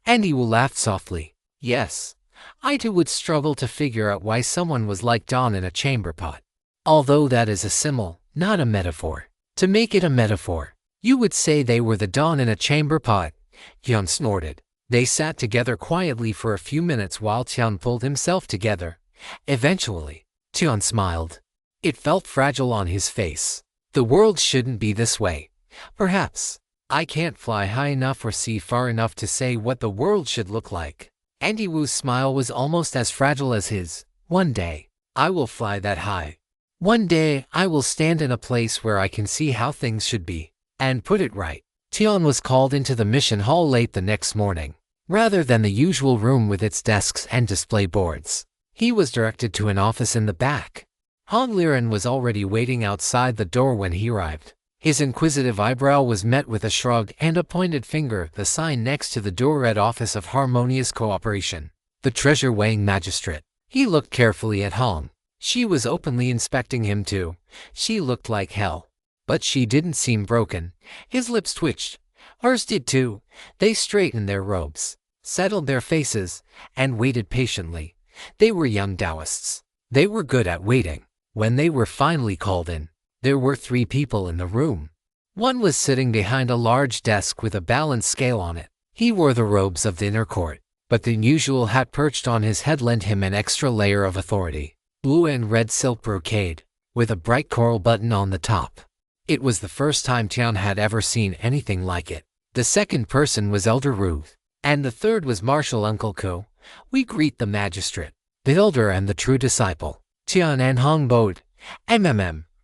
Andy Wu laughed softly. Yes, I too would struggle to figure out why someone was like dawn in a chamber pot. Although that is a simile, not a metaphor. To make it a metaphor, you would say they were the dawn in a chamber pot. Tian snorted. They sat together quietly for a few minutes while Tian pulled himself together. Eventually, Tian smiled. It felt fragile on his face. The world shouldn't be this way. Perhaps. I can't fly high enough or see far enough to say what the world should look like. Andy Wu's smile was almost as fragile as his. One day, I will fly that high. One day, I will stand in a place where I can see how things should be, and put it right. Tian was called into the mission hall late the next morning. Rather than the usual room with its desks and display boards, he was directed to an office in the back. Hong Liren was already waiting outside the door when he arrived. His inquisitive eyebrow was met with a shrug and a pointed finger. The sign next to the door read Office of Harmonious Cooperation. The treasure weighing magistrate. He looked carefully at Hong. She was openly inspecting him too. She looked like hell. But she didn't seem broken. His lips twitched. Hers did too. They straightened their robes, settled their faces, and waited patiently. They were young Taoists. They were good at waiting. When they were finally called in, there were 3 people in the room. One was sitting behind a large desk with a balance scale on it. He wore the robes of the inner court, but the unusual hat perched on his head lent him an extra layer of authority. Blue and red silk brocade, with a bright coral button on the top. It was the first time Tian had ever seen anything like it. The second person was Elder Ruth, and the third was Marshal Uncle Ko. We greet the magistrate, the elder and the true disciple. Tian and Hong bowed.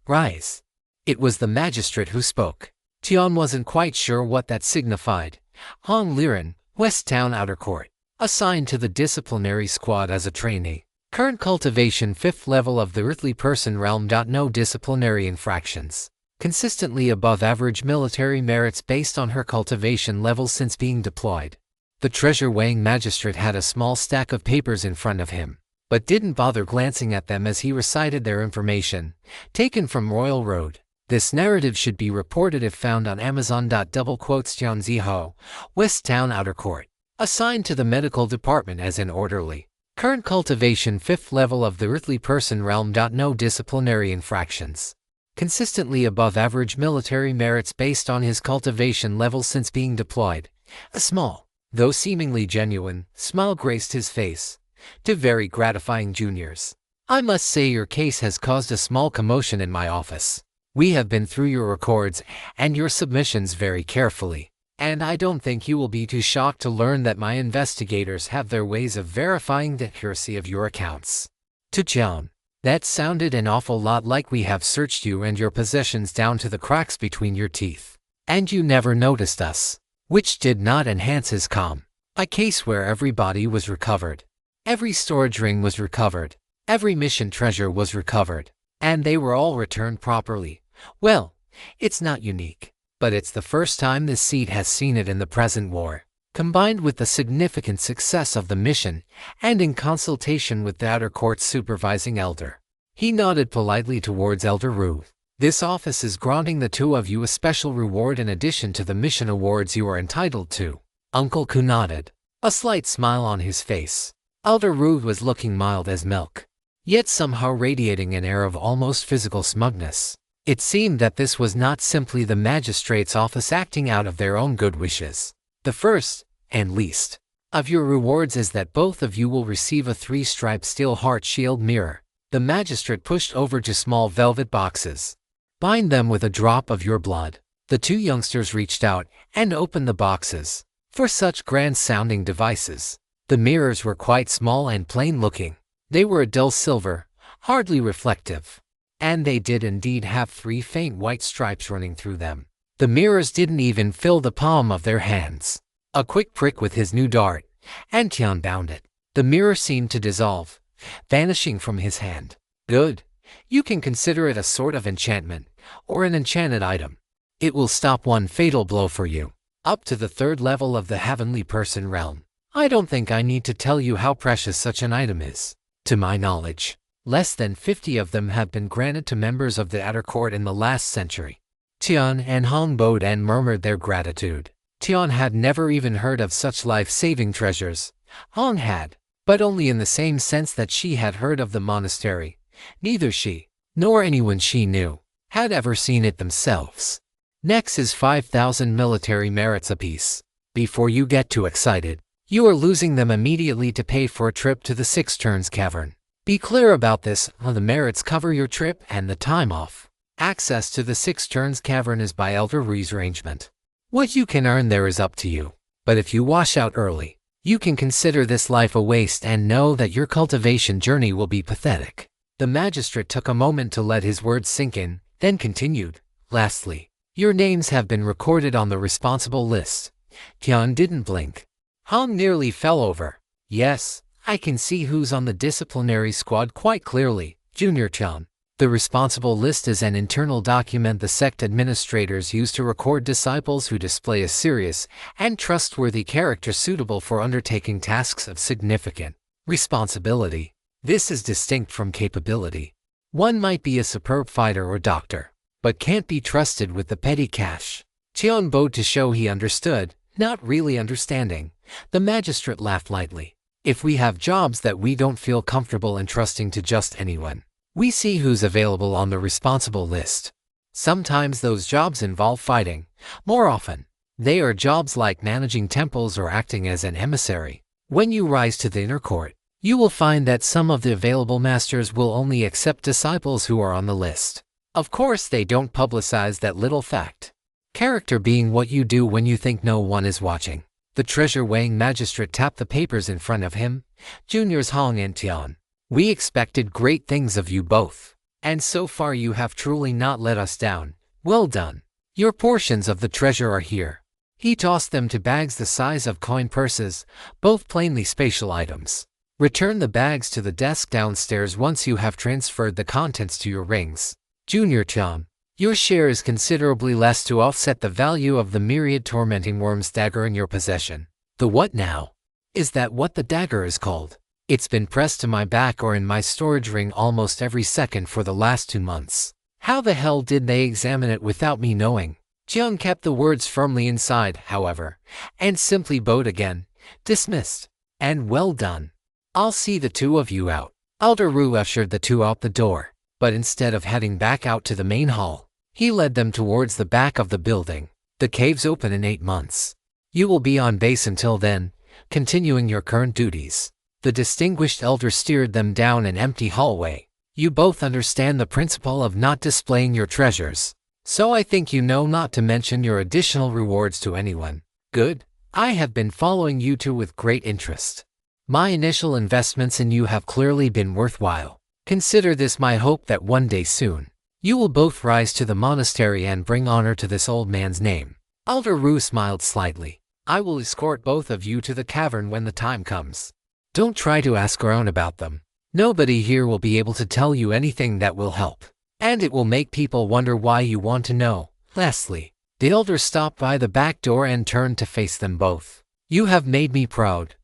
Rise. It was the magistrate who spoke. Tian wasn't quite sure what that signified. Hong Liren, West Town Outer Court, assigned to the disciplinary squad as a trainee. Current cultivation 5th level of the earthly person realm. No disciplinary infractions. Consistently above average military merits based on her cultivation level since being deployed. The treasure weighing magistrate had a small stack of papers in front of him. but didn't bother glancing at them as he recited their information, taken from Royal Road. This narrative should be reported if found on Amazon. Tianziho, West Town Outer Court. Assigned to the medical department as an orderly. Current cultivation 5th level of the earthly person realm. No disciplinary infractions. Consistently above average military merits based on his cultivation level since being deployed. A small, though seemingly genuine, smile graced his face. To very gratifying juniors. I must say your case has caused a small commotion in my office. We have been through your records and your submissions very carefully, and I don't think you will be too shocked to learn that my investigators have their ways of verifying the accuracy of your accounts. To John, that sounded an awful lot like we have searched you and your possessions down to the cracks between your teeth, and you never noticed us, which did not enhance his calm. A case where every body was recovered, every storage ring was recovered, every mission treasure was recovered, and they were all returned properly. Well, it's not unique, but it's the first time this seat has seen it in the present war. Combined with the significant success of the mission, and in consultation with the Outer Court's supervising elder. He nodded politely towards Elder Ruth. This office is granting the two of you a special reward in addition to the mission awards you are entitled to. Uncle Ku nodded, a slight smile on his face. Elder Ruth was looking mild as milk, yet somehow radiating an air of almost physical smugness. It seemed that this was not simply the magistrate's office acting out of their own good wishes. The first, and least, of your rewards is that both of you will receive a 3-striped steel heart shield mirror. The magistrate pushed over 2 small velvet boxes. Bind them with a drop of your blood. The 2 youngsters reached out and opened the boxes. For such grand-sounding devices, the mirrors were quite small and plain-looking. They were a dull silver, hardly reflective, and they did indeed have 3 faint white stripes running through them. The mirrors didn't even fill the palm of their hands. A quick prick with his new dart, and Tian bound it. The mirror seemed to dissolve, vanishing from his hand. Good. You can consider it a sort of enchantment, or an enchanted item. It will stop one fatal blow for you, up to the 3rd level of the heavenly person realm. I don't think I need to tell you how precious such an item is. To my knowledge, less than 50 of them have been granted to members of the Outer Court in the last century. Tian and Hong bowed and murmured their gratitude. Tian had never even heard of such life-saving treasures. Hong had, but only in the same sense that she had heard of the monastery. Neither she, nor anyone she knew, had ever seen it themselves. Next is 5,000 military merits apiece. Before you get too excited, you are losing them immediately to pay for a trip to the 6 Turns Cavern. Be clear about this, the merits cover your trip and the time off. Access to the 6 Turns Cavern is by Elder Rui's arrangement. What you can earn there is up to you, but if you wash out early, you can consider this life a waste and know that your cultivation journey will be pathetic. The magistrate took a moment to let his words sink in, then continued. Lastly, your names have been recorded on the responsible list. Tian didn't blink. Hong nearly fell over. Yes, I can see who's on the disciplinary squad quite clearly, Junior Tian. The responsible list is an internal document the sect administrators use to record disciples who display a serious and trustworthy character suitable for undertaking tasks of significant responsibility. This is distinct from capability. One might be a superb fighter or doctor, but can't be trusted with the petty cash. Tian bowed to show he understood, not really understanding. The magistrate laughed lightly. If we have jobs that we don't feel comfortable entrusting to just anyone, we see who's available on the responsible list. Sometimes those jobs involve fighting. More often, they are jobs like managing temples or acting as an emissary. When you rise to the inner court, you will find that some of the available masters will only accept disciples who are on the list. Of course, they don't publicize that little fact. Character being what you do when you think no one is watching. The treasure-weighing magistrate tapped the papers in front of him. Juniors Hong and Tian, we expected great things of you both, and so far you have truly not let us down. Well done. Your portions of the treasure are here. He tossed them to bags the size of coin purses, both plainly spatial items. Return the bags to the desk downstairs once you have transferred the contents to your rings. Junior Tian, your share is considerably less to offset the value of the myriad tormenting worms dagger in your possession. The what now? Is that what the dagger is called? It's been pressed to my back or in my storage ring almost every second for the last 2 months. How the hell did they examine it without me knowing? Jiang kept the words firmly inside, however, and simply bowed again. Dismissed. And well done. I'll see the two of you out. Elder Ru ushered the two out the door, but instead of heading back out to the main hall, he led them towards the back of the building. The caves open in 8 months. You will be on base until then, continuing your current duties. The distinguished elder steered them down an empty hallway. You both understand the principle of not displaying your treasures, so I think you know not to mention your additional rewards to anyone. Good. I have been following you two with great interest. My initial investments in you have clearly been worthwhile. Consider this my hope that one day soon, you will both rise to the monastery and bring honor to this old man's name. Elder Ru smiled slightly. I will escort both of you to the cavern when the time comes. Don't try to ask around about them. Nobody here will be able to tell you anything that will help, and it will make people wonder why you want to know. Lastly, the elder stopped by the back door and turned to face them both. You have made me proud,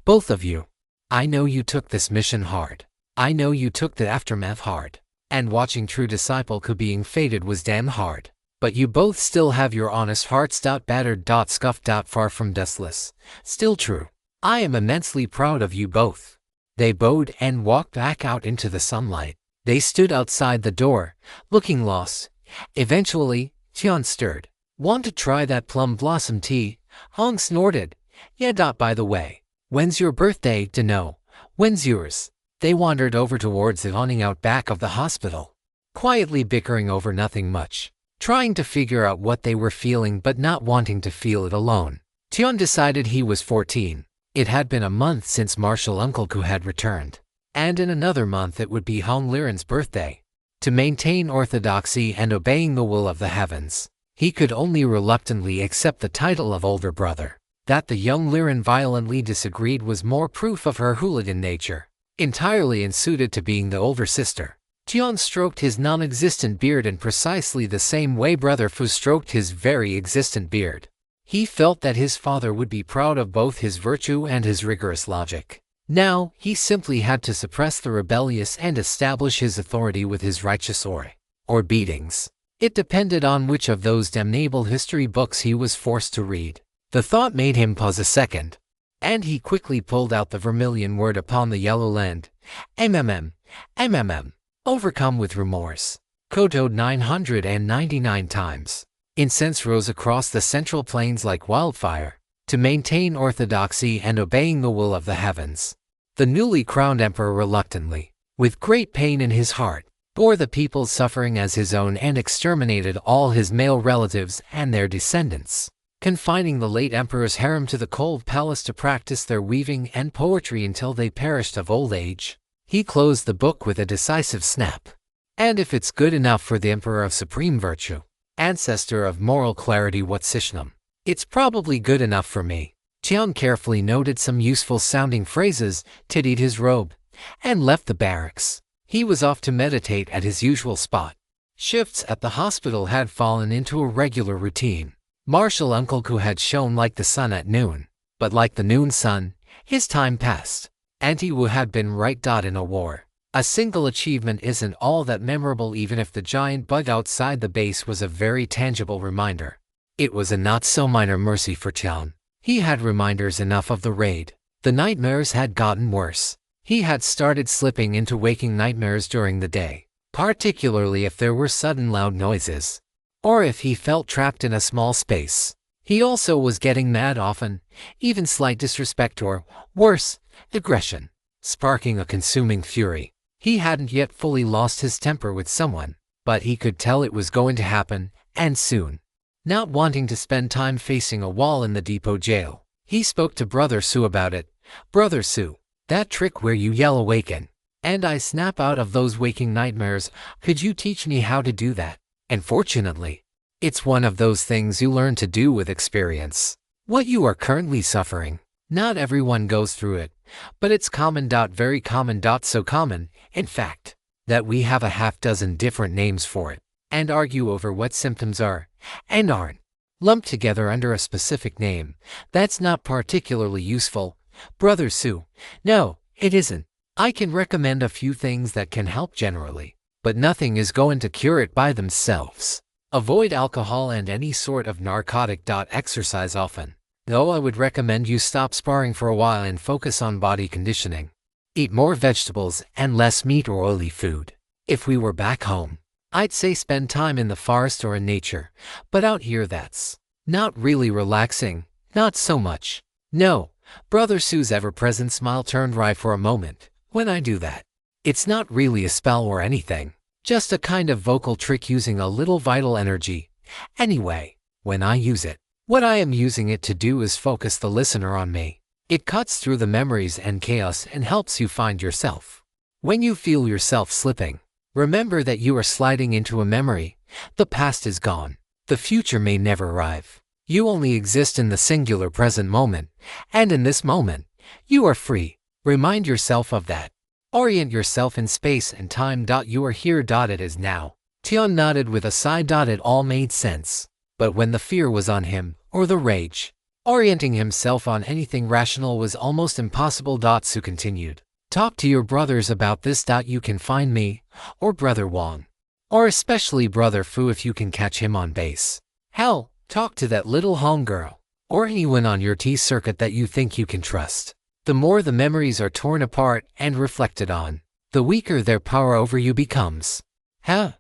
both of you. I know you took this mission hard. I know you took the aftermath hard. And watching true disciple being fated was damn hard. But you both still have your honest hearts. Battered, scuffed, far from dustless. Still true. I am immensely proud of you both. They bowed and walked back out into the sunlight. They stood outside the door, looking lost. Eventually, Tian stirred. Want to try that plum blossom tea? Hong snorted. Yeah. By the way, when's your birthday, Dano? When's yours? They wandered over towards the awning out back of the hospital, quietly bickering over nothing much, trying to figure out what they were feeling but not wanting to feel it alone. Tian decided he was 14. It had been a month since Martial Uncle Ku had returned, and in another month it would be Hong Liren's birthday. To maintain orthodoxy and obeying the will of the heavens, he could only reluctantly accept the title of older brother. That the young Liren violently disagreed was more proof of her hooligan nature, entirely unsuited to being the older sister. Tian stroked his non-existent beard in precisely the same way Brother Fu stroked his very existent beard. He felt that his father would be proud of both his virtue and his rigorous logic. Now, he simply had to suppress the rebellious and establish his authority with his righteous or beatings. It depended on which of those damnable history books he was forced to read. The thought made him pause a second, and he quickly pulled out the vermilion word upon the yellow land. MMM. Overcome with remorse. Kotoed 999 times. Incense rose across the central plains like wildfire. To maintain orthodoxy and obeying the will of the heavens, the newly crowned emperor reluctantly, with great pain in his heart, bore the people's suffering as his own and exterminated all his male relatives and their descendants, confining the late emperor's harem to the cold palace to practice their weaving and poetry until they perished of old age. He closed the book with a decisive snap. And if it's good enough for the emperor of supreme virtue, ancestor of moral clarity Watsishnam, it's probably good enough for me. Tian carefully noted some useful-sounding phrases, tidied his robe, and left the barracks. He was off to meditate at his usual spot. Shifts at the hospital had fallen into a regular routine. Martial Uncle Ku had shone like the sun at noon, but like the noon sun, his time passed. Auntie Wu had been right. In a war, a single achievement isn't all that memorable, even if the giant bug outside the base was a very tangible reminder. It was a not-so-minor mercy for Tian. He had reminders enough of the raid. The nightmares had gotten worse. He had started slipping into waking nightmares during the day, particularly if there were sudden loud noises, or if he felt trapped in a small space. He also was getting mad often, even slight disrespect or, worse, aggression, sparking a consuming fury. He hadn't yet fully lost his temper with someone, but he could tell it was going to happen, and soon. Not wanting to spend time facing a wall in the depot jail, he spoke to Brother Su about it. Brother Su, that trick where you yell awaken, and I snap out of those waking nightmares, could you teach me how to do that? Unfortunately, it's one of those things you learn to do with experience. What you are currently suffering, not everyone goes through it, but it's common. Very common. So common, in fact, that we have a half-dozen different names for it, and argue over what symptoms are, and aren't, lumped together under a specific name. That's not particularly useful. Brother Su, no, It isn't. I can recommend a few things that can help generally, but nothing is going to cure it by themselves. Avoid alcohol and any sort of narcotic. Exercise often, though I would recommend you stop sparring for a while and focus on body conditioning. Eat more vegetables and less meat or oily food. If we were back home, I'd say spend time in the forest or in nature, but out here that's not really relaxing, not so much. No, Brother Sue's ever-present smile turned wry for a moment when I do that. It's not really a spell or anything, just a kind of vocal trick using a little vital energy. Anyway, when I use it, what I am using it to do is focus the listener on me. It cuts through the memories and chaos and helps you find yourself. When you feel yourself slipping, remember that you are sliding into a memory. The past is gone. The future may never arrive. You only exist in the singular present moment, and in this moment, you are free. Remind yourself of that. Orient yourself in space and time. You are here. It is now. Tion nodded with a sigh. It all made sense. But when the fear was on him, or the rage, orienting himself on anything rational was almost impossible. Su continued. Talk to your brothers about this. You can find me, or Brother Wang, or especially Brother Fu if you can catch him on base. Hell, talk to that little Hong girl, or anyone on your T circuit that you think you can trust. The more the memories are torn apart and reflected on, the weaker their power over you becomes. Huh?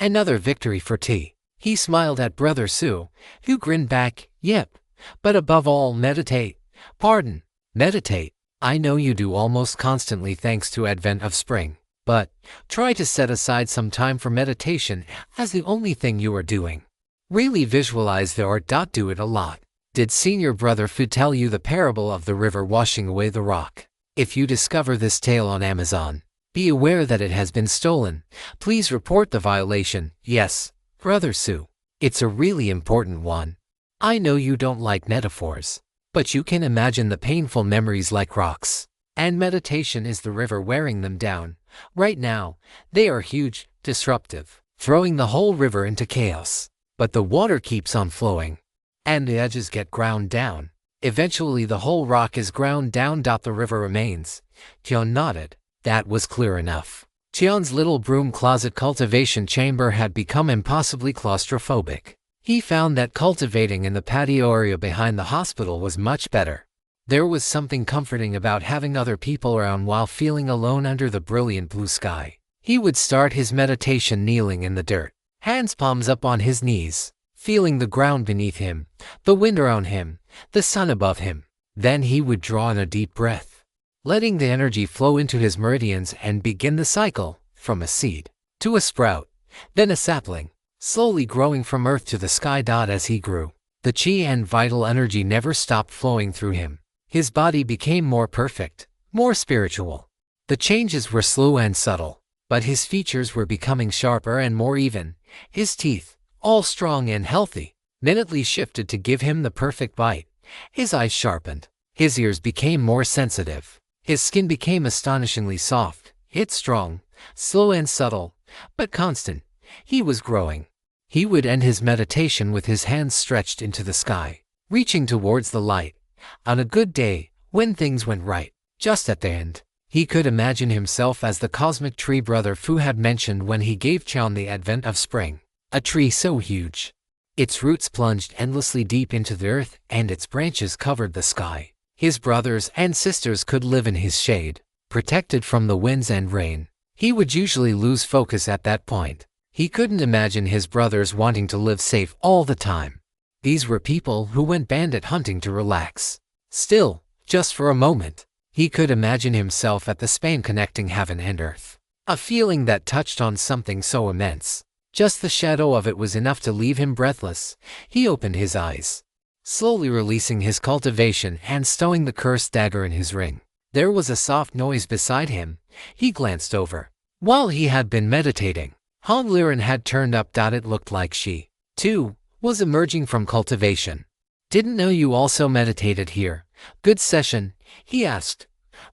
Another victory for T. He smiled at Brother Su, who grinned back. Yep. But above all, meditate. Pardon, meditate. I know you do almost constantly thanks to advent of spring, but try to set aside some time for meditation as the only thing you are doing. Really visualize the art. Do it a lot. Did Senior Brother Fu tell you the parable of the river washing away the rock? If you discover this tale on Amazon, be aware that it has been stolen. Please report the violation. Yes, Brother Su. It's a really important one. I know you don't like metaphors, but you can imagine the painful memories like rocks. And meditation is the river wearing them down. Right now, they are huge, disruptive, throwing the whole river into chaos. But the water keeps on flowing, and the edges get ground down. Eventually the whole rock is ground down. The river remains. Tion nodded. That was clear enough. Tion's little broom closet cultivation chamber had become impossibly claustrophobic. He found that cultivating in the patio area behind the hospital was much better. There was something comforting about having other people around while feeling alone under the brilliant blue sky. He would start his meditation kneeling in the dirt, hands palms up on his knees, feeling the ground beneath him, the wind around him, the sun above him. Then he would draw in a deep breath, letting the energy flow into his meridians and begin the cycle, from a seed to a sprout, then a sapling, slowly growing from earth to the sky. As he grew, the chi and vital energy never stopped flowing through him. His body became more perfect, more spiritual. The changes were slow and subtle, but his features were becoming sharper and more even. His teeth, all strong and healthy, minutely shifted to give him the perfect bite. His eyes sharpened. His ears became more sensitive. His skin became astonishingly soft. It's strong, slow and subtle, but constant. He was growing. He would end his meditation with his hands stretched into the sky, reaching towards the light. On a good day, when things went right, just at the end, he could imagine himself as the cosmic tree Brother Fu had mentioned when he gave Qian the advent of spring. A tree so huge, its roots plunged endlessly deep into the earth and its branches covered the sky. His brothers and sisters could live in his shade, protected from the winds and rain. He would usually lose focus at that point. He couldn't imagine his brothers wanting to live safe all the time. These were people who went bandit hunting to relax. Still, just for a moment, he could imagine himself at the span connecting heaven and earth. A feeling that touched on something so immense. Just the shadow of it was enough to leave him breathless. He opened his eyes, slowly releasing his cultivation and stowing the cursed dagger in his ring. There was a soft noise beside him. He glanced over. While he had been meditating, Hong Liren had turned up. It looked like she, too, was emerging from cultivation. Didn't know you also meditated here. Good session, he asked.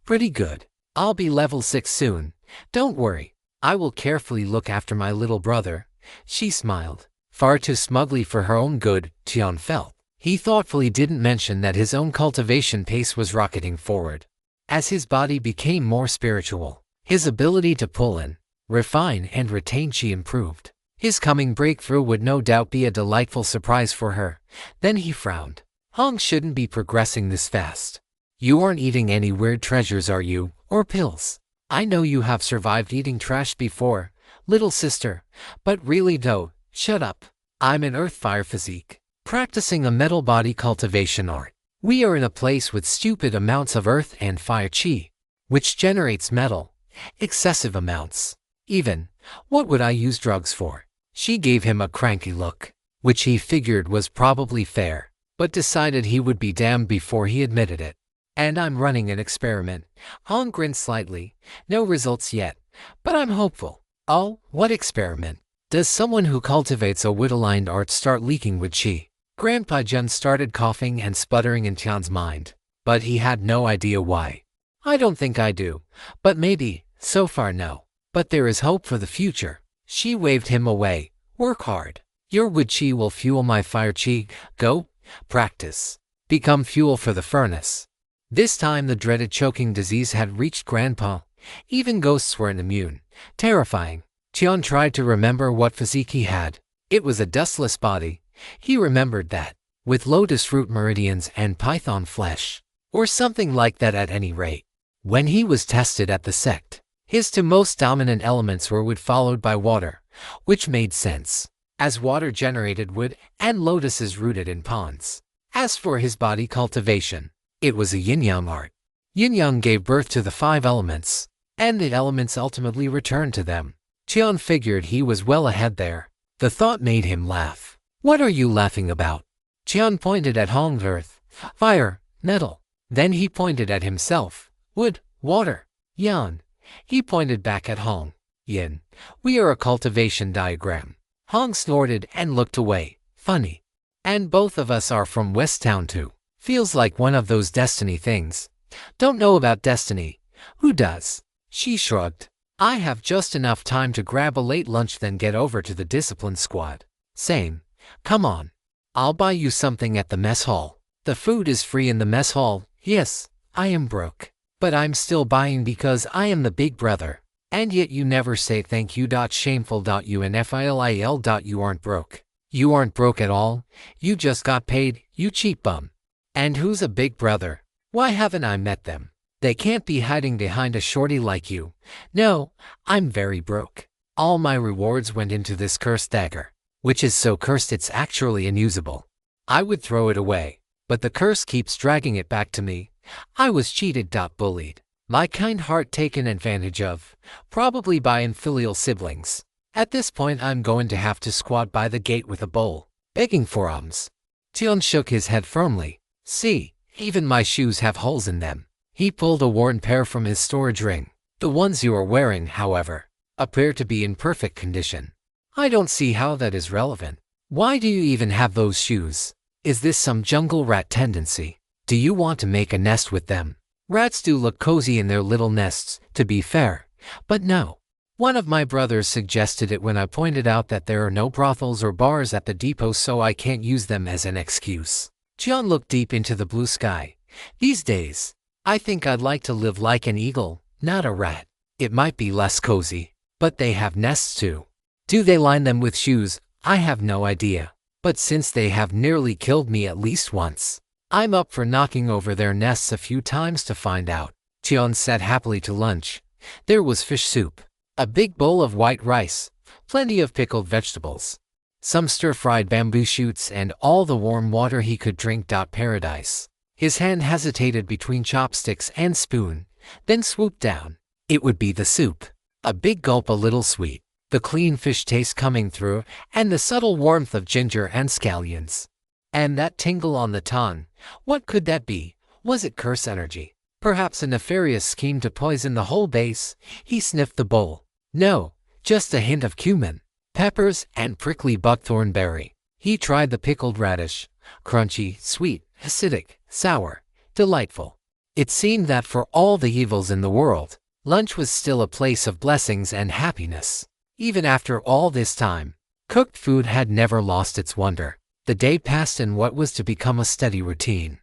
Pretty good. I'll be level 6 soon. Don't worry. I will carefully look after my little brother. She smiled. Far too smugly for her own good, Qian felt. He thoughtfully didn't mention that his own cultivation pace was rocketing forward. As his body became more spiritual, his ability to pull in, refine, and retain chi improved. His coming breakthrough would no doubt be a delightful surprise for her. Then he frowned. Hong shouldn't be progressing this fast. You aren't eating any weird treasures, are you? Or pills? I know you have survived eating trash before, little sister, but really though, shut up. I'm an earth fire physique, practicing a metal body cultivation art. We are in a place with stupid amounts of earth and fire chi, which generates metal, excessive amounts. Even, what would I use drugs for? She gave him a cranky look, which he figured was probably fair, but decided he would be damned before he admitted it. And I'm running an experiment. Hong grinned slightly. No results yet, but I'm hopeful. Oh, what experiment? Does someone who cultivates a wood-aligned art start leaking with chi? Grandpa Jun started coughing and sputtering in Tian's mind, but he had no idea why. I don't think I do, but maybe. So far no. But there is hope for the future. She waved him away. Work hard. Your wood chi will fuel my fire chi. Go, practice. Become fuel for the furnace. This time the dreaded choking disease had reached Grandpa. Even ghosts weren't immune. Terrifying. Tian tried to remember what physique he had. It was a dustless body. He remembered that. With lotus root meridians and python flesh. Or something like that at any rate. When he was tested at the sect, his two most dominant elements were wood followed by water, which made sense, as water generated wood and lotuses rooted in ponds. As for his body cultivation, it was a yin-yang art. Yin-yang gave birth to the 5 elements, and the elements ultimately returned to them. Tian figured he was well ahead there. The thought made him laugh. What are you laughing about? Tian pointed at Hong's earth, fire, metal. Then he pointed at himself, wood, water, yang. He pointed back at Hong, yin. We are a cultivation diagram. Hong snorted and looked away. Funny. And both of us are from West Town too. Feels like one of those destiny things. Don't know about destiny. Who does? She shrugged. I have just enough time to grab a late lunch then get over to the discipline squad. Same. Come on. I'll buy you something at the mess hall. The food is free in the mess hall. Yes, I am broke. But I'm still buying because I am the big brother. And yet you never say thank you. Shameful. Unfil. You aren't broke. You aren't broke at all. You just got paid, you cheap bum. And who's a big brother? Why haven't I met them? They can't be hiding behind a shorty like you. No, I'm very broke. All my rewards went into this cursed dagger, which is so cursed it's actually unusable. I would throw it away, but the curse keeps dragging it back to me. I was cheated. Bullied. My kind heart taken advantage of, probably by infilial siblings. At this point I'm going to have to squat by the gate with a bowl, begging for alms. Tian shook his head firmly. See, even my shoes have holes in them. He pulled a worn pair from his storage ring. The ones you are wearing, however, appear to be in perfect condition. I don't see how that is relevant. Why do you even have those shoes? Is this some jungle rat tendency? Do you want to make a nest with them? Rats do look cozy in their little nests, to be fair. But no. One of my brothers suggested it when I pointed out that there are no brothels or bars at the depot, so I can't use them as an excuse. John looked deep into the blue sky. These days, I think I'd like to live like an eagle, not a rat. It might be less cozy, but they have nests too. Do they line them with shoes? I have no idea. But since they have nearly killed me at least once, I'm up for knocking over their nests a few times to find out. Tian sat happily to lunch. There was fish soup, a big bowl of white rice, plenty of pickled vegetables, some stir-fried bamboo shoots, and all the warm water he could drink. Paradise. His hand hesitated between chopsticks and spoon, then swooped down. It would be the soup. A big gulp, a little sweet, the clean fish taste coming through, and the subtle warmth of ginger and scallions. And that tingle on the tongue. What could that be? Was it curse energy? Perhaps a nefarious scheme to poison the whole base? He sniffed the bowl. No, just a hint of cumin, peppers, and prickly buckthorn berry. He tried the pickled radish. Crunchy, sweet, acidic, sour, delightful. It seemed that for all the evils in the world, lunch was still a place of blessings and happiness. Even after all this time, cooked food had never lost its wonder. The day passed in what was to become a steady routine.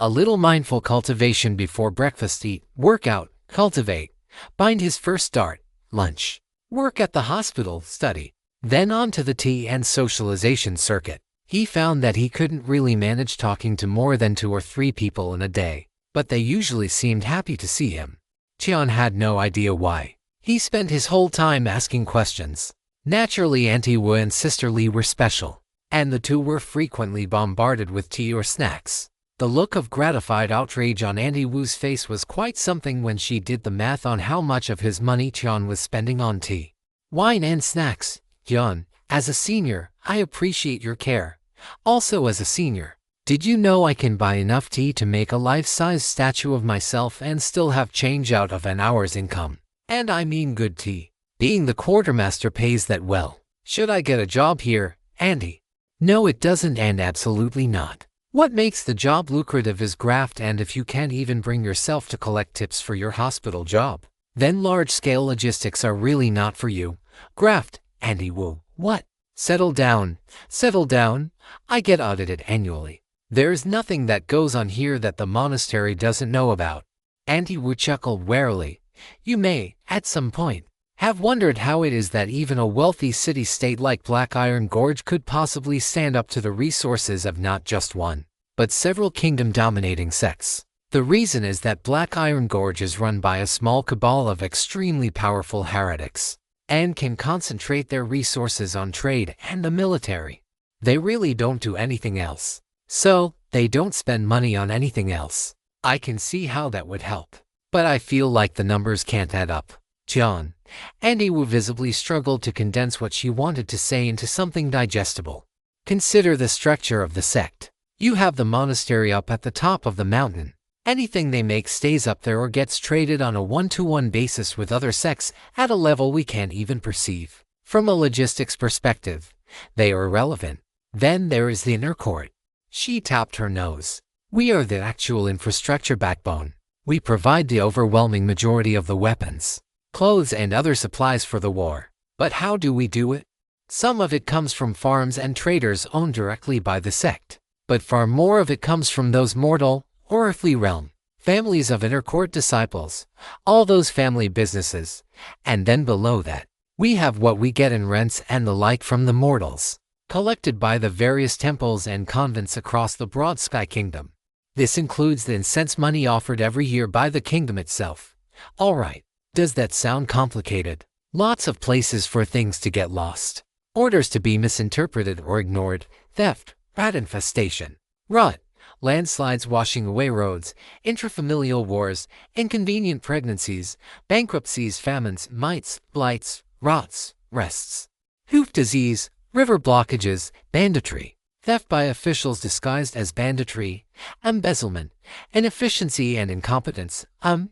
A little mindful cultivation before breakfast, eat, workout, cultivate, bind his first dart, lunch, work at the hospital, study. Then on to the tea and socialization circuit. He found that he couldn't really manage talking to more than 2 or 3 people in a day, but they usually seemed happy to see him. Tian had no idea why. He spent his whole time asking questions. Naturally, Auntie Wu and Sister Li were special, and the two were frequently bombarded with tea or snacks. The look of gratified outrage on Auntie Wu's face was quite something when she did the math on how much of his money Tian was spending on tea, wine and snacks. Tian, as a senior, I appreciate your care. Also as a senior, did you know I can buy enough tea to make a life-size statue of myself and still have change out of an hour's income? And I mean good tea. Being the quartermaster pays that well. Should I get a job here, Auntie? No, it doesn't, and absolutely not. What makes the job lucrative is graft, and if you can't even bring yourself to collect tips for your hospital job, then large-scale logistics are really not for you. Graft, Auntie Wu. What? Settle down. Settle down. I get audited annually. There's nothing that goes on here that the monastery doesn't know about. Auntie Wu chuckled warily. You may, at some point, have wondered how it is that even a wealthy city-state like Black Iron Gorge could possibly stand up to the resources of not just one, but several kingdom-dominating sects. The reason is that Black Iron Gorge is run by a small cabal of extremely powerful heretics, and can concentrate their resources on trade and the military. They really don't do anything else. So, they don't spend money on anything else. I can see how that would help. But I feel like the numbers can't add up. Tian, Auntie Wu visibly struggled to condense what she wanted to say into something digestible. Consider the structure of the sect. You have the monastery up at the top of the mountain. Anything they make stays up there or gets traded on a one-to-one basis with other sects at a level we can't even perceive. From a logistics perspective, they are irrelevant. Then there is the inner court. She tapped her nose. We are the actual infrastructure backbone. We provide the overwhelming majority of the weapons, clothes and other supplies for the war. But how do we do it? Some of it comes from farms and traders owned directly by the sect, but far more of it comes from those mortal or earthly realm, families of inner court disciples, all those family businesses, and then below that, we have what we get in rents and the like from the mortals, collected by the various temples and convents across the broad Sky Kingdom. This includes the incense money offered every year by the kingdom itself. Alright, does that sound complicated? Lots of places for things to get lost, orders to be misinterpreted or ignored, theft, rat infestation, rot, landslides washing away roads, intrafamilial wars, inconvenient pregnancies, bankruptcies, famines, mites, blights, rots, rests, hoof disease, river blockages, banditry, theft by officials disguised as banditry, embezzlement, inefficiency and incompetence.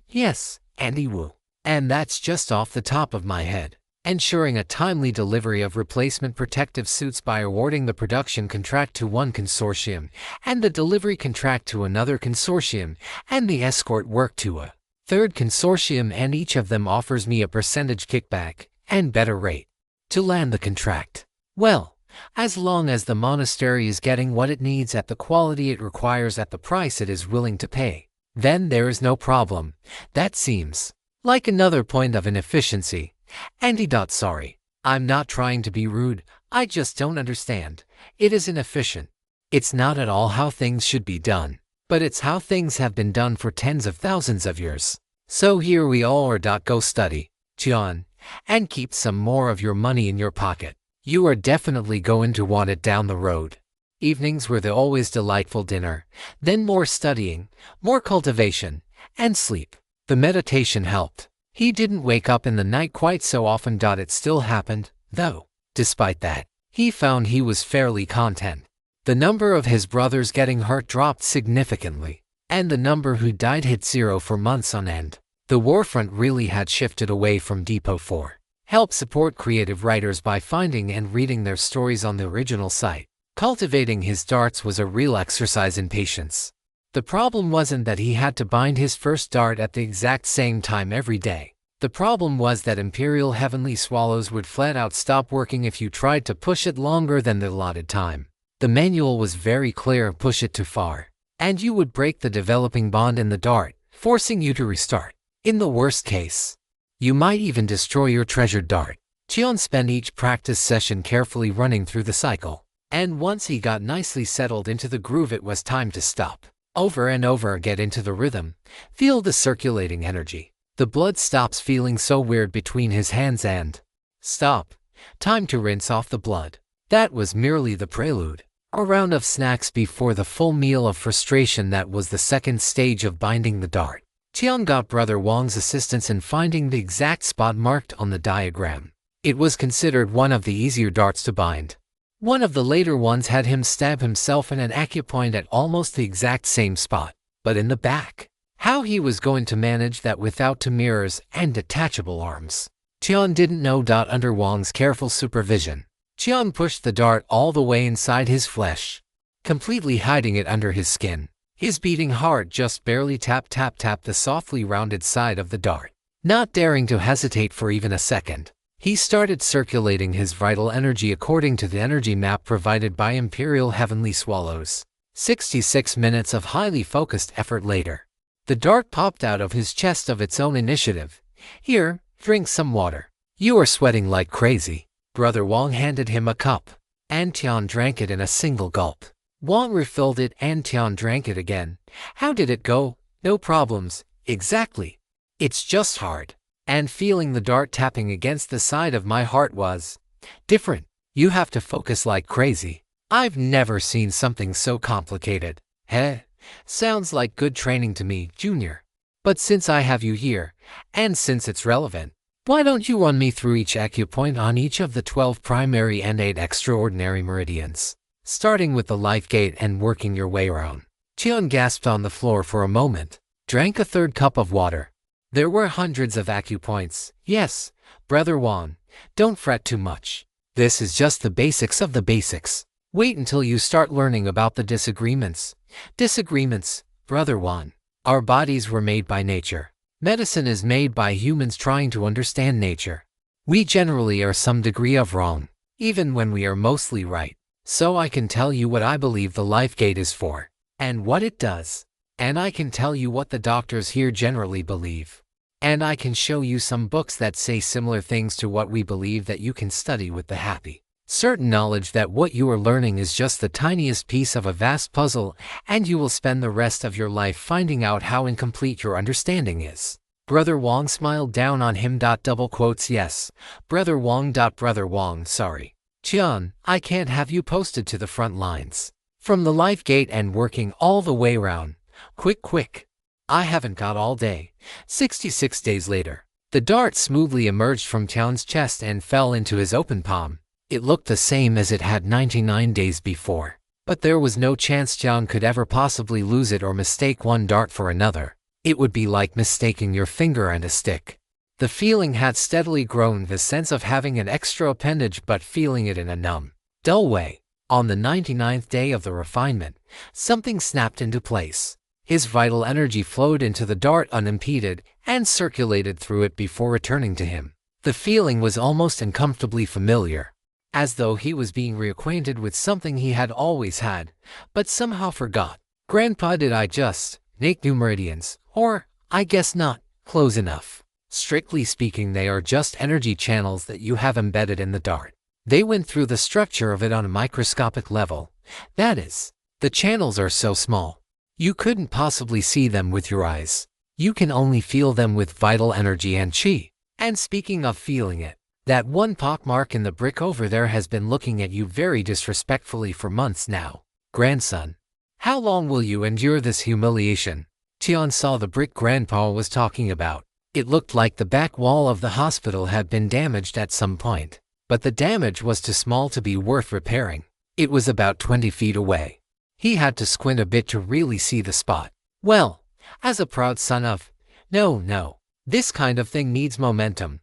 Yes, Auntie Wu. And that's just off the top of my head. Ensuring a timely delivery of replacement protective suits by awarding the production contract to one consortium, and the delivery contract to another consortium, and the escort work to a third consortium, and each of them offers me a percentage kickback and better rate to land the contract. Well, as long as the monastery is getting what it needs at the quality it requires at the price it is willing to pay, then there is no problem. That seems like another point of inefficiency. Auntie. Sorry, I'm not trying to be rude, I just don't understand. It is inefficient. It's not at all how things should be done, but it's how things have been done for tens of thousands of years. So here we all are. Go study, Tian, and keep some more of your money in your pocket. You are definitely going to want it down the road. Evenings were the always delightful dinner, then more studying, more cultivation, and sleep. The meditation helped. He didn't wake up in the night quite so often. It still happened, though. Despite that, he found he was fairly content. The number of his brothers getting hurt dropped significantly, and the number who died hit 0 for months on end. The warfront really had shifted away from Depot 4. Help support creative writers by finding and reading their stories on the original site. Cultivating his darts was a real exercise in patience. The problem wasn't that he had to bind his first dart at the exact same time every day. The problem was that Imperial Heavenly Swallows would flat out stop working if you tried to push it longer than the allotted time. The manual was very clear: push it too far, and you would break the developing bond in the dart, forcing you to restart. In the worst case, you might even destroy your treasured dart. Cheon spent each practice session carefully running through the cycle, and once he got nicely settled into the groove, it was time to stop. Over and over, get into the rhythm, feel the circulating energy. The blood stops feeling so weird between his hands and stop. Time to rinse off the blood. That was merely the prelude. A round of snacks before the full meal of frustration that was the second stage of binding the dart. Cheon got Brother Wong's assistance in finding the exact spot marked on the diagram. It was considered one of the easier darts to bind. One of the later ones had him stab himself in an acupoint at almost the exact same spot, but in the back. How he was going to manage that without two mirrors and detachable arms, Cheon didn't know. Under Wong's careful supervision, Cheon pushed the dart all the way inside his flesh, completely hiding it under his skin. His beating heart just barely tapped the softly rounded side of the dart. Not daring to hesitate for even a second, he started circulating his vital energy according to the energy map provided by Imperial Heavenly Swallows. 66 minutes of highly focused effort later, the dart popped out of his chest of its own initiative. Here, drink some water. You are sweating like crazy. Brother Wong handed him a cup, and Cheon drank it in a single gulp. Wong refilled it and Cheon drank it again. How did it go? No problems. Exactly. It's just hard. And feeling the dart tapping against the side of my heart was different. You have to focus like crazy. I've never seen something so complicated. Heh, sounds like good training to me, Junior. But since I have you here, and since it's relevant, why don't you run me through each acupoint on each of the 12 primary and 8 extraordinary meridians, starting with the life gate and working your way around. Cheon gasped on the floor for a moment, drank a third cup of water. There were hundreds of acupoints. Yes, Brother Wong, don't fret too much. This is just the basics of the basics. Wait until you start learning about the disagreements. Disagreements, Brother Wong. Our bodies were made by nature. Medicine is made by humans trying to understand nature. We generally are some degree of wrong, even when we are mostly right. So I can tell you what I believe the life gate is for, and what it does. And I can tell you what the doctors here generally believe. And I can show you some books that say similar things to what we believe that you can study with the happy certain knowledge that what you are learning is just the tiniest piece of a vast puzzle, and you will spend the rest of your life finding out how incomplete your understanding is. Brother Wong smiled down on him. Double quotes. Yes, Brother Wong. Brother Wong, sorry. Cheon, I can't have you posted to the front lines. From the life gate and working all the way around. Quick. I haven't got all day. 66 days later, the dart smoothly emerged from Cheon's chest and fell into his open palm. It looked the same as it had 99 days before, but there was no chance Cheon could ever possibly lose it or mistake one dart for another. It would be like mistaking your finger and a stick. The feeling had steadily grown, the sense of having an extra appendage but feeling it in a numb, dull way. On the 99th day of the refinement, something snapped into place. His vital energy flowed into the dart unimpeded and circulated through it before returning to him. The feeling was almost uncomfortably familiar, as though he was being reacquainted with something he had always had, but somehow forgot. Grandpa, did I just make new meridians? Or, I guess not. Close enough. Strictly speaking, they are just energy channels that you have embedded in the dart. They went through the structure of it on a microscopic level. That is, the channels are so small, you couldn't possibly see them with your eyes. You can only feel them with vital energy and chi. And speaking of feeling it, that one pockmark in the brick over there has been looking at you very disrespectfully for months now. Grandson, how long will you endure this humiliation? Cheon saw the brick Grandpa was talking about. It looked like the back wall of the hospital had been damaged at some point, but the damage was too small to be worth repairing. It was about 20 feet away. He had to squint a bit to really see the spot. Well, as a proud son of, no, this kind of thing needs momentum.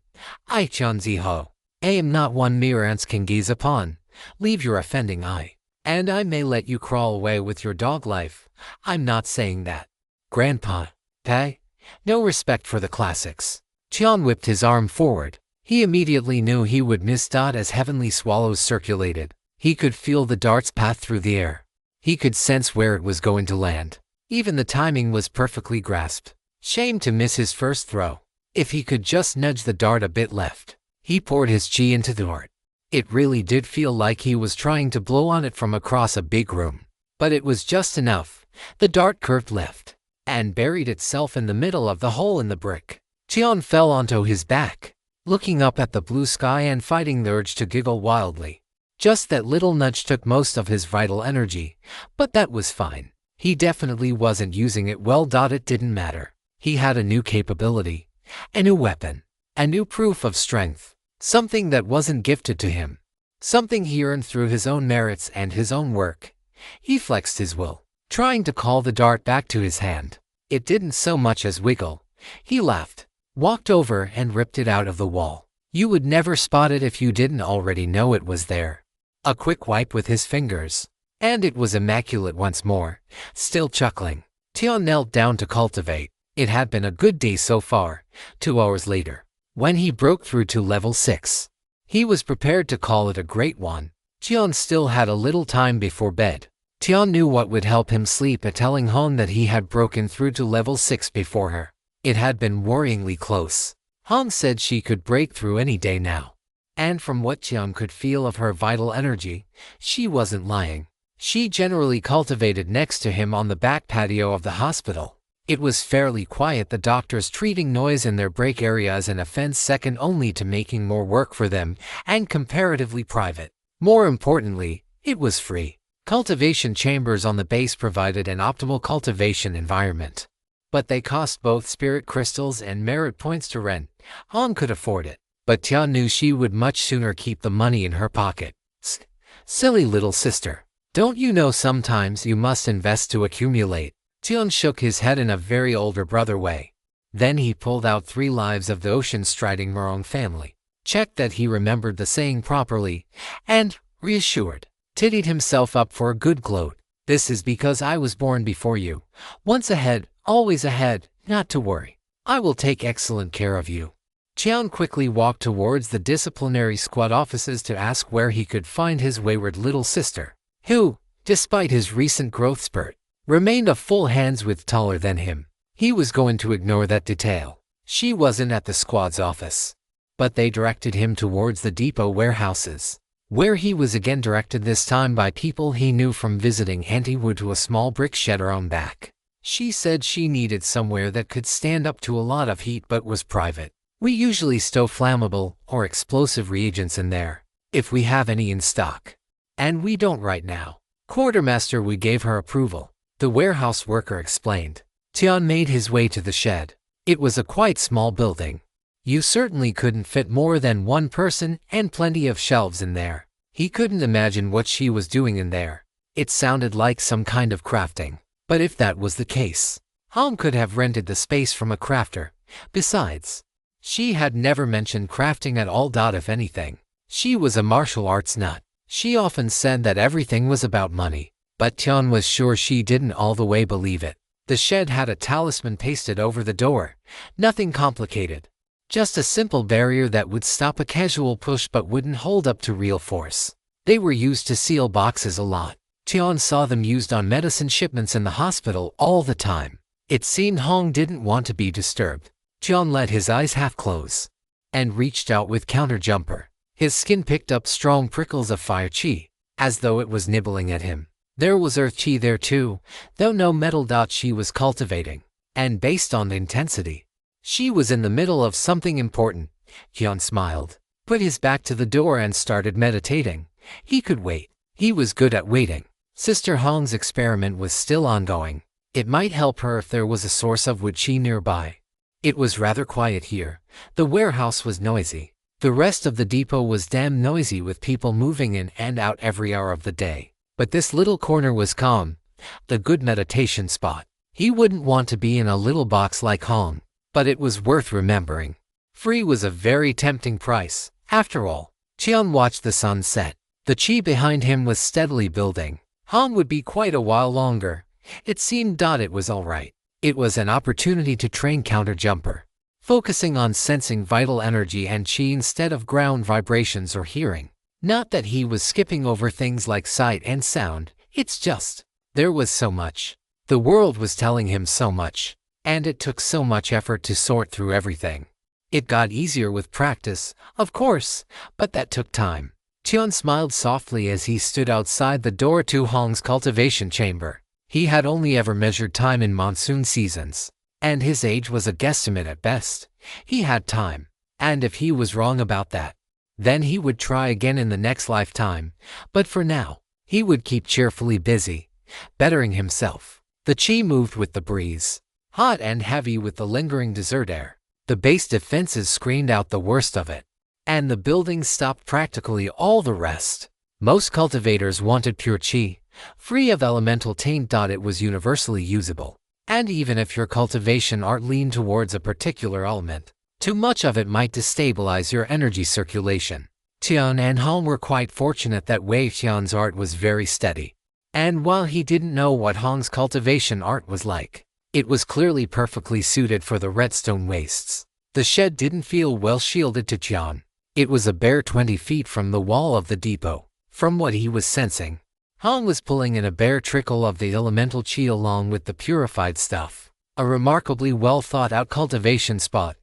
I Cheon-ziho, am not one mere ants can gaze upon. Leave your offending eye, and I may let you crawl away with your dog life. I'm not saying that. Grandpa, no respect for the classics. Cheon whipped his arm forward. He immediately knew he would miss. As heavenly swallows circulated, he could feel the dart's path through the air. He could sense where it was going to land. Even the timing was perfectly grasped. Shame to miss his first throw. If he could just nudge the dart a bit left. He poured his chi into the dart. It really did feel like he was trying to blow on it from across a big room. But it was just enough. The dart curved left and buried itself in the middle of the hole in the brick. Tian fell onto his back, looking up at the blue sky and fighting the urge to giggle wildly. Just that little nudge took most of his vital energy, but that was fine. He definitely wasn't using it well. It didn't matter. He had a new capability, a new weapon, a new proof of strength, something that wasn't gifted to him, something he earned through his own merits and his own work. He flexed his will, trying to call the dart back to his hand. It didn't so much as wiggle. He laughed, walked over and ripped it out of the wall. You would never spot it if you didn't already know it was there. A quick wipe with his fingers, and it was immaculate once more. Still chuckling, Tian knelt down to cultivate. It had been a good day so far. 2 hours later, when he broke through to level 6, he was prepared to call it a great one. Tian still had a little time before bed. Tian knew what would help him sleep, telling Han that he had broken through to level 6 before her. It had been worryingly close. Han said she could break through any day now. And from what Tian could feel of her vital energy, she wasn't lying. She generally cultivated next to him on the back patio of the hospital. It was fairly quiet, the doctors treating noise in their break area as an offense second only to making more work for them, and comparatively private. More importantly, it was free. Cultivation chambers on the base provided an optimal cultivation environment. But they cost both spirit crystals and merit points to rent. Han could afford it, but Tian knew she would much sooner keep the money in her pocket. Silly little sister. Don't you know sometimes you must invest to accumulate? Tian shook his head in a very older brother way. Then he pulled out 3 lives of the ocean striding Morong family, checked that he remembered the saying properly, and, reassured, tittied himself up for a good gloat. This is because I was born before you. Once ahead, always ahead, not to worry. I will take excellent care of you. Tian quickly walked towards the disciplinary squad offices to ask where he could find his wayward little sister, who, despite his recent growth spurt, remained a full hand's width taller than him. He was going to ignore that detail. She wasn't at the squad's office. But they directed him towards the depot warehouses, where he was again directed, this time by people he knew from visiting Auntie Wood, to a small brick shed around back. She said she needed somewhere that could stand up to a lot of heat but was private. We usually stow flammable or explosive reagents in there, if we have any in stock. And we don't right now. Quartermaster, we gave her approval, the warehouse worker explained. Tian made his way to the shed. It was a quite small building. You certainly couldn't fit more than one person, and plenty of shelves in there. He couldn't imagine what she was doing in there. It sounded like some kind of crafting. But if that was the case, Han could have rented the space from a crafter. Besides, she had never mentioned crafting at all. If anything, she was a martial arts nut. She often said that everything was about money, but Tian was sure she didn't all the way believe it. The shed had a talisman pasted over the door. Nothing complicated. Just a simple barrier that would stop a casual push but wouldn't hold up to real force. They were used to seal boxes a lot. Tian saw them used on medicine shipments in the hospital all the time. It seemed Hong didn't want to be disturbed. Tian let his eyes half close and reached out with counter jumper. His skin picked up strong prickles of fire chi, as though it was nibbling at him. There was earth chi there too, though no metal. She was cultivating, and based on the intensity, she was in the middle of something important. Tian smiled, put his back to the door and started meditating. He could wait. He was good at waiting. Sister Hong's experiment was still ongoing. It might help her if there was a source of wood chi nearby. It was rather quiet here. The warehouse was noisy. The rest of the depot was damn noisy, with people moving in and out every hour of the day. But this little corner was calm, the good meditation spot. He wouldn't want to be in a little box like Hong, but it was worth remembering. Free was a very tempting price, after all. Tian watched the sun set. The chi behind him was steadily building. Han would be quite a while longer. It seemed. It was all right. It was an opportunity to train counter jumper, focusing on sensing vital energy and chi instead of ground vibrations or hearing. Not that he was skipping over things like sight and sound, it's just, there was so much. The world was telling him so much, and it took so much effort to sort through everything. It got easier with practice, of course, but that took time. Tian smiled softly as he stood outside the door to Hong's cultivation chamber. He had only ever measured time in monsoon seasons, and his age was a guesstimate at best. He had time, and if he was wrong about that, then he would try again in the next lifetime, but for now, he would keep cheerfully busy, bettering himself. The qi moved with the breeze, hot and heavy with the lingering desert air. The base defenses screened out the worst of it, and the buildings stopped practically all the rest. Most cultivators wanted pure qi, free of elemental taint. It was universally usable, and even if your cultivation art leaned towards a particular element, too much of it might destabilize your energy circulation. Tian and Hong were quite fortunate that Wei Qian's art was very steady, and while he didn't know what Hong's cultivation art was like, it was clearly perfectly suited for the redstone wastes. The shed didn't feel well shielded to Tian. It was a bare 20 feet from the wall of the depot. From what he was sensing, Hong was pulling in a bare trickle of the elemental qi along with the purified stuff. A remarkably well thought out cultivation spot.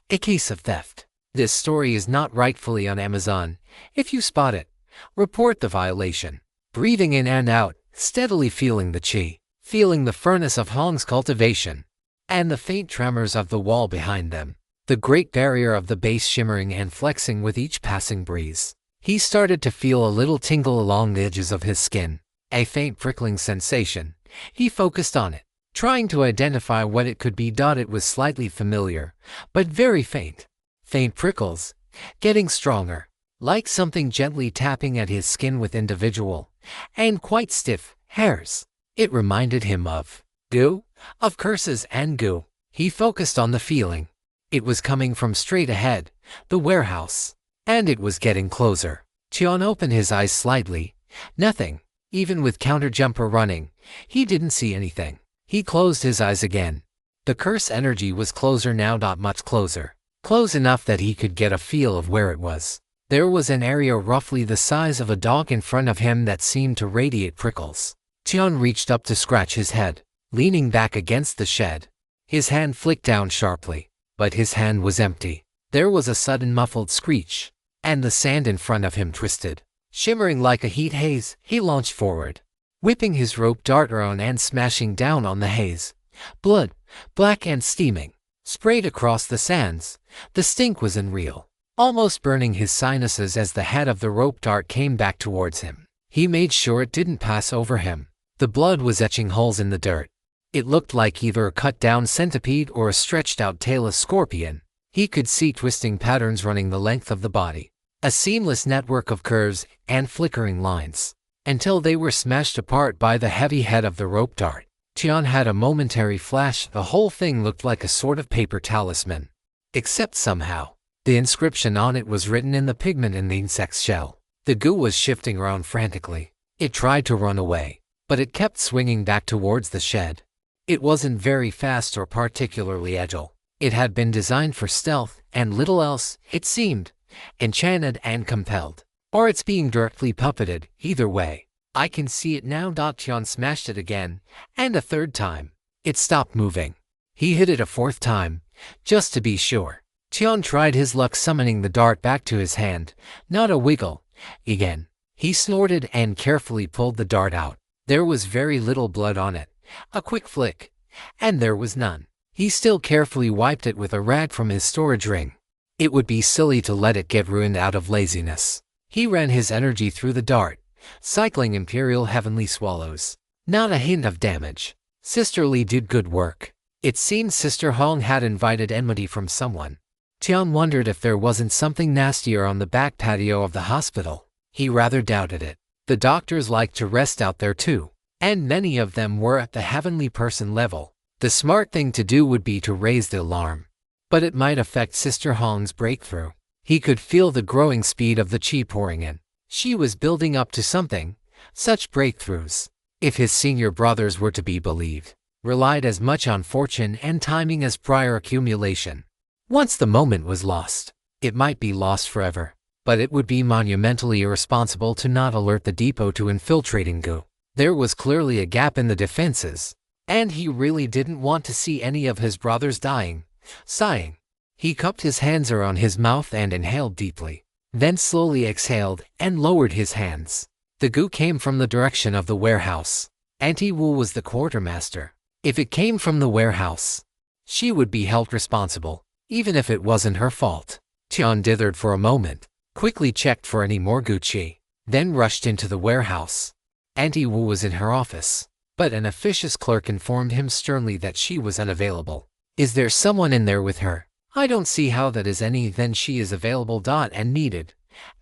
A case of theft. This story is not rightfully on Amazon. If you spot it, report the violation. Breathing in and out, steadily feeling the qi, feeling the furnace of Hong's cultivation, and the faint tremors of the wall behind them. The great barrier of the base shimmering and flexing with each passing breeze. He started to feel a little tingle along the edges of his skin, a faint prickling sensation. He focused on it, trying to identify what it could be. It was slightly familiar, but very faint. Faint prickles, getting stronger, like something gently tapping at his skin with individual, and quite stiff, hairs. It reminded him of goo, of curses and goo. He focused on the feeling. It was coming from straight ahead, the warehouse, and it was getting closer. Tian opened his eyes slightly. Nothing. Even with counterjumper running, he didn't see anything. He closed his eyes again. The curse energy was closer now. Much closer. Close enough that he could get a feel of where it was. There was an area roughly the size of a dog in front of him that seemed to radiate prickles. Tian reached up to scratch his head, leaning back against the shed. His hand flicked down sharply, but his hand was empty. There was a sudden muffled screech, and the sand in front of him twisted. Shimmering like a heat haze, he launched forward, whipping his rope dart around and smashing down on the haze. Blood, black and steaming, sprayed across the sands. The stink was unreal, almost burning his sinuses as the head of the rope dart came back towards him. He made sure it didn't pass over him. The blood was etching holes in the dirt. It looked like either a cut-down centipede or a stretched-out tailless scorpion. He could see twisting patterns running the length of the body, a seamless network of curves and flickering lines, until they were smashed apart by the heavy head of the rope dart. Tian had a momentary flash. The whole thing looked like a sort of paper talisman, except somehow, the inscription on it was written in the pigment in the insect's shell. The goo was shifting around frantically. It tried to run away, but it kept swinging back towards the shed. It wasn't very fast or particularly agile. It had been designed for stealth and little else, it seemed. Enchanted and compelled. Or it's being directly puppeted. Either way, I can see it now. Tian smashed it again, and a third time. It stopped moving. He hit it a fourth time, just to be sure. Tian tried his luck summoning the dart back to his hand. Not a wiggle. Again. He snorted and carefully pulled the dart out. There was very little blood on it. A quick flick, and there was none. He still carefully wiped it with a rag from his storage ring. It would be silly to let it get ruined out of laziness. He ran his energy through the dart, cycling Imperial Heavenly Swallows. Not a hint of damage. Sister Li did good work. It seemed Sister Hong had invited enmity from someone. Tian wondered if there wasn't something nastier on the back patio of the hospital. He rather doubted it. The doctors liked to rest out there too, and many of them were at the heavenly person level. The smart thing to do would be to raise the alarm. But it might affect Sister Hong's breakthrough. He could feel the growing speed of the qi pouring in. She was building up to something. Such breakthroughs, if his senior brothers were to be believed, relied as much on fortune and timing as prior accumulation. Once the moment was lost, it might be lost forever. But it would be monumentally irresponsible to not alert the depot to infiltrating goo. There was clearly a gap in the defenses, and he really didn't want to see any of his brothers dying. Sighing, he cupped his hands around his mouth and inhaled deeply, then slowly exhaled and lowered his hands. The goo came from the direction of the warehouse. Auntie Wu was the quartermaster. If it came from the warehouse, she would be held responsible, even if it wasn't her fault. Tian dithered for a moment, quickly checked for any more Gucci, then rushed into the warehouse. Auntie Wu was in her office, but an officious clerk informed him sternly that she was unavailable. Is there someone in there with her? I don't see how that is any. Then she is available and needed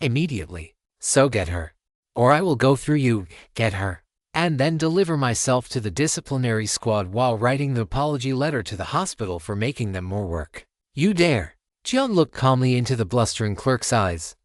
immediately. So get her, or I will go through you. Get her, and then deliver myself to the disciplinary squad while writing the apology letter to the hospital for making them more work. You dare? Jian looked calmly into the blustering clerk's eyes.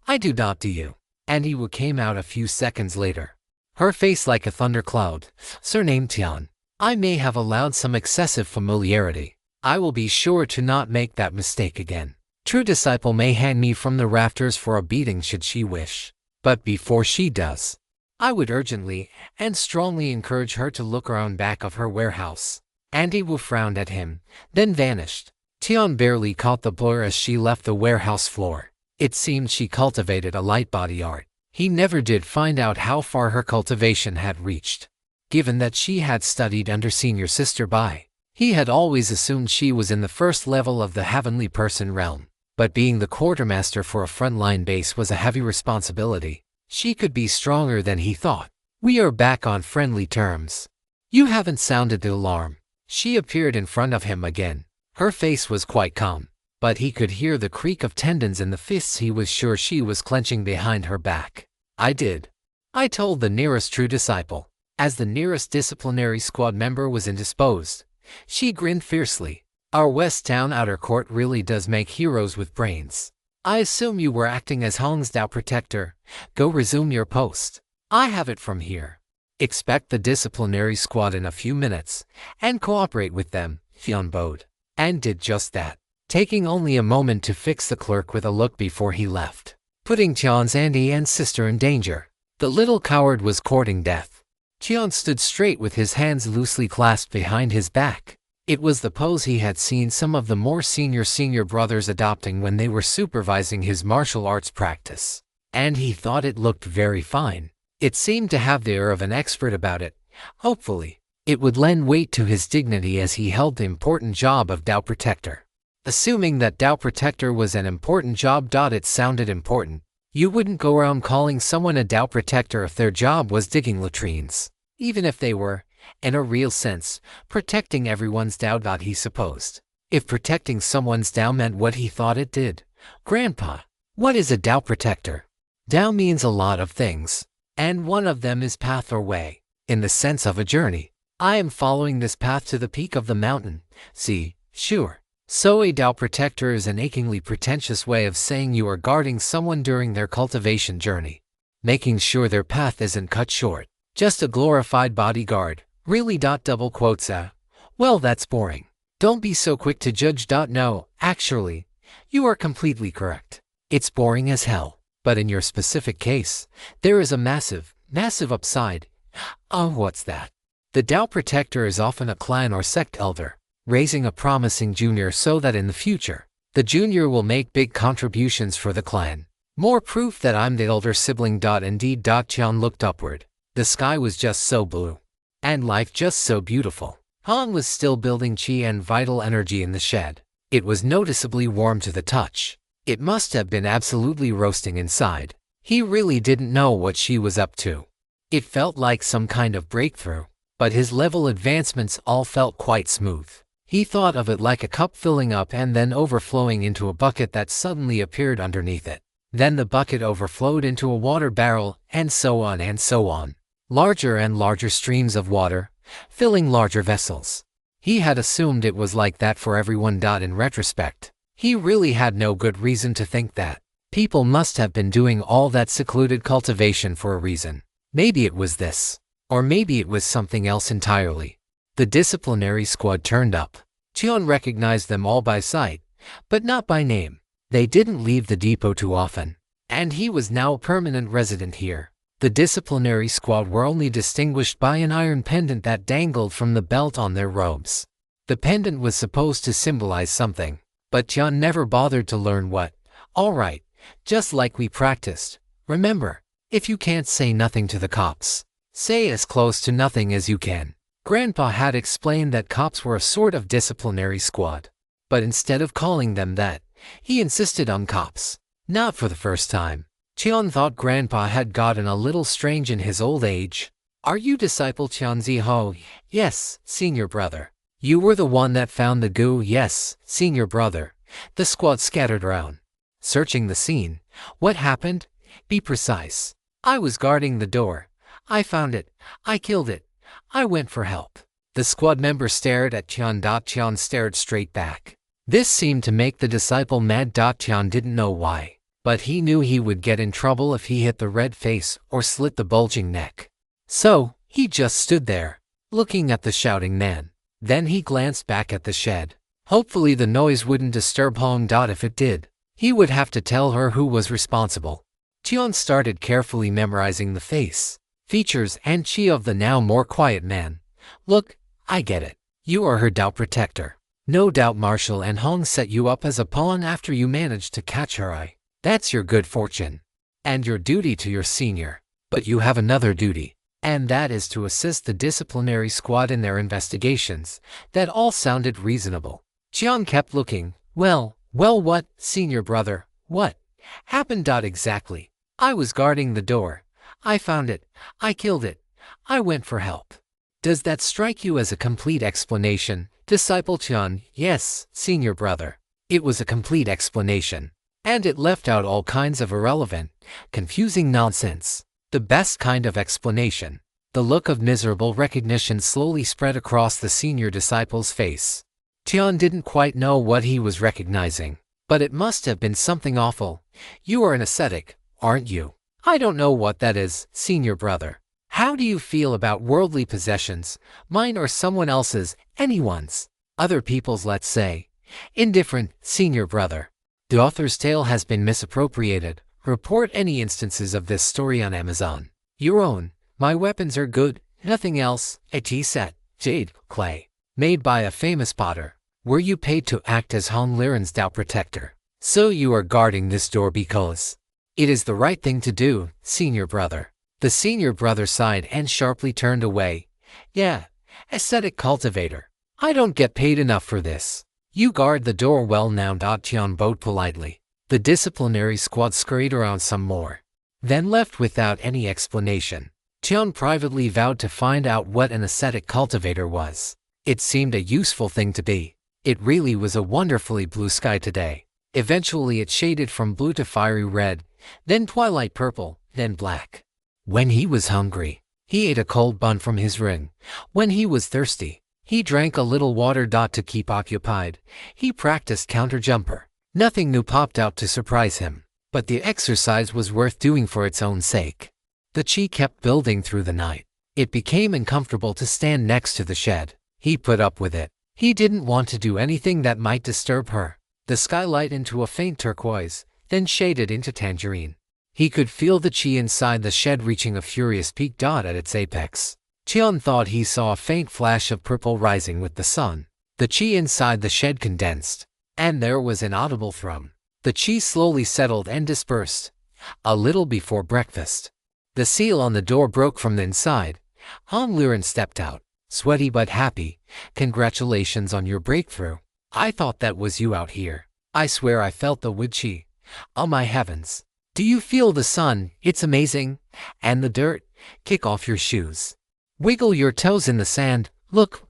I do not do you. Auntie Wu came out a few seconds later, her face like a thundercloud. Surname Tian. I may have allowed some excessive familiarity. I will be sure to not make that mistake again. True disciple may hang me from the rafters for a beating should she wish. But before she does, I would urgently and strongly encourage her to look around back of her warehouse. Auntie Wu frowned at him, then vanished. Tian barely caught the blur as she left the warehouse floor. It seemed she cultivated a light body art. He never did find out how far her cultivation had reached. Given that she had studied under senior sister Bai, he had always assumed she was in the first level of the heavenly person realm. But being the quartermaster for a frontline base was a heavy responsibility. She could be stronger than he thought. We are back on friendly terms. You haven't sounded the alarm. She appeared in front of him again. Her face was quite calm, but he could hear the creak of tendons in the fists. He was sure she was clenching behind her back. I did. I told the nearest true disciple. As the nearest disciplinary squad member was indisposed, she grinned fiercely. Our West Town outer court really does make heroes with brains. I assume you were acting as Hong's Dao protector. Go resume your post. I have it from here. Expect the disciplinary squad in a few minutes, and cooperate with them, Tian bowed, and did just that, taking only a moment to fix the clerk with a look before he left, putting Tian's auntie and sister in danger. The little coward was courting death. Tian stood straight with his hands loosely clasped behind his back. It was the pose he had seen some of the more senior brothers adopting when they were supervising his martial arts practice, and he thought it looked very fine. It seemed to have the air of an expert about it. Hopefully, it would lend weight to his dignity as he held the important job of Dao Protector. Assuming that Dao Protector was an important job. It sounded important. You wouldn't go around calling someone a Dao Protector if their job was digging latrines, even if they were, in a real sense, protecting everyone's Dao. He supposed. If protecting someone's Dao meant what he thought it did. Grandpa, what is a Dao Protector? Dao means a lot of things, and one of them is path or way, in the sense of a journey. I am following this path to the peak of the mountain. See, sure. So a Dao Protector is an achingly pretentious way of saying you are guarding someone during their cultivation journey, making sure their path isn't cut short. Just a glorified bodyguard. Really? Double quotes. Well, that's boring. Don't be so quick to judge. No, actually, you are completely correct. It's boring as hell. But in your specific case, there is a massive upside. Oh, what's that? The Dao Protector is often a clan or sect elder, raising a promising junior so that in the future, the junior will make big contributions for the clan. More proof that I'm the elder sibling. Indeed. Qian looked upward. The sky was just so blue, and life just so beautiful. Han was still building qi and vital energy in the shed. It was noticeably warm to the touch. It must have been absolutely roasting inside. He really didn't know what she was up to. It felt like some kind of breakthrough, but his level advancements all felt quite smooth. He thought of it like a cup filling up and then overflowing into a bucket that suddenly appeared underneath it. Then the bucket overflowed into a water barrel, and so on and so on. Larger and larger streams of water, filling larger vessels. He had assumed it was like that for everyone. In retrospect, he really had no good reason to think that. People must have been doing all that secluded cultivation for a reason. Maybe it was this, or maybe it was something else entirely. The disciplinary squad turned up. Qian recognized them all by sight, but not by name. They didn't leave the depot too often, and he was now a permanent resident here. The disciplinary squad were only distinguished by an iron pendant that dangled from the belt on their robes. The pendant was supposed to symbolize something, but Tian never bothered to learn what. "All right, just like we practiced. Remember, if you can't say nothing to the cops, say as close to nothing as you can." Grandpa had explained that cops were a sort of disciplinary squad. But instead of calling them that, he insisted on cops. Not for the first time. Tian thought Grandpa had gotten a little strange in his old age. "Are you disciple Tian Ziho?" "Yes, senior brother." "You were the one that found the goo?" "Yes, senior brother." The squad scattered around, searching the scene. "What happened? Be precise." "I was guarding the door. I found it. I killed it. I went for help." The squad member stared at Tian. Tian stared straight back. This seemed to make the disciple mad. Tian didn't know why, but he knew he would get in trouble if he hit the red face or slit the bulging neck. So, he just stood there, looking at the shouting man. Then he glanced back at the shed. Hopefully the noise wouldn't disturb Hong. If it did, he would have to tell her who was responsible. Tian started carefully memorizing the face, features, and chi of the now more quiet man. "Look, I get it. You are her doubt protector. No doubt Marshall and Hong set you up as a pawn after you managed to catch her eye. That's your good fortune and your duty to your senior. But you have another duty, and that is to assist the disciplinary squad in their investigations." That all sounded reasonable. Tian kept looking. Well, what, senior brother? What happened? Exactly. "I was guarding the door. I found it. I killed it. I went for help." Does that strike you as a complete explanation, disciple Tian? "Yes, senior brother." It was a complete explanation, and it left out all kinds of irrelevant, confusing nonsense. The best kind of explanation. The look of miserable recognition slowly spread across the senior disciple's face. Tian didn't quite know what he was recognizing, but it must have been something awful. "You are an ascetic, aren't you?" "I don't know what that is, senior brother." "How do you feel about worldly possessions, mine or someone else's, anyone's, other people's, let's say?" "Indifferent, senior brother." The author's tale has been misappropriated. Report any instances of this story on Amazon. Your own. My weapons are good, nothing else. A tea set, jade, clay, made by a famous potter. Were you paid to act as Hong Liren's doubt protector? So you are guarding this door because it is the right thing to do, senior brother. The senior brother sighed and sharply turned away. "Yeah, ascetic cultivator. I don't get paid enough for this." "You guard the door well now." Tian bowed politely. The disciplinary squad scurried around some more, then left without any explanation. Tian privately vowed to find out what an ascetic cultivator was. It seemed a useful thing to be. It really was a wonderfully blue sky today. Eventually it shaded from blue to fiery red, then twilight purple, then black. When he was hungry, he ate a cold bun from his ring. When he was thirsty, he drank a little water. To keep occupied, he practiced counter-jumper. Nothing new popped out to surprise him, but the exercise was worth doing for its own sake. The chi kept building through the night. It became uncomfortable to stand next to the shed. He put up with it. He didn't want to do anything that might disturb her. The sky lighted into a faint turquoise, then shaded into tangerine. He could feel the chi inside the shed reaching a furious peak. At its apex, Tian thought he saw a faint flash of purple rising with the sun. The chi inside the shed condensed, and there was an audible thrum. The chi slowly settled and dispersed. A little before breakfast, the seal on the door broke from the inside. Hong Liren stepped out, sweaty but happy. "Congratulations on your breakthrough. I thought that was you out here. I swear I felt the wood chi. Oh my heavens. Do you feel the sun? It's amazing. And the dirt? Kick off your shoes. Wiggle your toes in the sand. Look,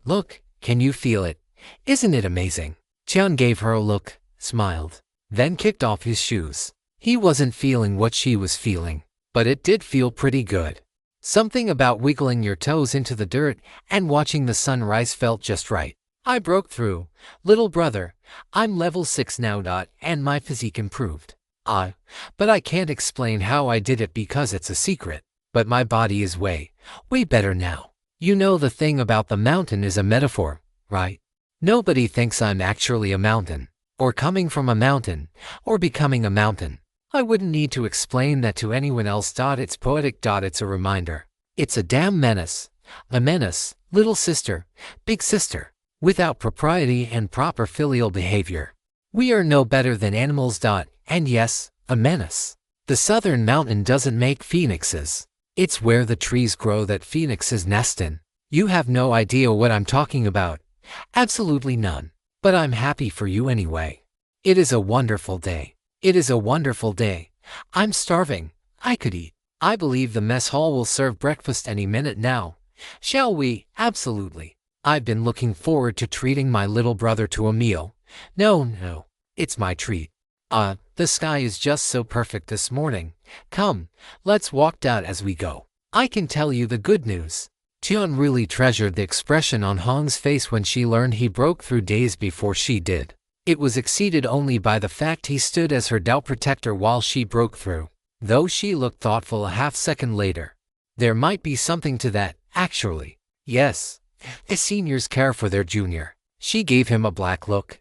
can you feel it? Isn't it amazing?" Tian gave her a look, smiled, then kicked off his shoes. He wasn't feeling what she was feeling, but it did feel pretty good. Something about wiggling your toes into the dirt and watching the sun rise felt just right. "I broke through, little brother. I'm level 6 now. And my physique improved. But I can't explain how I did it because it's a secret. But my body is way better now. You know the thing about the mountain is a metaphor, right? Nobody thinks I'm actually a mountain, or coming from a mountain, or becoming a mountain. I wouldn't need to explain that to anyone else. It's poetic. It's a reminder. It's a damn menace. A menace, little sister, big sister, without propriety and proper filial behavior. We are no better than animals. And yes, a menace. The southern mountain doesn't make phoenixes. It's where the trees grow that phoenixes nest in. You have no idea what I'm talking about. Absolutely none. But I'm happy for you anyway. It is a wonderful day. It is a wonderful day. I'm starving. I could eat. I believe the mess hall will serve breakfast any minute now. Shall we? Absolutely. I've been looking forward to treating my little brother to a meal. No. It's my treat. The sky is just so perfect this morning. Come, let's walk out as we go. I can tell you the good news. Tian really treasured the expression on Hong's face when she learned he broke through days before she did. It was exceeded only by the fact he stood as her doubt protector while she broke through. Though she looked thoughtful a half-second later. There might be something to that, actually. Yes, as seniors care for their junior. She gave him a black look.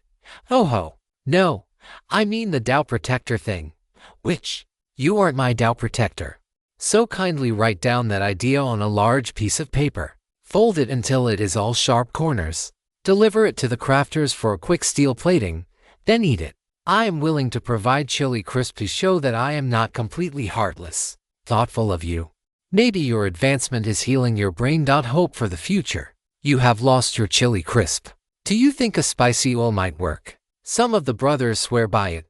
Oh ho, no, I mean the doubt protector thing. Which? You aren't my doubt protector. So kindly write down that idea on a large piece of paper. Fold it until it is all sharp corners. Deliver it to the crafters for a quick steel plating, then eat it. I am willing to provide chili crisp to show that I am not completely heartless. Thoughtful of you. Maybe your advancement is healing your brain. Hope for the future. You have lost your chili crisp. Do you think a spicy oil might work? Some of the brothers swear by it.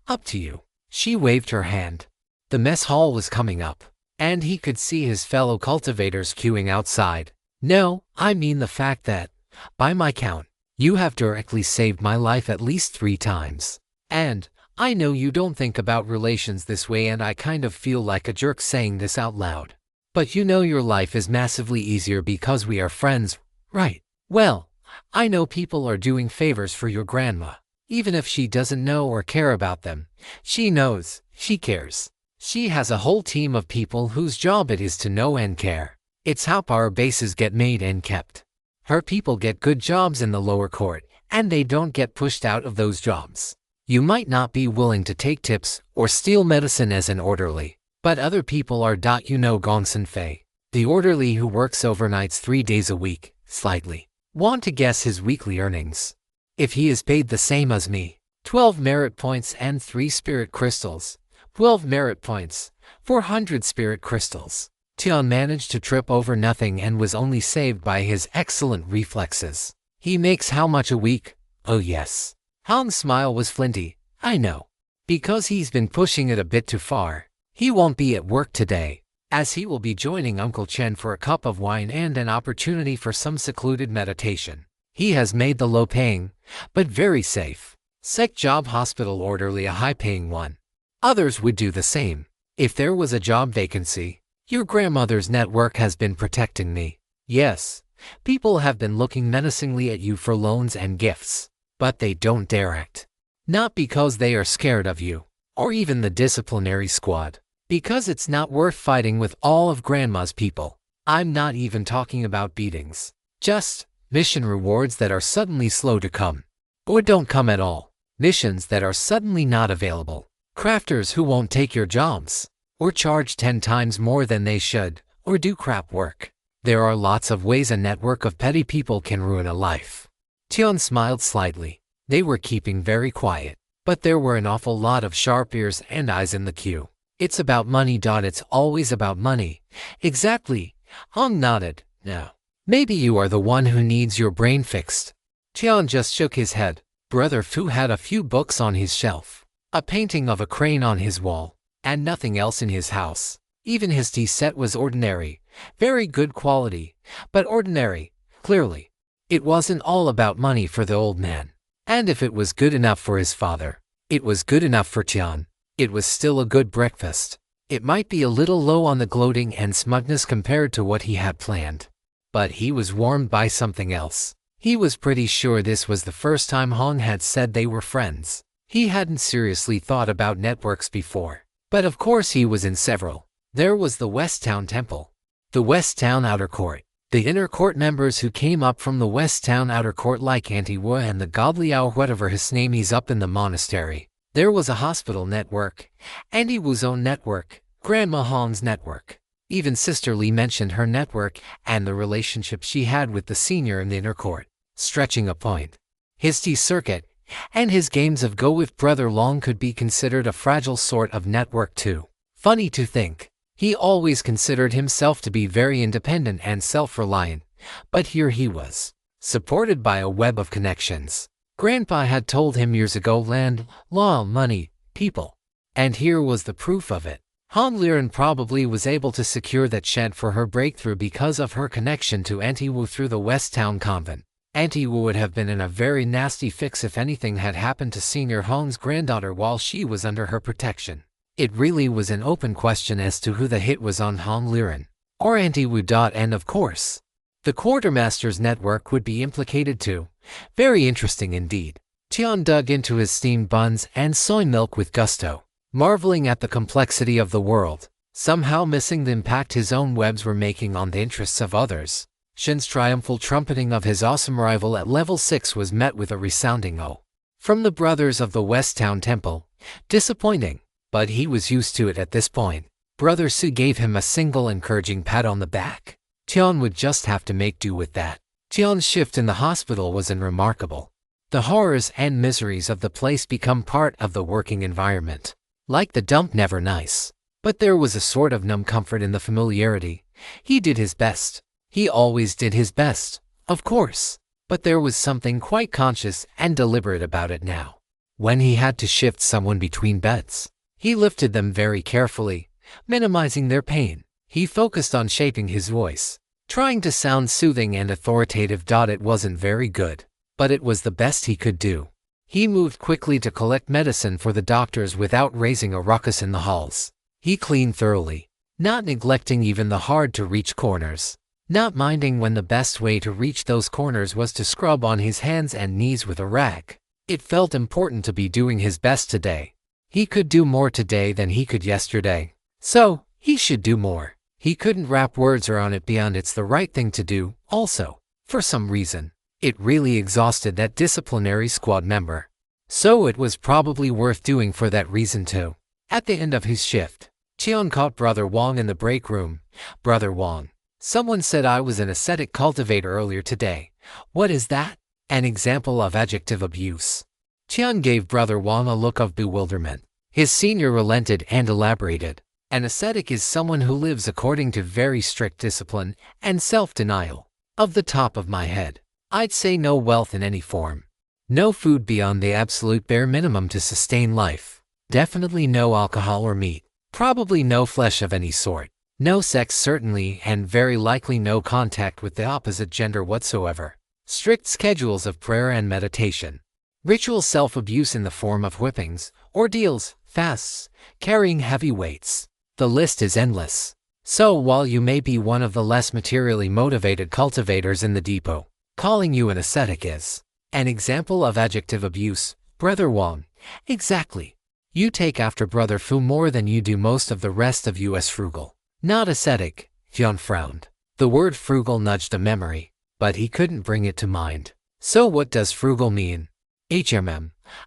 Up to you. She waved her hand. The mess hall was coming up, and he could see his fellow cultivators queuing outside. No, I mean the fact that, by my count, you have directly saved my life at least 3 times. And, I know you don't think about relations this way, and I kind of feel like a jerk saying this out loud. But you know your life is massively easier because we are friends, right? Well, I know people are doing favors for your grandma. Even if she doesn't know or care about them, she knows, she cares. She has a whole team of people whose job it is to know and care. It's how our bases get made and kept. Her people get good jobs in the lower court, and they don't get pushed out of those jobs. You might not be willing to take tips or steal medicine as an orderly, but other people are. You know Gonson Fei, the orderly who works overnights 3 days a week, slightly. Want to guess his weekly earnings? If he is paid the same as me, 12 merit points and 3 spirit crystals. 12 merit points, 400 spirit crystals. Tian managed to trip over nothing and was only saved by his excellent reflexes. He makes how much a week? Oh yes. Hong's smile was flinty. I know. Because he's been pushing it a bit too far. He won't be at work today, as he will be joining Uncle Chen for a cup of wine and an opportunity for some secluded meditation. He has made the low-paying, but very safe, sec job hospital orderly a high-paying one. Others would do the same. If there was a job vacancy, your grandmother's network has been protecting me. Yes, people have been looking menacingly at you for loans and gifts, but they don't dare act. Not because they are scared of you, or even the disciplinary squad, because it's not worth fighting with all of Grandma's people. I'm not even talking about beatings. Just mission rewards that are suddenly slow to come, or don't come at all. Missions that are suddenly not available. Crafters who won't take your jobs, or charge 10 times more than they should, or do crap work. There are lots of ways a network of petty people can ruin a life. Tian smiled slightly. They were keeping very quiet, but there were an awful lot of sharp ears and eyes in the queue. It's about money. It's always about money. Exactly. Hong nodded. No. Maybe you are the one who needs your brain fixed. Tian just shook his head. Brother Fu had a few books on his shelf, a painting of a crane on his wall, and nothing else in his house. Even his tea set was ordinary, very good quality, but ordinary, clearly. It wasn't all about money for the old man. And if it was good enough for his father, it was good enough for Tian. It was still a good breakfast. It might be a little low on the gloating and smugness compared to what he had planned. But he was warmed by something else. He was pretty sure this was the first time Hong had said they were friends. He hadn't seriously thought about networks before. But of course he was in several. There was the West Town Temple, the West Town Outer Court, the Inner Court members who came up from the West Town Outer Court like Antiwa and the Godly Owl whatever his name. He's up in the monastery. There was a hospital network, Auntie Wu's own network, Grandma Han's network. Even Sister Lee mentioned her network and the relationship she had with the senior in the inner court, stretching a point. His tea circuit and his games of Go with Brother Long could be considered a fragile sort of network too. Funny to think, he always considered himself to be very independent and self-reliant, but here he was, supported by a web of connections. Grandpa had told him years ago land, law, money, people. And here was the proof of it. Han Liren probably was able to secure that chant for her breakthrough because of her connection to Auntie Wu through the West Town Convent. Auntie Wu would have been in a very nasty fix if anything had happened to Senior Han's granddaughter while she was under her protection. It really was an open question as to who the hit was on Han Liren, or Auntie Wu. And of course, the Quartermaster's network would be implicated too. Very interesting indeed. Tian dug into his steamed buns and soy milk with gusto, marveling at the complexity of the world, somehow missing the impact his own webs were making on the interests of others. Shin's triumphal trumpeting of his awesome rival at level 6 was met with a resounding "oh" from the brothers of the West Town Temple. Disappointing, but he was used to it at this point. Brother Su gave him a single encouraging pat on the back. Tian would just have to make do with that. Tian's shift in the hospital was unremarkable. The horrors and miseries of the place become part of the working environment. Like the dump, never nice. But there was a sort of numb comfort in the familiarity. He did his best. He always did his best, of course. But there was something quite conscious and deliberate about it now. When he had to shift someone between beds, he lifted them very carefully, minimizing their pain. He focused on shaping his voice, trying to sound soothing and authoritative. It wasn't very good, but it was the best he could do. He moved quickly to collect medicine for the doctors without raising a ruckus in the halls. He cleaned thoroughly, not neglecting even the hard-to-reach corners, not minding when the best way to reach those corners was to scrub on his hands and knees with a rag. It felt important to be doing his best today. He could do more today than he could yesterday, so he should do more. He couldn't wrap words around it beyond it's the right thing to do. Also, for some reason, it really exhausted that disciplinary squad member. So it was probably worth doing for that reason too. At the end of his shift, Tian caught Brother Wong in the break room. Brother Wong, someone said I was an ascetic cultivator earlier today. What is that? An example of adjective abuse. Tian gave Brother Wong a look of bewilderment. His senior relented and elaborated. An ascetic is someone who lives according to very strict discipline and self-denial. Off the top of my head, I'd say no wealth in any form. No food beyond the absolute bare minimum to sustain life. Definitely no alcohol or meat. Probably no flesh of any sort. No sex certainly, and very likely no contact with the opposite gender whatsoever. Strict schedules of prayer and meditation. Ritual self-abuse in the form of whippings, ordeals, fasts, carrying heavy weights. The list is endless. So while you may be one of the less materially motivated cultivators in the depot, calling you an ascetic is an example of adjective abuse. Brother Wong, exactly. You take after Brother Fu more than you do most of the rest of us frugal. Not ascetic, Tian frowned. The word frugal nudged a memory, but he couldn't bring it to mind. So what does frugal mean?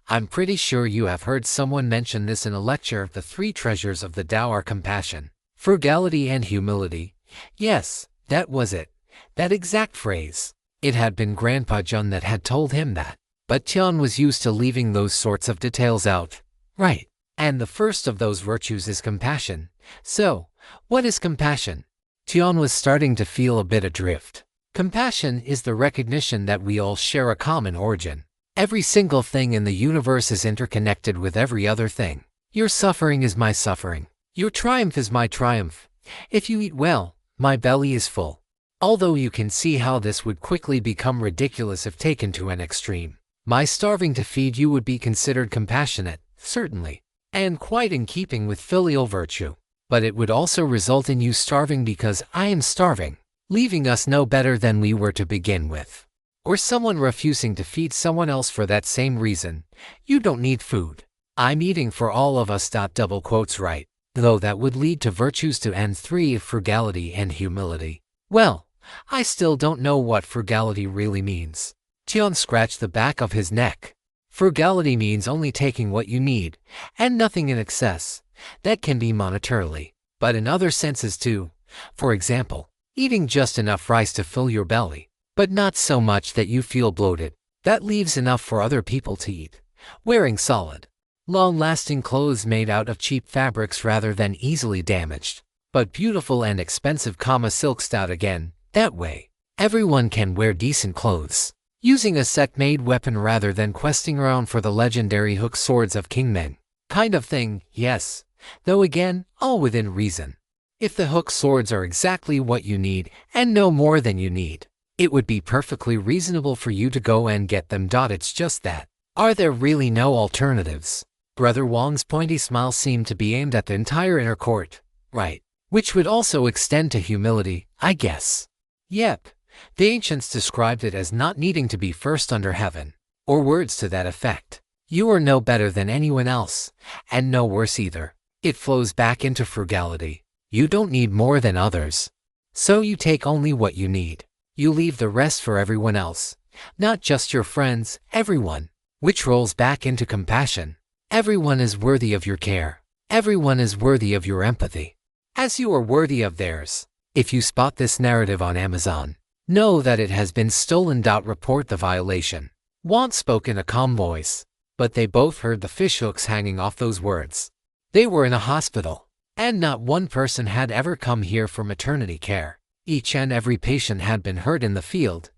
I'm pretty sure you have heard someone mention this in a lecture. The three treasures of the Tao are compassion, frugality and humility. Yes, that was it. That exact phrase. It had been Grandpa Jun that had told him that. But Tian was used to leaving those sorts of details out. Right. And the first of those virtues is compassion. So, what is compassion? Tian was starting to feel a bit adrift. Compassion is the recognition that we all share a common origin. Every single thing in the universe is interconnected with every other thing. Your suffering is my suffering. Your triumph is my triumph. If you eat well, my belly is full. Although you can see how this would quickly become ridiculous if taken to an extreme. My starving to feed you would be considered compassionate, certainly, and quite in keeping with filial virtue. But it would also result in you starving because I am starving, leaving us no better than we were to begin with. Or someone refusing to feed someone else for that same reason. You don't need food. I'm eating for all of us. Double quotes right. Though that would lead to virtues to end 3 of frugality and humility. Well, I still don't know what frugality really means. Tian scratched the back of his neck. Frugality means only taking what you need, and nothing in excess. That can be monetarily, but in other senses too. For example, eating just enough rice to fill your belly, but not so much that you feel bloated. That leaves enough for other people to eat. Wearing solid, long-lasting clothes made out of cheap fabrics rather than easily damaged, but beautiful and expensive, silked out again. That way, everyone can wear decent clothes. Using a sect-made weapon rather than questing around for the legendary hook swords of kingmen. Kind of thing, yes. Though again, all within reason. If the hook swords are exactly what you need, and no more than you need, it would be perfectly reasonable for you to go and get them. It's just that. Are there really no alternatives? Brother Wong's pointy smile seemed to be aimed at the entire inner court. Right. Which would also extend to humility, I guess. Yep. The ancients described it as not needing to be first under heaven, or words to that effect. You are no better than anyone else, and no worse either. It flows back into frugality. You don't need more than others. So you take only what you need. You leave the rest for everyone else, not just your friends, everyone. Which rolls back into compassion. Everyone is worthy of your care. Everyone is worthy of your empathy, as you are worthy of theirs. If you spot this narrative on Amazon, know that it has been stolen. Report the violation. Wong spoke in a calm voice, but they both heard the fishhooks hanging off those words. They were in a hospital, and not one person had ever come here for maternity care. Each and every patient had been hurt in the field.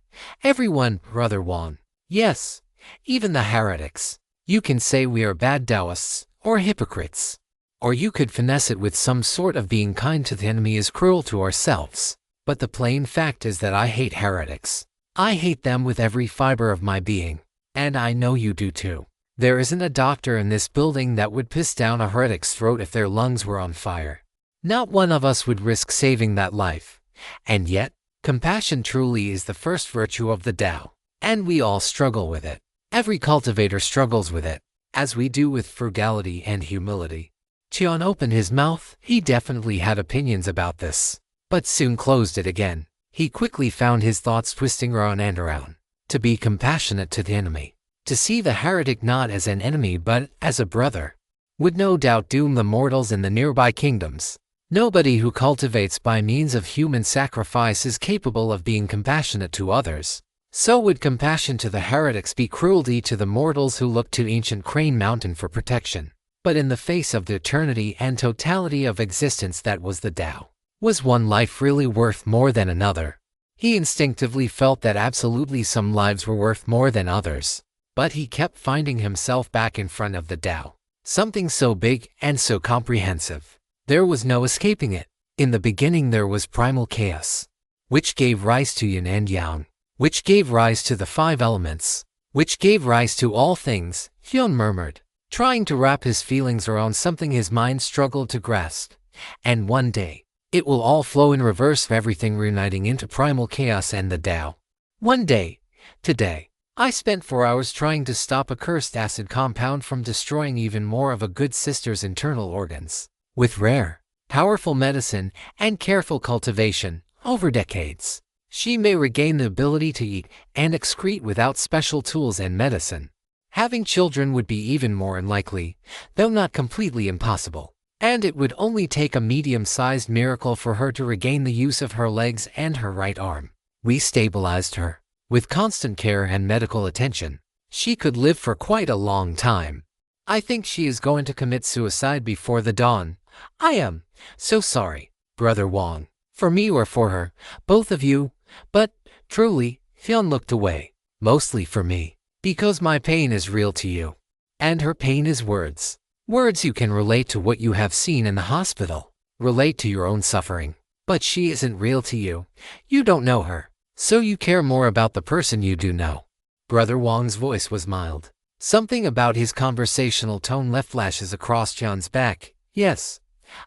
Everyone, Brother Wong. Yes, even the heretics. You can say we are bad Taoists, or hypocrites. Or you could finesse it with some sort of being kind to the enemy is cruel to ourselves. But the plain fact is that I hate heretics. I hate them with every fiber of my being. And I know you do too. There isn't a doctor in this building that would piss down a heretic's throat if their lungs were on fire. Not one of us would risk saving that life. And yet, compassion truly is the first virtue of the Tao. And we all struggle with it. Every cultivator struggles with it, as we do with frugality and humility. Tian opened his mouth. He definitely had opinions about this, but soon closed it again. He quickly found his thoughts twisting around and around. To be compassionate to the enemy, to see the heretic not as an enemy but as a brother, would no doubt doom the mortals in the nearby kingdoms. Nobody who cultivates by means of human sacrifice is capable of being compassionate to others. So would compassion to the heretics be cruelty to the mortals who look to ancient Crane Mountain for protection. But in the face of the eternity and totality of existence that was the Tao, was one life really worth more than another? He instinctively felt that absolutely some lives were worth more than others. But he kept finding himself back in front of the Tao. Something so big and so comprehensive. There was no escaping it. In the beginning there was primal chaos, which gave rise to yin and yang, which gave rise to the five elements, which gave rise to all things, Hyun murmured, trying to wrap his feelings around something his mind struggled to grasp. And one day, it will all flow in reverse, everything reuniting into primal chaos and the Tao. One day, today, I spent 4 hours trying to stop a cursed acid compound from destroying even more of a good sister's internal organs. With rare, powerful medicine and careful cultivation, over decades, she may regain the ability to eat and excrete without special tools and medicine. Having children would be even more unlikely, though not completely impossible. And it would only take a medium-sized miracle for her to regain the use of her legs and her right arm. We stabilized her. With constant care and medical attention, she could live for quite a long time. I think she is going to commit suicide before the dawn. I am so sorry, Brother Wong. For me or for her, both of you. But, truly, Hyun looked away. Mostly for me. Because my pain is real to you. And her pain is words. Words you can relate to what you have seen in the hospital. Relate to your own suffering. But she isn't real to you. You don't know her. So you care more about the person you do know. Brother Wong's voice was mild. Something about his conversational tone left flashes across John's back. Yes,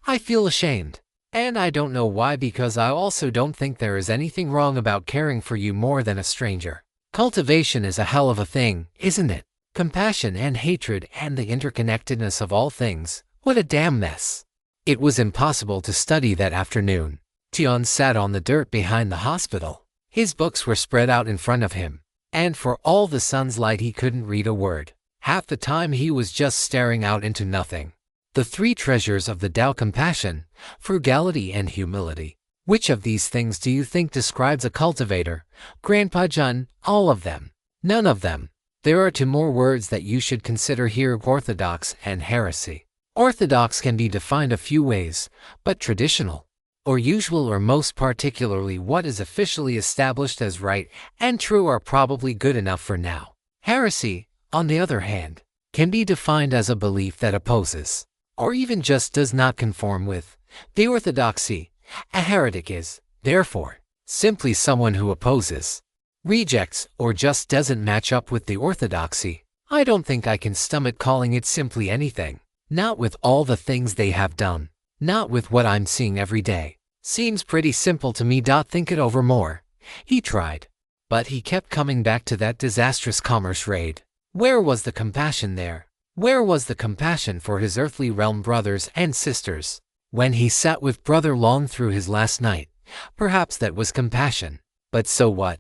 I feel ashamed. And I don't know why, because I also don't think there is anything wrong about caring for you more than a stranger. Cultivation is a hell of a thing, isn't it? Compassion and hatred and the interconnectedness of all things. What a damn mess. It was impossible to study that afternoon. Tian sat on the dirt behind the hospital. His books were spread out in front of him, and for all the sun's light he couldn't read a word. Half the time he was just staring out into nothing. The three treasures of the Tao: compassion, frugality, and humility. Which of these things do you think describes a cultivator? Grandpa John, all of them. None of them. There are two more words that you should consider here: orthodox and heresy. Orthodox can be defined a few ways, but traditional, or usual, or most particularly what is officially established as right and true, are probably good enough for now. Heresy, on the other hand, can be defined as a belief that opposes, or even just does not conform with, the orthodoxy. A heretic is, therefore, simply someone who opposes, rejects, or just doesn't match up with the orthodoxy. I don't think I can stomach calling it simply anything. Not with all the things they have done. Not with what I'm seeing every day. Seems pretty simple to me. Think it over more. He tried. But he kept coming back to that disastrous commerce raid. Where was the compassion there? Where was the compassion for his earthly realm brothers and sisters? When he sat with Brother Long through his last night, perhaps that was compassion. But so what?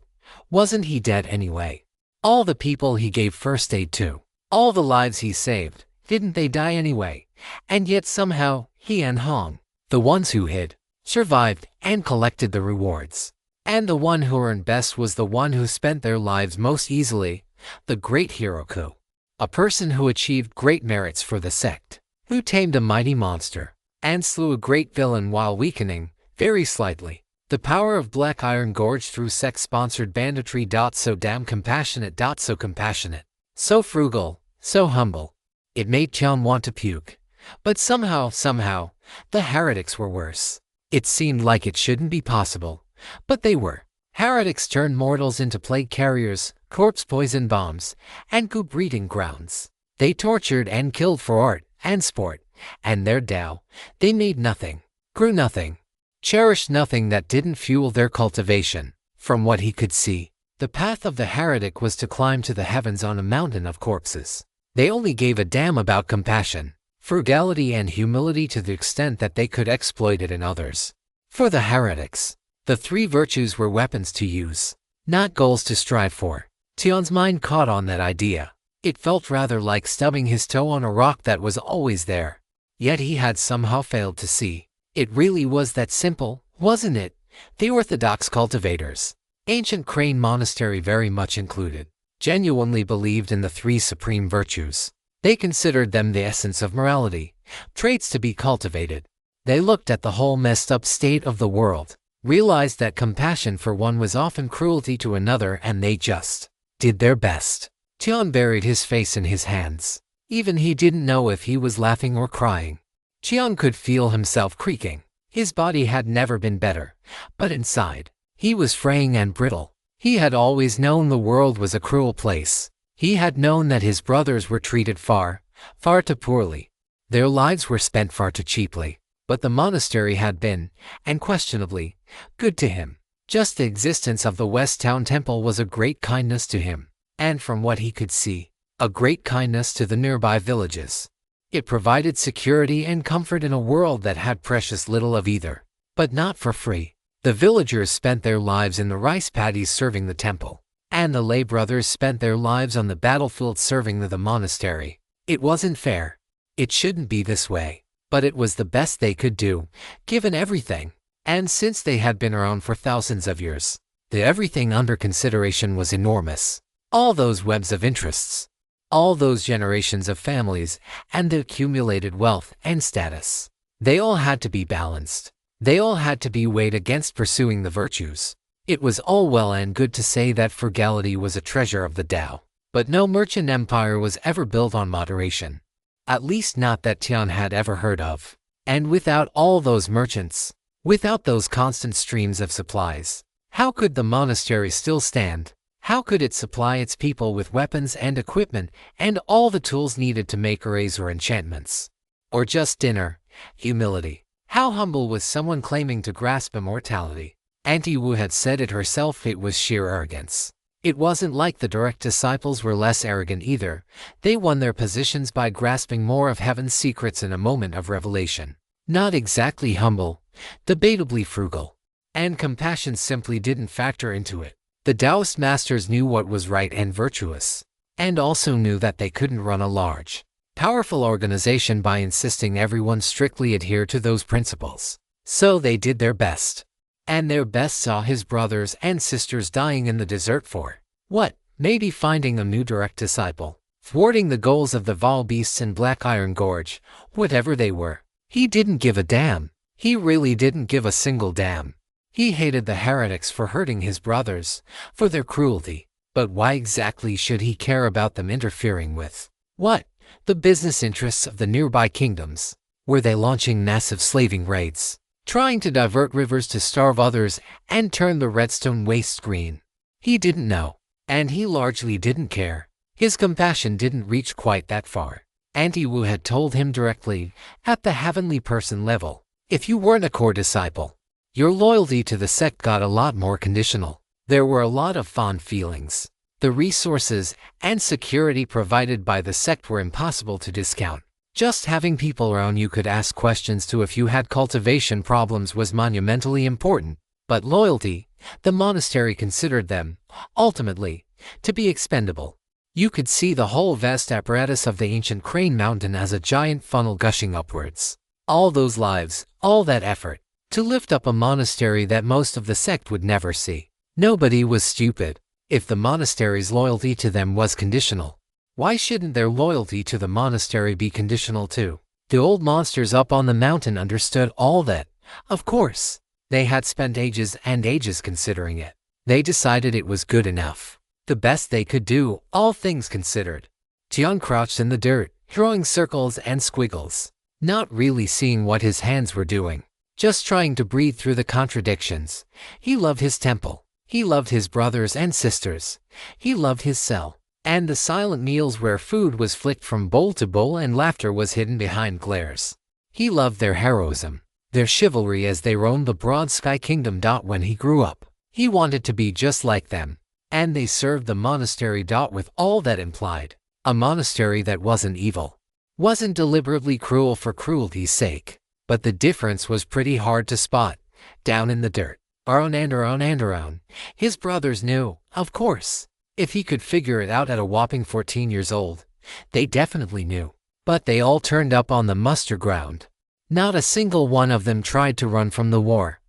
Wasn't he dead anyway? All the people he gave first aid to, all the lives he saved, didn't they die anyway? And yet somehow, he and Hong, the ones who hid, survived, and collected the rewards. And the one who earned best was the one who spent their lives most easily, the great Hiroku. A person who achieved great merits for the sect, who tamed a mighty monster, and slew a great villain while weakening, very slightly, the power of Black Iron Gorge through sect-sponsored banditry. So damn compassionate. So compassionate. So frugal, so humble. It made Tian want to puke. But somehow, the heretics were worse. It seemed like it shouldn't be possible, but they were. Heretics turned mortals into plague carriers, corpse poison bombs, and goo breeding grounds. They tortured and killed for art and sport, and their Tao, they made nothing, grew nothing, cherished nothing that didn't fuel their cultivation. From what he could see, the path of the heretic was to climb to the heavens on a mountain of corpses. They only gave a damn about compassion, frugality, and humility to the extent that they could exploit it in others. For the heretics, the three virtues were weapons to use, not goals to strive for. Tian's mind caught on that idea. It felt rather like stubbing his toe on a rock that was always there. Yet he had somehow failed to see. It really was that simple, wasn't it? The orthodox cultivators, ancient Crane Monastery very much included, genuinely believed in the three supreme virtues. They considered them the essence of morality, traits to be cultivated. They looked at the whole messed up state of the world, realized that compassion for one was often cruelty to another, and they just did their best. Tian buried his face in his hands. Even he didn't know if he was laughing or crying. Tian could feel himself creaking. His body had never been better, but inside, he was fraying and brittle. He had always known the world was a cruel place. He had known that his brothers were treated far, far too poorly. Their lives were spent far too cheaply. But the monastery had been, and questionably, good to him. Just the existence of the West Town Temple was a great kindness to him, and from what he could see, a great kindness to the nearby villages. It provided security and comfort in a world that had precious little of either, but not for free. The villagers spent their lives in the rice paddies serving the temple, and the lay brothers spent their lives on the battlefield serving the monastery. It wasn't fair. It shouldn't be this way, but it was the best they could do, given everything. And since they had been around for thousands of years, the everything under consideration was enormous. All those webs of interests, all those generations of families, and the accumulated wealth and status. They all had to be balanced. They all had to be weighed against pursuing the virtues. It was all well and good to say that frugality was a treasure of the Tao, but no merchant empire was ever built on moderation. At least not that Tian had ever heard of. And without all those merchants, without those constant streams of supplies, how could the monastery still stand? How could it supply its people with weapons and equipment and all the tools needed to make arrays or enchantments? Or just dinner? Humility. How humble was someone claiming to grasp immortality? Auntie Wu had said it herself, it was sheer arrogance. It wasn't like the direct disciples were less arrogant either. They won their positions by grasping more of heaven's secrets in a moment of revelation. Not exactly humble, debatably frugal. And compassion simply didn't factor into it. The Taoist masters knew what was right and virtuous. and also knew that they couldn't run a large, powerful organization by insisting everyone strictly adhere to those principles. So they did their best. And their best saw his brothers and sisters dying in the desert for what? Maybe finding a new direct disciple, thwarting the goals of the Vol Beasts in Black Iron Gorge, whatever they were. He didn't give a damn. He really didn't give a single damn. He hated the heretics for hurting his brothers, for their cruelty. But why exactly should he care about them interfering with what? The business interests of the nearby kingdoms? Were they launching massive slaving raids, trying to divert rivers to starve others and turn the redstone wastes green? He didn't know, and he largely didn't care. His compassion didn't reach quite that far. Auntie Wu had told him directly, at the heavenly person level, if you weren't a core disciple, your loyalty to the sect got a lot more conditional. There were a lot of fond feelings. The resources and security provided by the sect were impossible to discount. Just having people around you could ask questions to if you had cultivation problems was monumentally important. But loyalty, the monastery considered them, ultimately, to be expendable. You could see the whole vast apparatus of the ancient Crane Mountain as a giant funnel gushing upwards. All those lives, all that effort, to lift up a monastery that most of the sect would never see. Nobody was stupid. If the monastery's loyalty to them was conditional, why shouldn't their loyalty to the monastery be conditional too? The old monsters up on the mountain understood all that. Of course, they had spent ages and ages considering it. They decided it was good enough. The best they could do, all things considered. Tian crouched in the dirt, drawing circles and squiggles, not really seeing what his hands were doing, just trying to breathe through the contradictions. He loved his temple. He loved his brothers and sisters. He loved his cell, and the silent meals where food was flicked from bowl to bowl and laughter was hidden behind glares. He loved their heroism, their chivalry as they roamed the broad sky kingdom. When he grew up, he wanted to be just like them, and they served the monastery. With all that implied, a monastery that wasn't evil, wasn't deliberately cruel for cruelty's sake. But the difference was pretty hard to spot, down in the dirt. Around. His brothers knew, of course. If he could figure it out at a whopping 14 years old, they definitely knew. But they all turned up on the muster ground. Not a single one of them tried to run from the war.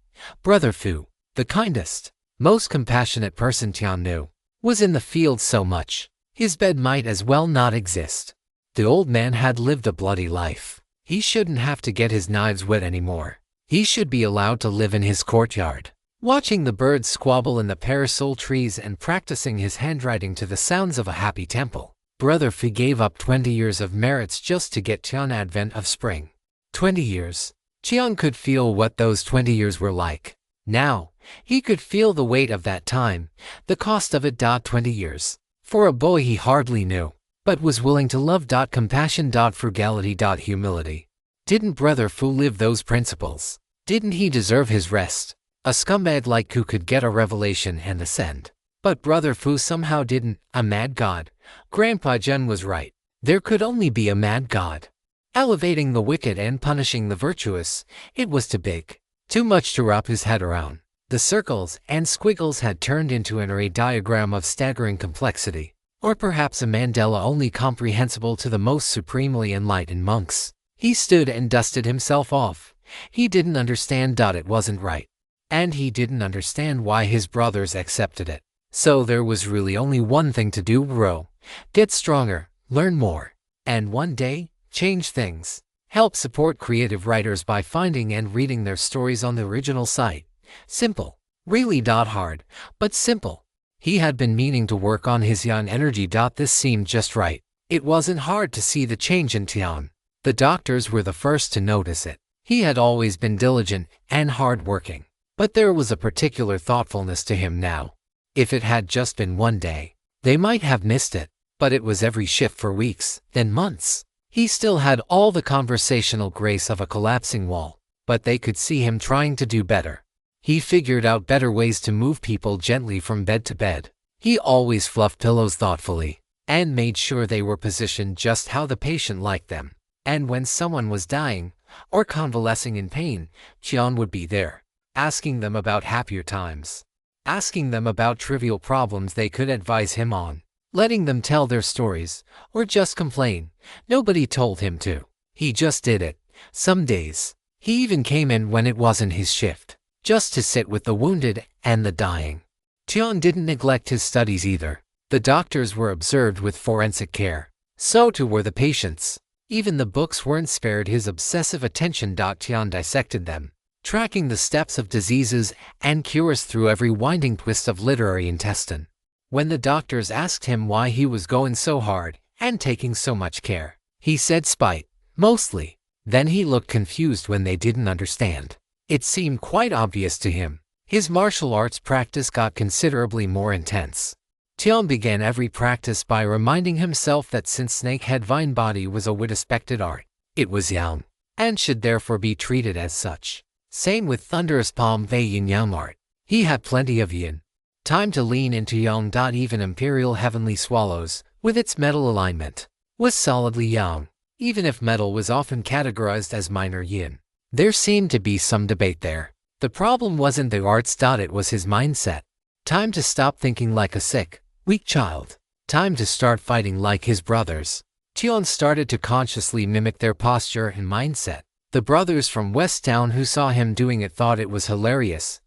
Brother Fu, the kindest, most compassionate person Tian knew, was in the field so much. His bed might as well not exist. The old man had lived a bloody life. He shouldn't have to get his knives wet anymore. He should be allowed to live in his courtyard, watching the birds squabble in the parasol trees and practicing his handwriting to the sounds of a happy temple. Brother Fu gave up 20 years of merits just to get Tian advent of spring. 20 years. Tian could feel what those 20 years were like. Now, he could feel the weight of that time, the cost of it. 20 years. For a boy he hardly knew, but was willing to love. Compassion. Frugality. Humility. Didn't Brother Fu live those principles? Didn't he deserve his rest? A scumbag like Ku could get a revelation and ascend. But Brother Fu somehow didn't. A mad god. Grandpa Jen was right. There could only be a mad god. Elevating the wicked and punishing the virtuous, it was too big. Too much to wrap his head around. The circles and squiggles had turned into an array diagram of staggering complexity. Or perhaps a mandala only comprehensible to the most supremely enlightened monks. He stood and dusted himself off. He didn't understand. It wasn't right. And he didn't understand why his brothers accepted it. So there was really only one thing to do: grow, get stronger, learn more, and one day, change things. Help support creative writers by finding and reading their stories on the original site. Simple. Really hard, but simple. He had been meaning to work on his young energy. This seemed just right. It wasn't hard to see the change in Tian. The doctors were the first to notice it. He had always been diligent and hard-working, but there was a particular thoughtfulness to him now. If it had just been one day, they might have missed it, but it was every shift for weeks, then months. He still had all the conversational grace of a collapsing wall, but they could see him trying to do better. He figured out better ways to move people gently from bed to bed. He always fluffed pillows thoughtfully, and made sure they were positioned just how the patient liked them. And when someone was dying, or convalescing in pain, Tian would be there, asking them about happier times, asking them about trivial problems they could advise him on. letting them tell their stories, or just complain. Nobody told him to. He just did it. Some days, he even came in when it wasn't his shift, just to sit with the wounded and the dying. Tian didn't neglect his studies either. The doctors were observed with forensic care. So too were the patients. Even the books weren't spared his obsessive attention. Tian dissected them, tracking the steps of diseases and cures through every winding twist of literary intestine. When the doctors asked him why he was going so hard and taking so much care, he said spite, mostly. Then he looked confused when they didn't understand. It seemed quite obvious to him. His martial arts practice got considerably more intense. Tian began every practice by reminding himself that since Snakehead Vine Body was a respected art, it was yang, and should therefore be treated as such. Same with Thunderous Palm Vei Yin Yang art. He had plenty of yin. Time to lean into yang. Even Imperial Heavenly Swallows, with its metal alignment, was solidly yang, even if metal was often categorized as minor yin. There seemed to be some debate there. The problem wasn't the arts. It was his mindset. Time to stop thinking like a sick, weak child. Time to start fighting like his brothers. Tian started to consciously mimic their posture and mindset. The brothers from West Town who saw him doing it thought it was hilarious.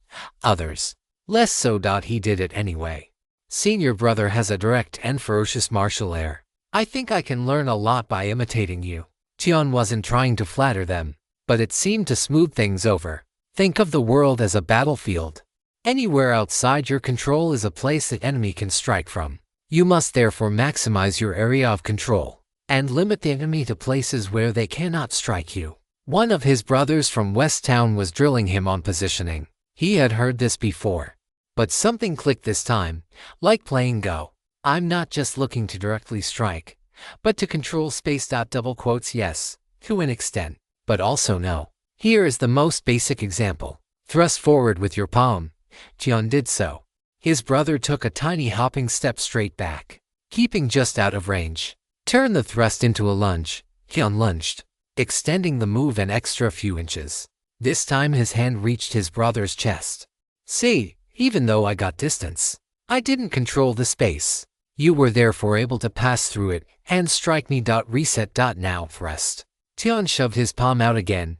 Others, less so. He did it anyway. Senior brother has a direct and ferocious martial air. I think I can learn a lot by imitating you. Tian wasn't trying to flatter them, but it seemed to smooth things over. Think of the world as a battlefield. Anywhere outside your control is a place the enemy can strike from. You must therefore maximize your area of control, and limit the enemy to places where they cannot strike you. One of his brothers from West Town was drilling him on positioning. He had heard this before, but something clicked this time, like playing Go. I'm not just looking to directly strike, but to control space. Double quotes yes, to an extent, but also no. Here is the most basic example. Thrust forward with your palm. Tian did so. His brother took a tiny hopping step straight back, keeping just out of range. Turn the thrust into a lunge. Tian lunged, extending the move an extra few inches. This time his hand reached his brother's chest. See, even though I got distance, I didn't control the space. You were therefore able to pass through it and strike me. Reset. Now thrust. Tian shoved his palm out again,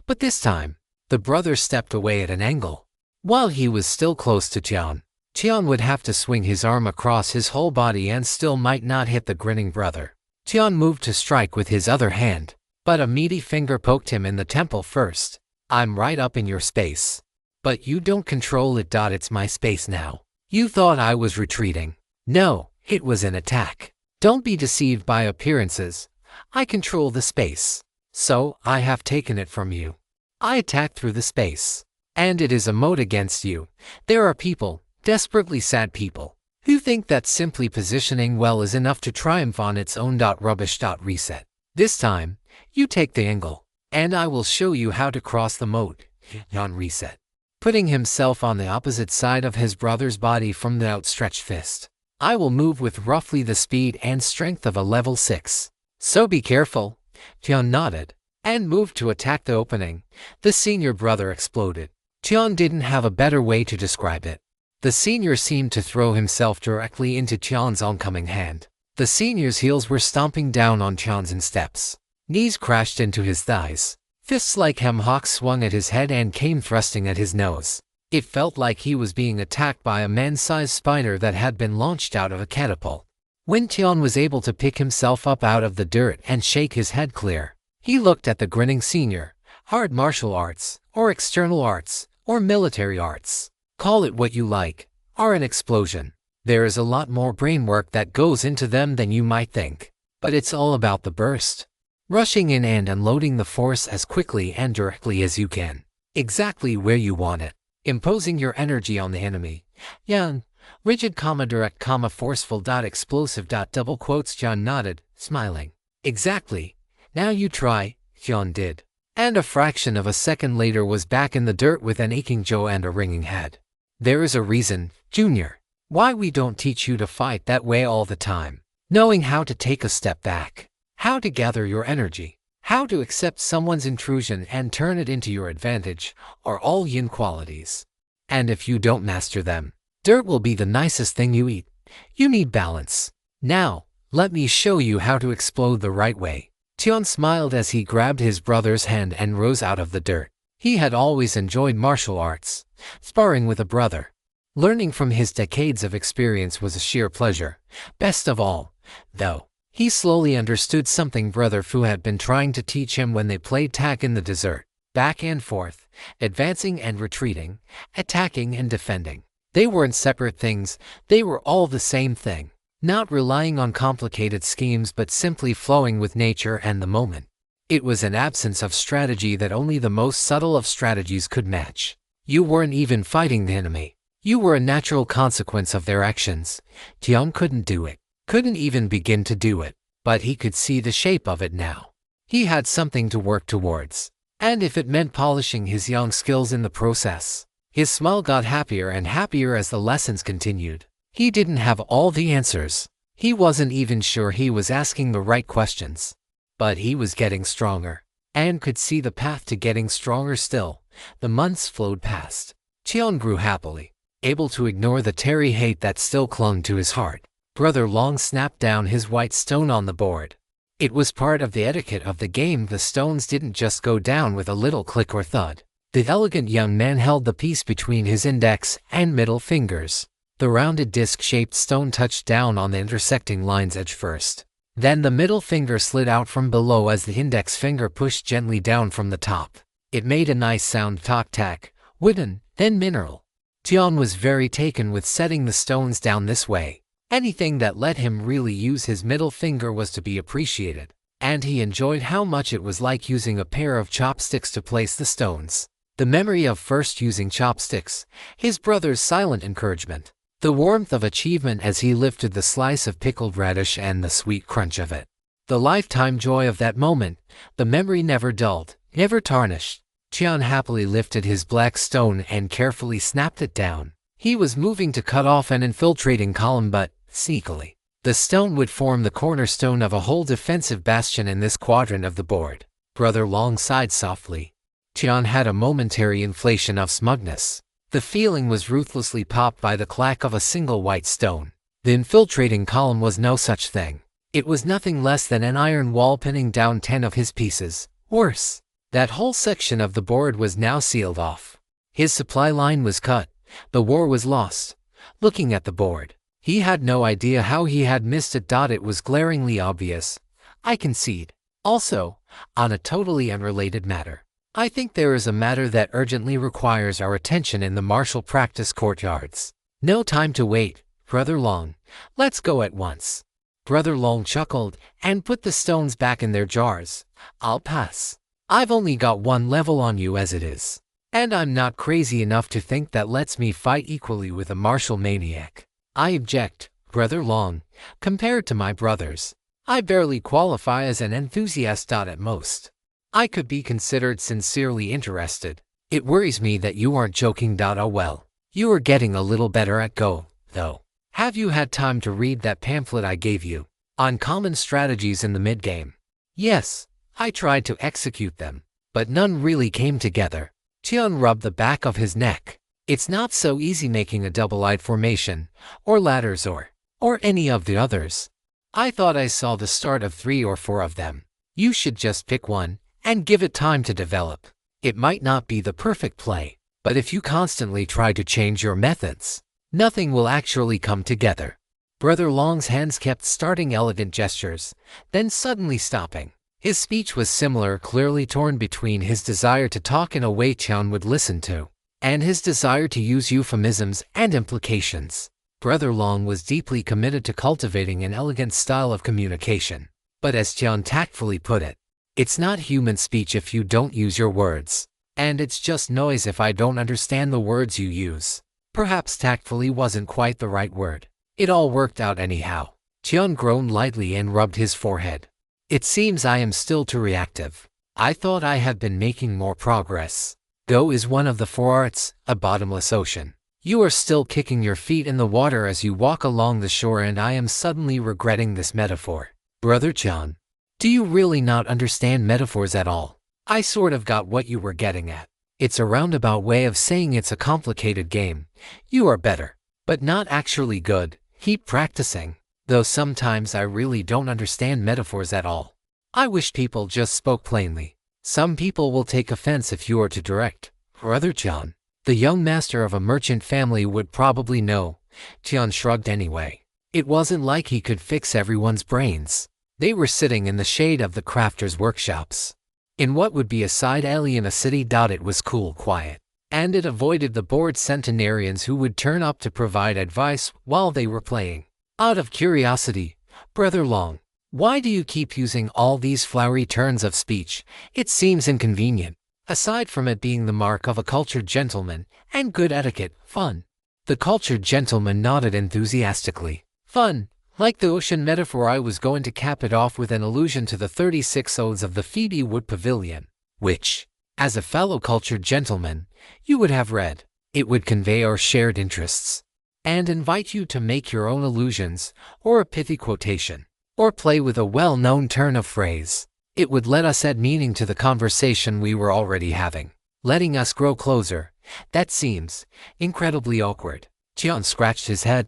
but this time, the brother stepped away at an angle. While he was still close to Tian would have to swing his arm across his whole body and still might not hit the grinning brother. Tian moved to strike with his other hand, but a meaty finger poked him in the temple first. I'm right up in your space. But you don't control it. It's my space now. You thought I was retreating. No, it was an attack. Don't be deceived by appearances. I control the space. So, I have taken it from you. I attacked through the space. And it is a moat against you. There are people, desperately sad people, who think that simply positioning well is enough to triumph on its own. Rubbish. Reset. This time, you take the angle, and I will show you how to cross the moat. On reset. Putting himself on the opposite side of his brother's body from the outstretched fist. I will move with roughly the speed and strength of a level 6. So be careful. Tian nodded, and moved to attack the opening. The senior brother exploded. Tian didn't have a better way to describe it. The senior seemed to throw himself directly into Tian's oncoming hand. The senior's heels were stomping down on Tian's in steps. Knees crashed into his thighs. Fists like hemhawks swung at his head and came thrusting at his nose. It felt like he was being attacked by a man-sized spider that had been launched out of a catapult. When Tian was able to pick himself up out of the dirt and shake his head clear, he looked at the grinning senior. Hard martial arts, or external arts, or military arts, call it what you like, are an explosion. There is a lot more brain work that goes into them than you might think. But it's all about the burst. Rushing in and unloading the force as quickly and directly as you can. Exactly where you want it. Imposing your energy on the enemy. Yan. Rigid, direct, forceful, explosive, double quotes. Tian nodded, smiling. Exactly. Now you try. Tian did. And a fraction of a second later was back in the dirt with an aching jaw and a ringing head. There is a reason, Junior, why we don't teach you to fight that way all the time. Knowing how to take a step back. How to gather your energy. How to accept someone's intrusion and turn it into your advantage are all yin qualities. And if you don't master them, dirt will be the nicest thing you eat. You need balance. Now, let me show you how to explode the right way. Tian smiled as he grabbed his brother's hand and rose out of the dirt. He had always enjoyed martial arts, sparring with a brother. Learning from his decades of experience was a sheer pleasure. Best of all, though, he slowly understood something Brother Fu had been trying to teach him when they played tag in the desert. Back and forth, advancing and retreating, attacking and defending. They weren't separate things, they were all the same thing. Not relying on complicated schemes but simply flowing with nature and the moment. It was an absence of strategy that only the most subtle of strategies could match. You weren't even fighting the enemy. You were a natural consequence of their actions. Tian couldn't do it, couldn't even begin to do it, but he could see the shape of it now. He had something to work towards, and if it meant polishing his young skills in the process. His smile got happier and happier as the lessons continued. He didn't have all the answers. He wasn't even sure he was asking the right questions. But he was getting stronger, and could see the path to getting stronger still. The months flowed past. Tian grew happily, able to ignore the tarry hate that still clung to his heart. Brother Long snapped down his white stone on the board. It was part of the etiquette of the game. The stones didn't just go down with a little click or thud. The elegant young man held the piece between his index and middle fingers. The rounded disc-shaped stone touched down on the intersecting line's edge first. Then the middle finger slid out from below as the index finger pushed gently down from the top. It made a nice sound, tack, wooden, then mineral. Tian was very taken with setting the stones down this way. Anything that let him really use his middle finger was to be appreciated, and he enjoyed how much it was like using a pair of chopsticks to place the stones. The memory of first using chopsticks, his brother's silent encouragement, the warmth of achievement as he lifted the slice of pickled radish and the sweet crunch of it. The lifetime joy of that moment, the memory never dulled, never tarnished. Tian happily lifted his black stone and carefully snapped it down. He was moving to cut off an infiltrating column but, sneakily, the stone would form the cornerstone of a whole defensive bastion in this quadrant of the board. Brother Long sighed softly. Tian had a momentary inflation of smugness. The feeling was ruthlessly popped by the clack of a single white stone. The infiltrating column was no such thing. It was nothing less than an iron wall pinning down 10 of his pieces. Worse, that whole section of the board was now sealed off. His supply line was cut. The war was lost. Looking at the board, he had no idea how he had missed it. It was glaringly obvious. I concede. Also, on a totally unrelated matter, I think there is a matter that urgently requires our attention in the martial practice courtyards. No time to wait, Brother Long. Let's go at once. Brother Long chuckled and put the stones back in their jars. I'll pass. I've only got one level on you as it is. And I'm not crazy enough to think that lets me fight equally with a martial maniac. I object, Brother Long. Compared to my brothers, I barely qualify as an enthusiast. At most, I could be considered sincerely interested. It worries me that you aren't joking. Oh well, you are getting a little better at Go, though. Have you had time to read that pamphlet I gave you on common strategies in the mid-game? Yes, I tried to execute them, but none really came together. Tian rubbed the back of his neck. It's not so easy making a double-eyed formation, or ladders or any of the others. I thought I saw the start of 3 or 4 of them. You should just pick one and give it time to develop. It might not be the perfect play, but if you constantly try to change your methods, nothing will actually come together. Brother Long's hands kept starting elegant gestures, then suddenly stopping. His speech was similar, clearly torn between his desire to talk in a way Tian would listen to, and his desire to use euphemisms and implications. Brother Long was deeply committed to cultivating an elegant style of communication. But as Tian tactfully put it, it's not human speech if you don't use your words, and it's just noise if I don't understand the words you use. Perhaps tactfully wasn't quite the right word. It all worked out anyhow. Tian groaned lightly and rubbed his forehead. It seems I am still too reactive. I thought I had been making more progress. Go is one of the 4 arts, a bottomless ocean. You are still kicking your feet in the water as you walk along the shore, and I am suddenly regretting this metaphor. Brother Tian, do you really not understand metaphors at all? I sort of got what you were getting at. It's a roundabout way of saying it's a complicated game. You are better, but not actually good. Keep practicing. though sometimes I really don't understand metaphors at all. I wish people just spoke plainly. Some people will take offense if you are too direct. Brother John, the young master of a merchant family, would probably know. John shrugged anyway. It wasn't like he could fix everyone's brains. They were sitting in the shade of the crafters' workshops. In what would be a side alley in a city. It was cool, quiet, and it avoided the bored centenarians who would turn up to provide advice while they were playing. Out of curiosity, Brother Long, why do you keep using all these flowery turns of speech? It seems inconvenient. Aside from it being the mark of a cultured gentleman and good etiquette, fun. The cultured gentleman nodded enthusiastically. Fun, like the ocean metaphor. I was going to cap it off with an allusion to the 36 Odes of the Phoebe Wood Pavilion, which, as a fellow cultured gentleman, you would have read. It would convey our shared interests, and invite you to make your own allusions, or a pithy quotation, or play with a well-known turn of phrase. It would let us add meaning to the conversation we were already having, letting us grow closer. That seems incredibly awkward. John scratched his head.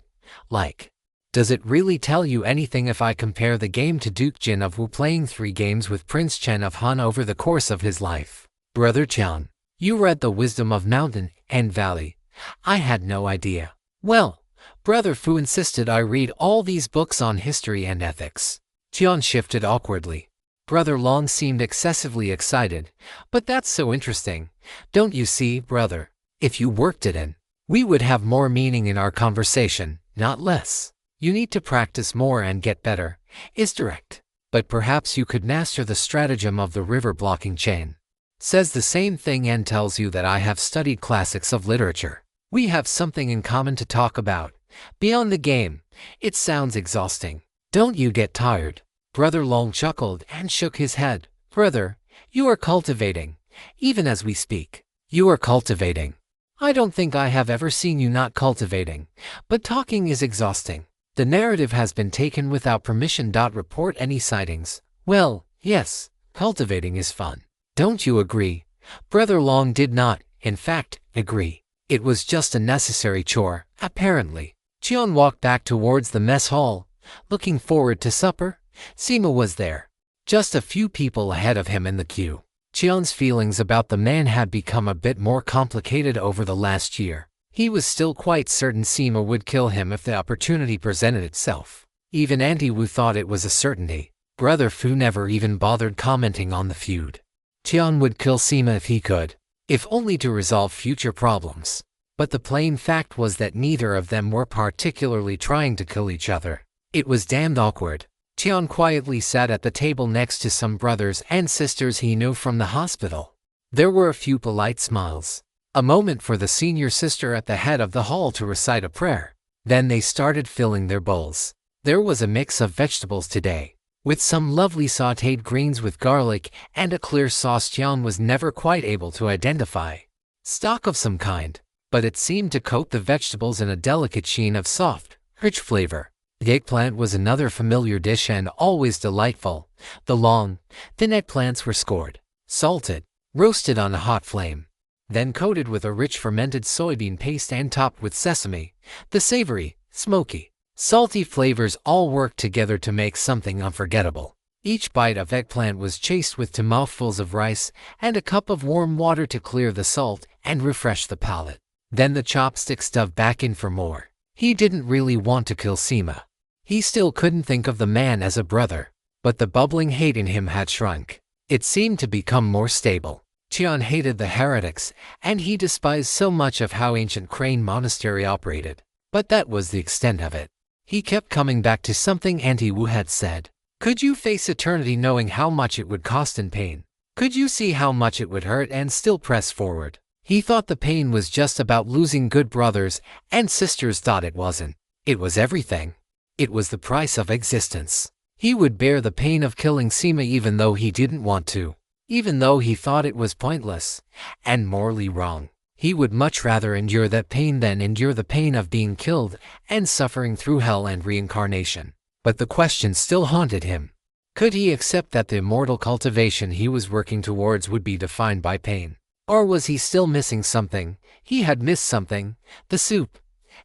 Like, does it really tell you anything if I compare the game to Duke Jin of Wu playing 3 games with Prince Chen of Han over the course of his life? Brother John, you read The Wisdom of Mountain and Valley. I had no idea. Well, Brother Fu insisted I read all these books on history and ethics. John shifted awkwardly. Brother Long seemed excessively excited. But that's so interesting. Don't you see, brother? If you worked it in, we would have more meaning in our conversation, not less. You need to practice more and get better. Is direct. But perhaps you could master the stratagem of the river blocking chain. Says the same thing and tells you that I have studied classics of literature. We have something in common to talk about. Beyond the game, it sounds exhausting. Don't you get tired? Brother Long chuckled and shook his head. Brother, you are cultivating. Even as we speak, you are cultivating. I don't think I have ever seen you not cultivating. But talking is exhausting. The narrative has been taken without permission. Report any sightings. Well, yes, cultivating is fun. Don't you agree? Brother Long did not, in fact, agree. It was just a necessary chore, apparently. Chion walked back towards the mess hall, looking forward to supper. Sima was there, just a few people ahead of him in the queue. Chion's feelings about the man had become a bit more complicated over the last year. He was still quite certain Sima would kill him if the opportunity presented itself. Even Auntie Wu thought it was a certainty. Brother Fu never even bothered commenting on the feud. Chion would kill Sima if he could, if only to resolve future problems. But the plain fact was that neither of them were particularly trying to kill each other. It was damned awkward. Chion quietly sat at the table next to some brothers and sisters he knew from the hospital. There were a few polite smiles. A moment for the senior sister at the head of the hall to recite a prayer. Then they started filling their bowls. There was a mix of vegetables today, with some lovely sautéed greens with garlic and a clear sauce Chion was never quite able to identify. Stock of some kind, but it seemed to coat the vegetables in a delicate sheen of soft, rich flavor. The eggplant was another familiar dish and always delightful. The long, thin eggplants were scored, salted, roasted on a hot flame, then coated with a rich fermented soybean paste and topped with sesame. The savory, smoky, salty flavors all worked together to make something unforgettable. Each bite of eggplant was chased with 2 mouthfuls of rice and a cup of warm water to clear the salt and refresh the palate. Then the chopsticks dove back in for more. He didn't really want to kill Sima. He still couldn't think of the man as a brother, but the bubbling hate in him had shrunk. It seemed to become more stable. Chion hated the heretics, and he despised so much of how ancient Crane Monastery operated. But that was the extent of it. He kept coming back to something Auntie Wu had said. Could you face eternity knowing how much it would cost in pain? Could you see how much it would hurt and still press forward? He thought the pain was just about losing good brothers, and sisters thought it wasn't. It was everything. It was the price of existence. He would bear the pain of killing Sima even though he didn't want to. Even though he thought it was pointless and morally wrong. He would much rather endure that pain than endure the pain of being killed and suffering through hell and reincarnation. But the question still haunted him. Could he accept that the immortal cultivation he was working towards would be defined by pain? Or was he still missing something? He had missed something. The soup.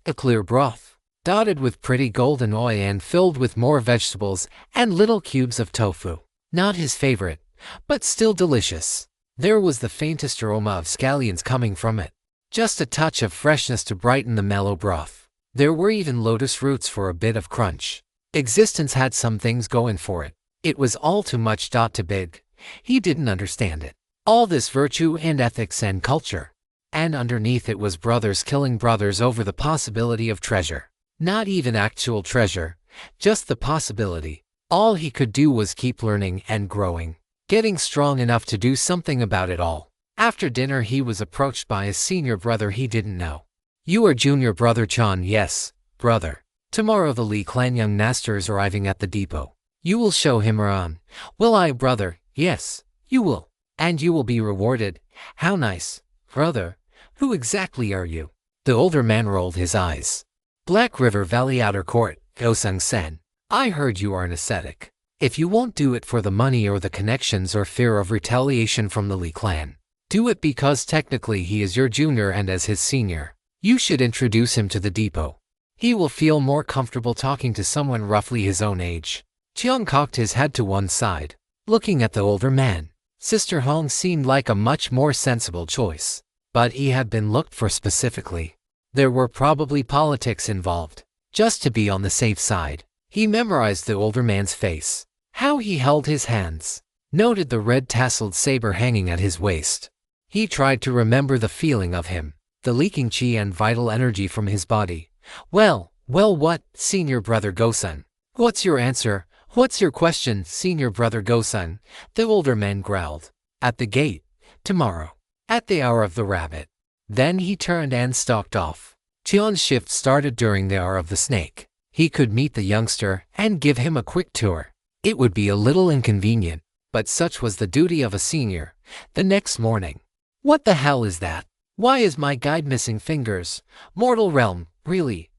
A clear broth. dotted with pretty golden oil and filled with more vegetables and little cubes of tofu. Not his favorite, but still delicious. There was the faintest aroma of scallions coming from it. Just a touch of freshness to brighten the mellow broth. There were even lotus roots for a bit of crunch. Existence had some things going for it. It was all too much to big. He didn't understand it. All this virtue and ethics and culture. And underneath it was brothers killing brothers over the possibility of treasure. Not even actual treasure, just the possibility. All he could do was keep learning and growing, getting strong enough to do something about it all. After dinner he was approached by a senior brother he didn't know. "You are junior brother Chan." "Yes, brother. Tomorrow the Li clan young master is arriving at the depot. You will show him around." "Will I, brother?" "Yes, you will. And you will be rewarded." "How nice." "Brother, who exactly are you?" The older man rolled his eyes. "Black River Valley Outer Court, Gosung-sen. I heard you are an ascetic. If you won't do it for the money or the connections or fear of retaliation from the Li clan, do it because technically he is your junior and as his senior, you should introduce him to the depot. He will feel more comfortable talking to someone roughly his own age." Cheon cocked his head to one side, looking at the older man. Sister Hong seemed like a much more sensible choice, but he had been looked for specifically. There were probably politics involved. Just to be on the safe side, he memorized the older man's face, how he held his hands, noted the red tasseled saber hanging at his waist. He tried to remember the feeling of him, the leaking chi and vital energy from his body. Well, what, senior brother Gosun? What's your answer? What's your question, senior brother Gosun? The older man growled. "At the gate, tomorrow, at the hour of the rabbit." Then he turned and stalked off. Cheon's shift started during the hour of the snake. He could meet the youngster and give him a quick tour. It would be a little inconvenient, but such was the duty of a senior. The next morning. "What the hell is that? Why is my guide missing fingers? Mortal realm, really,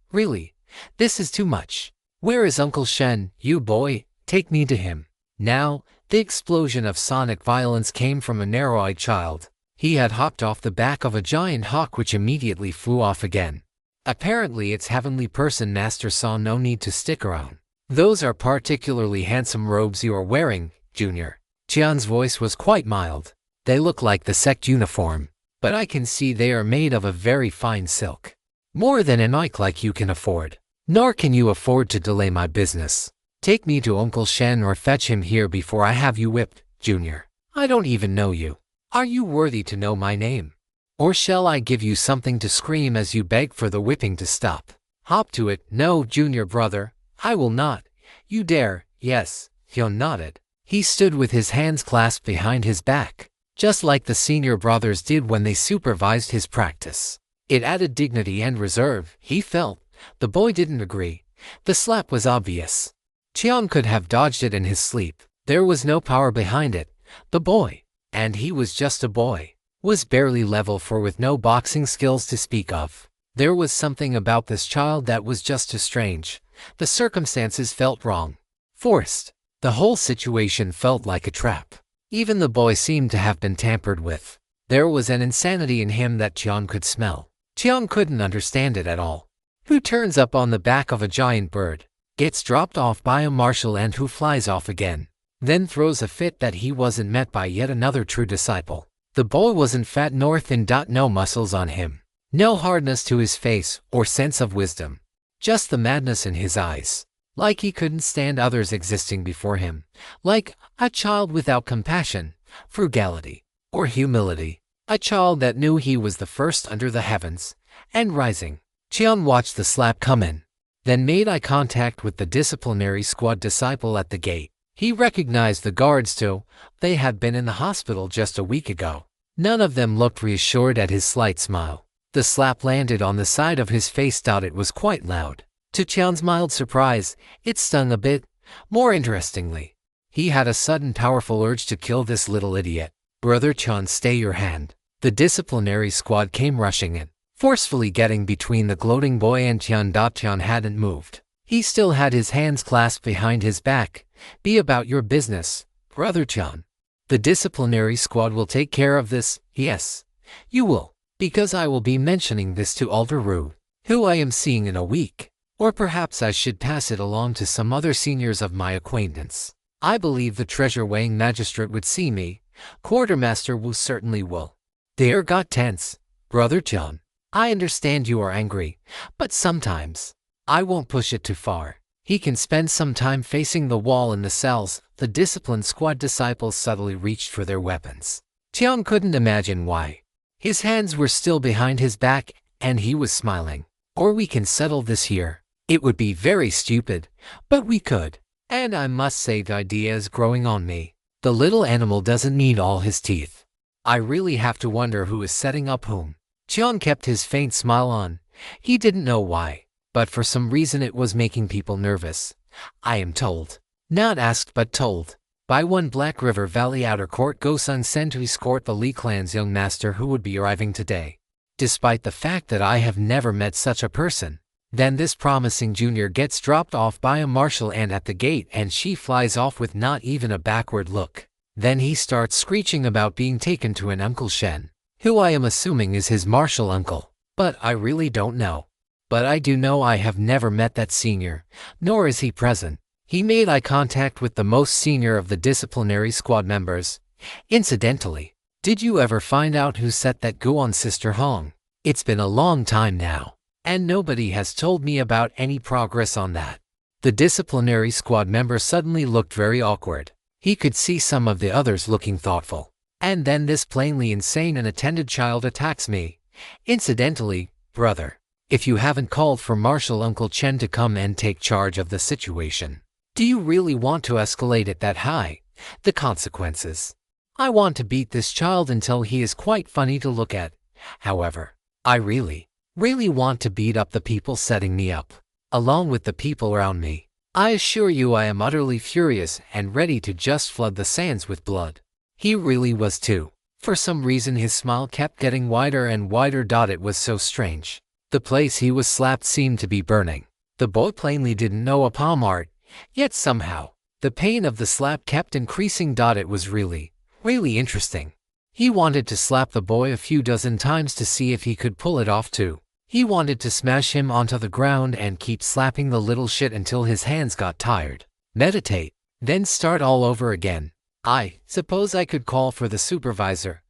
this is too much. Where is Uncle Shen? You boy, take me to him." Now, the explosion of sonic violence came from a narrow-eyed child. He had hopped off the back of a giant hawk which immediately flew off again. Apparently its heavenly person master saw no need to stick around. "Those are particularly handsome robes you are wearing, Junior." Cheon's voice was quite mild. "They look like the sect uniform, but I can see they are made of a very fine silk. More than an Ike like you can afford. Nor can you afford to delay my business. Take me to Uncle Shen or fetch him here before I have you whipped, Junior. I don't even know you. Are you worthy to know my name? Or shall I give you something to scream as you beg for the whipping to stop?" "Hop to it." "No, junior brother, I will not." "You dare?" "Yes." Hyun nodded. He stood with his hands clasped behind his back, just like the senior brothers did when they supervised his practice. It added dignity and reserve, he felt. The boy didn't agree. The slap was obvious. Cheon could have dodged it in his sleep. There was no power behind it. The boy, and he was just a boy, was barely level for with no boxing skills to speak of. There was something about this child that was just too strange. The circumstances felt wrong. Forced. The whole situation felt like a trap. Even the boy seemed to have been tampered with. There was an insanity in him that Cheon could smell. Cheon couldn't understand it at all. Who turns up on the back of a giant bird, gets dropped off by a marshal and who flies off again, then throws a fit that he wasn't met by yet another true disciple. The boy wasn't fat nor thin. No muscles on him. No hardness to his face or sense of wisdom. Just the madness in his eyes. Like he couldn't stand others existing before him. Like a child without compassion, frugality, or humility. A child that knew he was the first under the heavens, and rising. Cheon watched the slap come in, then made eye contact with the disciplinary squad disciple at the gate. He recognized the guards too. They had been in the hospital just a week ago. None of them looked reassured at his slight smile. The slap landed on the side of his face. It was quite loud. To Cheon's mild surprise, it stung a bit. More interestingly, he had a sudden powerful urge to kill this little idiot. "Brother Cheon, stay your hand." The disciplinary squad came rushing in, forcefully getting between the gloating boy and Cheon. Cheon hadn't moved. He still had his hands clasped behind his back. "Be about your business, Brother Cheon. The disciplinary squad will take care of this." "Yes, you will, because I will be mentioning this to Alder Ru, who I am seeing in a week." Or perhaps I should pass it along to some other seniors of my acquaintance. I believe the treasure-weighing magistrate would see me. Quartermaster Wu certainly will. The air got tense. Brother John, I understand you are angry, but sometimes I won't push it too far. He can spend some time facing the wall in the cells. The disciplined squad disciples subtly reached for their weapons. Tian couldn't imagine why. His hands were still behind his back, and he was smiling. Or we can settle this here. It would be very stupid, but we could. And I must say the idea is growing on me. The little animal doesn't need all his teeth. I really have to wonder who is setting up whom. Tian kept his faint smile on. He didn't know why, but for some reason it was making people nervous. I am told. Not asked but told. By one Black River Valley Outer Court Gosung sent to escort the Li clan's young master who would be arriving today. Despite the fact that I have never met such a person. Then this promising junior gets dropped off by a martial ant at the gate and she flies off with not even a backward look. Then he starts screeching about being taken to an Uncle Shen, who I am assuming is his martial uncle. But I really don't know. But I do know I have never met that senior, nor is he present. He made eye contact with the most senior of the disciplinary squad members. Incidentally, did you ever find out who set that gu on Sister Hong? It's been a long time now, and nobody has told me about any progress on that. The disciplinary squad member suddenly looked very awkward. He could see some of the others looking thoughtful. And then this plainly insane and attended child attacks me. Incidentally, brother, if you haven't called for Marshal Uncle Chen to come and take charge of the situation, do you really want to escalate it that high? The consequences. I want to beat this child until he is quite funny to look at. However, I really want to beat up the people setting me up, along with the people around me. I assure you I am utterly furious and ready to just flood the sands with blood. He really was too. For some reason his smile kept getting wider and wider. It was so strange. The place he was slapped seemed to be burning. The boy plainly didn't know a palm art, yet somehow, the pain of the slap kept increasing. It was really interesting. He wanted to slap the boy a few dozen times to see if he could pull it off too. He wanted to smash him onto the ground and keep slapping the little shit until his hands got tired. Meditate, then start all over again. I suppose I could call for the supervisor.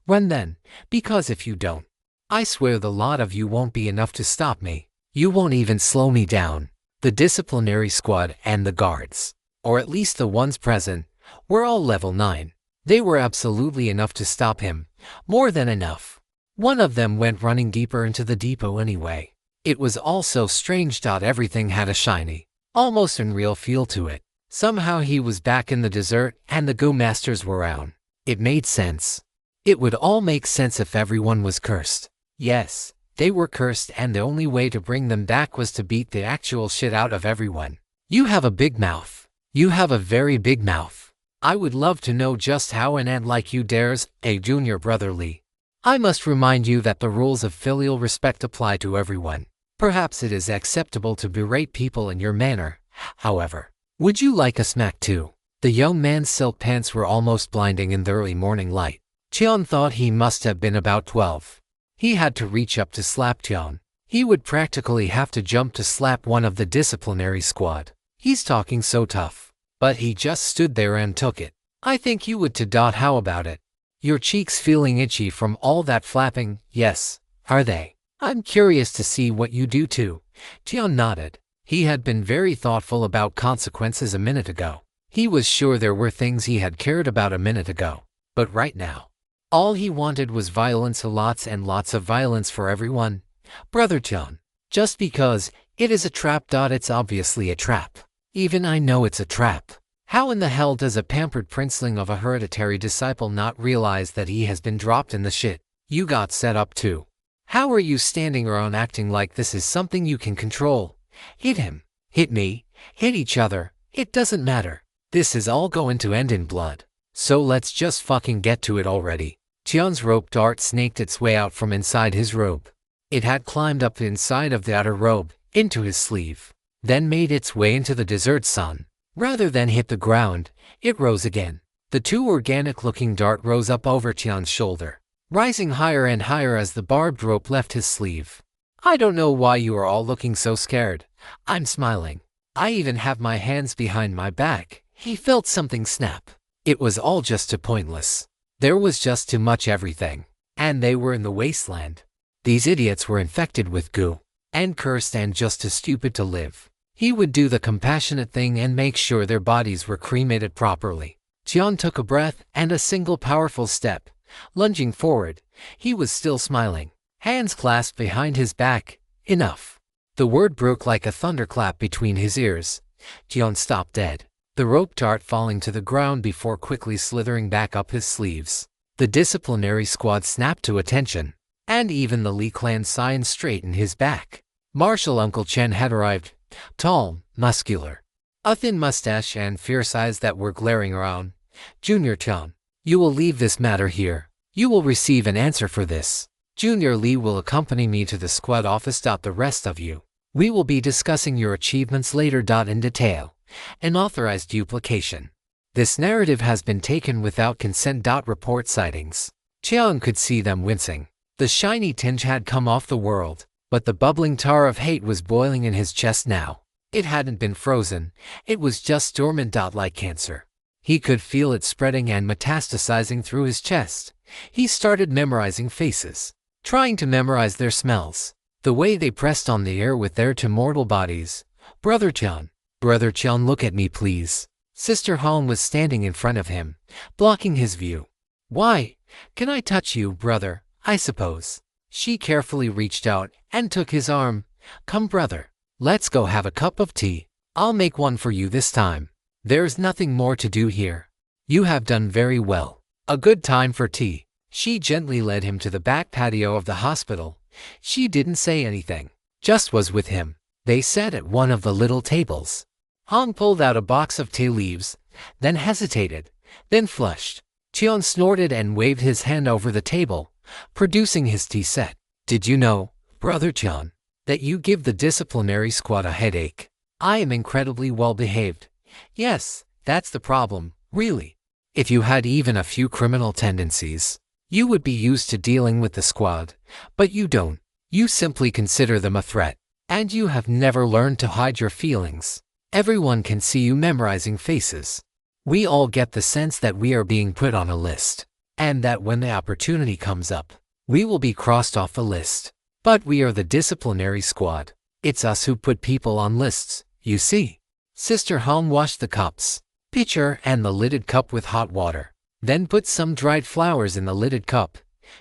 When then? Because if you don't, I swear the lot of you won't be enough to stop me. You won't even slow me down. The disciplinary squad and the guards, or at least the ones present, were all level 9. They were absolutely enough to stop him. More than enough. One of them went running deeper into the depot anyway. It was all so strange. Everything had a shiny, almost unreal feel to it. Somehow he was back in the desert and the Go Masters were around. It made sense. It would all make sense if everyone was cursed. Yes, they were cursed and the only way to bring them back was to beat the actual shit out of everyone. You have a big mouth. You have a very big mouth. I would love to know just how an ant like you dares, a junior brother Lee. I must remind you that the rules of filial respect apply to everyone. Perhaps it is acceptable to berate people in your manner, however. Would you like a smack too? The young man's silk pants were almost blinding in the early morning light. Tian thought he must have been about 12. He had to reach up to slap Tian. He would practically have to jump to slap one of the disciplinary squad. He's talking so tough. But he just stood there and took it. I think you would too. How about it? Your cheeks feeling itchy from all that flapping? Yes, are they? I'm curious to see what you do too. Tian nodded. He had been very thoughtful about consequences a minute ago. He was sure there were things he had cared about a minute ago. But right now, all he wanted was violence, lots and lots of violence for everyone. Brother Tian, just because it is a trap. It's obviously a trap. Even I know it's a trap. How in the hell does a pampered princeling of a hereditary disciple not realize that he has been dropped in the shit? You got set up too. How are you standing around acting like this is something you can control? Hit him. Hit me. Hit each other. It doesn't matter. This is all going to end in blood. So let's just fucking get to it already. Tian's rope dart snaked its way out from inside his robe. It had climbed up the inside of the outer robe, into his sleeve, then made its way into the desert sun. Rather than hit the ground, it rose again. The two organic-looking dart rose up over Tian's shoulder, rising higher and higher as the barbed rope left his sleeve. I don't know why you are all looking so scared. I'm smiling. I even have my hands behind my back. He felt something snap. It was all just too pointless. There was just too much everything. And they were in the wasteland. These idiots were infected with goo. And cursed and just too stupid to live. He would do the compassionate thing and make sure their bodies were cremated properly. Jian took a breath and a single powerful step. Lunging forward, he was still smiling. Hands clasped behind his back. Enough. The word broke like a thunderclap between his ears. Jian stopped dead. The rope dart falling to the ground before quickly slithering back up his sleeves. The disciplinary squad snapped to attention. And even the Li clan Scion straightened his back. Marshal Uncle Chen had arrived. Tall, muscular. A thin mustache and fierce eyes that were glaring around. Junior Chen, you will leave this matter here. You will receive an answer for this. Junior Li will accompany me to the squad office. The rest of you. We will be discussing your achievements later. In detail. An authorized duplication. This narrative has been taken without consent. Report sightings. Chiang could see them wincing. The shiny tinge had come off the world, but the bubbling tar of hate was boiling in his chest now. It hadn't been frozen. It was just dormant. Like cancer. He could feel it spreading and metastasizing through his chest. He started memorizing faces. Trying to memorize their smells. The way they pressed on the air with their two mortal bodies. Brother Chen, look at me please. Sister Han was standing in front of him, blocking his view. Why? Can I touch you, brother? I suppose. She carefully reached out and took his arm. Come, brother. Let's go have a cup of tea. I'll make one for you this time. There's nothing more to do here. You have done very well. A good time for tea. She gently led him to the back patio of the hospital. She didn't say anything, just was with him. They sat at one of the little tables. Han pulled out a box of tea leaves, then hesitated, then flushed. Qian snorted and waved his hand over the table, producing his tea set. Did you know, Brother Qian, that you give the disciplinary squad a headache? I am incredibly well behaved. Yes, that's the problem, really. If you had even a few criminal tendencies, you would be used to dealing with the squad, but you don't. You simply consider them a threat, and you have never learned to hide your feelings. Everyone can see you memorizing faces. We all get the sense that we are being put on a list, and that when the opportunity comes up, we will be crossed off the list. But we are the disciplinary squad. It's us who put people on lists, you see. Sister Han washed the cups, pitcher and the lidded cup with hot water, then put some dried flowers in the lidded cup.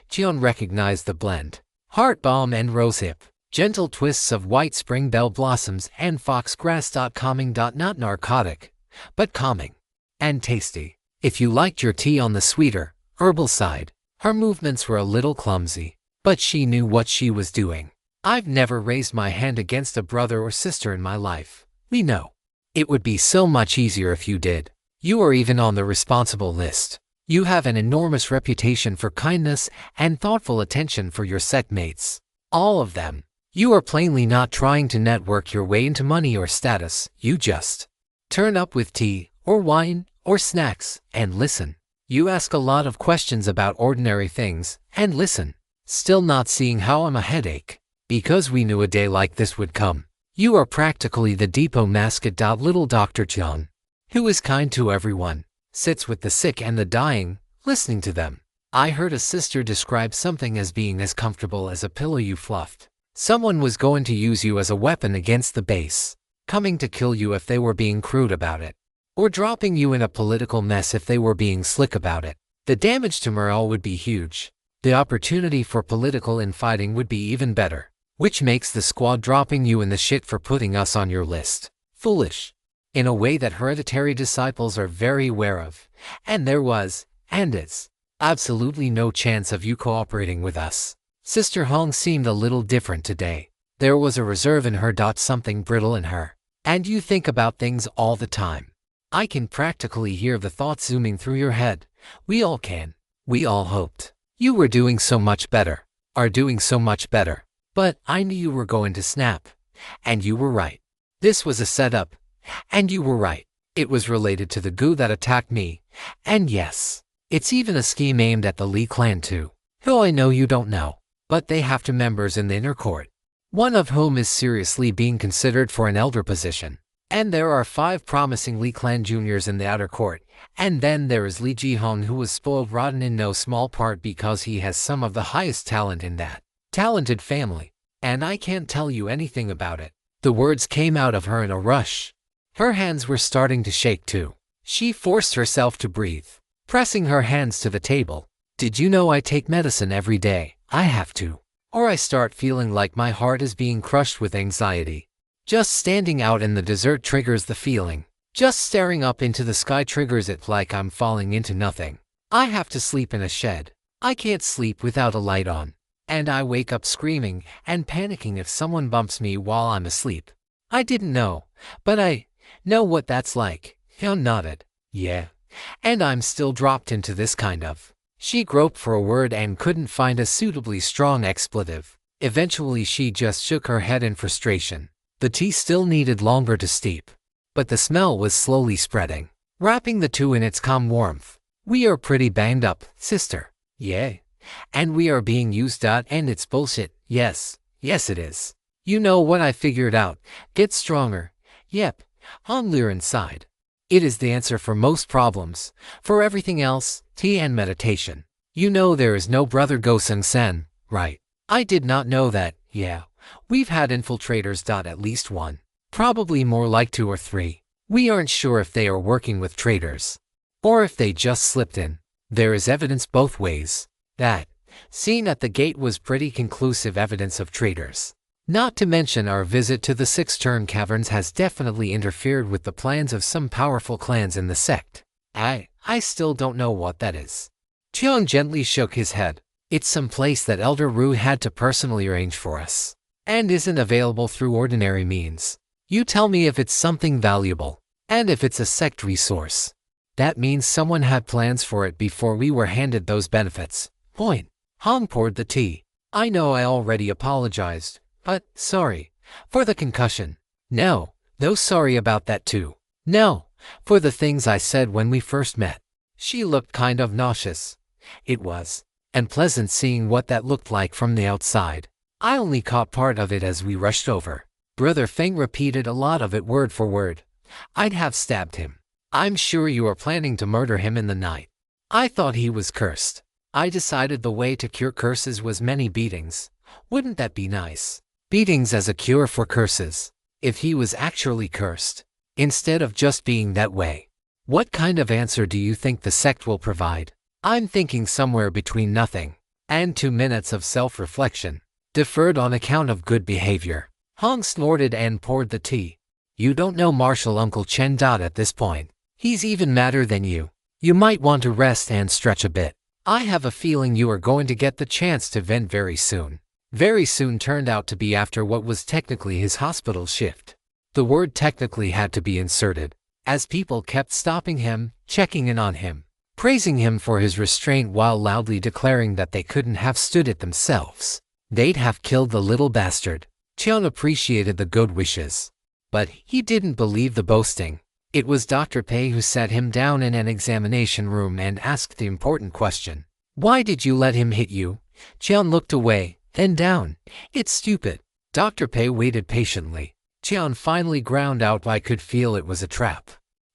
Jian recognized the blend. Heart balm and rosehip. Gentle twists of white spring bell blossoms and foxgrass. Calming. Not narcotic, but calming. And tasty. If you liked your tea on the sweeter, herbal side. Her movements were a little clumsy, but she knew what she was doing. I've never raised my hand against a brother or sister in my life. We know. It would be so much easier if you did. You are even on the responsible list. You have an enormous reputation for kindness and thoughtful attention for your setmates. All of them. You are plainly not trying to network your way into money or status. You just turn up with tea, or wine, or snacks, and listen. You ask a lot of questions about ordinary things, and listen. Still not seeing how I'm a headache. Because we knew a day like this would come. You are practically the depot mascot. Little Dr. John, who is kind to everyone, sits with the sick and the dying, listening to them. I heard a sister describe something as being as comfortable as a pillow you fluffed. Someone was going to use you as a weapon against the base, coming to kill you if they were being crude about it, or dropping you in a political mess if they were being slick about it. The damage to morale would be huge. The opportunity for political infighting would be even better, which makes the squad dropping you in the shit for putting us on your list foolish, in a way that hereditary disciples are very aware of, and there was, and is, absolutely no chance of you cooperating with us. Sister Hong seemed a little different today. There was a reserve in her. Something brittle in her. And you think about things all the time. I can practically hear the thoughts zooming through your head. We all can. We all hoped. You were doing so much better. Are doing so much better. But I knew you were going to snap. And you were right. This was a setup. And you were right. It was related to the goo that attacked me. And yes, it's even a scheme aimed at the Li clan too. Who I know you don't know. But they have two members in the inner court. one of whom is seriously being considered for an elder position. And there are 5 promising Li clan juniors in the outer court, and then there is Li Jihong, who was spoiled rotten in no small part because he has some of the highest talent in that talented family. And I can't tell you anything about it. The words came out of her in a rush. Her hands were starting to shake too. She forced herself to breathe, pressing her hands to the table. Did you know I take medicine every day? I have to. Or I start feeling like my heart is being crushed with anxiety. Just standing out in the desert triggers the feeling. Just staring up into the sky triggers it like I'm falling into nothing. I have to sleep in a shed. I can't sleep without a light on. And I wake up screaming and panicking if someone bumps me while I'm asleep. I didn't know, but I know what that's like. Hyun nodded. Yeah. And I'm still dropped into this kind of. She groped for a word and couldn't find a suitably strong expletive. Eventually she just shook her head in frustration. The tea still needed longer to steep, but the smell was slowly spreading, wrapping the two in its calm warmth. We are pretty banged up, sister. Yeah. And we are being used out and it's bullshit. Yes it is. You know what I figured out. Get stronger. Yep. Honglir inside. It is the answer for most problems. For everything else, tea and meditation. You know there is no brother Gosung Sen, right? I did not know that. Yeah. We've had infiltrators. At least one. Probably more like 2 or 3. We aren't sure if they are working with traitors, or if they just slipped in. There is evidence both ways. That scene at the gate was pretty conclusive evidence of traitors. Not to mention our visit to the 6-turn caverns has definitely interfered with the plans of some powerful clans in the sect. I still don't know what that is. Cheon gently shook his head. It's some place that Elder Ru had to personally arrange for us, and isn't available through ordinary means. You tell me if it's something valuable, and if it's a sect resource. That means someone had plans for it before we were handed those benefits. Point. Hong poured the tea. I know I already apologized, but sorry for the concussion. No, sorry about that too. No, for the things I said when we first met. She looked kind of nauseous. It was unpleasant seeing what that looked like from the outside. I only caught part of it as we rushed over. Brother Feng repeated a lot of it word for word. I'd have stabbed him. I'm sure you are planning to murder him in the night. I thought he was cursed. I decided the way to cure curses was many beatings. Wouldn't that be nice? Beatings as a cure for curses. If he was actually cursed, instead of just being that way. What kind of answer do you think the sect will provide? I'm thinking somewhere between nothing and 2 minutes of self-reflection, deferred on account of good behavior. Hong snorted and poured the tea. You don't know Marshal Uncle Chen. At this point, he's even madder than you. You might want to rest and stretch a bit. I have a feeling you are going to get the chance to vent very soon. Very soon turned out to be after what was technically his hospital shift. The word technically had to be inserted, as people kept stopping him, checking in on him, praising him for his restraint while loudly declaring that they couldn't have stood it themselves. They'd have killed the little bastard. Cheon appreciated the good wishes, but he didn't believe the boasting. It was Dr. Pei who sat him down in an examination room and asked the important question. Why did you let him hit you? Cheon looked away, then down. It's stupid. Dr. Pei waited patiently. Cheon finally ground out, I could feel it was a trap.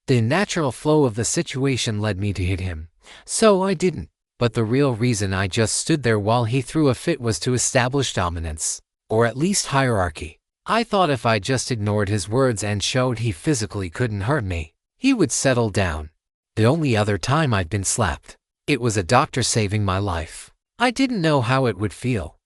The natural flow of the situation led me to hit him, so I didn't. But the real reason I just stood there while he threw a fit was to establish dominance, or at least hierarchy. I thought if I just ignored his words and showed he physically couldn't hurt me, he would settle down. The only other time I'd been slapped, it was a doctor saving my life. I didn't know how it would feel.